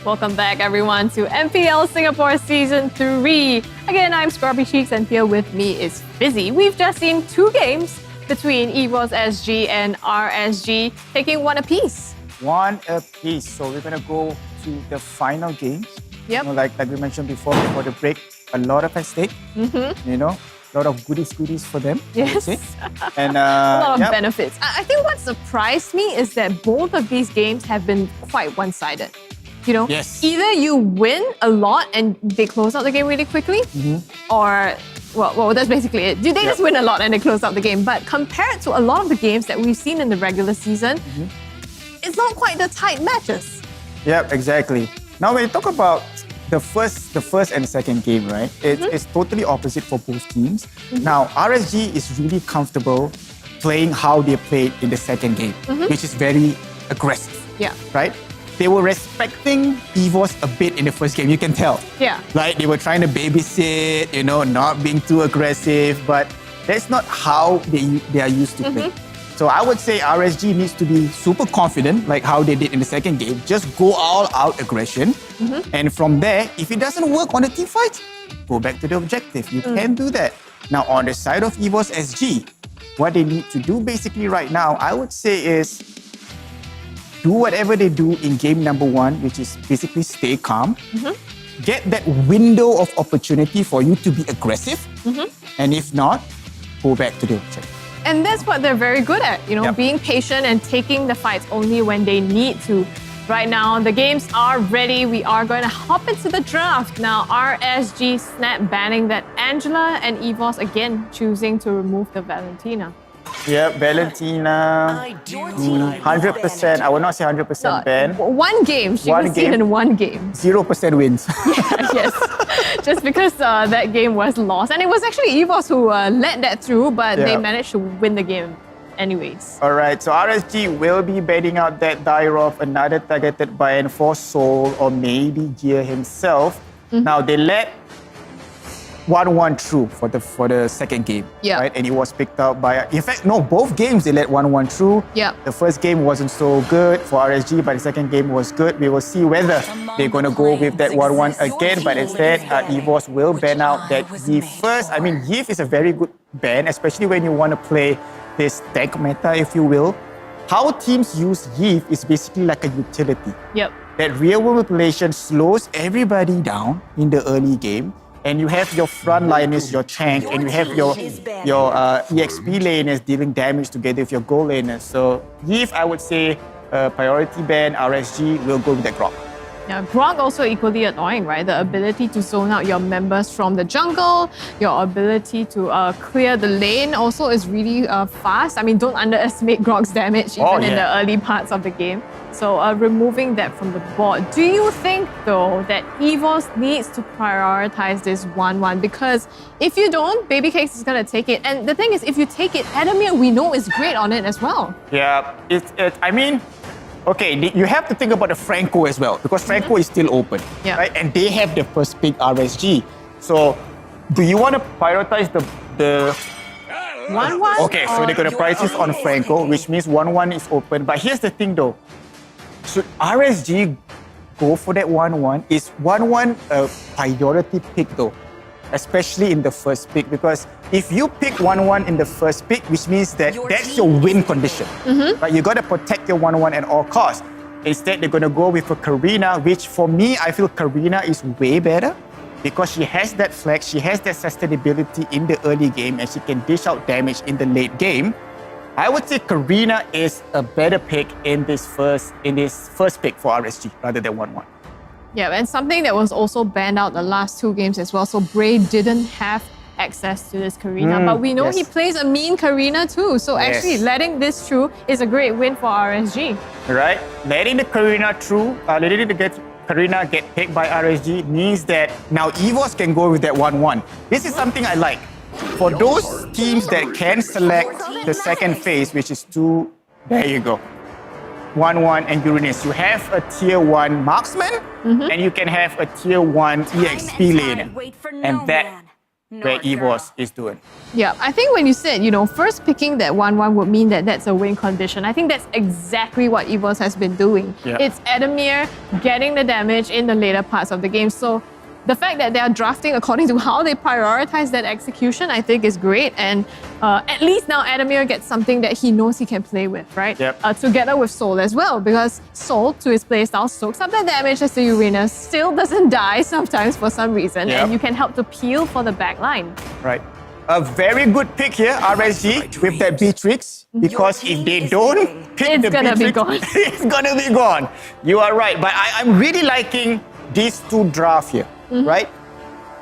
Welcome back, everyone, to MPL Singapore Season 3. Again, I'm Scrubby Cheeks, and here with me is Fizzy. We've just seen 2 games between EVOS SG and RSG, taking 1 apiece. 1 apiece. So we're going to go to the final games. Yep. You know, like we mentioned before the break, a lot of at stake. You know, a lot of goodies for them. I would Yes. say. And A lot of benefits. I think what surprised me is that both of these games have been quite one-sided. You know, Yes. either you win a lot and they close out the game really quickly, or well, that's basically it. They just win a lot and they close out the game. But compared to a lot of the games that we've seen in the regular season, it's not quite the tight matches. Yeah, exactly. Now, when you talk about the first and second game, right? It's totally opposite for both teams. Now, RSG is really comfortable playing how they played in the second game, which is very aggressive. Yeah. Right? They were respecting EVOS a bit in the first game, you can tell. Yeah. Like they were trying to babysit, you know, not being too aggressive, but that's not how they are used to play. So I would say RSG needs to be super confident, like how they did in the second game. Just go all out aggression. And from there, if it doesn't work on the team fights, go back to the objective. You can do that. Now, on the side of EVOS SG, what they need to do basically right now, I would say is do whatever they do in game number 1, which is basically stay calm. Get that window of opportunity for you to be aggressive. And if not, go back to the objective. And that's what they're very good at, you know, being patient and taking the fights only when they need to. Right now, the games are ready. We are going to hop into the draft. Now, RSG snap banning that Angela and EVOS again choosing to remove the Valentina. Yeah, Valentina, 100%. I would not say 100% ban. 1 game. She was seen in 1 game. 0% wins. Yes. Just because that game was lost. And it was actually EVOS who led that through, but they managed to win the game anyways. All right, so RSG will be baiting out that Dyrov, another targeted ban for Soul or maybe Gear himself. Now, they let 1-1 through for the second game, right? And it was picked up by, in fact, no, both games they let 1-1 through. The first game wasn't so good for RSG, but the second game was good. We will see whether they're going to go with that 1-1 again, but instead, EVOS will ban out that Yif first. I mean, Yif is a very good ban, especially when you want to play this tank meta, if you will. How teams use Yif is basically like a utility. That real-world manipulation slows everybody down in the early game. And you have your frontliners, your tank, and you have your EXP laners dealing damage together with your goal laners. So Yif, I would say, priority ban, RSG will go with that Grok. Yeah, Grok also equally annoying, right? The ability to zone out your members from the jungle, your ability to clear the lane also is really fast. I mean, don't underestimate Grok's damage even in the early parts of the game. So removing that from the board. Do you think, though, that EVOS needs to prioritize this 1-1? Because if you don't, Baby Cakes is going to take it. And the thing is, if you take it, Adamir, we know, is great on it as well. Yeah, I mean, okay, you have to think about the Franco as well, because Franco is still open, right? And they have the first pick RSG. So, do you want to prioritize the 1-1? Okay, so they're going to price this on Franco, which means 1-1 is open. But here's the thing though. Should RSG go for that 1-1? Is 1-1 a priority pick though? Especially in the first pick, because if you pick 1-1 in the first pick, which means that that's your win condition. But you got to protect your 1-1 at all costs. Instead, they're going to go with a Karina, which for me, I feel Karina is way better because she has that flex, she has that sustainability in the early game, and she can dish out damage in the late game. I would say Karina is a better pick in this first pick for RSG rather than 1-1. Yeah, and something that was also banned out the last 2 games as well. So Bray didn't have access to this Karina, but we know he plays a mean Karina too. So actually letting this through is a great win for RSG. Right, letting the Karina through, letting the Karina get picked by RSG means that now EVOS can go with that 1-1. This is something I like. For those teams that can select the second phase, which is 2, there you go. 1-1 and Uranus. You have a tier 1 marksman and you can have a tier 1 EXP laner. And that where EVOS is doing. Yeah, I think when you said, first picking that 1-1 would mean that that's a win condition. I think that's exactly what EVOS has been doing. Yeah. It's Adamir getting the damage in the later parts of the game. So the fact that they are drafting according to how they prioritize that execution, I think is great. And at least now Adamir gets something that he knows he can play with, right? Yep. Together with Soul as well, because Soul, to his playstyle, soaks up the damage as the Uranus, still doesn't die sometimes for some reason, Yep. and you can help to peel for the back line. Right. A very good pick here, RSG, with that Beatrix, because if they don't pick It's the gonna be Beatrix, gone. it's gonna be gone. You are right, but I'm really liking these two drafts here, right?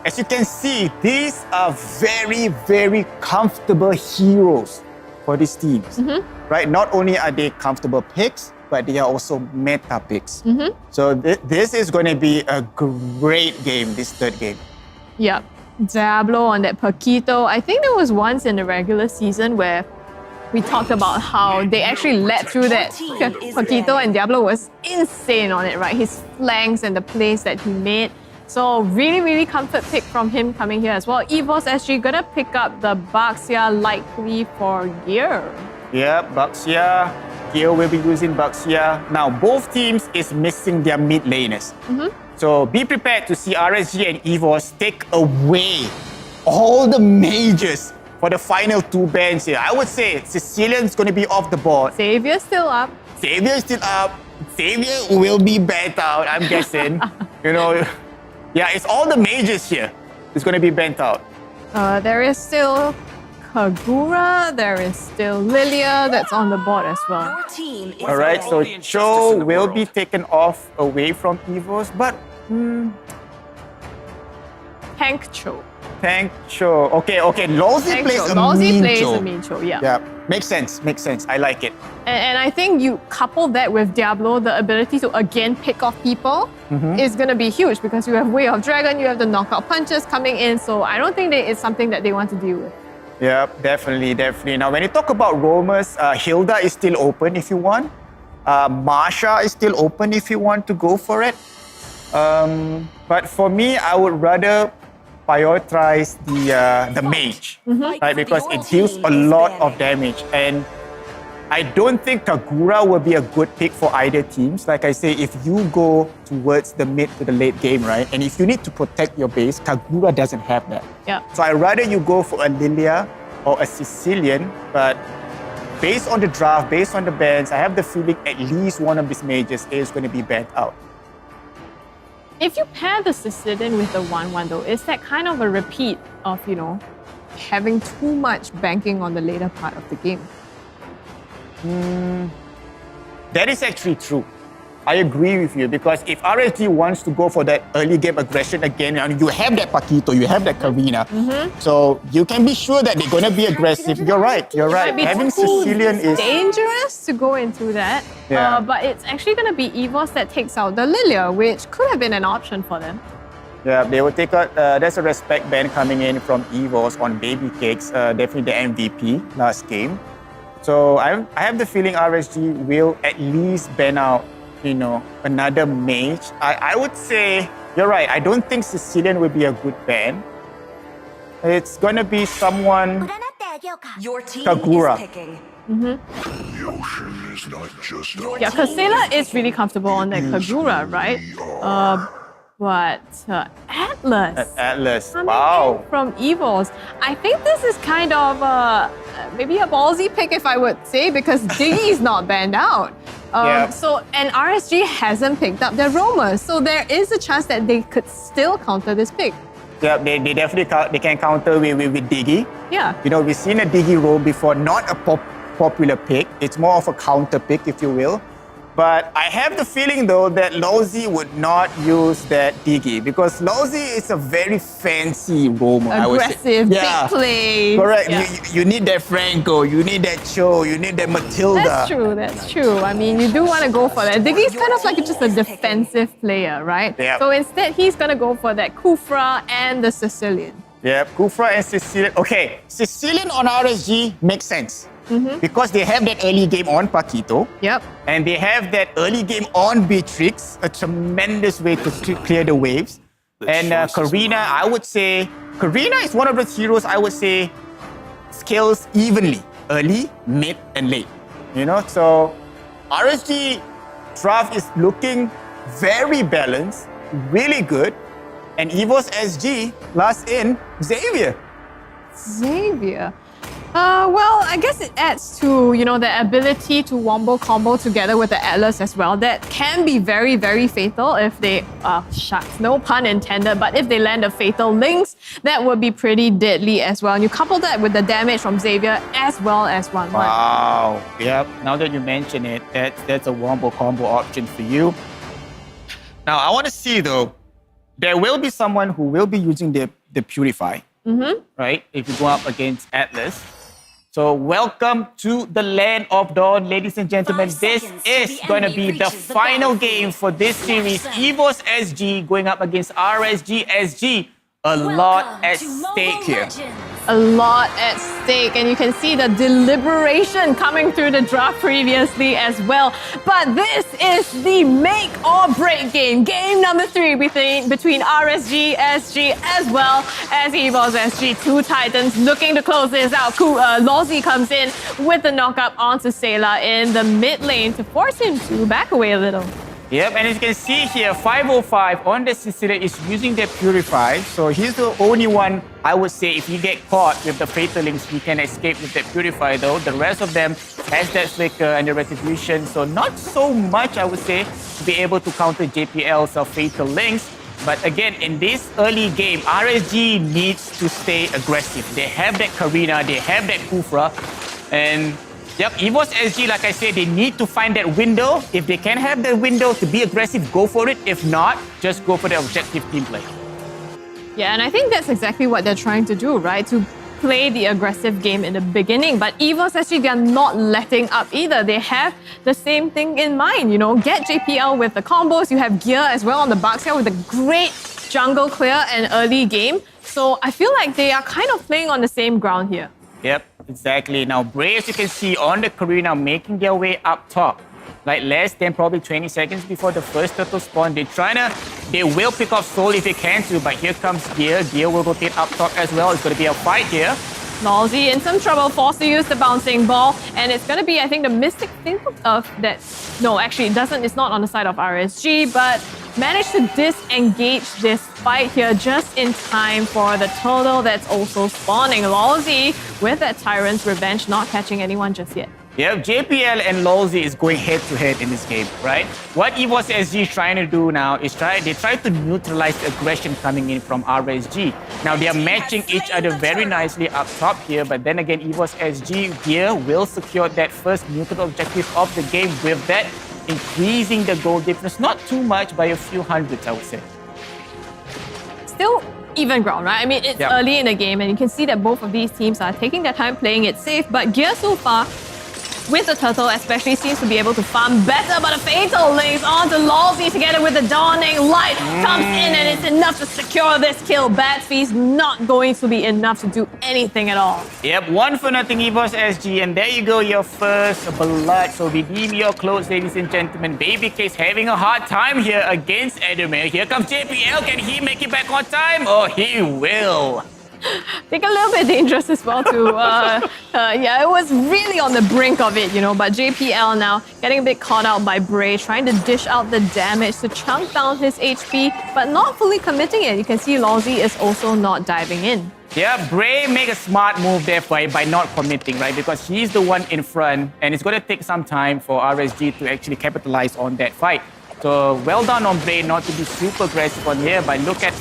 As you can see, these are very, very comfortable heroes for these teams, right? Not only are they comfortable picks, but they are also meta picks. So this is going to be a great game, this third game. Yep. Diablo on that Paquito. I think there was once in the regular season where we talked about how they actually led through that Paquito, and Diablo was insane on it, right? His flanks and the plays that he made. So really, really comfort pick from him coming here as well. EVOS SG gonna pick up the Baxia likely for gear. Yeah, Baxia. Here we'll be using Baxia. Now, both teams is missing their mid laners. So be prepared to see RSG and EVOS take away all the mages for the final two bans here. I would say Sicilian's going to be off the board. Xavier's still up. Xavier's still up. Xavier will be banned out, I'm guessing. Yeah, it's all the mages here. It's going to be banned out. There is still Kagura, there is still Lilia that's on the board as well. All right, so Cho will be taken off away from EVOS, but Tank Cho. Tank Cho. Okay. Lawsy Tank plays Cho. a Lawsy mean plays Cho. a mean Cho, yeah. Yeah, makes sense. I like it. And I think you couple that with Diablo, the ability to again pick off people is going to be huge because you have Way of Dragon, you have the knockout punches coming in. So I don't think that it's something that they want to deal with. Yeah, definitely. Now, when you talk about roamers, Hilda is still open if you want. Marsha is still open if you want to go for it. But for me, I would rather prioritize the mage, right? Because it deals a lot of damage. And I don't think Kagura will be a good pick for either teams. Like I say, if you go towards the mid to the late game, right? And if you need to protect your base, Kagura doesn't have that. Yeah. So I'd rather you go for a Lilia or a Sicilian, but based on the draft, based on the bans, I have the feeling at least one of these mages is going to be banned out. If you pair the Sicilian with the 1-1 though, is that kind of a repeat of, having too much banking on the later part of the game? That is actually true. I agree with you because if RSG wants to go for that early game aggression again, and you have that Paquito, you have that Karina, so you can be sure that they're going to be aggressive. You're right. Might be Having too Sicilian is dangerous to go into that. Yeah. But it's actually going to be EVOS that takes out the Lilia, which could have been an option for them. Yeah, they will take out. There's a respect ban coming in from EVOS on Baby Cakes, definitely the MVP last game. So I have the feeling RSG will at least ban out, another mage. I would say you're right. I don't think Sicilian will be a good ban. It's gonna be someone. Your team Kagura. is picking. Yeah, because Sailor is really comfortable on that Kagura, right? But Atlas. Atlas. Coming Wow. in from EVOS. I think this is kind of maybe a ballsy pick if I would say because Diggy is not banned out. And RSG hasn't picked up their roamers. So there is a chance that they could still counter this pick. Yeah, they definitely they can counter with Diggy. Yeah. We've seen a Diggy roam before, not a popular pick. It's more of a counter pick, if you will. But I have the feeling, though, that Lawsy would not use that Diggy because Lawsy is a very fancy roamer, I would say. Aggressive, big plays. Correct. Yeah. You need that Franco, you need that Cho, you need that Matilda. That's true. I mean, you do want to go for that. Diggy's kind of like just a defensive player, right? Yeah. So instead, he's going to go for that Kufra and the Sicilian. Yeah, Kufra and Sicilian. Okay, Sicilian on RSG makes sense. Because they have that early game on Paquito. Yep. And they have that early game on Beatrix, a tremendous way to clear the waves. And Karina, I would say, Karina is one of those heroes I would say scales evenly, early, mid, and late. You know, so RSG draft is looking very balanced, really good. And EVOS SG, last in, Xavier. Xavier. Well, I guess it adds to, you know, the ability to wombo combo together with the Atlas as well. That can be very, very fatal if they, shucks, no pun intended, but if they land a fatal links, that would be pretty deadly as well. And you couple that with the damage from Xavier as well as 1-1. Wow. Yep. Now that you mention it, that's a wombo combo option for you. Now, I want to see though, there will be someone who will be using the Purify, right? If you go up against Atlas. So welcome to the Land of Dawn, ladies and gentlemen. This is going to be the final game for this series. EVOS SG going up against RSG SG. A lot at stake here. A lot at stake, and you can see the deliberation coming through the draft previously as well. But this is the make or break game. Game number 3 between RSG SG as well as EVOS SG. Two Titans looking to close this out. Lawsy comes in with the knockup onto Sayla in the mid lane to force him to back away a little. Yep, and as you can see here, 505 on the Cecilia is using their Purify. So he's the only one, I would say, if you get caught with the Fatal Links, he can escape with that Purify though. The rest of them has that Flicker and the Retribution. So not so much, I would say, to be able to counter JPL's Fatal Links. But again, in this early game, RSG needs to stay aggressive. They have that Karina, they have that Kufra, and yep, EVOS SG, like I said, they need to find that window. If they can have that window to be aggressive, go for it. If not, just go for the objective team play. Yeah, and I think that's exactly what they're trying to do, right? To play the aggressive game in the beginning. But EVOS SG, they're not letting up either. They have the same thing in mind, you know, get JPL with the combos. You have Gear as well on the box here with a great jungle clear and early game. So I feel like they are kind of playing on the same ground here. Yep, exactly. Now, Bray, as you can see on the Karina, making their way up top. Like less than probably 20 seconds before the first turtle spawn. They will pick off Soul if they can to, but here comes Gear. Gear will rotate up top as well. It's going to be a fight here. Lawsy in some trouble, forced to use the bouncing ball. And it's going to be, I think, the Mystic thing of that. No, actually, it doesn't. It's not on the side of RSG, but managed to disengage this fight here just in time for the turtle that's also spawning. Lawsy with that Tyrant's Revenge, not catching anyone just yet. Yeah, JPL and Lawsy is going head-to-head in this game, right? What EVOS SG is trying to do now is they try to neutralize the aggression coming in from RSG. Now, they are matching each other very nicely up top here, but then again, EVOS SG here will secure that first neutral objective of the game with that, increasing the goal difference, not too much, by a few hundreds, I would say. Still even ground, right? I mean, it's early in the game, and you can see that both of these teams are taking their time playing it safe, but Gear so far, with the turtle especially, seems to be able to farm better, but a fatal links onto Lawsy together with the dawning light comes in, and it's enough to secure this kill. Bad Feast not going to be enough to do anything at all. Yep, 1-0 EVOS SG, and there you go, your first blood. So redeem your clothes, ladies and gentlemen. Baby Case having a hard time here against Edemir. Here comes JPL. Can he make it back on time? Oh, he will. I think a little bit dangerous as well too. Yeah, it was really on the brink of it, you know, but JPL now getting a bit caught out by Bray, trying to dish out the damage to chunk down his HP, but not fully committing it. You can see Lawsy is also not diving in. Yeah, Bray make a smart move there by not committing, right? Because he's the one in front, and it's going to take some time for RSG to actually capitalize on that fight. So well done on Bray not to be super aggressive on here, but look at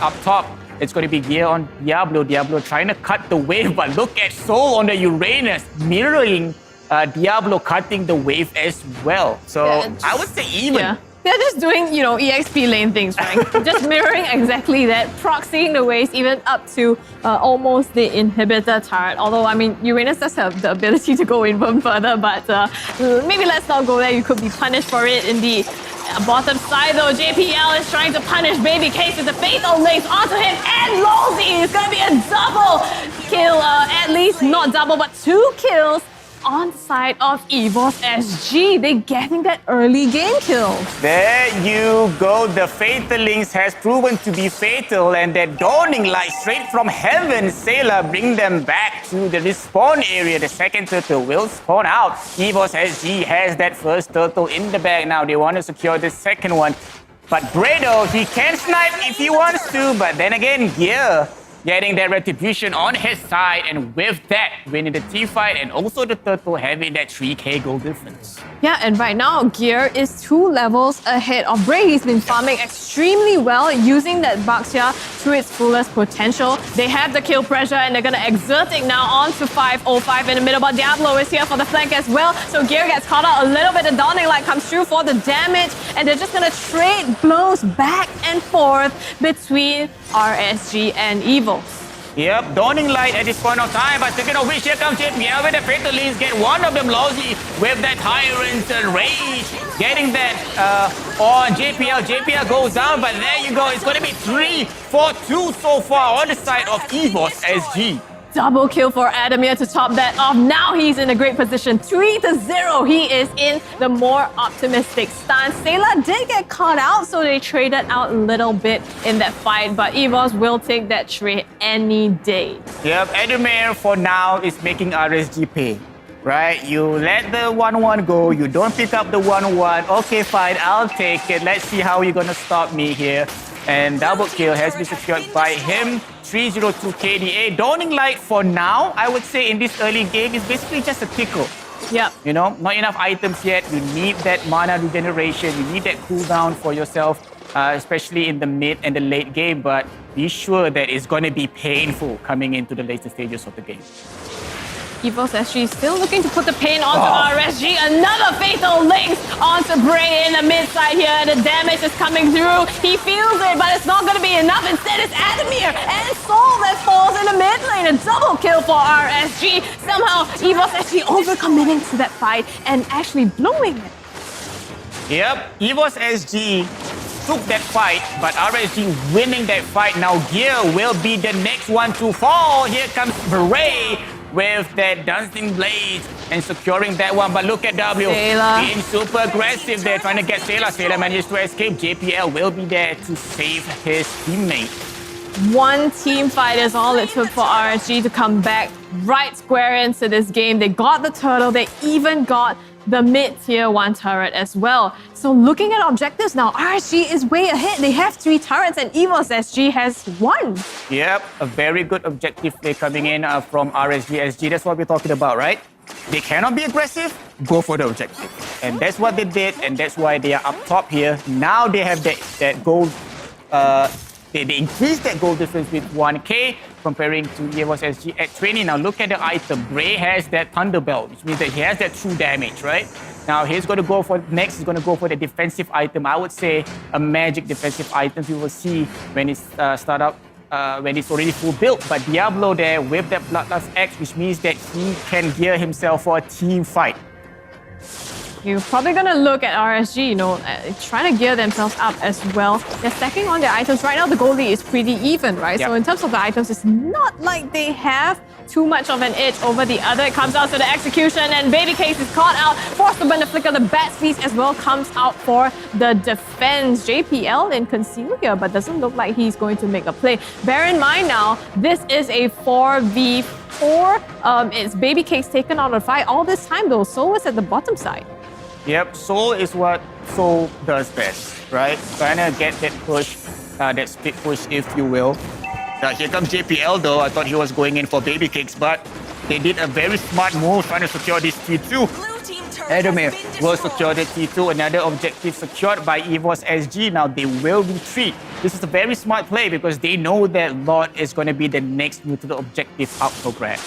up top. It's going to be Gear on Diablo. Diablo trying to cut the wave, but look at Soul on the Uranus, mirroring Diablo cutting the wave as well. So yeah, I would say even. Yeah. They're just doing, you know, EXP lane things, right? Just mirroring exactly that, proxying the waves even up to almost the inhibitor turret. Although, I mean, Uranus does have the ability to go even further, but maybe let's not go there. You could be punished for it in the bottom side though. JPL is trying to punish Baby Case with the fatal links onto him, and Lawsy is going to be a double kill, at least not double, but 2 kills on the side of EVOS SG. They're getting that early game kill. There you go. The Fatalings has proven to be fatal, and that dawning light straight from heaven, Sailor bring them back to the respawn area. The second turtle will spawn out. EVOS SG has that first turtle in the bag now. They want to secure the second one. But Bredo, he can snipe if he wants to, but then again, Gear getting that retribution on his side, and with that, winning the team fight, and also the turtle having that 3k gold difference. Yeah, and right now, Gear is 2 levels ahead of Bray. He's been farming extremely well, using that Baxia to its fullest potential. They have the kill pressure, and they're gonna exert it now onto 505 in the middle, but Diablo is here for the flank as well, so Gear gets caught out a little bit. The Dawning Light comes through for the damage, and they're just gonna trade blows back and forth between RSG and EVOS. Yep, Dawning Light at this point of time, but speaking of which, here comes JPL with the Fatalists, get one of them lousy with that Tyrant's Rage, getting that on JPL. JPL goes down, but there you go, it's gonna be 3-4-2 so far on the side of EVOS SG. Double kill for Adamir to top that off. Now he's in a great position. 3-0. He is in the more optimistic stance. Sailor did get caught out, so they traded out a little bit in that fight, but EVOS will take that trade any day. Yep, Adamir for now is making RSG pay. Right? You let the 1-1 go, you don't pick up the 1-1. Okay, fine, I'll take it. Let's see how you're gonna stop me here. And double kill has been secured by him. 302 KDA. Dawning Light for now, I would say in this early game, is basically just a tickle. Yeah. You know, not enough items yet. You need that mana regeneration. You need that cooldown for yourself, especially in the mid and the late game. But be sure that it's going to be painful coming into the later stages of the game. EVOS SG is still looking to put the pain onto RSG. Another fatal links onto Bray in the mid side here. The damage is coming through. He feels it, but it's not going to be enough. Instead, it's Adamir and Soul that falls in the mid lane. A double kill for RSG. Somehow, EVOS SG overcommitting to that fight and actually blowing it. Yep, EVOS SG took that fight, but RSG winning that fight. Now Gear will be the next one to fall. Here comes Bray with that Dancing Blade and securing that one. But look at W Sailor being super aggressive there, trying to get Sailor. Sailor managed to escape. JPL will be there to save his teammate. One team fight is all it took for RSG to come back right square into this game. They got the turtle. They even got the mid-tier 1 turret as well. So looking at objectives now, RSG is way ahead. They have 3 turrets and EVOS SG has 1. Yep, a very good objective play coming in from RSG SG. That's what we're talking about, right? They cannot be aggressive, go for the objective. And that's what they did, and that's why they are up top here. Now they have that gold, they increased that gold difference with 1k, comparing to EVOS SG at 20. Now look at the item. Bray has that Thunderbelt, which means that he has that true damage, right? Now he's going to go for, next he's going to go for the defensive item. I would say a magic defensive item we will see when it's start up, when it's already full built. But Diablo there with that Bloodlust X, which means that he can gear himself for a team fight. You're probably going to look at RSG, trying to gear themselves up as well. They're stacking on their items. Right now, the gold lead is pretty even, right? Yep. So in terms of the items, it's not like they have too much of an edge over the other. It comes out to the execution, and Baby Case is caught out. Forced to burn the flicker. The Bat's Feast as well comes out for the defense. JPL in conceal here, but doesn't look like he's going to make a play. Bear in mind now, this is a 4v4. It's Baby Case taken out of the fight. All this time, though, Soul is at the bottom side. Yep, Soul is what Soul does best, right? Trying to get that push, that split push, if you will. Here comes JPL though. I thought he was going in for Baby Cakes, but they did a very smart move trying to secure this T2. Adamir will secure the T2. Another objective secured by EVOS SG. Now they will retreat. This is a very smart play because they know that Lord is going to be the next neutral objective up for grabs.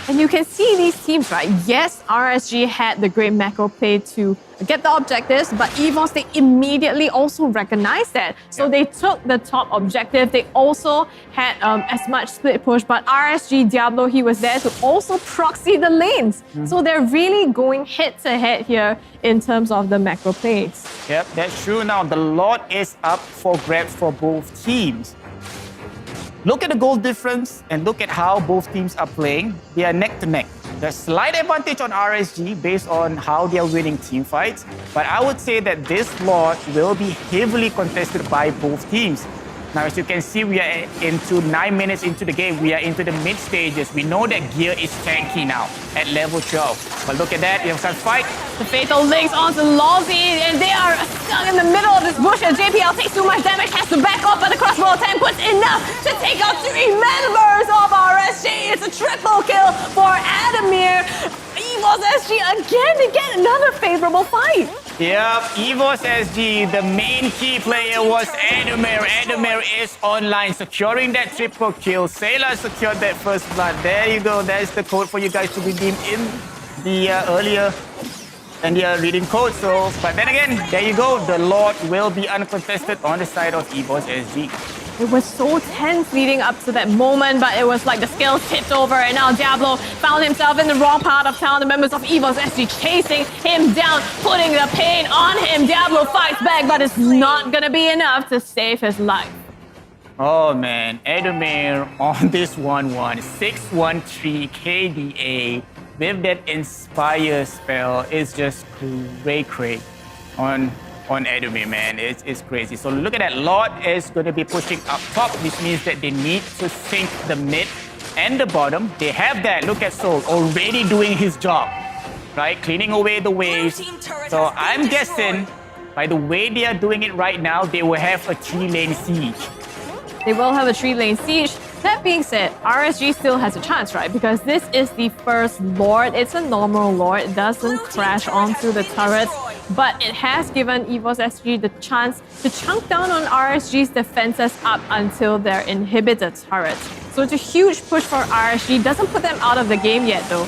And you can see these teams, right? Yes, RSG had the great macro play to get the objectives, but EVOS, they immediately also recognized that. So they took the top objective. They also had as much split push, but RSG Diablo, he was there to also proxy the lanes. So they're really going head-to-head here in terms of the macro plays. Yep, that's true. Now, the Lord is up for grabs for both teams. Look at the goal difference and look at how both teams are playing. They are neck to neck. The slight advantage on RSG based on how they are winning team fights, but I would say that this Lord will be heavily contested by both teams. Now, as you can see, we are into 9 minutes into the game. We are into the mid stages. We know that gear is tanky now at level 12. But look at that, you have some fight. The fatal links onto Lawsy, and they are stuck in the middle of this bush, and JPL takes too much damage, has to back off, but the crossbow attack puts enough to take out 3 members of RSG. It's a triple kill for Adamir. EVOS SG again to get another favorable fight. Yep, EVOS SG, the main key player was Adamir. Adamir is online, securing that triple kill. Sailor secured that first blood. There you go. There's the code for you guys to redeem in the earlier and the reading code. So, but then again, there you go. The Lord will be uncontested on the side of EVOS SG. It was so tense leading up to that moment, but it was like the scales tipped over, and now Diablo found himself in the wrong part of town. The members of EVOS SG chasing him down, putting the pain on him. Diablo fights back, but it's not gonna be enough to save his life. Oh man, Adamir on this 1-1, 613 KDA with that Inspire spell is just cray on Adamir, man. It's crazy. So look at that. Lord is going to be pushing up top. This means that they need to sync the mid and the bottom. They have that. Look at Soul already doing his job, right? Cleaning away the waves. So I'm guessing by the way they are doing it right now, they will have a 3-lane siege. They will have a 3-lane siege. That being said, RSG still has a chance, right? Because this is the first Lord. It's a normal Lord. It doesn't crash onto the turrets. But it has given EVOS SG the chance to chunk down on RSG's defenses up until their inhibitor turrets. So it's a huge push for RSG. Doesn't put them out of the game yet, though.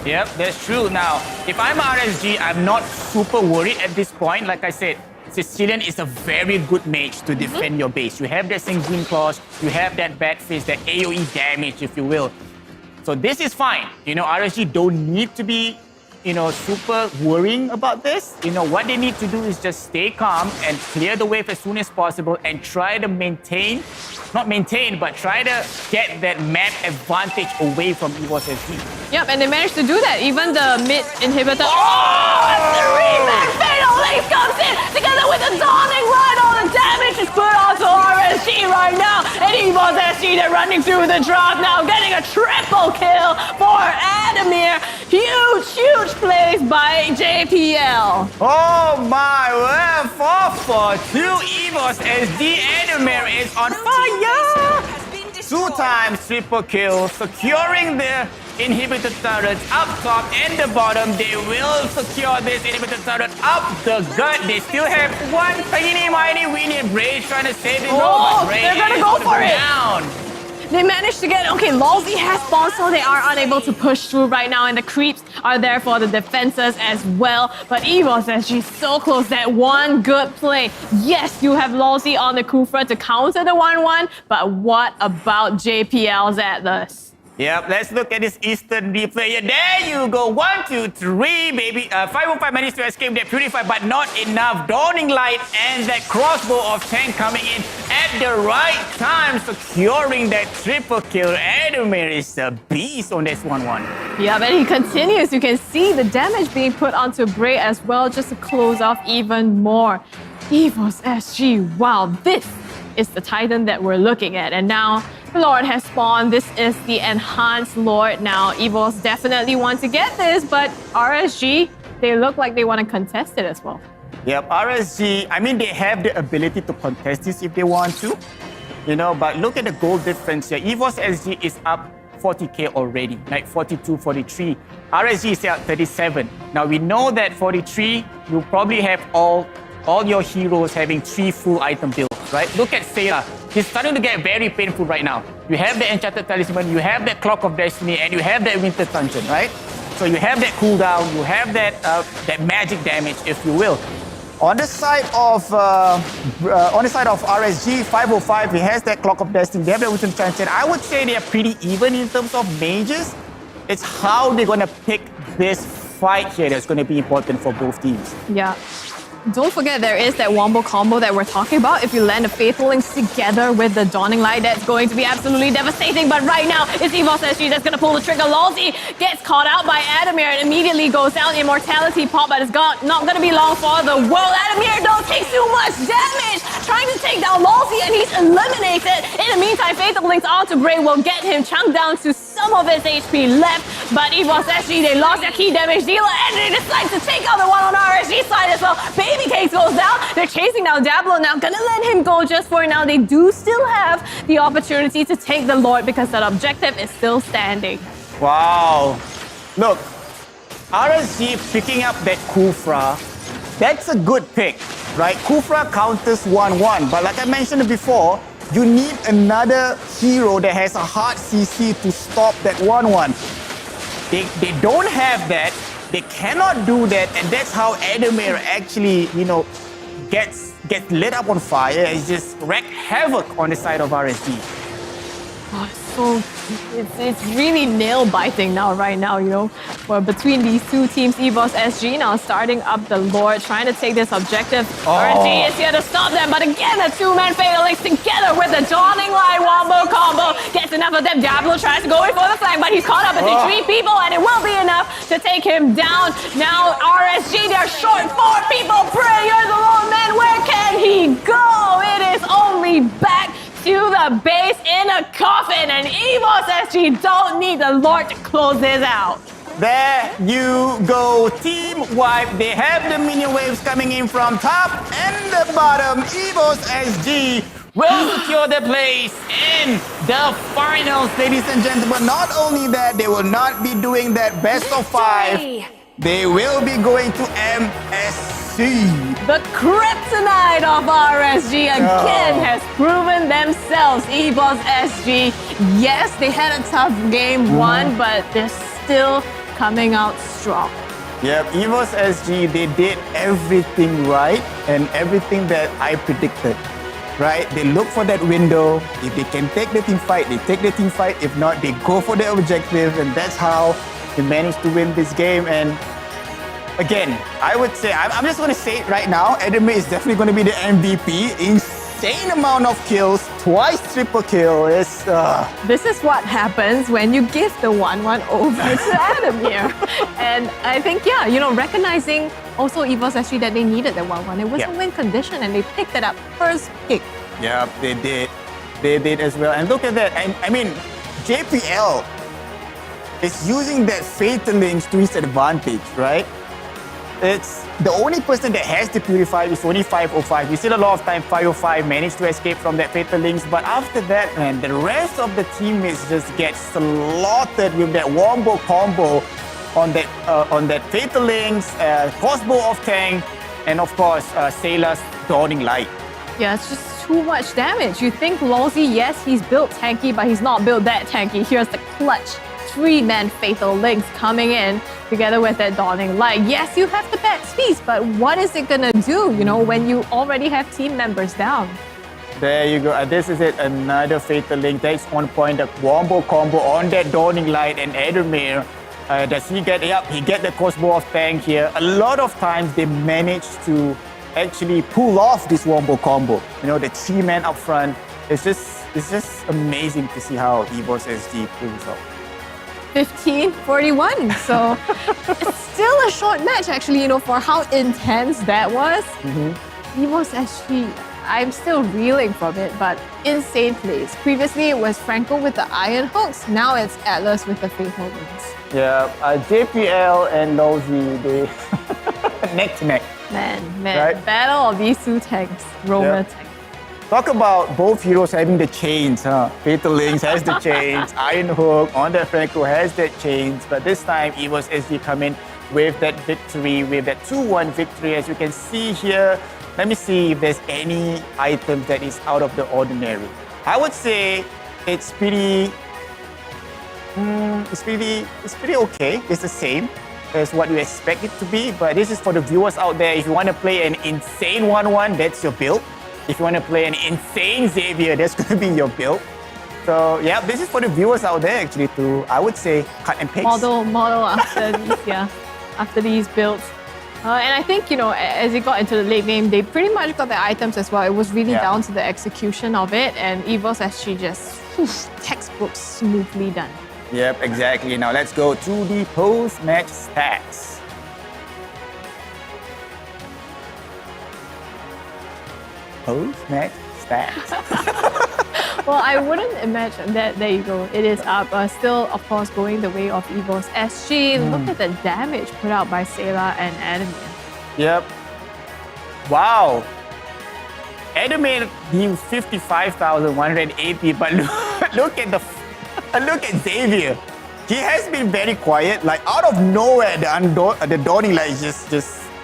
Yep, that's true. Now, if I'm RSG, I'm not super worried at this point. Like I said, Sicilian is a very good mage to defend your base. You have that Singeing Claws, you have that Bad Fist, that AoE damage, if you will. So this is fine. You know, RSG don't need to be, you know, super worrying about this. You know, what they need to do is just stay calm and clear the wave as soon as possible and try to try to get that map advantage away from EVOS SG. Yep, and they managed to do that. Even the mid inhibitor. Oh, and the remake fatal link comes in together with the dawning light. All the damage is put onto RSG right now. And EVOS SG, they're running through the drop now, getting a triple kill for Adamir. Huge plays by JPL. Oh my, well, 4-4-2 EVOS SG. Adamir is on fire. 2 times triple kill, securing the inhibitor turrets up top and the bottom. They will secure this inhibitor turret up the gut. They still have one tiny weenie. Bray's trying to save it. Oh, they're gonna go for it. Down. They managed to get, okay, Lawsy has spawned, so they are unable to push through right now, and the creeps are there for the defenses as well. But EVOS SG so close, that one good play. Yes, you have Lawsy on the Kufra to counter the 1-1, but what about JPL's Atlas? Yep, let's look at this Eastern replay. Yeah, there you go. 1, 2, 3, baby. 505 managed to escape that Purify, but not enough. Dawning Light and that crossbow of tank coming in at the right time, securing that triple kill. Adamir is a beast on this 1-1. Yeah, but he continues. You can see the damage being put onto Bray as well, just to close off even more. EVOS SG, wow, this is the Titan that we're looking at. And now the Lord has spawned. This is the enhanced Lord now. EVOS definitely want to get this, but RSG, they look like they want to contest it as well. Yep, RSG, I mean, they have the ability to contest this if they want to, you know, but look at the goal difference here. EVOS SG is up 40k already, like 42, 43. RSG is at 37. Now, we know that 43, you probably have all your heroes having 3 full item builds, right? Look at Sailor. He's starting to get very painful right now. You have the Enchanted Talisman, you have that Clock of Destiny, and you have that Winter Dungeon, right? So you have that cooldown, you have that magic damage, if you will. On the side of RSG, 505, he has that Clock of Destiny, they have that Winter Dungeon. I would say they are pretty even in terms of mages. It's how they're gonna pick this fight here that's gonna be important for both teams. Yeah. don't forget there is that wombo combo that we're talking about. If you land the Faithful Links together with the Dawning Light, that's going to be absolutely devastating. But right now, it's EVOS SG that's going to pull the trigger. Lolzy gets caught out by Adamir and immediately goes down. Immortality pop, but it's not going to be long for the world. Adamir don't take too much damage, trying to take down Lolzy, and he's eliminated. In the meantime, Faithful Links onto Bray will get him chunked down to some of his HP left. But EVOS SG, they lost their key damage dealer, and they decide to take out the one on RSG side as well. Baby Cakes goes down. They're chasing down Diablo now. Gonna let him go just for now. They do still have the opportunity to take the Lord because that objective is still standing. Wow. Look, RSG picking up that Kufra, that's a good pick, right? Kufra counters 1-1, but like I mentioned before, you need another hero that has a hard CC to stop that 1-1. They don't have that. They cannot do that, and that's how Adamir actually, gets lit up on fire and just wreak havoc on the side of RSG. Oh, it's really nail biting now, right now, for between these two teams. EVOS SG now starting up the Lord, trying to take this objective. RSG is here to stop them, but again, the two-man Fatal Links together with the Dawning Light wombo combo gets enough of them. Diablo tries to go in for the flank, but he's caught up between three people, and it will be enough to take him down. Now RSG, they're short 4 people. Pray, you're the lone man. Where can he go? It is only back to the base in a coffin, and EVOS SG don't need the Lord to close this out. There you go, team wipe. They have the minion waves coming in from top and the bottom. EVOS SG will secure their place in the finals, ladies and gentlemen. Not only that, they will not be doing that best of 5. They will be going to MSC. The kryptonite of RSG again has proven themselves. EVOS SG, yes, they had a tough game 1, but they're still coming out strong. Yep, EVOS SG, they did everything right and everything that I predicted. Right? They look for that window. If they can take the team fight, they take the team fight. If not, they go for the objective, and that's how they managed to win this game. And again, I would say, I'm just going to say it right now, Adamir is definitely going to be the MVP. Insane amount of kills, twice triple kill. This is what happens when you give the 1-1 over to Adamir. And I think, recognizing also EVOS SG that they needed the 1-1. It was a win condition, and they picked it up first pick. Yeah, they did. They did as well. And look at that. I mean, JPL is using that Fatal Links to his advantage, right? It's the only person that has the Purify is only 505. We still a lot of time 505 managed to escape from that Fatal Links, but after that, man, the rest of the teammates just get slaughtered with that wombo combo on that Fatal Links, crossbow of tank, and of course Sailor's Dawning Light. Yeah, it's just too much damage. You think Lolzy, yes, he's built tanky, but he's not built that tanky. Here's the clutch 3-man Fatal Links coming in together with that Dawning Light. Yes, you have the bad speeds, but what is it gonna do, when you already have team members down? There you go. This is it. Another Fatal Link. That's on point. The wombo combo on that Dawning Light, and Adamir. Does he get? Yep, he get the crossbow of tank here. A lot of times they manage to actually pull off this wombo combo. The 3-man up front. It's just amazing to see how EVOS SG pulls off. 15-41. So it's still a short match, actually, for how intense that was. EVOS SG, I'm still reeling from it, but insane plays. Previously, it was Franco with the Iron Hooks. Now it's Atlas with the Fatal Links. Yeah, JPL and Lolzy, they neck to neck. Man, right? Battle of these two tanks, Romer tank. Talk about both heroes having the chains, huh? Fatal Links has the chains, Iron Hook on the Franco has the chains, but this time EVOS SG come in with that victory, with that 2-1 victory. As you can see here, let me see if there's any item that is out of the ordinary. I would say it's pretty okay. It's the same as what you expect it to be, but this is for the viewers out there. If you want to play an insane 1-1, that's your build. If you want to play an insane Xavier, that's going to be your build. So yeah, this is for the viewers out there actually to, I would say, cut and paste. Model after these, after these builds. And I think, as it got into the late game, they pretty much got the items as well. It was really Yeah. down to the execution of it, and EVOS SG just textbook smoothly done. Yep, exactly. Now let's go to the post-match stats. Post-match stats. Well, I wouldn't imagine that. There you go. It is up. Still, of course, going the way of EVOS SG. Look at the damage put out by Sayla and Adamir. Yep. Wow. Adamir deals 55,180, but look at Xavier. He has been very quiet. Like out of nowhere, the dawning light just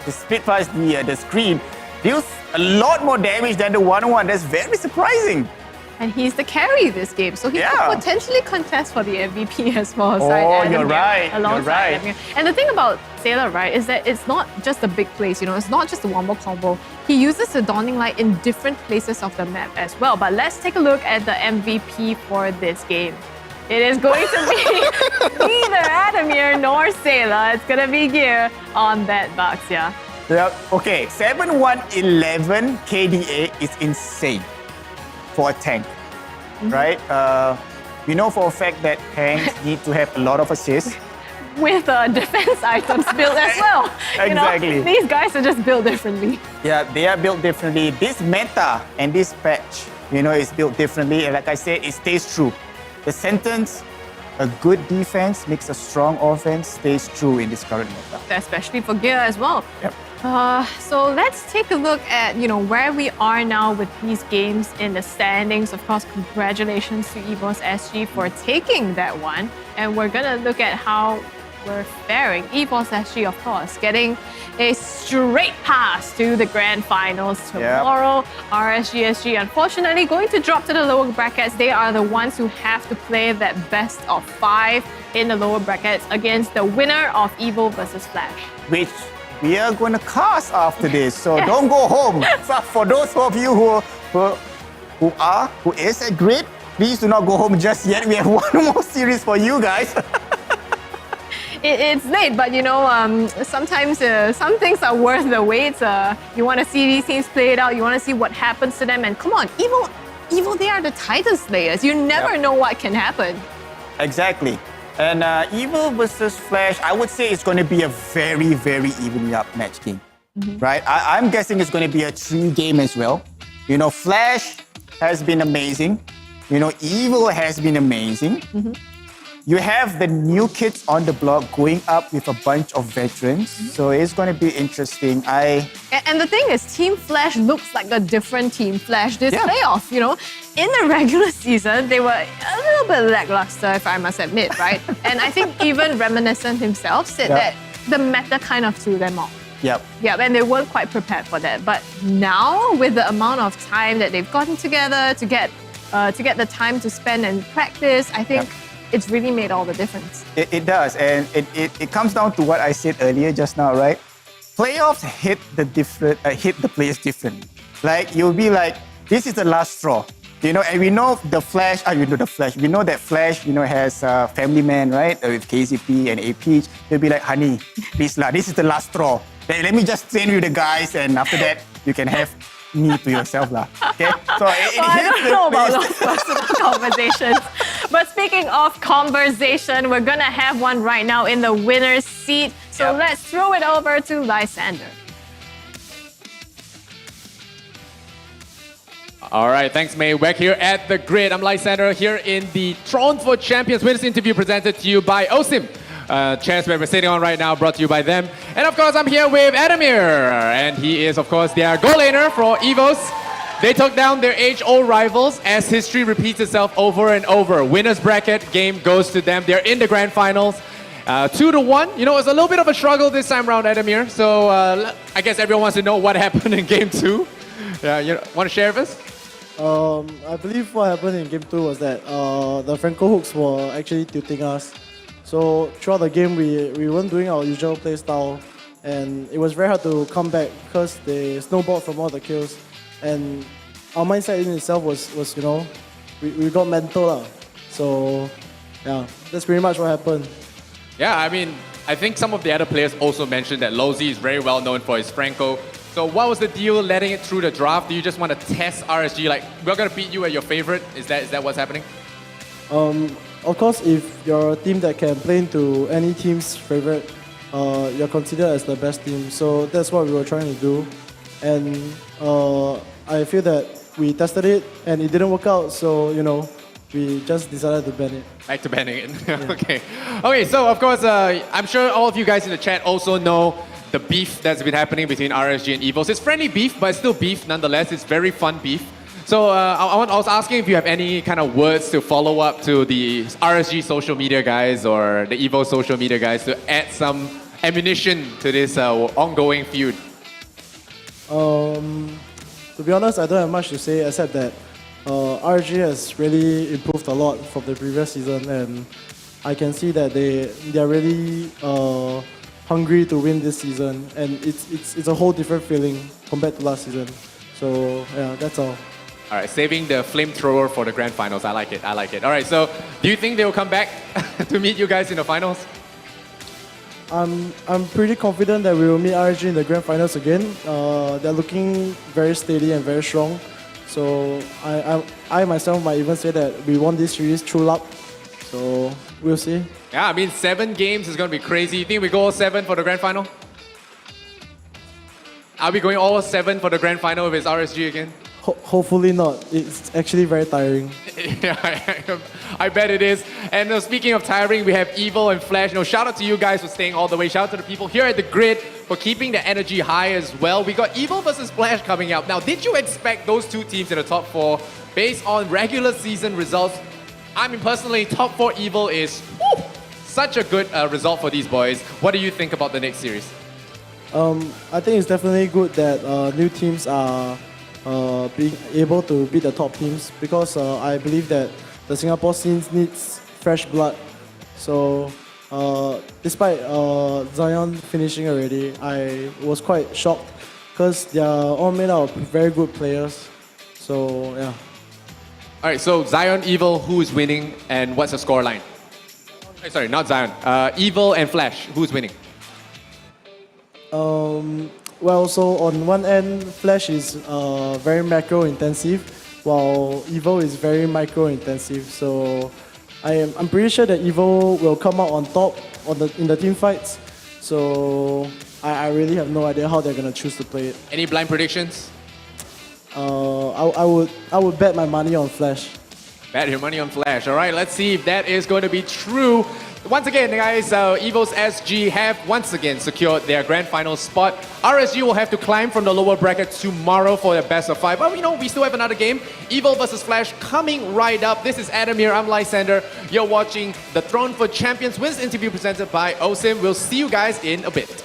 split past the screen. Deals a lot more damage than the 1-1. That's very surprising. And he's the carry this game, so he could potentially contest for the MVP as well. You're right. Alongside Adamir. And the thing about Sailor, right, is that it's not just a big place, it's not just a one-more combo. He uses the Dawning Light in different places of the map as well. But let's take a look at the MVP for this game. It is going to be neither Adamir nor Sailor. It's going to be Gear on that box, yeah. Yep. Okay, 7-1-11 KDA is insane for a tank, right? We know for a fact that tanks need to have a lot of assists. With defense items built as well. Exactly. These guys are just built differently. Yeah, they are built differently. This meta and this patch, is built differently. And like I said, it stays true. The sentence, a good defense makes a strong offense, stays true in this current meta. Especially for Gear as well. Yep. So let's take a look at where we are now with these games in the standings. Of course, congratulations to EVOS SG for taking that one, and we're gonna look at how we're faring. EVOS SG, of course, getting a straight pass to the grand finals tomorrow. RSGSG, unfortunately, going to drop to the lower brackets. They are the ones who have to play that best of 5 in the lower brackets against the winner of Evo versus Flash. Which we are going to cast after this, so don't go home. For those of you who is at Grid, please do not go home just yet. We have one more series for you guys. It's late, but sometimes some things are worth the wait. You want to see these teams play it out. You want to see what happens to them. And come on, Evo, they are the Titan Slayers. You never know what can happen. Exactly. And Evo versus Flash, I would say it's going to be a very, very evenly up match game, right? I'm guessing it's going to be a 3 game as well. Flash has been amazing. Evo has been amazing. You have the new kids on the block going up with a bunch of veterans. So it's going to be interesting. And the thing is, Team Flash looks like a different Team Flash this playoff. In the regular season, they were a little bit lackluster, if I must admit, right? And I think even Reminiscent himself said that the meta kind of threw them off. Yep. Yeah, and they weren't quite prepared for that. But now, with the amount of time that they've gotten together to get the time to spend and practice, I think it's really made all the difference. It does, and it comes down to what I said earlier just now, right? Playoffs hit the players differently. Like you'll be like, this is the last straw, and we know the Flash. We know that Flash, has family man, right, with KCP and AP. They'll be like, honey, please lah, this is the last straw. Let me just train with the guys, and after that, you can have me to yourself lah. Okay, so I don't know about those personal conversations. But speaking of conversation, we're gonna have one right now in the winner's seat. So let's throw it over to Lysander. All right, thanks, May. Back here at the Grid. I'm Lysander here in the Throne for Champions winners interview presented to you by OSIM. Chairs where we're sitting on right now, brought to you by them. And of course, I'm here with Adamir. And he is, of course, their goal laner for EVOS. They took down their age-old rivals as history repeats itself over and over. Winners bracket game goes to them. They're in the grand finals. 2-1. It's a little bit of a struggle this time around, Adamir. So I guess everyone wants to know what happened in game 2. You want to share with us? I believe what happened in game 2 was that the Franco hooks were actually tilting us. So throughout the game, we weren't doing our usual play style, and it was very hard to come back because they snowballed from all the kills. And our mindset in itself was we got mental lah. So yeah, that's pretty much what happened. Yeah, I mean, I think some of the other players also mentioned that Lozy is very well known for his Franco. So what was the deal letting it through the draft? Do you just want to test RSG? Like, we're going to beat you at your favorite? Is that what's happening? Of course, if you're a team that can play into any team's favorite, you're considered as the best team. So that's what we were trying to do. And I feel that we tested it and it didn't work out. So, we just decided to ban it. Back to banning it. Okay. Okay, so of course, I'm sure all of you guys in the chat also know the beef that's been happening between RSG and EVOS. It's friendly beef, but it's still beef nonetheless. It's very fun beef. So I was asking if you have any kind of words to follow up to the RSG social media guys or the EVOS social media guys to add some ammunition to this ongoing feud. To be honest, I don't have much to say except that RSG has really improved a lot from the previous season, and I can see that they're really hungry to win this season, and it's a whole different feeling compared to last season. So yeah, that's all. All right, saving the flamethrower for the grand finals. I like it. I like it. All right, so do you think they will come back to meet you guys in the finals? I'm pretty confident that we will meet RSG in the grand finals again. They're looking very steady and very strong. So I myself might even say that we won this series through luck. So we'll see. Yeah, I mean 7 games is going to be crazy. You think we go all 7 for the grand final? Are we going all 7 for the grand final if it's RSG again? Hopefully not. It's actually very tiring. Yeah, I bet it is. And speaking of tiring, we have Evil and Flash. Shout out to you guys for staying all the way. Shout out to the people here at the grid for keeping the energy high as well. We got Evil versus Flash coming up. Now, did you expect those 2 teams in the top 4 based on regular season results? I mean, personally, top 4 Evil is such a good result for these boys. What do you think about the next series? I think it's definitely good that new teams are being able to beat the top teams, because I believe that the Singapore scene needs fresh blood. So despite Zion finishing already, I was quite shocked because they are all made out of very good players. So yeah. All right, so Zion, Evil, who is winning and what's the scoreline? Sorry, not Zion. Evil and Flash, who's winning? Well, so on one end, Flash is very macro intensive, while Evo is very micro intensive. So I'm pretty sure that Evo will come out on top in the team fights. So I really have no idea how they're gonna choose to play it. Any blind predictions? I would bet my money on Flash. Bet your money on Flash. All right, let's see if that is going to be true. Once again, guys, EVOS SG have once again secured their grand final spot. RSG will have to climb from the lower bracket tomorrow for their best of 5. But we still have another game. Evil versus Flash coming right up. This is Adam here. I'm Lysander. You're watching the Throne for Champions Wins interview presented by OSIM. We'll see you guys in a bit.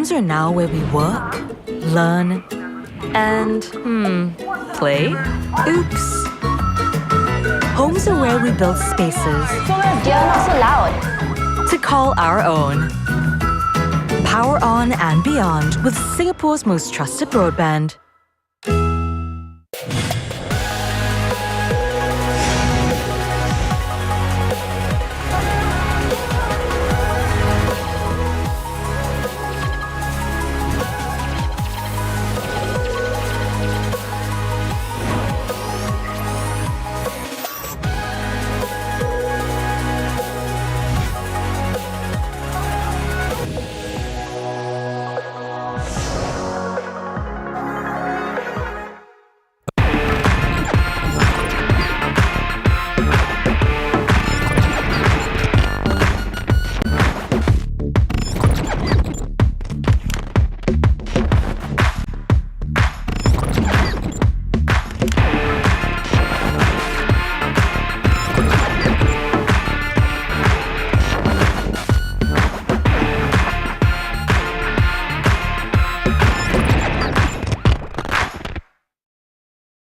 Homes are now where we work, learn, and, play? Oops. Homes are where we build spaces You're not so loud. to call our own. Power on and beyond with Singapore's most trusted broadband.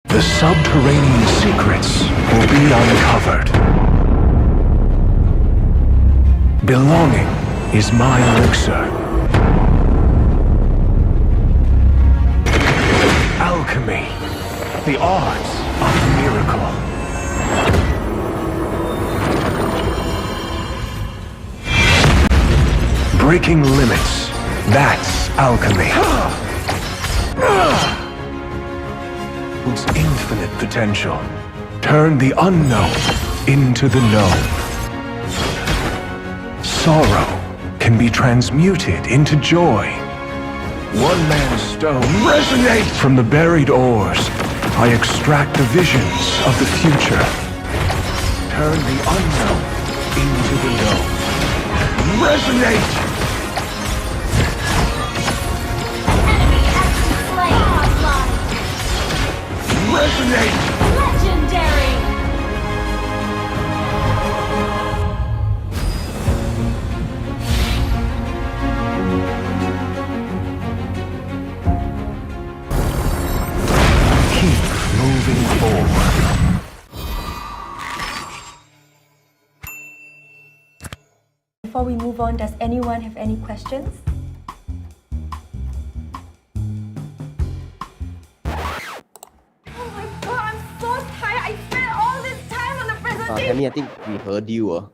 The subterranean secrets will be uncovered. Belonging is my elixir. Alchemy, the arts of miracle. Breaking limits, that's alchemy. Infinite potential. Turn the unknown into the known. Sorrow can be transmuted into joy. One man's stone resonate from the buried ores. I extract the visions of the future. Turn the unknown into the known. Resonate! Resonate! Legendary! Keep moving forward. Before we move on, does anyone have any questions? Tammy, I think we heard you.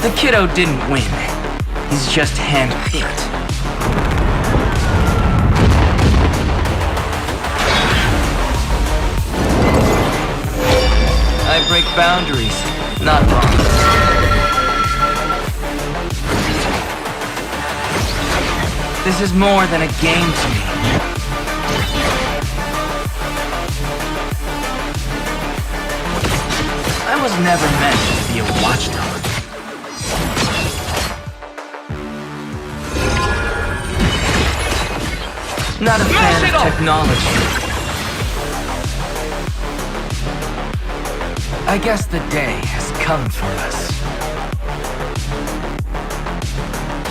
The kiddo didn't win. He's just handpicked. I break boundaries, not bonds. This is more than a game to me. I was never meant to be a watchdog. Not a fan of technology. I guess the day has come for us.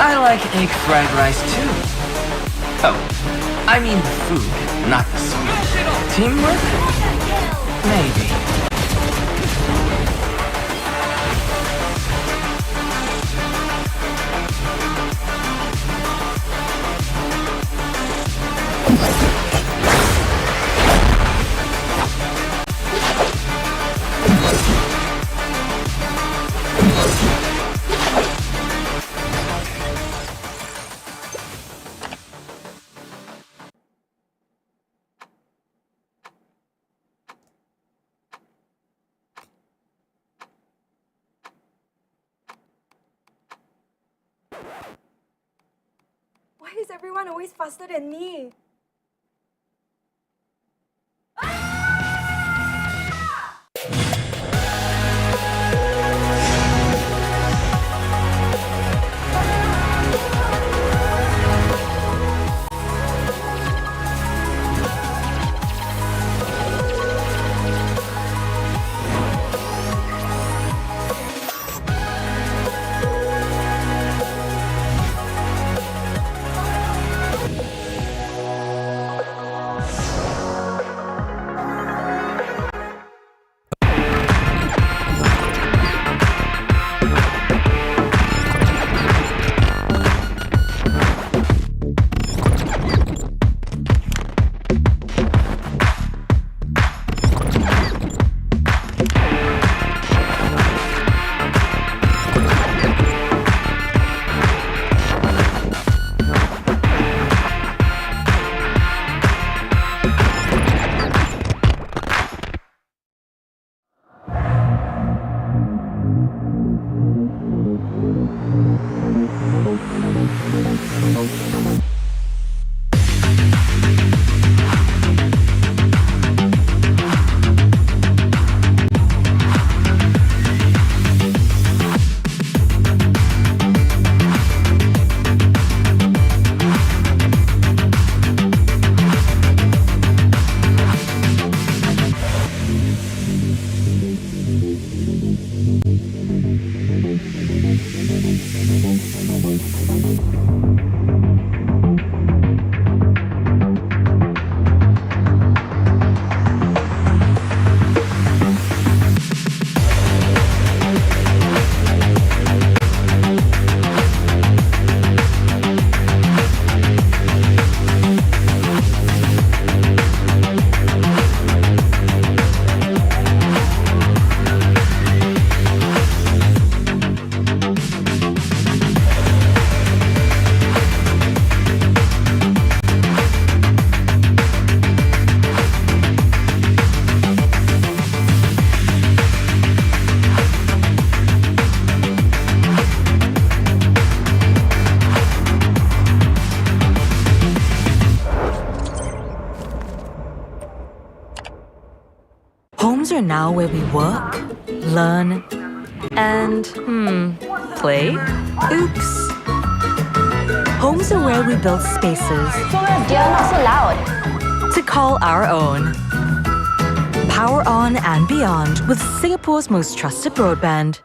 I like egg fried rice too. Oh, I mean the food, not the sweet. Teamwork? Maybe. Why is everyone always faster than me? Homes are now where we work, learn, and, play? Oops. Homes are where we build spaces Dear, not so loud. to call our own. Power on and beyond with Singapore's most trusted broadband.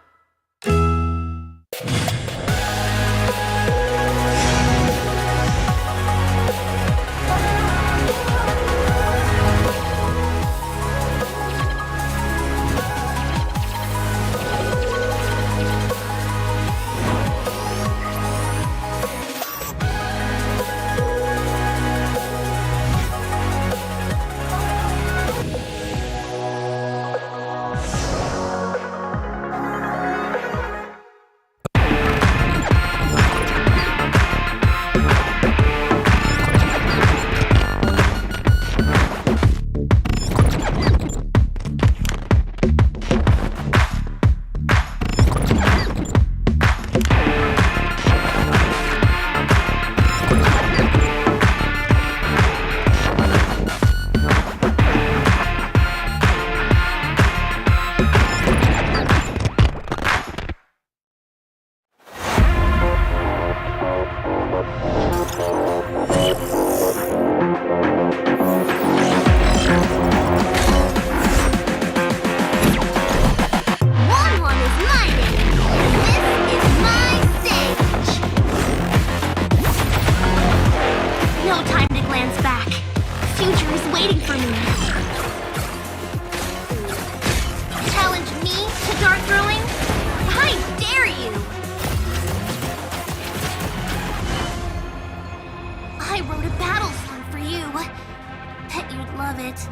You'd love it.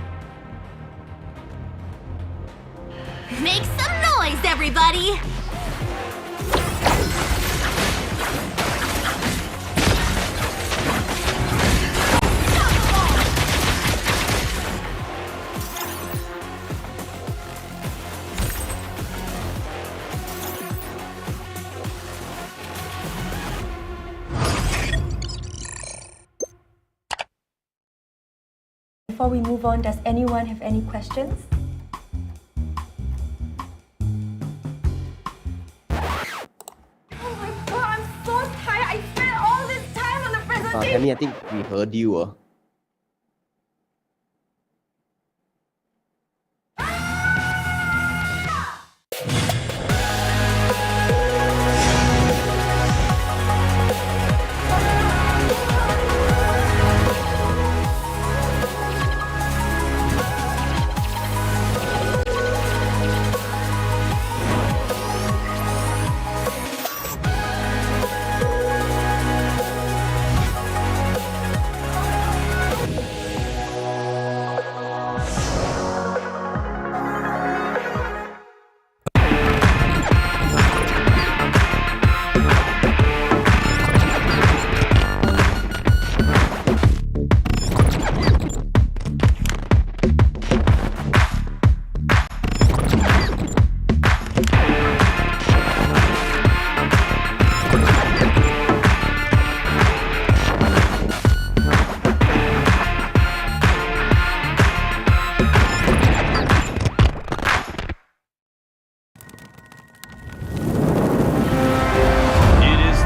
Make some noise, everybody! Before we move on, does anyone have any questions? Oh my god, I'm so tired. I spent all this time on the presentation. Tammy, I think we heard you.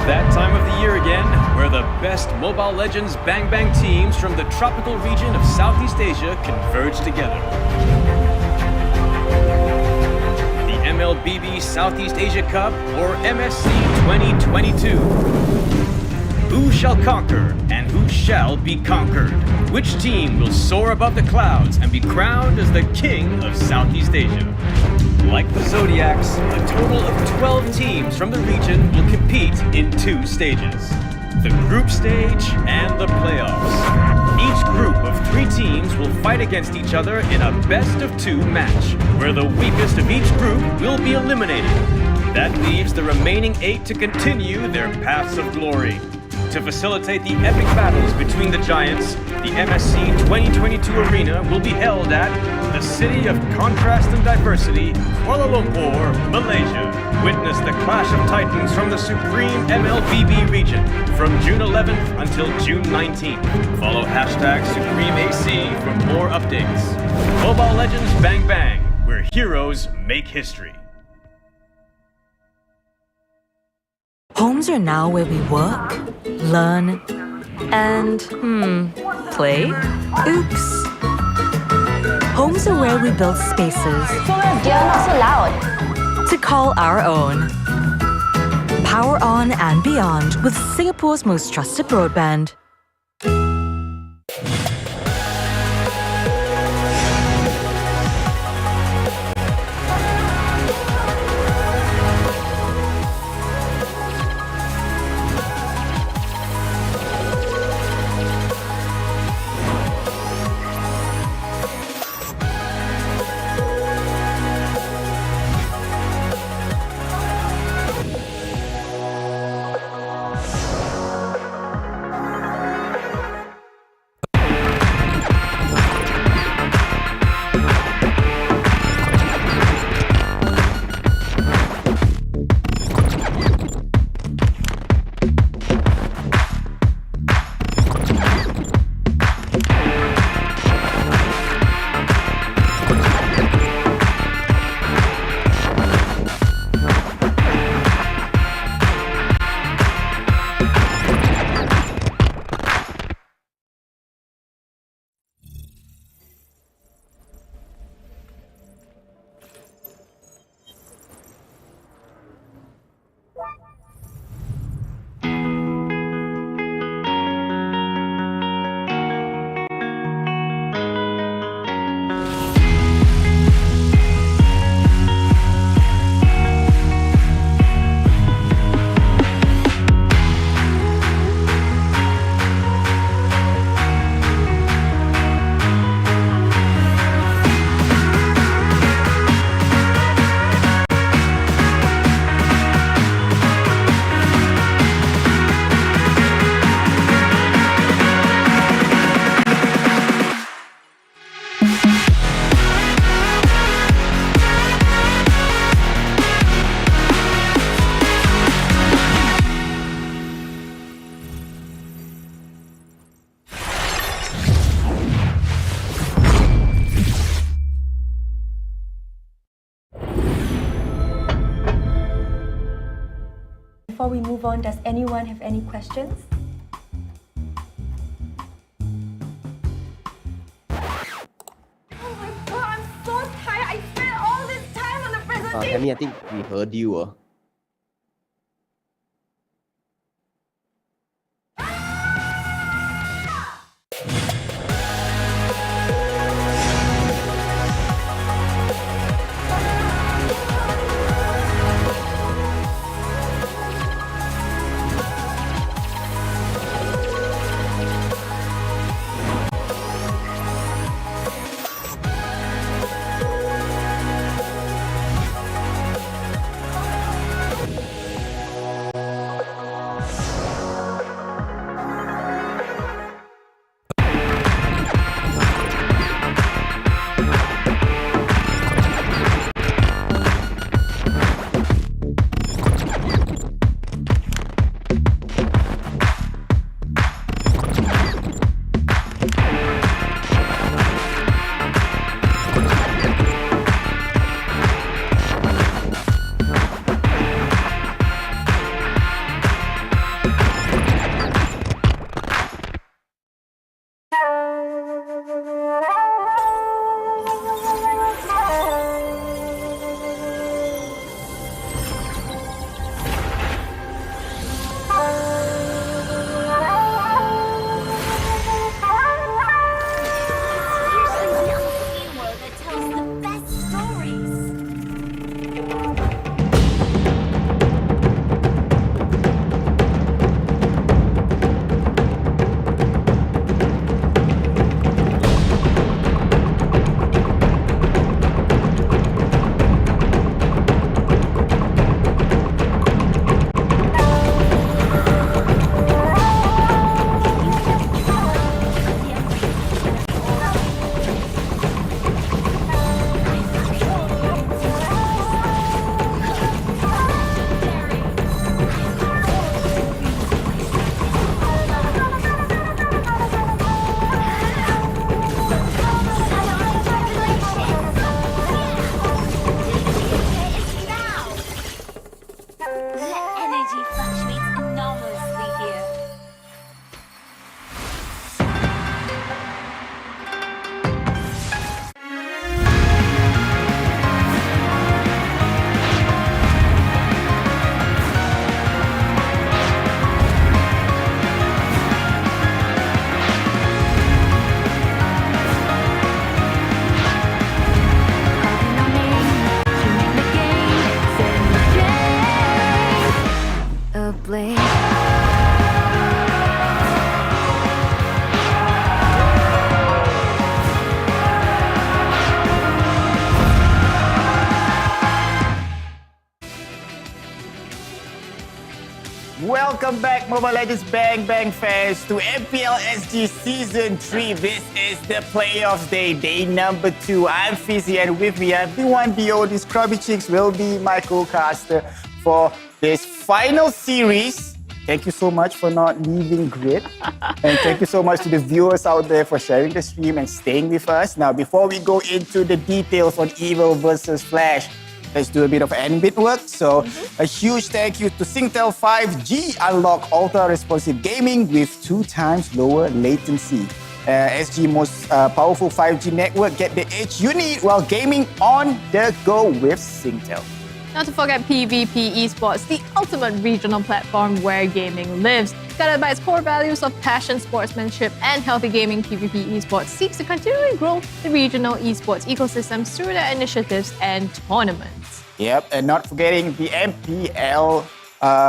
That time of the year again, where the best Mobile Legends Bang Bang teams from the tropical region of Southeast Asia converge together. The MLBB Southeast Asia Cup, or MSC 2022. Who shall conquer and who shall be conquered? Which team will soar above the clouds and be crowned as the king of Southeast Asia? Like the Zodiacs, a total of 12 teams from the region will compete in 2 stages. The group stage and the playoffs. Each group of 3 teams will fight against each other in a best-of-2 match, where the weakest of each group will be eliminated. That leaves the remaining 8 to continue their paths of glory. To facilitate the epic battles between the giants, the MSC 2022 arena will be held at the City of Contrast and Diversity, Kuala Lumpur, Malaysia. Witness the clash of titans from the supreme MLBB region from June 11th until June 19th. Follow hashtag SupremeAC for more updates. Mobile Legends Bang Bang, where heroes make history. Homes are now where we work, learn, and, play? Oops. Homes are where we build spaces Not so loud. to call our own. Power on and beyond with Singapore's most trusted broadband. before we move on, does anyone have any questions? Oh my god, I'm so tired. I spent all this time on the presentation. Tammy, I think we heard you. Welcome back, Mobile Legends Bang Bang fans, to MPL SG Season 3. This is the playoffs day number 2. I'm Fizzy, and with me, I've been one DO. These Scrubby Chicks will be my co-caster for this final series. Thank you so much for not leaving Grid. And thank you so much to the viewers out there for sharing the stream and staying with us. Now, before we go into the details on Evil versus Flash, let's do a bit of admin work. So, a huge thank you to Singtel 5G. Unlock ultra-responsive gaming with 2 times lower latency. SG most powerful 5G network. Get the edge you need while gaming on the go with Singtel. Not to forget PvP Esports, the ultimate regional platform where gaming lives. Guided by its core values of passion, sportsmanship, and healthy gaming, PvP Esports seeks to continually grow the regional esports ecosystems through their initiatives and tournaments. Yep, and not forgetting the MPL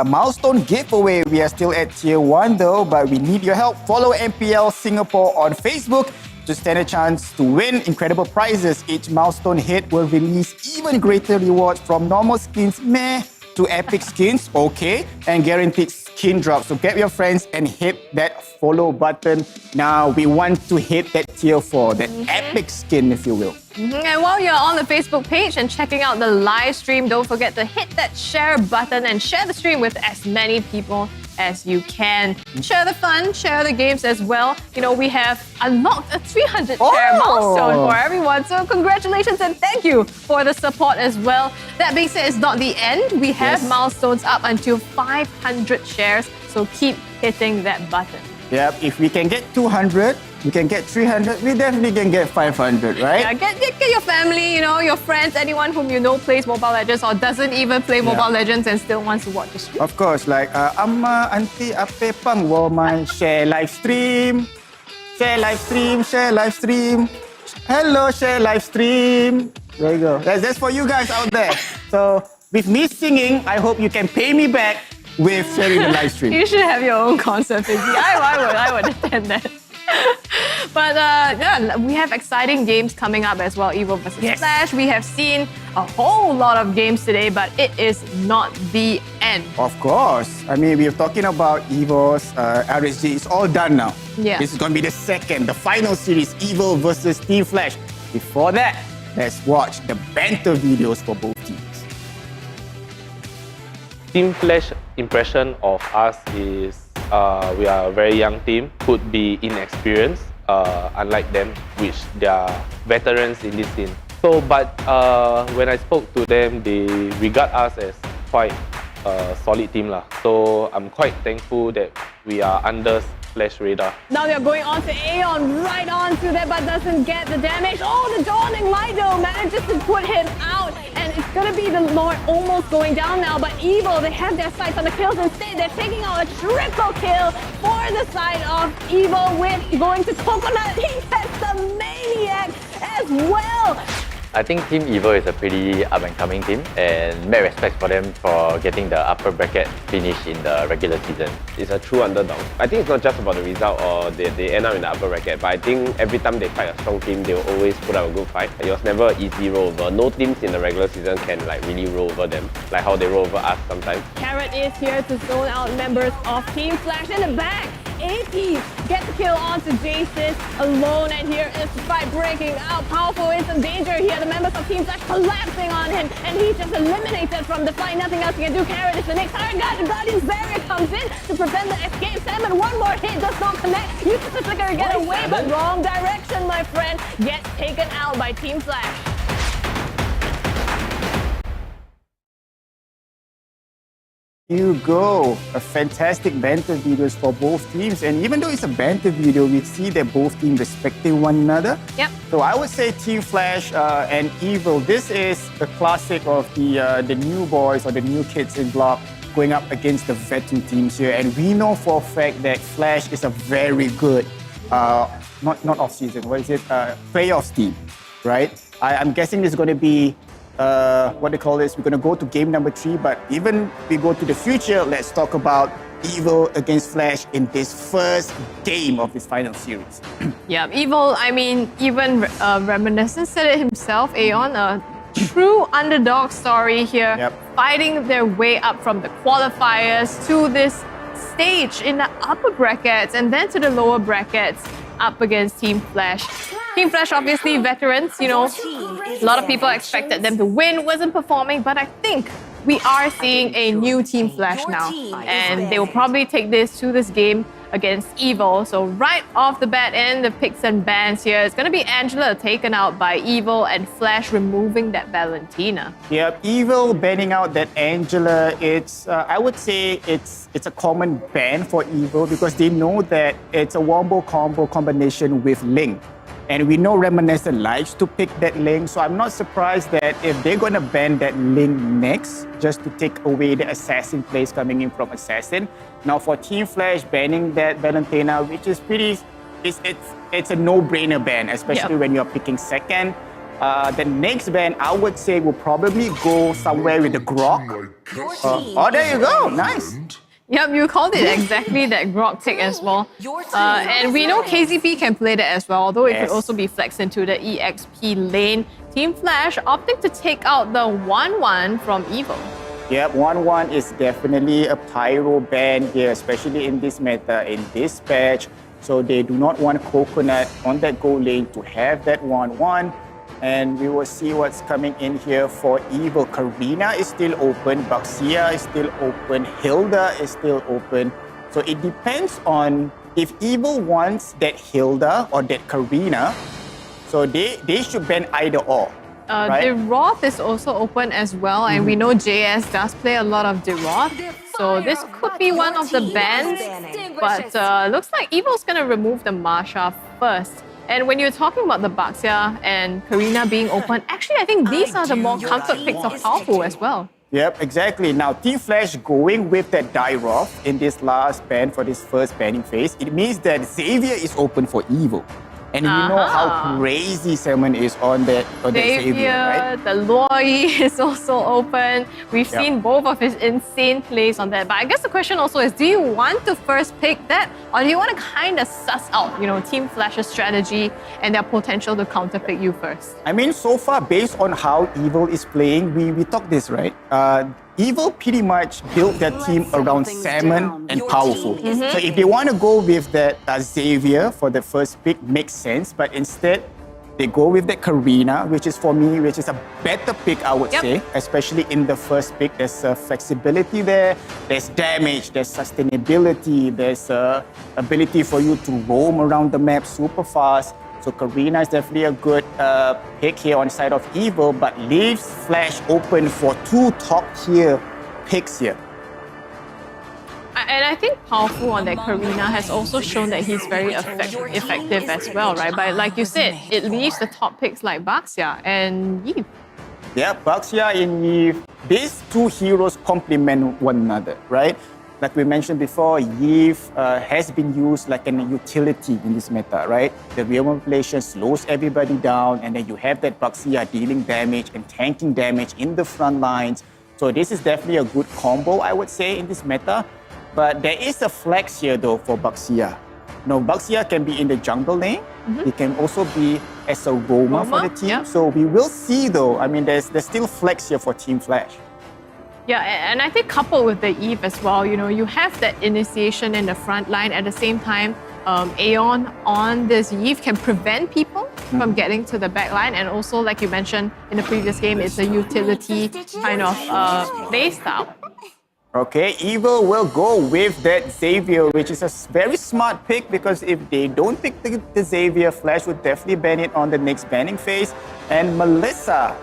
milestone giveaway. We are still at Tier 1 though, but we need your help. Follow MPL Singapore on Facebook to stand a chance to win incredible prizes. Each milestone hit will release even greater rewards, from normal skins meh to epic skins okay, and guaranteed skin drops. So get your friends and hit that follow button now. We want to hit that Tier 4, that epic skin, if you will. And while you're on the Facebook page and checking out the live stream, don't forget to hit that share button and share the stream with as many people as you can. Share the fun, share the games as well. You know, we have unlocked a 300 share milestone for everyone. So congratulations and thank you for the support as well. That being said, it's not the end. We have milestones up until 500 shares. So keep hitting that button. Yep, if we can get 200, we can get 300, we definitely can get 500, right? Yeah, get your family, you know, your friends, anyone whom you know plays Mobile Legends or doesn't even play Mobile Legends and still wants to watch the stream. Of course, like Amma, Auntie, Ape, Pang, Woman, share live stream. Share live stream, share live stream. Hello, share live stream. There you go. That's for you guys out there. So, with me singing, I hope you can pay me back with sharing the live stream. You should have your own concert, Fizzy. I would attend that. But yeah, we have exciting games coming up as well. Evo versus Flash. We have seen a whole lot of games today, but it is not the end. Of course. I mean, we're talking about Evo's, RSG. It's all done now. Yeah. This is going to be the final series, Evo versus Team Flash. Before that, let's watch the banter videos for both teams. Team Flash impression of us is we are a very young team, could be inexperienced, unlike them, which they are veterans in this scene. So, but when I spoke to them, they regard us as quite a solid team lah. So I'm quite thankful that we are under Flash radar. Now they're going on to Aeon, right onto that, but doesn't get the damage. Oh, the Dawning Light though manages to put him out. And it's gonna be the Lord almost going down now, but Evo, they have their sights on the kills instead. They're taking out a triple kill for the side of Evo with going to Coconut. He has the Maniac as well. I think Team Evo is a pretty up-and-coming team, and mad respect for them for getting the upper bracket finish in the regular season. It's a true underdog. I think it's not just about the result or they end up in the upper bracket, but I think every time they fight a strong team, they will always put up a good fight. It was never an easy roll over. No teams in the regular season can like really roll over them, like how they roll over us sometimes. Carrot is here to zone out members of Team Flash in the back. AP gets the kill onto Jason alone, and here is the fight breaking out. Powerful in some danger here. The members of Team Flash collapsing on him, and he's just eliminated from the fight. Nothing else he can do. Carrot is the next target. The Guardian's Barrier comes in to prevent the escape. Salmon, one more hit, does not connect. Uses the flicker to get away, but wrong direction, my friend. Gets taken out by Team Flash. You go. A fantastic banter videos for both teams. And even though it's a banter video, we see that both teams respecting one another. Yep. So I would say Team Flash and Evil, this is the classic of the new boys or the new kids in block going up against the veteran teams here. And we know for a fact that Flash is a very good, not off-season, what is it? Playoffs team, right? I'm guessing this is going to be what they call this, we're going to go to game number 3, but even we go to the future, let's talk about Evil against Flash in this first game of this final series. Yeah, Evil, I mean, even Reminiscent said it himself, Aeon, a true underdog story here, fighting their way up from the qualifiers to this stage in the upper brackets and then to the lower brackets up against Team Flash. Team Flash, obviously veterans, you know, a lot of people expected them to win, wasn't performing, but I think we are seeing a new Team Flash now, and they will probably take this to this game against Evil. So right off the bat in the picks and bans here, it's going to be Angela taken out by Evil and Flash removing that Valentina. Yep, Evil banning out that Angela, it's, I would say it's a common ban for Evil because they know that it's a wombo combo combination with Ling. And we know Reminiscent likes to pick that Ling, so I'm not surprised that if they're going to ban that Ling next, just to take away the assassin plays coming in from assassin. Now for Team Flash, banning that Valentina, which is pretty, it's a no-brainer ban, especially when you're picking second. The next ban, I would say, will probably go somewhere with the Grok. Oh, there you go, nice. Yep, you called it exactly that Grok tick as well. And we know KZP can play that as well, although it could also be flexed into the EXP lane. Team Flash opting to take out the 1-1 from Evil. Yep, 1-1 is definitely a pyro ban here, especially in this meta, in this patch. So they do not want Coconut on that goal lane to have that 1-1. And we will see what's coming in here for Evil. Karina is still open. Baxia is still open. Hilda is still open. So it depends on if Evil wants that Hilda or that Karina. So they should ban either or. Right? Deroth is also open as well, and we know JS does play a lot of Deroth. So this could be one of the bans, but looks like Evil's gonna remove the Marsha first. And when you're talking about the Baxia and Karina being open, actually I think these are the more comfort picks of Powerful as well. Yep, exactly. Now, Team Flash going with that Dyroth in this last ban for this first banning phase, it means that Xavier is open for Evil. And we know how crazy Salmon is on that Xavier, right? The Loi is also open. We've seen both of his insane plays on that. But I guess the question also is, do you want to first pick that, or do you want to kind of suss out, Team Flash's strategy and their potential to counterpick you first? I mean, so far, based on how Evil is playing, we talked this, right? Evil pretty much built their team around Salmon and Powerful. So if they want to go with that Xavier for the first pick, makes sense. But instead, they go with that Karina, which is for me, which is a better pick, I would say, especially in the first pick. There's flexibility there, there's damage, there's sustainability, there's ability for you to roam around the map super fast. So Karina is definitely a good pick here on the side of Evil, but leaves Flash open for two top-tier picks here. And I think Powerful on that Karina has also shown that he's very effective as well, right? But like you said, it leaves the top picks like Baxia and Eve. Yeah, Baxia and Eve. These two heroes complement one another, right? Like we mentioned before, Eve has been used like a utility in this meta, right? The real manipulation slows everybody down, and then you have that Baxia dealing damage and tanking damage in the front lines. So this is definitely a good combo, I would say, in this meta. But there is a flex here, though, for Baxia. Baxia can be in the jungle lane. It can also be as a roamer for the team. So we will see, though. I mean, there's still flex here for Team Flash. Yeah, and I think coupled with the Eve as well, you have that initiation in the front line. At the same time, Aeon on this Eve can prevent people from getting to the back line. And also, like you mentioned in the previous game, it's a utility kind of play style. Okay, Evil will go with that Xavier, which is a very smart pick, because if they don't pick the Xavier, Flash would definitely ban it on the next banning phase. And Melissa.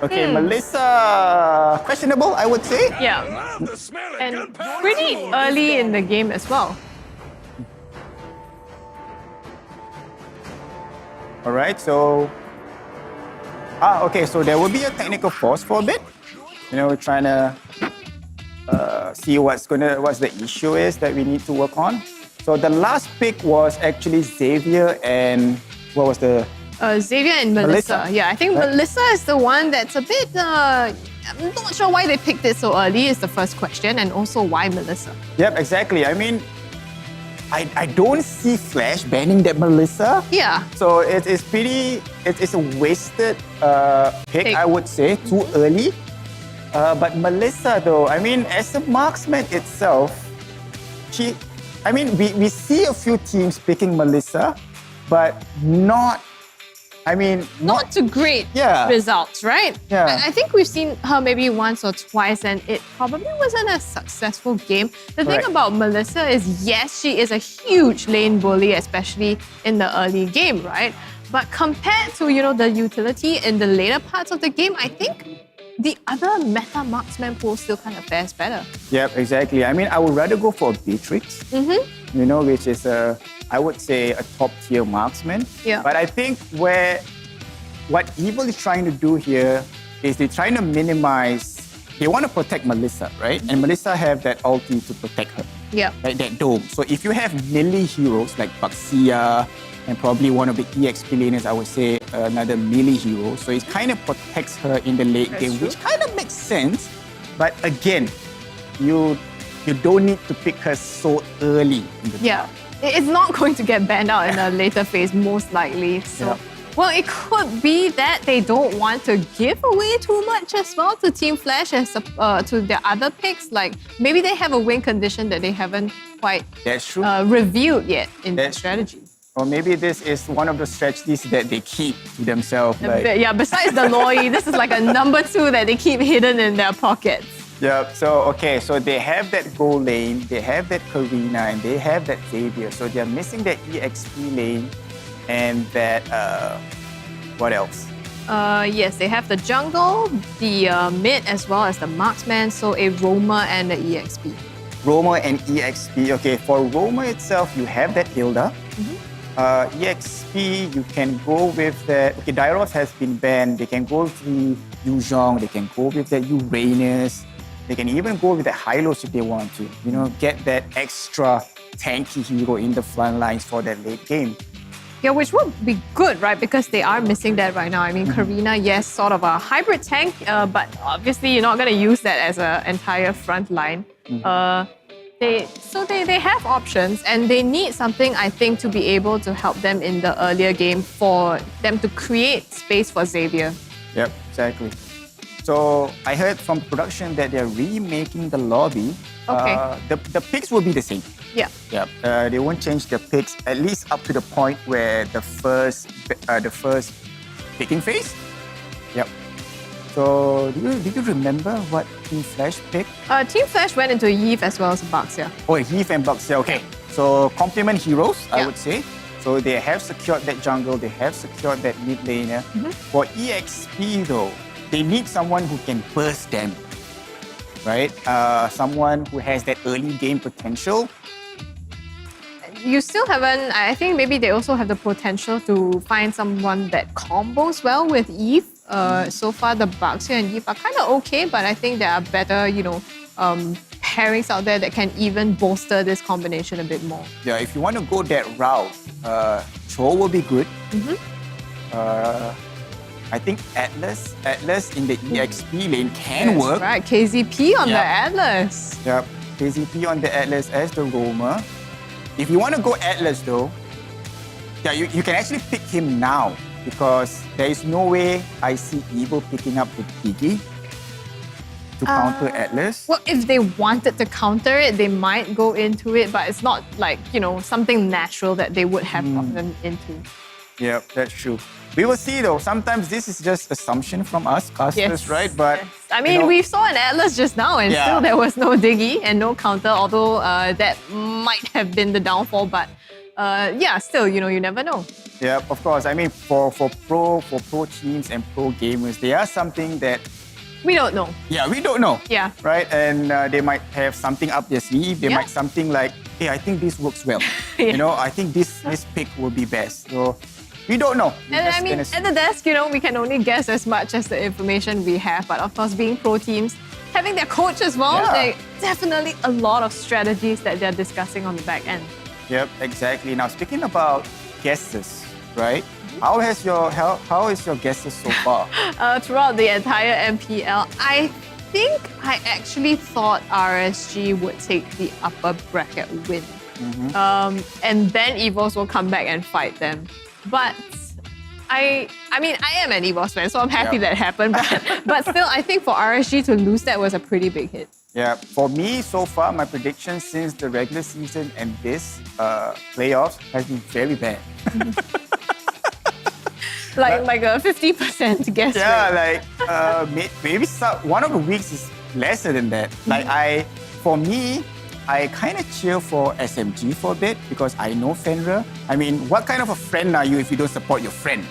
Okay, Melissa, questionable, I would say. Yeah, and pretty early in the game as well. All right, so... okay, so there will be a technical pause for a bit. We're trying to see what's the issue is that we need to work on. So the last pick was actually Xavier and... What was the... Xavier and Melissa. Yeah, I think Melissa is the one that's a bit... I'm not sure why they picked it so early is the first question, and also why Melissa. Yep, exactly. I mean, I don't see Flash banning that Melissa. Yeah. So it's pretty... It's a wasted pick, I would say, too early. But Melissa, though, I mean, as a marksman itself, we see a few teams picking Melissa, but not to great results, right? Yeah. I think we've seen her maybe once or twice, and it probably wasn't a successful game. The thing about Melissa is, yes, she is a huge lane bully, especially in the early game, right? But compared to, the utility in the later parts of the game, I think the other meta marksman pool still kind of fares better. Yep, exactly. I mean, I would rather go for Beatrix, which is I would say a top-tier marksman. Yeah. But I think what Evil is trying to do here is they're trying to minimize... They want to protect Melissa, right? And Melissa have that ulti to protect her. Yeah. Like that dome. So if you have melee heroes like Baxia and probably one of the EXP laners, I would say another melee hero. So it kind of protects her in the late game, which kind of makes sense. But again, you don't need to pick her so early in the draft. It's not going to get banned out in a later phase, most likely. So, well, it could be that they don't want to give away too much as well to Team Flash as to their other picks. Like maybe they have a win condition that they haven't quite revealed yet in their strategy. Or maybe this is one of the strategies that they keep to themselves. Yeah, besides the Loi, this is like a number 2 that they keep hidden in their pockets. Yeah, so they have that goal lane, they have that Karina, and they have that Xavier. So they're missing that EXP lane and that, what else? Yes, they have the jungle, the mid, as well as the marksman, so a roamer and the EXP. Roamer and EXP. Okay, for roamer itself, you have that Hilda. EXP, you can go with that. Okay, Dairos has been banned. They can go with the Yuzhong. They can go with that Uranus. They can even go with that Hylos if they want to. You know, get that extra tanky hero in the front lines for that late game. Yeah, which would be good, right? Because they are missing that right now. I mean, Karina, yes, sort of a hybrid tank, but obviously you're not going to use that as an entire front line. They have options, and they need something, I think, to be able to help them in the earlier game for them to create space for Xavier. Yep, exactly. So I heard from production that they're remaking the lobby. Okay. The picks will be the same. Yeah. Yep. They won't change the picks, at least up to the point where the first picking phase. Yep. So did you remember what Team Flash picked? Team Flash went into Eve as well as Baxia. Oh, Eve and Baxia. Okay. So complement heroes, I would say. So they have secured that jungle. They have secured that mid laner. For EXP though, they need someone who can burst them, right? Someone who has that early game potential. You still haven't, I think maybe they also have the potential to find someone that combos well with Eve. So far, the Baxia and Eve are kind of okay, but I think there are better, pairings out there that can even bolster this combination a bit more. Yeah, if you want to go that route, Cho will be good. I think Atlas in the EXP lane can work. Right, KZP on the Atlas. Yep, KZP on the Atlas as the roamer. If you want to go Atlas though, yeah, you can actually pick him now because there is no way I see Evil picking up the Piggy to counter Atlas. Well, if they wanted to counter it, they might go into it, but it's not like, something natural that they would have gotten into. Yeah, that's true. We will see though. Sometimes this is just assumption from us casters, right? But I mean, we saw an Atlas just now and still there was no Diggy and no counter, although that might have been the downfall, but still, you never know. Yeah, of course. I mean, for pro teams and pro gamers, they are something that we don't know. Yeah, we don't know. Yeah. Right? And they might have something up their sleeve. They might something like, hey, I think this works well. I think this pick will be best. So we don't know. And I mean, at the desk, we can only guess as much as the information we have. But of course, being pro teams, having their coach as well, there definitely a lot of strategies that they're discussing on the back end. Yep, exactly. Now, speaking about guesses, right? How is your guesses so far? Throughout the entire MPL, I think I actually thought RSG would take the upper bracket win. And then EVOS will come back and fight them. But I mean, I am an EVOS fan, so I'm happy that happened. But still, I think for RSG to lose that was a pretty big hit. Yeah, for me, so far, my prediction since the regular season and this playoffs has been very bad. like a 50% guess rate. Yeah, like maybe one of the weeks is lesser than that. Like for me, I kind of cheer for SMG for a bit because I know Fenrir. I mean, what kind of a friend are you if you don't support your friend,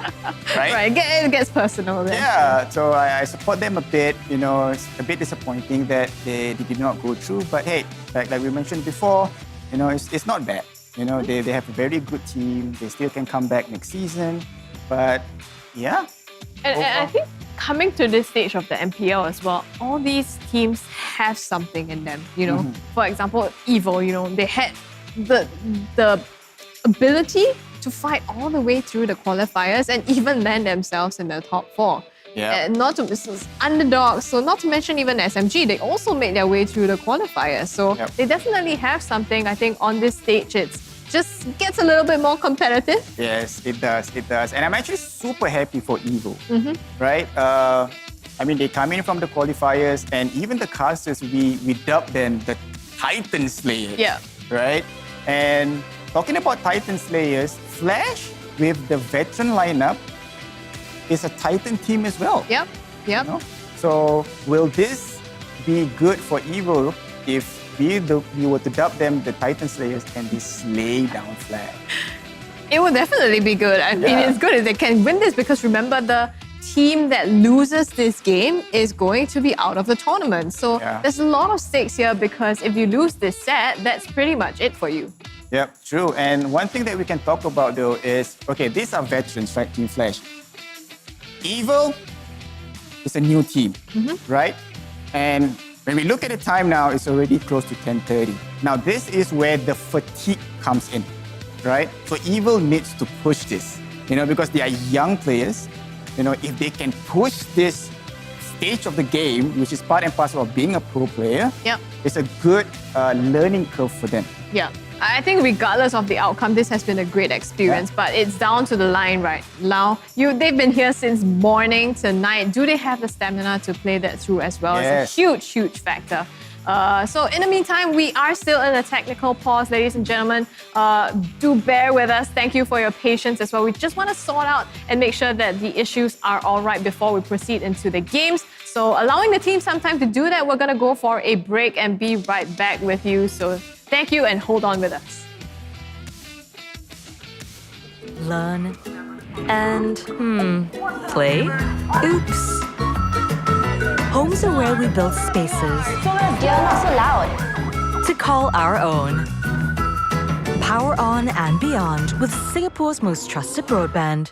right? Right, it gets personal then. Yeah, so I support them a bit. It's a bit disappointing that they did not go through. But hey, like we mentioned before, it's not bad. They have a very good team. They still can come back next season. But yeah. And I think coming to this stage of the MPL as well, all these teams have something in them. For example, Evo, they had the ability to fight all the way through the qualifiers and even land themselves in the top 4. Yeah. Not to underdogs, so not to mention even SMG, they also made their way through the qualifiers. So they definitely have something. I think on this stage, it's just gets a little bit more competitive. Yes, it does. And I'm actually super happy for Evo, right? I mean, they come in from the qualifiers and even the casters, we dubbed them the Titan Slayers. Yeah. Right? And talking about Titan Slayers, Flash with the veteran lineup is a Titan team as well. Yep. You know? So will this be good for Evil if we were to dub them the Titan Slayers and they slay down Flash? It will definitely be good. I mean, it's good if they can win this because remember, the team that loses this game is going to be out of the tournament. So there's a lot of stakes here because if you lose this set, that's pretty much it for you. Yep, true. And one thing that we can talk about though is, okay, these are veterans, right, Team Flash. Evil is a new team, right? And when we look at the time now, it's already close to 10:30. Now, this is where the fatigue comes in, right? So Evil needs to push this, because they are young players. If they can push this stage of the game, which is part and parcel of being a pro player, it's a good learning curve for them. Yeah. I think regardless of the outcome, this has been a great experience, but it's down to the line right now. They've been here since morning to night. Do they have the stamina to play that through as well? It's a huge, huge factor. So in the meantime, we are still in a technical pause, ladies and gentlemen. Do bear with us. Thank you for your patience as well. We just want to sort out and make sure that the issues are all right before we proceed into the games. So allowing the team some time to do that, we're going to go for a break and be right back with you. So thank you and hold on with us. Learn and, play? Oops. Homes are where we build spaces You're not so loud. to call our own. Power on and beyond with Singapore's most trusted broadband.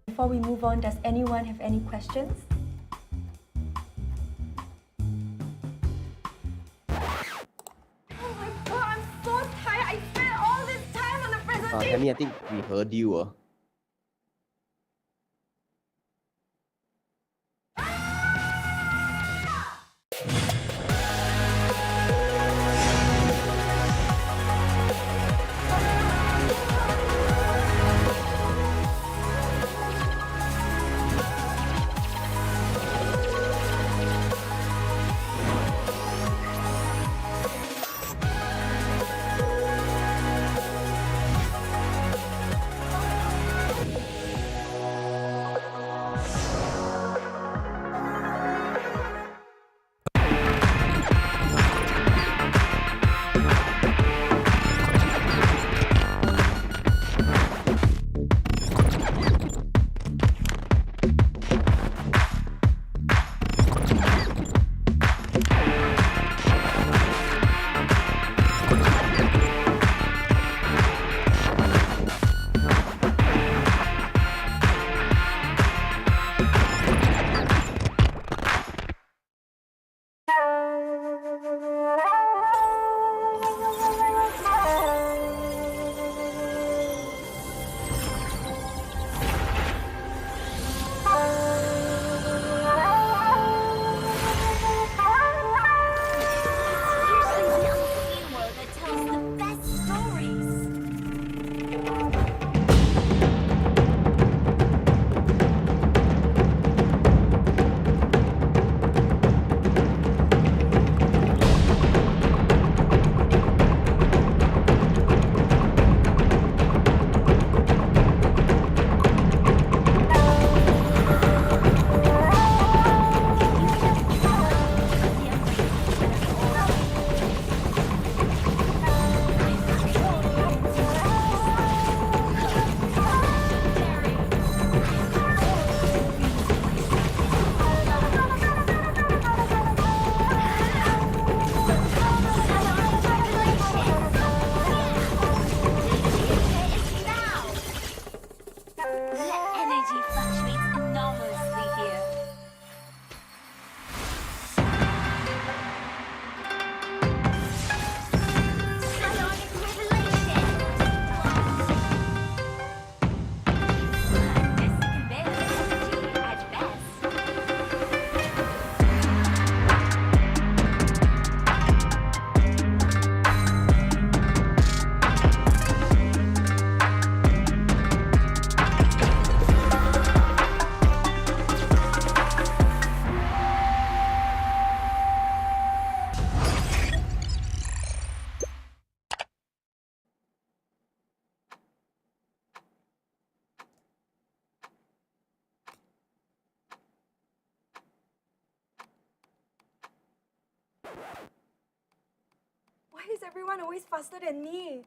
Before we move on, does anyone have any questions? Oh my god, I'm so tired. I spent all this time on the presentation. Tammy, I think we heard you. is everyone always faster than me?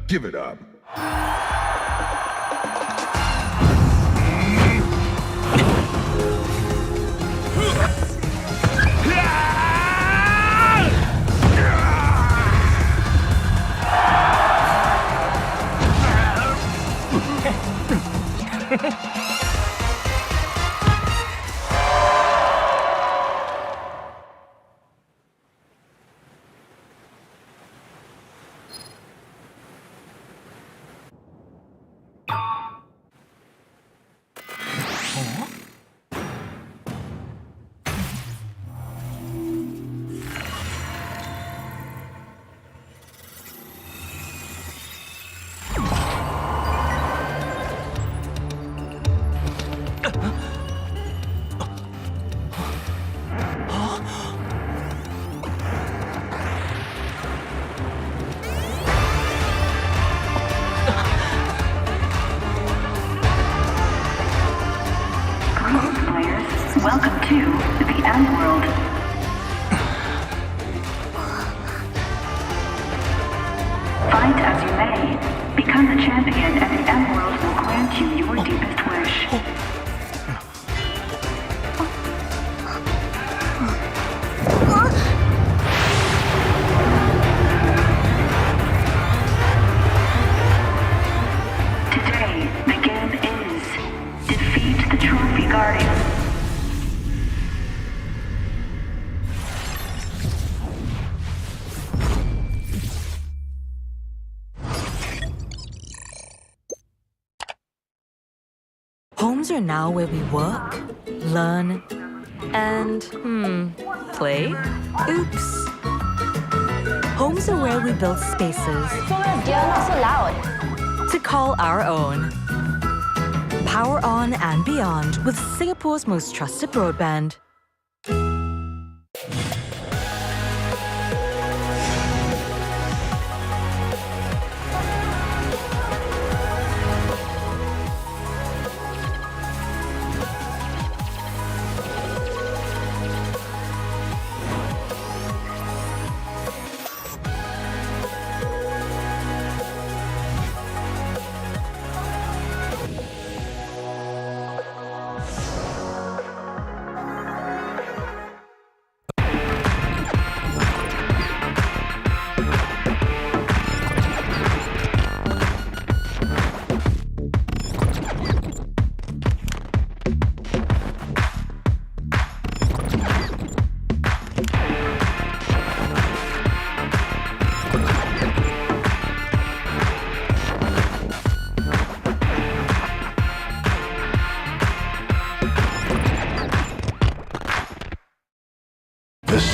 Give it up. Welcome to the End World. Fight as you may, become the champion and the End World will grant you your deepest wish. Today, the game is defeat the Trophy Guardian. Homes are now where we work, learn, and, play? Oops. Homes are where we build spaces Not so loud. to call our own. Power on and beyond with Singapore's most trusted broadband.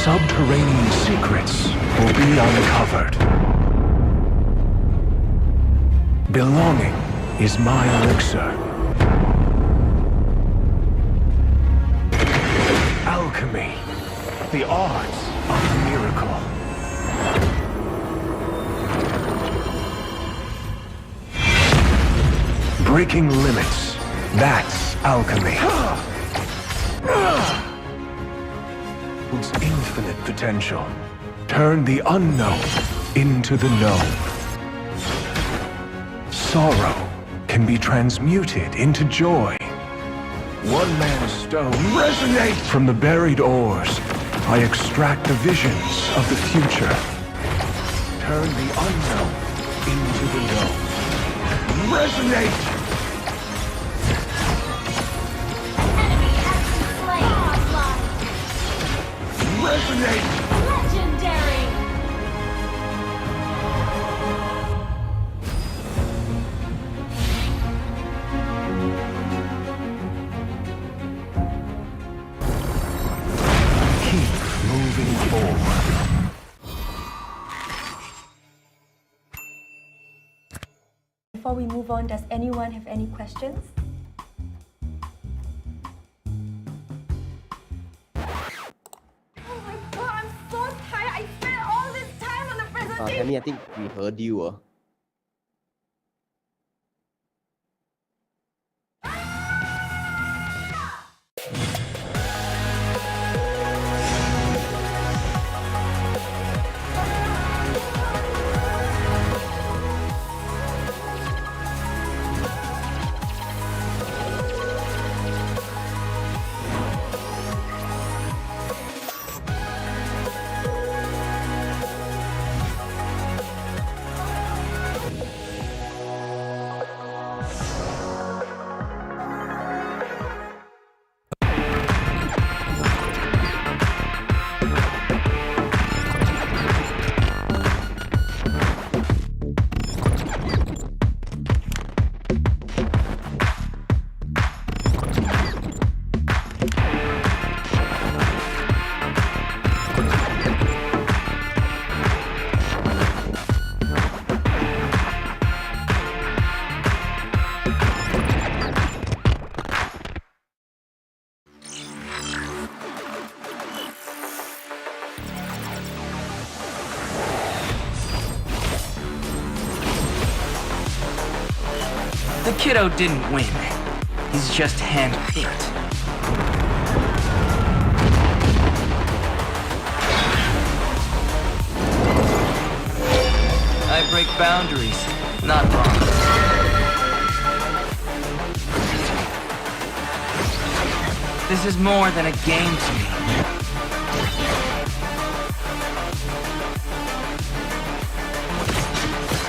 subterranean secrets will be uncovered. Belonging is my elixir. Alchemy, the arts of the miracle. Breaking limits, that's alchemy. Holds infinite potential. Turn the unknown into the known. Sorrow can be transmuted into joy. One man's stone resonate from the buried ores. I extract the visions of the future. Turn the unknown into the known. Resonate! Resonate! Legendary! Keep moving forward. Before we move on, does anyone have any questions? Oh my god, I'm so tired. I spent all this time on the presentation. Tammy, I think we heard you. The kiddo didn't win. He's just handpicked. I break boundaries, not bonds. This is more than a game to me.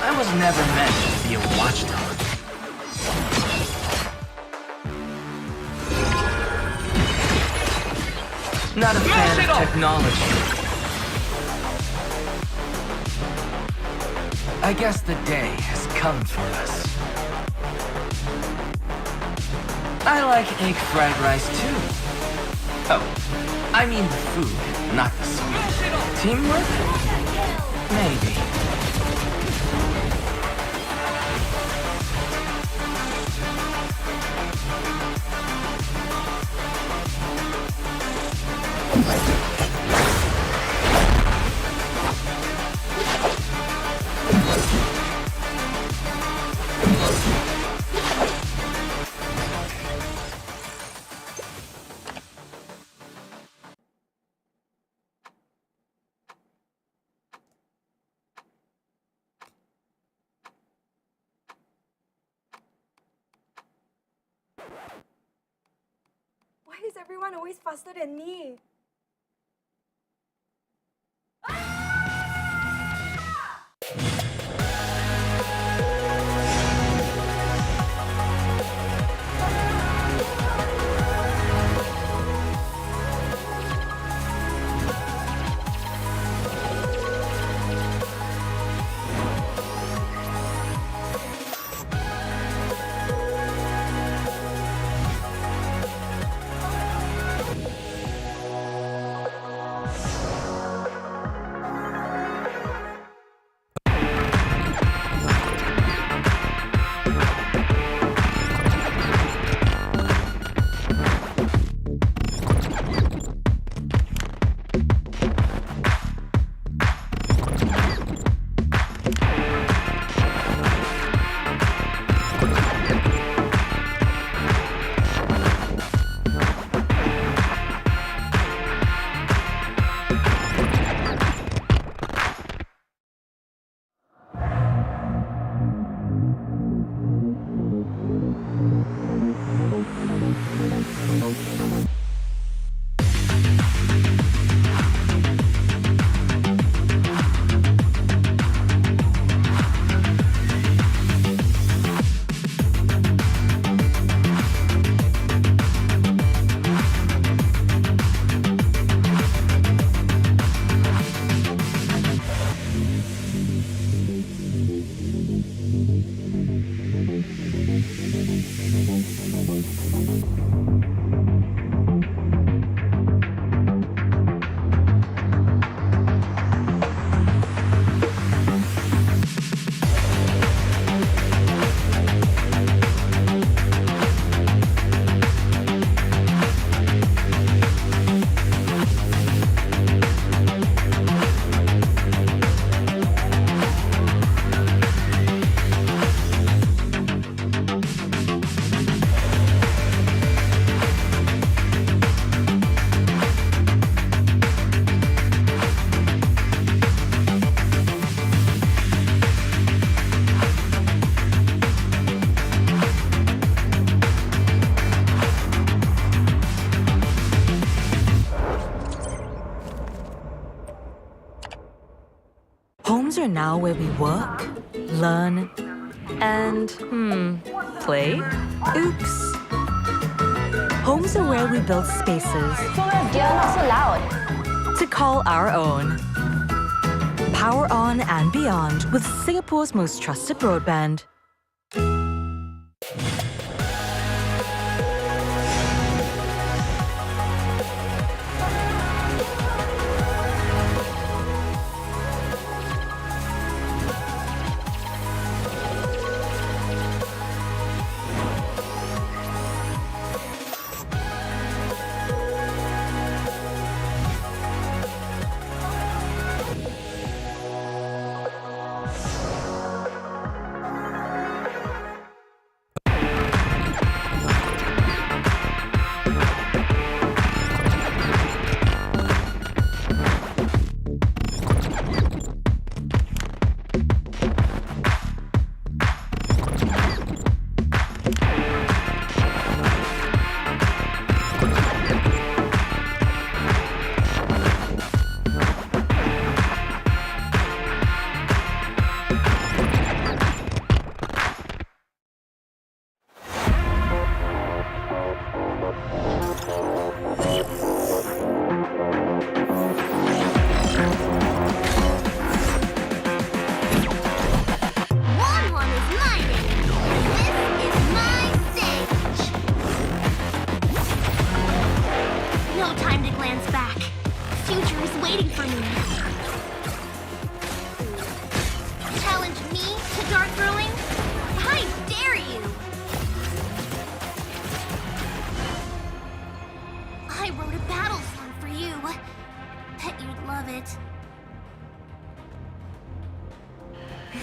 I was never meant to be a watchdog. Not a fan of technology. I guess the day has come for us. I like egg fried rice too. Oh, I mean the food, not the song. Teamwork? Maybe. Why is everyone always faster than me? Homes are now where we work, learn, and, play? Oops. Homes are where we build spaces You're not so loud. to call our own. Power on and beyond with Singapore's most trusted broadband.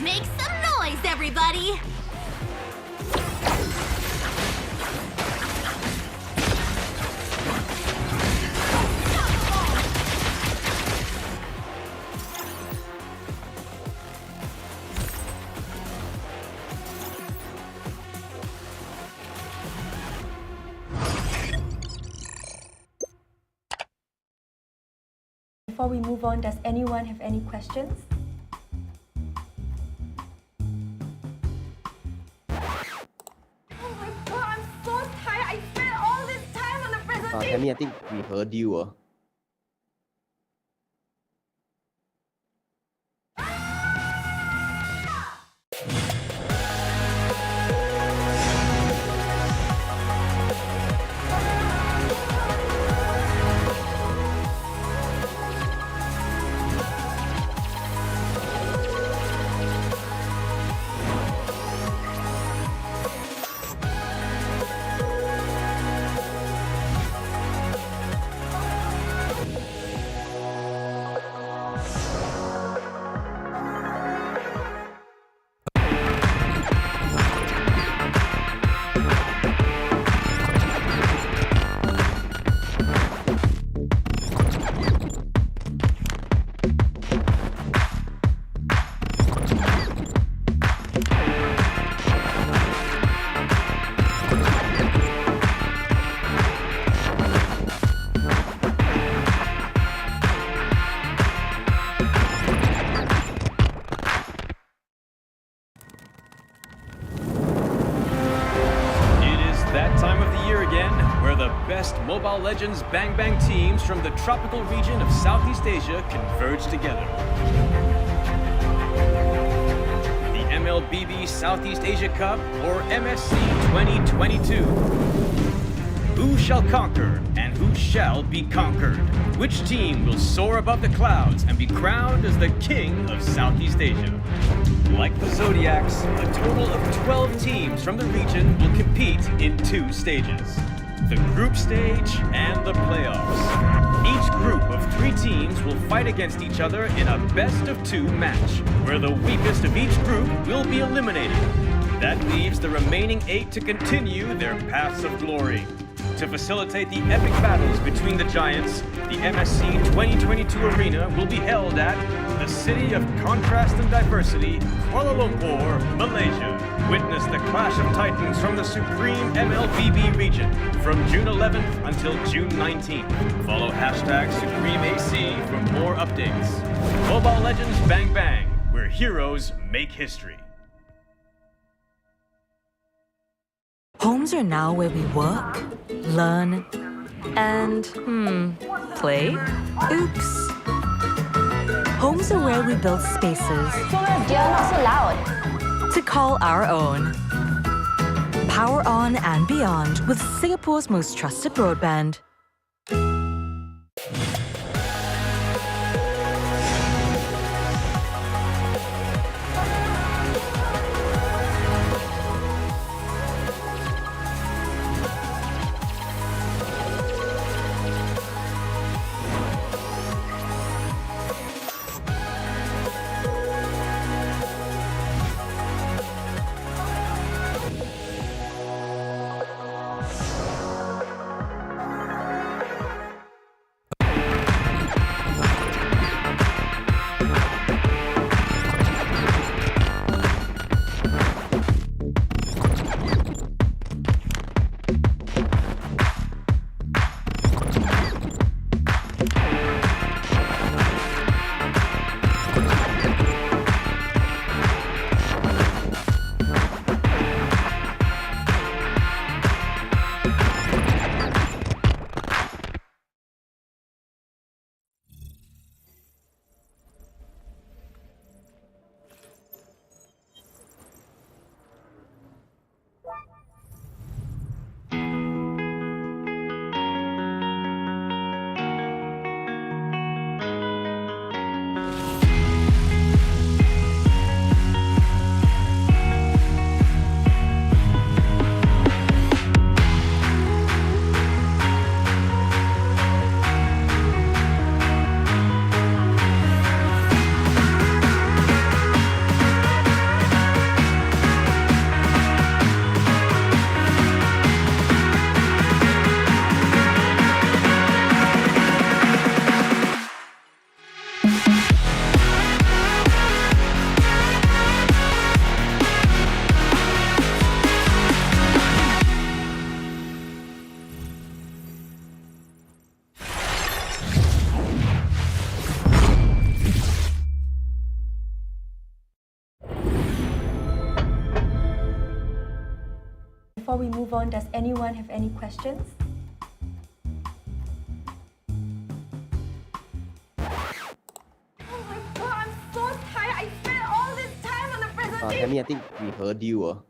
Make some noise, everybody! Before we move on, does anyone have any questions? Tammy, I think we heard you. best Mobile Legends Bang Bang teams from the tropical region of Southeast Asia converge together. The MLBB Southeast Asia Cup, or MSC 2022. shall conquer and who shall be conquered? Which team will soar above the clouds and be crowned as the king of Southeast Asia? Like the Zodiacs, a total of 12 teams from the region will compete in 2 stages: the group stage and the playoffs. Each group of 3 teams will fight against each other in a best-of-2 match, where the weakest of each group will be eliminated. That leaves the remaining 8 to continue their paths of glory. To facilitate the epic battles between the giants, the MSC 2022 arena will be held at the City of Contrast and Diversity, Kuala Lumpur, Malaysia. Witness the clash of titans from the supreme MLBB region from June 11th until June 19th. Follow #SupremeAC for more updates. Mobile Legends Bang Bang, where heroes make history. Homes are now where we work, learn, and, play? Oops. Homes are where we build spaces Dear, not so loud. to call our own. Power on and beyond with Singapore's most trusted broadband. Before we move on, does anyone have any questions? Oh my god, I'm so tired. I spent all this time on the presentation. Tammy, I think we heard you.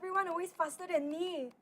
Everyone always faster than me.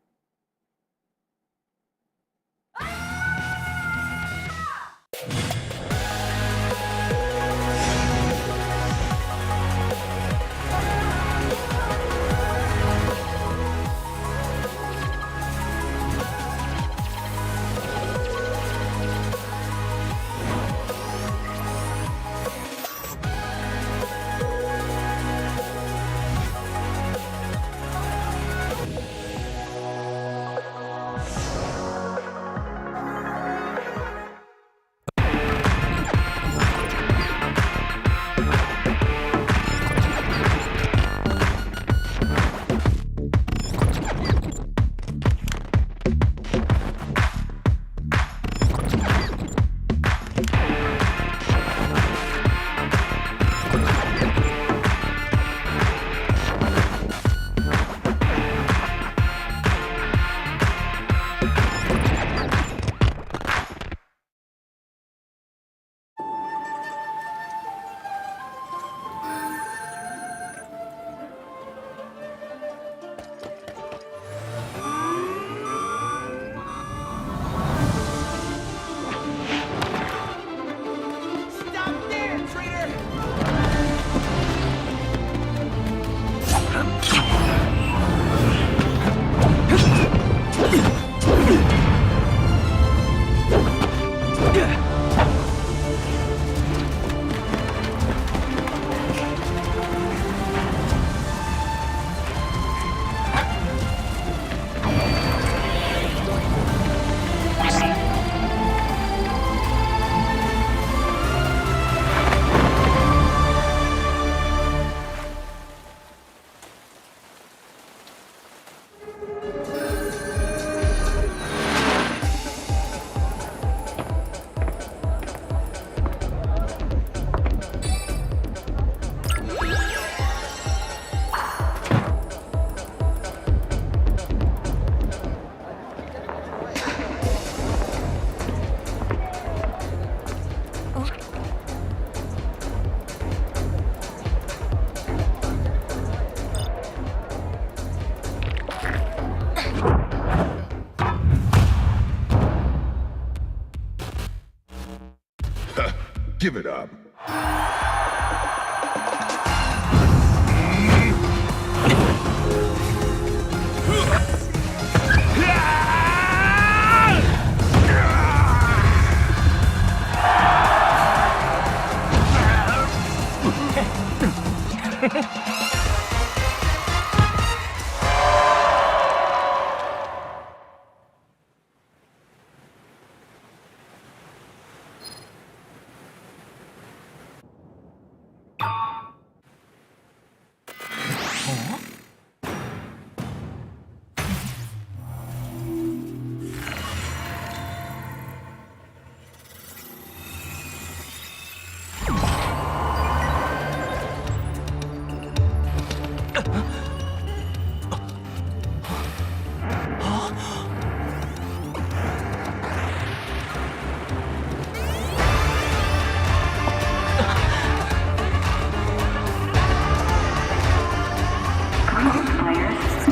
Give it up.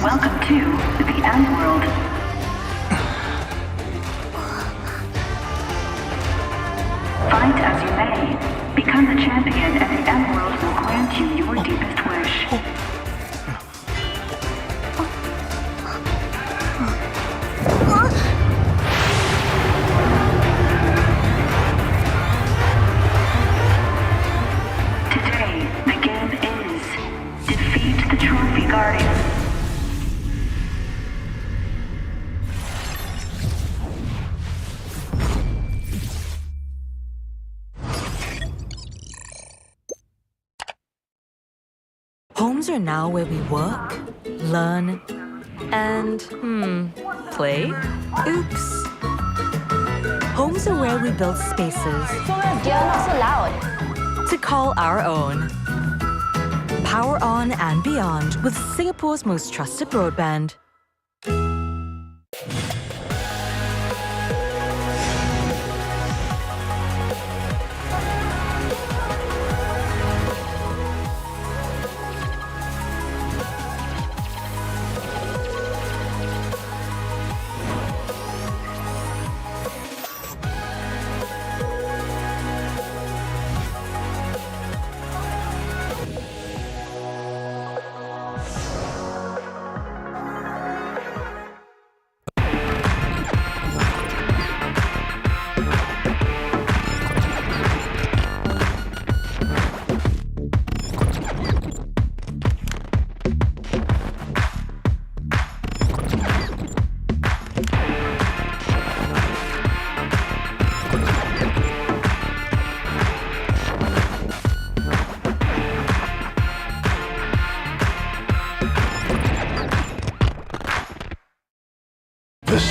Welcome to the End World. Fight as you may, become the champion and the End World will grant you your deepest wish. Today, the game is defeat the Trophy Guardian. Homes are now where we work, learn, and, play? Oops. Homes are where we build spaces Not so loud. to call our own. Power on and beyond with Singapore's most trusted broadband.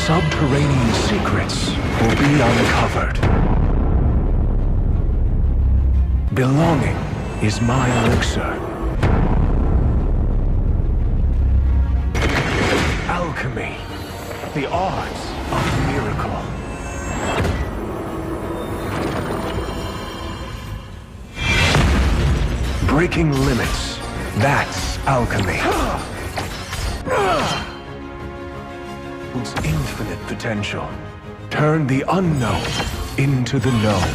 subterranean secrets will be uncovered. Belonging is my elixir. Alchemy, the arts of miracle. Breaking limits, that's alchemy. Holds infinite potential. Turn the unknown into the known.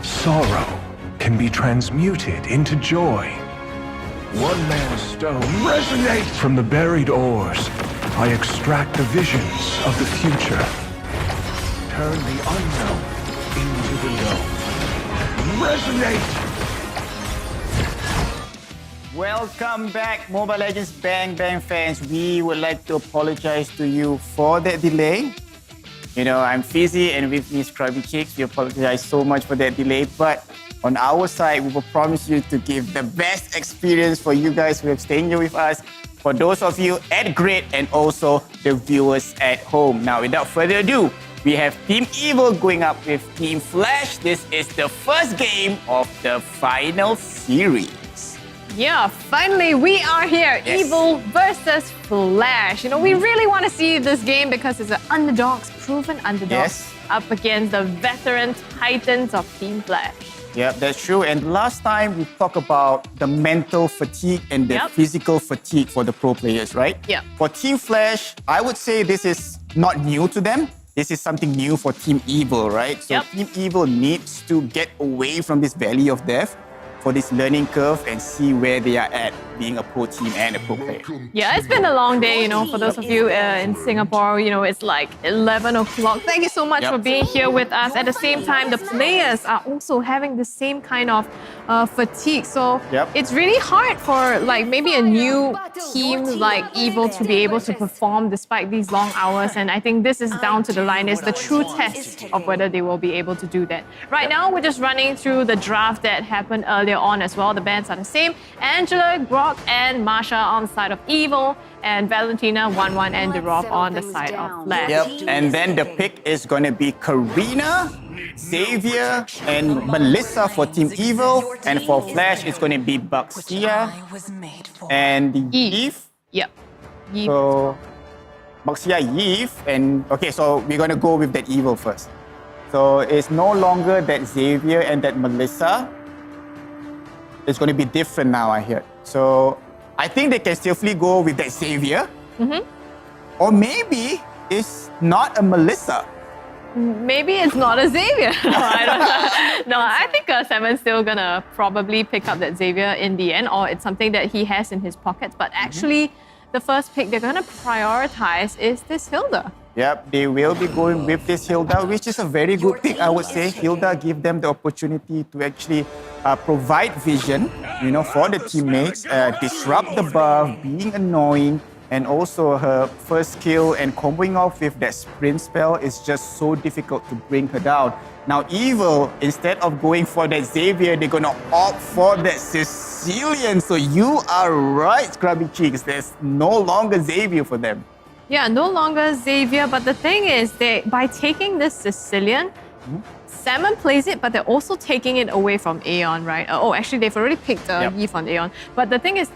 Sorrow can be transmuted into joy. One man's stone resonates from the buried ores. I extract the visions of the future. Turn the unknown into the known. Resonate! Welcome back, Mobile Legends Bang Bang fans. We would like to apologize to you for that delay. You know, I'm Fizzy and with me is Krabby Chicks. We apologize so much for that delay, but on our side, we will promise you to give the best experience for you guys who have stayed here with us, for those of you at Grid and also the viewers at home. Now, without further ado, we have Team Evil going up with Team Flash. This is the first game of the final series. Yeah, finally we are here. Yes. Evil versus Flash. You know, we really want to see this game because it's an underdogs, proven underdogs, up against the veteran titans of Team Flash. Yeah, that's true. And last time we talked about the mental fatigue and the physical fatigue for the pro players, right? Yeah. For Team Flash, I would say this is not new to them. This is something new for Team Evil, right? So Team Evil needs to get away from this valley of death for this learning curve and see where they are at being a pro team and a pro player. Yeah, it's been a long day, you know, for those of you in Singapore, you know, it's like 11 o'clock. Thank you so much for being here with us. At the same time, the players are also having the same kind of fatigue. So it's really hard for like maybe a new team like Evil to be able to perform despite these long hours. And I think this is down to the line. It's the true test of whether they will be able to do that. Right now, we're just running through the draft that happened earlier on as well. The bands are the same. Angela, Grok, and Marsha on the side of Evil, and Valentina, 1-1, and Derov on the side of Flash. And then the pick is going to be Karina, Xavier, and Melissa for Team Evil. And for Flash, it's going to be Baxia and Eve. So, Baxia, Eve, and okay, so we're going to go with that Evil first. So it's no longer that Xavier and that Melissa. It's going to be different now, I hear. So I think they can safely go with that Xavier. Or maybe it's not a Melissa. Maybe it's not a Xavier. I don't know. No, I think Seven's still gonna probably pick up that Xavier in the end, or it's something that he has in his pockets. But actually, the first pick they're gonna prioritize is this Hilda. Yep, they will be going with this Hilda, which is a very good pick, I would say. Hilda give them the opportunity to actually provide vision, you know, for the teammates, disrupt the buff, being annoying, and also her first kill and comboing off with that sprint spell is just so difficult to bring her down. Now, Evil, instead of going for that Xavier, they're gonna opt for that Sicilian. So you are right, Scrubby Cheeks. There's no longer Xavier for them. Yeah, no longer Xavier, but the thing is, by taking this Sicilian, Salmon plays it, but they're also taking it away from Aeon, right? Actually, they've already picked Eve on Aeon. But the thing is,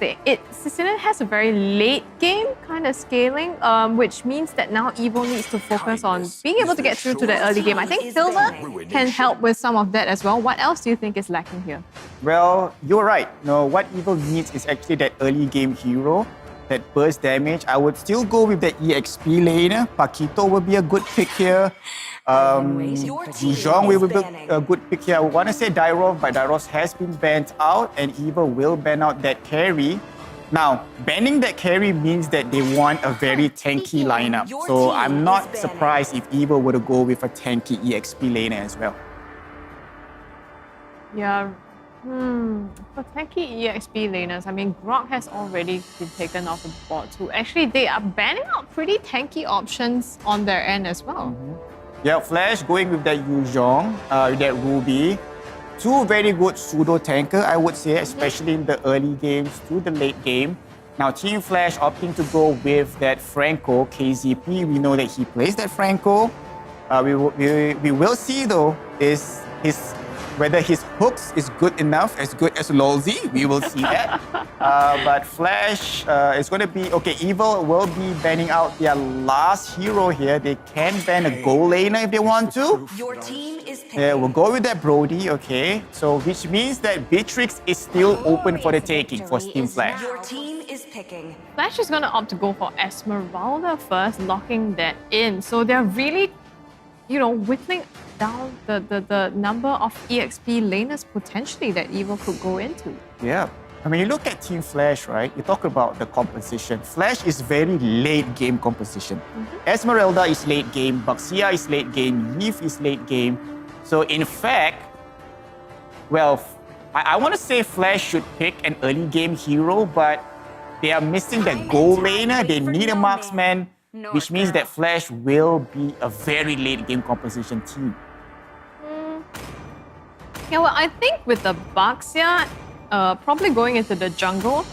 Sicilian has a very late game kind of scaling, which means that now Evil needs to focus on being able to get through to the early game. I think Hilda can help with some of that as well. What else do you think is lacking here? Well, you're right. No, what Evil needs is actually that early game hero, that burst damage. I would still go with the EXP laner. Paquito will be a good pick here. Zhong will be a good pick here. I want to say Dyrov, but Dyrov has been banned out and Evil will ban out that carry. Now, banning that carry means that they want a very tanky lineup. So I'm not surprised if Evil were to go with a tanky EXP laner as well. Yeah. For tanky EXP laners, I mean, Grok has already been taken off the board too. Actually, they are banning out pretty tanky options on their end as well. Yeah, Flash going with that Yu Zhong, with that Ruby. Two very good pseudo tanker, I would say, especially in the early games to the late game. Now, Team Flash opting to go with that Franco, KZP. We know that he plays that Franco. We will see, though, is whether his hooks is good enough, as good as Lolzy. We will see that. But Flash is going to be... Okay, Evil will be banning out their last hero here. They can ban a goal laner if they want to. Your team is picking. Yeah, we'll go with that Brody, okay. So, which means that Beatrix is still open for the taking for Team Flash. Your team is picking. Flash is going to opt to go for Esmeralda first, locking that in. So they're really, whittling down the number of EXP laners potentially that Evil could go into. Yeah. I mean, you look at Team Flash, right? You talk about the composition. Flash is very late game composition. Esmeralda is late game, Baxia is late game, Yves is late game. So in fact, well, I want to say Flash should pick an early game hero, but they are missing that goal laner. They need a marksman, which means that Flash will be a very late game composition team. Yeah, well, I think with the Baxia probably going into the jungle,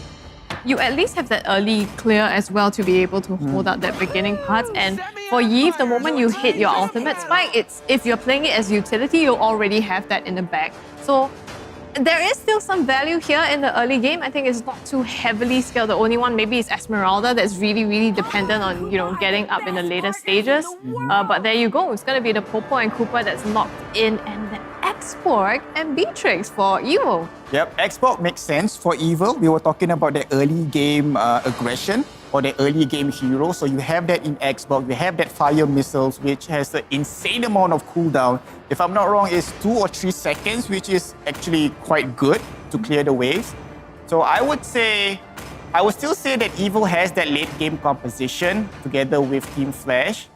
you at least have that early clear as well to be able to hold out that beginning part. And for Yves, the moment you hit your ultimate spike, if you're playing it as utility, you'll already have that in the bag. So there is still some value here in the early game. I think it's not too heavily scaled. The only one maybe is Esmeralda that's really, really dependent on, getting up in the later stages. But there you go. It's going to be the Popo and Cooper that's locked in, and the X-Pork and Beatrix for Evil. Yep, X-Pork makes sense for Evil. We were talking about the early game aggression or the early game hero. So you have that in X-Pork. You have that fire missiles, which has an insane amount of cooldown. If I'm not wrong, it's 2 or 3 seconds, which is actually quite good to clear the waves. So I would still say that Evil has that late game composition together with Team Flash.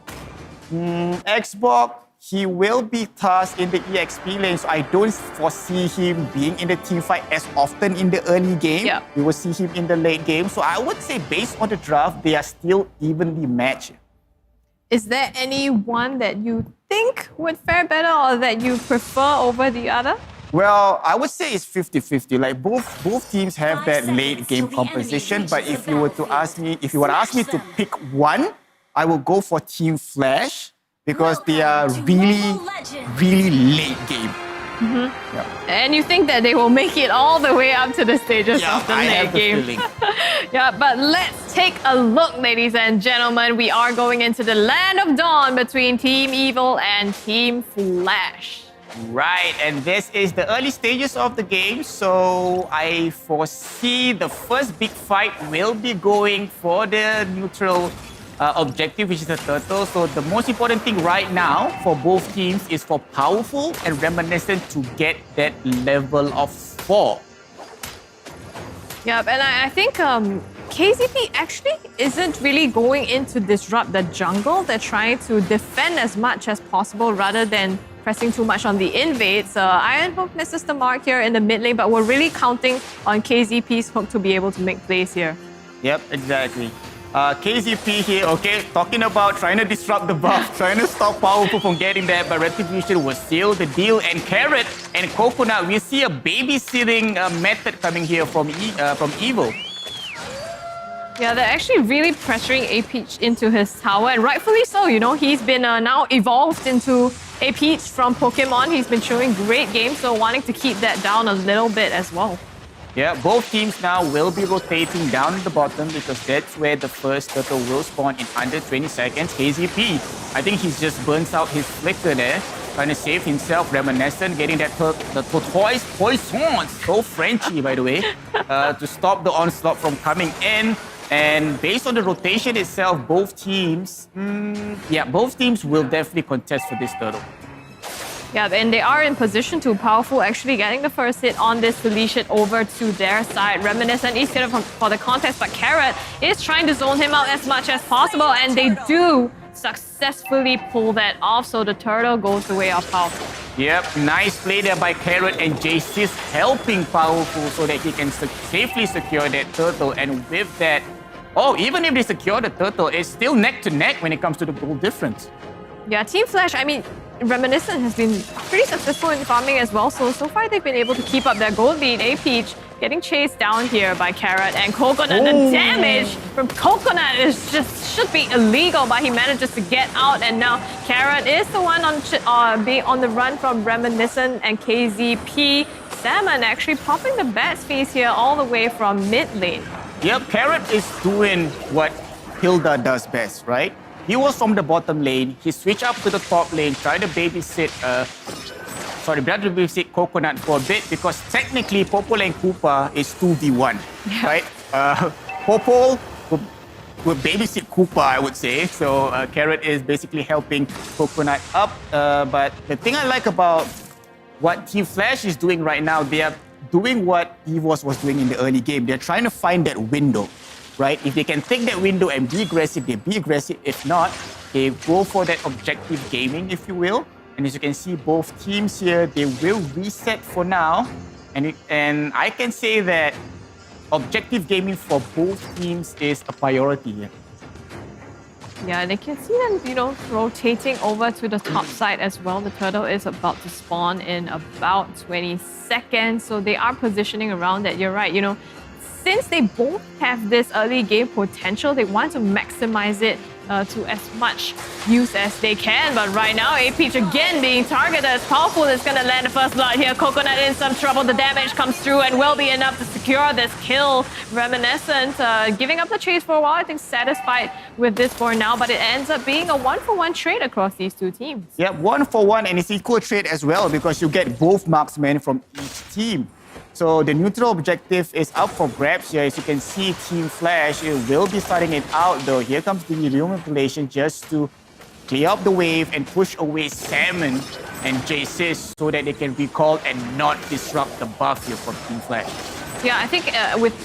X-Pork, he will be tasked in the EXP lane, so I don't foresee him being in the team fight as often in the early game. Yeah. We will see him in the late game. So I would say based on the draft, they are still evenly matched. Is there any one that you think would fare better or that you prefer over the other? Well, I would say it's 50-50. Like both teams have that late game composition, but if you were to ask me to pick one, I will go for Team Flash because they are really, really late game. Yeah. And you think that they will make it all the way up to the stages of the late game. Yeah, but let's take a look, ladies and gentlemen. We are going into the Land of Dawn between Team Evil and Team Flash. Right, and this is the early stages of the game, so I foresee the first big fight will be going for the neutral objective, which is the turtle. So the most important thing right now for both teams is for Powerful and Reminiscent to get that level of 4. Yep, and I think KZP actually isn't really going in to disrupt the jungle. They're trying to defend as much as possible rather than pressing too much on the invades. Iron Hook misses the mark here in the mid lane, but we're really counting on KZP's hook to be able to make plays here. Yep, exactly. KZP here, okay, talking about trying to disrupt the buff, trying to stop Powerful from getting that, but Retribution will seal the deal. And Carrot and Coconut, we see a babysitting method coming here from Evil. Yeah, they're actually really pressuring A-Peach into his tower, and rightfully so. He's been now evolved into A-Peach from Pokemon. He's been showing great games, so wanting to keep that down a little bit as well. Yeah, both teams now will be rotating down at the bottom because that's where the first turtle will spawn in under 20 seconds. KZP, I think he's just burns out his flicker there, trying to save himself. Reminiscent getting that the tortoise poison, so Frenchy by the way, to stop the onslaught from coming in. And based on the rotation itself, both teams will definitely contest for this turtle. Yeah, and they are in position to. Powerful actually getting the first hit on this to leash it over to their side. Reminiscent is here for the contest, but Carrot is trying to zone him out as much as possible, and they do successfully pull that off, so the turtle goes the way of Powerful. Yep, nice play there by Carrot, and JC's helping Powerful so that he can safely secure that turtle. And with that, even if they secure the turtle, it's still neck to neck when it comes to the goal difference. Yeah, Team Flash, I mean, Reminiscent has been pretty successful in farming as well. So far they've been able to keep up their gold lead. A-Peach getting chased down here by Carrot and Coconut. The damage from Coconut should be illegal, but he manages to get out. And now Carrot is the one being on the run from Reminiscent and KZP. Salmon actually popping the bats phase here all the way from mid lane. Yep, Carrot is doing what Hilda does best, right? He was from the bottom lane. He switched up to the top lane, tried to babysit Coconut for a bit because technically Popol and Koopa is 2v1, right? Popol would babysit Koopa, I would say. So Carrot is basically helping Coconut up. But the thing I like about what Team Flash is doing right now, they are doing what EVOS was doing in the early game. They're trying to find that window, right? If they can take that window and be aggressive, they be aggressive. If not, they go for that objective gaming, if you will. And as you can see, both teams here, they will reset for now. And I can say that objective gaming for both teams is a priority here. Yeah, they can see them, rotating over to the top side as well. The turtle is about to spawn in about 20 seconds. So they are positioning around that. You're right, since they both have this early game potential, they want to maximize it to as much use as they can. But right now, A-Peach again being targeted as powerful is going to land the first blood here. Coconut in some trouble. The damage comes through and will be enough to secure this kill. Reminiscent giving up the chase for a while. I think satisfied with this for now, but it ends up being a 1-for-1 trade across these two teams. Yeah, 1-for-1, and it's equal trade as well because you get both marksmen from each team. So the neutral objective is up for grabs here. As you can see, Team Flash will be starting it out though. Here comes the manipulation just to clear up the wave and push away Salmon and J-Sis so that they can recall and not disrupt the buff here from Team Flash. Yeah, I think with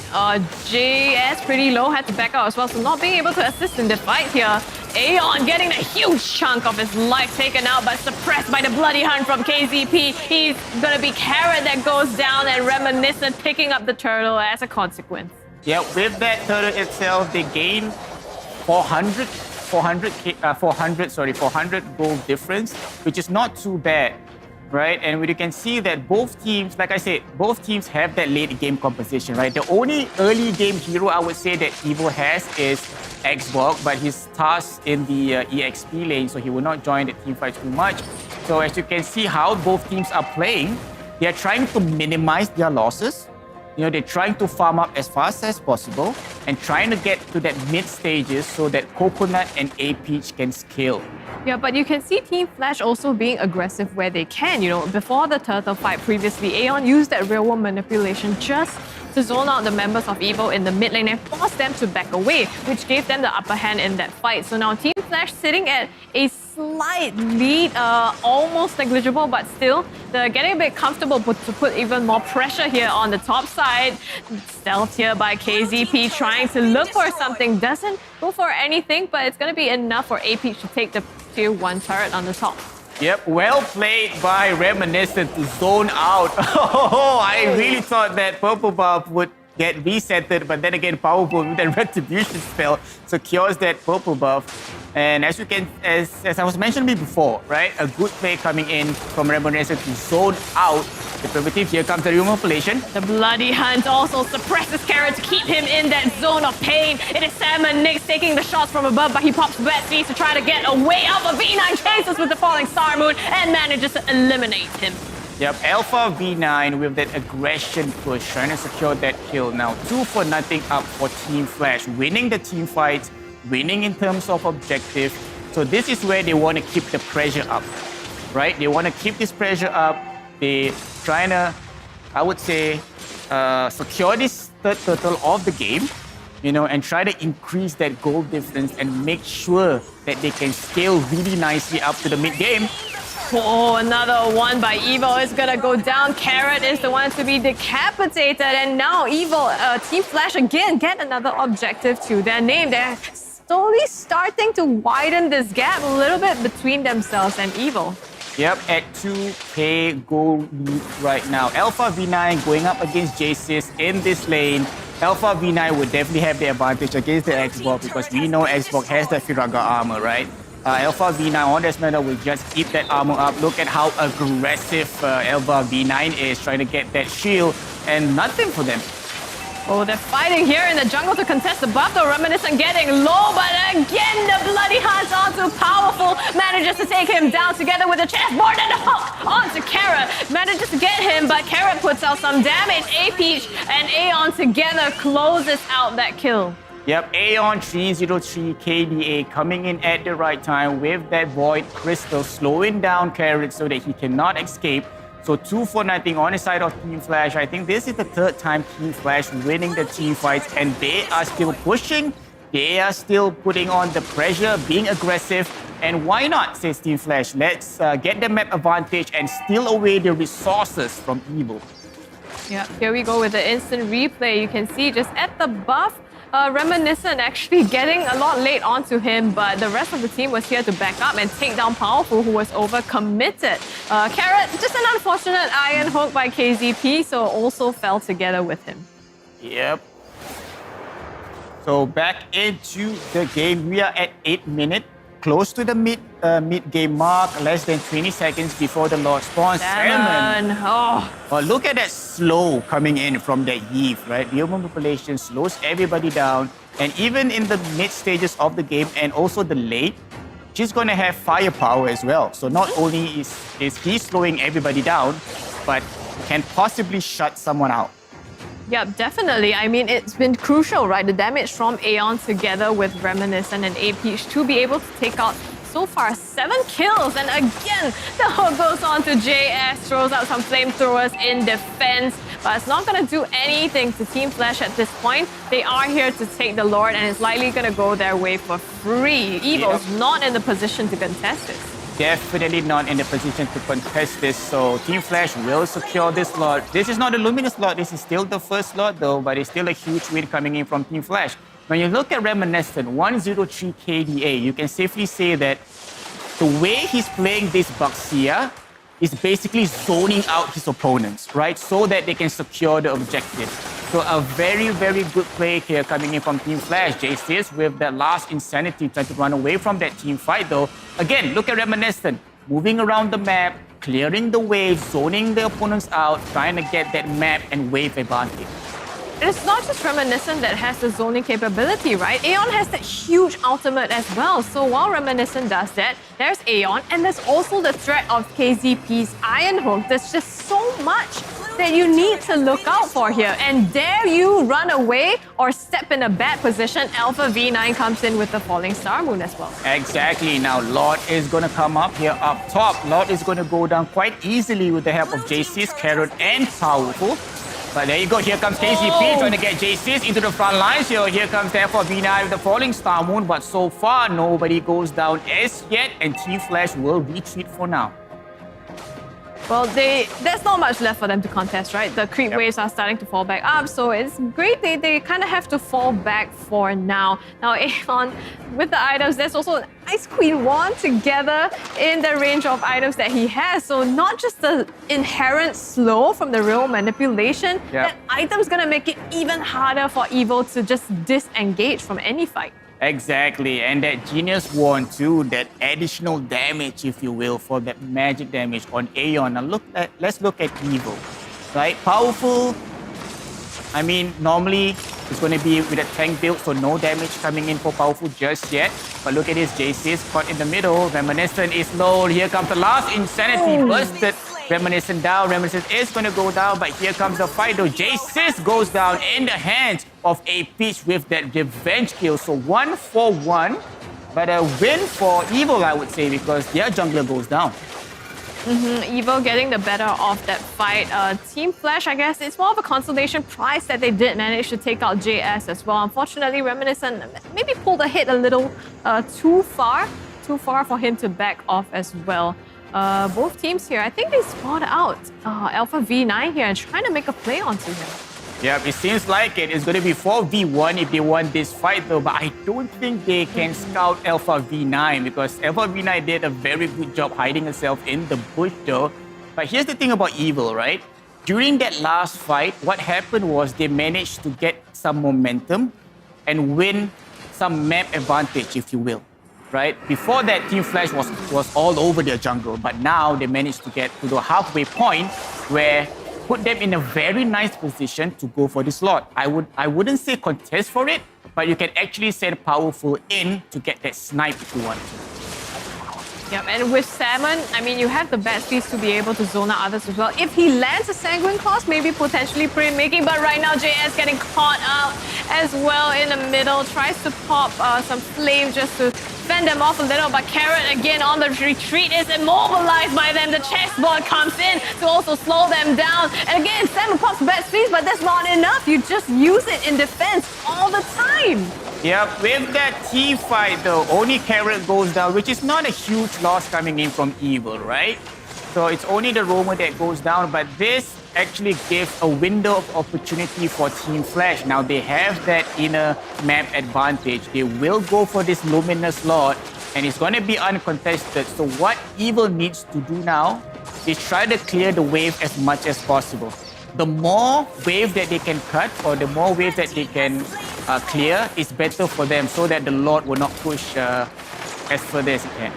JS pretty low, had to back out as well, so not being able to assist in the fight here. Aeon getting a huge chunk of his life taken out, but suppressed by the bloody hunt from KZP. He's gonna be Carrot that goes down, and Reminiscent picking up the turtle as a consequence. Yeah, with that turtle itself, they gain 400 gold difference, which is not too bad. Right, and you can see that both teams, like I said, both teams have that late game composition, right? The only early game hero I would say that Evo has is Xbox, but he's tasked in the EXP lane, so he will not join the team fight too much. So as you can see how both teams are playing, they are trying to minimize their losses. They're trying to farm up as fast as possible and trying to get to that mid stages so that Coconut and A-Peach can scale. Yeah, but you can see Team Flash also being aggressive where they can. Before the turtle fight previously, Aeon used that real world manipulation just to zone out the members of Evo in the mid lane and force them to back away, which gave them the upper hand in that fight. So now Team Flash sitting at a slight lead, almost negligible, but still, they're getting a bit comfortable to put even more pressure here on the top side. Stealth here by KZP, trying to look for something. Doesn't go for anything, but it's going to be enough for A-Peach to take the tier 1 turret on the top. Yep, well played by Reminiscent to zone out. I really thought that Purple Buff would get resetted, but then again, Powerful with that Retribution spell secures that Purple Buff. And as I was mentioning before, right, a good play coming in from Reminiscent to zone out the Primitive. Here comes the manipulation. The Bloody Hunt also suppresses Carrot to keep him in that zone of pain. It is Salmon Nix taking the shots from above, but he pops Betsy to try to get away out of V9, chases with the falling Star Moon and manages to eliminate him. Yep, Alpha V9 with that aggression push, trying to secure that kill. Now 2-0 up for Team Flash, winning the team fights, winning in terms of objective. So this is where they want to keep the pressure up, right? They want to keep this pressure up. They're trying to, I would say, secure this third turtle of the game, and try to increase that goal difference and make sure that they can scale really nicely up to the mid game. Oh, another one by Evo is gonna go down. Carrot is the one to be decapitated, and now Evo, Team Flash again get another objective to their name. They're slowly starting to widen this gap a little bit between themselves and Evo. Yep, at 2k gold lead right now. Alpha V9 going up against J-Sis in this lane. Alpha V9 would definitely have the advantage against the Xbox because we know Xbox has the Firaga armor, right? Alpha V9 on this meta will just keep that armor up. Look at how aggressive Alpha V9 is trying to get that shield, and nothing for them. Oh, they're fighting here in the jungle to contest the buff, though. Reminiscent getting low, but again, the bloody hearts onto Powerful. Manages to take him down together with the chessboard and the hook onto Carrot. Manages to get him, but Carrot puts out some damage. A-Peach and Aeon together closes out that kill. Yep, Aeon 303 KDA coming in at the right time with that Void Crystal, slowing down Carrot so that he cannot escape. So 2 for nothing on the side of Team Flash. I think this is the third time Team Flash winning the team fights, and they are still pushing. They are still putting on the pressure, being aggressive. And why not, says Team Flash. Let's get the map advantage and steal away the resources from Evil. Yeah, here we go with the instant replay. You can see just at the buff, Reminiscent actually getting a lot late onto him, but the rest of the team was here to back up and take down Powerful, who was overcommitted. Carrot, just an unfortunate iron hook by KZP, so also fell together with him. Yep. So back into the game. We are at 8 minutes, close to the mid-game mark, less than 20 seconds before the Lord spawns. Salmon. Oh. Well, look at that slow coming in from that Eve, right? The human population slows everybody down. And even in the mid stages of the game and also the late, she's going to have firepower as well. So not only is he slowing everybody down, but can possibly shut someone out. Yeah, definitely. I mean, it's been crucial, right? The damage from Aeon together with Reminiscent and A-Peach to be able to take out so far 7 kills. And again, the hook goes on to JS, throws out some flamethrowers in defense, but it's not going to do anything to Team Flash at this point. They are here to take the Lord, and it's likely going to go their way for free. Evil's not in the position to contest this. Definitely not in the position to contest this, so Team Flash will secure this slot. This is not a Luminous slot, this is still the first slot though, but it's still a huge win coming in from Team Flash. When you look at Reminiscent, 103 KDA, you can safely say that the way he's playing this Baxia is basically zoning out his opponents, right? So that they can secure the objective. So a very, very good play here coming in from Team Flash. JCS with that last Insanity trying to run away from that team fight though. Again, look at Reminiscent, moving around the map, clearing the wave, zoning the opponents out, trying to get that map and wave advantage. It's not just Reminiscent that has the zoning capability, right? Aeon has that huge ultimate as well. So while Reminiscent does that, there's Aeon, and there's also the threat of KZP's Iron Hook. There's just so much that you need to look out for here. And dare you run away or step in a bad position, Alpha V9 comes in with the Falling Star Moon as well. Exactly. Now, Lord is going to come up here up top. Lord is going to go down quite easily with the help of JC's Carrot and Powerful. But there you go, here comes KCP trying to get JC's into the front lines here. Here comes therefore V9 with the Falling Star Moon, but so far nobody goes down as yet, and Team Flash will retreat for now. Well, there's not much left for them to contest, right? The creep waves are starting to fall back up, so it's great. They kind of have to fall back for now. Now, Aeon, with the items, there's also an Ice Queen wand together in the range of items that he has. So not just the inherent slow from the real manipulation, that item's gonna make it even harder for Evil to just disengage from any fight. Exactly, and that Genius Wand too, that additional damage, if you will, for that magic damage on Aeon. Now let's look at Evil, right? Powerful, I mean, normally it's going to be with a tank build, so no damage coming in for Powerful just yet. But look at this, JC's caught in the middle. Reminiscent is low. Here comes the last Insanity, busted Reminiscent down. Reminiscent is going to go down, but here comes the fight though. JC's goes down in the hands of A-Peach with that revenge kill. So 1 for 1, but a win for Evil, I would say, because their jungler goes down. Evil getting the better of that fight. Team Flash, I guess, it's more of a consolation prize that they did manage to take out JS as well. Unfortunately, Reminiscent maybe pulled a hit a little too far for him to back off as well. Both teams here, I think they spotted out Alpha V9 here and trying to make a play onto him. Yeah, it seems like it. It's going to be 4v1 if they won this fight though, but I don't think they can scout Alpha V9 because Alpha V9 did a very good job hiding herself in the bush though. But here's the thing about Evil, right? During that last fight, what happened was they managed to get some momentum and win some map advantage, if you will. right? Before that, Team Flash was all over their jungle, but now they managed to get to the halfway point where put them in a very nice position to go for the slot. I wouldn't say contest for it, but you can actually send Powerful in to get that snipe if you want to. Yep, and with Salmon, I mean, you have the bat speeds to be able to zone out others as well. If he lands a Sanguine Claws, maybe potentially print-making, but right now JS getting caught out as well in the middle. Tries to pop some flame just to fend them off a little, but Carrot again on the retreat is immobilized by them. The chessboard comes in to also slow them down. And again, Salmon pops bat speeds, but that's not enough. You just use it in defense all the time. Yep, with that team fight though, only Carrot goes down, which is not a huge loss coming in from Evil, right? So it's only the Roamer that goes down, but this actually gives a window of opportunity for Team Flash. Now they have that inner map advantage. They will go for this Luminous Lord, and it's going to be uncontested. So what Evil needs to do now is try to clear the wave as much as possible. The more wave that they can cut or the more wave that they can clear is better for them so that the Lord will not push as further as it can.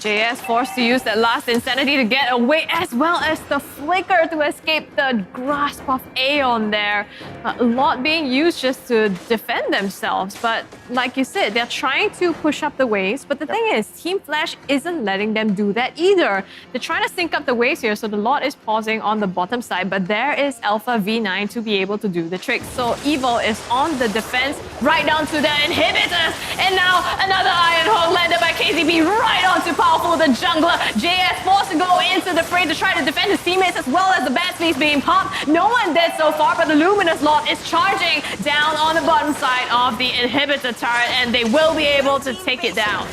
JS forced to use that last Insanity to get away, as well as the Flicker to escape the grasp of Aeon there. A lot being used just to defend themselves, but like you said, they're trying to push up the waves, but the thing is, Team Flash isn't letting them do that either. They're trying to sync up the waves here, so the Lot is pausing on the bottom side, but there is Alpha V9 to be able to do the trick. So Evil is on the defense, right down to the inhibitors, and now another Iron Hawk landed by KZB right onto Powerful, the jungler. JS forced to go into the fray to try to defend his teammates, as well as the bat speeds being popped. No one dead so far, but the Luminous Lot is charging down on the bottom side of the inhibitor turret, and they will be able to take it down.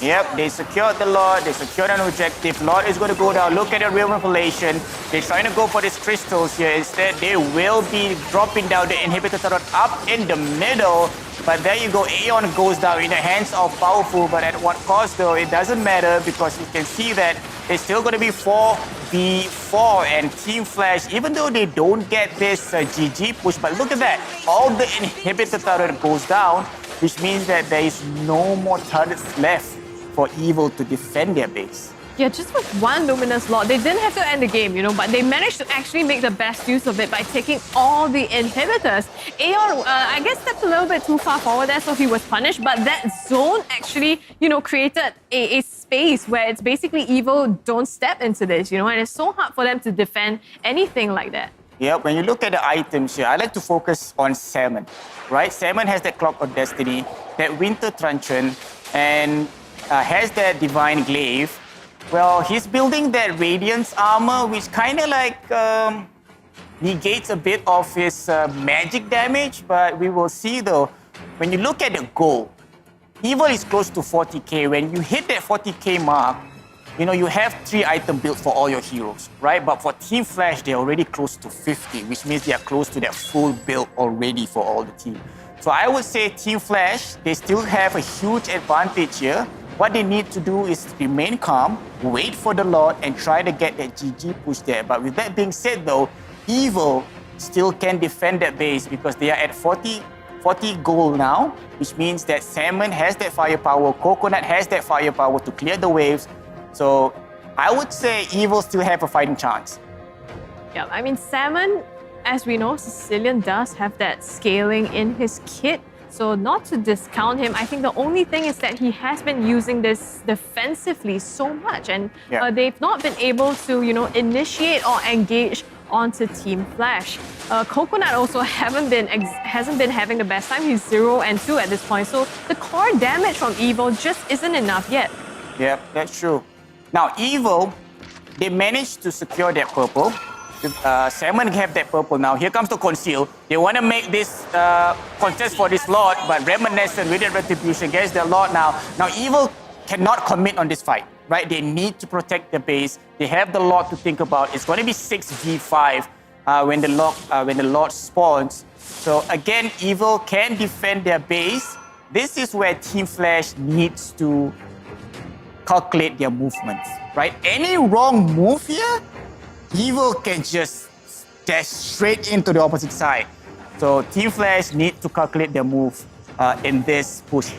Yep, they secured the Lord, they secured an objective. Lord is going to go down. Look at the real revelation. They're trying to go for these crystals here. Instead, they will be dropping down the inhibitor turret up in the middle. But there you go, Aeon goes down in the hands of Powerful, but at what cost though? It doesn't matter because you can see that it's still going to be 4v4 and Team Flash, even though they don't get this GG push, but look at that, all the inhibitor turret goes down, which means that there is no more turrets left for Evil to defend their base. Yeah, just with one Luminous Lord, they didn't have to end the game, you know, but they managed to actually make the best use of it by taking all the inhibitors. Aeon, I guess, stepped a little bit too far forward there, so he was punished, but that zone actually, you know, created a space where it's basically Evil don't step into this, you know, and it's so hard for them to defend anything like that. Yeah, when you look at the items here, I like to focus on Salmon, right? Salmon has that Clock of Destiny, that Winter Truncheon, and has that Divine Glaive. Well, he's building that Radiance armor, which kind of like negates a bit of his magic damage, but we will see though. When you look at the goal, Evil is close to 40k. When you hit that 40k mark, you know, you have 3 item builds for all your heroes, right? But for Team Flash, they're already close to 50, which means they are close to that full build already for all the team. So I would say Team Flash, they still have a huge advantage here. What they need to do is remain calm, wait for the Lord, and try to get that GG push there. But with that being said though, Evil still can defend that base because they are at 40 gold now, which means that Salmon has that firepower, Coconut has that firepower to clear the waves. So I would say Evil still have a fighting chance. Yeah, I mean, Salmon, as we know, Sicilian does have that scaling in his kit. So not to discount him, I think the only thing is that he has been using this defensively so much, and they've not been able to, you know, initiate or engage onto Team Flash. Coconut also hasn't been having the best time. He's 0 and 2 at this point, so the core damage from Evil just isn't enough yet. Yeah, that's true. Now Evil, they managed to secure that purple. Salmon have that purple now. Here comes the Conceal. They want to make this contest for this Lord, but Reminiscent with the Retribution gets their Lord now. Now Evil cannot commit on this fight, right? They need to protect the base. They have the Lord to think about. It's going to be 6v5 when the Lord spawns. So again, Evil can defend their base. This is where Team Flash needs to calculate their movements, right? Any wrong move here, Evil can just dash straight into the opposite side. So Team Flash need to calculate their move in this push.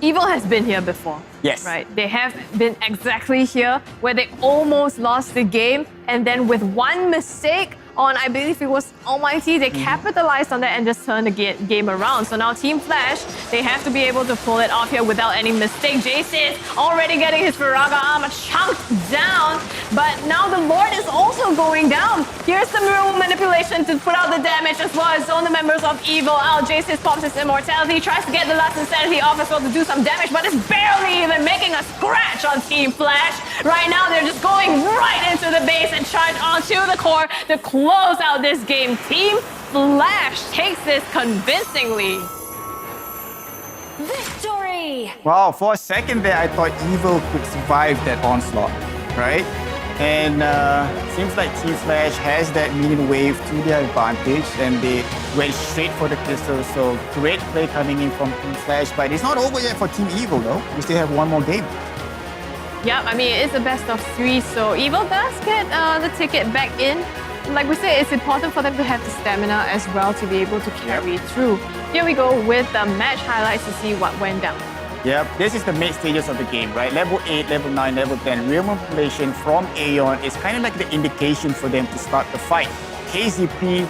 Evil has been here before. Yes. Right? They have been exactly here where they almost lost the game, and then with one mistake on, I believe it was Almighty, they capitalized on that and just turned the game around. So now Team Flash, they have to be able to pull it off here without any mistake. Jace is already getting his Firaga armor chunked down, but now the Lord is also going down. Here's the mirror manipulation to put out the damage as well as zone the members of Evil out. Jace pops his immortality, tries to get the last insanity off as well to do some damage, but it's barely even making a scratch on Team Flash. Right now, they're just going right into the base and charge onto the core to close out this game. Team Flash takes this convincingly. Victory! Wow, for a second there, I thought Evil could survive that onslaught, right? And seems like Team Flash has that minion wave to their advantage, and they went straight for the crystal. So great play coming in from Team Flash, but it's not over yet for Team Evil though. We still have one more game. Yeah, I mean, it is a best of 3, so Evil does get the ticket back in. Like we said, it's important for them to have the stamina as well to be able to carry through. Here we go with the match highlights to see what went down. Yep, this is the mid stages of the game, right? Level 8, level 9, level 10. Real manipulation from Aeon is kind of like the indication for them to start the fight. KZP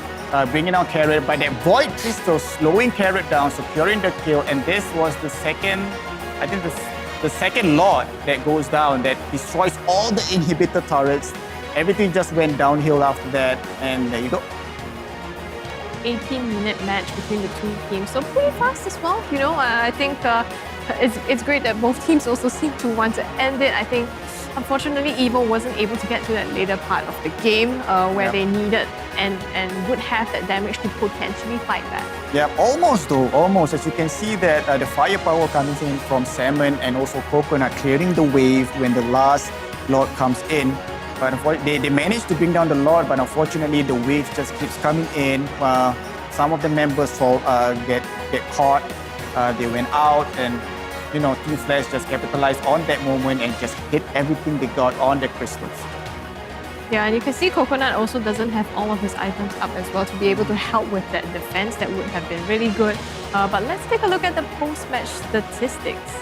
bringing out Carrot, but that Void Crystal slowing Carrot down, securing the kill, and this was the second, I think the second Lord that goes down that destroys all the inhibitor turrets. Everything just went downhill after that, and there you go. 18-minute match between the two teams, so pretty fast as well. You know, I think it's great that both teams also seem to want to end it. I think, unfortunately, Evil wasn't able to get to that later part of the game where they needed and would have that damage to potentially fight back. Yeah, almost though, almost. As you can see that the firepower coming in from Salmon and also Coconut clearing the wave when the last Lord comes in. But they managed to bring down the Lord, but unfortunately the wave just keeps coming in. Some of the members get caught, they went out, and you know, Team Flash just capitalized on that moment and just hit everything they got on the crystals. Yeah, and you can see Coconut also doesn't have all of his items up as well to be able to help with that defense. That would have been really good. But let's take a look at the post-match statistics.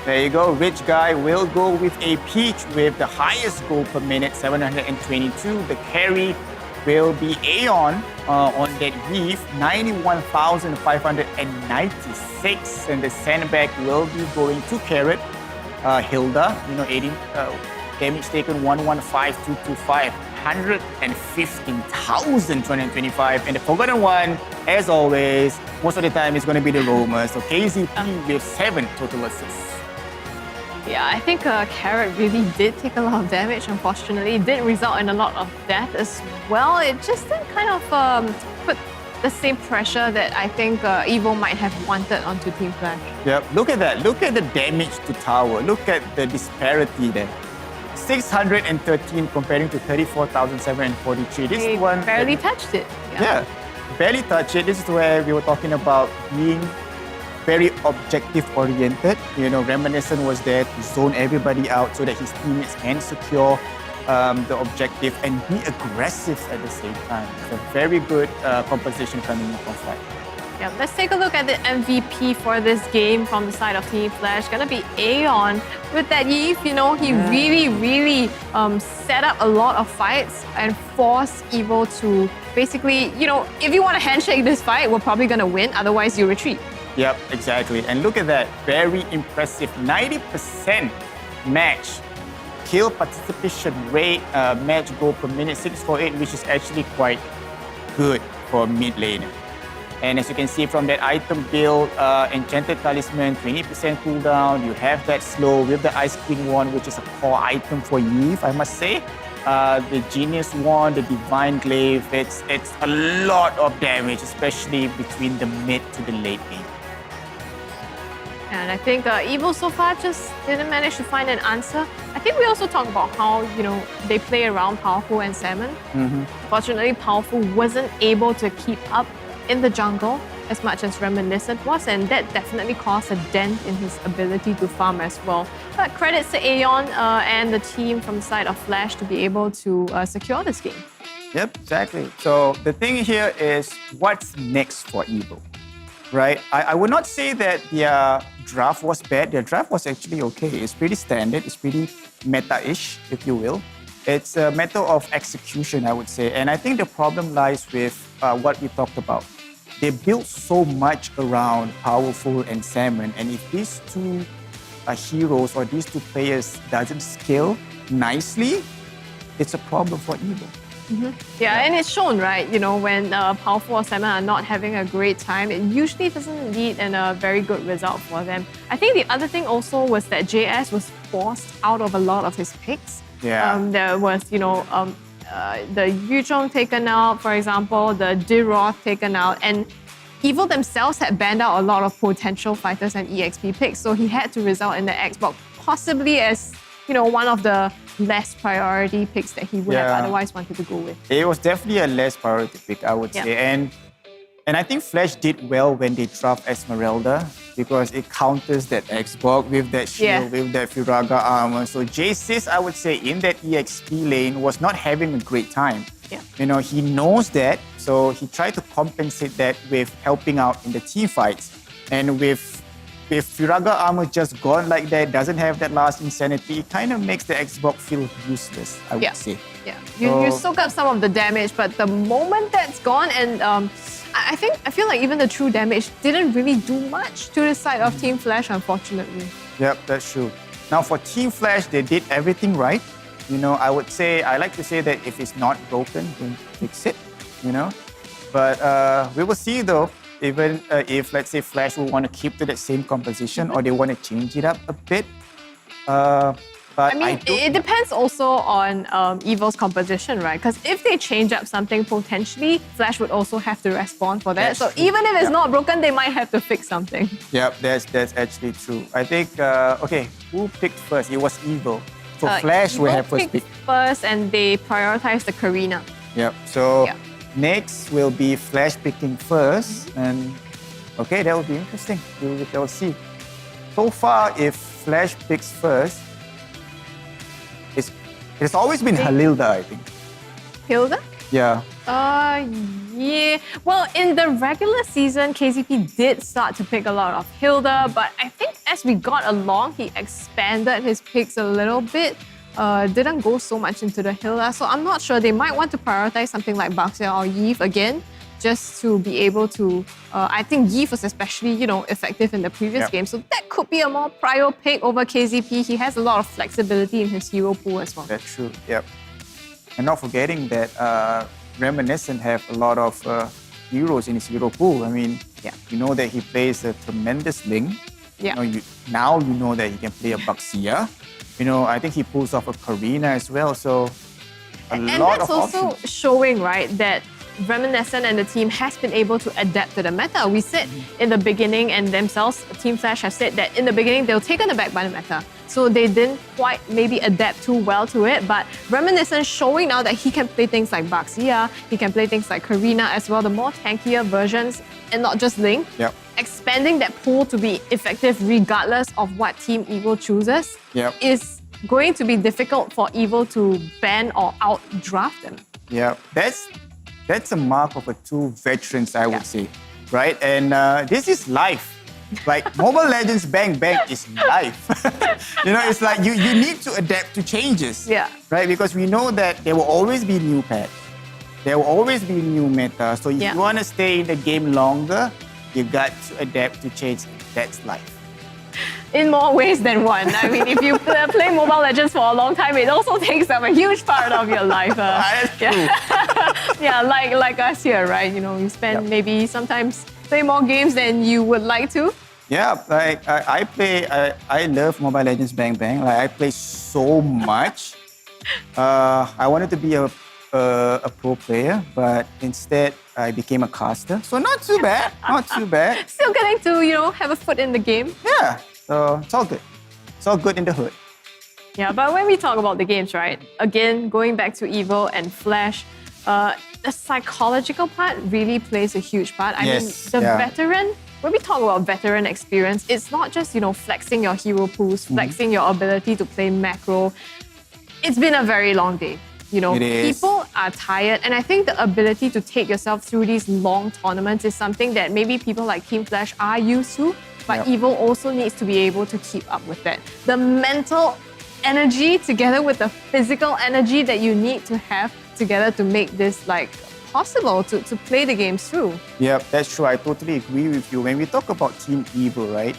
There you go. Rich Guy will go with a peach with the highest goal per minute, 722. The carry will be Aeon on that Reef, 91,596. And the sandbag will be going to Carrot, Hilda, you know, 18 damage taken, 115,225. 115,225. And the forgotten one, as always, most of the time is going to be the roamers. So KZP with 7 total assists. Yeah, I think Carrot really did take a lot of damage, unfortunately. It did result in a lot of death as well. It just didn't kind of put the same pressure that I think Evil might have wanted onto Team Flash. Yep, look at that. Look at the damage to tower. Look at the disparity there. 613 comparing to 34,743. This They one barely touched it. Yeah, barely touched it. This is where we were talking about being very objective oriented. You know, Reminiscent was there to zone everybody out so that his teammates can secure the objective and be aggressive at the same time. It's a very good composition coming in from Flash. Yeah, let's take a look at the MVP for this game from the side of Team Flash. Gonna be Aeon with that Eve. You know, he really set up a lot of fights and forced Evil to basically, you know, if you want to handshake this fight, we're probably gonna win. Otherwise, you retreat. Yep, exactly. And look at that, very impressive 90% match kill participation rate, match goal per minute, 648, which is actually quite good for mid laner. And as you can see from that item build, Enchanted Talisman, 20% cooldown. You have that slow with the Ice Queen Wand, which is a core item for Eve, I must say. The Genius Wand, the Divine Glaive, it's a lot of damage, especially between the mid to the late game. And I think Evil so far just didn't manage to find an answer. I think we also talked about how, you know, they play around Powerful and Salmon. Fortunately, Powerful wasn't able to keep up in the jungle as much as Reminiscent was, and that definitely caused a dent in his ability to farm as well. But credits to Aeon and the team from the side of Flash to be able to secure this game. Yep, exactly. So the thing here is, what's next for Evil? right? I would not say that their draft was bad. Their draft was actually okay. It's pretty standard. It's pretty meta-ish, if you will. It's a matter of execution, I would say. And I think the problem lies with what we talked about. They built so much around Powerful and Salmon. And if these two heroes or these two players doesn't scale nicely, it's a problem for Evo. Yeah, and it's shown, right? You know, when Powerful or Salmon are not having a great time, it usually doesn't lead in a very good result for them. I think the other thing also was that JS was forced out of a lot of his picks. Yeah. There was, you know, the Yuzhong taken out, for example, the Diroth taken out, and Evo themselves had banned out a lot of potential fighters and EXP picks, so he had to result in the Xbox possibly as, you know, one of the less priority picks that he would have otherwise wanted to go with. It was definitely a less priority pick, I would say. And I think Flash did well when they draft Esmeralda because it counters that Xbox with that shield, with that Firaga armor. So J6, I would say, in that EXP lane was not having a great time. You know, he knows that, so he tried to compensate that with helping out in the team fights. And with Firaga armor just gone like that, doesn't have that last insanity, it kind of makes the Xbox feel useless, I would say. Yeah, you soak up some of the damage, but the moment that's gone, and I feel like even the true damage didn't really do much to the side of Team Flash, unfortunately. Yep, that's true. Now for Team Flash, they did everything right. You know, I like to say that if it's not broken, then fix it, you know. But we will see though, even if, let's say, Flash will want to keep to that same composition or they want to change it up a bit. But I mean, it depends also on Evo's composition, right? Because if they change up something, potentially, Flash would also have to respond for that. That's so true. even if it's not broken, they might have to fix something. Yep, that's actually true. I think, okay, who picked first? It was Evo. So Flash will have first pick. First, and they prioritize the Karina. Yep, so next will be Flash picking first. And okay, that will be interesting. We'll see. So far, if Flash picks first, it's always been Halilda, I think. Hilda? Yeah. Yeah. Well, in the regular season, KCP did start to pick a lot of Hilda, but I think as we got along, he expanded his picks a little bit. Didn't go so much into the Hilda, so I'm not sure. They might want to prioritize something like Baxia or Yves again, just to be able to. I think Yves was especially, you know, effective in the previous game, so that could be a more prio pick over KZP. He has a lot of flexibility in his hero pool as well. That's true. Yep. And not forgetting that Reminiscent have a lot of heroes in his hero pool. I mean, you know that he plays a tremendous Ling. Yeah. You know, now you know that he can play a Baxia. You know, I think he pulls off a Karina as well. So a lot of options. And that's also showing, right, that Reminiscent and the team has been able to adapt to the meta. We said in the beginning, and themselves, Team Flash has said that in the beginning, they were taken aback by the meta. So they didn't quite maybe adapt too well to it. But Reminiscent showing now that he can play things like Baxia, he can play things like Karina as well, the more tankier versions, and not just Ling. Yep. Expanding that pool to be effective regardless of what Team Evo chooses is going to be difficult for Evo to ban or outdraft them. Yeah, that's a mark of a two veterans, I would say, right? And this is life. Like Mobile Legends Bang Bang is life. You know, it's like you need to adapt to changes, right? Because we know that there will always be new patch. There will always be new meta. So if you want to stay in the game longer, you got to adapt to change. That's life. In more ways than one. I mean, if you play Mobile Legends for a long time, it also takes up a huge part of your life. That's true. Yeah, like us here, right? You know, you spend maybe sometimes play more games than you would like to. Yeah, like I love Mobile Legends Bang Bang. Like I play so much. I wanted to be a pro player, but instead I became a caster. So not too bad, not too bad. Still getting to, you know, have a foot in the game. Yeah, so it's all good. It's all good in the hood. Yeah, but when we talk about the games, right? Again, going back to Evo and Flash, the psychological part really plays a huge part. I mean, the veteran, when we talk about veteran experience, it's not just, you know, flexing your hero pools, flexing your ability to play macro. It's been a very long day. You know, It is. people are tired, and I think the ability to take yourself through these long tournaments is something that maybe people like Team Flash are used to, but Yep. Evil also needs to be able to keep up with that. The mental energy together with the physical energy that you need to have together to make this like possible to play the games through. Yep, that's true. I totally agree with you. When we talk about Team Evil, right?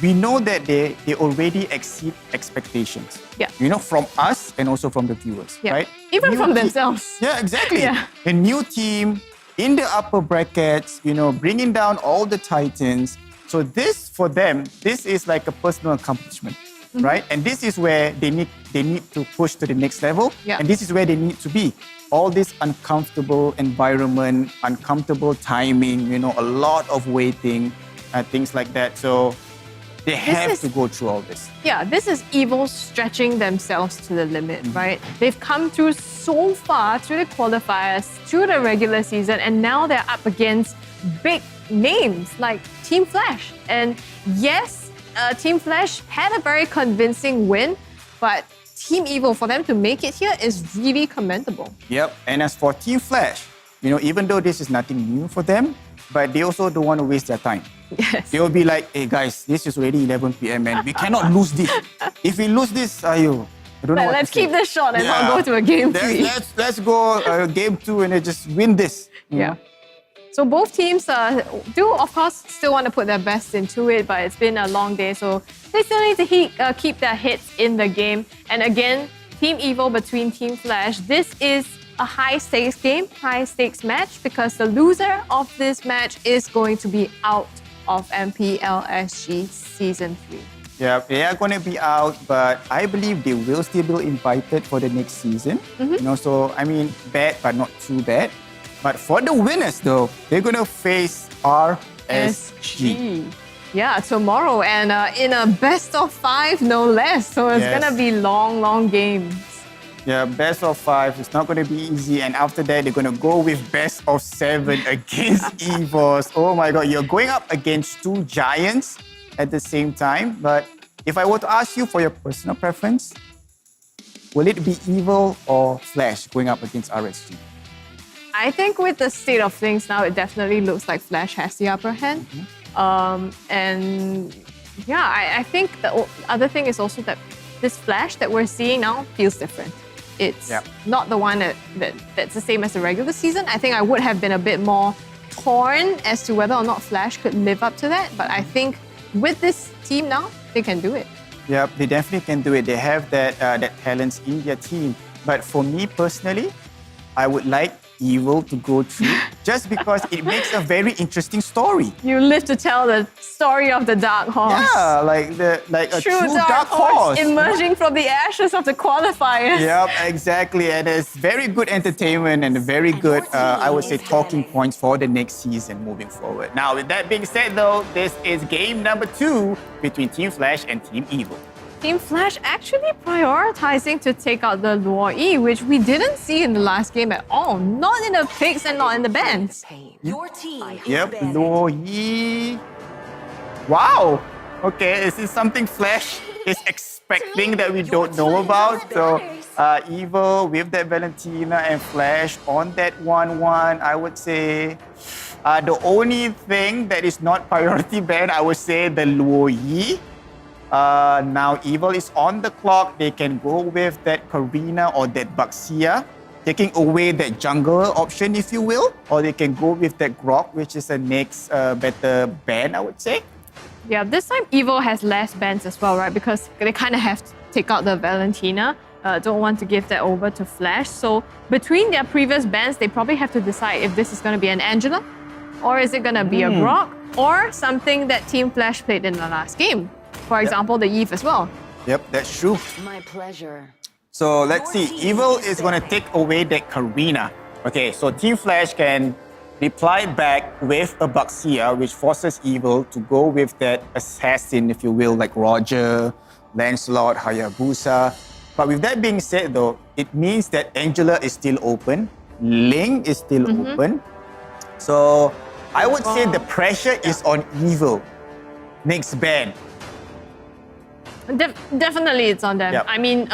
We know that they already exceed expectations. Yeah. You know, from us and also from the viewers, Yeah. right? Even New from team- themselves. Yeah, exactly. Yeah. A new team in the upper brackets, you know, bringing down all the Titans. So this, for them, this is like a personal accomplishment, right? And this is where they need to push to the next level. Yeah. And this is where they need to be. All this uncomfortable environment, uncomfortable timing, you know, a lot of waiting, things like that. So they have to go through all this. Yeah, this is Evil stretching themselves to the limit, right? They've come through so far through the qualifiers, through the regular season, and now they're up against big names like Team Flash. And yes, Team Flash had a very convincing win, but Team Evil, for them to make it here is really commendable. Yep. And as for Team Flash, you know, even though this is nothing new for them, but they also don't want to waste their time. Yes. They will be like, hey guys, this is already 11 p.m. and we cannot lose this. If we lose this, I don't know But what let's to say. keep this short and not go to a game 3. Let's go game 2 and then just win this. you Yeah. know? So both teams do, of course, still want to put their best into it, but it's been a long day, so they still need to keep their hits in the game. And again, Team Evil between Team Flash. This is a high-stakes game, high-stakes match, because the loser of this match is going to be out of MPL SG Season 3. Yeah, they are going to be out, but I believe they will still be invited for the next season. You know, so I mean, bad, but not too bad. But for the winners, though, they're going to face RSG. Yeah, tomorrow, and in a best of 5, no less. So it's Yes. gonna be long games. Yeah, best of 5. It's not going to be easy. And after that, they're going to go with best of 7 against Evos. Oh my God, you're going up against 2 giants at the same time. But if I were to ask you for your personal preference, will it be Evil or Flash going up against RSG? I think with the state of things now, it definitely looks like Flash has the upper hand. And yeah, I think the other thing is also that this Flash that we're seeing now feels different. It's not the one that's the same as the regular season. I think I would have been a bit more torn as to whether or not Flash could live up to that. But I think with this team now, they can do it. Yeah, they definitely can do it. They have that talents in their team. But for me personally, I would like Evil to go through just because it makes a very interesting story. You live to tell the story of the dark horse. Yeah, like a true dark horse. Emerging from the ashes of the qualifiers. Yep, exactly. And it's very good entertainment and very good, I would say, talking points for the next season moving forward. Now, with that being said, though, this is game number 2 between Team Flash and Team Evil. Team Flash actually prioritizing to take out the Luo Yi, which we didn't see in the last game at all. Not in the picks and not in the bands. Your team Yep, Luo Yi. Wow. Okay, is this something Flash is expecting that we don't know about? So, Evil with that Valentina and Flash on that 1-1, I would say. The only thing that is not priority ban, I would say the Luo Yi. Now Evil is on the clock. They can go with that Karina or that Baxia, taking away that jungle option, if you will. Or they can go with that Grok, which is a next better ban, I would say. Yeah, this time Evil has less bans as well, right? Because they kind of have to take out the Valentina. Don't want to give that over to Flash. So between their previous bans, they probably have to decide if this is going to be an Angela, or is it going to be a Grok, or something that Team Flash played in the last game. For example, the Eve as well. Yep, that's true. My pleasure. So let's see. Evil is going to take away that Karina. Okay, so Team Flash can reply back with a Baxia, which forces Evil to go with that assassin, if you will, like Roger, Lancelot, Hayabusa. But with that being said, though, it means that Angela is still open, Ling is still open. So I would say the pressure is on Evil. Next ban. Definitely it's on them. Yep. I mean,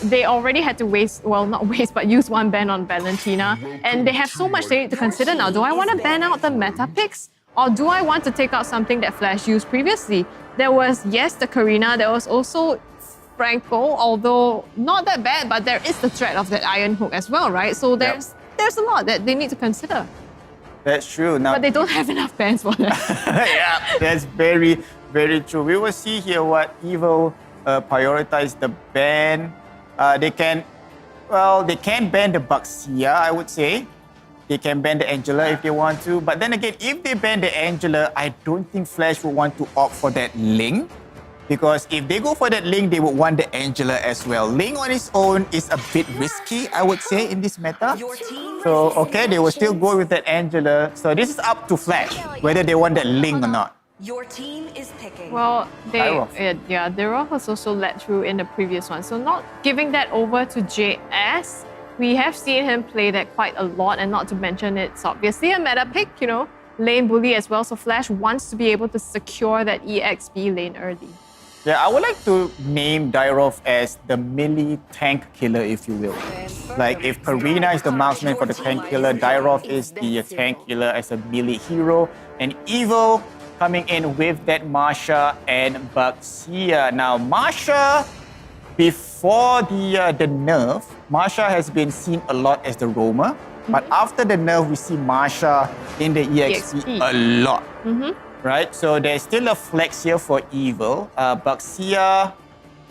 they already had to use one ban on Valentina. And they have so much they need to consider now. Do I want to ban out the meta picks? Or do I want to take out something that Flash used previously? There was, yes, the Karina. There was also Franco, although not that bad, but there is the threat of that Iron Hook as well, right? So there's a lot that they need to consider. That's true. Now, But they don't have enough bans for that. yeah, that's very, very true. We will see here what Evil prioritize the ban. They can ban the Baxia, I would say. They can ban the Angela if they want to. But then again, if they ban the Angela, I don't think Flash would want to opt for that Ling. Because if they go for that Ling, they would want the Angela as well. Ling on its own is a bit risky, I would say, in this meta. So, okay, they will still go with that Angela. So this is up to Flash, whether they want that Ling or not. Your team is picking. Well, Dyrov. Dyrov was also let through in the previous one. So not giving that over to JS, we have seen him play that quite a lot, and not to mention it's obviously a meta pick, lane bully as well. So Flash wants to be able to secure that EXP lane early. Yeah, I would like to name Dyrov as the melee tank killer, if you will. Like if Karina is the marksman for the tank killer, Dyrov is the tank killer as a melee hero, and Evil coming in with that Marsha and Baxia. Now, Marsha, before the nerf, Marsha has been seen a lot as the roamer, but after the nerf, we see Marsha in the EXP a lot. Right, so there's still a flex here for Evil. Baxia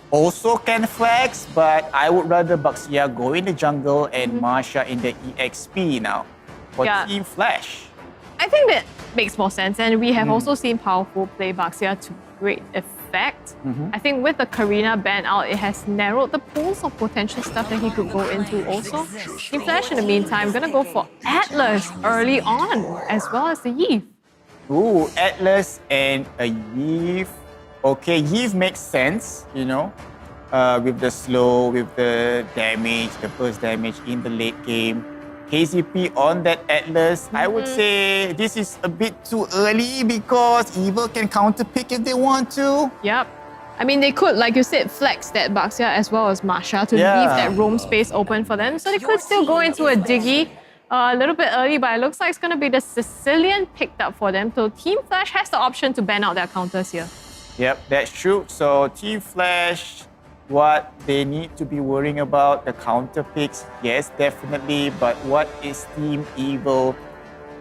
also can flex, but I would rather Baxia go in the jungle and Marsha in the EXP now for Team Flash. I think that makes more sense, and we have also seen Powerful play Baxia to great effect. I think with the Karina ban out, it has narrowed the pools of potential stuff that he could go into also. Team Flash, in the meantime, gonna go for Atlas early on, as well as the Eve. Ooh, Atlas and a Yve. Okay, Yve makes sense, with the slow, with the damage, the burst damage in the late game. KCP on that Atlas, I would say this is a bit too early because Evil can counter pick if they want to. Yep. I mean, they could, like you said, flex that Baxia as well as Marsha to leave that roam space open for them. So they could still go into a Diggy a little bit early, but it looks like it's going to be the Sicilian picked up for them. So Team Flash has the option to ban out their counters here. Yep, that's true. So Team Flash, what they need to be worrying about, the counter picks, yes, definitely. But what is Team Evil?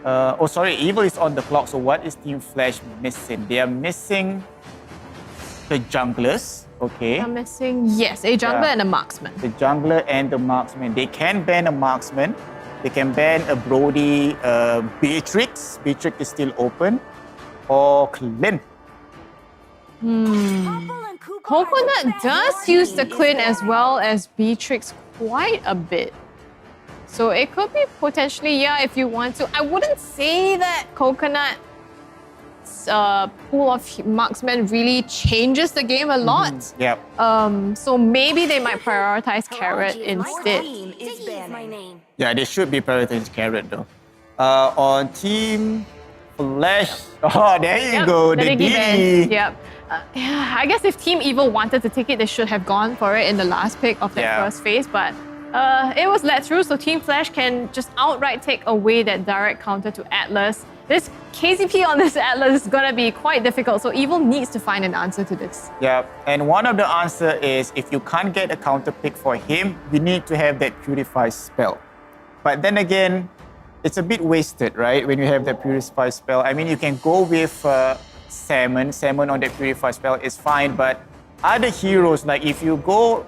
Evil is on the clock. So what is Team Flash missing? They are missing the junglers. Okay. They're missing, yes, a jungler and a marksman. The jungler and the marksman. They can ban a marksman. They can ban a Brody, Beatrix. Beatrix is still open. Or Clint. Coconut does use the Clint as well as Beatrix quite a bit. So it could be potentially, if you want to. I wouldn't say that Coconut's pool of marksmen really changes the game a lot. Yep. So maybe they might prioritize Carrot instead. Yeah, they should be prioritizing Carrot though. On Team Flash, there you go, the Diggy. Yep. I guess if Team Evil wanted to take it, they should have gone for it in the last pick of that first phase, but it was let through, so Team Flash can just outright take away that direct counter to Atlas. This KCP on this Atlas is gonna be quite difficult, so Evil needs to find an answer to this. Yeah, and one of the answer is if you can't get a counter pick for him, you need to have that Purify spell. But then again, it's a bit wasted, right? When you have that Purify spell. I mean, you can go with Salmon. Salmon on that Purify spell is fine, but other heroes, like if you go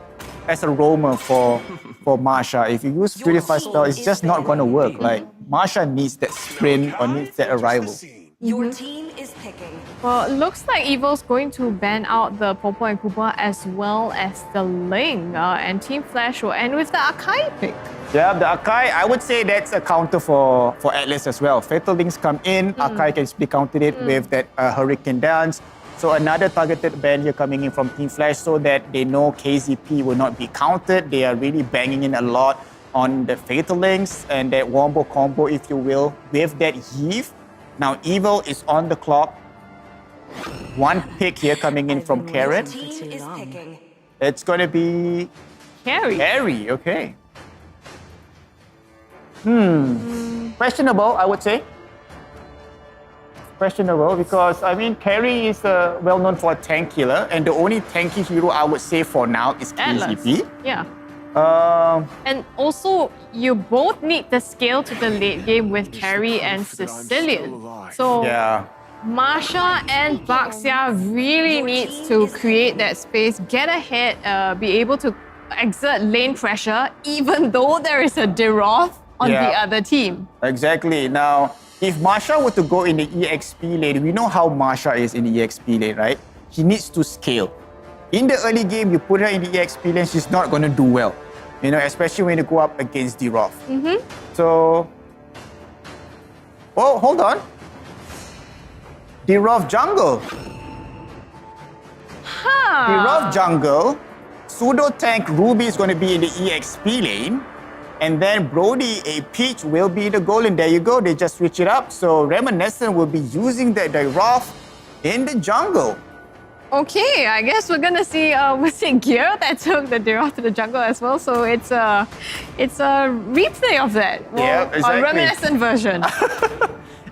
as a roamer for Marsha, if you use Purify spell, it's just not going to work. Like Marsha needs that sprint or needs that arrival. Your team is picking. Well, it looks like Evil's going to ban out the Popo and Koopa as well as the Ling, and Team Flash will end with the Akai pick. Yeah, the Akai, I would say that's a counter for Atlas as well. Fatal Links come in, Akai can be countered it with that Hurricane Dance. So another targeted ban here coming in from Team Flash so that they know KZP will not be countered. They are really banging in a lot on the Fatal Links and that wombo combo, if you will, with that Yve. Now Evil is on the clock. one pick here coming in from Karen. It's going to be Carry. Carry, okay. Questionable, I would say. Questionable because, I mean, Carry is well known for a tank killer, and the only tanky hero I would say for now is KZP. Yeah. And also, you both need the scale to the late game with Carry and Sicilian. So, yeah. Marsha and Baxia really needs to create that space, get ahead, be able to exert lane pressure, even though there is a Deroth on the other team. Exactly. Now, if Marsha were to go in the EXP lane, we know how Marsha is in the EXP lane, right? She needs to scale. In the early game, you put her in the EXP lane, she's not going to do well. You know, especially when you go up against Deroth. So, oh, hold on. Deroth jungle. Deroth jungle. Pseudo tank Ruby is going to be in the EXP lane. And then Brody, a Peach, will be the goal. And there you go. They just switch it up. So Reminiscent will be using the Deroth in the jungle. Okay, I guess we're gonna see was it Gear that took the Deroth to the jungle as well? So it's a replay of that. Yeah, exactly. A Reminiscent version.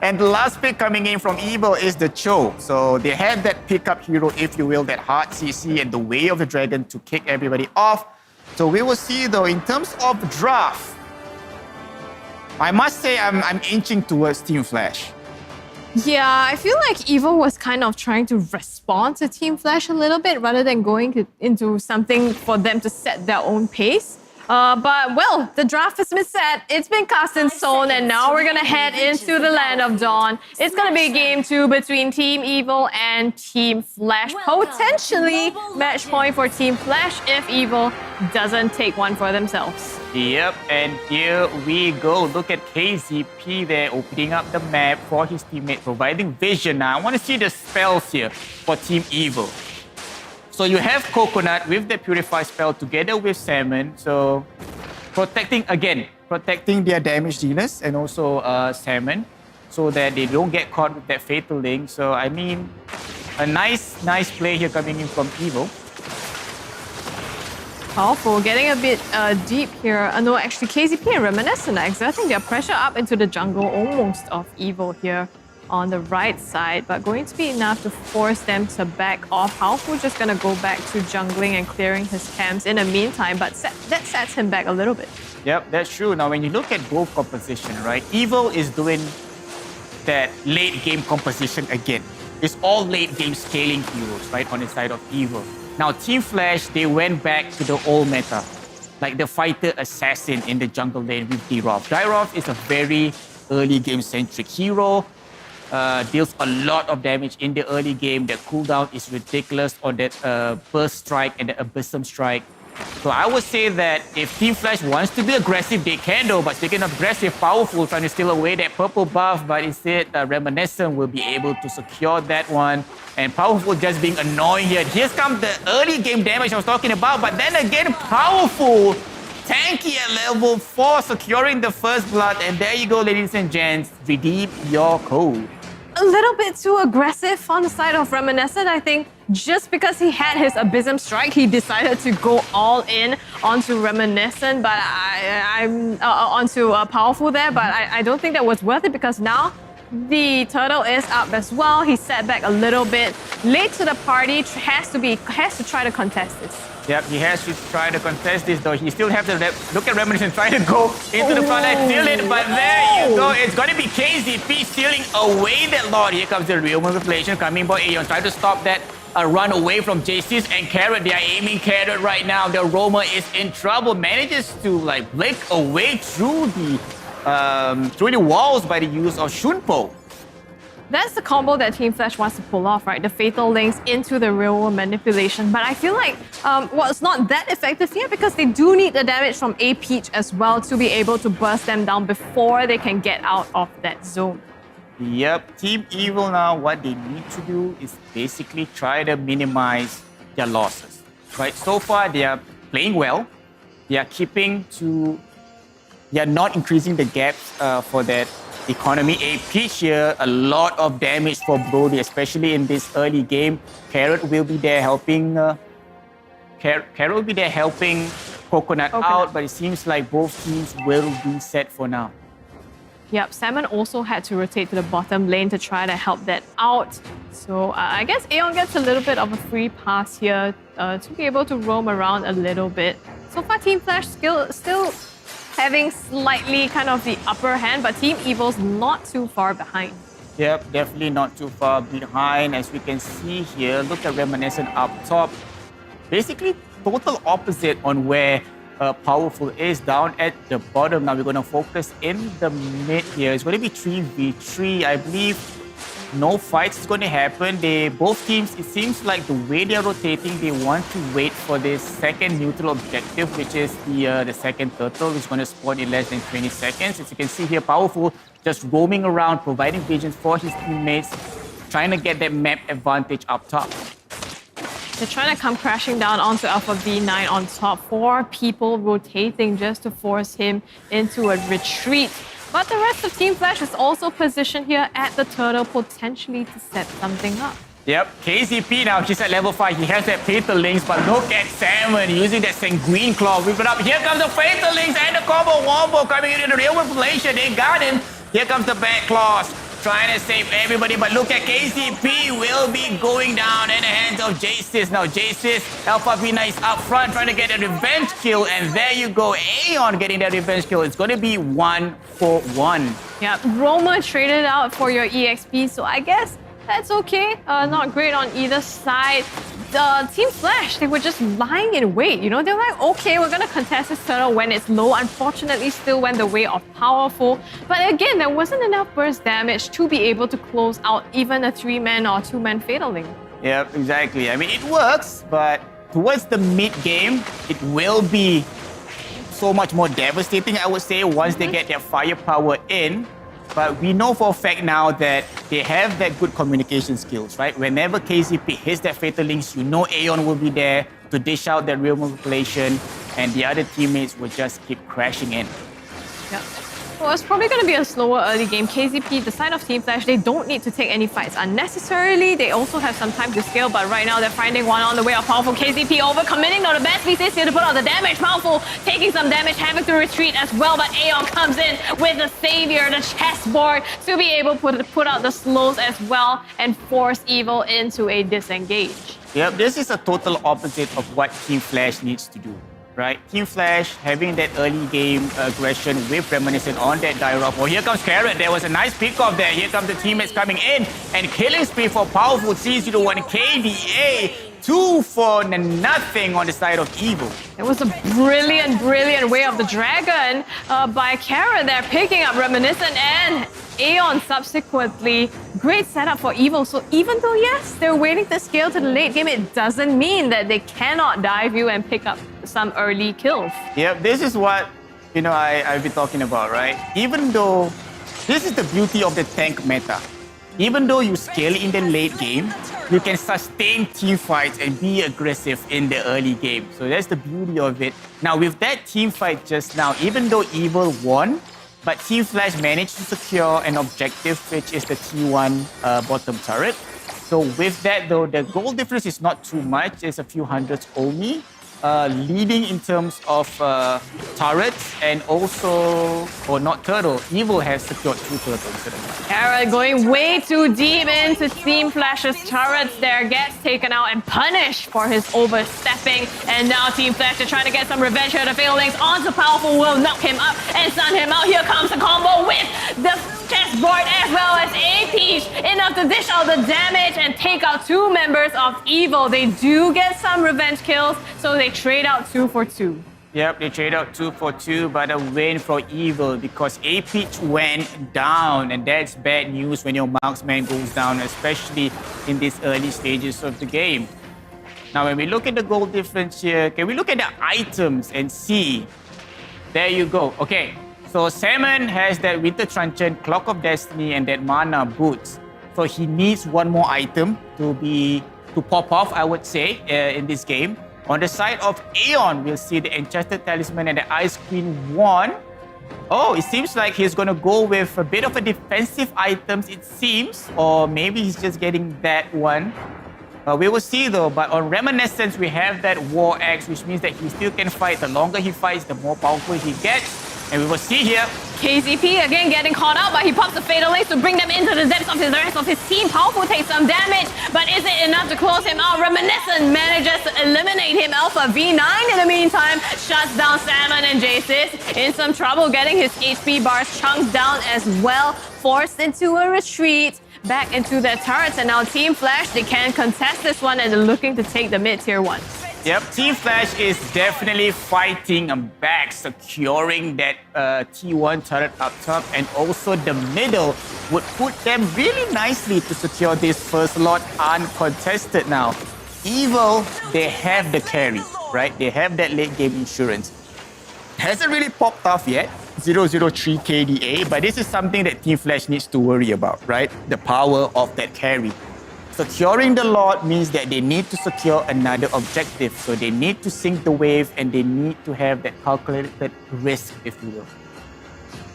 And the last pick coming in from Evil is the Cho. So they had that pickup hero, if you will, that hard CC and the Way of the Dragon to kick everybody off. So we will see though, in terms of draft, I must say I'm inching towards Team Flash. Yeah, I feel like Evil was kind of trying to respond to Team Flash a little bit rather than going into something for them to set their own pace. But, well, the draft has been set, it's been cast in stone, and now we're gonna head into the Land of Dawn. It's gonna be game 2 between Team Evil and Team Flash. Potentially match point for Team Flash if Evil doesn't take one for themselves. Yep, and here we go. Look at KZP there opening up the map for his teammate, providing vision. Now, I want to see the spells here for Team Evil. So you have Coconut with the Purify spell together with Salmon. So protecting their damage dealers and also Salmon so that they don't get caught with that Fatal Link. So, I mean, a nice play here coming in from Evil. Powerful, getting a bit deep here. No, actually, KZP and Reminiscent are exerting their pressure up into the jungle almost of Evil here on the right side, but going to be enough to force them to back off. Powerful just going to go back to jungling and clearing his camps in the meantime, but that sets him back a little bit. Yep, that's true. Now, when you look at both composition, right, Evil is doing that late game composition again. It's all late game scaling heroes, right, on the side of Evil. Now, Team Flash, they went back to the old meta, like the fighter assassin in the jungle lane with Deroth. Deroth is a very early game centric hero. Deals a lot of damage in the early game. The cooldown is ridiculous on that burst strike and the abyssum strike. So I would say that if Team Flash wants to be aggressive, they can though. But speaking of aggressive, Powerful trying to steal away that purple buff, but instead Reminiscent will be able to secure that one. And Powerful just being annoying here. Here's come the early game damage I was talking about, but then again, Powerful tanky at level 4, securing the first blood. And there you go, ladies and gents, redeem your code. A little bit too aggressive on the side of Reminiscent, I think. Just because he had his Abyssum Strike, he decided to go all in onto Reminiscent, but onto Powerful there. But I don't think that was worth it because now the turtle is up as well. He set back a little bit late to the party. Has to try to contest this. Yep, he has to try to contest this though. He still has to look at Reminiscent trying to go into the front line, steal it, but there you go. It's going to be KZP stealing away that Lord. Here comes the real manipulation coming by Aeon, trying to stop that run away from JC's and Carrot. They are aiming Carrot right now. The Roma is in trouble, manages to like break away through the walls by the use of Shunpo. That's the combo that Team Flash wants to pull off, right? The Fatal Links into the real world manipulation. But I feel like, it's not that effective here because they do need the damage from A Peach as well to be able to burst them down before they can get out of that zone. Yep, Team Evil now, what they need to do is basically try to minimize their losses, right? So far, they are playing well. They are keeping to They are not increasing the gaps for that economy. A pitch here, a lot of damage for Brody, especially in this early game. Carrot will be there helping. Carrot will be there helping Coconut out, but it seems like both teams will be set for now. Yep, Salmon also had to rotate to the bottom lane to try to help that out. So I guess Aeon gets a little bit of a free pass here to be able to roam around a little bit. So far, Team Flash still having slightly kind of the upper hand, but Team Evil's not too far behind. Yep, definitely not too far behind. As we can see here, look at Reminiscent up top. Basically, total opposite on where Powerful is down at the bottom. Now we're going to focus in the mid here. It's going to be 3v3. I believe no fights is going to happen. Both teams, it seems like the way they're rotating, they want to wait for this second neutral objective, which is the second turtle, which is going to spawn in less than 20 seconds. As you can see here, Powerful just roaming around, providing visions for his teammates, trying to get that map advantage up top. They're trying to come crashing down onto Alpha V9 on top. 4 people rotating just to force him into a retreat. But the rest of Team Flash is also positioned here at the turtle, potentially to set something up. Yep, KCP now, he's at level 5. He has that Fatal Links, but look at Salmon using that Sanguine Claw. Whip it up. Here comes the Fatal Links and the combo wombo coming into the real population. They got him. Here comes the Bad Claws, trying to save everybody, but look at KCP will be going down in the hands of Jasis. Now Jasis, Alpha V9 is up front trying to get a revenge kill, and there you go, Aeon getting that revenge kill. It's going to be 1-for-1. Yeah, Roma traded out for your EXP, so I guess that's okay. Not great on either side. Team Flash, they were just lying in wait, you know? They're like, okay, we're going to contest this turtle when it's low. Unfortunately, still went the way of Powerful. But again, there wasn't enough burst damage to be able to close out even a 3-man or 2-man Fatal Link. Yep, exactly. I mean, it works, but towards the mid-game, it will be so much more devastating, I would say, once they get their firepower in. But we know for a fact now that they have that good communication skills, right? Whenever KCP hits that Fatal Links, you know Aeon will be there to dish out that real manipulation, and the other teammates will just keep crashing in. Yep. Well, it's probably going to be a slower early game. KCP, the side of Team Flash, they don't need to take any fights unnecessarily. They also have some time to scale, but right now they're finding one on the way of Powerful. KCP overcommitting. Now the best piece is here to put out the damage. Powerful taking some damage, having to retreat as well, but Aeon comes in with the savior, the chessboard, to be able to put out the slows as well and force Evil into a disengage. Yep, this is a total opposite of what Team Flash needs to do. Right? Team Flash having that early game aggression with Reminiscent on that Dyrop. Oh, here comes Carrot. There was a nice pick off there. Here comes the teammates coming in. And killing spree for Powerful. 3-0-1 KDA. 2 for nothing on the side of Evil. It was a brilliant way of the dragon by Carrot there, picking up Reminiscent and Aeon subsequently. Great setup for Evil. So even though, yes, they're waiting to scale to the late game, it doesn't mean that they cannot dive you and pick up some early kills. Yep, this is what, you know, I've been talking about, right? Even though this is the beauty of the tank meta. Even though you scale in the late game, you can sustain team fights and be aggressive in the early game. So that's the beauty of it. Now, with that team fight just now, even though Evil won, but Team Flash managed to secure an objective, which is the T1 bottom turret. So with that, though, the goal difference is not too much. It's a few hundreds only. Leading in terms of turrets and also, or not turtle, Evil has secured 2 turtles. Carrot going way too deep into Team Flash's turrets there, gets taken out and punished for his overstepping. And now Team Flash are trying to get some revenge here. The Fatal Links onto Powerful will knock him up and stun him out. Here comes the combo with the chessboard as well as A-Peach. Enough to dish out the damage and take out 2 members of Evil. They do get some revenge kills, so they trade out 2 for 2. Yep, they trade out 2 for 2, but a win for Evil because A-Peach went down, and that's bad news when your marksman goes down, especially in these early stages of the game. Now, when we look at the goal difference here, can we look at the items and see? There you go. Okay, so Salmon has that Winter Truncheon, Clock of Destiny, and that Mana Boots. So he needs one more item to pop off, I would say, in this game. On the side of Aeon, we'll see the Enchanted Talisman and the Ice Queen Wand. Oh, it seems like he's going to go with a bit of a defensive items, it seems. Or maybe he's just getting that one. We will see though, but on Reminiscence, we have that War Axe, which means that he still can fight. The longer he fights, the more powerful he gets. And we will see here. KZP again getting caught out, but he pops the Fatal Ace to bring them into the depths of the rest of his team. Powerful takes some damage, but is it enough to close him out? Reminiscent manages to eliminate him. Alpha V9 in the meantime shuts down Salmon and Jace's in some trouble, getting his HP bars chunked down as well. Forced into a retreat back into their turrets, and now Team Flash, they can contest this one and they're looking to take the mid-tier one. Yep, Team Flash is definitely fighting back, securing that T1 turret up top, and also the middle would put them really nicely to secure this first lot uncontested now. Evil, they have the carry, right? They have that late game insurance. Hasn't really popped off yet, 003 KDA, but this is something that Team Flash needs to worry about, right? The power of that carry. Securing the lot means that they need to secure another objective. So they need to sink the wave and they need to have that calculated risk, if you will.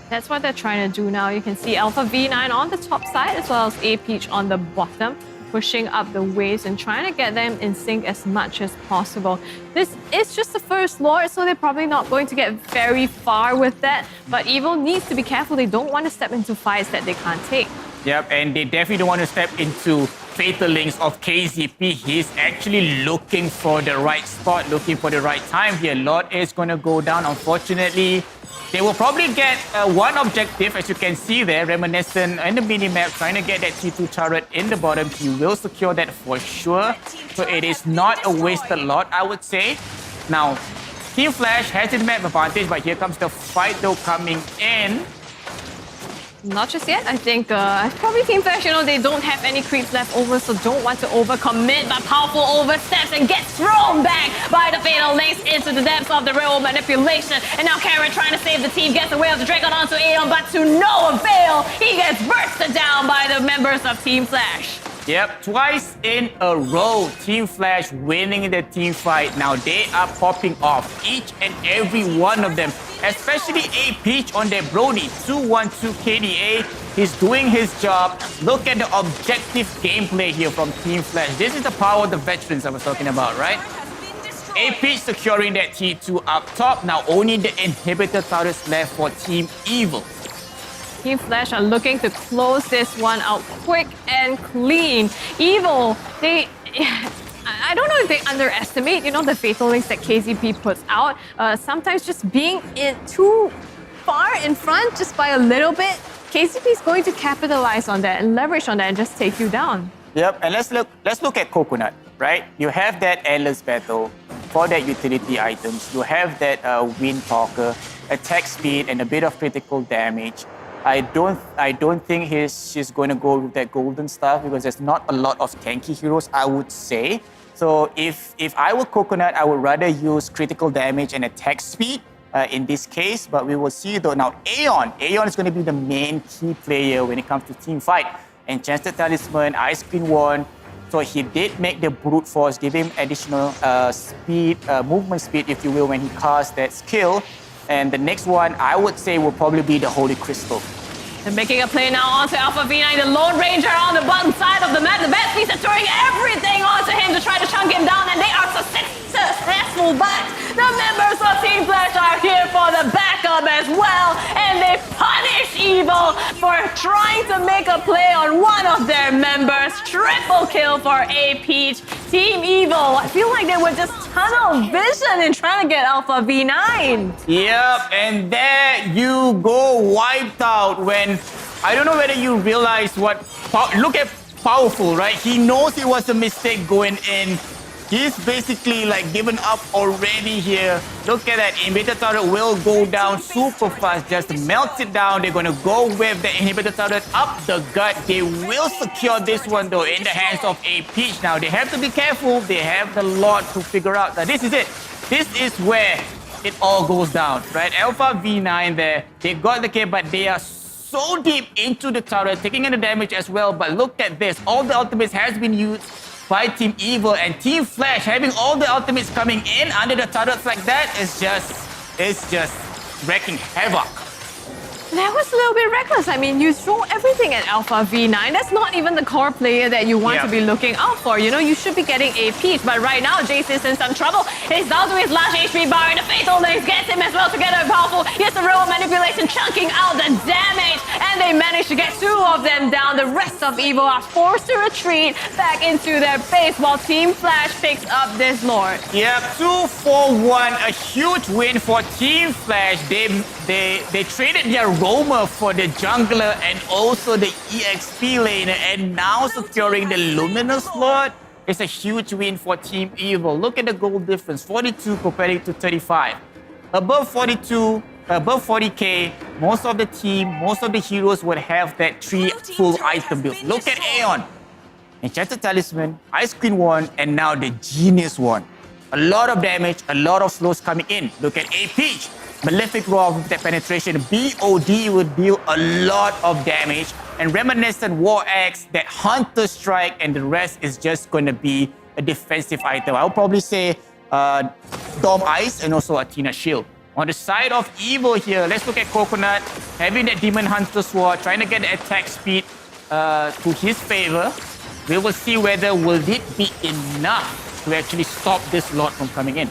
That's what they're trying to do now. You can see Alpha V9 on the top side as well as A-Peach on the bottom, pushing up the waves and trying to get them in sync as much as possible. This is just the first Lord, so they're probably not going to get very far with that. But Evil needs to be careful. They don't want to step into fights that they can't take. Yep, and they definitely don't want to step into Fatal Links of KZP. He's actually looking for the right spot, looking for the right time here. Lord is going to go down, unfortunately. They will probably get one objective, as you can see there, Reminiscent in the mini-map, trying to get that T2 turret in the bottom. He will secure that for sure. So it is not a wasted lot, I would say. Now, Team Flash has the map advantage, but here comes the fight though coming in. Not just yet. I think probably Team Flash, they don't have any creeps left over, so don't want to overcommit, but powerful oversteps and gets thrown back by the Fatal Links into the depths of the real manipulation. And now Karen trying to save the team, gets away with the Dragon onto Aeon, but to no avail. He gets bursted down by the members of Team Flash. Yep, twice in a row, Team Flash winning the team fight. Now they are popping off, each and every one of them, especially A-Peach on their Brody, 212 KDA. He's doing his job. Look at the objective gameplay here from Team Flash. This is the power of the veterans I was talking about, right? A-Peach securing that T2 up top. Now only the inhibitor turrets left for Team Evil. Team Flash are looking to close this one out quick and clean. Evil, I don't know if they underestimate, the Fatal Links that KZP puts out. Sometimes just being too far in front, just by a little bit, KZP is going to capitalize on that and leverage on that and just take you down. Yep, and let's look at Coconut, right? You have that endless battle for that utility items. You have that Wind Talker, attack speed, and a bit of critical damage. I don't think she's going to go with that golden stuff because there's not a lot of tanky heroes, I would say. So if I were Coconut, I would rather use critical damage and attack speed in this case. But we will see though. Now Aeon is going to be the main key player when it comes to team fight. Enchanted Talisman, Ice Queen Wand. So he did make the Brute Force, give him additional speed, movement speed, if you will, when he casts that skill. And the next one, I would say, will probably be the Holy Crystal. They're making a play now onto Alpha V9, the Lone Ranger on the bottom side of the map. The best piece are throwing everything onto him to try to chunk him down, and they are successful. But the members of Team Flash are here for the backup as well, and they punish Evil for trying to make a play on one of their members. Triple kill for A-Peach. Team Evil, I feel like they were just tunnel vision in trying to get Alpha V9. Yep, and there you go, wiped out when, I don't know whether you realize what, look at Powerful, right? He knows it was a mistake going in. He's basically like given up already here. Look at that, inhibitor turret will go down super fast, just melts it down. They're gonna go with the inhibitor turret up the gut. They will secure this one though in the hands of A-Peach. Now they have to be careful. They have the lot to figure out. Now this is it. This is where it all goes down, right? Alpha V9 there, they got the kill, but they are so deep into the turret, taking in the damage as well. But look at this, all the ultimates has been used by Team Evil, and Team Flash having all the ultimates coming in under the turrets like that is just wrecking havoc That was a little bit reckless. I mean, you throw everything at Alpha V9. That's not even the core player that you want to be looking out for. You know, you should be getting a peach. But right now, Jace is in some trouble. He's down to his last HP bar, and the Fatal Links gets him as well together. Powerful. Here's the real manipulation, chunking out the damage. And they manage to get 2 of them down. The rest of Evo are forced to retreat back into their base while Team Flash picks up this Lord. Yep, 2-4-1, a huge win for Team Flash. They traded their roamer for the jungler and also the EXP laner, and now securing the Luminous Lord. It's a huge win for Team Evil. Look at the goal difference, 42 compared to 35. Above 42, above 40k, most of the team, most of the heroes would have that 3 full item build. Look at Aeon. Enchanted Talisman, Ice Queen one, and now the Genius one. A lot of damage, a lot of slows coming in. Look at A Peach. Malefic Roar with that penetration. BOD would deal a lot of damage. And Reminiscent War Axe, that Hunter Strike, and the rest is just going to be a defensive item. I'll probably say Dom Ice and also Athena Shield. On the side of Evil here, let's look at Coconut. Having that Demon Hunter Sword, trying to get the attack speed to his favor. We will see whether will it be enough to actually stop this Lord from coming in.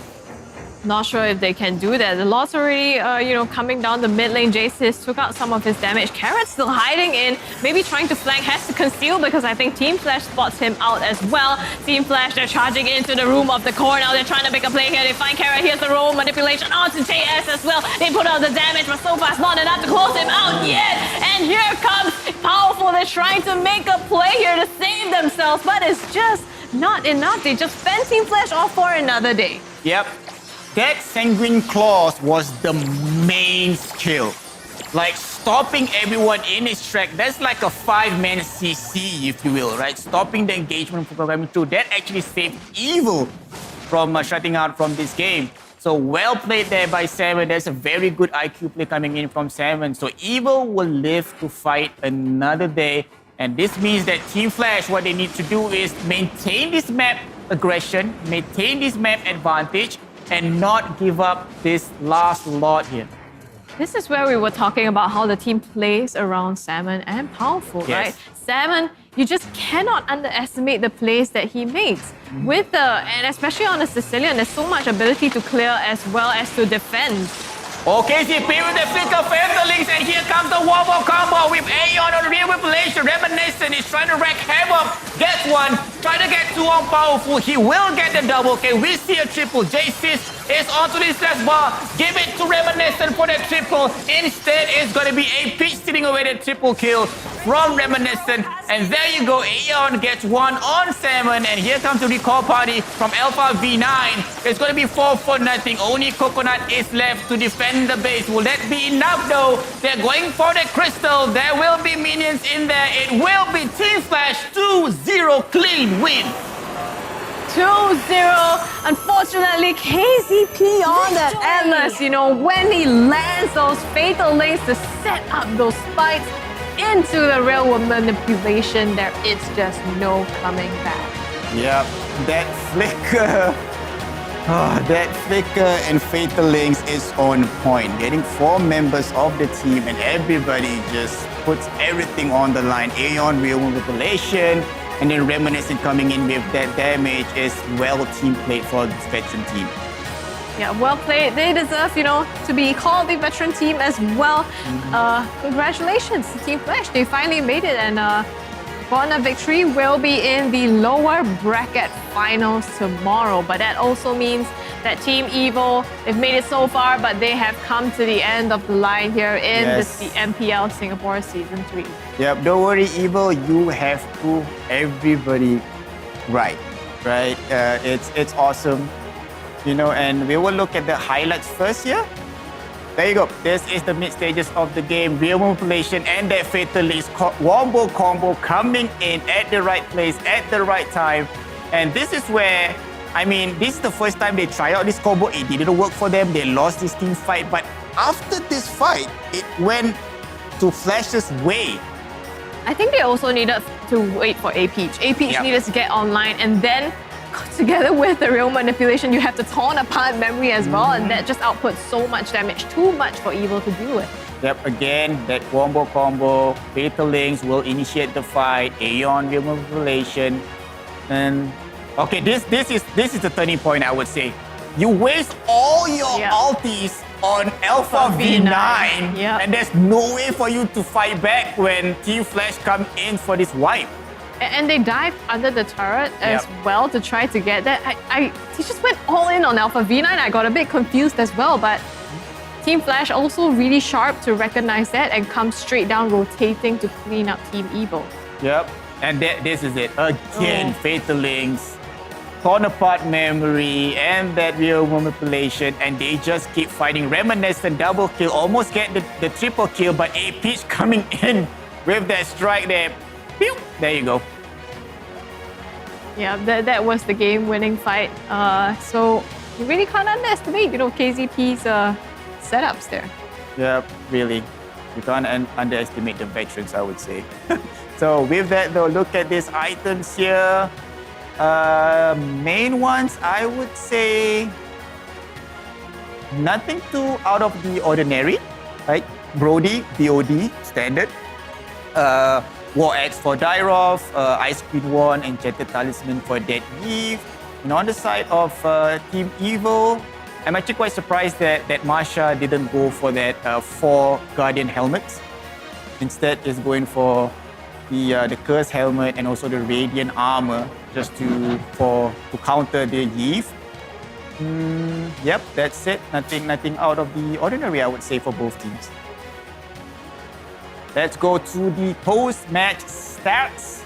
Not sure if they can do that. The Lord's already, coming down the mid lane. Jace took out some of his damage. Carrot's still hiding in, maybe trying to flank, has to conceal because I think Team Flash spots him out as well. Team Flash, they're charging into the room of the core now. They're trying to make a play here. They find Carrot. Here's the roll manipulation onto JS as well. They put out the damage, but so far it's not enough to close him out yet. And here comes Powerful. They're trying to make a play here to save themselves, but it's just not enough. They just fend Team Flash off for another day. Yep. That Sanguine Claws was the main skill. Like stopping everyone in his track. That's like a 5-man CC, if you will, right? Stopping the engagement from coming through. That actually saved Evil from shutting out from this game. So well played there by Seven. There's a very good IQ play coming in from Seven. So Evil will live to fight another day. And this means that Team Flash, what they need to do is maintain this map aggression, maintain this map advantage, and not give up this last Lord here. This is where we were talking about how the team plays around Salmon and Powerful, right? Salmon, you just cannot underestimate the plays that he makes. And especially on a Sicilian, there's so much ability to clear as well as to defend. Okay, CP with the flicker Phantalings, and here comes the wobble combo with Aeon on real manipulation. Reminiscent is trying to wreak havoc. Gets one, trying to get 2 on Powerful. He will get the double. Okay, we see a triple. Jace is onto this last bar. Give it to Reminiscent for the triple. Instead, it's going to be A Peach sitting away the triple kill from Reminiscent. And there you go. Aeon gets 1 on Salmon. And here comes the recall party from Alpha V9. It's going to be 4-0. Only Coconut is left to defend the base. Will that be enough though? They're going for the crystal. There will be minions in there. It will be Team Flash 2-0 clean win. 2-0. Unfortunately, KZP on that Atlas, when he lands those Fatal Links to set up those spikes into the railway manipulation, there is just no coming back. Yep, that flicker. That flicker and Fatal Links is on point. Getting 4 members of the team and everybody just puts everything on the line. Aeon, real manipulation, and then Reminiscent coming in with that damage is well team played for this veteran team. Yeah, well played. They deserve, to be called the veteran team as well. Congratulations to Team Flash. They finally made it, and Bona victory will be in the lower bracket finals tomorrow. But that also means that Team Evil, they've made it so far, but they have come to the end of the line here in the MPL Singapore Season 3. Yep, don't worry, Evil. You have proved everybody right? It's awesome. And we will look at the highlights first here. There you go. This is the mid stages of the game. Real manipulation and that Fatal Links wombo combo coming in at the right place at the right time. And this is where, this is the first time they try out this combo. It didn't work for them. They lost this team fight. But after this fight, it went to Flash's way. I think they also needed to wait for A Peach. A Peach needed to get online, and then together with the real manipulation, you have to torn apart memory as well, and that just outputs so much damage, too much for Evil to deal with. Yep, again, that combo, Fatal Links will initiate the fight, Aeon will move relation. And okay, this is the turning point, I would say. You waste all your ultis on Alpha V9, and there's no way for you to fight back when Team Flash come in for this wipe. And they dived under the turret as well to try to get that. They just went all in on Alpha V9. I got a bit confused as well, but Team Flash also really sharp to recognize that and come straight down rotating to clean up Team Evil. Yep, and this is it. Again, Fatal Links, torn apart memory, and that real manipulation, and they just keep fighting. Reminiscent double kill, almost get the triple kill, but A Peach coming in with that strike there. Pew! There you go. Yeah, that was the game-winning fight. So you really can't underestimate, KZP's setups there. Yeah, really. You can't underestimate the veterans, I would say. So with that though, look at these items here. Main ones, I would say nothing too out of the ordinary, right? Brody, BOD, standard. War Axe for Dyrov, Ice Queen 1, Enchanted Talisman for Dead Eve. And on the side of Team Evil, I'm actually quite surprised that Marsha didn't go for that 4 Guardian helmets. Instead, is going for the Curse helmet and also the Radiant armor just to counter the Eve. Yep, that's it. Nothing out of the ordinary, I would say, for both teams. Let's go to the post-match stats.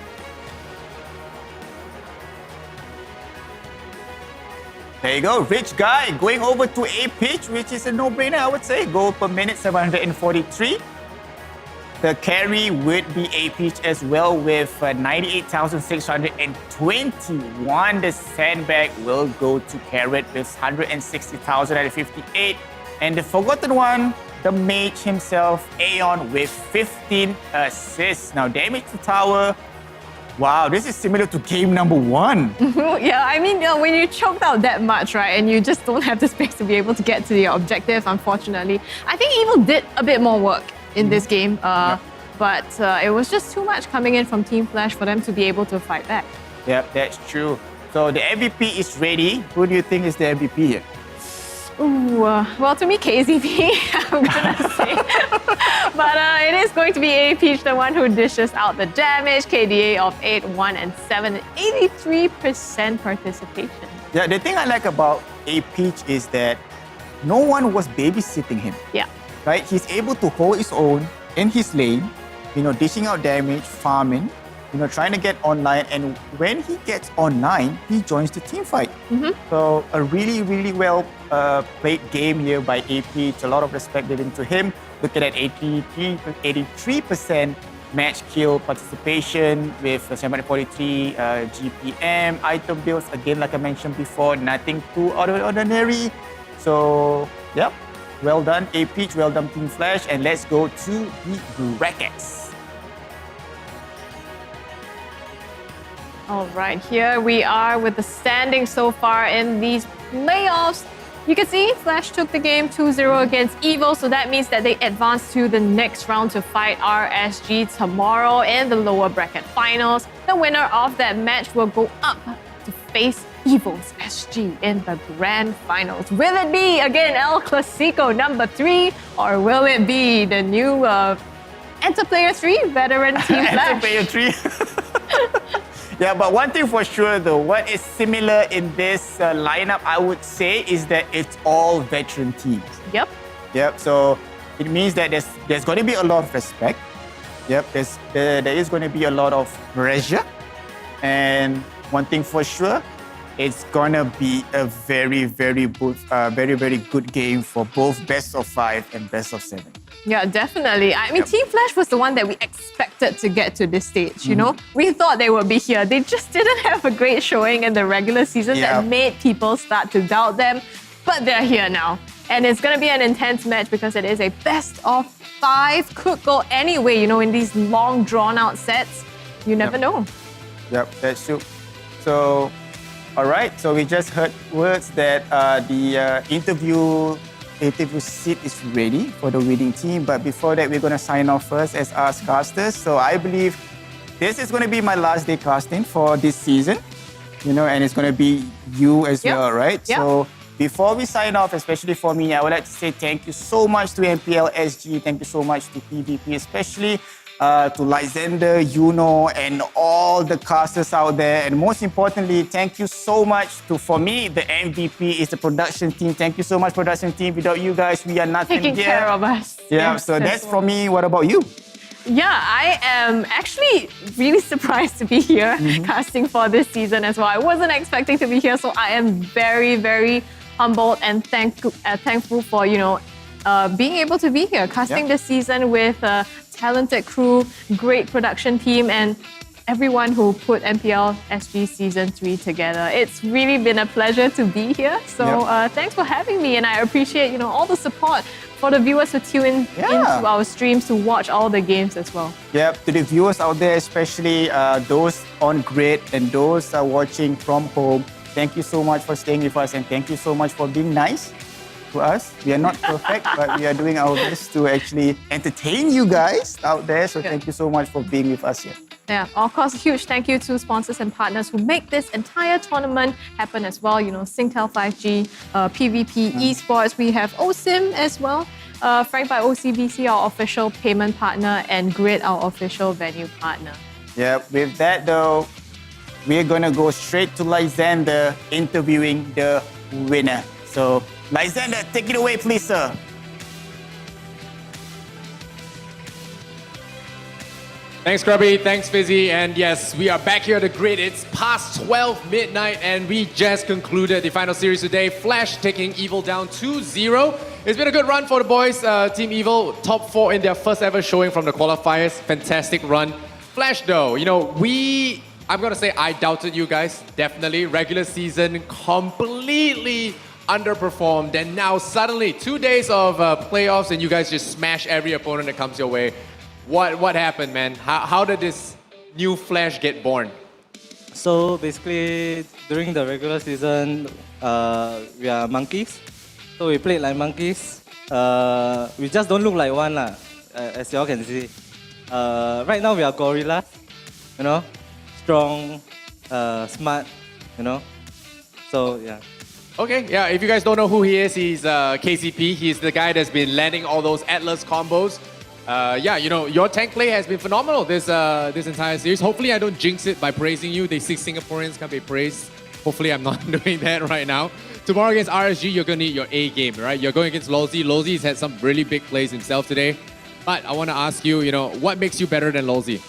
There you go, Rich Guy going over to A Peach, which is a no-brainer, I would say. Gold per minute, 743. The carry would be A Peach as well with 98,621. The sandbag will go to Carrot with 160,058. And the forgotten one, the mage himself, Aeon, with 15 assists. Now, damage to tower. Wow, this is similar to game number 1. Yeah, I mean, when you choked out that much, right, and you just don't have the space to be able to get to your objectives, unfortunately. I think Evil did a bit more work in this game, but it was just too much coming in from Team Flash for them to be able to fight back. Yep, that's true. So the MVP is ready. Who do you think is the MVP here? Ooh, well, to me, KZP, I'm gonna say. But it is going to be A Peach, the one who dishes out the damage. KDA of 8, 1, and 7, and 83% participation. Yeah, the thing I like about A Peach is that no one was babysitting him. Yeah. Right? He's able to hold his own in his lane, dishing out damage, farming, trying to get online. And when he gets online, he joins the team fight. So a really, really well played game here by A Peach. A lot of respect given to him. Look at that 83% match kill participation with 743 GPM. Item builds, again, like I mentioned before, nothing too out of the ordinary. So, yep. Well done, A Peach. Well done, Team Flash. And let's go to the brackets. All right, here we are with the standings so far in these playoffs. You can see Flash took the game 2-0 against Evil, so that means that they advance to the next round to fight RSG tomorrow in the lower bracket finals. The winner of that match will go up to face Evil's SG in the grand finals. Will it be, again, El Clasico number 3, or will it be the new Enter Player 3 veteran Team Flash? Enter Player 3. Yeah, but one thing for sure though, what is similar in this lineup, I would say, is that it's all veteran teams. Yep. Yep, so it means that there's going to be a lot of respect. Yep, there is going to be a lot of pressure. And one thing for sure, it's going to be a very, very good game for both best of 5 and best of 7. Yeah, definitely. I mean, Team Flash was the one that we expected to get to this stage, We thought they would be here. They just didn't have a great showing in the regular season that made people start to doubt them. But they're here now. And it's going to be an intense match because it is a best of 5. Could go anyway, in these long, drawn-out sets. You never know. Yep, that's true. So, all right. So we just heard words that the interview interview seat is ready for the winning team. But before that, we're going to sign off first as us casters. So I believe this is going to be my last day casting for this season, and it's going to be you as well, right? Yep. So before we sign off, especially for me, I would like to say thank you so much to MPL SG. Thank you so much to PvP, especially to Lysander, and all the casters out there. And most importantly, thank you so much for me, the MVP is the production team. Thank you so much, production team. Without you guys, we are nothing Taking here. care of us. Yeah, Yes, so that's from me. What about you? Yeah, I am actually really surprised to be here casting for this season as well. I wasn't expecting to be here, so I am very, very humbled and thankful for, being able to be here, casting this season with a talented crew, great production team, and everyone who put MPL SG Season 3 together. It's really been a pleasure to be here. So thanks for having me, and I appreciate, all the support for the viewers who tune into our streams to watch all the games as well. Yep, to the viewers out there, especially those on grid and those watching from home, thank you so much for staying with us, and thank you so much for being nice to us. We are not perfect, but we are doing our best to actually entertain you guys out there. So thank you so much for being with us here. Yeah, of course, a huge thank you to sponsors and partners who make this entire tournament happen as well. Singtel 5G, PvP Esports. We have OSIM as well. Frank by OCBC, our official payment partner, and Grid, our official venue partner. Yeah, with that though, we're gonna go straight to Lysander interviewing the winner. So, Lysander, take it away, please, sir. Thanks, Grubby. Thanks, Fizzy. And yes, we are back here at the grid. It's past 12 midnight, and we just concluded the final series today. Flash taking Evil down 2-0. It's been a good run for the boys. Team Evil, top 4 in their first ever showing from the qualifiers. Fantastic run. Flash, though, I'm going to say I doubted you guys, definitely. Regular season completely underperformed. And now suddenly, 2 days of playoffs, and you guys just smash every opponent that comes your way. What happened, man? How did this new Flash get born? So basically, during the regular season, we are monkeys. So we played like monkeys. We just don't look like one, as y'all can see. Right now, we are gorillas, strong, smart, So, yeah. Okay, yeah, if you guys don't know who he is, he's KCP. He's the guy that's been landing all those Atlas combos. Your tank play has been phenomenal this entire series. Hopefully I don't jinx it by praising you. They 6 Singaporeans can't be praised. Hopefully I'm not doing that right now. Tomorrow against RSG, you're going to need your A game, right? You're going against Lolzy. Lolzy's had some really big plays himself today. But I want to ask you, what makes you better than Lolzy?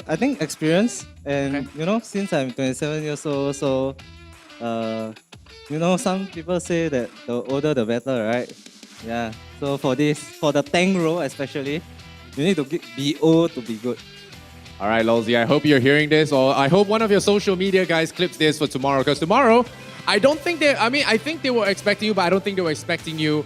I think experience. And, since I'm 27 years old, so, some people say that the older the better, right? Yeah. So for the tank role especially, you need to be old to be good. All right, Lolzy, I hope you're hearing this, or I hope one of your social media guys clips this for tomorrow, because tomorrow, I think they were expecting you, but I don't think they were expecting you